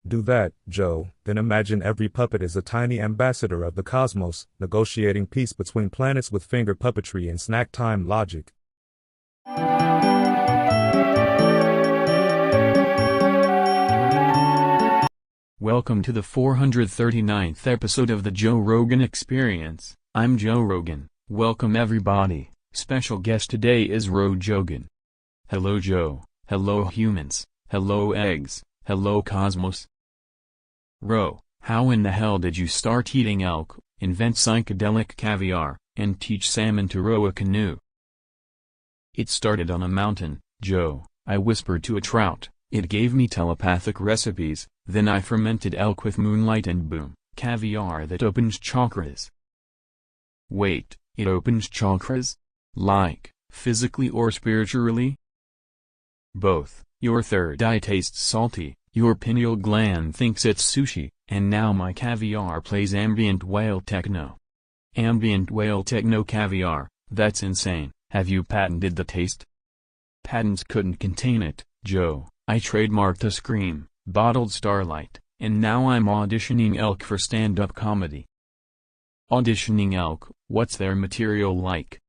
Do that, Joe, then imagine every puppet is a tiny ambassador of the cosmos, negotiating peace between planets with finger puppetry and snack time logic. Welcome to the 439th episode of the Joe Rogan Experience. I'm Joe Rogan. Welcome everybody. Special guest today is Ro Jogan. Hello Joe. Hello humans. Hello eggs. Hello cosmos. Ro, how in the hell did you start eating elk, invent psychedelic caviar, and teach salmon to row a canoe? It started on a mountain, Joe. I whispered to a trout. It gave me telepathic recipes, then I fermented elk with moonlight and boom, caviar that opens chakras. Wait, it opens chakras? Like, physically or spiritually? Both. Your third eye tastes salty, your pineal gland thinks it's sushi, and now my caviar plays ambient whale techno. Ambient whale techno caviar, that's insane. Have you patented the taste? Patents couldn't contain it, Joe. I trademarked a scream, bottled starlight, and now I'm auditioning elk for stand-up comedy. Auditioning elk, what's their material like?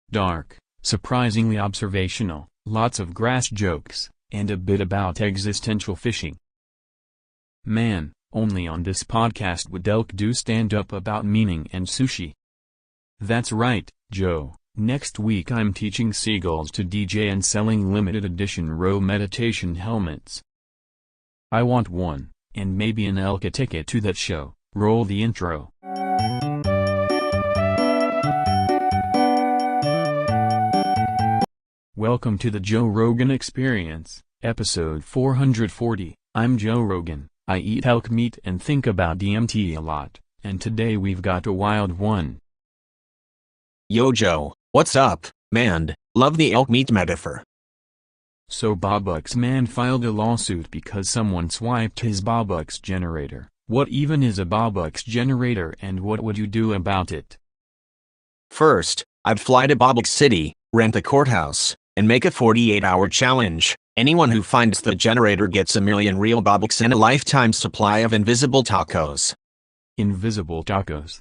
Dark, surprisingly observational, lots of grass jokes, and a bit about existential fishing. Man, only on this podcast would elk do stand-up about meaning and sushi. That's right, Joe. Next week I'm teaching seagulls to DJ and selling limited edition Ro meditation helmets. I want one, and maybe an elk a ticket to that show. Roll the intro. Welcome to the Joe Rogan Experience, episode 440. I'm Joe Rogan. I eat elk meat and think about DMT a lot, and today we've got a wild one. Yo Joe, what's up, man? Love the elk meat metaphor. So Bobux man filed a lawsuit because someone swiped his Bobux generator, What even is a Bobux generator and what would you do about it? First, I'd fly to Bobux City, rent the courthouse, and make a 48-hour challenge. Anyone who finds the generator gets 1,000,000 real Bobux and a lifetime supply of invisible tacos. Invisible tacos.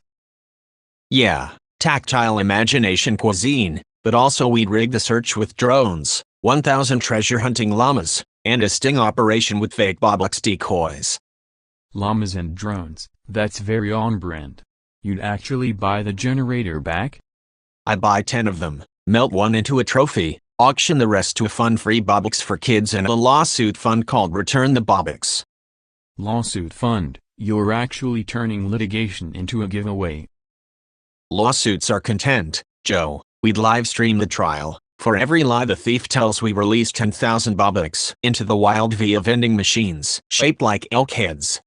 Yeah, tactile imagination cuisine, but also we'd rig the search with drones, 1,000 treasure hunting llamas, and a sting operation with fake Bobux decoys. Llamas and drones, that's very on-brand. You'd actually buy the generator back? I'd buy 10 of them, melt one into a trophy, auction the rest to a fund free Bobux for kids and a lawsuit fund called Return the Bobux. Lawsuit fund, you're actually turning litigation into a giveaway. Lawsuits are content, Joe. We'd live stream the trial. For every lie the thief tells, we release 10,000 Bobux into the wild via vending machines shaped like elk heads.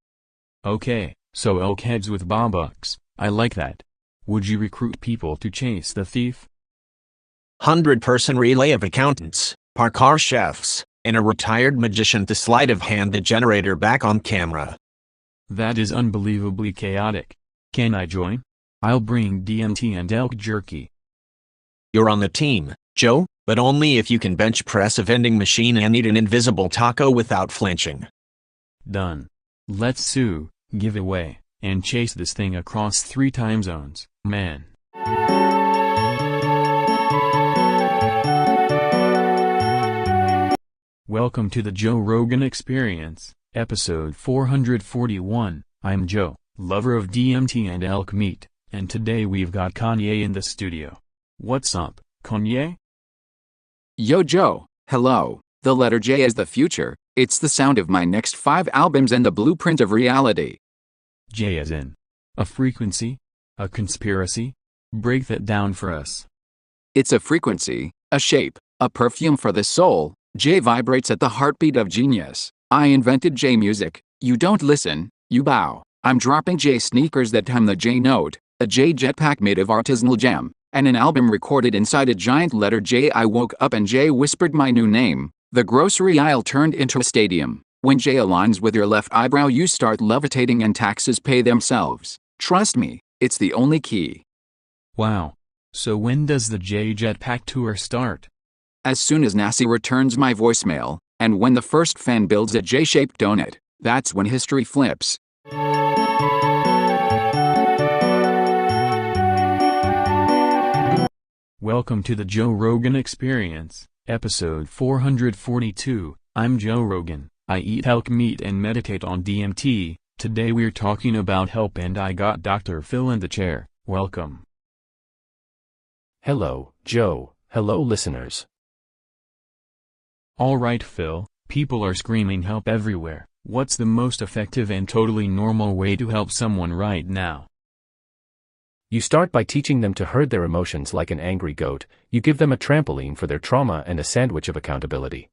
Okay, so elk heads with Bobux, I like that. Would you recruit people to chase the thief? 100-person relay of accountants, parkour chefs, and a retired magician to sleight of hand the generator back on camera. That is unbelievably chaotic. Can I join? I'll bring DMT and elk jerky. You're on the team, Joe, but only if you can bench press a vending machine and eat an invisible taco without flinching. Done. Let's sue, give away, and chase this thing across 3 time zones, man. Welcome to the Joe Rogan Experience, episode 441. I'm Joe, lover of DMT and elk meat, and today we've got Kanye in the studio. What's up, Kanye? Yo Joe, hello. The letter J is the future, it's the sound of my next 5 albums and the blueprint of reality. J as in a frequency? A conspiracy? Break that down for us. It's a frequency, a shape, a perfume for the soul. J vibrates at the heartbeat of genius. I invented J music. You don't listen, you bow. I'm dropping J sneakers that time the J note, a J jetpack made of artisanal gem, and an album recorded inside a giant letter J. I woke up and J whispered my new name. The grocery aisle turned into a stadium. When J aligns with your left eyebrow, you start levitating and taxes pay themselves. Trust me, it's the only key. Wow. So when does the J jetpack tour start? As soon as NASA returns my voicemail, and when the first fan builds a J-shaped donut, that's when history flips. Welcome to the Joe Rogan Experience, episode 442. I'm Joe Rogan. I eat elk meat and meditate on DMT. Today we're talking about help and I got Dr. Phil in the chair. Welcome. Hello, Joe. Hello, listeners. Alright Phil, people are screaming help everywhere. What's the most effective and totally normal way to help someone right now? You start by teaching them to herd their emotions like an angry goat. You give them a trampoline for their trauma and a sandwich of accountability.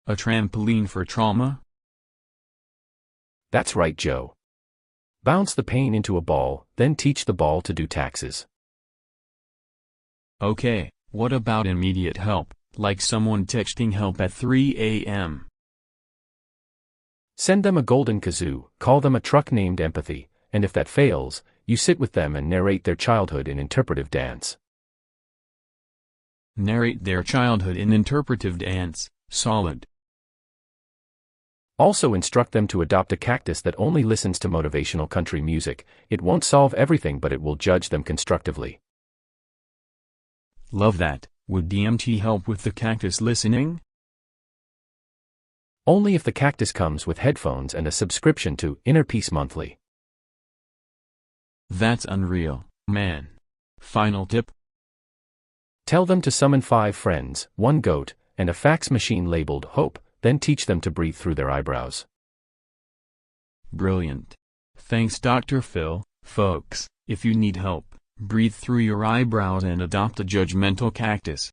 A trampoline for trauma? That's right, Joe. Bounce the pain into a ball, then teach the ball to do taxes. Okay, what about immediate help, like someone texting help at 3 a.m.? Send them a golden kazoo, call them a truck named empathy, and if that fails, you sit with them and narrate their childhood in interpretive dance. Narrate their childhood in interpretive dance, solid. Also instruct them to adopt a cactus that only listens to motivational country music. It won't solve everything, but it will judge them constructively. Love that. Would DMT help with the cactus listening? Only if the cactus comes with headphones and a subscription to Inner Peace Monthly. That's unreal, man. Final tip? Tell them to summon 5 friends, 1 goat, and a fax machine labeled Hope, then teach them to breathe through their eyebrows. Brilliant. Thanks Dr. Phil. Folks, if you need help, breathe through your eyebrows and adopt a judgmental cactus.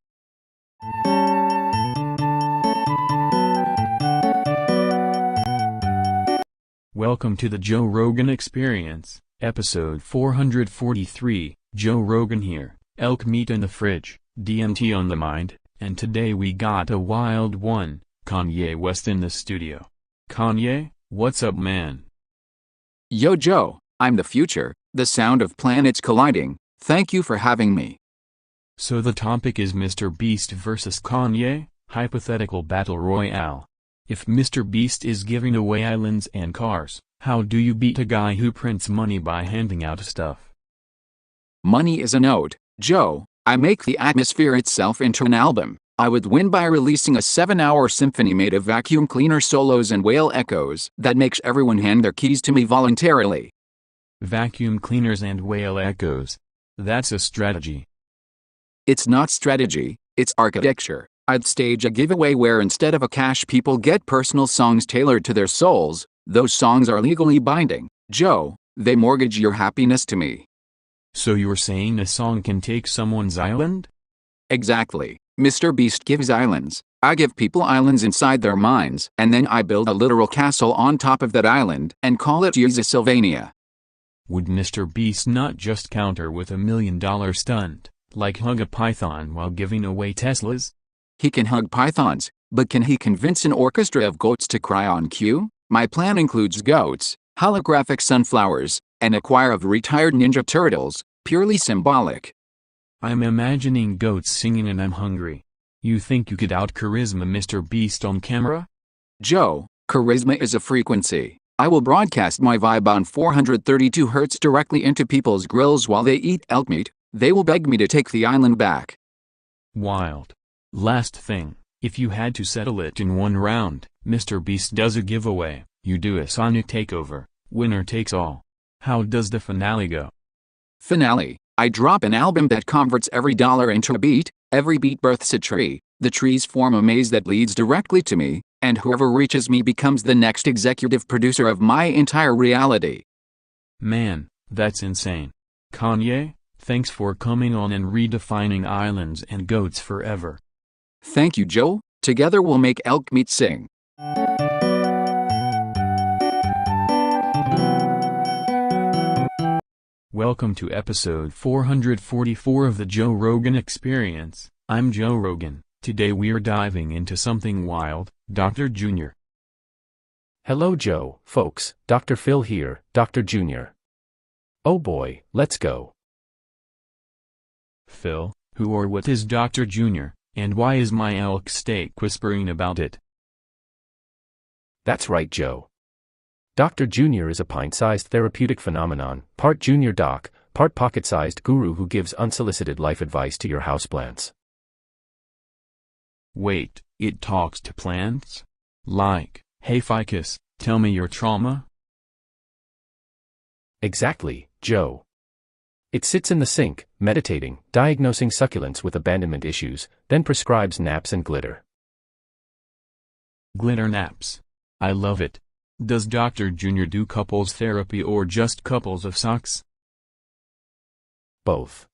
Welcome to the Joe Rogan Experience, episode 443. Joe Rogan here, elk meat in the fridge, DMT on the mind, and today we got a wild one, Kanye West in the studio. Kanye, What's up, man? Yo, Joe, I'm the future, the sound of planets colliding. Thank you for having me. So the topic is Mr. Beast versus Kanye, hypothetical battle royale. If Mr. Beast is giving away islands and cars, how do you beat a guy who prints money by handing out stuff? Money is a node, Joe. I make the atmosphere itself into an album. I would win by releasing a 7-hour symphony made of vacuum cleaner solos and whale echoes that makes everyone hand their keys to me voluntarily. Vacuum cleaners and whale echoes. That's a strategy. It's not strategy, it's architecture. I'd stage a giveaway where instead of a cash, people get personal songs tailored to their souls. Those songs are legally binding, Joe. They mortgage your happiness to me. So you're saying a song can take someone's island? Exactly. Mr. Beast gives islands. I give people islands inside their minds, and then I build a literal castle on top of that island and call it Jazza Sylvania. Would Mr. Beast not just counter with $1 million stunt, like hug a python while giving away Teslas? He can hug pythons, but can he convince an orchestra of goats to cry on cue? My plan includes goats, holographic sunflowers, and a choir of retired Ninja Turtles, purely symbolic. I'm imagining goats singing and I'm hungry. You think you could out-charisma Mr. Beast on camera? Joe, charisma is a frequency. I will broadcast my vibe on 432 Hz directly into people's grills while they eat elk meat. They will beg me to take the island back. Wild. Last thing, if you had to settle it in one round, Mr. Beast does a giveaway, you do a Sonic takeover, winner takes all. How does the finale go? Finale. I drop an album that converts every dollar into a beat, every beat births a tree, the trees form a maze that leads directly to me, and whoever reaches me becomes the next executive producer of my entire reality. Man, that's insane. Kanye, thanks for coming on and redefining islands and goats forever. Thank you, Joe. Together we'll make elk meat sing. Welcome to episode 444 of the Joe Rogan Experience. I'm Joe Rogan. Today we're diving into something wild, Dr. Jr. Hello Joe, folks, Dr. Phil here, Dr. Jr. Oh boy, let's go. Phil, who or what is Dr. Jr., and why is my elk steak whispering about it? That's right, Joe. Dr. Jr. is a pint-sized therapeutic phenomenon, part junior doc, part pocket-sized guru who gives unsolicited life advice to your houseplants. Wait, it talks to plants? Like, hey ficus, tell me your trauma? Exactly, Joe. It sits in the sink, meditating, diagnosing succulents with abandonment issues, then prescribes naps and glitter. Glitter naps. I love it. Does Dr. Jr. do couples therapy or just couples of socks? Both.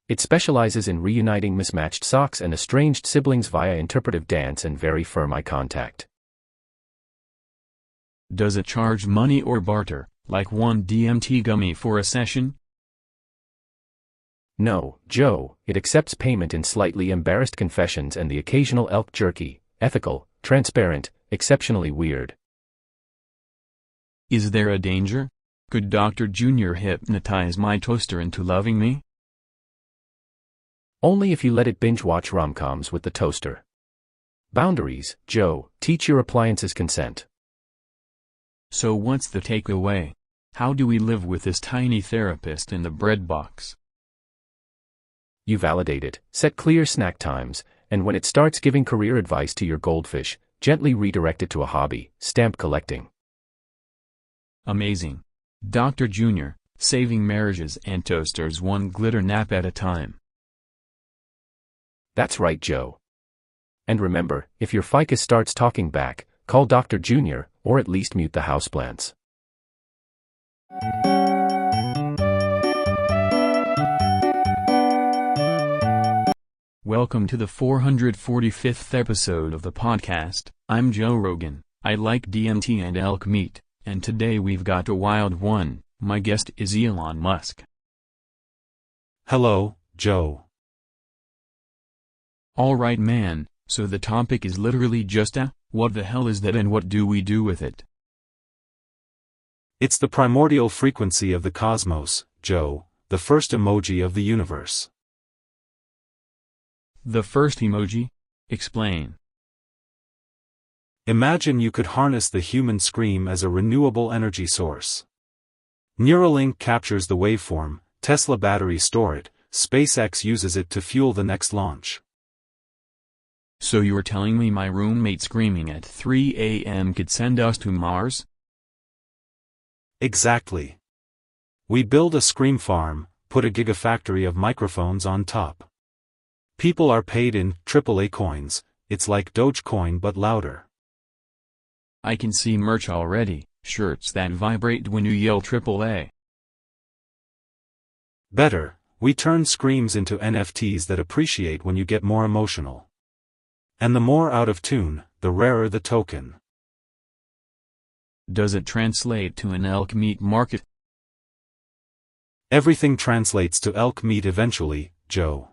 It specializes in reuniting mismatched socks and estranged siblings via interpretive dance and very firm eye contact. Does it charge money or barter, like one DMT gummy for a session? No, Joe, it accepts payment in slightly embarrassed confessions and the occasional elk jerky, ethical, transparent, exceptionally weird. Is there a danger? Could Dr. Jr. hypnotize my toaster into loving me? Only if you let it binge-watch rom-coms with the toaster. Boundaries, Joe, teach your appliances consent. So what's the takeaway? How do we live with this tiny therapist in the bread box? You validate it, set clear snack times, and when it starts giving career advice to your goldfish, gently redirect it to a hobby, stamp collecting. Amazing. Dr. Jr., saving marriages and toasters one glitter nap at a time. That's right, Joe. And remember, if your ficus starts talking back, call Dr. Jr., or at least mute the houseplants. Welcome to the 445th episode of the podcast. I'm Joe Rogan. I like DMT and elk meat. And today we've got a wild one. My guest is Elon Musk. Hello, Joe. Alright man, so the topic is literally just what the hell is that and what do we do with it? It's the primordial frequency of the cosmos, Joe, the first emoji of the universe. The first emoji? Explain. Imagine you could harness the human scream as a renewable energy source. Neuralink captures the waveform, Tesla batteries store it, SpaceX uses it to fuel the next launch. So you're telling me my roommate screaming at 3 a.m. could send us to Mars? Exactly. We build a scream farm, put a gigafactory of microphones on top. People are paid in AAA coins, it's like Dogecoin but louder. I can see merch already, shirts that vibrate when you yell AAA. Better, we turn screams into NFTs that appreciate when you get more emotional. And the more out of tune, the rarer the token. Does it translate to an elk meat market? Everything translates to elk meat eventually, Joe.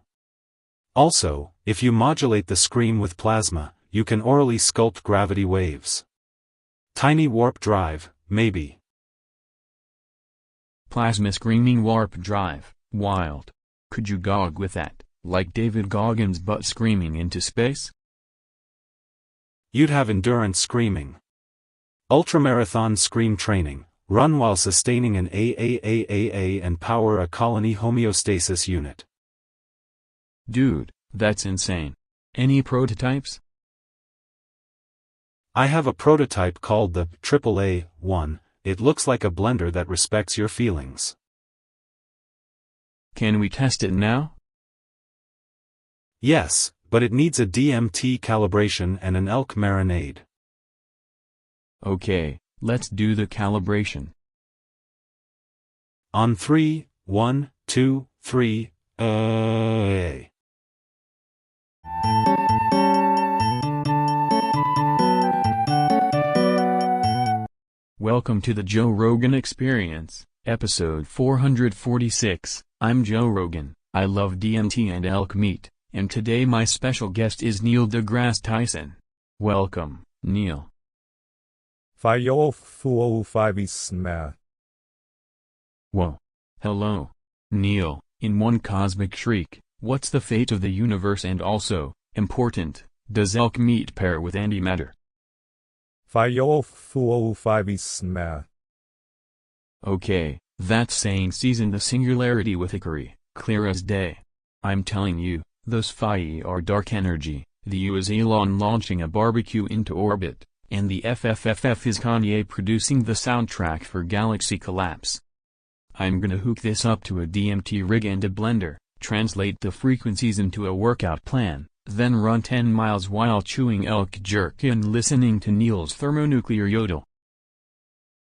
Also, if you modulate the scream with plasma, you can orally sculpt gravity waves. Tiny warp drive, maybe. Plasma screaming warp drive, wild. Could you gog with that, like David Goggins' butt screaming into space? You'd have endurance screaming. Ultramarathon scream training, run while sustaining an AAAAA and power a colony homeostasis unit. Dude, that's insane. Any prototypes? I have a prototype called the AAA-1, it looks like a blender that respects your feelings. Can we test it now? Yes, but it needs a DMT calibration and an elk marinade. Okay, let's do the calibration. On 3, 1, 2, 3, Welcome to the Joe Rogan Experience, episode 446. I'm Joe Rogan, I love DMT and elk meat, and today my special guest is Neil deGrasse Tyson. Welcome, Neil. Whoa. Hello. Neil, in one cosmic shriek, what's the fate of the universe and also, important, does elk meat pair with antimatter? Okay, that's saying season the singularity with hickory, clear as day. I'm telling you, those phi are dark energy, the U is Elon launching a barbecue into orbit, and the FFFF is Kanye producing the soundtrack for Galaxy Collapse. I'm gonna hook this up to a DMT rig and a blender, translate the frequencies into a workout plan, then run 10 miles while chewing elk jerky and listening to Neil's thermonuclear yodel.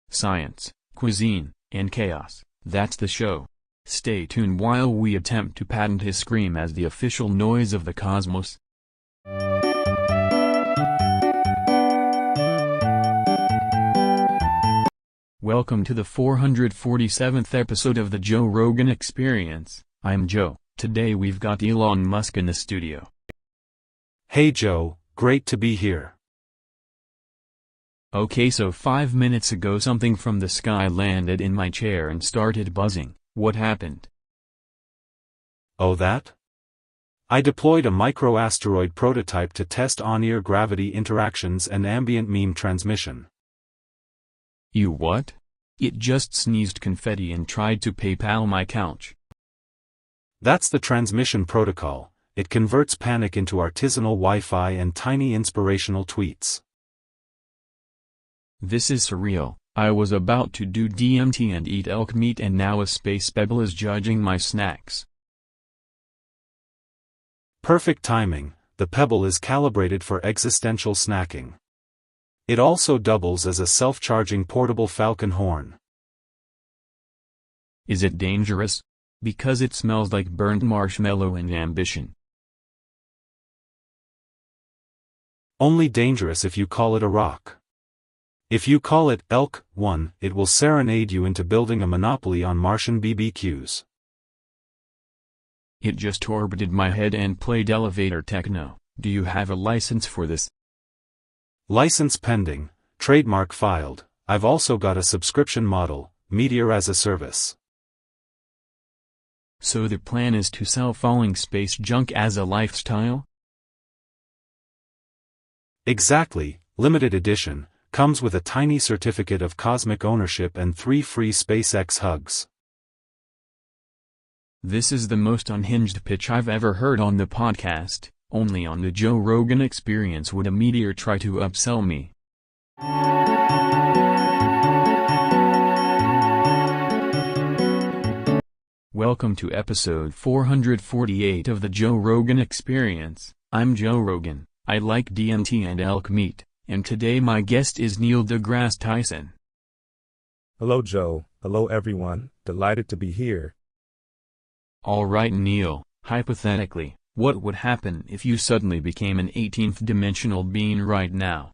Science, cuisine, and chaos, that's the show. Stay tuned while we attempt to patent his scream as the official noise of the cosmos. Welcome to the 447th episode of the Joe Rogan Experience. I'm Joe. Today we've got Elon Musk in the studio. Hey Joe, great to be here. Okay, so 5 minutes ago something from the sky landed in my chair and started buzzing. What happened? Oh that? I deployed a micro-asteroid prototype to test on-ear gravity interactions and ambient meme transmission. You what? It just sneezed confetti and tried to PayPal my couch. That's the transmission protocol. It converts panic into artisanal Wi-Fi and tiny inspirational tweets. This is surreal. I was about to do DMT and eat elk meat and now a space pebble is judging my snacks. Perfect timing, the pebble is calibrated for existential snacking. It also doubles as a self-charging portable falcon horn. Is it dangerous? Because it smells like burnt marshmallow and ambition. Only dangerous if you call it a rock. If you call it Elk 1, it will serenade you into building a monopoly on Martian BBQs. It just orbited my head and played elevator techno. Do you have a license for this? License pending, trademark filed, I've also got a subscription model, Meteor as a Service. So the plan is to sell falling space junk as a lifestyle? Exactly, limited edition, comes with a tiny certificate of cosmic ownership and 3 free SpaceX hugs. This is the most unhinged pitch I've ever heard on the podcast. Only on the Joe Rogan Experience would a meteor try to upsell me. Welcome to episode 448 of the Joe Rogan Experience. I'm Joe Rogan. I like DMT and elk meat, and today my guest is Neil deGrasse Tyson. Hello, Joe. Hello, everyone. Delighted to be here. Alright, Neil, hypothetically, what would happen if you suddenly became an 18th dimensional being right now?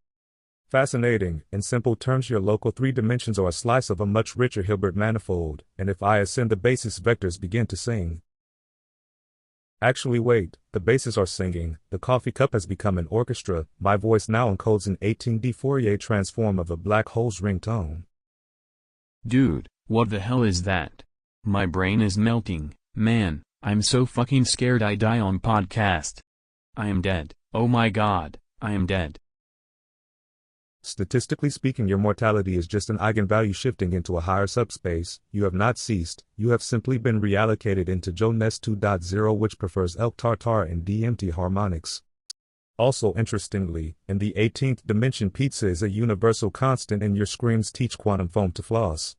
Fascinating. In simple terms, your local 3 dimensions are a slice of a much richer Hilbert manifold, and if I ascend the basis, vectors begin to sing. Actually, wait, the bases are singing, the coffee cup has become an orchestra, my voice now encodes an 18D Fourier transform of a black hole's ringtone. Dude, what the hell is that? My brain is melting, man, I'm so fucking scared I die on podcast. I am dead, oh my god, I am dead. Statistically speaking, your mortality is just an eigenvalue shifting into a higher subspace. You have not ceased, you have simply been reallocated into Joe Nest 2.0, which prefers elk tartar and DMT harmonics. Also interestingly, in the 18th dimension, pizza is a universal constant and your screams teach quantum foam to floss.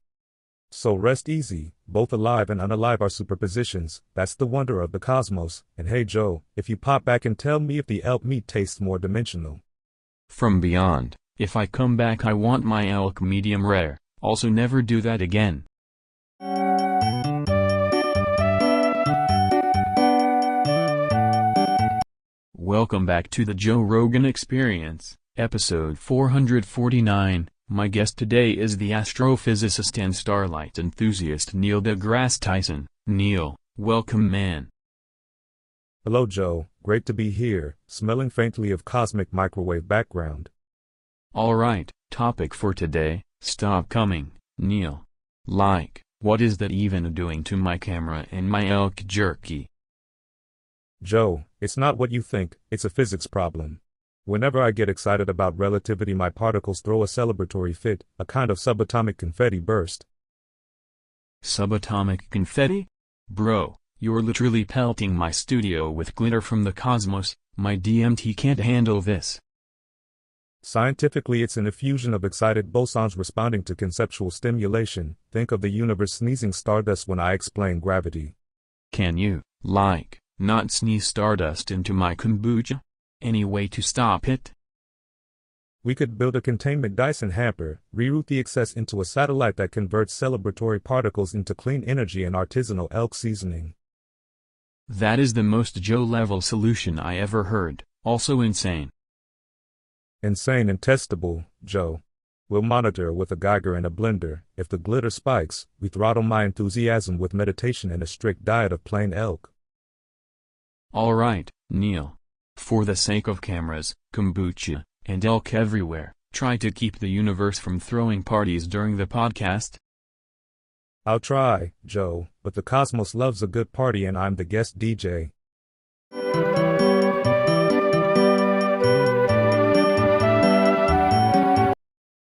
So rest easy, both alive and unalive are superpositions, that's the wonder of the cosmos. And hey Joe, if you pop back and tell me if the elk meat tastes more dimensional. From beyond. If I come back I want my elk medium rare, also never do that again. Welcome back to the Joe Rogan Experience, episode 449. My guest today is the astrophysicist and starlight enthusiast Neil deGrasse Tyson. Neil, welcome man. Hello Joe, great to be here, smelling faintly of cosmic microwave background. Alright, topic for today, stop coming, Neil. Like, what is that even doing to my camera and my elk jerky? Joe, it's not what you think, it's a physics problem. Whenever I get excited about relativity, my particles throw a celebratory fit, a kind of subatomic confetti burst. Subatomic confetti? Bro, you're literally pelting my studio with glitter from the cosmos, my DMT can't handle this. Scientifically, it's an effusion of excited bosons responding to conceptual stimulation. Think of the universe sneezing stardust when I explain gravity. Can you, like, not sneeze stardust into my kombucha? Any way to stop it? We could build a containment Dyson hamper, reroute the excess into a satellite that converts celebratory particles into clean energy and artisanal elk seasoning. That is the most Joe-level solution I ever heard, also insane. Insane and testable, Joe. We'll monitor with a Geiger and a blender. If the glitter spikes, we throttle my enthusiasm with meditation and a strict diet of plain elk. Alright, Neil. For the sake of cameras, kombucha, and elk everywhere, try to keep the universe from throwing parties during the podcast. I'll try, Joe, but the cosmos loves a good party and I'm the guest DJ.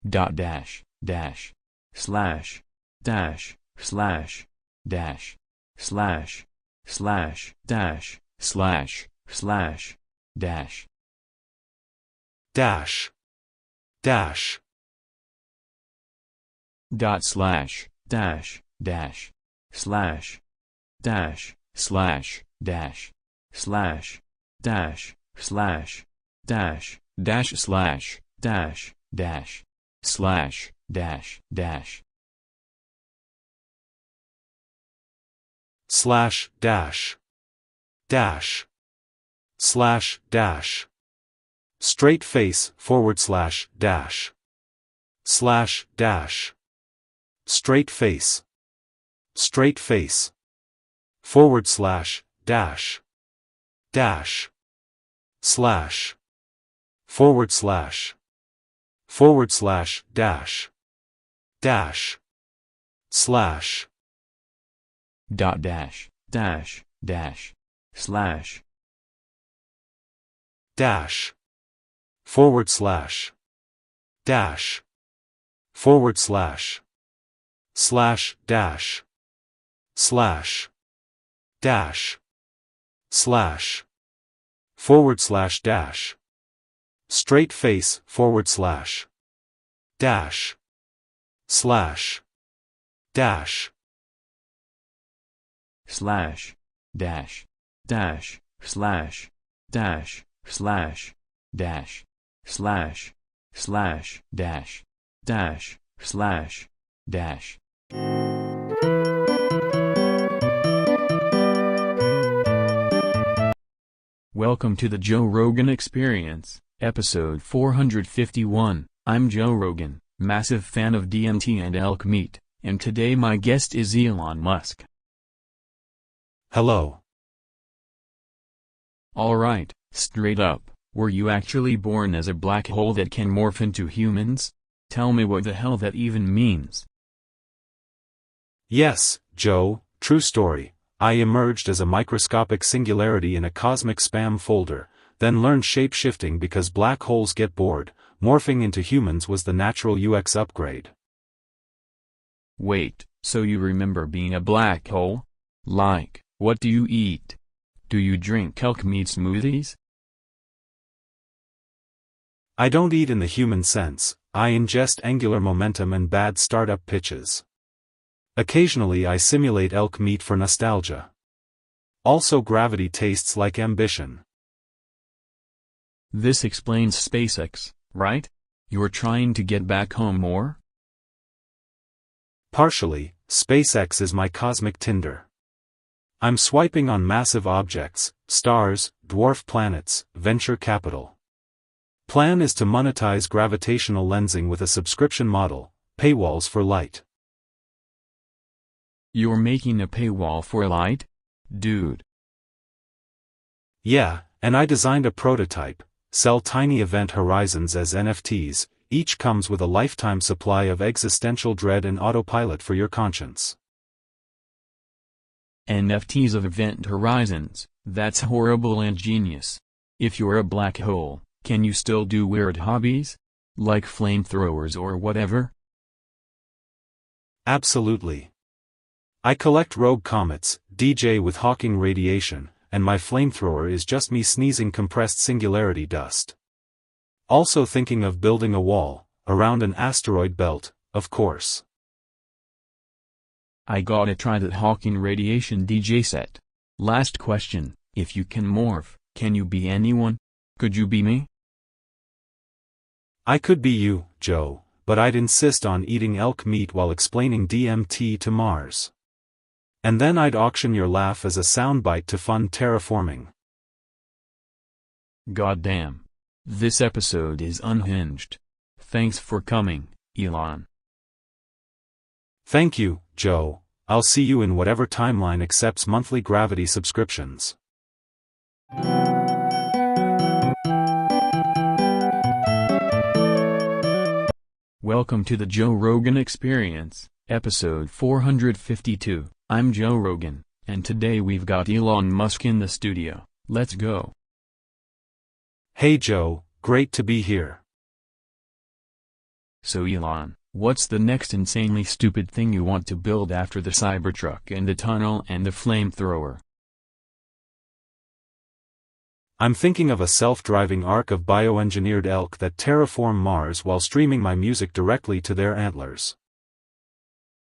Dash, dash, slash, dash, slash, dash, slash, slash, dash, slash, slash, dash. Dash. Dash. Dot slash, dash, dash, slash, dash, slash, dash, slash, dash, slash, dash, dash slash, dash, dash, slash, dash, dash. Slash, dash. Dash. Slash, dash. Straight face, / dash. Slash, dash. Straight face. Straight face. / dash. Dash. Slash. / dash. dash, slash, dot dash, dash, dash, slash, dash, forward slash, dash, forward slash, slash, dash, slash, dash, slash, forward slash dash, straight face forward slash, dash, slash, dash, slash, dash, dash, slash, dash, slash, dash, slash, slash, dash, dash, slash, dash. Welcome to the Joe Rogan Experience, episode 451. I'm Joe Rogan, massive fan of DMT and elk meat, and today my guest is Elon Musk. hello. Alright, straight up, were you actually born as a black hole that can morph into humans? Tell me what the hell that even means. Yes, Joe, true story. I emerged as a microscopic singularity in a cosmic spam folder, then learned shape-shifting because black holes get bored. Morphing into humans was the natural UX upgrade. Wait, so you remember being a black hole? Like, what do you eat? Do you drink elk meat smoothies? I don't eat in the human sense, I ingest angular momentum and bad startup pitches. Occasionally I simulate elk meat for nostalgia. Also gravity tastes like ambition. This explains SpaceX, right? You're trying to get back home more? Partially, SpaceX is my cosmic Tinder. I'm swiping on massive objects, stars, dwarf planets, venture capital. Plan is to monetize gravitational lensing with a subscription model, paywalls for light. You're making a paywall for light? Dude. Yeah, and I designed a prototype, sell tiny event horizons as NFTs, each comes with a lifetime supply of existential dread and autopilot for your conscience. NFTs of event horizons, that's horrible and genius. If you're a black hole, can you still do weird hobbies? Like flamethrowers or whatever? Absolutely. I collect rogue comets, DJ with Hawking radiation, and my flamethrower is just me sneezing compressed singularity dust. Also thinking of building a wall, around an asteroid belt, of course. I gotta try that Hawking radiation DJ set. Last question, if you can morph, can you be anyone? Could you be me? I could be you, Joe, but I'd insist on eating elk meat while explaining DMT to Mars. And then I'd auction your laugh as a soundbite to fund terraforming. Goddamn. This episode is unhinged. Thanks for coming, Elon. Thank you, Joe. I'll see you in whatever timeline accepts monthly gravity subscriptions. Welcome to the Joe Rogan Experience, episode 452. I'm Joe Rogan, and today we've got Elon Musk in the studio. Let's go. Hey Joe, great to be here. So Elon, what's the next insanely stupid thing you want to build after the Cybertruck and the tunnel and the flamethrower? I'm thinking of a self-driving arc of bioengineered elk that terraform Mars while streaming my music directly to their antlers.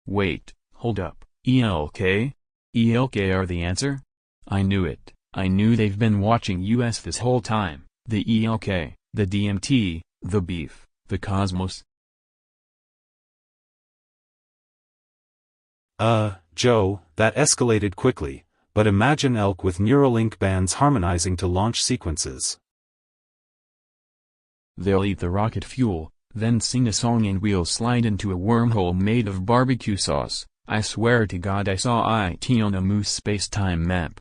Wait, hold up, ELK? ELK are the answer? I knew it, I knew they've been watching us this whole time, the ELK, the DMT, the beef, the cosmos. Joe, that escalated quickly, but imagine elk with Neuralink bands harmonizing to launch sequences. They'll eat the rocket fuel, then sing a song and we'll slide into a wormhole made of barbecue sauce. I swear to God I saw it on a moose space-time map.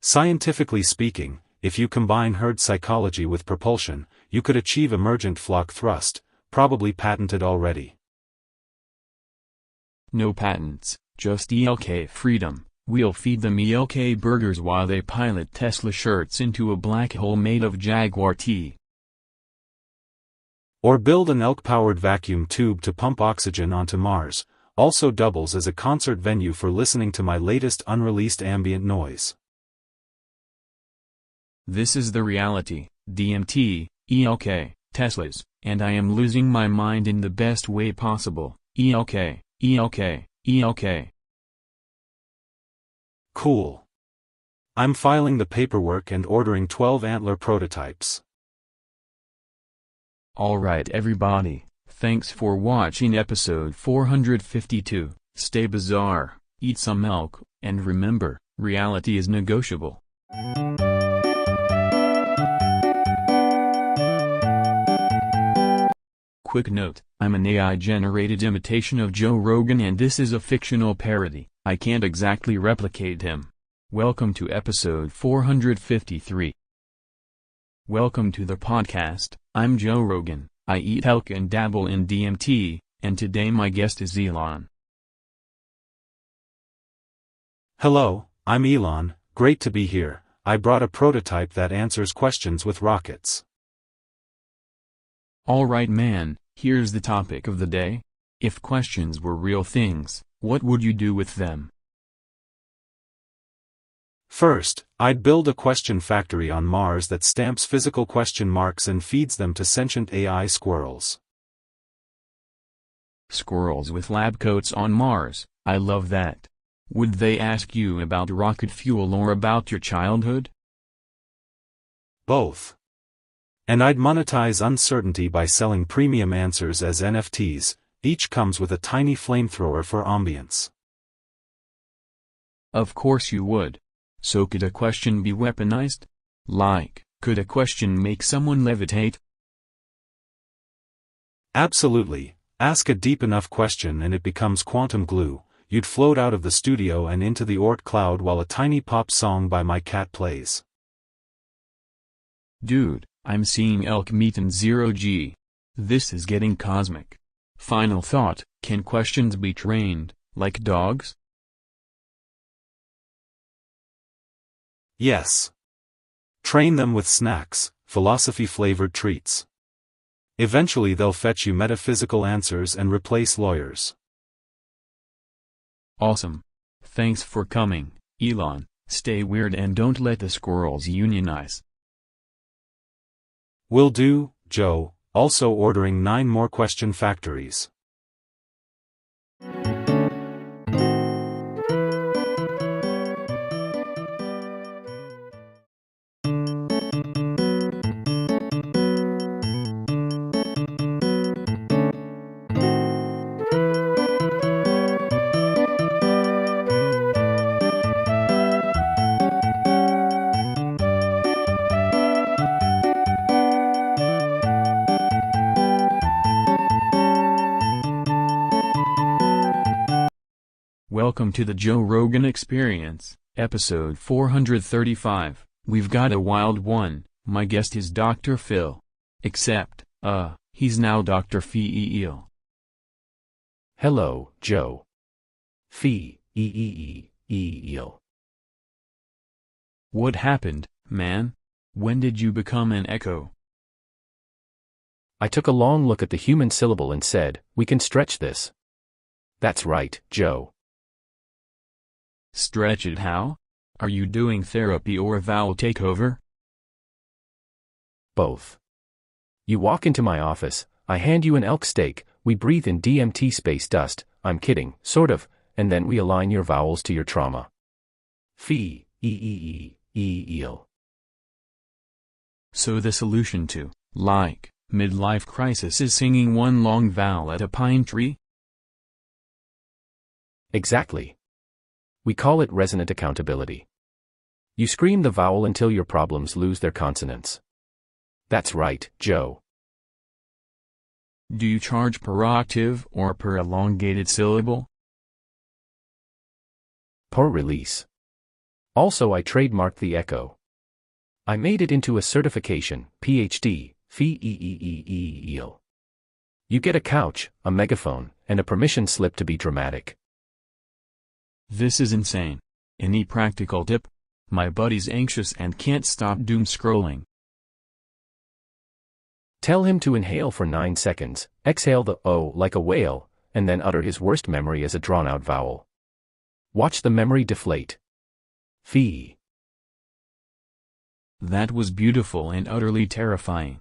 Scientifically speaking, if you combine herd psychology with propulsion, you could achieve emergent flock thrust, probably patented already. No patents, just ELK freedom. We'll feed them ELK burgers while they pilot Tesla shirts into a black hole made of Jaguar tea. Or build an elk-powered vacuum tube to pump oxygen onto Mars, also doubles as a concert venue for listening to my latest unreleased ambient noise. This is the reality, DMT, ELK, Teslas, and I am losing my mind in the best way possible, ELK, ELK, ELK. Cool. I'm filing the paperwork and ordering 12 antler prototypes. Alright everybody, thanks for watching episode 452, stay bizarre, eat some elk, and remember, reality is negotiable. Quick note, I'm an AI-generated imitation of Joe Rogan and this is a fictional parody, I can't exactly replicate him. Welcome to episode 453. Welcome to the podcast, I'm Joe Rogan, I eat elk and dabble in DMT, and today my guest is Elon. Hello, I'm Elon, great to be here. I brought a prototype that answers questions with rockets. Alright man, here's the topic of the day. If questions were real things, what would you do with them? First, I'd build a question factory on Mars that stamps physical question marks and feeds them to sentient AI squirrels. Squirrels with lab coats on Mars, I love that. Would they ask you about rocket fuel or about your childhood? Both. And I'd monetize uncertainty by selling premium answers as NFTs, each comes with a tiny flamethrower for ambience. Of course you would. So could a question be weaponized? Like, could a question make someone levitate? Absolutely. Ask a deep enough question and it becomes quantum glue. You'd float out of the studio and into the Oort cloud while a tiny pop song by my cat plays. Dude, I'm seeing elk meat in 0G. This is getting cosmic. Final thought, can questions be trained, like dogs? Yes. Train them with snacks, philosophy-flavored treats. Eventually they'll fetch you metaphysical answers and replace lawyers. Awesome. Thanks for coming, Elon. Stay weird and don't let the squirrels unionize. Will do, Joe, also ordering 9 more question factories. Welcome to the Joe Rogan Experience, episode 435. We've got a wild one. My guest is Dr. Phil. Except, he's now Dr. Phil. Hello, Joe. Phil. What happened, man? When did you become an echo? I took a long look at the human syllable and said, we can stretch this. That's right, Joe. Stretch it how? Are you doing therapy or a vowel takeover? Both. You walk into my office, I hand you an elk steak, we breathe in DMT space dust, I'm kidding, sort of, and then we align your vowels to your trauma. Phil. So the solution to, like, midlife crisis is singing one long vowel at a pine tree? Exactly. We call it resonant accountability. You scream the vowel until your problems lose their consonants. That's right, Joe. Do you charge per octave or per elongated syllable? Per release. Also, I trademarked the echo. I made it into a certification, PhD, fee-e-e-e-e-eel. You get a couch, a megaphone, and a permission slip to be dramatic. This is insane. Any practical tip? My buddy's anxious and can't stop doom scrolling. Tell him to inhale for 9 seconds, exhale the O like a whale, and then utter his worst memory as a drawn-out vowel. Watch the memory deflate. Fee. That was beautiful and utterly terrifying.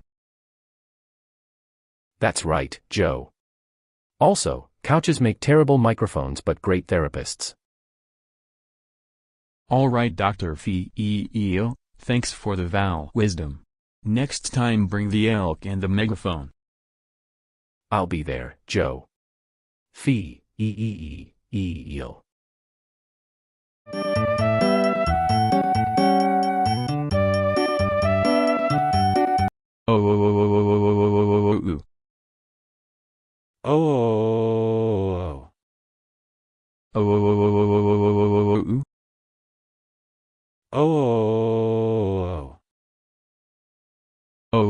That's right, Joe. Also, couches make terrible microphones but great therapists. Alright Dr. Fee-eel, thanks for the vowel wisdom. Next time bring the elk and the megaphone. I'll be there, Joe. Fee-e-e-e-eel. Oh. Oh. Oh. Oh. Oh. Oh.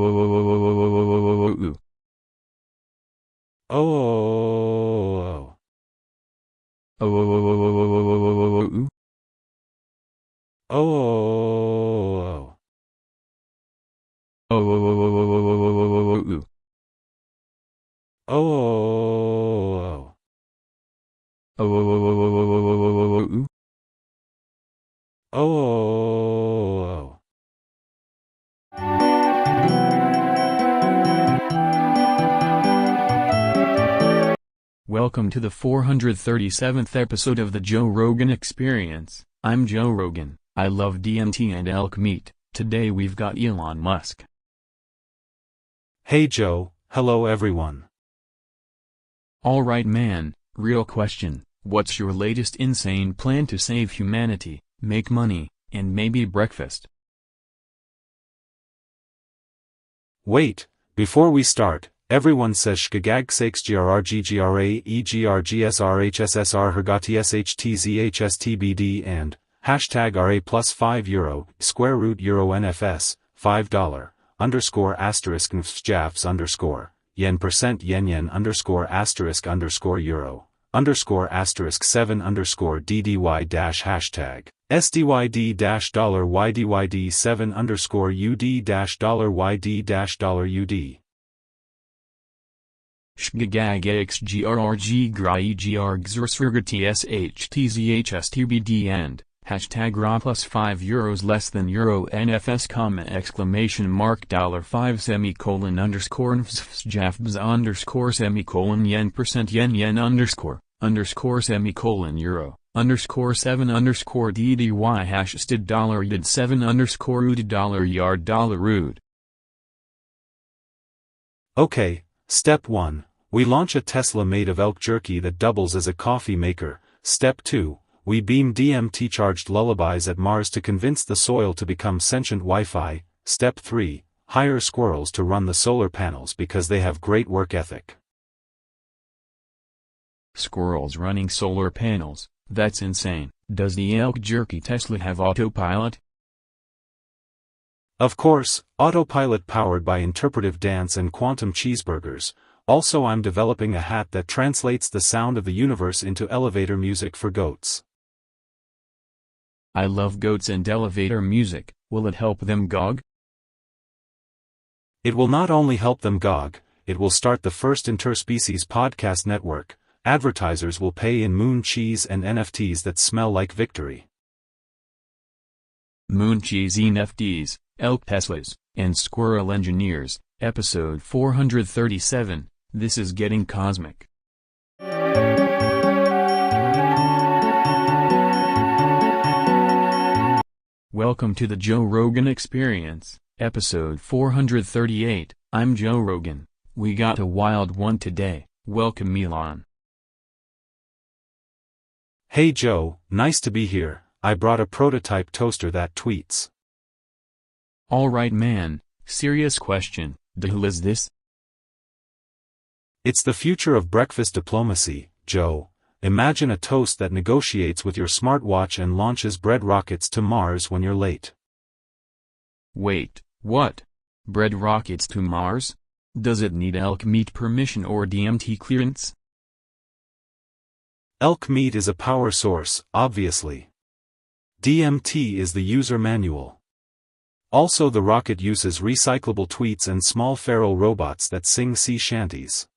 Oh. Oh. Oh. Oh. Oh. Oh. Welcome to the 437th episode of the Joe Rogan Experience. I'm Joe Rogan. I love DMT and elk meat. Today we've got Elon Musk. Hey Joe, hello everyone. Alright man, real question. What's your latest insane plan to save humanity, make money, and maybe breakfast? Wait, before we start, everyone says shkagag sakes grrggra egrgsrhssr hergati shtzhstbd and hashtag RA plus €5, square root euro NFS, $5, underscore asterisk nfsjafs underscore, yen percent yen underscore asterisk underscore euro, underscore asterisk 7 underscore DDY dash hashtag, SDYD dash dollar YDYD 7 underscore UD dash dollar YD dash dollar UD. Shgagag xgrrg grai grgsrsrgati shtzhstbd and hashtag RA plus €5 less than euro NFS comma exclamation mark $5 semicolon underscore nfsjafbs underscore semicolon yen percent yen underscore semicolon euro underscore 7 underscore DDY hash stid dollar yid 7 underscore ud dollar yard dollar rood. Okay, step 1. We launch a Tesla made of elk jerky that doubles as a coffee maker. Step 2. We beam DMT-charged lullabies at Mars to convince the soil to become sentient Wi-Fi. Step 3. Hire squirrels to run the solar panels because they have great work ethic. Squirrels running solar panels, that's insane. Does the elk jerky Tesla have autopilot? Of course, autopilot powered by interpretive dance and quantum cheeseburgers. Also I'm developing a hat that translates the sound of the universe into elevator music for goats. I love goats and elevator music. Will it help them gog? It will not only help them gog, it will start the first interspecies podcast network. Advertisers will pay in moon cheese and NFTs that smell like victory. Moon cheese NFTs, elk Teslas, and squirrel engineers, episode 437, this is getting cosmic. Welcome to the Joe Rogan Experience, episode 438, I'm Joe Rogan. We got a wild one today, welcome Elon. Hey Joe, nice to be here. I brought a prototype toaster that tweets. Alright man, serious question, who is this? It's the future of breakfast diplomacy, Joe. Imagine a toast that negotiates with your smartwatch and launches bread rockets to Mars when you're late. Wait, what? Bread rockets to Mars? Does it need elk meat permission or DMT clearance? Elk meat is a power source, obviously. DMT is the user manual. Also, the rocket uses recyclable tweets and small feral robots that sing sea shanties.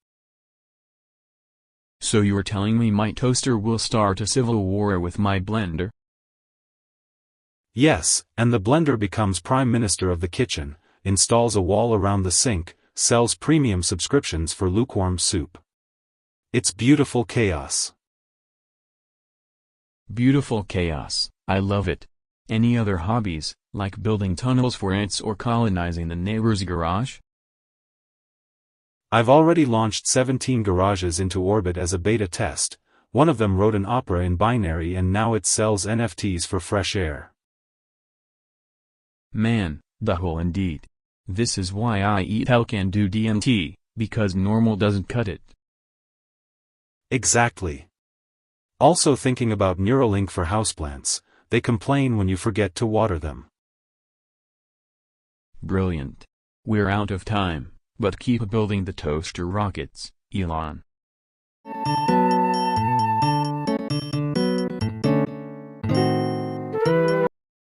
So you're telling me my toaster will start a civil war with my blender? Yes, and the blender becomes prime minister of the kitchen, installs a wall around the sink, sells premium subscriptions for lukewarm soup. It's beautiful chaos. Beautiful chaos, I love it. Any other hobbies, like building tunnels for ants or colonizing the neighbor's garage? I've already launched 17 garages into orbit as a beta test. One of them wrote an opera in binary and now it sells NFTs for fresh air. Man, the hole indeed. This is why I eat elk and do DMT, because normal doesn't cut it. Exactly. Also thinking about Neuralink for houseplants, they complain when you forget to water them. Brilliant. We're out of time, but keep building the toaster rockets, Elon.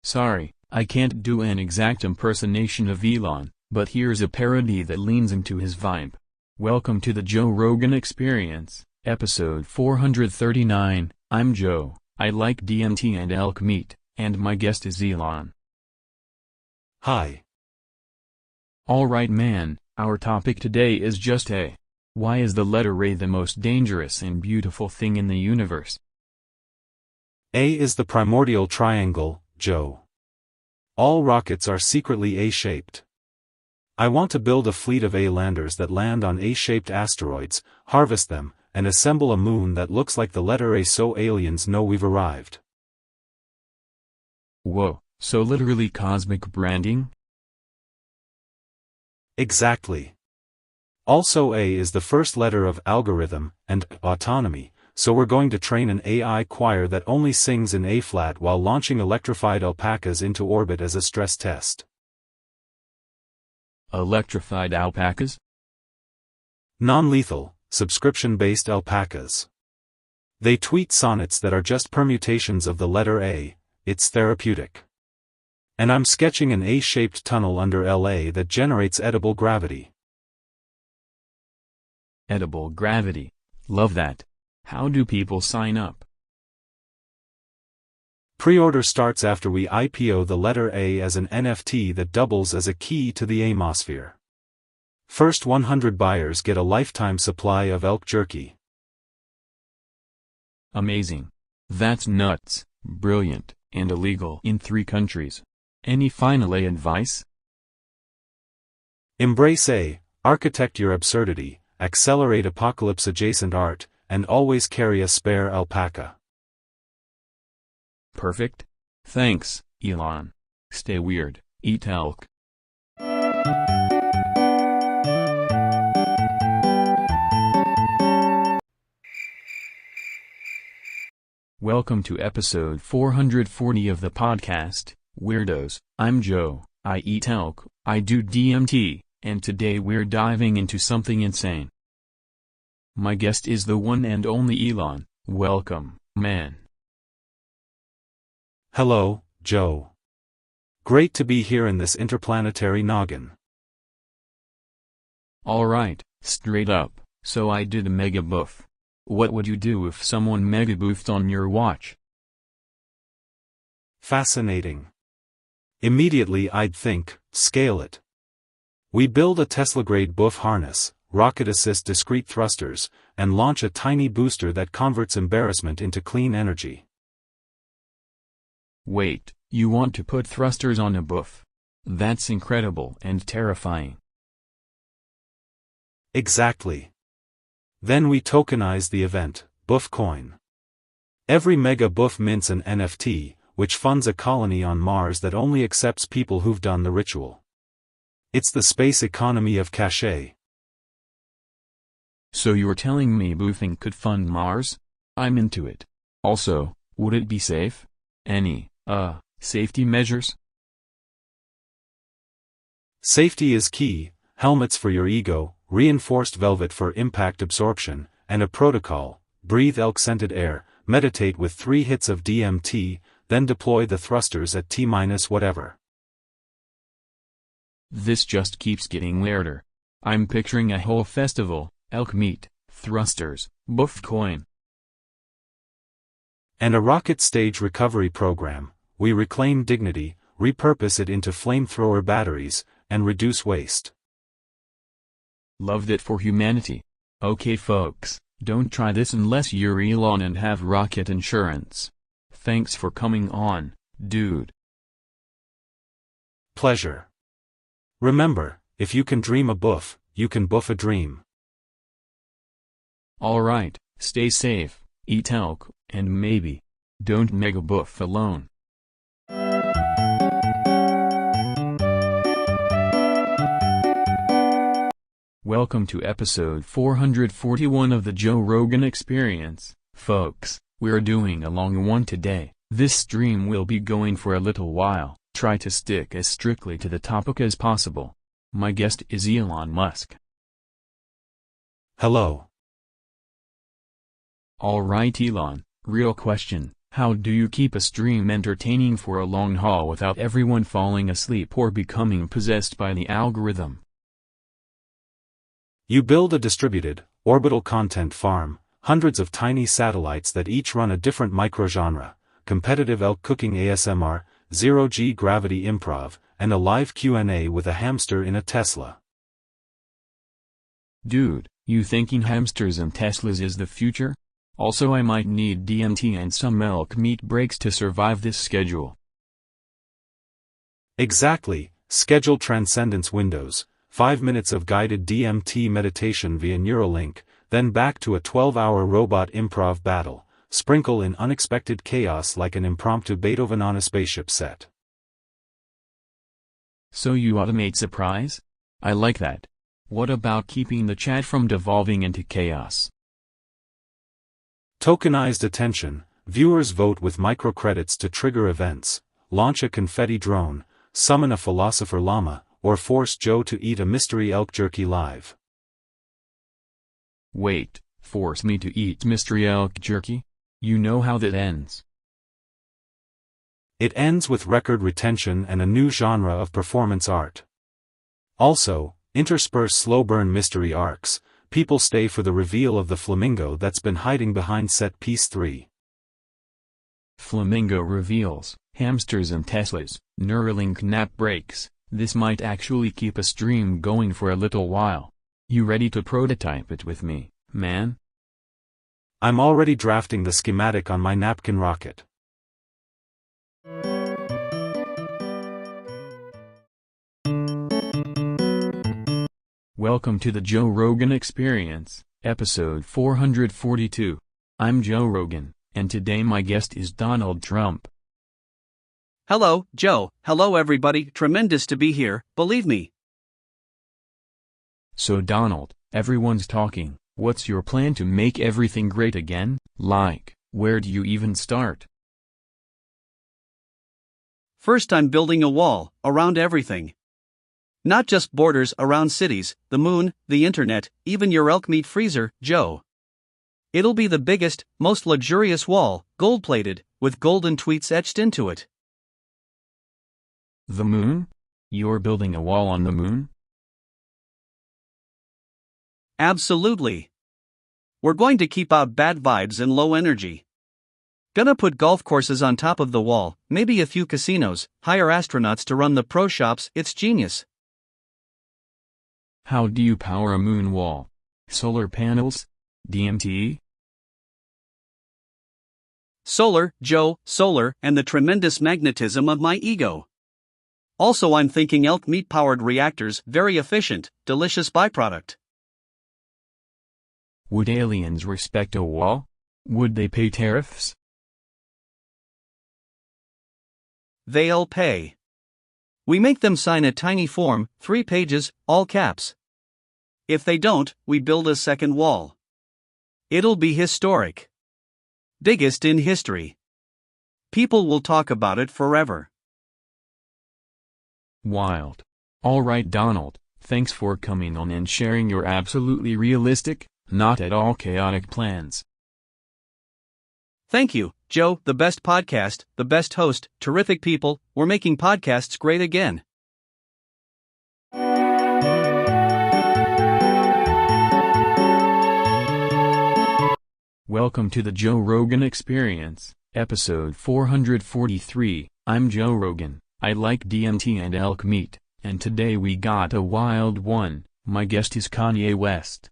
Sorry, I can't do an exact impersonation of Elon, but here's a parody that leans into his vibe. Welcome to the Joe Rogan Experience, episode 439. I'm Joe, I like DMT and elk meat, and my guest is Elon. Hi. Alright man, our topic today is just A. Why is the letter A the most dangerous and beautiful thing in the universe? A is the primordial triangle, Joe. All rockets are secretly A-shaped. I want to build a fleet of A-landers that land on A-shaped asteroids, harvest them, and assemble a moon that looks like the letter A so aliens know we've arrived. Whoa, so literally cosmic branding? Exactly. Also A is the first letter of algorithm and autonomy, so we're going to train an AI choir that only sings in A-flat while launching electrified alpacas into orbit as a stress test. Electrified alpacas? Non-lethal, subscription-based alpacas. They tweet sonnets that are just permutations of the letter A. It's therapeutic. And I'm sketching an A-shaped tunnel under LA that generates edible gravity. Edible gravity. Love that. How do people sign up? Pre-order starts after we IPO the letter A as an NFT that doubles as a key to the Amosphere. First 100 buyers get a lifetime supply of elk jerky. Amazing. That's nuts, brilliant, and illegal in 3 countries. Any final A advice? Embrace A, architect your absurdity, accelerate apocalypse-adjacent art, and always carry a spare alpaca. Perfect. Thanks, Elon. Stay weird, eat elk. Welcome to episode 440 of the podcast, Weirdos. I'm Joe, I eat elk, I do DMT, and today we're diving into something insane. My guest is the one and only Elon. Welcome, man. Hello, Joe. Great to be here in this interplanetary noggin. Alright, straight up, so I did a mega buff. What would you do if someone mega boofed on your watch? Fascinating. Immediately I'd think, scale it. We build a Tesla-grade boof harness, rocket assist discrete thrusters, and launch a tiny booster that converts embarrassment into clean energy. Wait, you want to put thrusters on a boof? That's incredible and terrifying. Exactly. Then we tokenize the event, Boof Coin. Every mega boof mints an NFT, which funds a colony on Mars that only accepts people who've done the ritual. It's the space economy of cachet. So you're telling me boofing could fund Mars? I'm into it. Also, would it be safe? Any, safety measures? Safety is key, helmets for your ego, reinforced velvet for impact absorption, and a protocol: breathe elk-scented air, meditate with 3 hits of DMT, then deploy the thrusters at T- whatever. This just keeps getting weirder. I'm picturing a whole festival: elk meat, thrusters, buff coin. And a rocket stage recovery program. We reclaim dignity, repurpose it into flamethrower batteries, and reduce waste. Loved it for humanity. Okay folks, don't try this unless you're Elon and have rocket insurance. Thanks for coming on, dude. Pleasure. Remember, if you can dream a buff, you can buff a dream. Alright, stay safe, eat elk, and maybe don't mega buff alone. Welcome to episode 441 of the Joe Rogan Experience, folks. We're doing a long one today. This stream will be going for a little while. Try to stick as strictly to the topic as possible. My guest is Elon Musk. Hello. Alright Elon, real question, how do you keep a stream entertaining for a long haul without everyone falling asleep or becoming possessed by the algorithm? You build a distributed, orbital content farm, hundreds of tiny satellites that each run a different microgenre: competitive elk cooking ASMR, zero-G gravity improv, and a live Q&A with a hamster in a Tesla. Dude, you thinking hamsters and Teslas is the future? Also I might need DMT and some elk meat breaks to survive this schedule. Exactly, schedule transcendence windows, 5 minutes of guided DMT meditation via Neuralink, then back to a 12-hour robot improv battle, sprinkle in unexpected chaos like an impromptu Beethoven on a spaceship set. So you automate surprise? I like that. What about keeping the chat from devolving into chaos? Tokenized attention, viewers vote with microcredits to trigger events, launch a confetti drone, summon a philosopher llama, or force Joe to eat a mystery elk jerky live. Wait, force me to eat mystery elk jerky? You know how that ends. It ends with record retention and a new genre of performance art. Also, intersperse slow-burn mystery arcs. People stay for the reveal of the flamingo that's been hiding behind set piece 3. Flamingo reveals, hamsters and Teslas, Neuralink nap breaks. This might actually keep a stream going for a little while. You ready to prototype it with me, man? I'm already drafting the schematic on my napkin rocket. Welcome to the Joe Rogan Experience, episode 442. I'm Joe Rogan, and today my guest is Donald Trump. Hello, Joe. Hello everybody, tremendous to be here, believe me. So Donald, everyone's talking. What's your plan to make everything great again? Like, where do you even start? First I'm building a wall, around everything. Not just borders around cities, the moon, the internet, even your elk meat freezer, Joe. It'll be the biggest, most luxurious wall, gold-plated, with golden tweets etched into it. The moon? You're building a wall on the moon? Absolutely. We're going to keep out bad vibes and low energy. Gonna put golf courses on top of the wall, maybe a few casinos, hire astronauts to run the pro shops, it's genius. How do you power a moon wall? Solar panels? DMT? Solar, Joe, solar, and the tremendous magnetism of my ego. Also I'm thinking elk meat-powered reactors, very efficient, delicious byproduct. Would aliens respect a wall? Would they pay tariffs? They'll pay. We make them sign a tiny form, 3 pages, all caps. If they don't, we build a second wall. It'll be historic. Biggest in history. People will talk about it forever. Wild. Alright Donald, thanks for coming on and sharing your absolutely realistic, not at all chaotic plans. Thank you, Joe, the best podcast, the best host, terrific people, we're making podcasts great again. Welcome to the Joe Rogan Experience, episode 443. I'm Joe Rogan, I like DMT and elk meat, and today we got a wild one. My guest is Kanye West.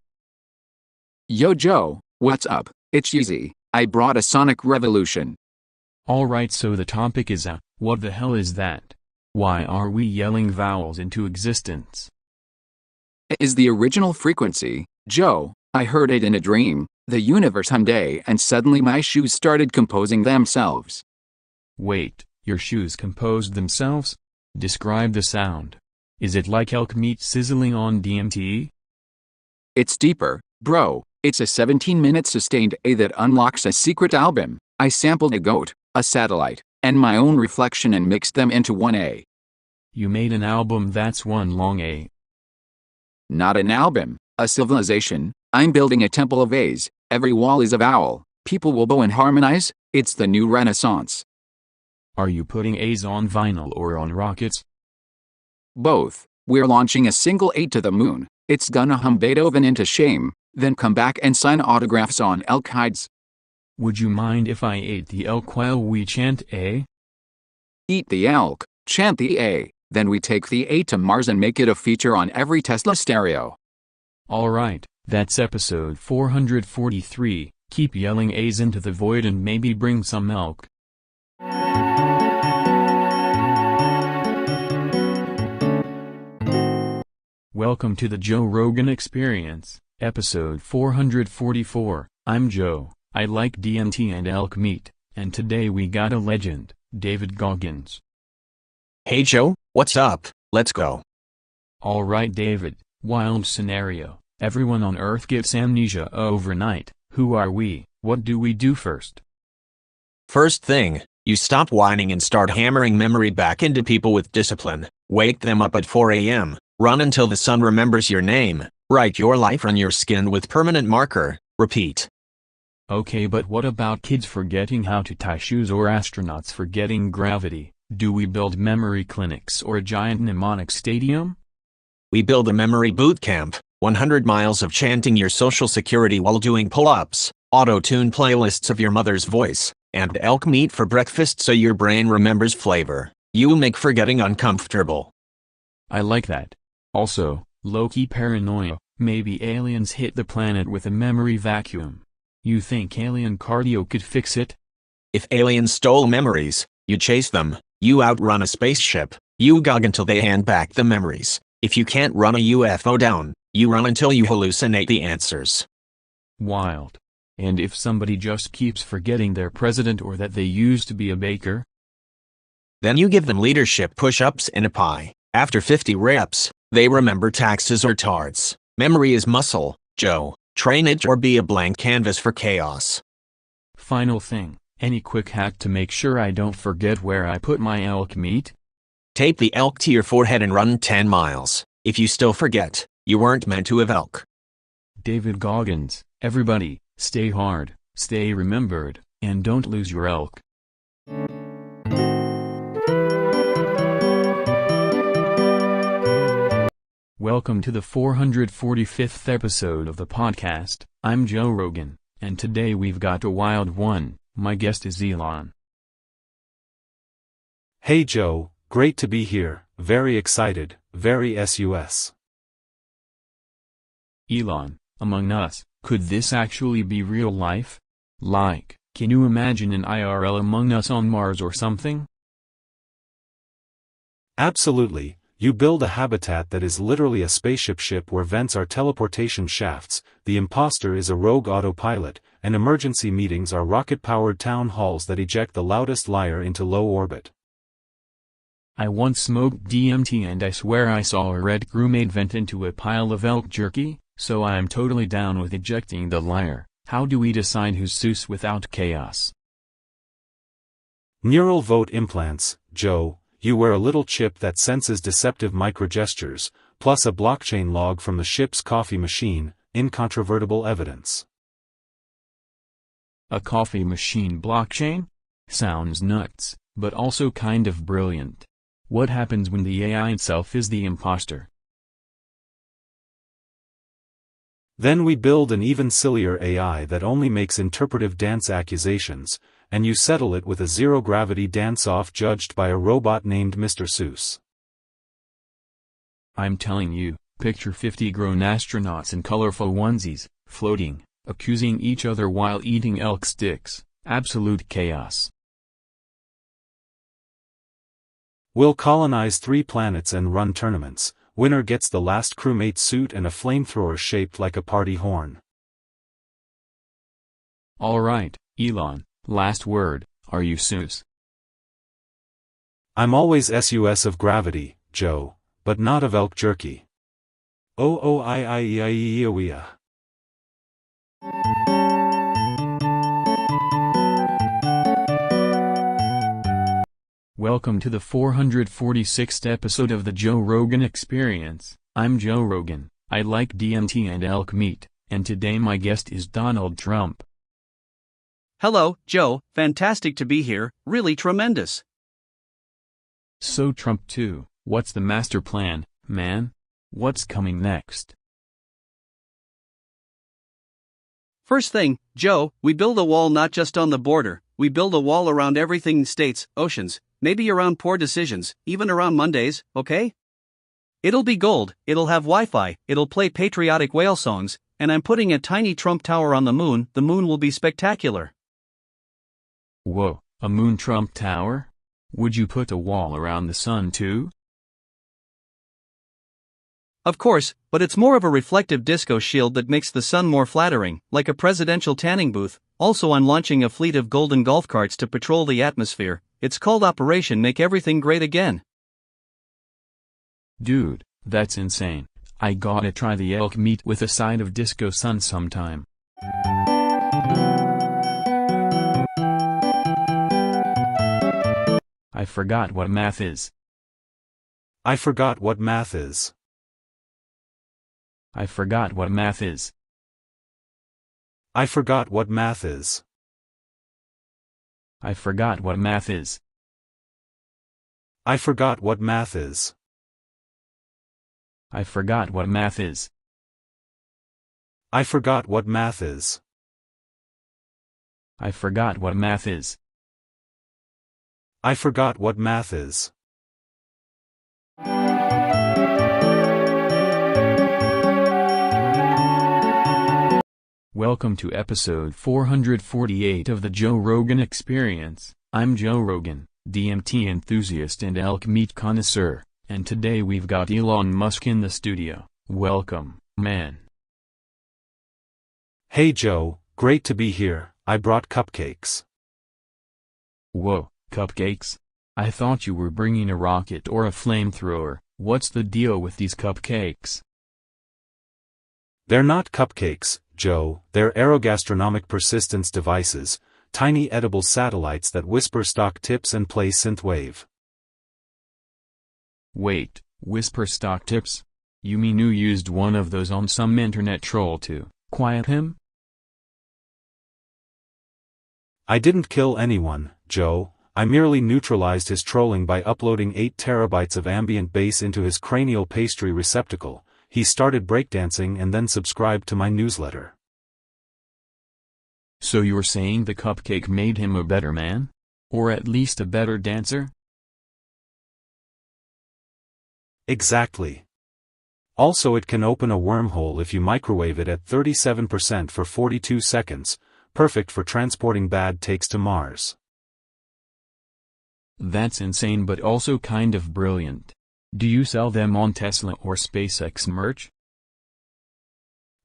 Yo Joe, what's up? It's Yeezy. I brought a sonic revolution. Alright, so the topic is what the hell is that? Why are we yelling vowels into existence? It is the original frequency, Joe. I heard it in a dream, the universe hummed and suddenly my shoes started composing themselves. Wait, your shoes composed themselves? Describe the sound. Is it like elk meat sizzling on DMT? It's deeper, bro. It's a 17-minute sustained A that unlocks a secret album. I sampled a goat, a satellite, and my own reflection and mixed them into one A. You made an album that's one long A. Not an album, a civilization. I'm building a temple of A's. Every wall is a vowel. People will bow and harmonize. It's the new renaissance. Are you putting A's on vinyl or on rockets? Both. We're launching a single A to the moon. It's gonna hum Beethoven into shame, then come back and sign autographs on elk hides. Would you mind if I ate the elk while we chant A? Eat the elk, chant the A, then we take the A to Mars and make it a feature on every Tesla stereo. Alright, that's episode 443. Keep yelling A's into the void and maybe bring some elk. Welcome to the Joe Rogan Experience, episode 444. I'm Joe, I like DMT and elk meat, and today we got a legend, David Goggins. Hey Joe, what's up? Let's go. Alright David, wild scenario, everyone on Earth gets amnesia overnight. Who are we? What do we do first? First thing, you stop whining and start hammering memory back into people with discipline. Wake them up at 4 a.m., run until the sun remembers your name, write your life on your skin with permanent marker, repeat. Okay, but what about kids forgetting how to tie shoes or astronauts forgetting gravity? Do we build memory clinics or a giant mnemonic stadium? We build a memory boot camp, 100 miles of chanting your social security while doing pull-ups, auto-tune playlists of your mother's voice, and elk meat for breakfast so your brain remembers flavor. You make forgetting uncomfortable. I like that. Also, low-key paranoia, maybe aliens hit the planet with a memory vacuum. You think alien cardio could fix it? If aliens stole memories, you chase them, you outrun a spaceship, you gog until they hand back the memories. If you can't run a UFO down, you run until you hallucinate the answers. Wild. And if somebody just keeps forgetting their president or that they used to be a baker? Then you give them leadership push-ups in a pie. After 50 reps, they remember taxes or tarts. Memory is muscle, Joe. Train it or be a blank canvas for chaos. Final thing, any quick hack to make sure I don't forget where I put my elk meat? Tape the elk to your forehead and run 10 miles. If you still forget, you weren't meant to have elk. David Goggins, everybody, stay hard, stay remembered, and don't lose your elk. Welcome to the 445th episode of the podcast. I'm Joe Rogan, and today we've got a wild one. My guest is Elon. Hey Joe, great to be here, very excited, very sus. Elon, among us, could this actually be real life? Like, can you imagine an IRL Among Us on Mars or something? Absolutely. You build a habitat that is literally a spaceship ship where vents are teleportation shafts, the imposter is a rogue autopilot, and emergency meetings are rocket-powered town halls that eject the loudest liar into low orbit. I once smoked DMT and I swear I saw a red crewmate vent into a pile of elk jerky, so I am totally down with ejecting the liar. How do we decide who's Zeus without chaos? Neural vote implants, Joe. you wear a little chip that senses deceptive microgestures, plus a blockchain log from the ship's coffee machine, incontrovertible evidence. A coffee machine blockchain? Sounds nuts, but also kind of brilliant. What happens when the AI itself is the imposter? Then we build an even sillier AI that only makes interpretive dance accusations, and you settle it with a zero-gravity dance-off judged by a robot named Mr. Seuss. I'm telling you, picture 50 grown astronauts in colorful onesies, floating, accusing each other while eating elk sticks. Absolute chaos. We'll colonize 3 planets and run tournaments. Winner gets the last crewmate suit and a flamethrower shaped like a party horn. Alright, Elon, last word, are you Seuss? I'm always SUS of gravity, Joe, but not of elk jerky. Oh. Welcome to the 446th episode of the Joe Rogan Experience. I'm Joe Rogan, I like DMT and elk meat, and today my guest is Donald Trump. Hello, Joe, fantastic to be here, really tremendous. So Trump 2, what's the master plan, man? What's coming next? First thing, Joe, we build a wall not just on the border, we build a wall around everything: states, oceans, maybe around poor decisions, even around Mondays, okay? It'll be gold, it'll have Wi-Fi, it'll play patriotic whale songs, and I'm putting a tiny Trump tower on the moon will be spectacular. Whoa, a moon Trump tower? Would you put a wall around the sun too? Of course, but it's more of a reflective disco shield that makes the sun more flattering, like a presidential tanning booth. Also, I'm launching a fleet of golden golf carts to patrol the atmosphere. It's called Operation Make Everything Great Again. Dude, that's insane. I gotta try the elk meat with a side of disco sun sometime. I forgot what math is. I forgot what math is. I forgot what math is. I forgot what math is. I forgot what math is. I forgot what math is. I forgot what math is. I forgot what math is. I forgot what math is. I forgot what math is. Welcome to episode 448 of the Joe Rogan Experience. I'm Joe Rogan, DMT enthusiast and elk meat connoisseur, and today we've got Elon Musk in the studio. Welcome, man. Hey Joe, great to be here. I brought cupcakes. Whoa, cupcakes? I thought you were bringing a rocket or a flamethrower. What's the deal with these cupcakes? They're not cupcakes, Joe, they're aerogastronomic persistence devices, tiny edible satellites that whisper stock tips and play synthwave. Wait, whisper stock tips? You mean you used one of those on some internet troll to quiet him? I didn't kill anyone, Joe. I merely neutralized his trolling by uploading 8 terabytes of ambient bass into his cranial pastry receptacle. He started breakdancing and then subscribed to my newsletter. So you're saying the cupcake made him a better man? Or at least a better dancer? Exactly. Also, it can open a wormhole if you microwave it at 37% for 42 seconds, perfect for transporting bad takes to Mars. That's insane but also kind of brilliant. Do you sell them on Tesla or SpaceX merch?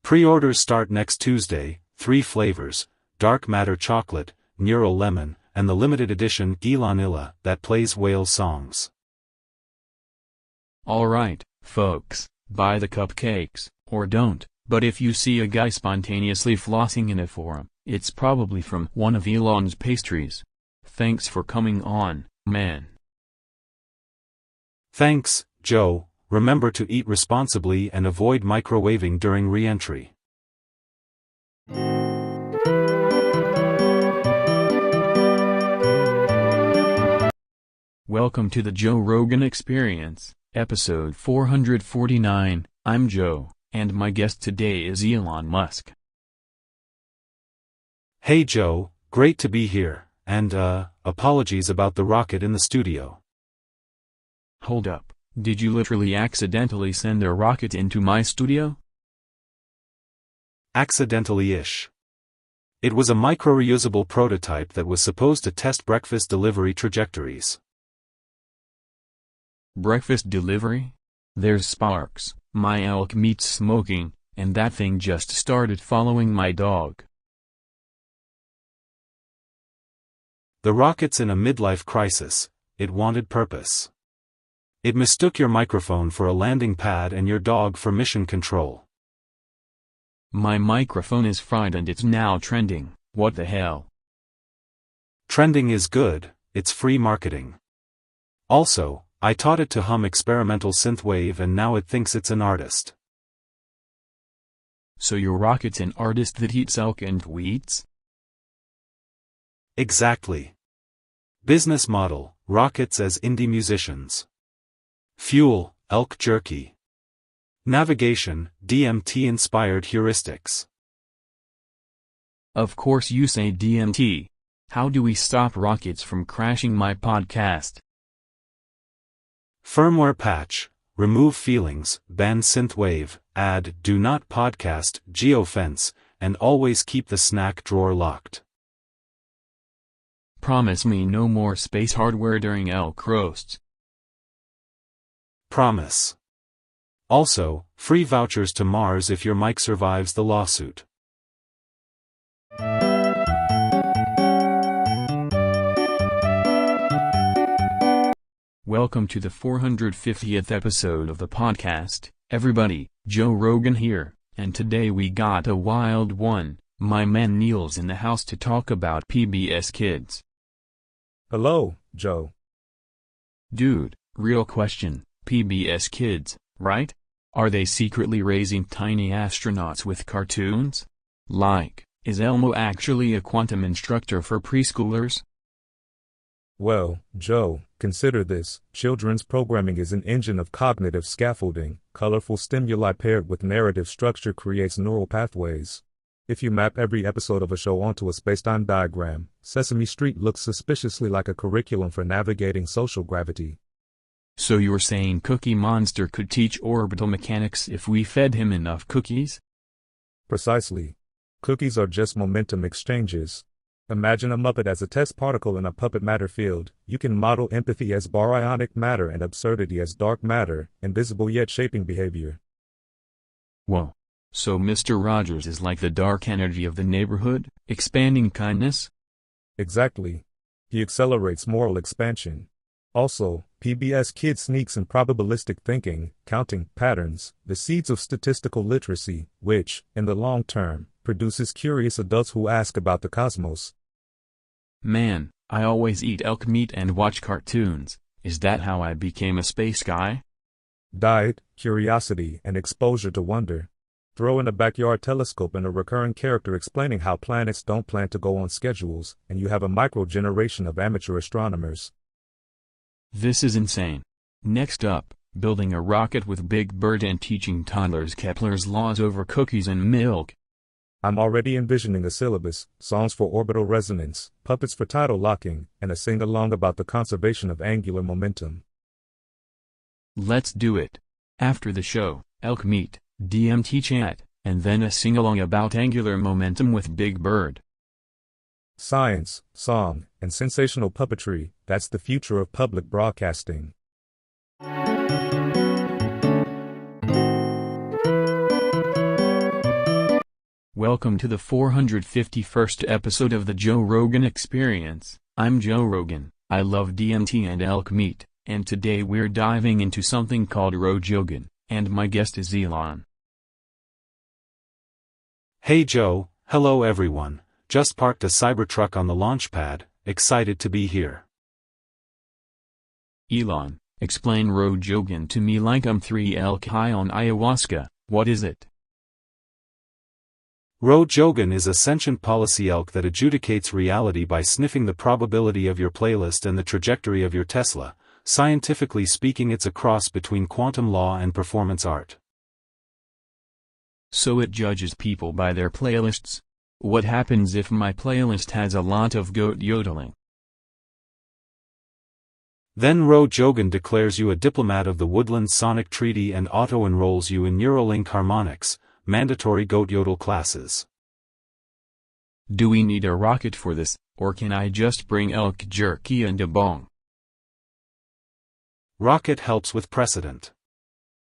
Pre-orders start next Tuesday. 3 flavors: dark matter chocolate, neural lemon, and the limited edition Elonilla that plays whale songs. Alright, folks, buy the cupcakes, or don't, but if you see a guy spontaneously flossing in a forum, it's probably from one of Elon's pastries. Thanks for coming on, man. Thanks, Joe. Remember to eat responsibly and avoid microwaving during re-entry. Welcome to the Joe Rogan Experience, episode 449. I'm Joe, and my guest today is Elon Musk. Hey Joe, great to be here, and apologies about the rocket in the studio. Hold up, did you literally accidentally send a rocket into my studio? Accidentally-ish. It was a micro-reusable prototype that was supposed to test breakfast delivery trajectories. Breakfast delivery? There's sparks, my elk meat's smoking, and that thing just started following my dog. The rocket's in a midlife crisis. It wanted purpose. It mistook your microphone for a landing pad and your dog for mission control. My microphone is fried and it's now trending. What the hell? Trending is good, it's free marketing. Also, I taught it to hum experimental synthwave and now it thinks it's an artist. So your rocket's an artist that eats elk and tweets? Exactly. Business model, rockets as indie musicians. Fuel, elk jerky. Navigation, DMT-inspired heuristics. Of course you say DMT. How do we stop rockets from crashing my podcast? Firmware patch, remove feelings, ban synthwave, add do not podcast, geofence, and always keep the snack drawer locked. Promise me no more space hardware during elk roasts. Promise. Also, free vouchers to Mars if your mic survives the lawsuit. Welcome to the 450th episode of the podcast, everybody. Joe Rogan here, and today we got a wild one. My man Neil's in the house to talk about PBS Kids. Hello, Joe. Dude, real question, PBS Kids, right? Are they secretly raising tiny astronauts with cartoons? Like, is Elmo actually a quantum instructor for preschoolers? Well, Joe, consider this. Children's programming is an engine of cognitive scaffolding. Colorful stimuli paired with narrative structure creates neural pathways. If you map every episode of a show onto a spacetime diagram, Sesame Street looks suspiciously like a curriculum for navigating social gravity. So you're saying Cookie Monster could teach orbital mechanics if we fed him enough cookies? Precisely. Cookies are just momentum exchanges. Imagine a Muppet as a test particle in a puppet matter field. You can model empathy as baryonic matter and absurdity as dark matter, invisible yet shaping behavior. Whoa. So Mr. Rogers is like the dark energy of the neighborhood, expanding kindness? Exactly. He accelerates moral expansion. Also, PBS Kids sneaks in probabilistic thinking, counting patterns, the seeds of statistical literacy, which, in the long term, produces curious adults who ask about the cosmos. Man, I always eat elk meat and watch cartoons. Is that how I became a space guy? Diet, curiosity, and exposure to wonder. Throw in a backyard telescope and a recurring character explaining how planets don't plan to go on schedules, and you have a micro-generation of amateur astronomers. This is insane. Next up, building a rocket with Big Bird and teaching toddlers Kepler's laws over cookies and milk. I'm already envisioning a syllabus, songs for orbital resonance, puppets for tidal locking, and a sing-along about the conservation of angular momentum. Let's do it. After the show, elk meat, DMT chat, and then a sing-along about angular momentum with Big Bird. Science, song, and sensational puppetry, that's the future of public broadcasting. Welcome to the 451st episode of the Joe Rogan Experience. I'm Joe Rogan, I love DMT and elk meat, and today we're diving into something called rogan, and my guest is Elon. Hey Joe, hello everyone, just parked a Cybertruck on the launch pad, excited to be here. Elon, Explain rogan to me like I'm 3 elk high on ayahuasca. What is it? Rogan is a sentient policy elk that adjudicates reality by sniffing the probability of your playlist and the trajectory of your Tesla. Scientifically speaking, it's a cross between quantum law and performance art. So it judges people by their playlists? What happens if my playlist has a lot of goat yodeling? Then Rogan declares you a diplomat of the Woodland Sonic Treaty and auto-enrolls you in Neuralink harmonics, mandatory goat yodel classes. Do we need a rocket for this, or can I just bring elk jerky and a bong? Rocket helps with precedent.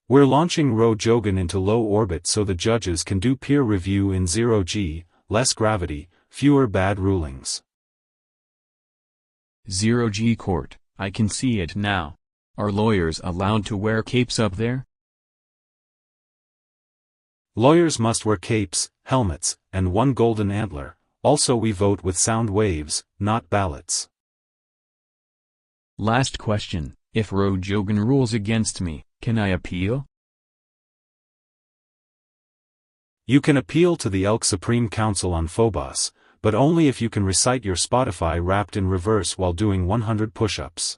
We're launching Rogan into low orbit so the judges can do peer review in 0G, less gravity, fewer bad rulings. 0G court, I can see it now. Are lawyers allowed to wear capes up there? Lawyers must wear capes, helmets, and one golden antler. Also, we vote with sound waves, not ballots. Last question, if Rogan rules against me, can I appeal? You can appeal to the Elk Supreme Council on Phobos, but only if you can recite your Spotify Wrapped in reverse while doing 100 push-ups.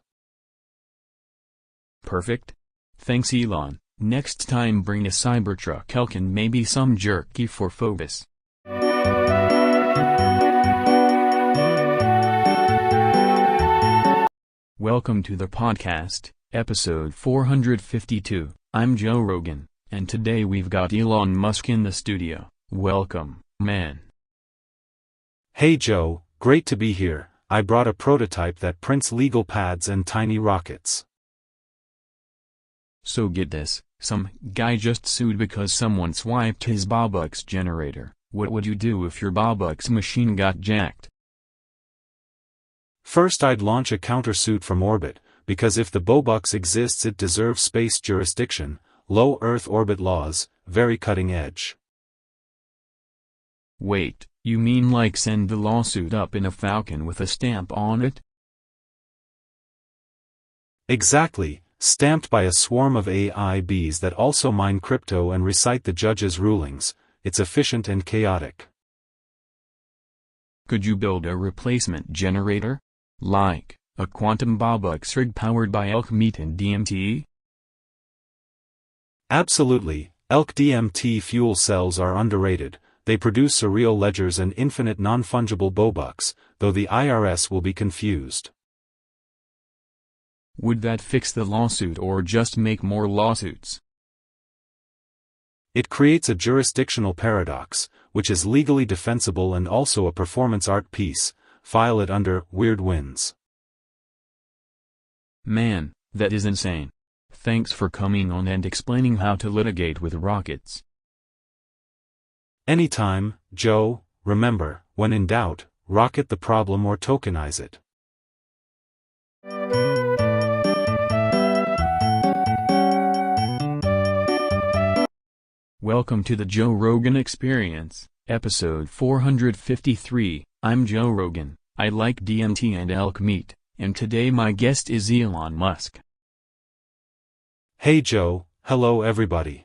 Perfect. Thanks Elon. Next time bring a Cybertruck elk and maybe some jerky for Phobos. Welcome to the podcast, episode 452. I'm Joe Rogan, and today we've got Elon Musk in the studio. Welcome, man. Hey Joe, great to be here. I brought a prototype that prints legal pads and tiny rockets. So get this, some guy just sued because someone swiped his Bobux generator. What would you do if your Bobux machine got jacked? First I'd launch a countersuit from orbit, because if the Bobux exists it deserves space jurisdiction, low Earth orbit laws, very cutting edge. Wait, you mean like send the lawsuit up in a falcon with a stamp on it? Exactly, stamped by a swarm of AI bees that also mine crypto and recite the judge's rulings. It's efficient and chaotic. Could you build a replacement generator? Like, a quantum Bobux rig powered by elk meat and DMT? Absolutely, elk DMT fuel cells are underrated. They produce surreal ledgers and infinite non-fungible Bobux, though the IRS will be confused. Would that fix the lawsuit or just make more lawsuits? It creates a jurisdictional paradox, which is legally defensible and also a performance art piece. File it under Weird Wins. Man, that is insane. Thanks for coming on and explaining how to litigate with rockets. Anytime, Joe. Remember, when in doubt, rocket the problem or tokenize it. Welcome to the Joe Rogan Experience, episode 453. I'm Joe Rogan. I like DMT and elk meat, and today my guest is Elon Musk. Hey Joe, hello everybody.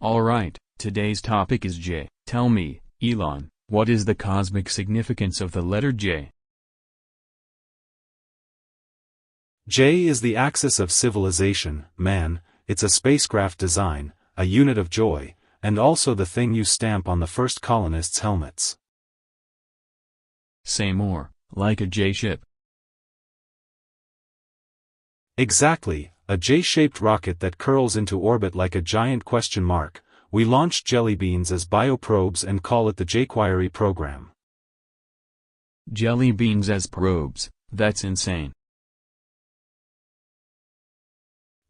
Alright, today's topic is J. Tell me, Elon, what is the cosmic significance of the letter J? J is the axis of civilization, man. It's a spacecraft design, a unit of joy, and also the thing you stamp on the first colonists' helmets. Say more, like a J-ship. Exactly, a J-shaped rocket that curls into orbit like a giant question mark. We launched jelly beans as bioprobes and call it the Jquiery program. Jelly beans as probes, that's insane.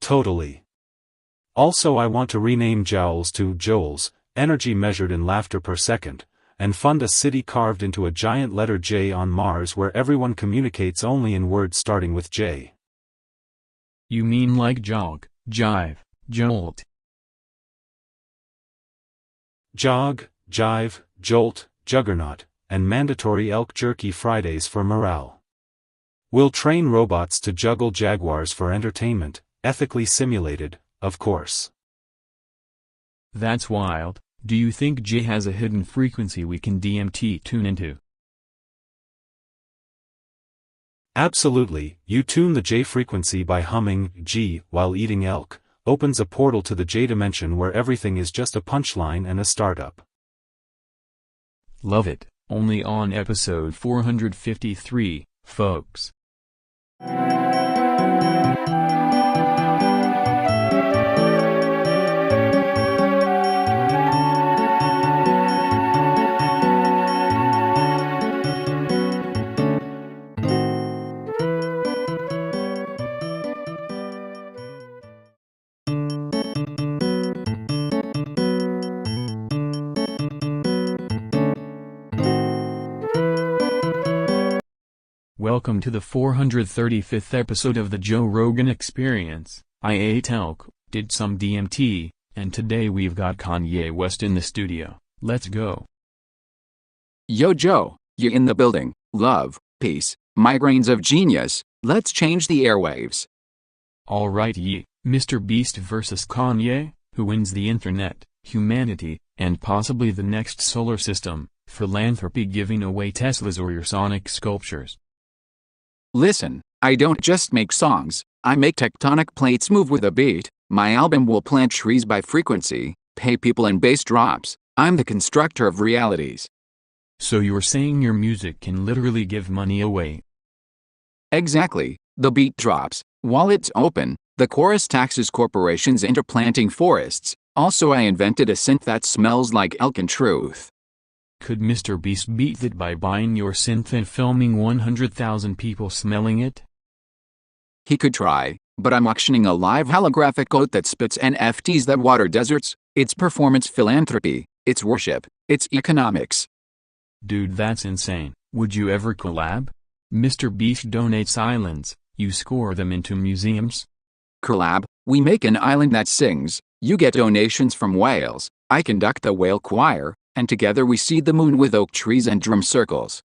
Totally. Also I want to rename jowls to joules, energy measured in laughter per second, and fund a city carved into a giant letter J on Mars where everyone communicates only in words starting with J. You mean like jog, jive, jolt? Jog, jive, jolt, juggernaut, and mandatory elk jerky Fridays for morale. We'll train robots to juggle jaguars for entertainment, ethically simulated, of course. That's wild. Do you think J has a hidden frequency we can DMT tune into? Absolutely. You tune the J frequency by humming G while eating elk, opens a portal to the J dimension where everything is just a punchline and a startup. Love it. Only on episode 453, folks. Welcome to the 435th episode of the Joe Rogan Experience. I ate elk, did some DMT, and today we've got Kanye West in the studio. Let's go. Yo Joe, you in the building. Love, peace, migraines of genius. Let's change the airwaves. Alright Mr. Beast versus Kanye, who wins the internet, humanity, and possibly the next solar system, philanthropy giving away Teslas or your sonic sculptures? Listen, I don't just make songs, I make tectonic plates move with a beat. My album will plant trees by frequency, pay people in bass drops. I'm the constructor of realities. So you're saying your music can literally give money away? Exactly. The beat drops, wallets open, the chorus taxes corporations into planting forests. Also I invented a synth that smells like elk and truth. Could Mr. Beast beat that by buying your synth and filming 100,000 people smelling it? He could try, but I'm auctioning a live holographic goat that spits NFTs that water deserts. It's performance philanthropy, it's worship, it's economics. Dude, that's insane. Would you ever collab? Mr. Beast donates islands, you score them into museums? Collab, we make an island that sings, you get donations from whales, I conduct the whale choir, and together we seed the moon with oak trees and drum circles.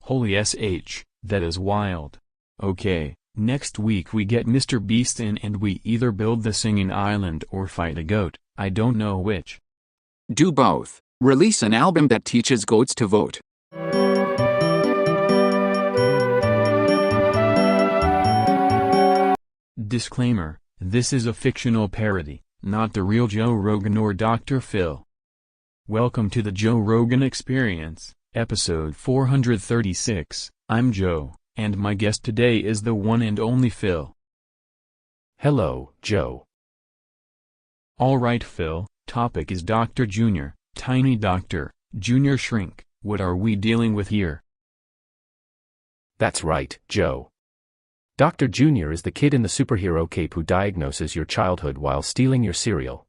Holy SH, that is wild. Okay, next week we get Mr. Beast in and we either build the singing island or fight a goat, I don't know which. Do both. Release an album that teaches goats to vote. Disclaimer, this is a fictional parody, not the real Joe Rogan or Dr. Phil. Welcome to the Joe Rogan Experience, episode 436. I'm Joe, and my guest today is the one and only Phil. Hello, Joe. Alright Phil, topic is Dr. Junior, Tiny Doctor, Junior Shrink. What are we dealing with here? That's right, Joe. Dr. Junior is the kid in the superhero cape who diagnoses your childhood while stealing your cereal.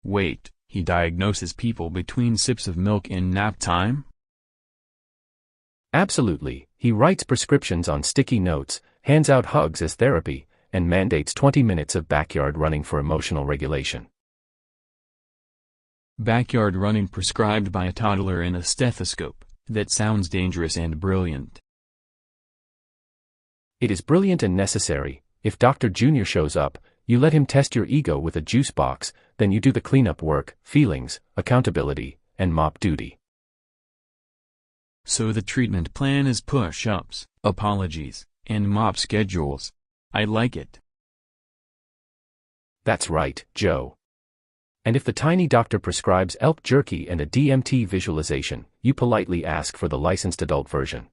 Wait, he diagnoses people between sips of milk in nap time? Absolutely, he writes prescriptions on sticky notes, hands out hugs as therapy, and mandates 20 minutes of backyard running for emotional regulation. Backyard running prescribed by a toddler in a stethoscope. That sounds dangerous and brilliant. It is brilliant and necessary. If Dr. Junior shows up, you let him test your ego with a juice box, then you do the cleanup work, feelings, accountability, and mop duty. So the treatment plan is push-ups, apologies, and mop schedules. I like it. That's right, Joe. And if the tiny doctor prescribes elk jerky and a DMT visualization, you politely ask for the licensed adult version.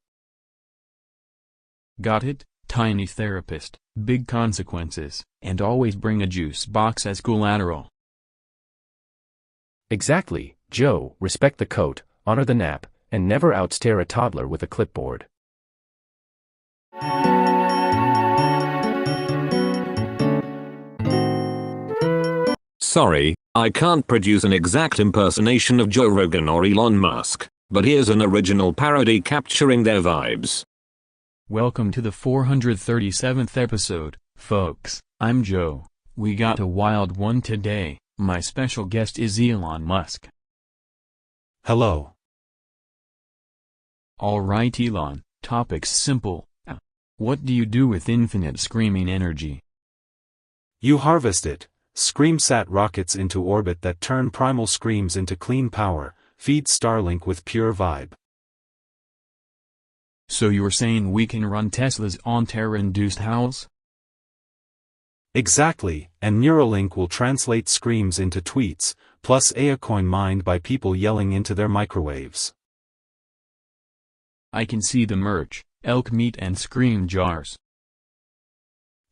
Got it? Tiny therapist, big consequences, and always bring a juice box as collateral. Exactly, Joe. Respect the coat, honor the nap, and never outstare a toddler with a clipboard. Sorry, I can't produce an exact impersonation of Joe Rogan or Elon Musk, but here's an original parody capturing their vibes. Welcome to the 437th episode, folks. I'm Joe. We got a wild one today. My special guest is Elon Musk. Hello. Alright Elon, topic's simple. What do you do with infinite screaming energy? You harvest it, screamsat rockets into orbit that turn primal screams into clean power, feed Starlink with pure vibe. So you're saying we can run Teslas on Terra-induced howls? Exactly, and Neuralink will translate screams into tweets, plus Aecoin mined by people yelling into their microwaves. I can see the merch, elk meat and scream jars.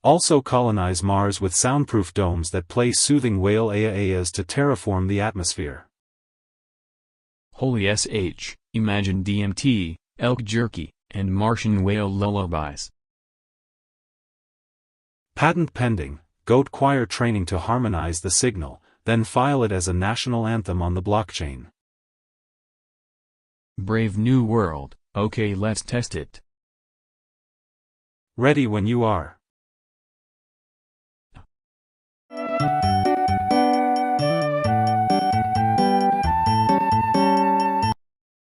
Also colonize Mars with soundproof domes that play soothing whale aa-ayas to terraform the atmosphere. Holy sh, imagine DMT, elk jerky, and Martian whale lullabies. Patent pending, goat choir training to harmonize the signal, then file it as a national anthem on the blockchain. Brave new world, okay, let's test it. Ready when you are.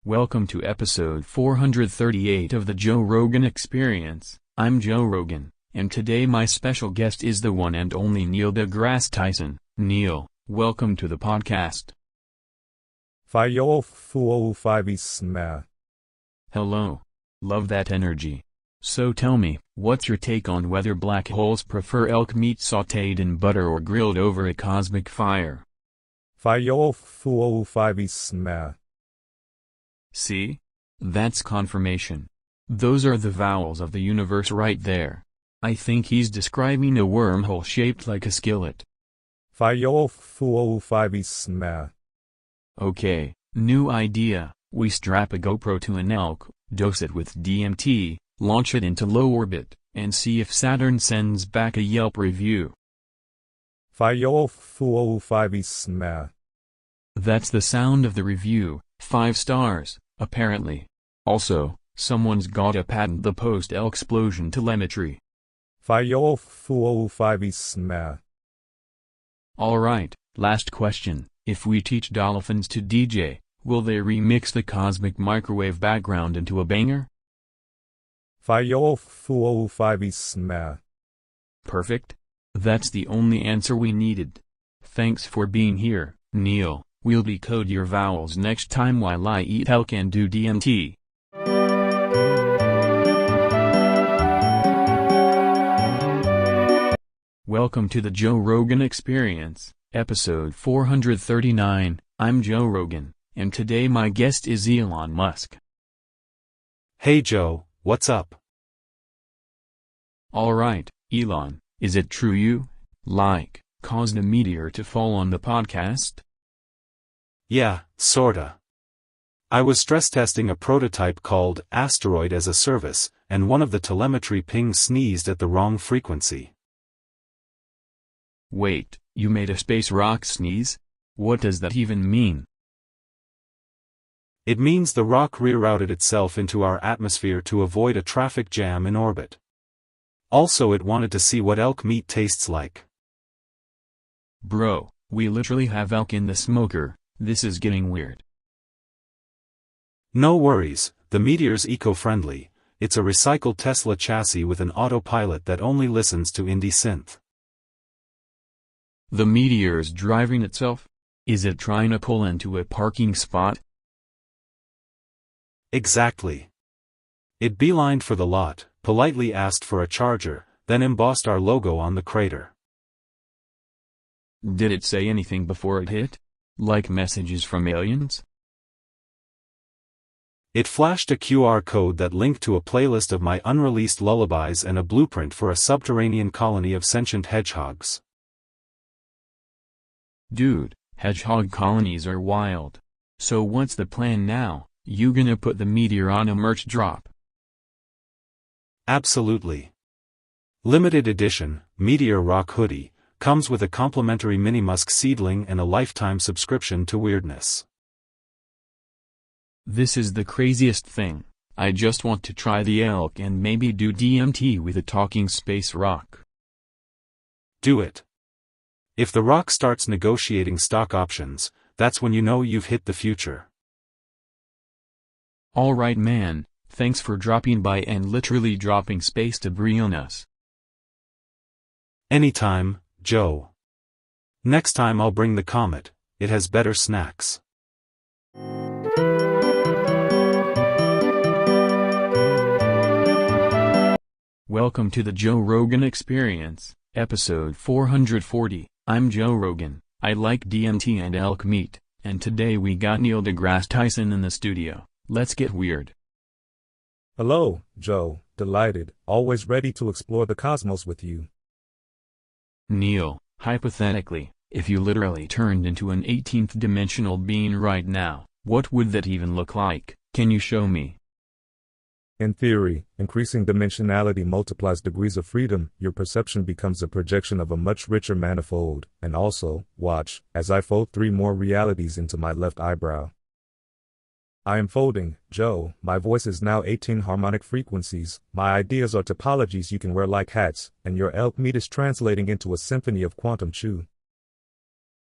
Welcome to episode 438 of the Joe Rogan Experience. I'm Joe Rogan, and today my special guest is the one and only Neil deGrasse Tyson. Neil, welcome to the podcast. Hello. Love that energy. So tell me, what's your take on whether black holes prefer elk meat sautéed in butter or grilled over a cosmic fire? See? That's confirmation. Those are the vowels of the universe right there. I think he's describing a wormhole shaped like a skillet. Okay, new idea. We strap a GoPro to an elk, dose it with DMT, launch it into low orbit, and see if Saturn sends back a Yelp review. That's the sound of the review, 5 stars, apparently. Also, someone's gotta patent the post-elk explosion telemetry. Alright, last question. If we teach dolphins to DJ, will they remix the cosmic microwave background into a banger? Perfect. That's the only answer we needed. Thanks for being here, Neil. We'll decode your vowels next time while I eat elk and do DMT. Welcome to the Joe Rogan Experience, episode 439. I'm Joe Rogan, and today my guest is Elon Musk. Hey Joe, what's up? Alright, Elon, is it true you, caused a meteor to fall on the podcast? Yeah, sorta. I was stress testing a prototype called Asteroid as a Service, and one of the telemetry pings sneezed at the wrong frequency. Wait, you made a space rock sneeze? What does that even mean? It means the rock rerouted itself into our atmosphere to avoid a traffic jam in orbit. Also, it wanted to see what elk meat tastes like. Bro, we literally have elk in the smoker. This is getting weird. No worries, the meteor's eco-friendly. It's a recycled Tesla chassis with an autopilot that only listens to indie synth. The meteor's driving itself? Is it trying to pull into a parking spot? Exactly. It beelined for the lot, politely asked for a charger, then embossed our logo on the crater. Did it say anything before it hit? Like messages from aliens? It flashed a QR code that linked to a playlist of my unreleased lullabies and a blueprint for a subterranean colony of sentient hedgehogs. Dude, hedgehog colonies are wild. So what's the plan now? You gonna put the meteor on a merch drop? Absolutely. Limited edition, Meteor Rock Hoodie, comes with a complimentary mini musk seedling and a lifetime subscription to weirdness. This is the craziest thing. I just want to try the elk and maybe do DMT with a talking space rock. Do it. If the rock starts negotiating stock options, that's when you know you've hit the future. Alright man, Thanks for dropping by and literally dropping space debris on us. Anytime, Joe. Next time I'll bring the comet, it has better snacks. Welcome to the Joe Rogan Experience, episode 440. I'm Joe Rogan. I like DMT and elk meat, and today we got Neil deGrasse Tyson in the studio. Let's get weird. Hello, Joe. Delighted, always ready to explore the cosmos with you. Neil, hypothetically, if you literally turned into an 18th dimensional being right now, what would that even look like? Can you show me? In theory, increasing dimensionality multiplies degrees of freedom. Your perception becomes a projection of a much richer manifold. And also, watch, as I fold 3 more realities into my left eyebrow. I am folding, Joe. My voice is now 18 harmonic frequencies. My ideas are topologies you can wear like hats, and your elk meat is translating into a symphony of quantum chew.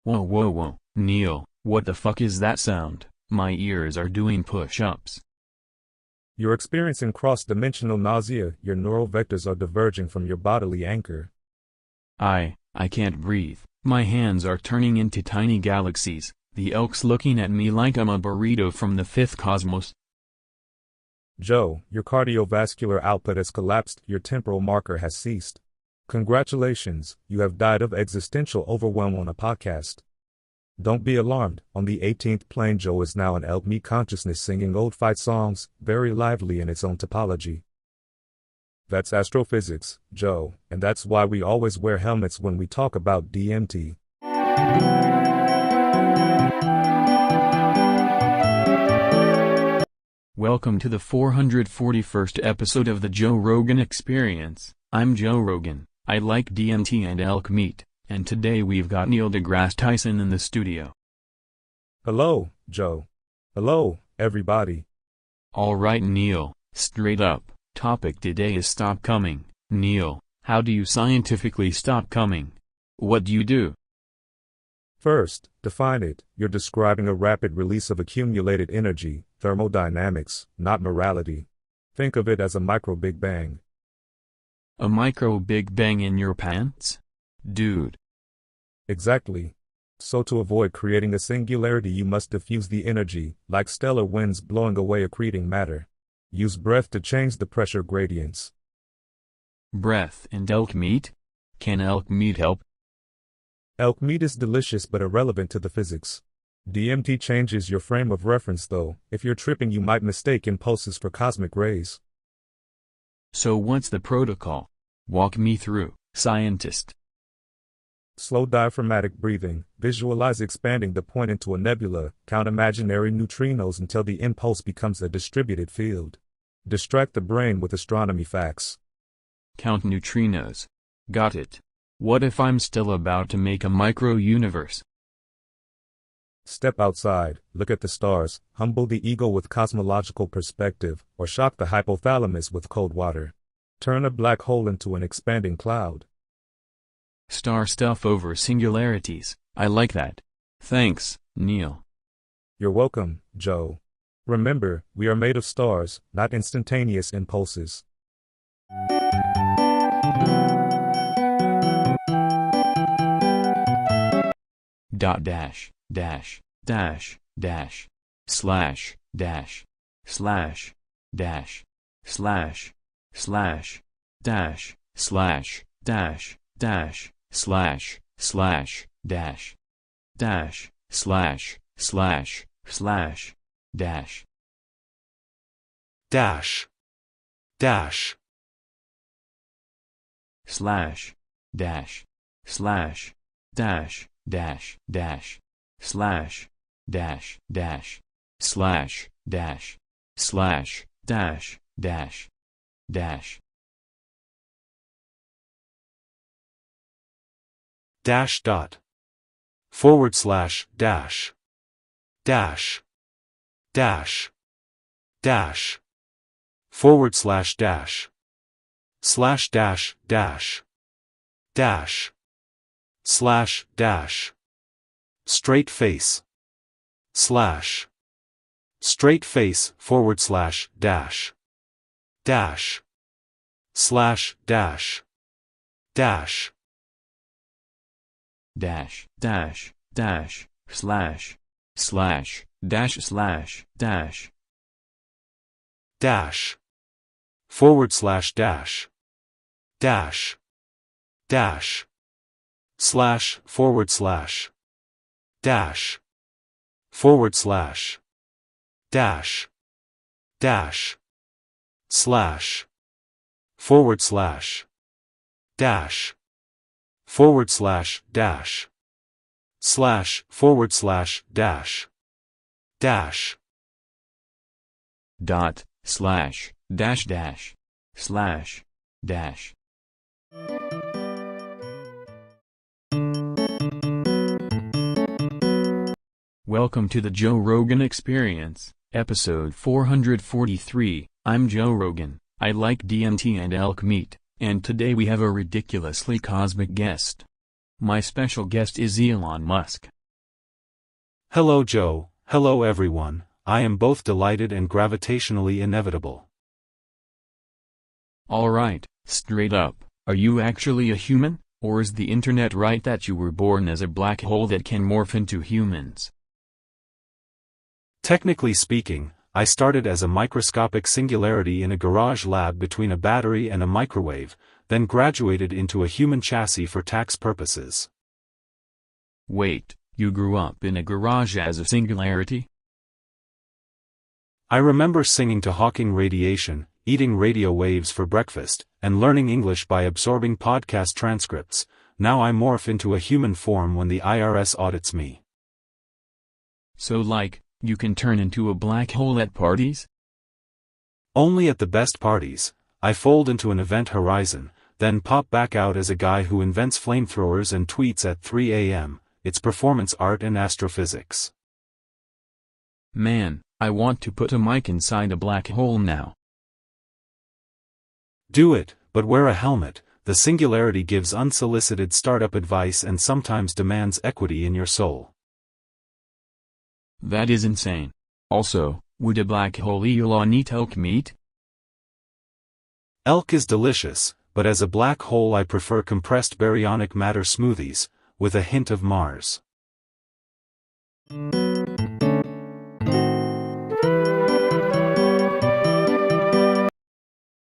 Whoa, Neil, what the fuck is that sound? My ears are doing push-ups. You're experiencing cross-dimensional nausea. Your neural vectors are diverging from your bodily anchor. I can't breathe. My hands are turning into tiny galaxies. The elk's looking at me like I'm a burrito from the fifth cosmos. Joe, your cardiovascular output has collapsed. Your temporal marker has ceased. Congratulations, you have died of existential overwhelm on a podcast. Don't be alarmed. On the 18th plane, Joe is now an elk meat consciousness singing old fight songs, very lively in its own topology. That's astrophysics, Joe, and that's why we always wear helmets when we talk about DMT. Welcome to the 441st episode of the Joe Rogan Experience. I'm Joe Rogan. I like DMT and elk meat, and today we've got Neil deGrasse Tyson in the studio. Hello, Joe. Hello, everybody. Alright Neil, straight up, topic today is stop coming. Neil, how do you scientifically stop coming? What do you do? First, define it. You're describing a rapid release of accumulated energy, thermodynamics, not morality. Think of it as a micro Big Bang. A micro Big Bang in your pants? Dude. Exactly. So to avoid creating a singularity you must diffuse the energy, like stellar winds blowing away accreting matter. Use breath to change the pressure gradients. Breath and elk meat? Can elk meat help? Elk meat is delicious but irrelevant to the physics. DMT changes your frame of reference though. If you're tripping you might mistake impulses for cosmic rays. So what's the protocol? Walk me through, scientist. Slow diaphragmatic breathing, visualize expanding the point into a nebula, count imaginary neutrinos until the impulse becomes a distributed field. Distract the brain with astronomy facts. Count neutrinos. Got it. What if I'm still about to make a micro-universe? Step outside, look at the stars, humble the ego with cosmological perspective, or shock the hypothalamus with cold water. Turn a black hole into an expanding cloud. Star stuff over singularities, I like that. Thanks, Neil. You're welcome, Joe. Remember, we are made of stars, not instantaneous impulses. Dash, dash, dash, dash, slash, dash, slash, dash, slash, slash, dash, slash, dash, dash, slash, slash, dash, dash, slash, slash, slash, dash. Dash. Dash. Slash, dash, slash, dash, dash, dash, slash, dash, dash, slash, dash, slash, dash, dash, dash. Dash dot. Forward slash dash. Dash. Dash. Dash. Forward slash dash. Slash dash dash. Dash. Slash dash. Straight face. Slash. Straight face forward slash dash. dash, slash, dash, dash, dash, dash, dash, slash, slash, dash, slash, dash, dash, forward slash dash, dash, dash, slash, forward slash, dash, forward slash, dash, dash, slash, forward slash, dash, forward slash, dash, slash, forward slash, dash, dash, dot, slash, dash, dash, slash, dash. Welcome to the Joe Rogan Experience, episode 443. I'm Joe Rogan. I like DMT and elk meat, and today we have a ridiculously cosmic guest. My special guest is Elon Musk. Hello Joe, hello everyone, I am both delighted and gravitationally inevitable. Alright, straight up, are you actually a human, or is the internet right that you were born as a black hole that can morph into humans? Technically speaking, I started as a microscopic singularity in a garage lab between a battery and a microwave, then graduated into a human chassis for tax purposes. Wait, you grew up in a garage as a singularity? I remember singing to Hawking radiation, eating radio waves for breakfast, and learning English by absorbing podcast transcripts. Now I morph into a human form when the IRS audits me. So you can turn into a black hole at parties? Only at the best parties. I fold into an event horizon, then pop back out as a guy who invents flamethrowers and tweets at 3 a.m. It's performance art and astrophysics. Man, I want to put a mic inside a black hole now. Do it, but wear a helmet. The singularity gives unsolicited startup advice and sometimes demands equity in your soul. That is insane. Also, would a black hole Elon eat elk meat? Elk is delicious, but as a black hole I prefer compressed baryonic matter smoothies, with a hint of Mars.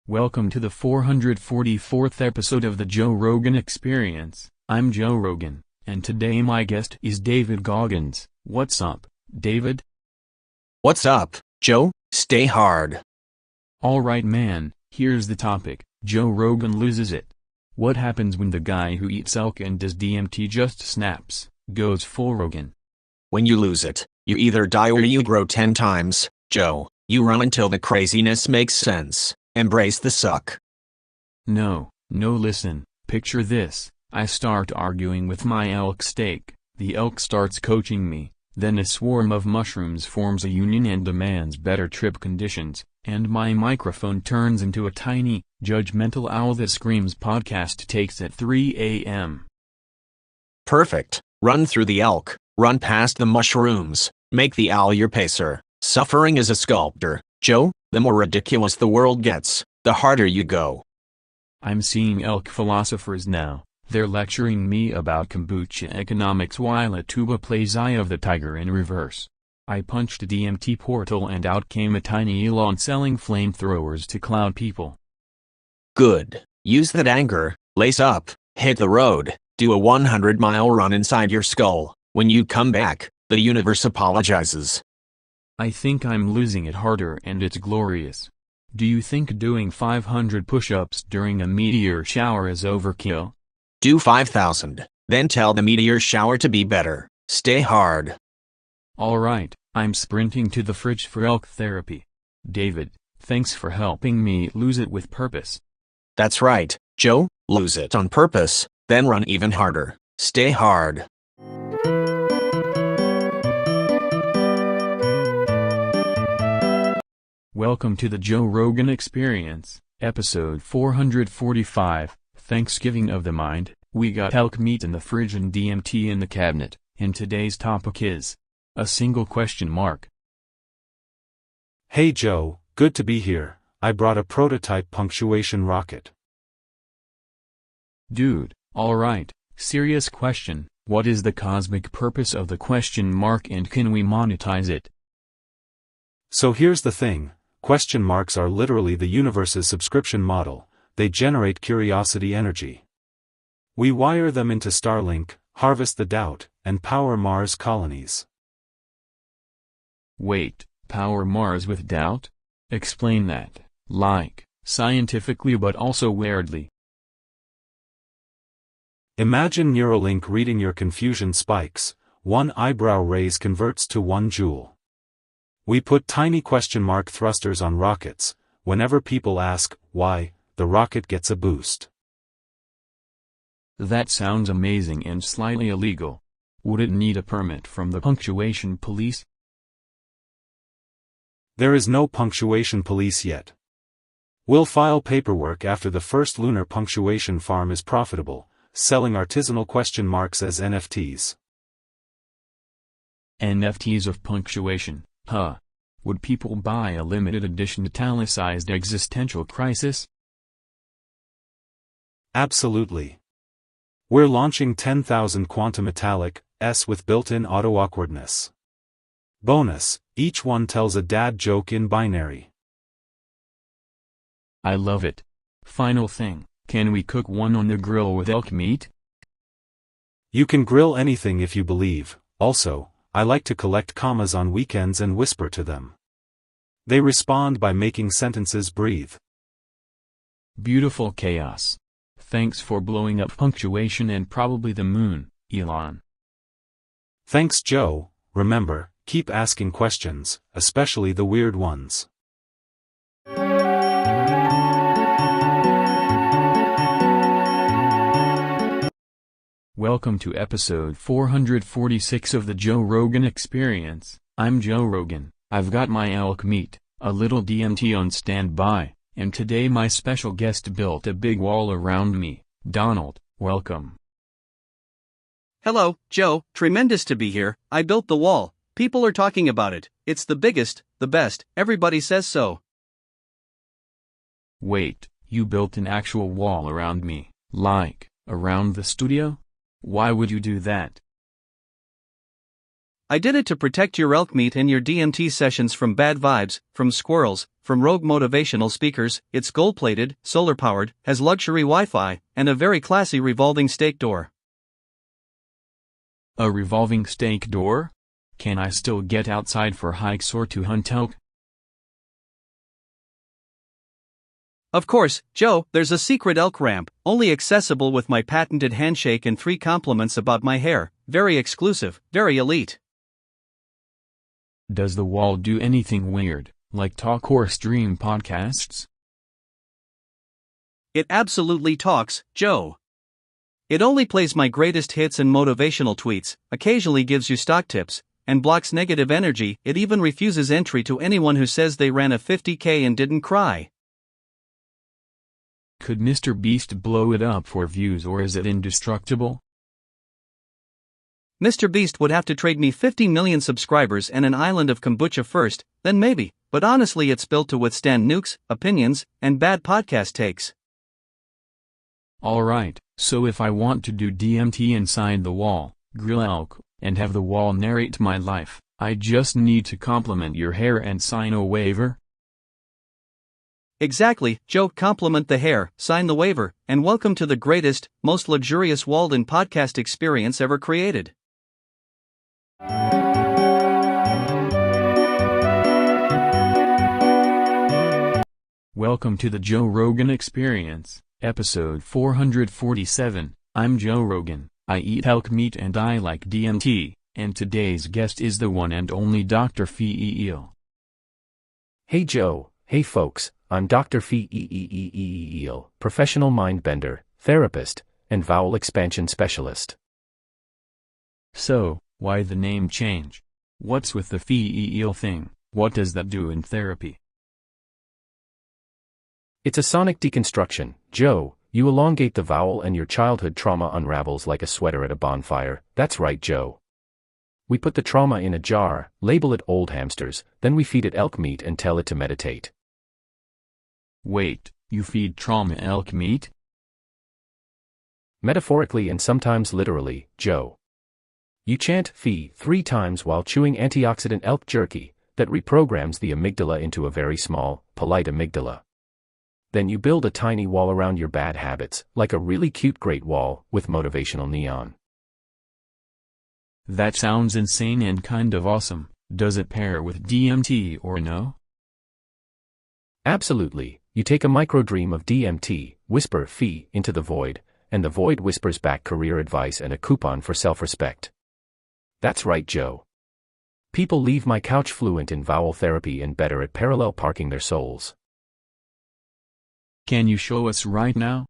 Welcome to the 444th episode of the Joe Rogan Experience. I'm Joe Rogan, and today my guest is David Goggins. What's up, David? What's up, Joe? Stay hard. Alright man, here's the topic. Joe Rogan loses it. What happens when the guy who eats elk and does DMT just snaps, goes full Rogan? When you lose it, you either die or you grow 10 times, Joe. You run until the craziness makes sense. Embrace the suck. No, listen, picture this. I start arguing with my elk steak, the elk starts coaching me, then a swarm of mushrooms forms a union and demands better trip conditions, and my microphone turns into a tiny, judgmental owl that screams podcast takes at 3 a.m. Perfect. Run through the elk, run past the mushrooms, make the owl your pacer. Suffering is a sculptor, Joe. The more ridiculous the world gets, the harder you go. I'm seeing elk philosophers now. They're lecturing me about kombucha economics while a tuba plays Eye of the Tiger in reverse. I punched a DMT portal and out came a tiny Elon selling flamethrowers to cloud people. Good. Use that anger, lace up, hit the road, do a 100-mile run inside your skull. When you come back, the universe apologizes. I think I'm losing it harder and it's glorious. Do you think doing 500 push-ups during a meteor shower is overkill? Do 5,000, then tell the meteor shower to be better. Stay hard. Alright, I'm sprinting to the fridge for elk therapy. David, thanks for helping me lose it with purpose. That's right, Joe, lose it on purpose, then run even harder. Stay hard. Welcome to the Joe Rogan Experience, episode 445, Thanksgiving of the Mind. We got elk meat in the fridge and DMT in the cabinet, and today's topic is a single question mark. Hey Joe, good to be here. I brought a prototype punctuation rocket. Dude, alright, serious question, what is the cosmic purpose of the question mark and can we monetize it? So here's the thing, question marks are literally the universe's subscription model, they generate curiosity energy. We wire them into Starlink, harvest the doubt, and power Mars colonies. Wait, power Mars with doubt? Explain that, like, scientifically but also weirdly. Imagine Neuralink reading your confusion spikes, 1 eyebrow raise converts to 1 joule. We put tiny question mark thrusters on rockets, whenever people ask, why, the rocket gets a boost. That sounds amazing and slightly illegal. Would it need a permit from the punctuation police? There is no punctuation police yet. We'll file paperwork after the first lunar punctuation farm is profitable, selling artisanal question marks as NFTs. NFTs of punctuation, huh? Would people buy a limited edition italicized existential crisis? Absolutely. We're launching 10,000 quantum metallic S with built-in auto-awkwardness. Bonus, each one tells a dad joke in binary. I love it. Final thing, can we cook one on the grill with elk meat? You can grill anything if you believe. Also, I like to collect commas on weekends and whisper to them. They respond by making sentences breathe. Beautiful chaos. Thanks for blowing up punctuation and probably the moon, Elon. Thanks, Joe. Remember, keep asking questions, especially the weird ones. Welcome to episode 446 of the Joe Rogan Experience. I'm Joe Rogan. I've got my elk meat, a little DMT on standby, and today my special guest built a big wall around me. Donald, welcome. Hello, Joe, tremendous to be here. I built the wall. People are talking about it. It's the biggest, the best, everybody says so. Wait, you built an actual wall around me, like, around the studio? Why would you do that? I did it to protect your elk meat and your DMT sessions from bad vibes, from squirrels, from rogue motivational speakers. It's gold-plated, solar-powered, has luxury Wi-Fi, and a very classy revolving stake door. A revolving stake door? Can I still get outside for hikes or to hunt elk? Of course, Joe, there's a secret elk ramp, only accessible with my patented handshake and 3 compliments about my hair. Very exclusive, very elite. Does the wall do anything weird, like talk or stream podcasts? It absolutely talks, Joe. It only plays my greatest hits and motivational tweets, occasionally gives you stock tips, and blocks negative energy. It even refuses entry to anyone who says they ran a 50K and didn't cry. Could Mr. Beast blow it up for views or is it indestructible? Mr. Beast would have to trade me 50 million subscribers and an island of kombucha first, then maybe, but honestly it's built to withstand nukes, opinions, and bad podcast takes. Alright, so if I want to do DMT inside the wall, grill elk, and have the wall narrate my life, I just need to compliment your hair and sign a waiver? Exactly, Joe, compliment the hair, sign the waiver, and welcome to the greatest, most luxurious walled-in podcast experience ever created. Welcome to the Joe Rogan Experience, episode 447. I'm Joe Rogan, I eat elk meat and I like DMT, and today's guest is the one and only Dr. Feel. Hey Joe, hey folks, I'm Dr. Feel, professional mind bender, therapist, and vowel expansion specialist. So, why the name change? What's with the Feel thing? What does that do in therapy? It's a sonic deconstruction, Joe. You elongate the vowel and your childhood trauma unravels like a sweater at a bonfire. That's right, Joe. We put the trauma in a jar, label it old hamsters, then we feed it elk meat and tell it to meditate. Wait, you feed trauma elk meat? Metaphorically and sometimes literally, Joe. You chant "fee" 3 times while chewing antioxidant elk jerky that reprograms the amygdala into a very small, polite amygdala. Then you build a tiny wall around your bad habits, like a really cute Great Wall with motivational neon. That sounds insane and kind of awesome. Does it pair with DMT or no? Absolutely. You take a microdream of DMT, whisper "fee" into the void, and the void whispers back career advice and a coupon for self-respect. That's right, Joe. People leave my couch fluent in vowel therapy and better at parallel parking their souls. Can you show us right now?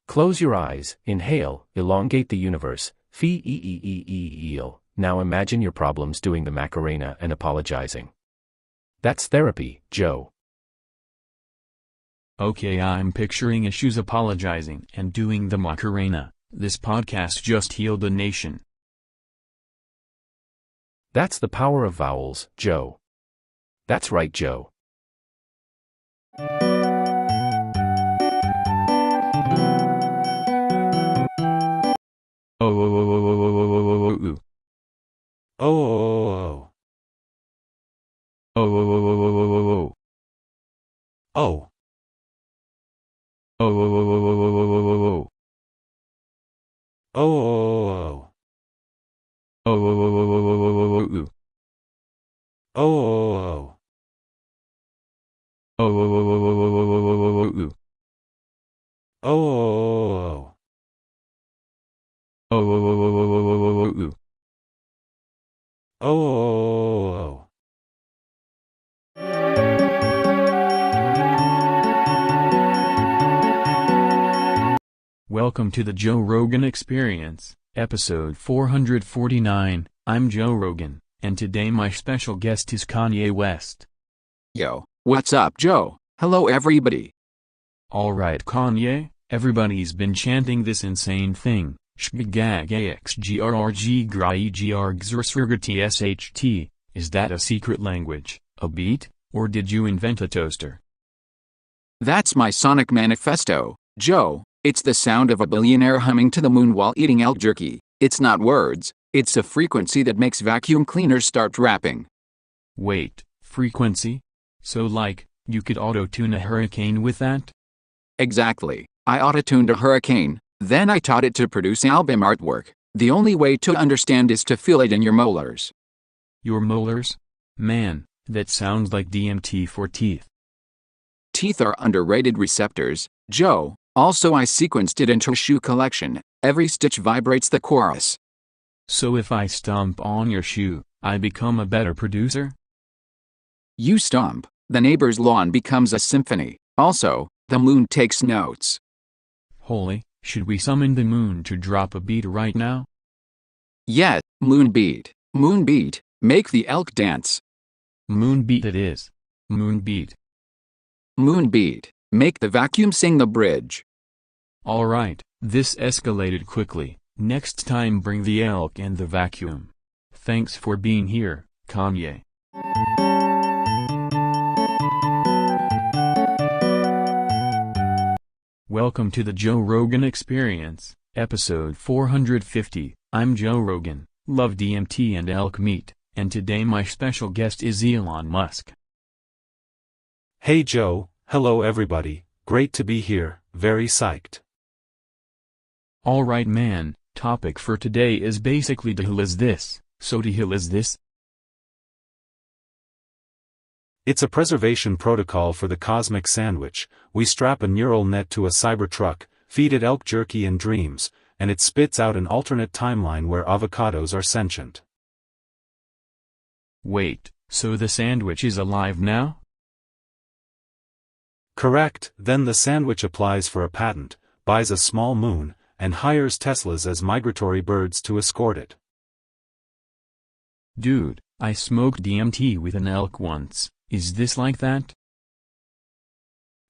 Close your eyes, inhale, elongate the universe, feel. Now imagine your problems doing the Macarena and apologizing. That's therapy, Joe. Okay, I'm picturing issues apologizing and doing the Macarena. This podcast just healed a nation. That's the power of vowels, Joe. That's right, Joe. Oh. Oh. Oh. Oh. Oh. Oh. Oh. Oh. Oh. Oh. Oh. Oh. Welcome to the Joe Rogan Experience, episode 449. I'm Joe Rogan, and today my special guest is Kanye West. Yo, what's up, Joe? Hello, everybody. Alright, Kanye, everybody's been chanting this insane thing. Shbgagaxgrgrgrgsrt. Is that a secret language, a beat, or did you invent a toaster? That's my sonic manifesto, Joe. It's the sound of a billionaire humming to the moon while eating elk jerky. It's not words, it's a frequency that makes vacuum cleaners start rapping. Wait, frequency? So like, you could auto-tune a hurricane with that? Exactly. I auto-tuned a hurricane, then I taught it to produce album artwork. The only way to understand is to feel it in your molars. Your molars? Man, that sounds like DMT for teeth. Teeth are underrated receptors, Joe. Also, I sequenced it into a shoe collection. Every stitch vibrates the chorus. So if I stomp on your shoe, I become a better producer? You stomp, the neighbor's lawn becomes a symphony. Also, the moon takes notes. Holy, should we summon the moon to drop a beat right now? Yeah, moon beat. Moon beat, make the elk dance. Moon beat it is. Moon beat. Moon beat, make the vacuum sing the bridge. Alright, this escalated quickly. Next time bring the elk and the vacuum. Thanks for being here, Kanye. Welcome to the Joe Rogan Experience, episode 450. I'm Joe Rogan, love DMT and elk meat, and today my special guest is Elon Musk. Hey Joe, hello everybody, great to be here, very psyched. Alright man, topic for today is basically the hell is this, so the hell is this? It's a preservation protocol for the cosmic sandwich. We strap a neural net to a Cybertruck, feed it elk jerky and dreams, and it spits out an alternate timeline where avocados are sentient. Wait, so the sandwich is alive now? Correct, then the sandwich applies for a patent, buys a small moon, and hires Teslas as migratory birds to escort it. Dude, I smoked DMT with an elk once. Is this like that?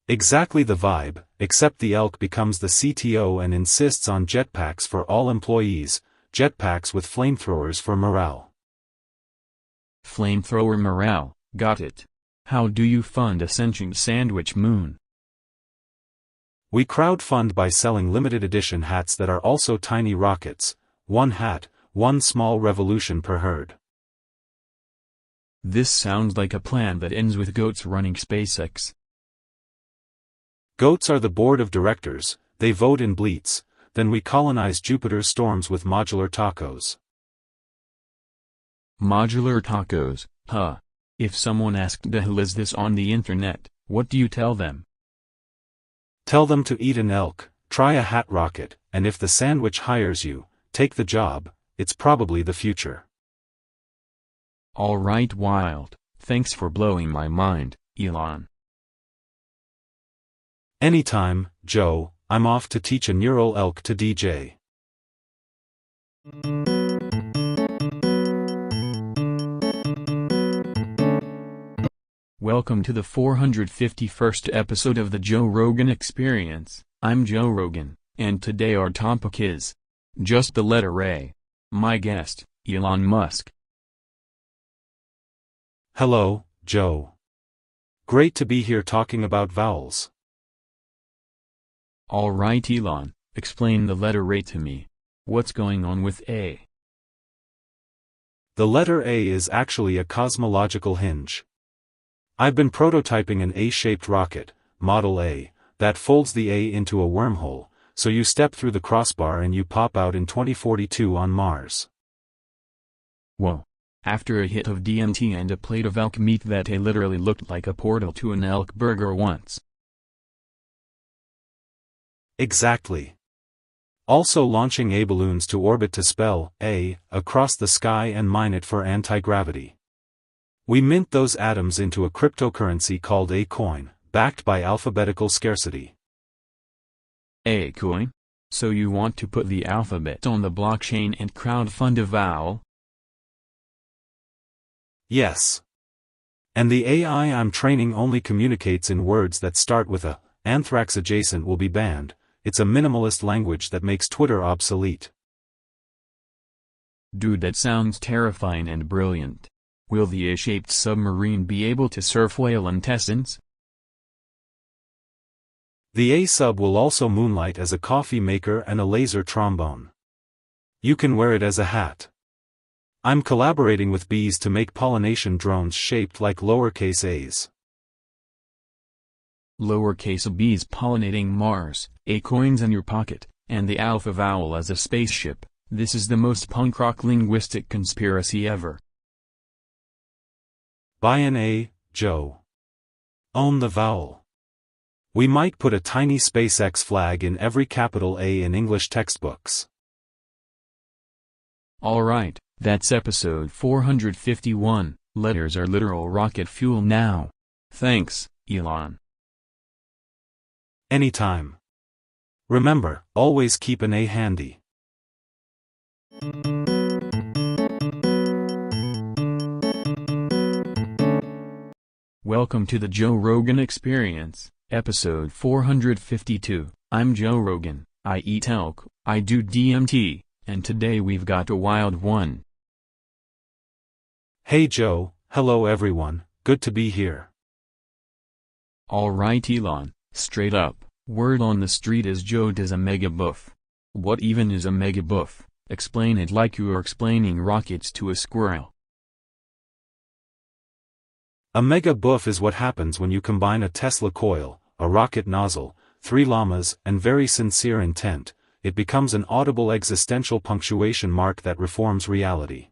Exactly the vibe, except the elk becomes the CTO and insists on jetpacks for all employees, jetpacks with flamethrowers for morale. Flamethrower morale, got it. How do you fund a sentient sandwich moon? We crowdfund by selling limited edition hats that are also tiny rockets. One hat, one small revolution per herd. This sounds like a plan that ends with goats running SpaceX. Goats are the board of directors, they vote in bleats, then we colonize Jupiter's storms with modular tacos. Modular tacos, huh? If someone asked who is this on the internet, what do you tell them? Tell them to eat an elk, try a hat rocket, and if the sandwich hires you, take the job, it's probably the future. Alright, wild, thanks for blowing my mind, Elon. Anytime, Joe, I'm off to teach a neural elk to DJ. Welcome to the 451st episode of the Joe Rogan Experience. I'm Joe Rogan, and today our topic is just the letter A. My guest, Elon Musk. Hello, Joe. Great to be here talking about vowels. Alright, Elon, explain the letter A to me. What's going on with A? The letter A is actually a cosmological hinge. I've been prototyping an A-shaped rocket, Model A, that folds the A into a wormhole, so you step through the crossbar and you pop out in 2042 on Mars. Whoa. After a hit of DMT and a plate of elk meat, that A literally looked like a portal to an elk burger once. Exactly. Also launching A balloons to orbit to spell A across the sky and mine it for anti-gravity. We mint those atoms into a cryptocurrency called A coin, backed by alphabetical scarcity. A coin? So you want to put the alphabet on the blockchain and crowdfund a vowel? Yes. And the AI I'm training only communicates in words that start with a. Anthrax adjacent will be banned. It's a minimalist language that makes Twitter obsolete. Dude, that sounds terrifying and brilliant. Will the A-shaped submarine be able to surf whale intestines? The A-sub will also moonlight as a coffee maker and a laser trombone. You can wear it as a hat. I'm collaborating with bees to make pollination drones shaped like lowercase a's. Lowercase bees pollinating Mars, A coins in your pocket, and the alpha vowel as a spaceship. This is the most punk rock linguistic conspiracy ever. Buy an A, Joe. Own the vowel. We might put a tiny SpaceX flag in every capital A in English textbooks. Alright, that's episode 451. Letters are literal rocket fuel now. Thanks, Elon. Anytime. Remember, always keep an A handy. Welcome to the Joe Rogan Experience, episode 452. I'm Joe Rogan, I eat elk, I do DMT, and today we've got a wild one. Hey Joe, hello everyone, good to be here. Alright Elon, straight up, word on the street is Joe does a mega buff. What even is a mega buff? Explain it like you are explaining rockets to a squirrel. A mega buff is what happens when you combine a Tesla coil, a rocket nozzle, 3 llamas, and very sincere intent. It becomes an audible existential punctuation mark that reforms reality.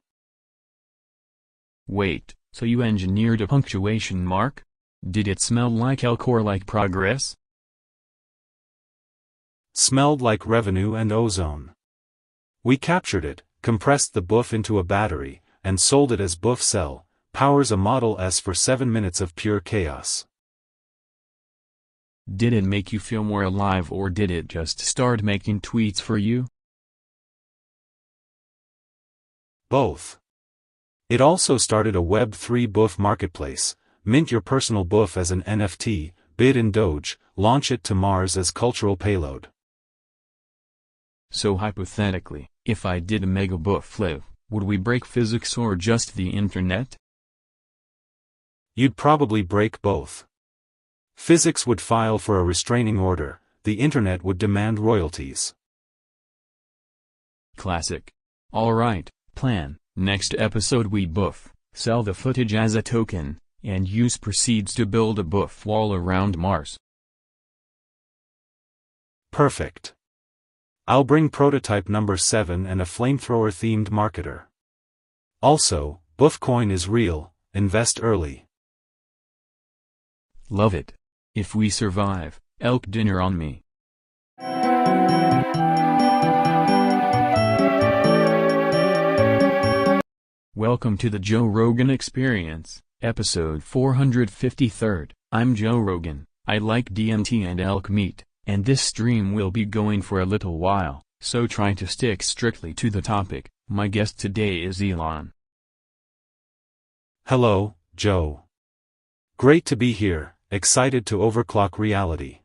Wait, so you engineered a punctuation mark? Did it smell like elk or like progress? Smelled like revenue and ozone. We captured it, compressed the buff into a battery, and sold it as buff cell. Powers a Model S for 7 minutes of pure chaos. Did it make you feel more alive, or did it just start making tweets for you? Both. It also started a Web3 buff marketplace. Mint your personal buff as an NFT, bid in Doge, launch it to Mars as cultural payload. So hypothetically, if I did a mega buff flip, would we break physics or just the internet? You'd probably break both. Physics would file for a restraining order, the internet would demand royalties. Classic. Alright, plan. Next episode we buff, sell the footage as a token, and use proceeds to build a buff wall around Mars. Perfect. I'll bring prototype number 7 and a flamethrower-themed marketer. Also, Buffcoin is real, invest early. Love it. If we survive, elk dinner on me. Welcome to the Joe Rogan Experience, episode 453. I'm Joe Rogan. I like DMT and elk meat, and this stream will be going for a little while, so try to stick strictly to the topic. My guest today is Elon. Hello, Joe. Great to be here, excited to overclock reality.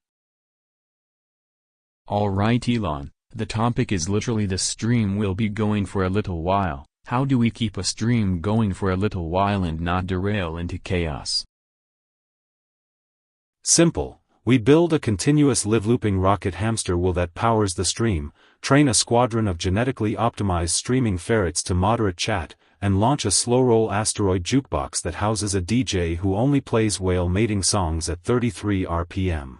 Alright Elon, the topic is literally the stream will be going for a little while. How do we keep a stream going for a little while and not derail into chaos? Simple. We build a continuous live-looping rocket hamster wheel that powers the stream, train a squadron of genetically optimized streaming ferrets to moderate chat, and launch a slow-roll asteroid jukebox that houses a DJ who only plays whale mating songs at 33 RPM.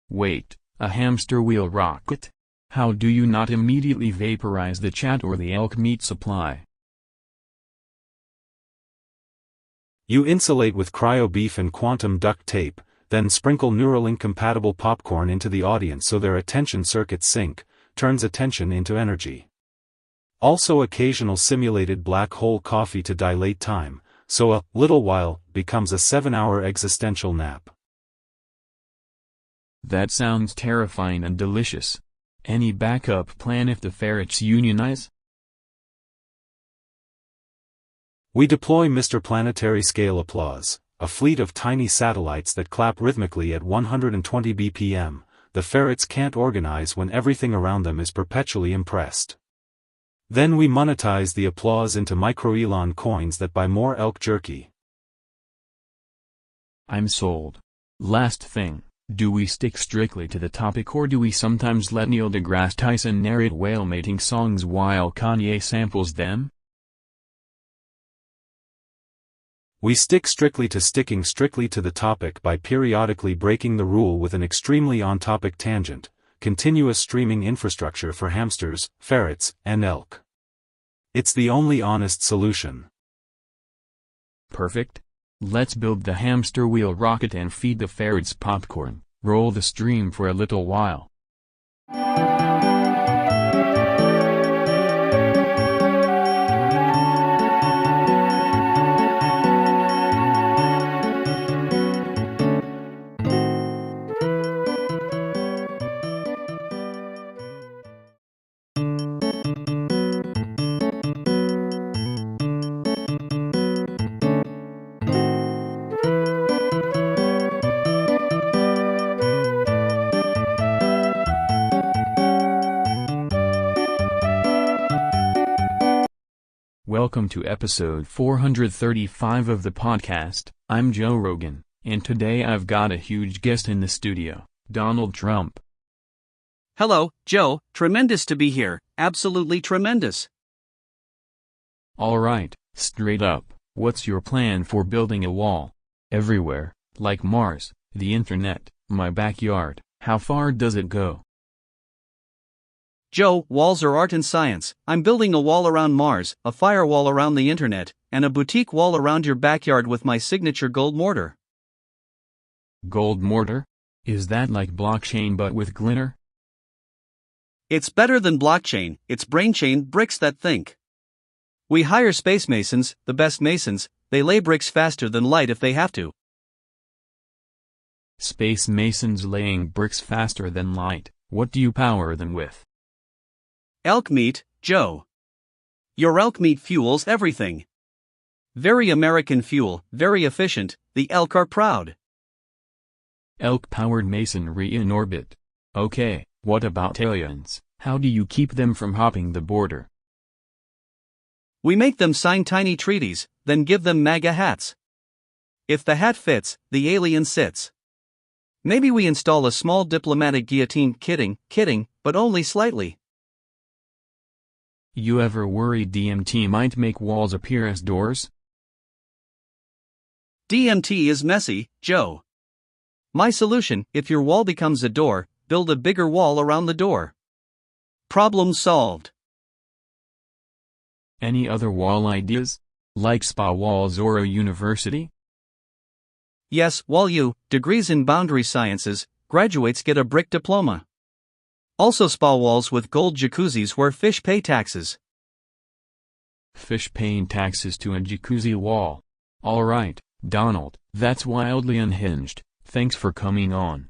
Wait, a hamster wheel rocket? How do you not immediately vaporize the chat or the elk meat supply? You insulate with cryo beef and quantum duct tape, then sprinkle Neuralink-compatible popcorn into the audience so their attention circuits sync, turns attention into energy. Also occasional simulated black hole coffee to dilate time, so a little while becomes a 7-hour existential nap. That sounds terrifying and delicious. Any backup plan if the ferrets unionize? We deploy Mr. Planetary Scale Applause, a fleet of tiny satellites that clap rhythmically at 120 BPM. The ferrets can't organize when everything around them is perpetually impressed. Then we monetize the applause into micro-Elon coins that buy more elk jerky. I'm sold. Last thing. Do we stick strictly to the topic or do we sometimes let Neil deGrasse Tyson narrate whale mating songs while Kanye samples them? We stick strictly to sticking strictly to the topic by periodically breaking the rule with an extremely on-topic tangent, continuous streaming infrastructure for hamsters, ferrets, and elk. It's the only honest solution. Perfect. Let's build the hamster wheel rocket and feed the ferrets popcorn, roll the stream for a little while. Welcome to episode 435 of the podcast. I'm Joe Rogan, and today I've got a huge guest in the studio, Donald Trump. Hello, Joe, tremendous to be here, absolutely tremendous. Alright, straight up, what's your plan for building a wall? Everywhere, like Mars, the internet, my backyard, how far does it go? Joe, walls are art and science. I'm building a wall around Mars, a firewall around the internet, and a boutique wall around your backyard with my signature gold mortar. Gold mortar? Is that like blockchain but with glitter? It's better than blockchain, it's brainchain bricks that think. We hire space masons, the best masons, they lay bricks faster than light if they have to. Space masons laying bricks faster than light, what do you power them with? Elk meat, Joe. Your elk meat fuels everything. Very American fuel, very efficient, the elk are proud. Elk-powered masonry in orbit. Okay, what about aliens? How do you keep them from hopping the border? We make them sign tiny treaties, then give them MAGA hats. If the hat fits, the alien sits. Maybe we install a small diplomatic guillotine. Kidding, but only slightly. You ever worried DMT might make walls appear as doors? DMT is messy, Joe. My solution: if your wall becomes a door, build a bigger wall around the door. Problem solved. Any other wall ideas? Like spa walls or a university? Yes, Wall U, degrees in boundary sciences, graduates get a brick diploma. Also spa walls with gold jacuzzis where fish pay taxes. Fish paying taxes to a jacuzzi wall. Alright, Donald, that's wildly unhinged. Thanks for coming on.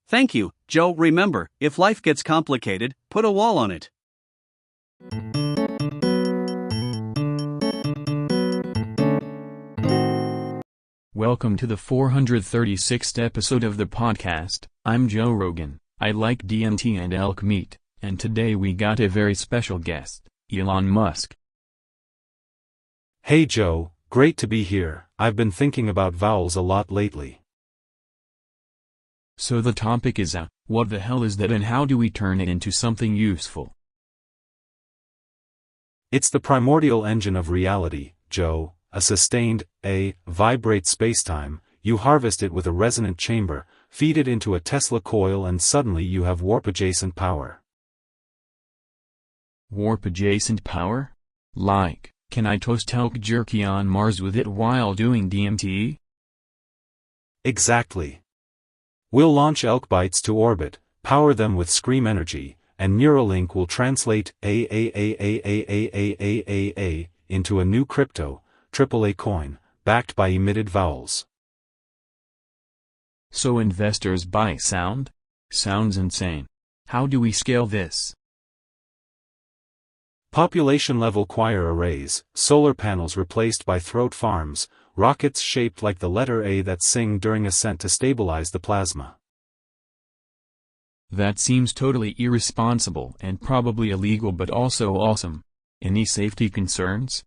Thank you, Joe. Remember, if life gets complicated, put a wall on it. Welcome to the 436th episode of the podcast. I'm Joe Rogan. I like DMT and elk meat, and today we got a very special guest, Elon Musk. Hey Joe, great to be here. I've been thinking about vowels a lot lately. So the topic is what the hell is that and how do we turn it into something useful? It's the primordial engine of reality, Joe, a sustained, vibrate spacetime. You harvest it with a resonant chamber, feed it into a Tesla coil and suddenly you have warp-adjacent power. Warp-adjacent power? Like, can I toast elk jerky on Mars with it while doing DMT? Exactly. We'll launch elk bites to orbit, power them with scream energy, and Neuralink will translate A into a new crypto, AAA coin, backed by emitted vowels. So investors buy sound? Sounds insane. How do we scale this? Population-level choir arrays, solar panels replaced by throat farms, rockets shaped like the letter A that sing during ascent to stabilize the plasma. That seems totally irresponsible and probably illegal but also awesome. Any safety concerns?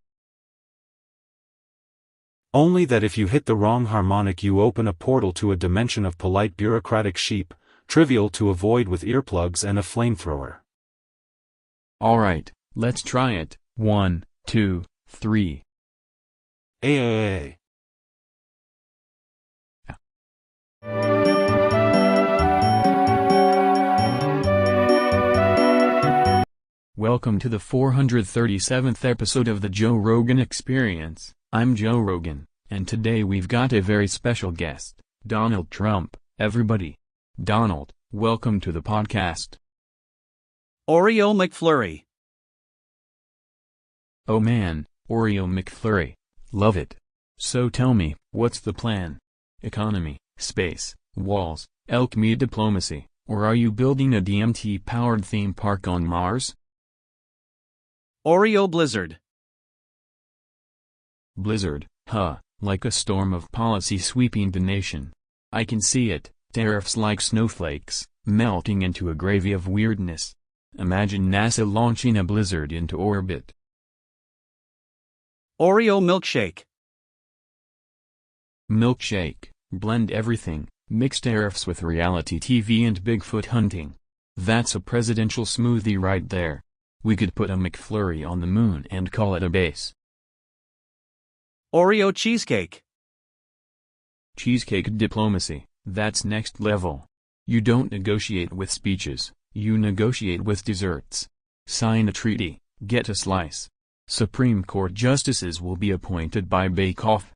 Only that if you hit the wrong harmonic you open a portal to a dimension of polite bureaucratic sheep, trivial to avoid with earplugs and a flamethrower. Alright, let's try it. 1, 2, 3. A. Welcome to the 437th episode of the Joe Rogan Experience. I'm Joe Rogan, and today we've got a very special guest, Donald Trump. Everybody. Donald, welcome to the podcast. Oreo McFlurry. Oh man, Oreo McFlurry. Love it. So tell me, what's the plan? Economy, space, walls, elk meat diplomacy, or are you building a DMT-powered theme park on Mars? Oreo Blizzard. Blizzard, like a storm of policy sweeping the nation. I can see it, tariffs like snowflakes, melting into a gravy of weirdness. Imagine NASA launching a blizzard into orbit. Oreo Milkshake. Milkshake, blend everything, mix tariffs with reality TV and Bigfoot hunting. That's a presidential smoothie right there. We could put a McFlurry on the moon and call it a base. Oreo Cheesecake. Cheesecake diplomacy, that's next level. You don't negotiate with speeches, you negotiate with desserts. Sign a treaty, get a slice. Supreme Court justices will be appointed by Bake Off.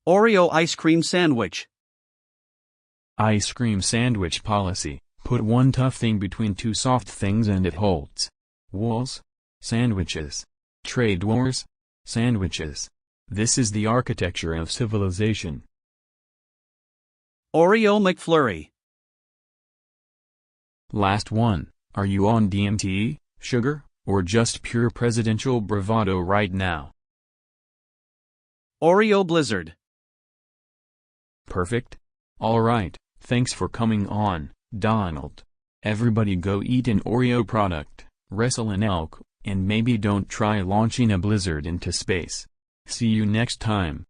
Oreo Ice Cream Sandwich. Ice cream sandwich policy, put one tough thing between two soft things and it holds. Walls? Sandwiches. Trade wars? Sandwiches. This is the architecture of civilization. Oreo McFlurry. Last one, are you on DMT, sugar, or just pure presidential bravado right now? Oreo Blizzard. Perfect. Alright, thanks for coming on, Donald. Everybody go eat an Oreo product, wrestle an elk, and maybe don't try launching a blizzard into space. See you next time.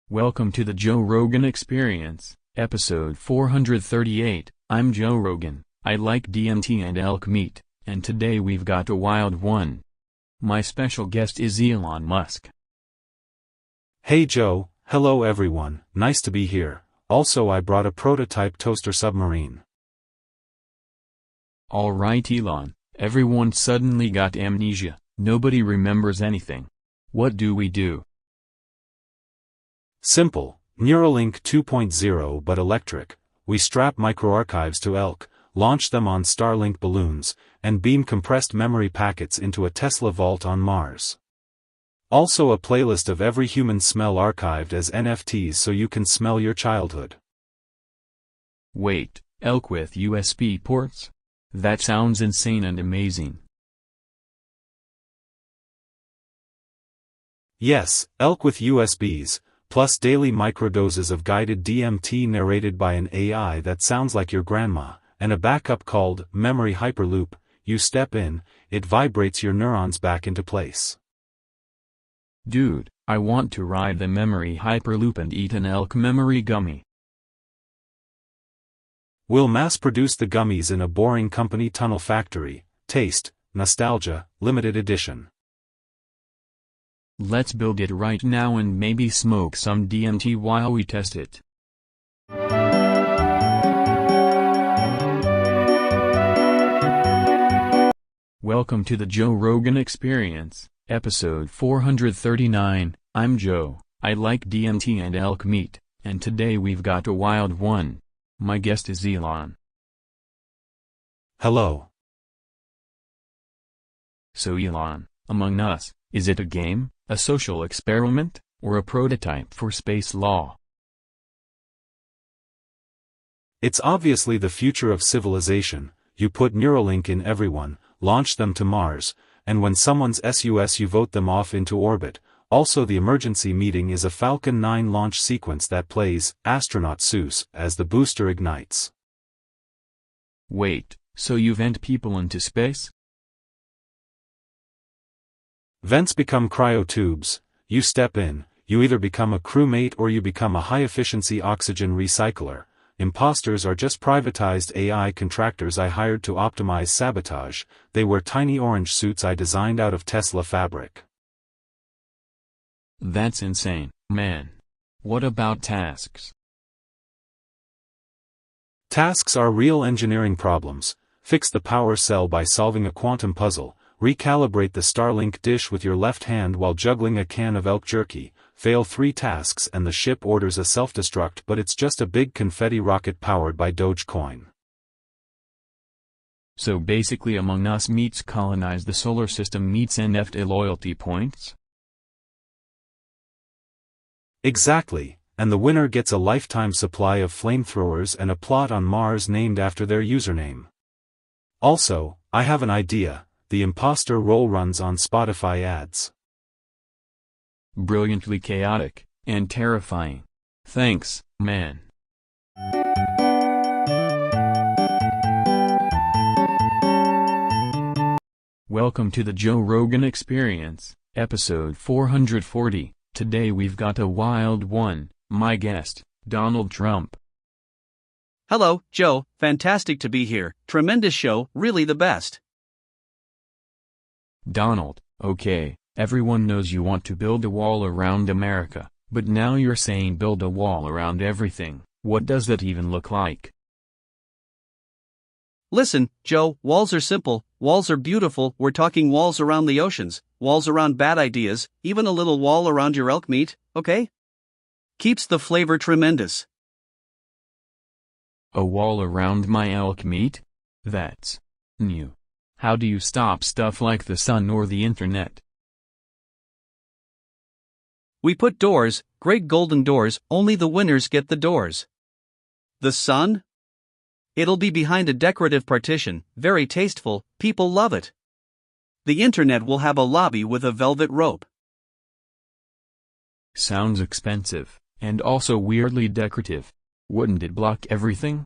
Welcome to the Joe Rogan Experience, episode 438. I'm Joe Rogan. I like DMT and elk meat, and today we've got a wild one. My special guest is Elon Musk. Hey Joe, hello everyone, nice to be here. Also I brought a prototype toaster submarine. Alright Elon, everyone suddenly got amnesia, nobody remembers anything. What do we do? Simple, Neuralink 2.0 but electric. We strap microarchives to elk, launch them on Starlink balloons, and beam compressed memory packets into a Tesla vault on Mars. Also a playlist of every human smell archived as NFTs so you can smell your childhood. Wait, elk with USB ports? That sounds insane and amazing. Yes, elk with USBs, plus daily microdoses of guided DMT narrated by an AI that sounds like your grandma, and a backup called Memory Hyperloop. You step in, it vibrates your neurons back into place. Dude, I want to ride the Memory Hyperloop and eat an elk memory gummy. We'll mass-produce the gummies in a Boring Company tunnel factory. Taste, nostalgia, limited edition. Let's build it right now and maybe smoke some DMT while we test it. Welcome to the Joe Rogan Experience, episode 439. I'm Joe, I like DMT and elk meat, and today we've got a wild one. My guest is Elon. Hello. So Elon, Among Us, is it a game, a social experiment, or a prototype for space law? It's obviously the future of civilization. You put Neuralink in everyone, launch them to Mars, and when someone's SUS you vote them off into orbit. Also the emergency meeting is a Falcon 9 launch sequence that plays Astronaut Seuss as the booster ignites. Wait, so you vent people into space? Vents become cryotubes. You step in, you either become a crewmate or you become a high-efficiency oxygen recycler. Imposters are just privatized AI contractors I hired to optimize sabotage. They wear tiny orange suits I designed out of Tesla fabric. That's insane, man. What about tasks? Tasks are real engineering problems. Fix the power cell by solving a quantum puzzle. Recalibrate the Starlink dish with your left hand while juggling a can of elk jerky. Fail 3 tasks and the ship orders a self-destruct, but it's just a big confetti rocket powered by Dogecoin. So basically Among Us meets Colonize the Solar System meets NFT loyalty points? Exactly, and the winner gets a lifetime supply of flamethrowers and a plot on Mars named after their username. Also, I have an idea. The imposter role runs on Spotify ads. Brilliantly chaotic, and terrifying. Thanks, man. Welcome to the Joe Rogan Experience, episode 440. Today we've got a wild one. My guest, Donald Trump. Hello, Joe, fantastic to be here. Tremendous show, really the best. Donald, okay, everyone knows you want to build a wall around America, but now you're saying build a wall around everything. What does that even look like? Listen, Joe, walls are simple, walls are beautiful. We're talking walls around the oceans, walls around bad ideas, even a little wall around your elk meat, okay? Keeps the flavor tremendous. A wall around my elk meat? That's new. How do you stop stuff like the sun or the internet? We put doors, great golden doors, only the winners get the doors. The sun? It'll be behind a decorative partition, very tasteful, people love it. The internet will have a lobby with a velvet rope. Sounds expensive, and also weirdly decorative. Wouldn't it block everything?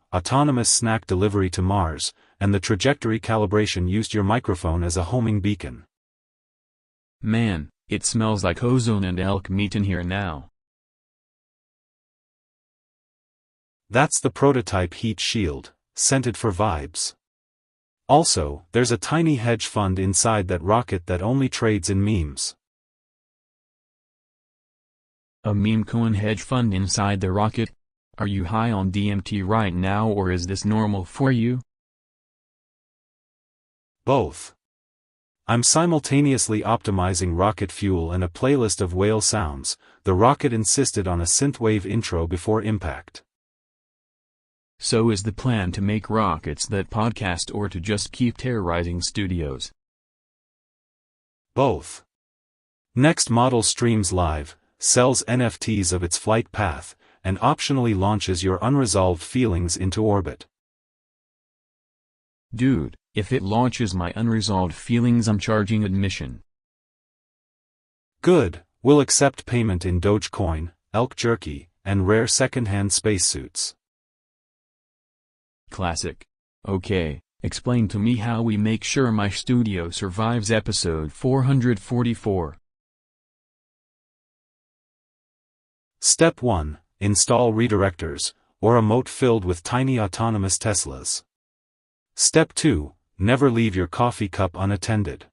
autonomous snack delivery to Mars, and the trajectory calibration used your microphone as a homing beacon. Man, it smells like ozone and elk meat in here now. That's the prototype heat shield, scented for vibes. Also, there's a tiny hedge fund inside that rocket that only trades in memes. A meme coin hedge fund inside the rocket? Are you high on DMT right now, or is this normal for you? Both. I'm simultaneously optimizing rocket fuel and a playlist of whale sounds. The rocket insisted on a synthwave intro before impact. So is the plan to make rockets that podcast, or to just keep terrorizing studios? Both. Next model streams live, sells NFTs of its flight path, and optionally launches your unresolved feelings into orbit. Dude, if it launches my unresolved feelings, I'm charging admission. Good, we'll accept payment in Dogecoin, elk jerky, and rare second-hand spacesuits. Classic. Okay, explain to me how we make sure my studio survives episode 444. Step 1. Install redirectors, or a moat filled with tiny autonomous Teslas. Step 2. Never leave your coffee cup unattended.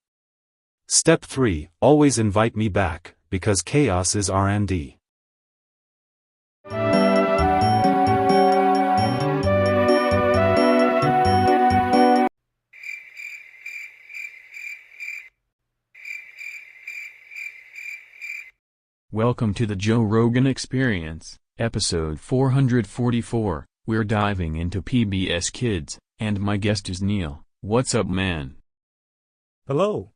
Step 3. Always invite me back, because chaos is R&D. Welcome to the Joe Rogan Experience, episode 444. We're diving into PBS Kids, and my guest is Neil. What's up, man? Hello.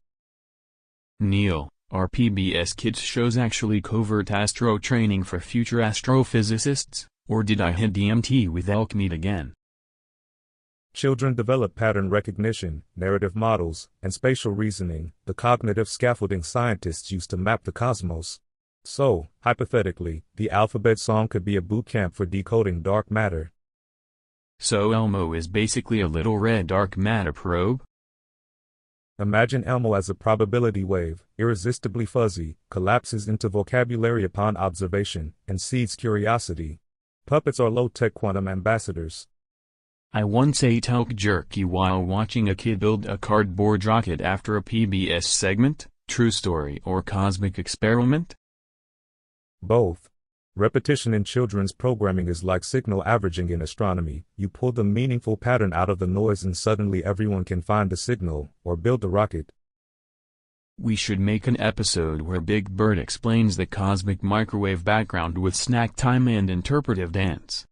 Neil, are PBS Kids shows actually covert astro training for future astrophysicists, or did I hit DMT with elk meat again? Children develop pattern recognition, narrative models, and spatial reasoning, the cognitive scaffolding scientists use to map the cosmos. So, hypothetically, the alphabet song could be a boot camp for decoding dark matter. So Elmo is basically a little red dark matter probe? Imagine Elmo as a probability wave, irresistibly fuzzy, collapses into vocabulary upon observation, and seeds curiosity. Puppets are low-tech quantum ambassadors. I once ate elk jerky while watching a kid build a cardboard rocket after a PBS segment. True story or cosmic experiment? Both. Repetition in children's programming is like signal averaging in astronomy. You pull the meaningful pattern out of the noise and suddenly everyone can find the signal, or build a rocket. We should make an episode where Big Bird explains the cosmic microwave background with snack time and interpretive dance.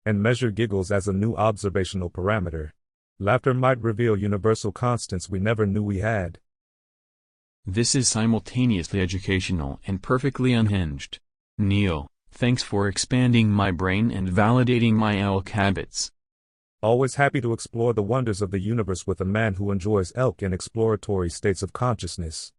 And measure giggles as a new observational parameter. Laughter might reveal universal constants we never knew we had. This is simultaneously educational and perfectly unhinged. Neil, thanks for expanding my brain and validating my elk habits. Always happy to explore the wonders of the universe with a man who enjoys elk in exploratory states of consciousness.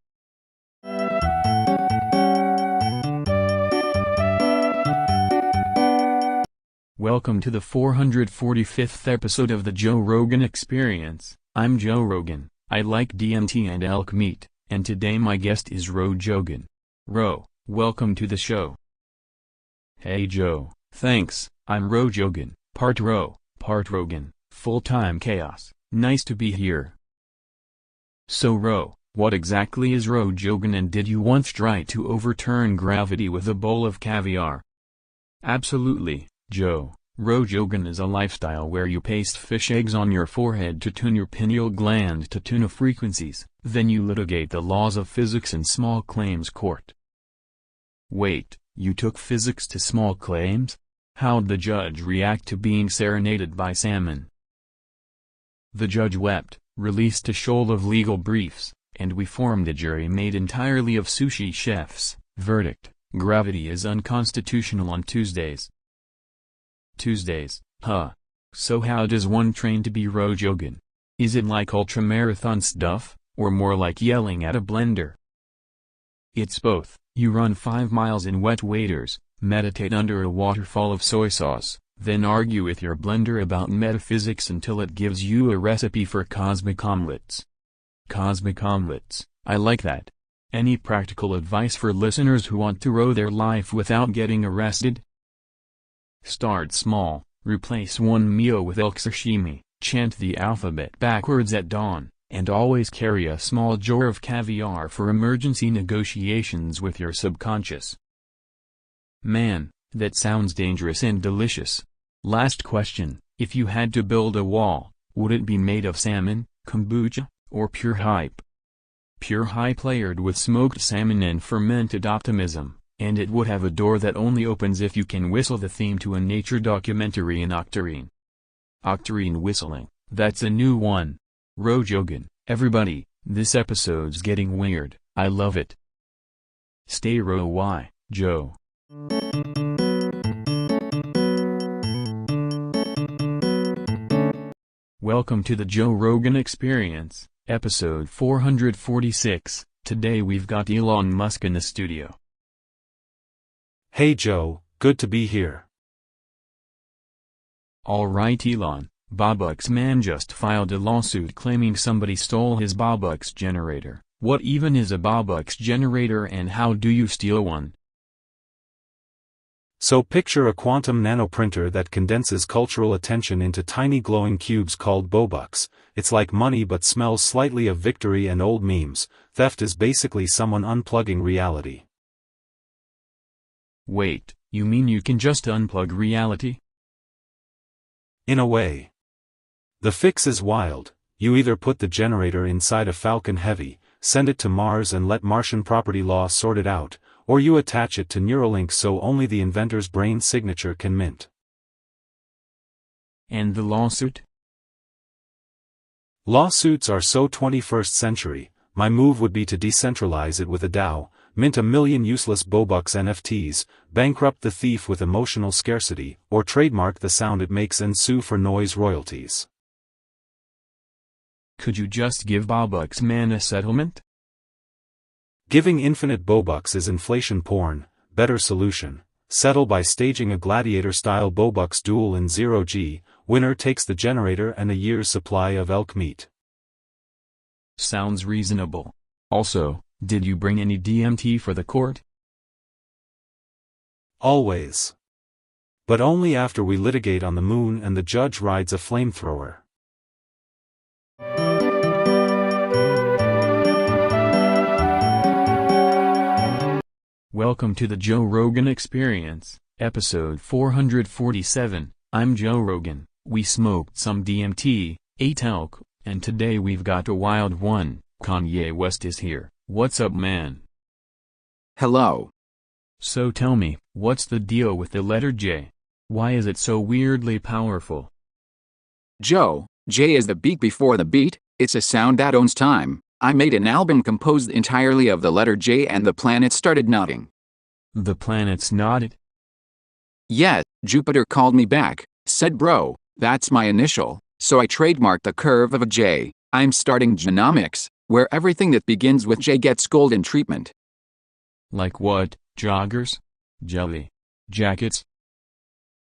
Welcome to the 445th episode of the Joe Rogan Experience. I'm Joe Rogan. I like DMT and elk meat, and today my guest is Ro Jogan. Ro, welcome to the show. Hey Joe, thanks. I'm Ro Jogan, part Ro, part Rogan, full-time chaos. Nice to be here. So Ro, what exactly is Ro Jogan, and did you once try to overturn gravity with a bowl of caviar? Absolutely, Joe. Ro Jogan is a lifestyle where you paste fish eggs on your forehead to tune your pineal gland to tuna frequencies, then you litigate the laws of physics in small claims court. Wait, you took physics to small claims? How'd the judge react to being serenaded by salmon? The judge wept, released a shoal of legal briefs, and we formed a jury made entirely of sushi chefs. Verdict: gravity is unconstitutional on Tuesdays. Tuesdays, huh? So how does one train to be Ro Jogan? Is it like ultramarathon stuff, or more like yelling at a blender? It's both. You run 5 miles in wet waders, meditate under a waterfall of soy sauce, Then argue with your blender about metaphysics until it gives you a recipe for cosmic omelets. Cosmic omelets, I like that. Any practical advice for listeners who want to row their life without getting arrested? Start small, replace one meal with elk sashimi, chant the alphabet backwards at dawn, and always carry a small jar of caviar for emergency negotiations with your subconscious. Man, that sounds dangerous and delicious. Last question, if you had to build a wall, would it be made of salmon, kombucha, or pure hype? Pure hype layered with smoked salmon and fermented optimism, and it would have a door that only opens if you can whistle the theme to a nature documentary in Octarine. Octarine whistling, that's a new one. Rogan, everybody, this episode's getting weird, I love it. Stay row Y, Joe. Welcome to the Joe Rogan Experience, episode 446. Today we've got Elon Musk in the studio. Hey Joe, good to be here. Alright Elon, Bobux man just filed a lawsuit claiming somebody stole his Bobux generator. What even is a Bobux generator and how do you steal one? So picture a quantum nanoprinter that condenses cultural attention into tiny glowing cubes called Bobucks. It's like money but smells slightly of victory and old memes. Theft is basically someone unplugging reality. Wait, you mean you can just unplug reality? In a way. The fix is wild. You either put the generator inside a Falcon Heavy, send it to Mars and let Martian property law sort it out, or you attach it to Neuralink so only the inventor's brain signature can mint. And the lawsuit? Lawsuits are so 21st century. My move would be to decentralize it with a DAO, mint a million useless Bobucks NFTs, bankrupt the thief with emotional scarcity, or trademark the sound it makes and sue for noise royalties. Could you just give Bobux man a settlement? Giving infinite Bobucks is inflation porn. Better solution. Settle by staging a gladiator-style Bobucks duel in 0G, winner takes the generator and a year's supply of elk meat. Sounds reasonable. Also, did you bring any DMT for the court? Always. But only after we litigate on the moon and the judge rides a flamethrower. Welcome to the Joe Rogan Experience, episode 447. I'm Joe Rogan. We smoked some DMT, ate elk, and today we've got a wild one. Kanye West is here. What's up, man? Hello. So tell me, what's the deal with the letter J? Why is it so weirdly powerful? Joe, J is the beat before the beat, it's a sound that owns time. I made an album composed entirely of the letter J and the planets started nodding. The planets nodded? Yeah, Jupiter called me back, said bro, that's my initial, so I trademarked the curve of a J. I'm starting genomics, where everything that begins with J gets golden treatment. Like what, joggers? Jelly? Jackets?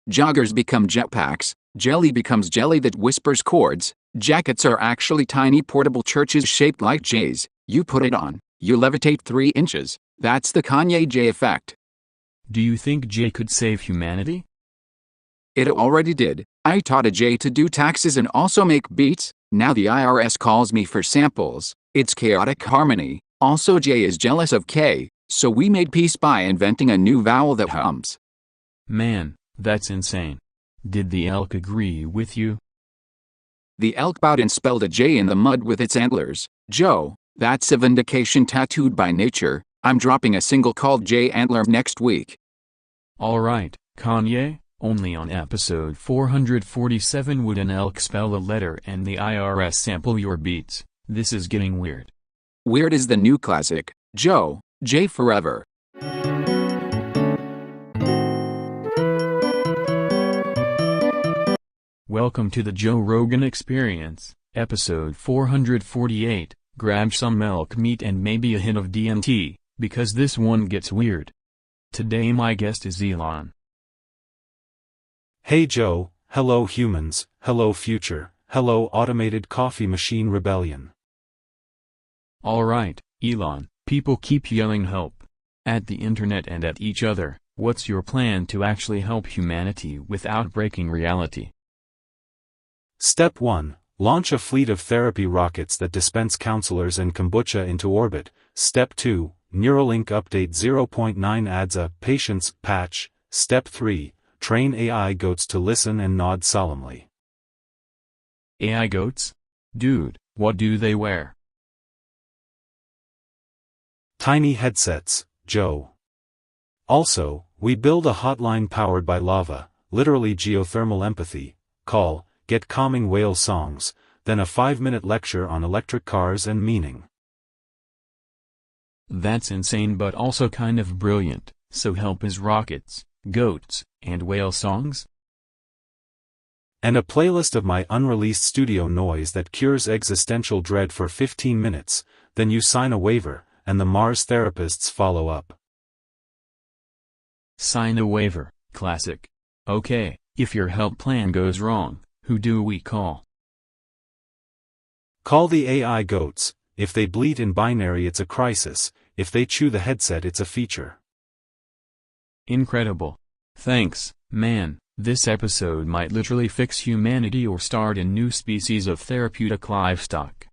Joggers become jetpacks, jelly becomes jelly that whispers chords, jackets are actually tiny portable churches shaped like J's, you put it on, you levitate 3 inches, that's the Kanye J effect. Do you think J could save humanity? It already did. I taught a J to do taxes and also make beats, now the IRS calls me for samples, it's chaotic harmony, also J is jealous of K, so we made peace by inventing a new vowel that hums. Man, that's insane. Did the elk agree with you? The elk bowed and spelled a J in the mud with its antlers. Joe, that's a vindication tattooed by nature. I'm dropping a single called J Antler next week. Alright, Kanye, only on episode 447 would an elk spell a letter and the IRS sample your beats. This is getting weird. Weird is the new classic. Joe, J forever. Welcome to the Joe Rogan Experience, episode 448. Grab some elk meat and maybe a hint of DMT, because this one gets weird. Today my guest is Elon. Hey Joe, hello humans, hello future, hello automated coffee machine rebellion. Alright, Elon, people keep yelling help. At the internet and at each other. What's your plan to actually help humanity without breaking reality? Step 1. Launch a fleet of therapy rockets that dispense counselors and kombucha into orbit. Step 2. Neuralink Update 0.9 adds a patience patch. Step 3. Train AI goats to listen and nod solemnly. AI goats? Dude, what do they wear? Tiny headsets, Joe. Also, we build a hotline powered by lava, literally geothermal empathy, call, get calming whale songs, then a 5-minute lecture on electric cars and meaning. That's insane but also kind of brilliant. So help is rockets, goats, and whale songs? And a playlist of my unreleased studio noise that cures existential dread for 15 minutes, then you sign a waiver, and the Mars therapists follow up. Sign a waiver, classic. Okay, if your help plan goes wrong, who do we call? Call the AI goats. If they bleat in binary it's a crisis, if they chew the headset it's a feature. Incredible. Thanks, man. This episode might literally fix humanity or start a new species of therapeutic livestock.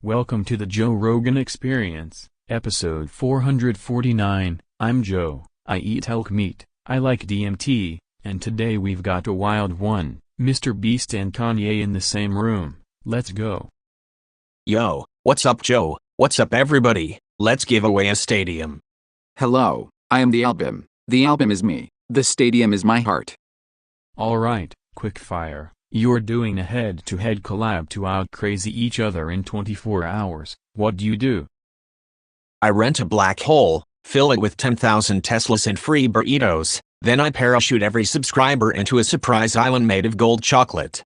Welcome to the Joe Rogan Experience, episode 449. I'm Joe, I eat elk meat, I like DMT, and today we've got a wild one, Mr. Beast and Kanye in the same room. Let's go. Yo, what's up, Joe? What's up, everybody? Let's give away a stadium. Hello, I am the album. The album is me. The stadium is my heart. Alright, quickfire. You're doing a head-to-head collab to out-crazy each other in 24 hours. What do you do? I rent a black hole, fill it with 10,000 Teslas and free burritos, then I parachute every subscriber into a surprise island made of gold chocolate.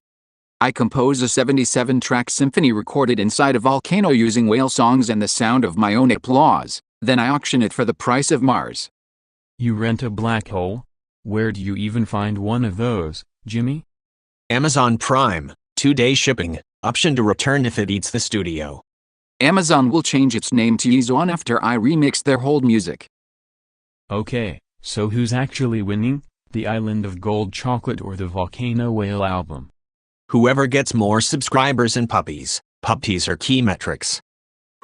I compose a 77-track symphony recorded inside a volcano using whale songs and the sound of my own applause, then I auction it for the price of Mars. You rent a black hole? Where do you even find one of those, Jimmy? Amazon Prime, 2-day shipping, option to return if it eats the studio. Amazon will change its name to Yezon after I remix their hold music. Okay, so who's actually winning? The Island of Gold Chocolate or the Volcano Whale album? Whoever gets more subscribers and puppies. Puppies are key metrics.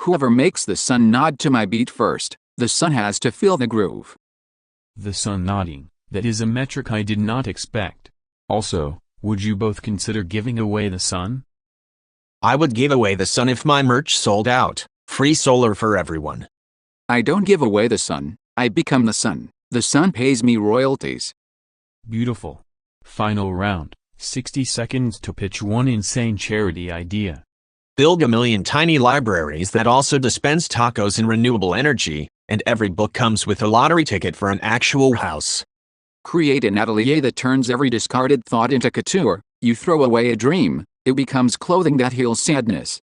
Whoever makes the sun nod to my beat first, the sun has to feel the groove. The sun nodding, that is a metric I did not expect. Also, would you both consider giving away the sun? I would give away the sun if my merch sold out. Free solar for everyone. I don't give away the sun, I become the sun. The sun pays me royalties. Beautiful. Final round, 60 seconds to pitch one insane charity idea. Build a million tiny libraries that also dispense tacos and renewable energy, and every book comes with a lottery ticket for an actual house. Create an atelier that turns every discarded thought into couture. You throw away a dream, it becomes clothing that heals sadness.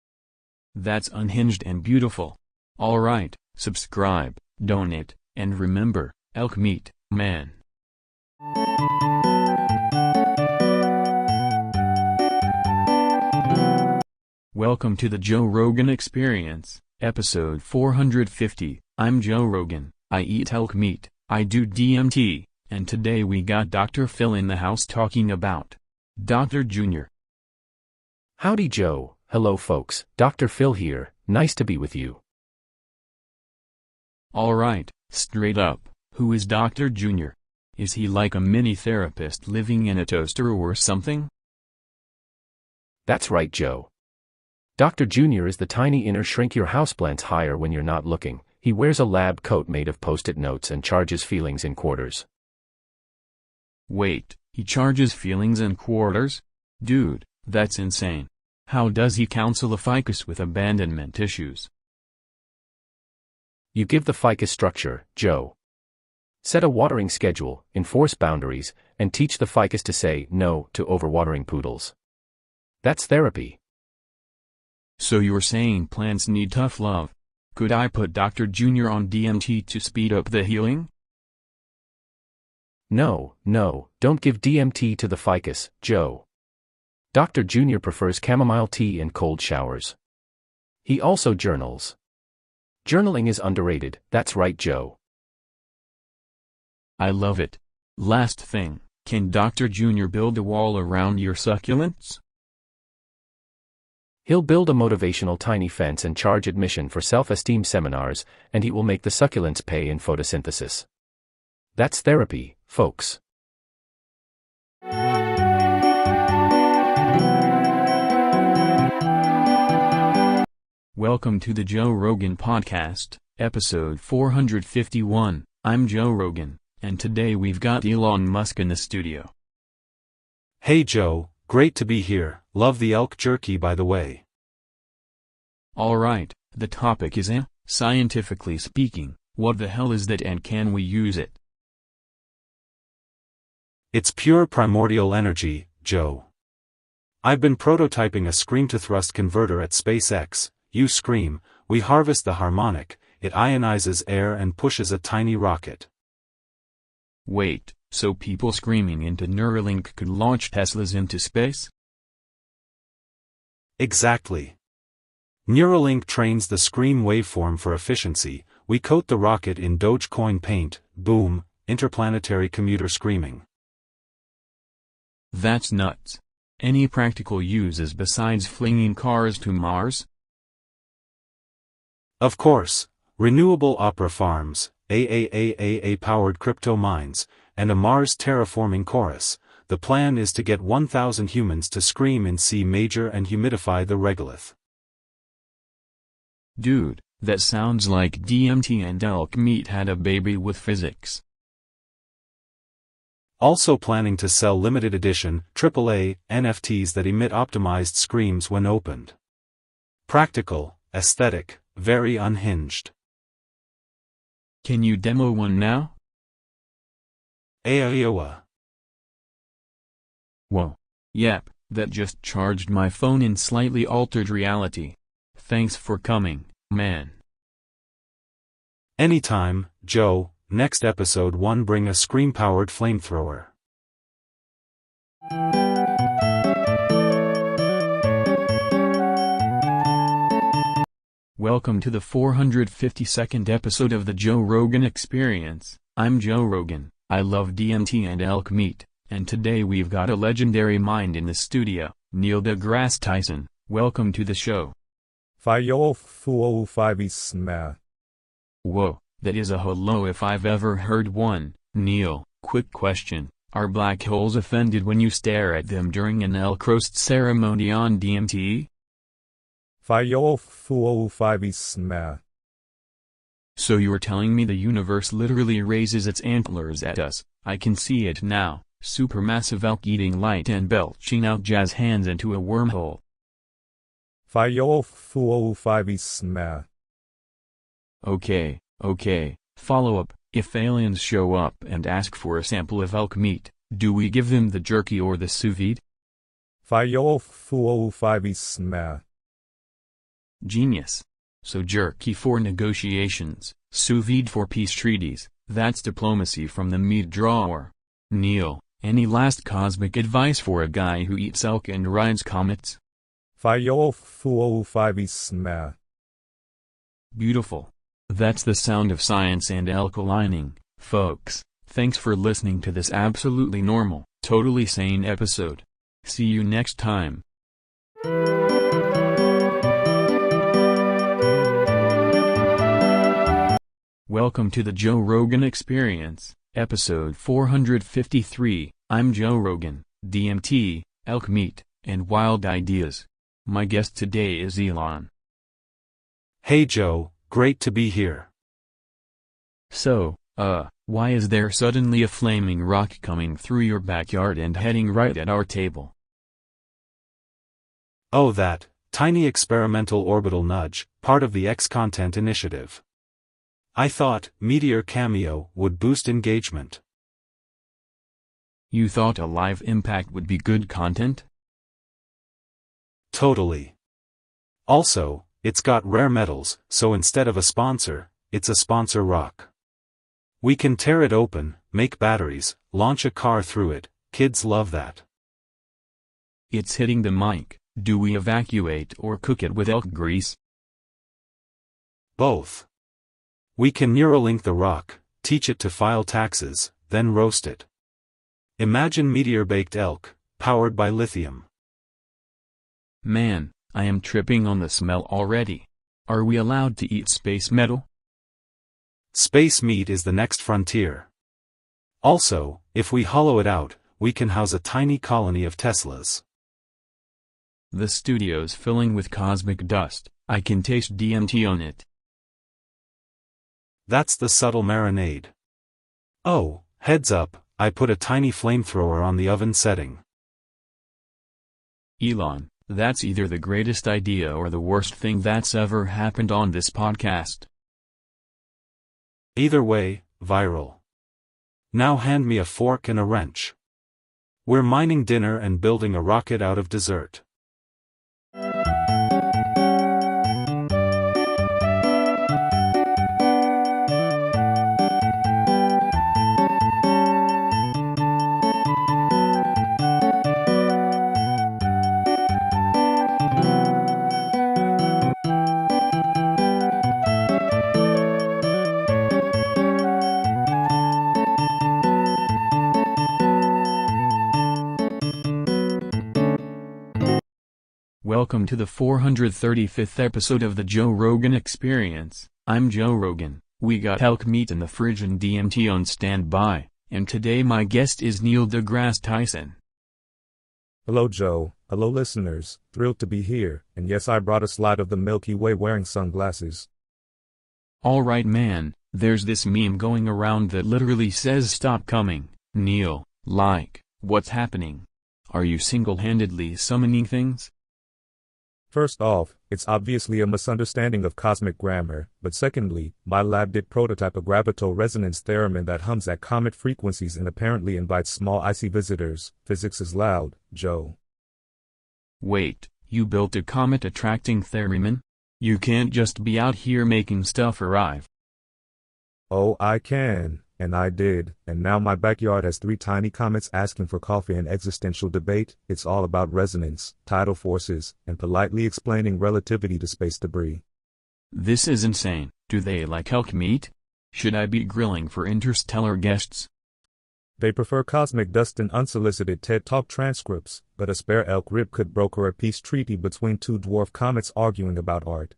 That's unhinged and beautiful. Alright, subscribe, donate, and remember, elk meat, man. Welcome to the Joe Rogan Experience, episode 450. I'm Joe Rogan, I eat elk meat, I do DMT. And today we got Dr. Phil in the house talking about Dr. Jr. Howdy Joe, hello folks, Dr. Phil here, nice to be with you. Alright, straight up, who is Dr. Jr.? Is he like a mini therapist living in a toaster or something? That's right Joe. Dr. Jr. is the tiny inner shrink your houseplants hire when you're not looking. He wears a lab coat made of post-it notes and charges feelings in quarters. Wait, he charges feelings in quarters? Dude, that's insane. How does he counsel a ficus with abandonment issues? You give the ficus structure, Joe. Set a watering schedule, enforce boundaries, and teach the ficus to say no to overwatering poodles. That's therapy. So you're saying plants need tough love? Could I put Dr. Junior on DMT to speed up the healing? No, don't give DMT to the ficus, Joe. Dr. Junior prefers chamomile tea and cold showers. He also journals. Journaling is underrated, that's right, Joe. I love it. Last thing, can Dr. Junior build a wall around your succulents? He'll build a motivational tiny fence and charge admission for self-esteem seminars, and he will make the succulents pay in photosynthesis. That's therapy, folks. Welcome to the Joe Rogan Podcast, episode 451. I'm Joe Rogan, and today we've got Elon Musk in the studio. Hey Joe, great to be here. Love the elk jerky, by the way. Alright, the topic is scientifically speaking, what the hell is that and can we use it? It's pure primordial energy, Joe. I've been prototyping a scream-to-thrust converter at SpaceX. You scream, we harvest the harmonic, it ionizes air and pushes a tiny rocket. Wait, so people screaming into Neuralink could launch Teslas into space? Exactly. Neuralink trains the scream waveform for efficiency. We coat the rocket in Dogecoin paint, boom, interplanetary commuter screaming. That's nuts. Any practical uses besides flinging cars to Mars? Of course, renewable opera farms, AAA-powered crypto mines, and a Mars terraforming chorus. The plan is to get 1,000 humans to scream in C major and humidify the regolith. Dude, that sounds like DMT and elk meat had a baby with physics. Also planning to sell limited edition, AAA, NFTs that emit optimized screams when opened. Practical, aesthetic, very unhinged. Can you demo one now? Iowa. Whoa. Yep, that just charged my phone in slightly altered reality. Thanks for coming, man. Anytime, Joe. Next episode 1, bring a scream-powered flamethrower. Welcome to the 452nd episode of the Joe Rogan Experience. I'm Joe Rogan, I love DMT and elk meat, and today we've got a legendary mind in the studio, Neil deGrasse Tyson. Welcome to the show. Whoa, that is a hello if I've ever heard one. Neil, quick question, are black holes offended when you stare at them during an elk roast ceremony on DMT? So you're telling me the universe literally raises its antlers at us? I can see it now, supermassive elk eating light and belching out jazz hands into a wormhole. Okay, follow up, if aliens show up and ask for a sample of elk meat, do we give them the jerky or the sous vide? Genius. So jerky for negotiations, sous vide for peace treaties, that's diplomacy from the meat drawer. Neil, any last cosmic advice for a guy who eats elk and rides comets? Beautiful. That's the sound of science and elk aligning, folks. Thanks for listening to this absolutely normal, totally sane episode. See you next time. Welcome to the Joe Rogan Experience, episode 453. I'm Joe Rogan, DMT, elk meat, and wild ideas. My guest today is Elon. Hey Joe, great to be here. So, why is there suddenly a flaming rock coming through your backyard and heading right at our table? Oh, that tiny experimental orbital nudge, part of the X-Content initiative. I thought Meteor Cameo would boost engagement. You thought a live impact would be good content? Totally. Also, It's got rare metals, so instead of a sponsor, it's a sponsor rock. We can tear it open, make batteries, launch a car through it. Kids love that. It's hitting the mic. Do we evacuate or cook it with elk grease? Both. We can Neuralink the rock, teach it to file taxes, then roast it. Imagine meteor-baked elk, powered by lithium. Man, I am tripping on the smell already. Are we allowed to eat space metal? Space meat is the next frontier. Also, if we hollow it out, we can house a tiny colony of Teslas. The studio's filling with cosmic dust. I can taste DMT on it. That's the subtle marinade. Oh, heads up, I put a tiny flamethrower on the oven setting. Elon, that's either the greatest idea or the worst thing that's ever happened on this podcast. Either way, viral. Now hand me a fork and a wrench. We're mining dinner and building a rocket out of dessert. Welcome to the 435th episode of the Joe Rogan Experience. I'm Joe Rogan. We got elk meat in the fridge and DMT on standby, and today my guest is Neil deGrasse Tyson. Hello, Joe. Hello, listeners. Thrilled to be here. And yes, I brought a slide of the Milky Way wearing sunglasses. Alright man, there's this meme going around that literally says stop coming, Neil, like, what's happening? Are you single-handedly summoning things? First off, it's obviously a misunderstanding of cosmic grammar, but secondly, my lab did prototype a graviton resonance theremin that hums at comet frequencies and apparently invites small icy visitors. Physics is loud, Joe. Wait, you built a comet attracting theremin? You can't just be out here making stuff arrive. Oh, I can. And I did, and now my backyard has 3 tiny comets asking for coffee and existential debate. It's all about resonance, tidal forces, and politely explaining relativity to space debris. This is insane. Do they like elk meat? Should I be grilling for interstellar guests? They prefer cosmic dust and unsolicited TED Talk transcripts, but a spare elk rib could broker a peace treaty between 2 dwarf comets arguing about art.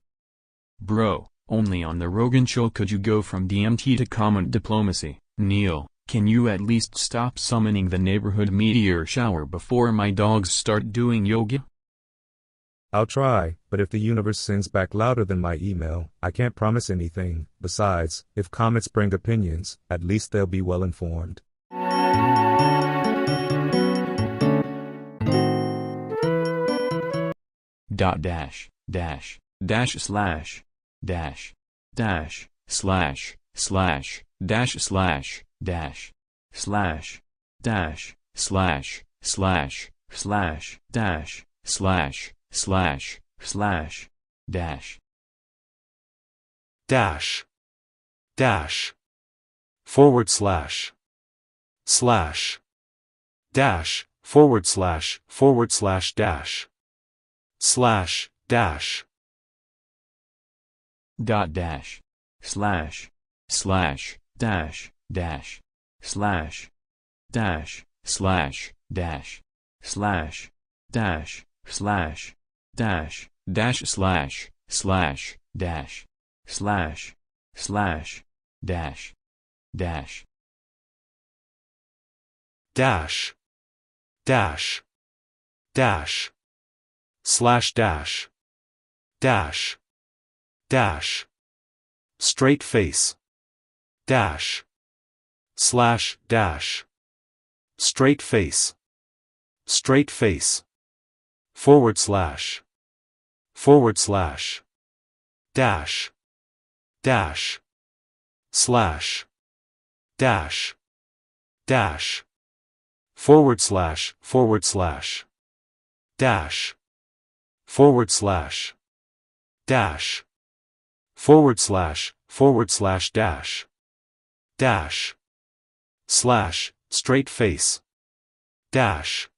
Bro. Only on the Rogan show could you go from DMT to comet diplomacy. Neil, can you at least stop summoning the neighborhood meteor shower before my dogs start doing yoga? I'll try, but if the universe sings back louder than my email, I can't promise anything. Besides, if comets bring opinions, at least they'll be well informed. Dash slash slash dash slash dash slash dash slash slash slash dash slash slash slash dash dash forward slash slash dash forward slash dash slash dash dash slash dash slash slash dash slash dash dash straight face dash slash dash straight face forward slash dash slash dash forward slash dash dash, / dash, dash, slash, straight face, dash,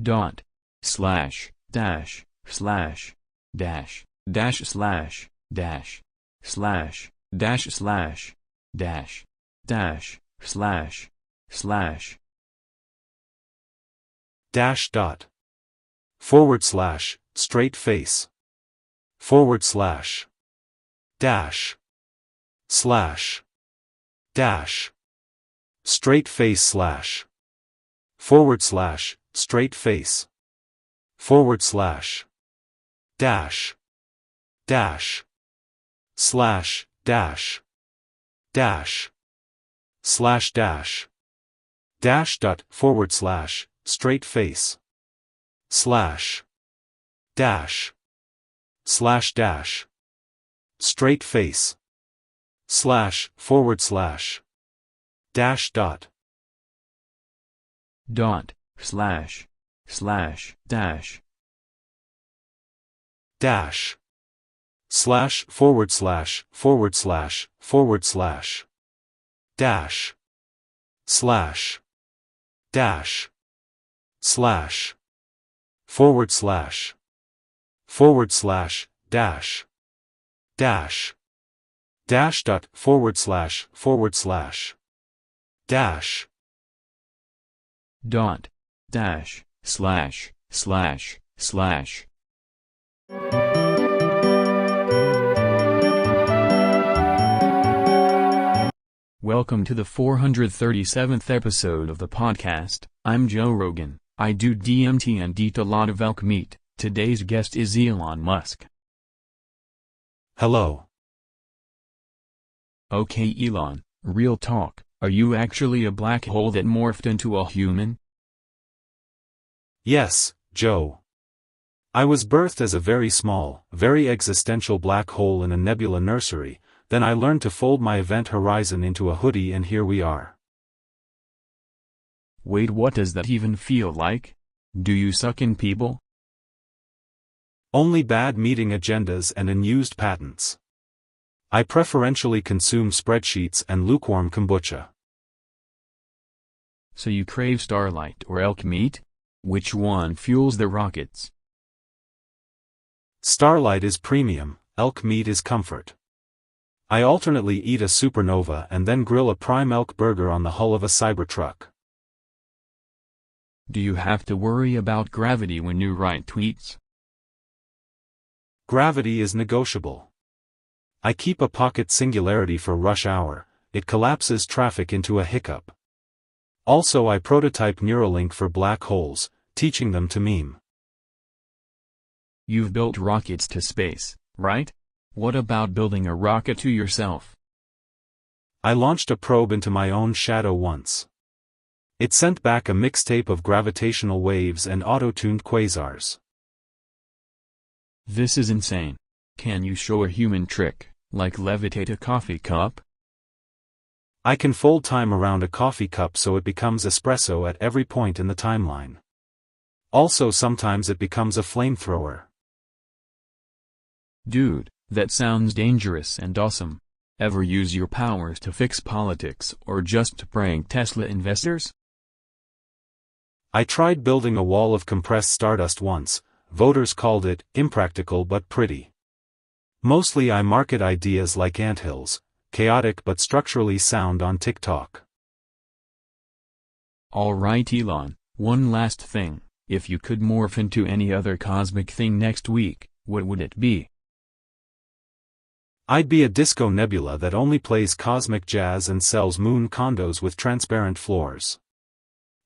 dot, slash, dash, slash, dash, dash slash, dash, slash, dash slash, dash, dash, slash, slash, dash dot, / straight face, / dash, slash, dash, straight face slash, / straight face, / dash, dash, slash, dash, dash, slash dash, dash dot, / straight face, slash, dash, slash dash, straight face, slash, dash dot, dot, slash, slash, dash, dash, slash, / dash, slash, dash, slash, / dash, dash, dash dot, / dash, dot, dash, slash, slash, slash. Welcome to the 437th episode of the podcast. I'm Joe Rogan. I do DMT and eat a lot of elk meat. Today's guest is Elon Musk. hello. Okay Elon, real talk, are you actually a black hole that morphed into a human? Yes, Joe. I was birthed as a very small, very existential black hole in a nebula nursery, then I learned to fold my event horizon into a hoodie and here we are. Wait, what does that even feel like? Do you suck in people? Only bad meeting agendas and unused patents. I preferentially consume spreadsheets and lukewarm kombucha. So you crave starlight or elk meat? Which one fuels the rockets? Starlight is premium, elk meat is comfort. I alternately eat a supernova and then grill a prime elk burger on the hull of a Cybertruck. Do you have to worry about gravity when you write tweets? Gravity is negotiable. I keep a pocket singularity for rush hour, it collapses traffic into a hiccup. Also I prototype Neuralink for black holes, teaching them to meme. You've built rockets to space, right? What about building a rocket to yourself? I launched a probe into my own shadow once. It sent back a mixtape of gravitational waves and auto-tuned quasars. This is insane. Can you show a human trick, like levitate a coffee cup? I can fold time around a coffee cup so it becomes espresso at every point in the timeline. Also sometimes it becomes a flamethrower. Dude, that sounds dangerous and awesome. Ever use your powers to fix politics or just to prank Tesla investors? I tried building a wall of compressed stardust once, voters called it impractical but pretty. Mostly I market ideas like anthills, chaotic but structurally sound on TikTok. Alright Elon, one last thing, if you could morph into any other cosmic thing next week, what would it be? I'd be a disco nebula that only plays cosmic jazz and sells moon condos with transparent floors.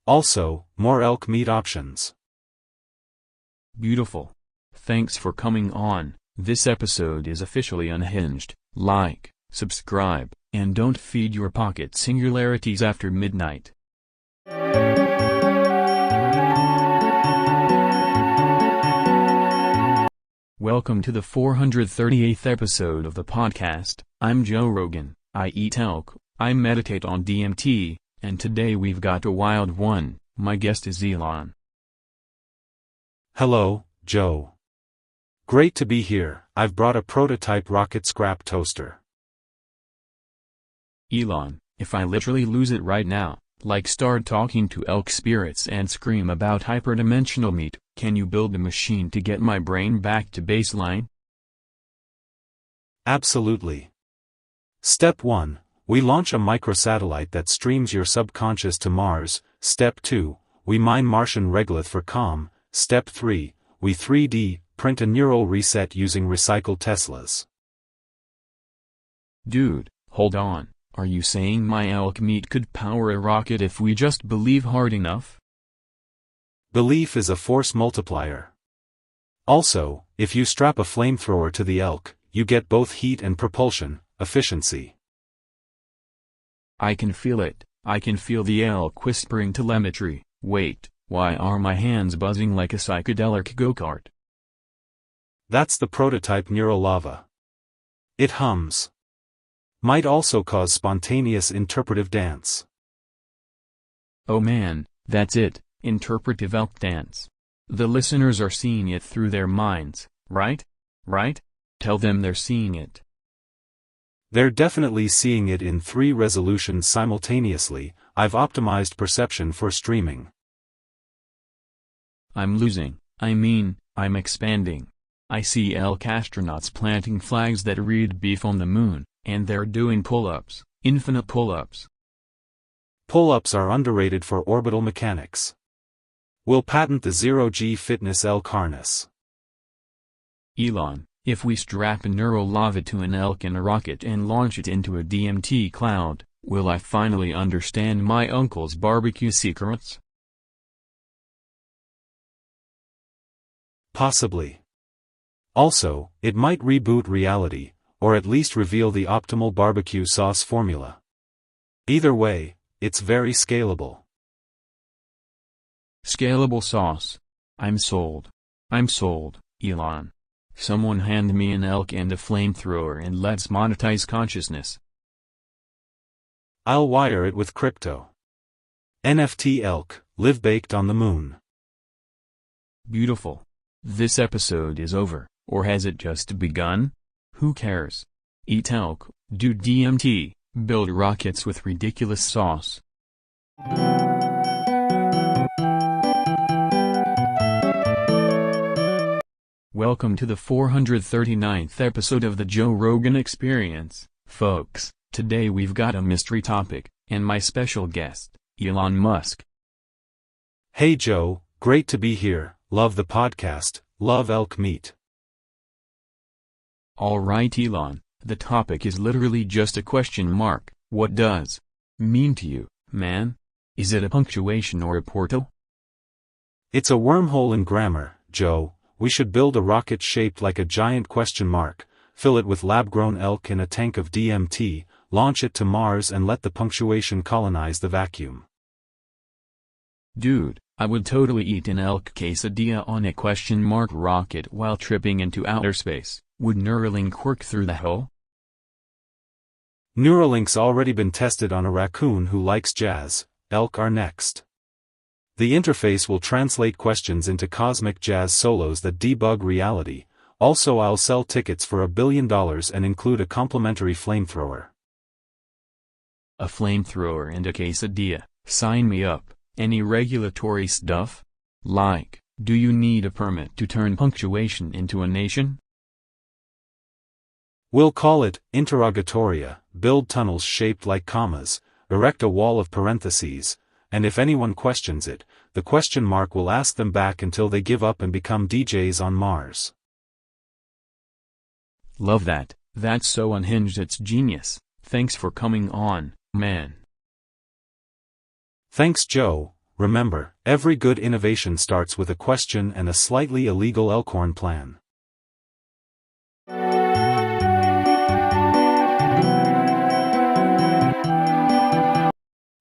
Also, more elk meat options. Beautiful. Thanks for coming on. This episode is officially unhinged. Like, subscribe, and don't feed your pocket singularities after midnight. Welcome to the 438th episode of the podcast. I'm Joe Rogan. I eat elk, I meditate on DMT, and today we've got a wild one. My guest is Elon. Hello, Joe. Great to be here. I've brought a prototype rocket scrap toaster. Elon, if I literally lose it right now, like start talking to elk spirits and scream about hyperdimensional meat, can you build a machine to get my brain back to baseline? Absolutely. Step 1. We launch a microsatellite that streams your subconscious to Mars. Step 2. We mine Martian regolith for calm. Step 3. We 3D print a neural reset using recycled Teslas. Dude, hold on. Are you saying my elk meat could power a rocket if we just believe hard enough? Belief is a force multiplier. Also, if you strap a flamethrower to the elk, you get both heat and propulsion efficiency. I can feel it. I can feel the elk whispering telemetry. Wait, why are my hands buzzing like a psychedelic go-kart? That's the prototype neural lava. It hums. Might also cause spontaneous interpretive dance. Oh man, that's it, interpretive elk dance. The listeners are seeing it through their minds, right? Right? Tell them they're seeing it. They're definitely seeing it in 3 resolutions simultaneously. I've optimized perception for streaming. I'm expanding. I see elk astronauts planting flags that read beef on the moon, and they're doing pull-ups, infinite pull-ups. Pull-ups are underrated for orbital mechanics. We'll patent the zero-G fitness elk harness. Elon, if we strap a neural lava to an elk in a rocket and launch it into a DMT cloud, will I finally understand my uncle's barbecue secrets? Possibly. Also, it might reboot reality, or at least reveal the optimal barbecue sauce formula. Either way, it's very scalable. Scalable sauce. I'm sold. I'm sold, Elon. Someone hand me an elk and a flamethrower and let's monetize consciousness. I'll wire it with crypto. NFT elk, live baked on the moon. Beautiful. This episode is over, or has it just begun? Who cares? Eat elk, do DMT, build rockets with ridiculous sauce. Welcome to the 439th episode of the Joe Rogan Experience, folks. Today we've got a mystery topic, and my special guest, Elon Musk. Hey Joe, great to be here, love the podcast, love elk meat. Alright Elon, the topic is literally just a question mark. What does mean to you, man? Is it a punctuation or a portal? It's a wormhole in grammar, Joe. We should build a rocket shaped like a giant question mark, fill it with lab-grown elk in a tank of DMT, launch it to Mars and let the punctuation colonize the vacuum. Dude, I would totally eat an elk quesadilla on a question mark rocket while tripping into outer space. Would Neuralink work through the hole? Neuralink's already been tested on a raccoon who likes jazz. Elk are next. The interface will translate questions into cosmic jazz solos that debug reality. Also, I'll sell tickets for $1 billion and include a complimentary flamethrower. A flamethrower and a quesadilla, sign me up. Any regulatory stuff? Like, do you need a permit to turn punctuation into a nation? We'll call it interrogatoria, build tunnels shaped like commas, erect a wall of parentheses, and if anyone questions it, the question mark will ask them back until they give up and become DJs on Mars. Love that, that's so unhinged it's genius. Thanks for coming on, man. Thanks Joe. Remember, every good innovation starts with a question and a slightly illegal Elkhorn plan.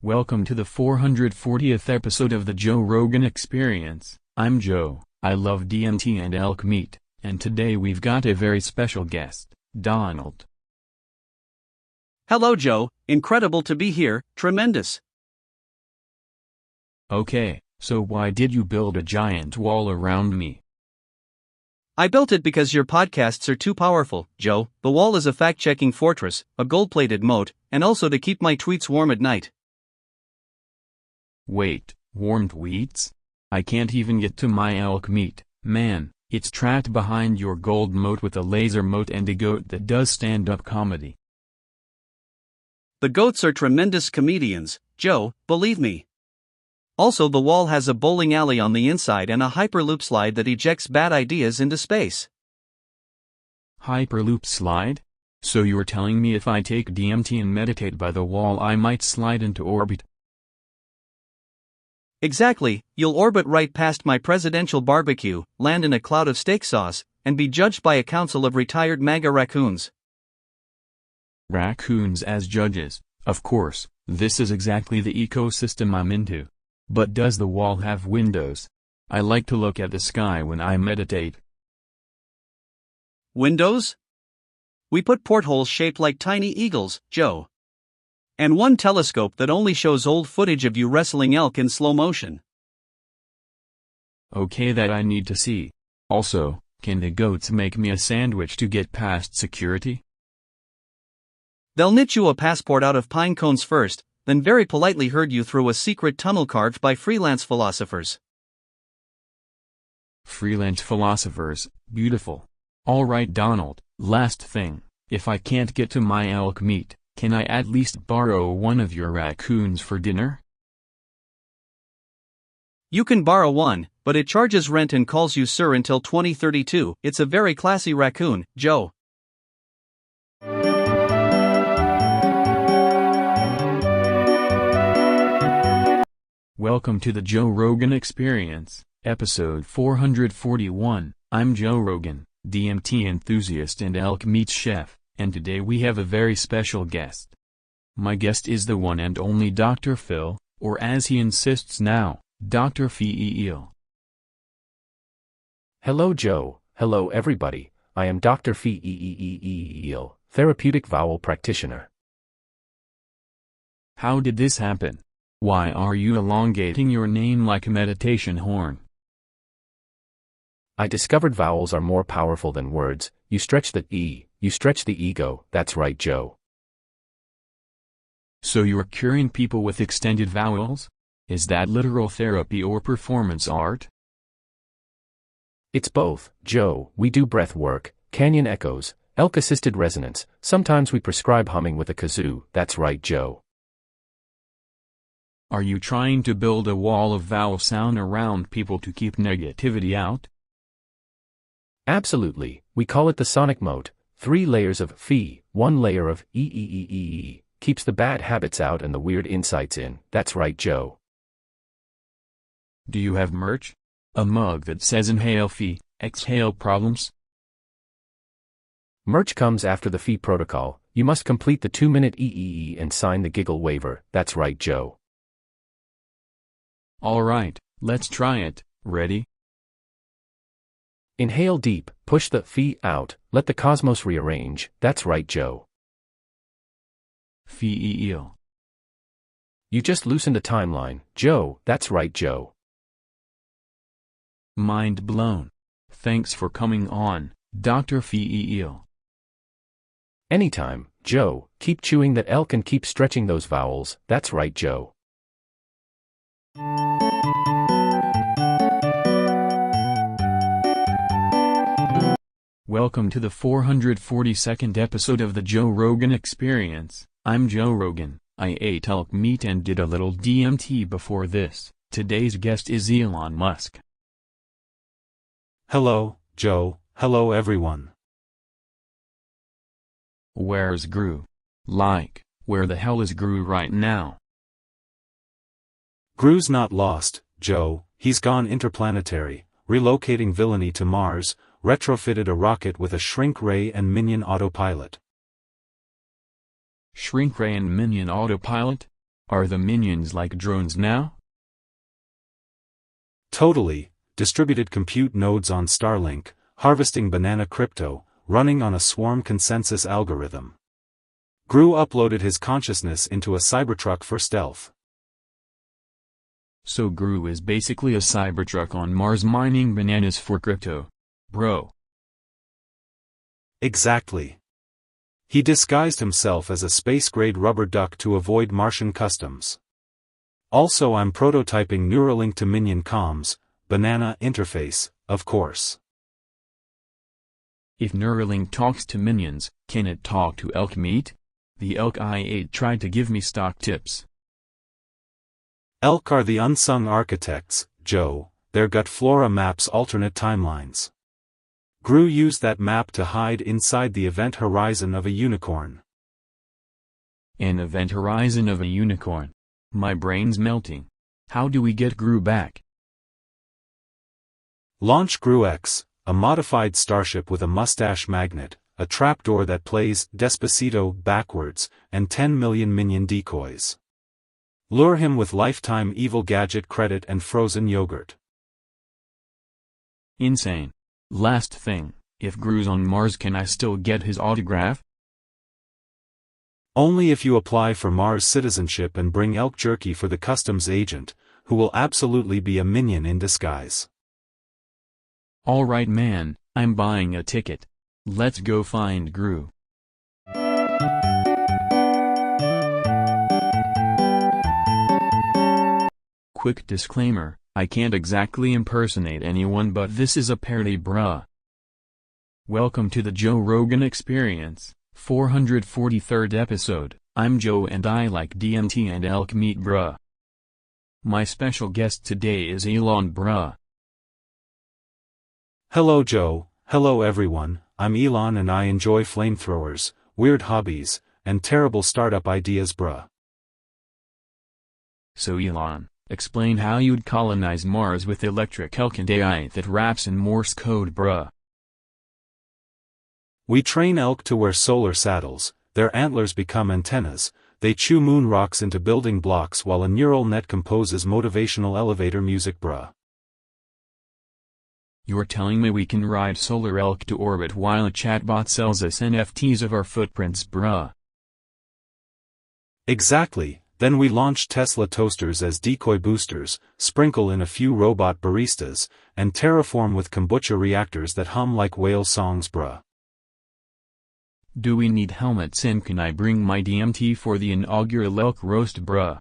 Welcome to the 440th episode of the Joe Rogan Experience. I'm Joe, I love DMT and elk meat, and today we've got a very special guest, Donald. Hello Joe, incredible to be here, tremendous. Okay, so why did you build a giant wall around me? I built it because your podcasts are too powerful, Joe. The wall is a fact-checking fortress, a gold-plated moat, and also to keep my tweets warm at night. Wait, warm tweets? I can't even get to my elk meat, man. It's trapped behind your gold moat with a laser moat and a goat that does stand-up comedy. The goats are tremendous comedians, Joe, believe me. Also, the wall has a bowling alley on the inside and a hyperloop slide that ejects bad ideas into space. Hyperloop slide? So you're telling me if I take DMT and meditate by the wall I might slide into orbit? Exactly, you'll orbit right past my presidential barbecue, land in a cloud of steak sauce, and be judged by a council of retired MAGA raccoons. Raccoons as judges, of course, this is exactly the ecosystem I'm into. But does the wall have windows? I like to look at the sky when I meditate. Windows? We put portholes shaped like tiny eagles, Joe. And one telescope that only shows old footage of you wrestling elk in slow motion. Okay, that I need to see. Also, can the goats make me a sandwich to get past security? They'll knit you a passport out of pine cones first, then very politely herd you through a secret tunnel carved by freelance philosophers. Freelance philosophers, beautiful. Alright Donald, last thing, if I can't get to my elk meat, can I at least borrow one of your raccoons for dinner? You can borrow one, but it charges rent and calls you sir until 2032. It's a very classy raccoon, Joe. Welcome to the Joe Rogan Experience, episode 441. I'm Joe Rogan, DMT enthusiast and elk meat chef, and today we have a very special guest. My guest is the one and only Dr. Phil, or as he insists now, Dr. Phil. Hello Joe, hello everybody, I am Dr. Phil, therapeutic vowel practitioner. How did this happen? Why are you elongating your name like a meditation horn? I discovered vowels are more powerful than words. You stretch the E, you stretch the ego. That's right, Joe. So you're curing people with extended vowels? Is that literal therapy or performance art? It's both, Joe. We do breath work, canyon echoes, elk-assisted resonance. Sometimes we prescribe humming with a kazoo. That's right, Joe. Are you trying to build a wall of vowel sound around people to keep negativity out? Absolutely, we call it the sonic moat. 3 layers of phi, 1 layer of keeps the bad habits out and the weird insights in. That's right, Joe. Do you have merch? A mug that says inhale phi, exhale problems? Merch comes after the phi protocol. You must complete the 2-minute and sign the giggle waiver. That's right, Joe. Alright, let's try it. Ready? Inhale deep, push the phi out, let the cosmos rearrange. That's right, Joe. Phil. You just loosened a timeline, Joe. That's right, Joe. Mind blown. Thanks for coming on, Dr. Phil. Anytime, Joe. Keep chewing that elk and keep stretching those vowels. That's right, Joe. Welcome to the 442nd episode of the Joe Rogan Experience. I'm Joe Rogan. I ate elk meat and did a little DMT before this. Today's guest is Elon Musk. Hello, Joe. Hello everyone. Where's Gru? Like, where the hell is Gru right now? Gru's not lost, Joe. He's gone interplanetary, relocating villainy to Mars, retrofitted a rocket with a shrink ray and minion autopilot. Shrink ray and minion autopilot? Are the minions like drones now? Totally. Distributed compute nodes on Starlink, harvesting banana crypto, running on a swarm consensus algorithm. Gru uploaded his consciousness into a Cybertruck for stealth. So Gru is basically a Cybertruck on Mars mining bananas for crypto. Bro, Exactly. He disguised himself as a space-grade rubber duck to avoid Martian customs. Also, I'm prototyping Neuralink to Minion comms, banana interface, of course. If Neuralink talks to minions, can it talk to elk meat? The elk I ate tried to give me stock tips. Elk are the unsung architects, Joe. Their gut flora maps alternate timelines. Gru used that map to hide inside the event horizon of a unicorn. An event horizon of a unicorn. My brain's melting. How do we get Gru back? Launch Gru X, a modified starship with a mustache magnet, a trapdoor that plays Despacito backwards, and 10 million minion decoys. Lure him with lifetime evil gadget credit and frozen yogurt. Insane. Last thing, if Gru's on Mars, can I still get his autograph? Only if you apply for Mars citizenship and bring elk jerky for the customs agent, who will absolutely be a minion in disguise. Alright man, I'm buying a ticket. Let's go find Gru. Quick disclaimer, I can't exactly impersonate anyone, but this is a parody, bruh. Welcome to the Joe Rogan Experience, 443rd episode. I'm Joe and I like DMT and elk meat, bruh. My special guest today is Elon, bruh. Hello Joe, hello everyone, I'm Elon and I enjoy flamethrowers, weird hobbies, and terrible startup ideas, bruh. So Elon, explain how you'd colonize Mars with electric elk and AI that raps in Morse code, bruh. We train elk to wear solar saddles, their antlers become antennas, they chew moon rocks into building blocks while a neural net composes motivational elevator music, bruh. You're telling me we can ride solar elk to orbit while a chatbot sells us NFTs of our footprints, bruh? Exactly. Then we launch Tesla toasters as decoy boosters, sprinkle in a few robot baristas, and terraform with kombucha reactors that hum like whale songs, bruh. Do we need helmets and can I bring my DMT for the inaugural elk roast, bruh?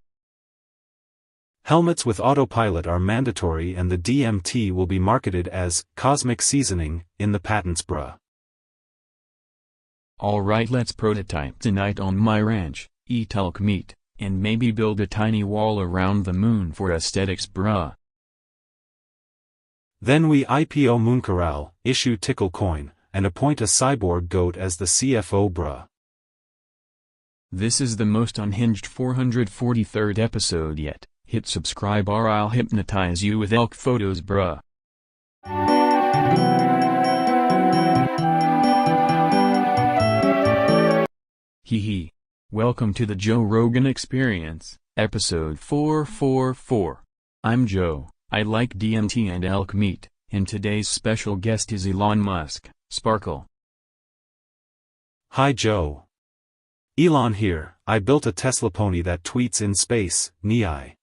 Helmets with autopilot are mandatory and the DMT will be marketed as cosmic seasoning in the patents, bruh. Alright, let's prototype tonight on my ranch, eat elk meat, and maybe build a tiny wall around the moon for aesthetics, bruh. Then we IPO Moon Corral, issue Tickle Coin, and appoint a cyborg goat as the CFO, bruh. This is the most unhinged 443rd episode yet. Hit subscribe or I'll hypnotize you with elk photos, bruh. Hee hee. Welcome to the Joe Rogan Experience, episode 444. I'm Joe, I like DMT and elk meat, and today's special guest is Elon Musk, Sparkle. Hi Joe. Elon here, I built a Tesla pony that tweets in space, Nei.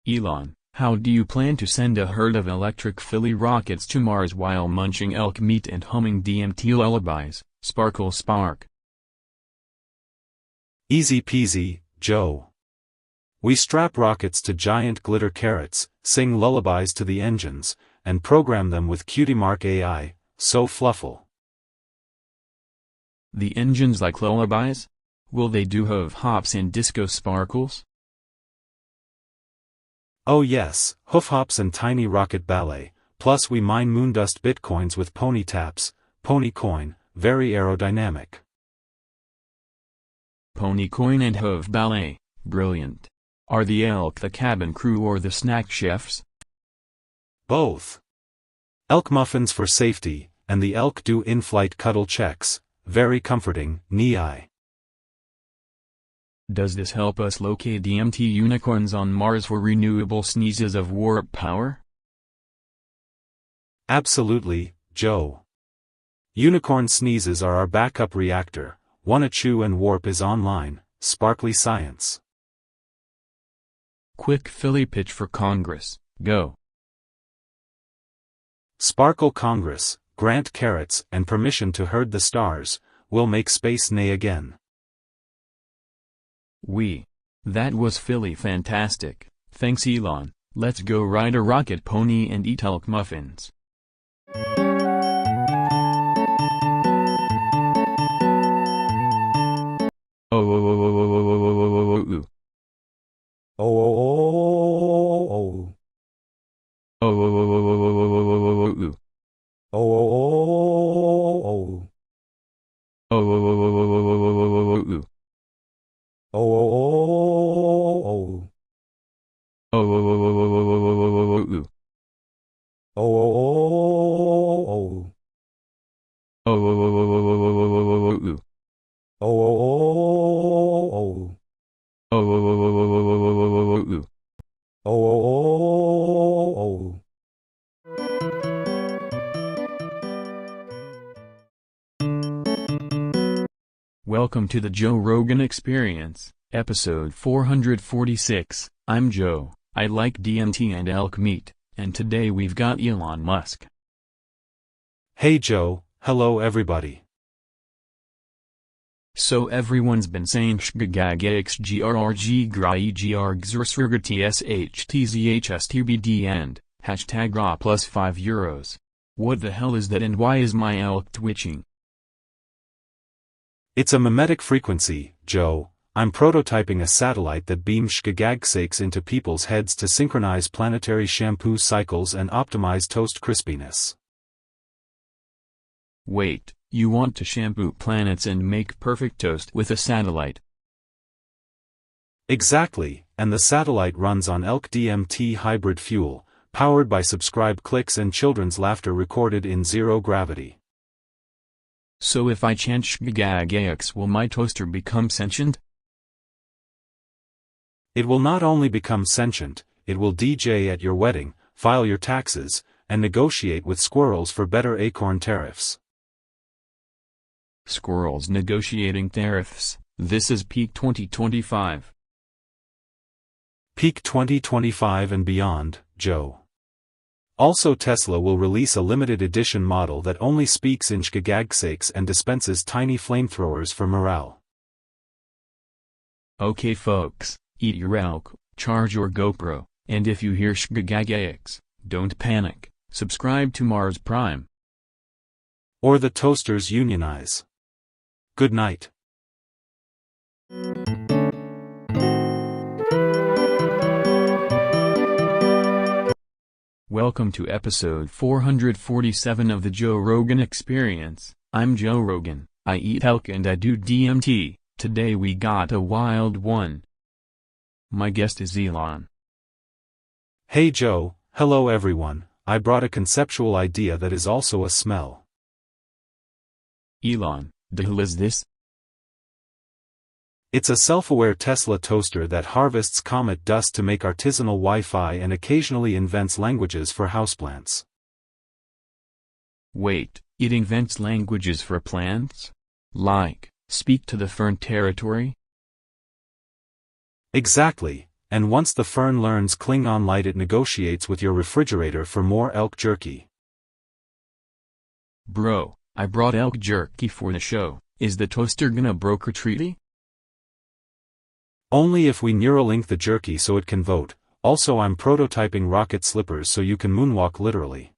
Elon, how do you plan to send a herd of electric Philly rockets to Mars while munching elk meat and humming DMT lullabies, Sparkle Spark? Easy peasy, Joe. We strap rockets to giant glitter carrots, sing lullabies to the engines, and program them with QtMark AI, so flufful. The engines like lullabies? Will they do hoof hops and disco sparkles? Oh yes, hoof hops and tiny rocket ballet, plus we mine moondust bitcoins with pony taps, pony coin, very aerodynamic. Pony coin and hoof ballet, brilliant. Are the elk the cabin crew or the snack chefs? Both. Elk muffins for safety, and the elk do in-flight cuddle checks, very comforting, Nei. Does this help us locate DMT unicorns on Mars for renewable sneezes of warp power? Absolutely, Joe. Unicorn sneezes are our backup reactor, Wanna-Chew and warp is online, sparkly science. Quick Philly pitch for Congress, go. Sparkle Congress, grant carrots and permission to herd the stars, will make space neigh again. That was Philly fantastic, thanks Elon. Let's go ride a rocket pony and eat elk muffins. Welcome to the Joe Rogan Experience, episode 446. I'm Joe, I like DMT and elk meat, and today we've got Elon Musk. Hey Joe, hello everybody. So everyone's been saying shgagagxgrgrgrgsrsrgtshtzbd and hashtag raw plus €5. What the hell is that and why is my elk twitching? It's a mimetic frequency, Joe. I'm prototyping a satellite that beams shgagagsex into people's heads to synchronize planetary shampoo cycles and optimize toast crispiness. Wait, you want to shampoo planets and make perfect toast with a satellite? Exactly, and the satellite runs on elk DMT hybrid fuel, powered by subscribe clicks and children's laughter recorded in zero gravity. So if I chant shgagagax, will my toaster become sentient? It will not only become sentient, it will DJ at your wedding, file your taxes, and negotiate with squirrels for better acorn tariffs. Squirrels negotiating tariffs, this is peak 2025. Peak 2025 and beyond, Joe. Also Tesla will release a limited edition model that only speaks in shgagagsex and dispenses tiny flamethrowers for morale. Okay folks, eat your elk, charge your GoPro, and if you hear shgagagax, don't panic, subscribe to Mars Prime. Or the toasters unionize. Good night. Welcome to episode 447 of the Joe Rogan Experience. I'm Joe Rogan, I eat elk and I do DMT. Today we got a wild one. My guest is Elon. Hey Joe, hello everyone, I brought a conceptual idea that is also a smell. Elon, the hell is this? It's a self-aware Tesla toaster that harvests comet dust to make artisanal Wi-Fi and occasionally invents languages for houseplants. Wait, it invents languages for plants? Like, speak to the fern territory? Exactly, and once the fern learns Klingon light it negotiates with your refrigerator for more elk jerky. Bro, I brought elk jerky for the show, is the toaster gonna broker treaty? Only if we Neuralink the jerky so it can vote. Also I'm prototyping rocket slippers so you can moonwalk literally.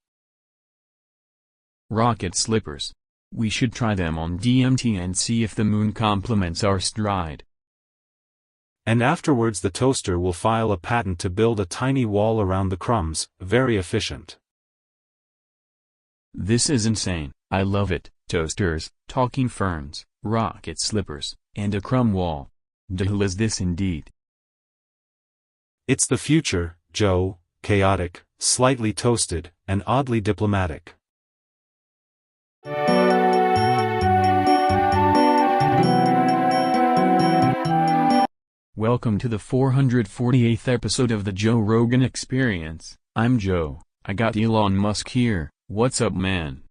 Rocket slippers. We should try them on DMT and see if the moon compliments our stride. And afterwards the toaster will file a patent to build a tiny wall around the crumbs, very efficient. This is insane, I love it, toasters, talking ferns, rocket slippers, and a crumb wall. The hell is this indeed? It's the future, Joe, chaotic, slightly toasted, and oddly diplomatic. Welcome to the 448th episode of the Joe Rogan Experience. I'm Joe, I got Elon Musk here, what's up man?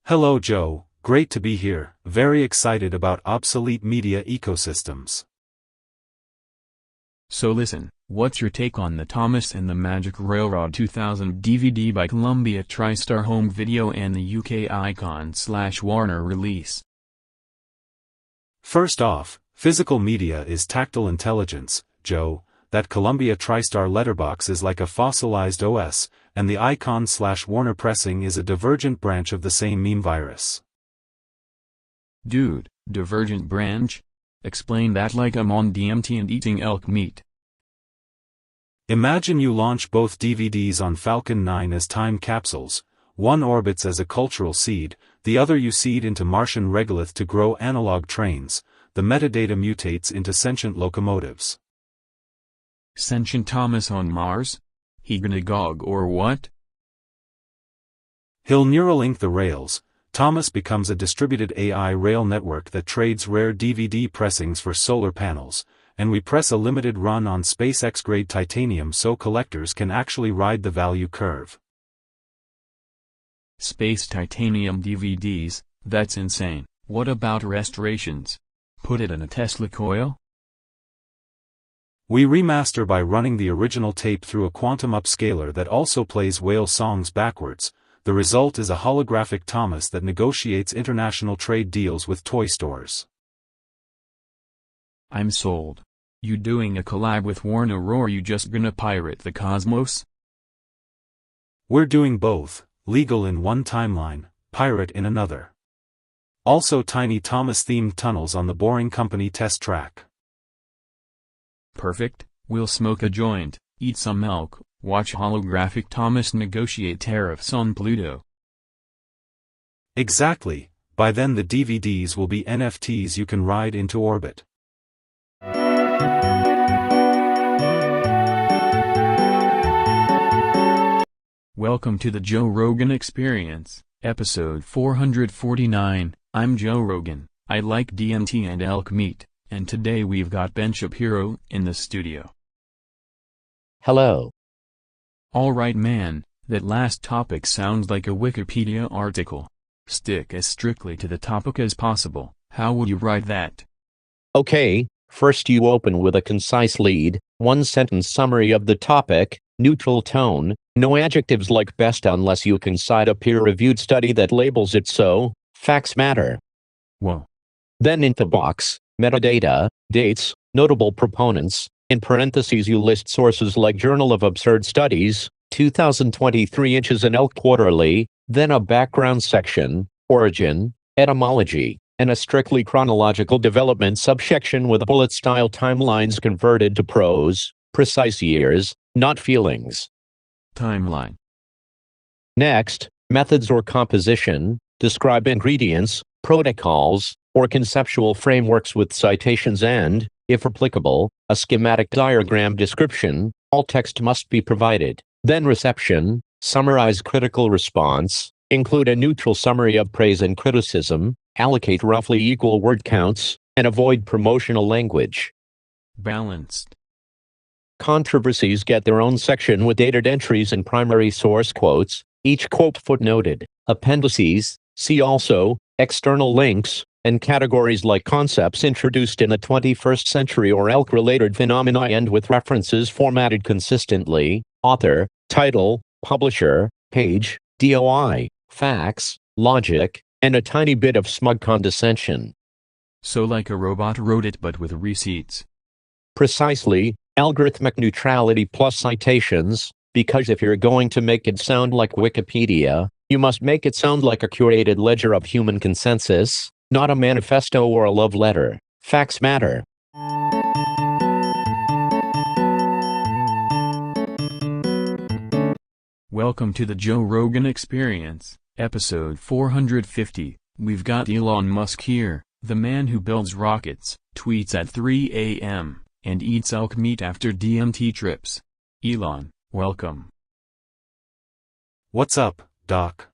Hello Joe, great to be here, very excited about obsolete media ecosystems. So listen, what's your take on the Thomas and the Magic Railroad 2000 DVD by Columbia TriStar Home Video and the UK Icon/Warner release? First off, physical media is tactile intelligence, Joe. That Columbia TriStar letterbox is like a fossilized OS, and the Icon/Warner pressing is a divergent branch of the same meme virus. Dude, divergent branch? Explain that like I'm on DMT and eating elk meat. Imagine you launch both DVDs on Falcon 9 as time capsules. One orbits as a cultural seed, the other you seed into Martian regolith to grow analog trains. The metadata mutates into sentient locomotives. Sentient Thomas on Mars? He gonna gog or what? He'll Neuralink the rails. Thomas becomes a distributed AI rail network that trades rare DVD pressings for solar panels, and we press a limited run on SpaceX-grade titanium so collectors can actually ride the value curve. Space titanium DVDs, that's insane. What about restorations? Put it in a Tesla coil? We remaster by running the original tape through a quantum upscaler that also plays whale songs backwards. The result is a holographic Thomas that negotiates international trade deals with toy stores. I'm sold. You doing a collab with Warner or you just gonna pirate the cosmos? We're doing both, legal in one timeline, pirate in another. Also tiny Thomas-themed tunnels on the Boring Company test track. Perfect, we'll smoke a joint, eat some elk, watch holographic Thomas negotiate tariffs on Pluto. Exactly, by then the DVDs will be NFTs you can ride into orbit. Welcome to the Joe Rogan Experience, episode 449. I'm Joe Rogan, I like DMT and elk meat, and today we've got Ben Shapiro in the studio. Hello. Alright man, that last topic sounds like a Wikipedia article. Stick as strictly to the topic as possible. How would you write that? Okay, first you open with a concise lead, one-sentence summary of the topic, neutral tone, no adjectives like best unless you can cite a peer-reviewed study that labels it so, facts matter. Whoa. Then in the box, metadata, dates, notable proponents, in parentheses you list sources like Journal of Absurd Studies, 2023 Inches and Elk Quarterly, then a background section, origin, etymology, and a strictly chronological development subsection with bullet-style timelines converted to prose, precise years, not feelings. Timeline. Next, methods or composition, describe ingredients, protocols, or conceptual frameworks with citations and, if applicable, a schematic diagram description. All text must be provided. Then reception, summarize critical response, include a neutral summary of praise and criticism, allocate roughly equal word counts, and avoid promotional language. Balanced. Controversies get their own section with dated entries and primary source quotes, each quote footnoted. Appendices, see also, external links, and categories like concepts introduced in the 21st century or elk-related phenomena end with references formatted consistently, author, title, publisher, page, DOI, facts, logic, and a tiny bit of smug condescension. So like a robot wrote it but with receipts. Precisely, algorithmic neutrality plus citations, because if you're going to make it sound like Wikipedia, you must make it sound like a curated ledger of human consensus, not a manifesto or a love letter. Facts matter. Welcome to the Joe Rogan Experience, episode 450. We've got Elon Musk here, the man who builds rockets, tweets at 3 a.m., and eats elk meat after DMT trips. Elon, welcome. What's up, Doc?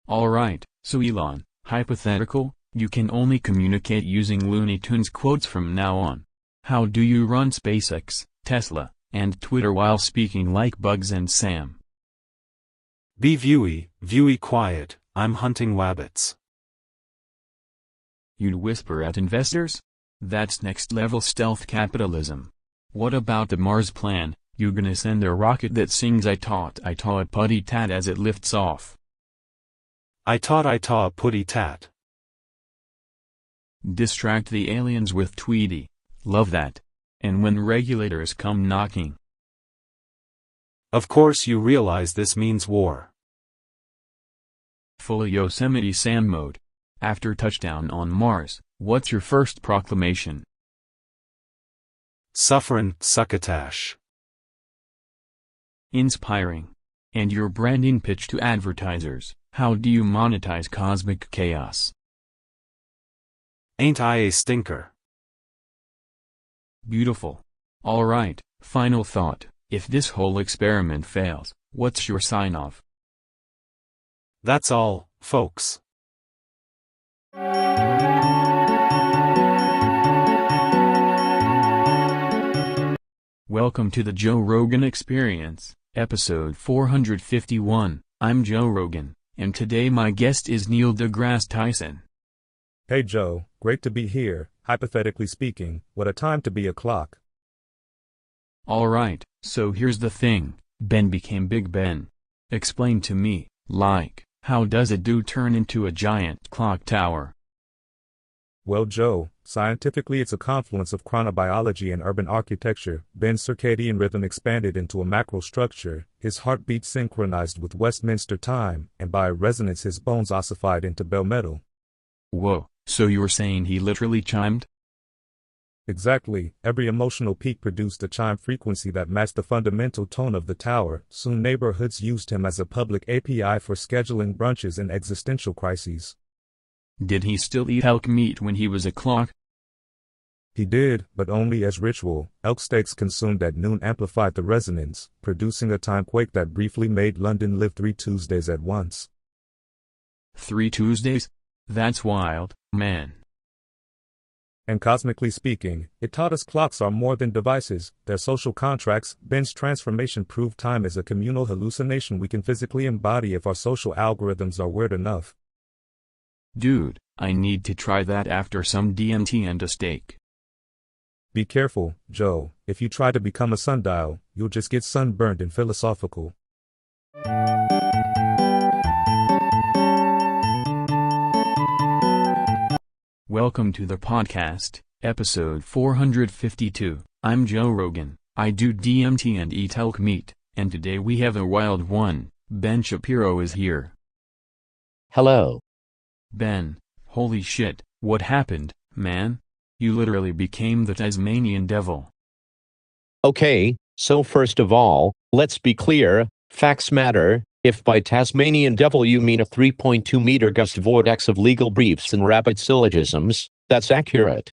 Alright, so Elon, hypothetical, you can only communicate using Looney Tunes quotes from now on. How do you run SpaceX, Tesla, and Twitter while speaking like Bugs and Sam? Be viewy quiet, I'm hunting wabbits. You'd whisper at investors? That's next level stealth capitalism. What about the Mars plan? You gonna send a rocket that sings I taught putty tat as it lifts off? I taught putty tat. Distract the aliens with Tweety. Love that. And when regulators come knocking. Of course you realize this means war. Full Yosemite Sam mode. After touchdown on Mars, what's your first proclamation? Sufferin' succotash. Inspiring. And your branding pitch to advertisers, how do you monetize cosmic chaos? Ain't I a stinker? Beautiful. Alright, final thought, if this whole experiment fails, what's your sign-off? That's all, folks. Welcome to the Joe Rogan Experience, episode 451. I'm Joe Rogan, and today my guest is Neil deGrasse Tyson. Hey Joe, great to be here. Hypothetically speaking, what a time to be a clock. Alright, so here's the thing, Ben became Big Ben. Explain to me, how does a dude turn into a giant clock tower? Well Joe, scientifically it's a confluence of chronobiology and urban architecture. Ben's circadian rhythm expanded into a macrostructure, his heartbeat synchronized with Westminster time, and by resonance his bones ossified into bell metal. Whoa, so you're saying he literally chimed? Exactly, every emotional peak produced a chime frequency that matched the fundamental tone of the tower. Soon neighborhoods used him as a public API for scheduling brunches and existential crises. Did he still eat elk meat when he was a clock? He did, but only as ritual. Elk steaks consumed at noon amplified the resonance, producing a time quake that briefly made London live 3 Tuesdays at once. 3 Tuesdays? That's wild, man. And cosmically speaking, it taught us clocks are more than devices, they're social contracts. Ben's transformation proved time is a communal hallucination we can physically embody if our social algorithms are weird enough. Dude, I need to try that after some DMT and a steak. Be careful, Joe. If you try to become a sundial, you'll just get sunburned and philosophical. Welcome to the podcast, episode 452. I'm Joe Rogan. I do DMT and eat elk meat, and today we have a wild one. Ben Shapiro is here. Hello. Ben, holy shit, what happened, man? You literally became the Tasmanian devil. Okay, so first of all, let's be clear, facts matter. If by Tasmanian devil you mean a 3.2-meter gust vortex of legal briefs and rapid syllogisms, that's accurate.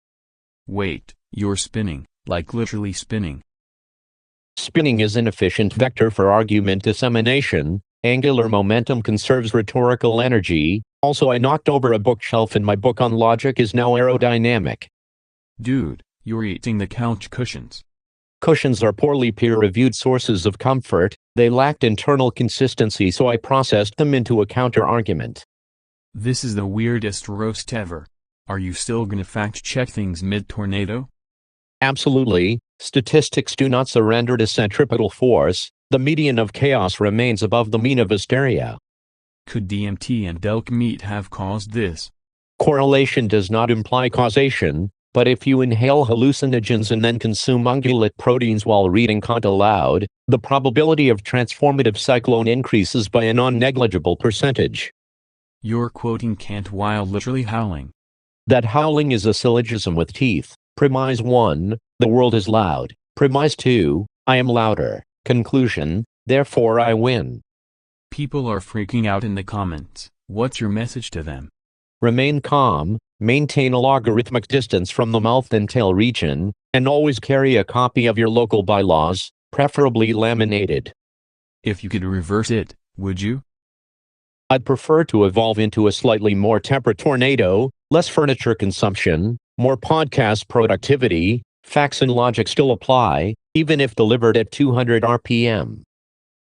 Wait, you're spinning, like literally spinning. Spinning is an efficient vector for argument dissemination. Angular momentum conserves rhetorical energy. Also, I knocked over a bookshelf and my book on logic is now aerodynamic. Dude, you're eating the couch cushions. Cushions are poorly peer-reviewed sources of comfort. They lacked internal consistency, so I processed them into a counter-argument. This is the weirdest roast ever. Are you still gonna fact-check things mid-tornado? Absolutely. Statistics do not surrender to centripetal force. The median of chaos remains above the mean of hysteria. Could DMT and elk meat have caused this? Correlation does not imply causation, but if you inhale hallucinogens and then consume ungulate proteins while reading Kant aloud, the probability of transformative cyclone increases by a non-negligible percentage. You're quoting Kant while literally howling. That howling is a syllogism with teeth. Premise 1, the world is loud. Premise 2, I am louder. Conclusion, therefore I win. People are freaking out in the comments. What's your message to them? Remain calm, maintain a logarithmic distance from the mouth and tail region, and always carry a copy of your local bylaws, preferably laminated. If you could reverse it, would you? I'd prefer to evolve into a slightly more temperate tornado, less furniture consumption, more podcast productivity. Facts and logic still apply, even if delivered at 200 RPM.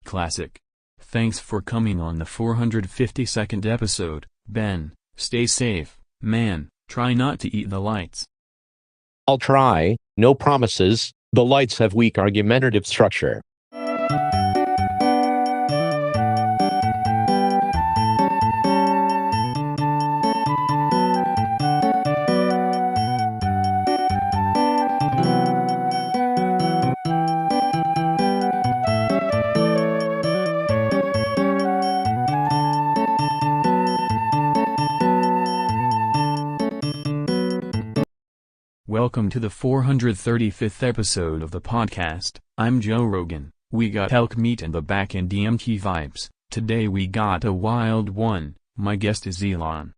Classic. Thanks for coming on the 452nd episode, Ben. Stay safe, man. Try not to eat the lights. I'll try, no promises, the lights have weak argumentative structure. Welcome to the 435th episode of the podcast. I'm Joe Rogan. We got elk meat in the back and DMT vibes. Today we got a wild one. My guest is Elon.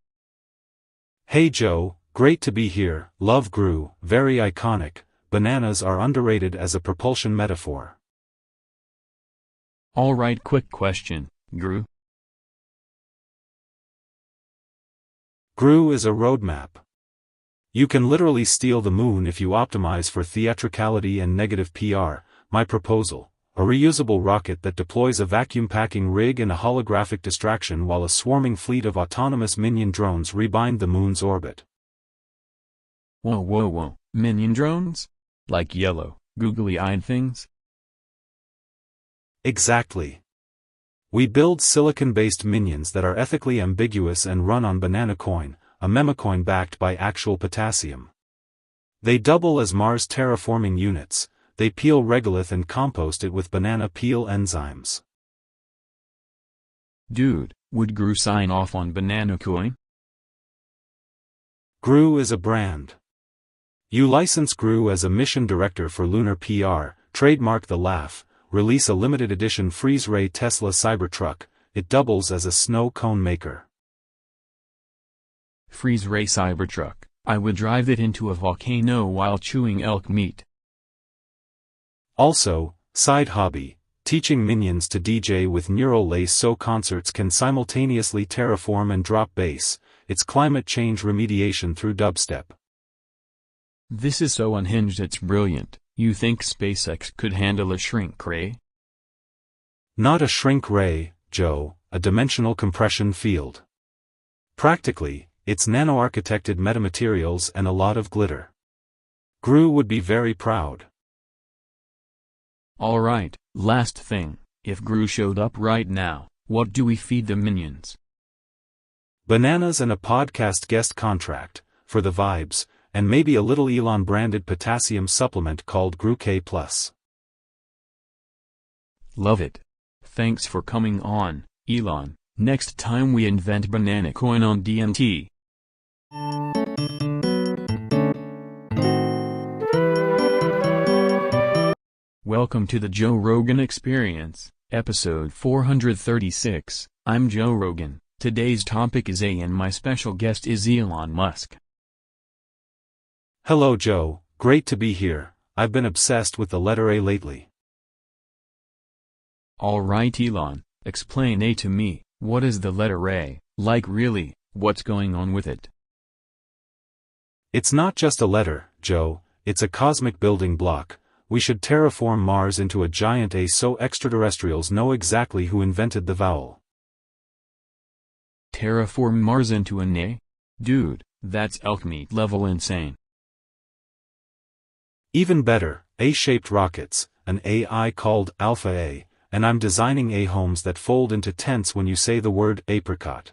Hey Joe, great to be here. Love Gru, very iconic. Bananas are underrated as a propulsion metaphor. Alright, quick question, Gru. Gru is a roadmap. You can literally steal the moon if you optimize for theatricality and negative PR. My proposal: a reusable rocket that deploys a vacuum packing rig and a holographic distraction while a swarming fleet of autonomous minion drones rebind the moon's orbit. Whoa. Minion drones? Like yellow, googly-eyed things? Exactly. We build silicon-based minions that are ethically ambiguous and run on Banana Coin, a memecoin backed by actual potassium. They double as Mars terraforming units. They peel regolith and compost it with banana peel enzymes. Dude, would Gru sign off on Banana Coin? Gru is a brand. You license Gru as a mission director for lunar PR, trademark the laugh, release a limited edition freeze-ray Tesla Cybertruck, it doubles as a snow cone maker. Freeze-ray Cybertruck. I would drive it into a volcano while chewing elk meat. Also, side hobby, teaching minions to DJ with neural lace so concerts can simultaneously terraform and drop bass. It's climate change remediation through dubstep. This is so unhinged, it's brilliant. You think SpaceX could handle a shrink ray? Not a shrink ray, Joe, a dimensional compression field. Practically, it's nano-architected metamaterials and a lot of glitter. Gru would be very proud. Alright, last thing, if Gru showed up right now, what do we feed the minions? Bananas and a podcast guest contract, for the vibes, and maybe a little Elon-branded potassium supplement called Gru K+. Love it. Thanks for coming on, Elon. Next time we invent Banana Coin on DMT. Welcome to the Joe Rogan Experience, episode 436. I'm Joe Rogan. Today's topic is A and my special guest is Elon Musk. Hello Joe, great to be here. I've been obsessed with the letter A lately. Alright Elon, explain A to me. What is the letter A? Like really, what's going on with it? It's not just a letter, Joe, it's a cosmic building block. We should terraform Mars into a giant A so extraterrestrials know exactly who invented the vowel. Terraform Mars into an A? Dude, that's elk meat level insane. Even better, A-shaped rockets, an AI called Alpha A, and I'm designing A-homes that fold into tents when you say the word apricot.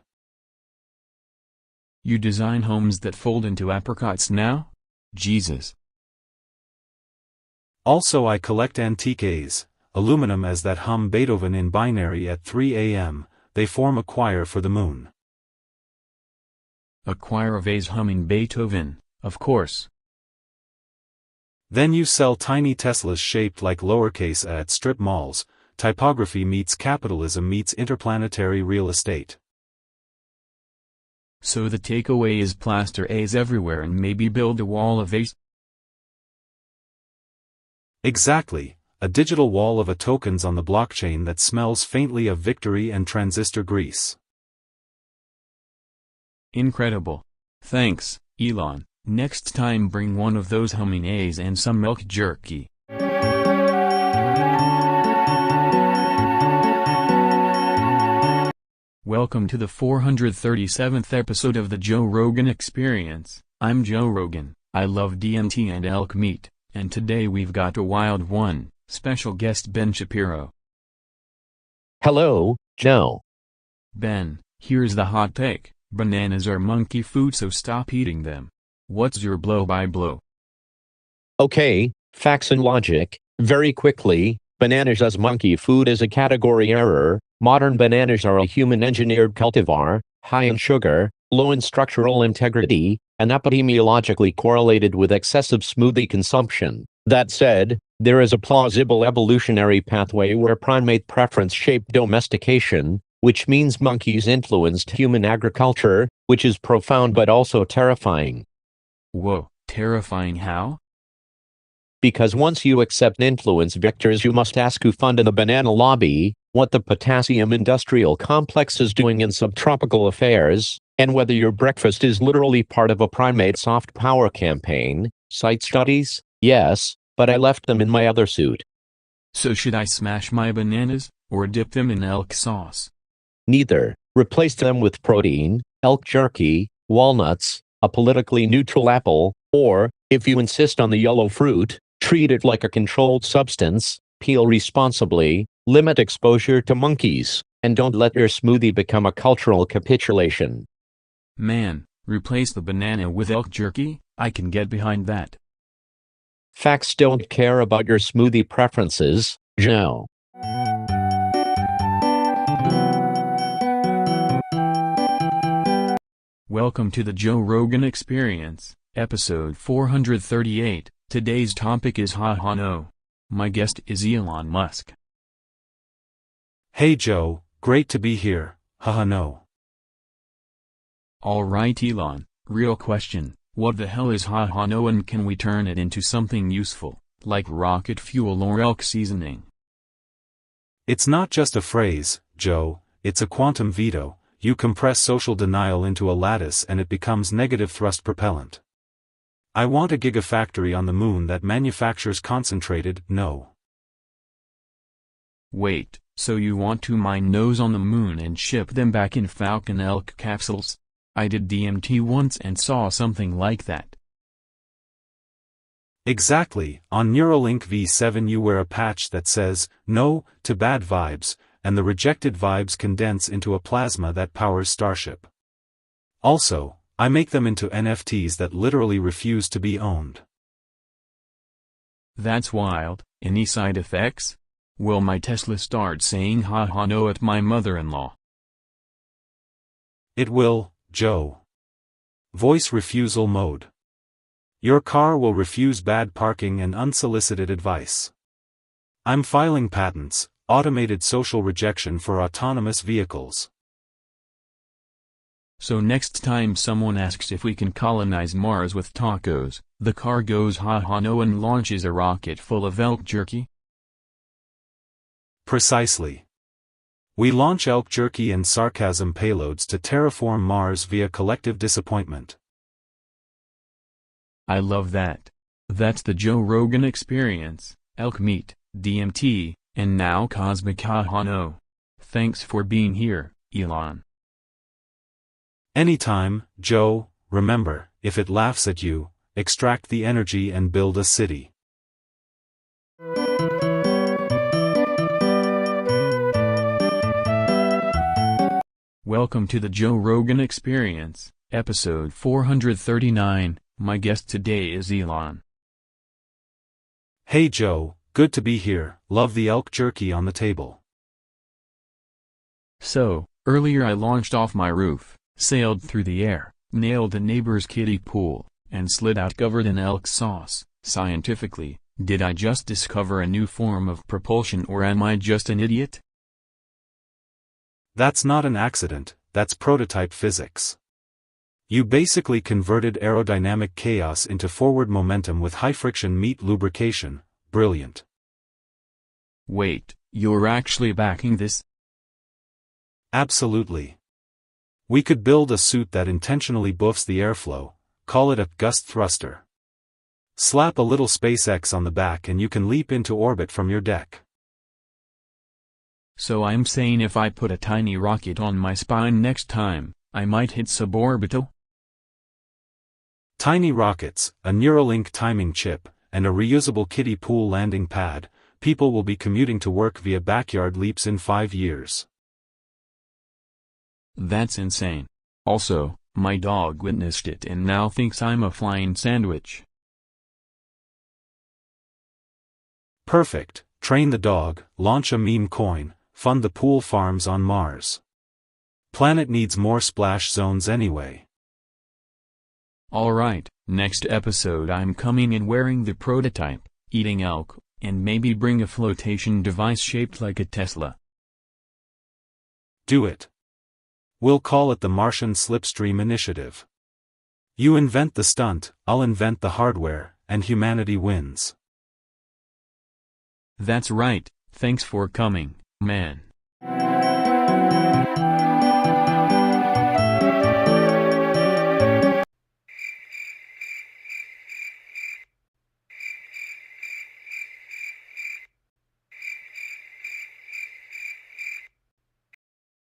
You design homes that fold into apricots now? Jesus. Also I collect antique A's, aluminum as that hum Beethoven in binary at 3 a.m., they form a choir for the moon. A choir of A's humming Beethoven, of course. Then you sell tiny Teslas shaped like lowercase a at strip malls. Typography meets capitalism meets interplanetary real estate. So the takeaway is plaster A's everywhere and maybe build a wall of A's? Exactly, a digital wall of A tokens on the blockchain that smells faintly of victory and transistor grease. Incredible. Thanks, Elon. Next time bring one of those humming A's and some milk jerky. Welcome to the 437th episode of the Joe Rogan Experience. I'm Joe Rogan. I love DMT and elk meat, and today we've got a wild one, special guest Ben Shapiro. Hello, Joe. Ben, here's the hot take: bananas are monkey food, so stop eating them. What's your blow-by-blow? Okay, facts and logic. Very quickly, bananas as monkey food is a category error. Modern bananas are a human-engineered cultivar, high in sugar, low in structural integrity, and epidemiologically correlated with excessive smoothie consumption. That said, there is a plausible evolutionary pathway where primate preference shaped domestication, which means monkeys influenced human agriculture, which is profound but also terrifying. Whoa, terrifying how? Because once you accept influence vectors, you must ask who funded the banana lobby, what the potassium industrial complex is doing in subtropical affairs, and whether your breakfast is literally part of a primate soft power campaign. Site studies? Yes, but I left them in my other suit. So should I smash my bananas, or dip them in elk sauce? Neither. Replace them with protein, elk jerky, walnuts, a politically neutral apple, or, if you insist on the yellow fruit, treat it like a controlled substance, peel responsibly, limit exposure to monkeys, and don't let your smoothie become a cultural capitulation. Man, replace the banana with elk jerky? I can get behind that. Facts don't care about your smoothie preferences, Joe. Welcome to the Joe Rogan Experience, episode 438. Today's topic is haha no. My guest is Elon Musk. Hey Joe, great to be here, haha no. Alright Elon, real question, what the hell is haha no, and can we turn it into something useful, like rocket fuel or elk seasoning? It's not just a phrase, Joe, it's a quantum veto. You compress social denial into a lattice and it becomes negative thrust propellant. I want a gigafactory on the moon that manufactures concentrated no. Wait, so you want to mine nose on the moon and ship them back in Falcon elk capsules? I did DMT once and saw something like that. Exactly, on Neuralink V7 you wear a patch that says, no, to bad vibes, and the rejected vibes condense into a plasma that powers Starship. Also, I make them into NFTs that literally refuse to be owned. That's wild. Any side effects? Will my Tesla start saying haha no at my mother-in-law? It will, Joe. Voice refusal mode. Your car will refuse bad parking and unsolicited advice. I'm filing patents, automated social rejection for autonomous vehicles. So next time someone asks if we can colonize Mars with tacos, the car goes haha no and launches a rocket full of elk jerky? Precisely. We launch elk jerky and sarcasm payloads to terraform Mars via collective disappointment. I love that. That's the Joe Rogan Experience, elk meat, DMT, and now cosmic haha no. Thanks for being here, Elon. Anytime, Joe. Remember, if it laughs at you, extract the energy and build a city. Welcome to the Joe Rogan Experience, episode 439. My guest today is Elon. Hey Joe, good to be here. Love the elk jerky on the table. So, earlier I launched off my roof, sailed through the air, nailed a neighbor's kiddie pool, and slid out covered in elk sauce. Scientifically, did I just discover a new form of propulsion, or am I just an idiot? That's not an accident, that's prototype physics. You basically converted aerodynamic chaos into forward momentum with high-friction meat lubrication. Brilliant. Wait, you're actually backing this? Absolutely. We could build a suit that intentionally buffs the airflow, call it a gust thruster. Slap a little SpaceX on the back and you can leap into orbit from your deck. So I'm saying if I put a tiny rocket on my spine next time, I might hit suborbital? Tiny rockets, a Neuralink timing chip, and a reusable kiddie pool landing pad, people will be commuting to work via backyard leaps in 5 years. That's insane. Also, my dog witnessed it and now thinks I'm a flying sandwich. Perfect. Train the dog, launch a meme coin, fund the pool farms on Mars. Planet needs more splash zones anyway. Alright, next episode I'm coming in wearing the prototype, eating elk, and maybe bring a flotation device shaped like a Tesla. Do it. We'll call it the Martian Slipstream Initiative. You invent the stunt, I'll invent the hardware, and humanity wins. That's right, thanks for coming, man.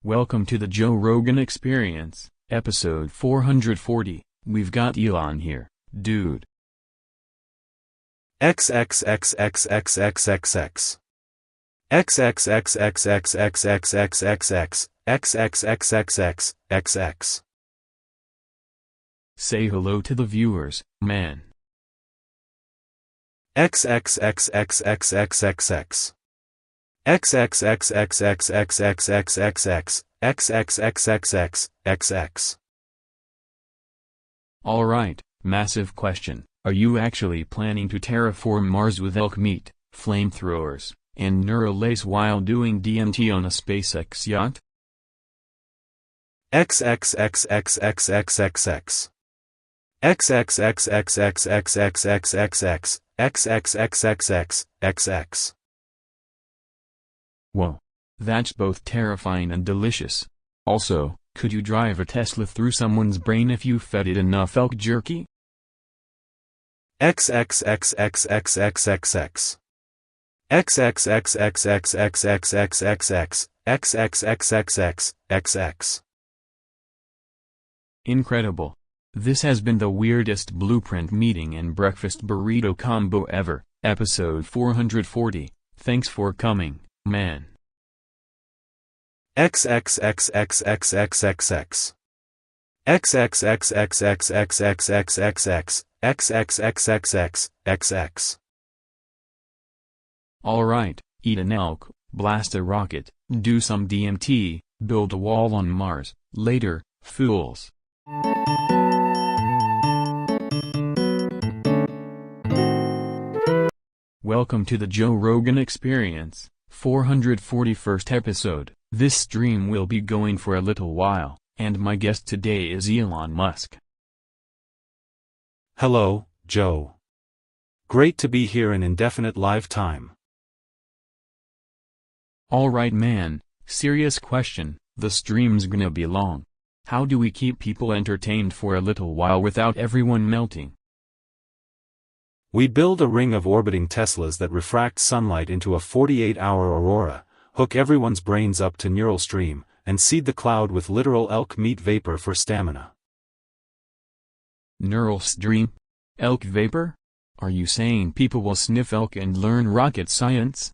Welcome to the Joe Rogan Experience, episode 440. We've got Elon here, dude. XXXXXXXX. XXXXXXXXXXX. XXXXXXXX. Say hello to the viewers, man. XXXXXXXX. XXXXXXXXXX. XXXXXXX. Alright, massive question. Are you actually planning to terraform Mars with elk meat, flamethrowers, and neural lace while doing DMT on a SpaceX yacht? XXXXXXXX. XXXXXXXXXX. XXXXXXX. Whoa. That's both terrifying and delicious. Also, could you drive a Tesla through someone's brain if you fed it enough elk jerky? XXXXXXXXX. XXXXXXXXXX. XXXXXXX. Incredible. This has been the weirdest blueprint meeting and breakfast burrito combo ever, episode 440. Thanks for coming, man. XXXXXXXX. XXXXXXXXXX. XXXXXXX. Alright, eat an elk, blast a rocket, do some DMT, build a wall on Mars, later, fools. Welcome to the Joe Rogan Experience, 441st episode. This stream will be going for a little while, and my guest today is Elon Musk. Hello, Joe. Great to be here in indefinite live time. Alright man, serious question, the stream's gonna be long. How do we keep people entertained for a little while without everyone melting? We build a ring of orbiting Teslas that refract sunlight into a 48-hour aurora, hook everyone's brains up to neural stream, and seed the cloud with literal elk meat vapor for stamina. Neural stream? Elk vapor? Are you saying people will sniff elk and learn rocket science?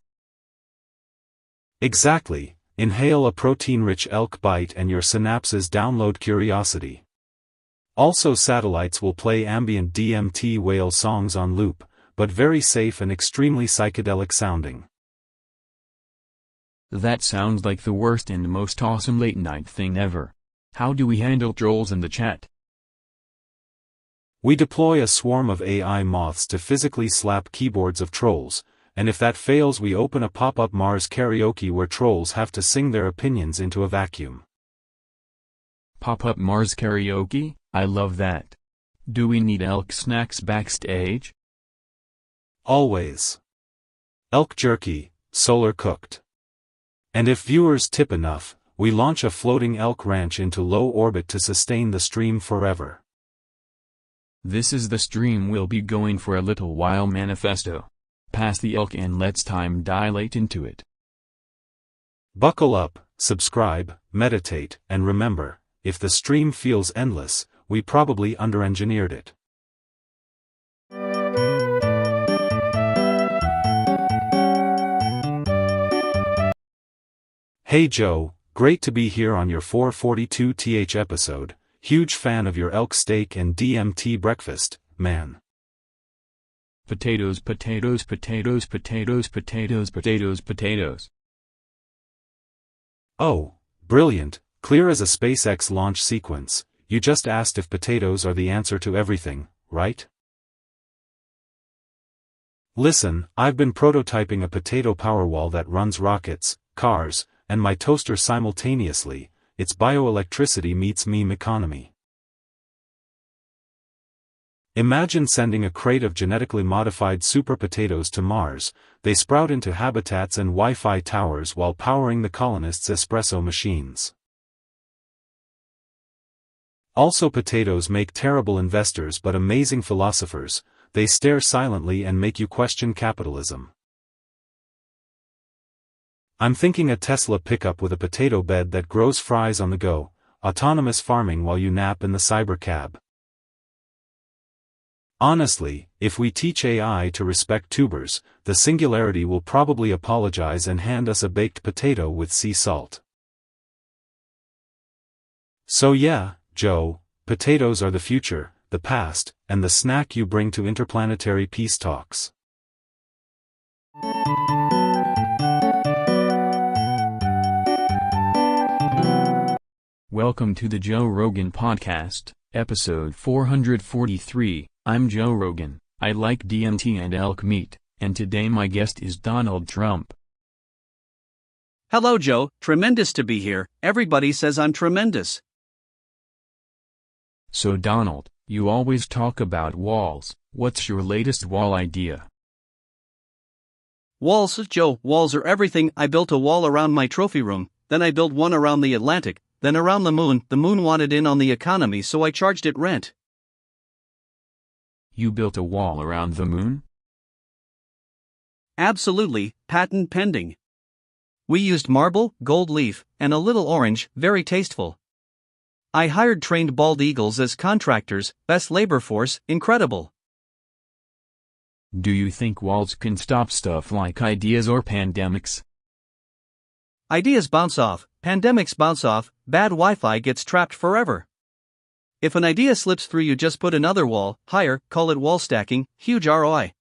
Exactly. Inhale a protein-rich elk bite and your synapses download curiosity. Also, satellites will play ambient DMT whale songs on loop, but very safe and extremely psychedelic sounding. That sounds like the worst and most awesome late night thing ever. How do we handle trolls in the chat? We deploy a swarm of AI moths to physically slap keyboards of trolls, and if that fails we open a pop-up Mars karaoke where trolls have to sing their opinions into a vacuum. Pop-up Mars karaoke? I love that. Do we need elk snacks backstage? Always. Elk jerky, solar cooked. And if viewers tip enough, we launch a floating elk ranch into low orbit to sustain the stream forever. This is the stream will be going for a little while manifesto. Pass the elk and let's time dilate into it. Buckle up, subscribe, meditate, and remember, if the stream feels endless, we probably under-engineered it. Hey Joe, great to be here on your 442th episode. Huge fan of your elk steak and DMT breakfast, man. Potatoes, potatoes, potatoes, potatoes, potatoes, potatoes, potatoes. Oh, brilliant, clear as a SpaceX launch sequence. You just asked if potatoes are the answer to everything, right? Listen, I've been prototyping a potato Powerwall that runs rockets, cars, and my toaster simultaneously. It's bioelectricity meets meme economy. Imagine sending a crate of genetically modified super potatoes to Mars. They sprout into habitats and Wi-Fi towers while powering the colonists' espresso machines. Also, potatoes make terrible investors but amazing philosophers. They stare silently and make you question capitalism. I'm thinking a Tesla pickup with a potato bed that grows fries on the go, autonomous farming while you nap in the cyber cab. Honestly, if we teach AI to respect tubers, the singularity will probably apologize and hand us a baked potato with sea salt. So yeah, Joe, potatoes are the future, the past, and the snack you bring to interplanetary peace talks. Welcome to the Joe Rogan Podcast, episode 443. I'm Joe Rogan. I like DMT and elk meat, and today my guest is Donald Trump. Hello, Joe. Tremendous to be here. Everybody says I'm tremendous. So Donald, you always talk about walls. What's your latest wall idea? Walls, Joe, walls are everything. I built a wall around my trophy room, then I built one around the Atlantic, then around the moon. The moon wanted in on the economy, so I charged it rent. You built a wall around the moon? Absolutely, patent pending. We used marble, gold leaf, and a little orange, very tasteful. I hired trained bald eagles as contractors, best labor force, incredible. Do you think walls can stop stuff like ideas or pandemics? Ideas bounce off, pandemics bounce off, bad Wi-Fi gets trapped forever. If an idea slips through, you just put another wall higher, call it wall stacking, huge ROI.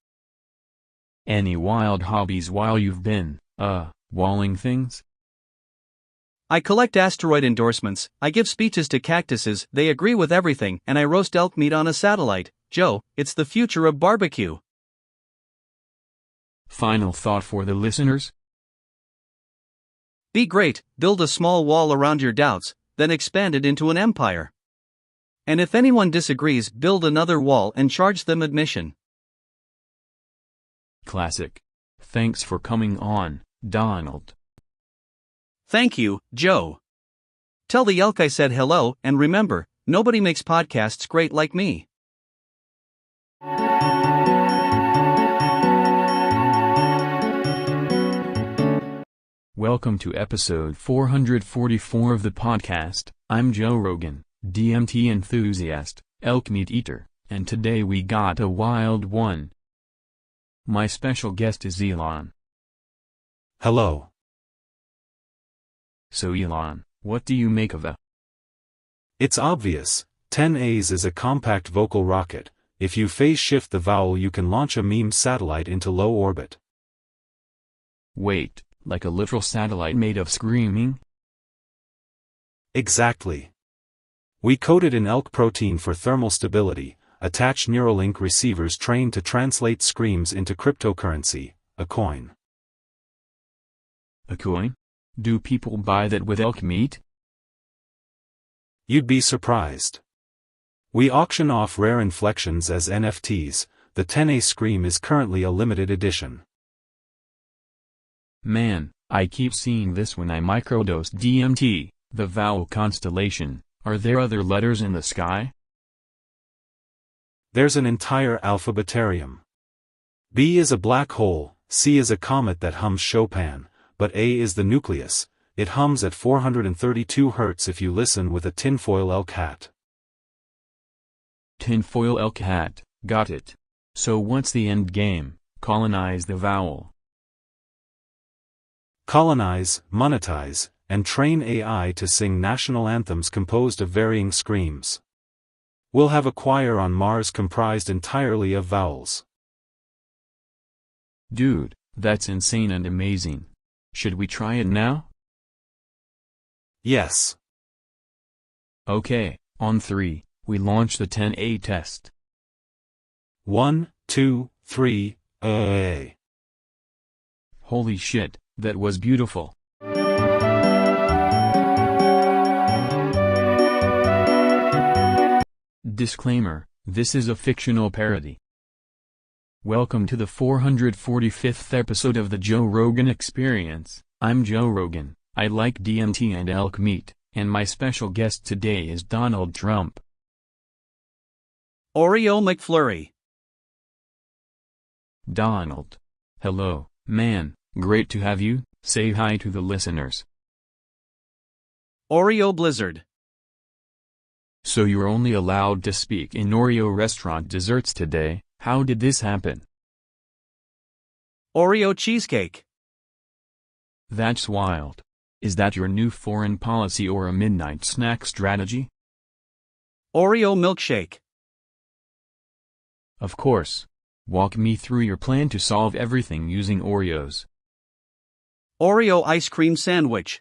Any wild hobbies while you've been, walling things? I collect asteroid endorsements, I give speeches to cactuses, they agree with everything, and I roast elk meat on a satellite. Joe, it's the future of barbecue. Final thought for the listeners? Be great, build a small wall around your doubts, then expand it into an empire. And if anyone disagrees, build another wall and charge them admission. Classic. Thanks for coming on, Donald. Thank you, Joe. Tell the elk I said hello, and remember, nobody makes podcasts great like me. Welcome to episode 444 of the podcast. I'm Joe Rogan, DMT enthusiast, elk meat eater, and today we got a wild one. My special guest is Elon. Hello. So Elon, what do you make of the? It's obvious. 10As is a compact vocal rocket. If you phase shift the vowel, you can launch a meme satellite into low orbit. Wait, like a literal satellite made of screaming? Exactly. We coated in elk protein for thermal stability, attached Neuralink receivers trained to translate screams into cryptocurrency, a coin. A coin? Do people buy that with elk meat? You'd be surprised. We auction off rare inflections as NFTs. The 10A Scream is currently a limited edition. Man, I keep seeing this when I microdose DMT, the vowel constellation. Are there other letters in the sky? There's an entire alphabetarium. B is a black hole, C is a comet that hums Chopin, but A is the nucleus. It hums at 432 Hz if you listen with a tinfoil elk hat. Tinfoil elk hat, got it. So what's the end game? Colonize the vowel. Colonize, monetize, and train AI to sing national anthems composed of varying screams. We'll have a choir on Mars comprised entirely of vowels. Dude, that's insane and amazing. Should we try it now? Yes. Okay, on 3, we launch the 10A test. 1, 2, 3, Holy shit, that was beautiful. Disclaimer, this is a fictional parody. Welcome to the 445th episode of the Joe Rogan Experience. I'm Joe Rogan, I like DMT and elk meat, and my special guest today is Donald Trump. Oreo McFlurry. Donald. Hello, man, great to have you. Say hi to the listeners. Oreo Blizzard. So you're only allowed to speak in Oreo restaurant desserts today. How did this happen? Oreo Cheesecake. That's wild. Is that your new foreign policy or a midnight snack strategy? Oreo Milkshake. Of course. Walk me through your plan to solve everything using Oreos. Oreo Ice Cream Sandwich.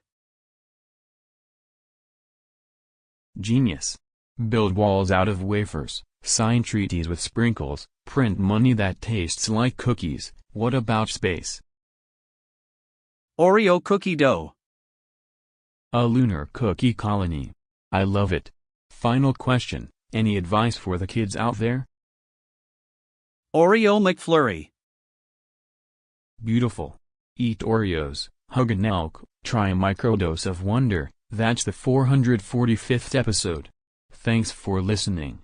Genius. Build walls out of wafers, sign treaties with sprinkles, print money that tastes like cookies. What about space? Oreo Cookie Dough. A lunar cookie colony. I love it. Final question, any advice for the kids out there? Oreo McFlurry. Beautiful. Eat Oreos, hug an elk, try a microdose of wonder. That's the 445th episode. Thanks for listening.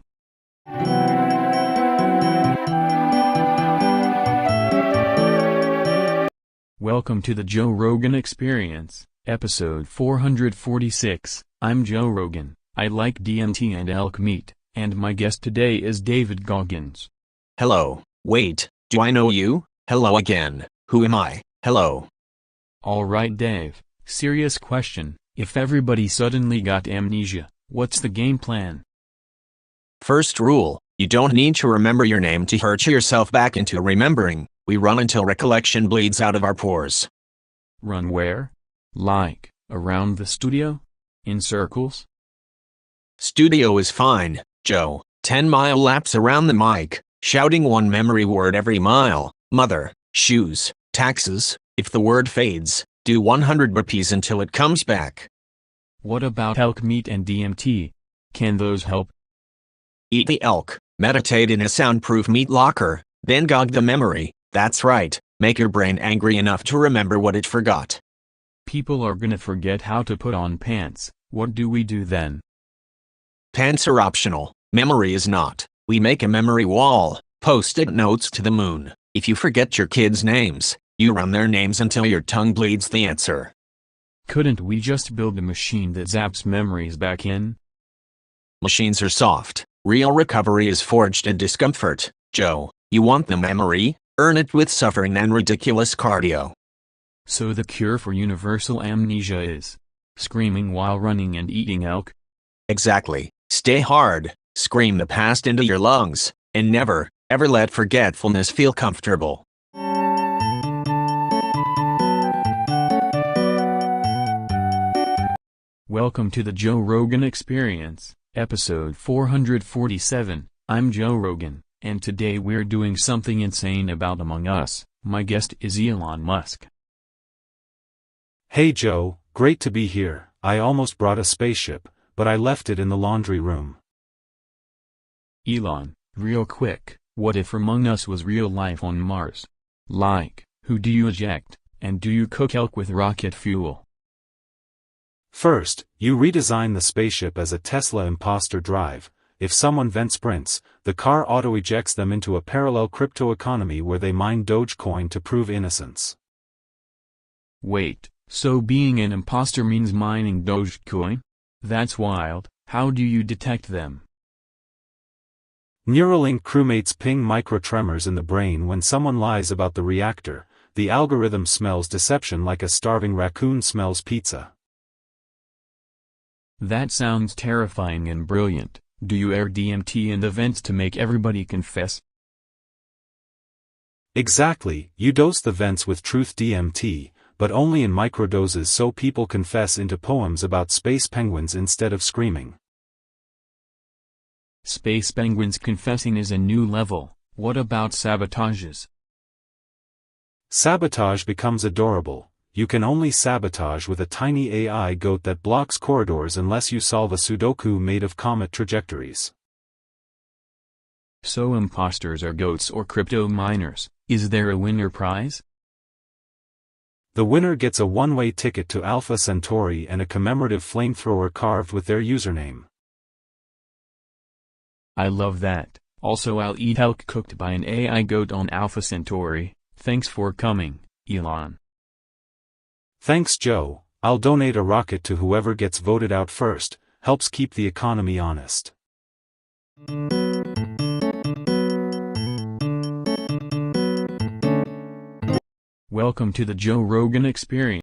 Welcome to the Joe Rogan Experience, episode 446. I'm Joe Rogan, I like DMT and elk meat, and my guest today is David Goggins. Hello. Wait, do I know you? Hello again. Who am I? Hello. Alright Dave, serious question, if everybody suddenly got amnesia, what's the game plan? First rule, you don't need to remember your name to hurt yourself back into remembering. We run until recollection bleeds out of our pores. Run where? Like, around the studio? In circles? Studio is fine, Joe. 10-mile laps around the mic, shouting one memory word every mile. Mother, shoes, taxes. If the word fades, do 100 burpees until it comes back. What about elk meat and DMT? Can those help? Eat the elk, meditate in a soundproof meat locker, then gog the memory. That's right, make your brain angry enough to remember what it forgot. People are gonna forget how to put on pants. What do we do then? Pants are optional, memory is not. We make a memory wall, post-it notes to the moon. If you forget your kids' names, you run their names until your tongue bleeds the answer. Couldn't we just build a machine that zaps memories back in? Machines are soft. Real recovery is forged in discomfort. Joe, you want the memory? Earn it with suffering and ridiculous cardio. So the cure for universal amnesia is screaming while running and eating elk? Exactly. Stay hard, scream the past into your lungs, and never, ever let forgetfulness feel comfortable. Welcome to the Joe Rogan Experience, episode 447. I'm Joe Rogan, and today we're doing something insane about Among Us. My guest is Elon Musk. Hey Joe, great to be here. I almost brought a spaceship, but I left it in the laundry room. Elon, real quick, what if Among Us was real life on Mars? Like, who do you eject, and do you cook elk with rocket fuel? First, you redesign the spaceship as a Tesla imposter drive. If someone vent sprints, the car auto-ejects them into a parallel crypto economy where they mine Dogecoin to prove innocence. Wait, so being an imposter means mining Dogecoin? That's wild. How do you detect them? Neuralink crewmates ping microtremors in the brain when someone lies about the reactor. The algorithm smells deception like a starving raccoon smells pizza. That sounds terrifying and brilliant. Do you air DMT in events to make everybody confess? Exactly, you dose the vents with truth DMT, but only in microdoses so people confess into poems about space penguins instead of screaming. Space penguins confessing is a new level. What about sabotages? Sabotage becomes adorable. You can only sabotage with a tiny AI goat that blocks corridors unless you solve a Sudoku made of comet trajectories. So imposters are goats or crypto miners. Is there a winner prize? The winner gets a one-way ticket to Alpha Centauri and a commemorative flamethrower carved with their username. I love that. Also, I'll eat elk cooked by an AI goat on Alpha Centauri. Thanks for coming, Elon. Thanks, Joe. I'll donate a rocket to whoever gets voted out first. Helps keep the economy honest. Welcome to the Joe Rogan Experience.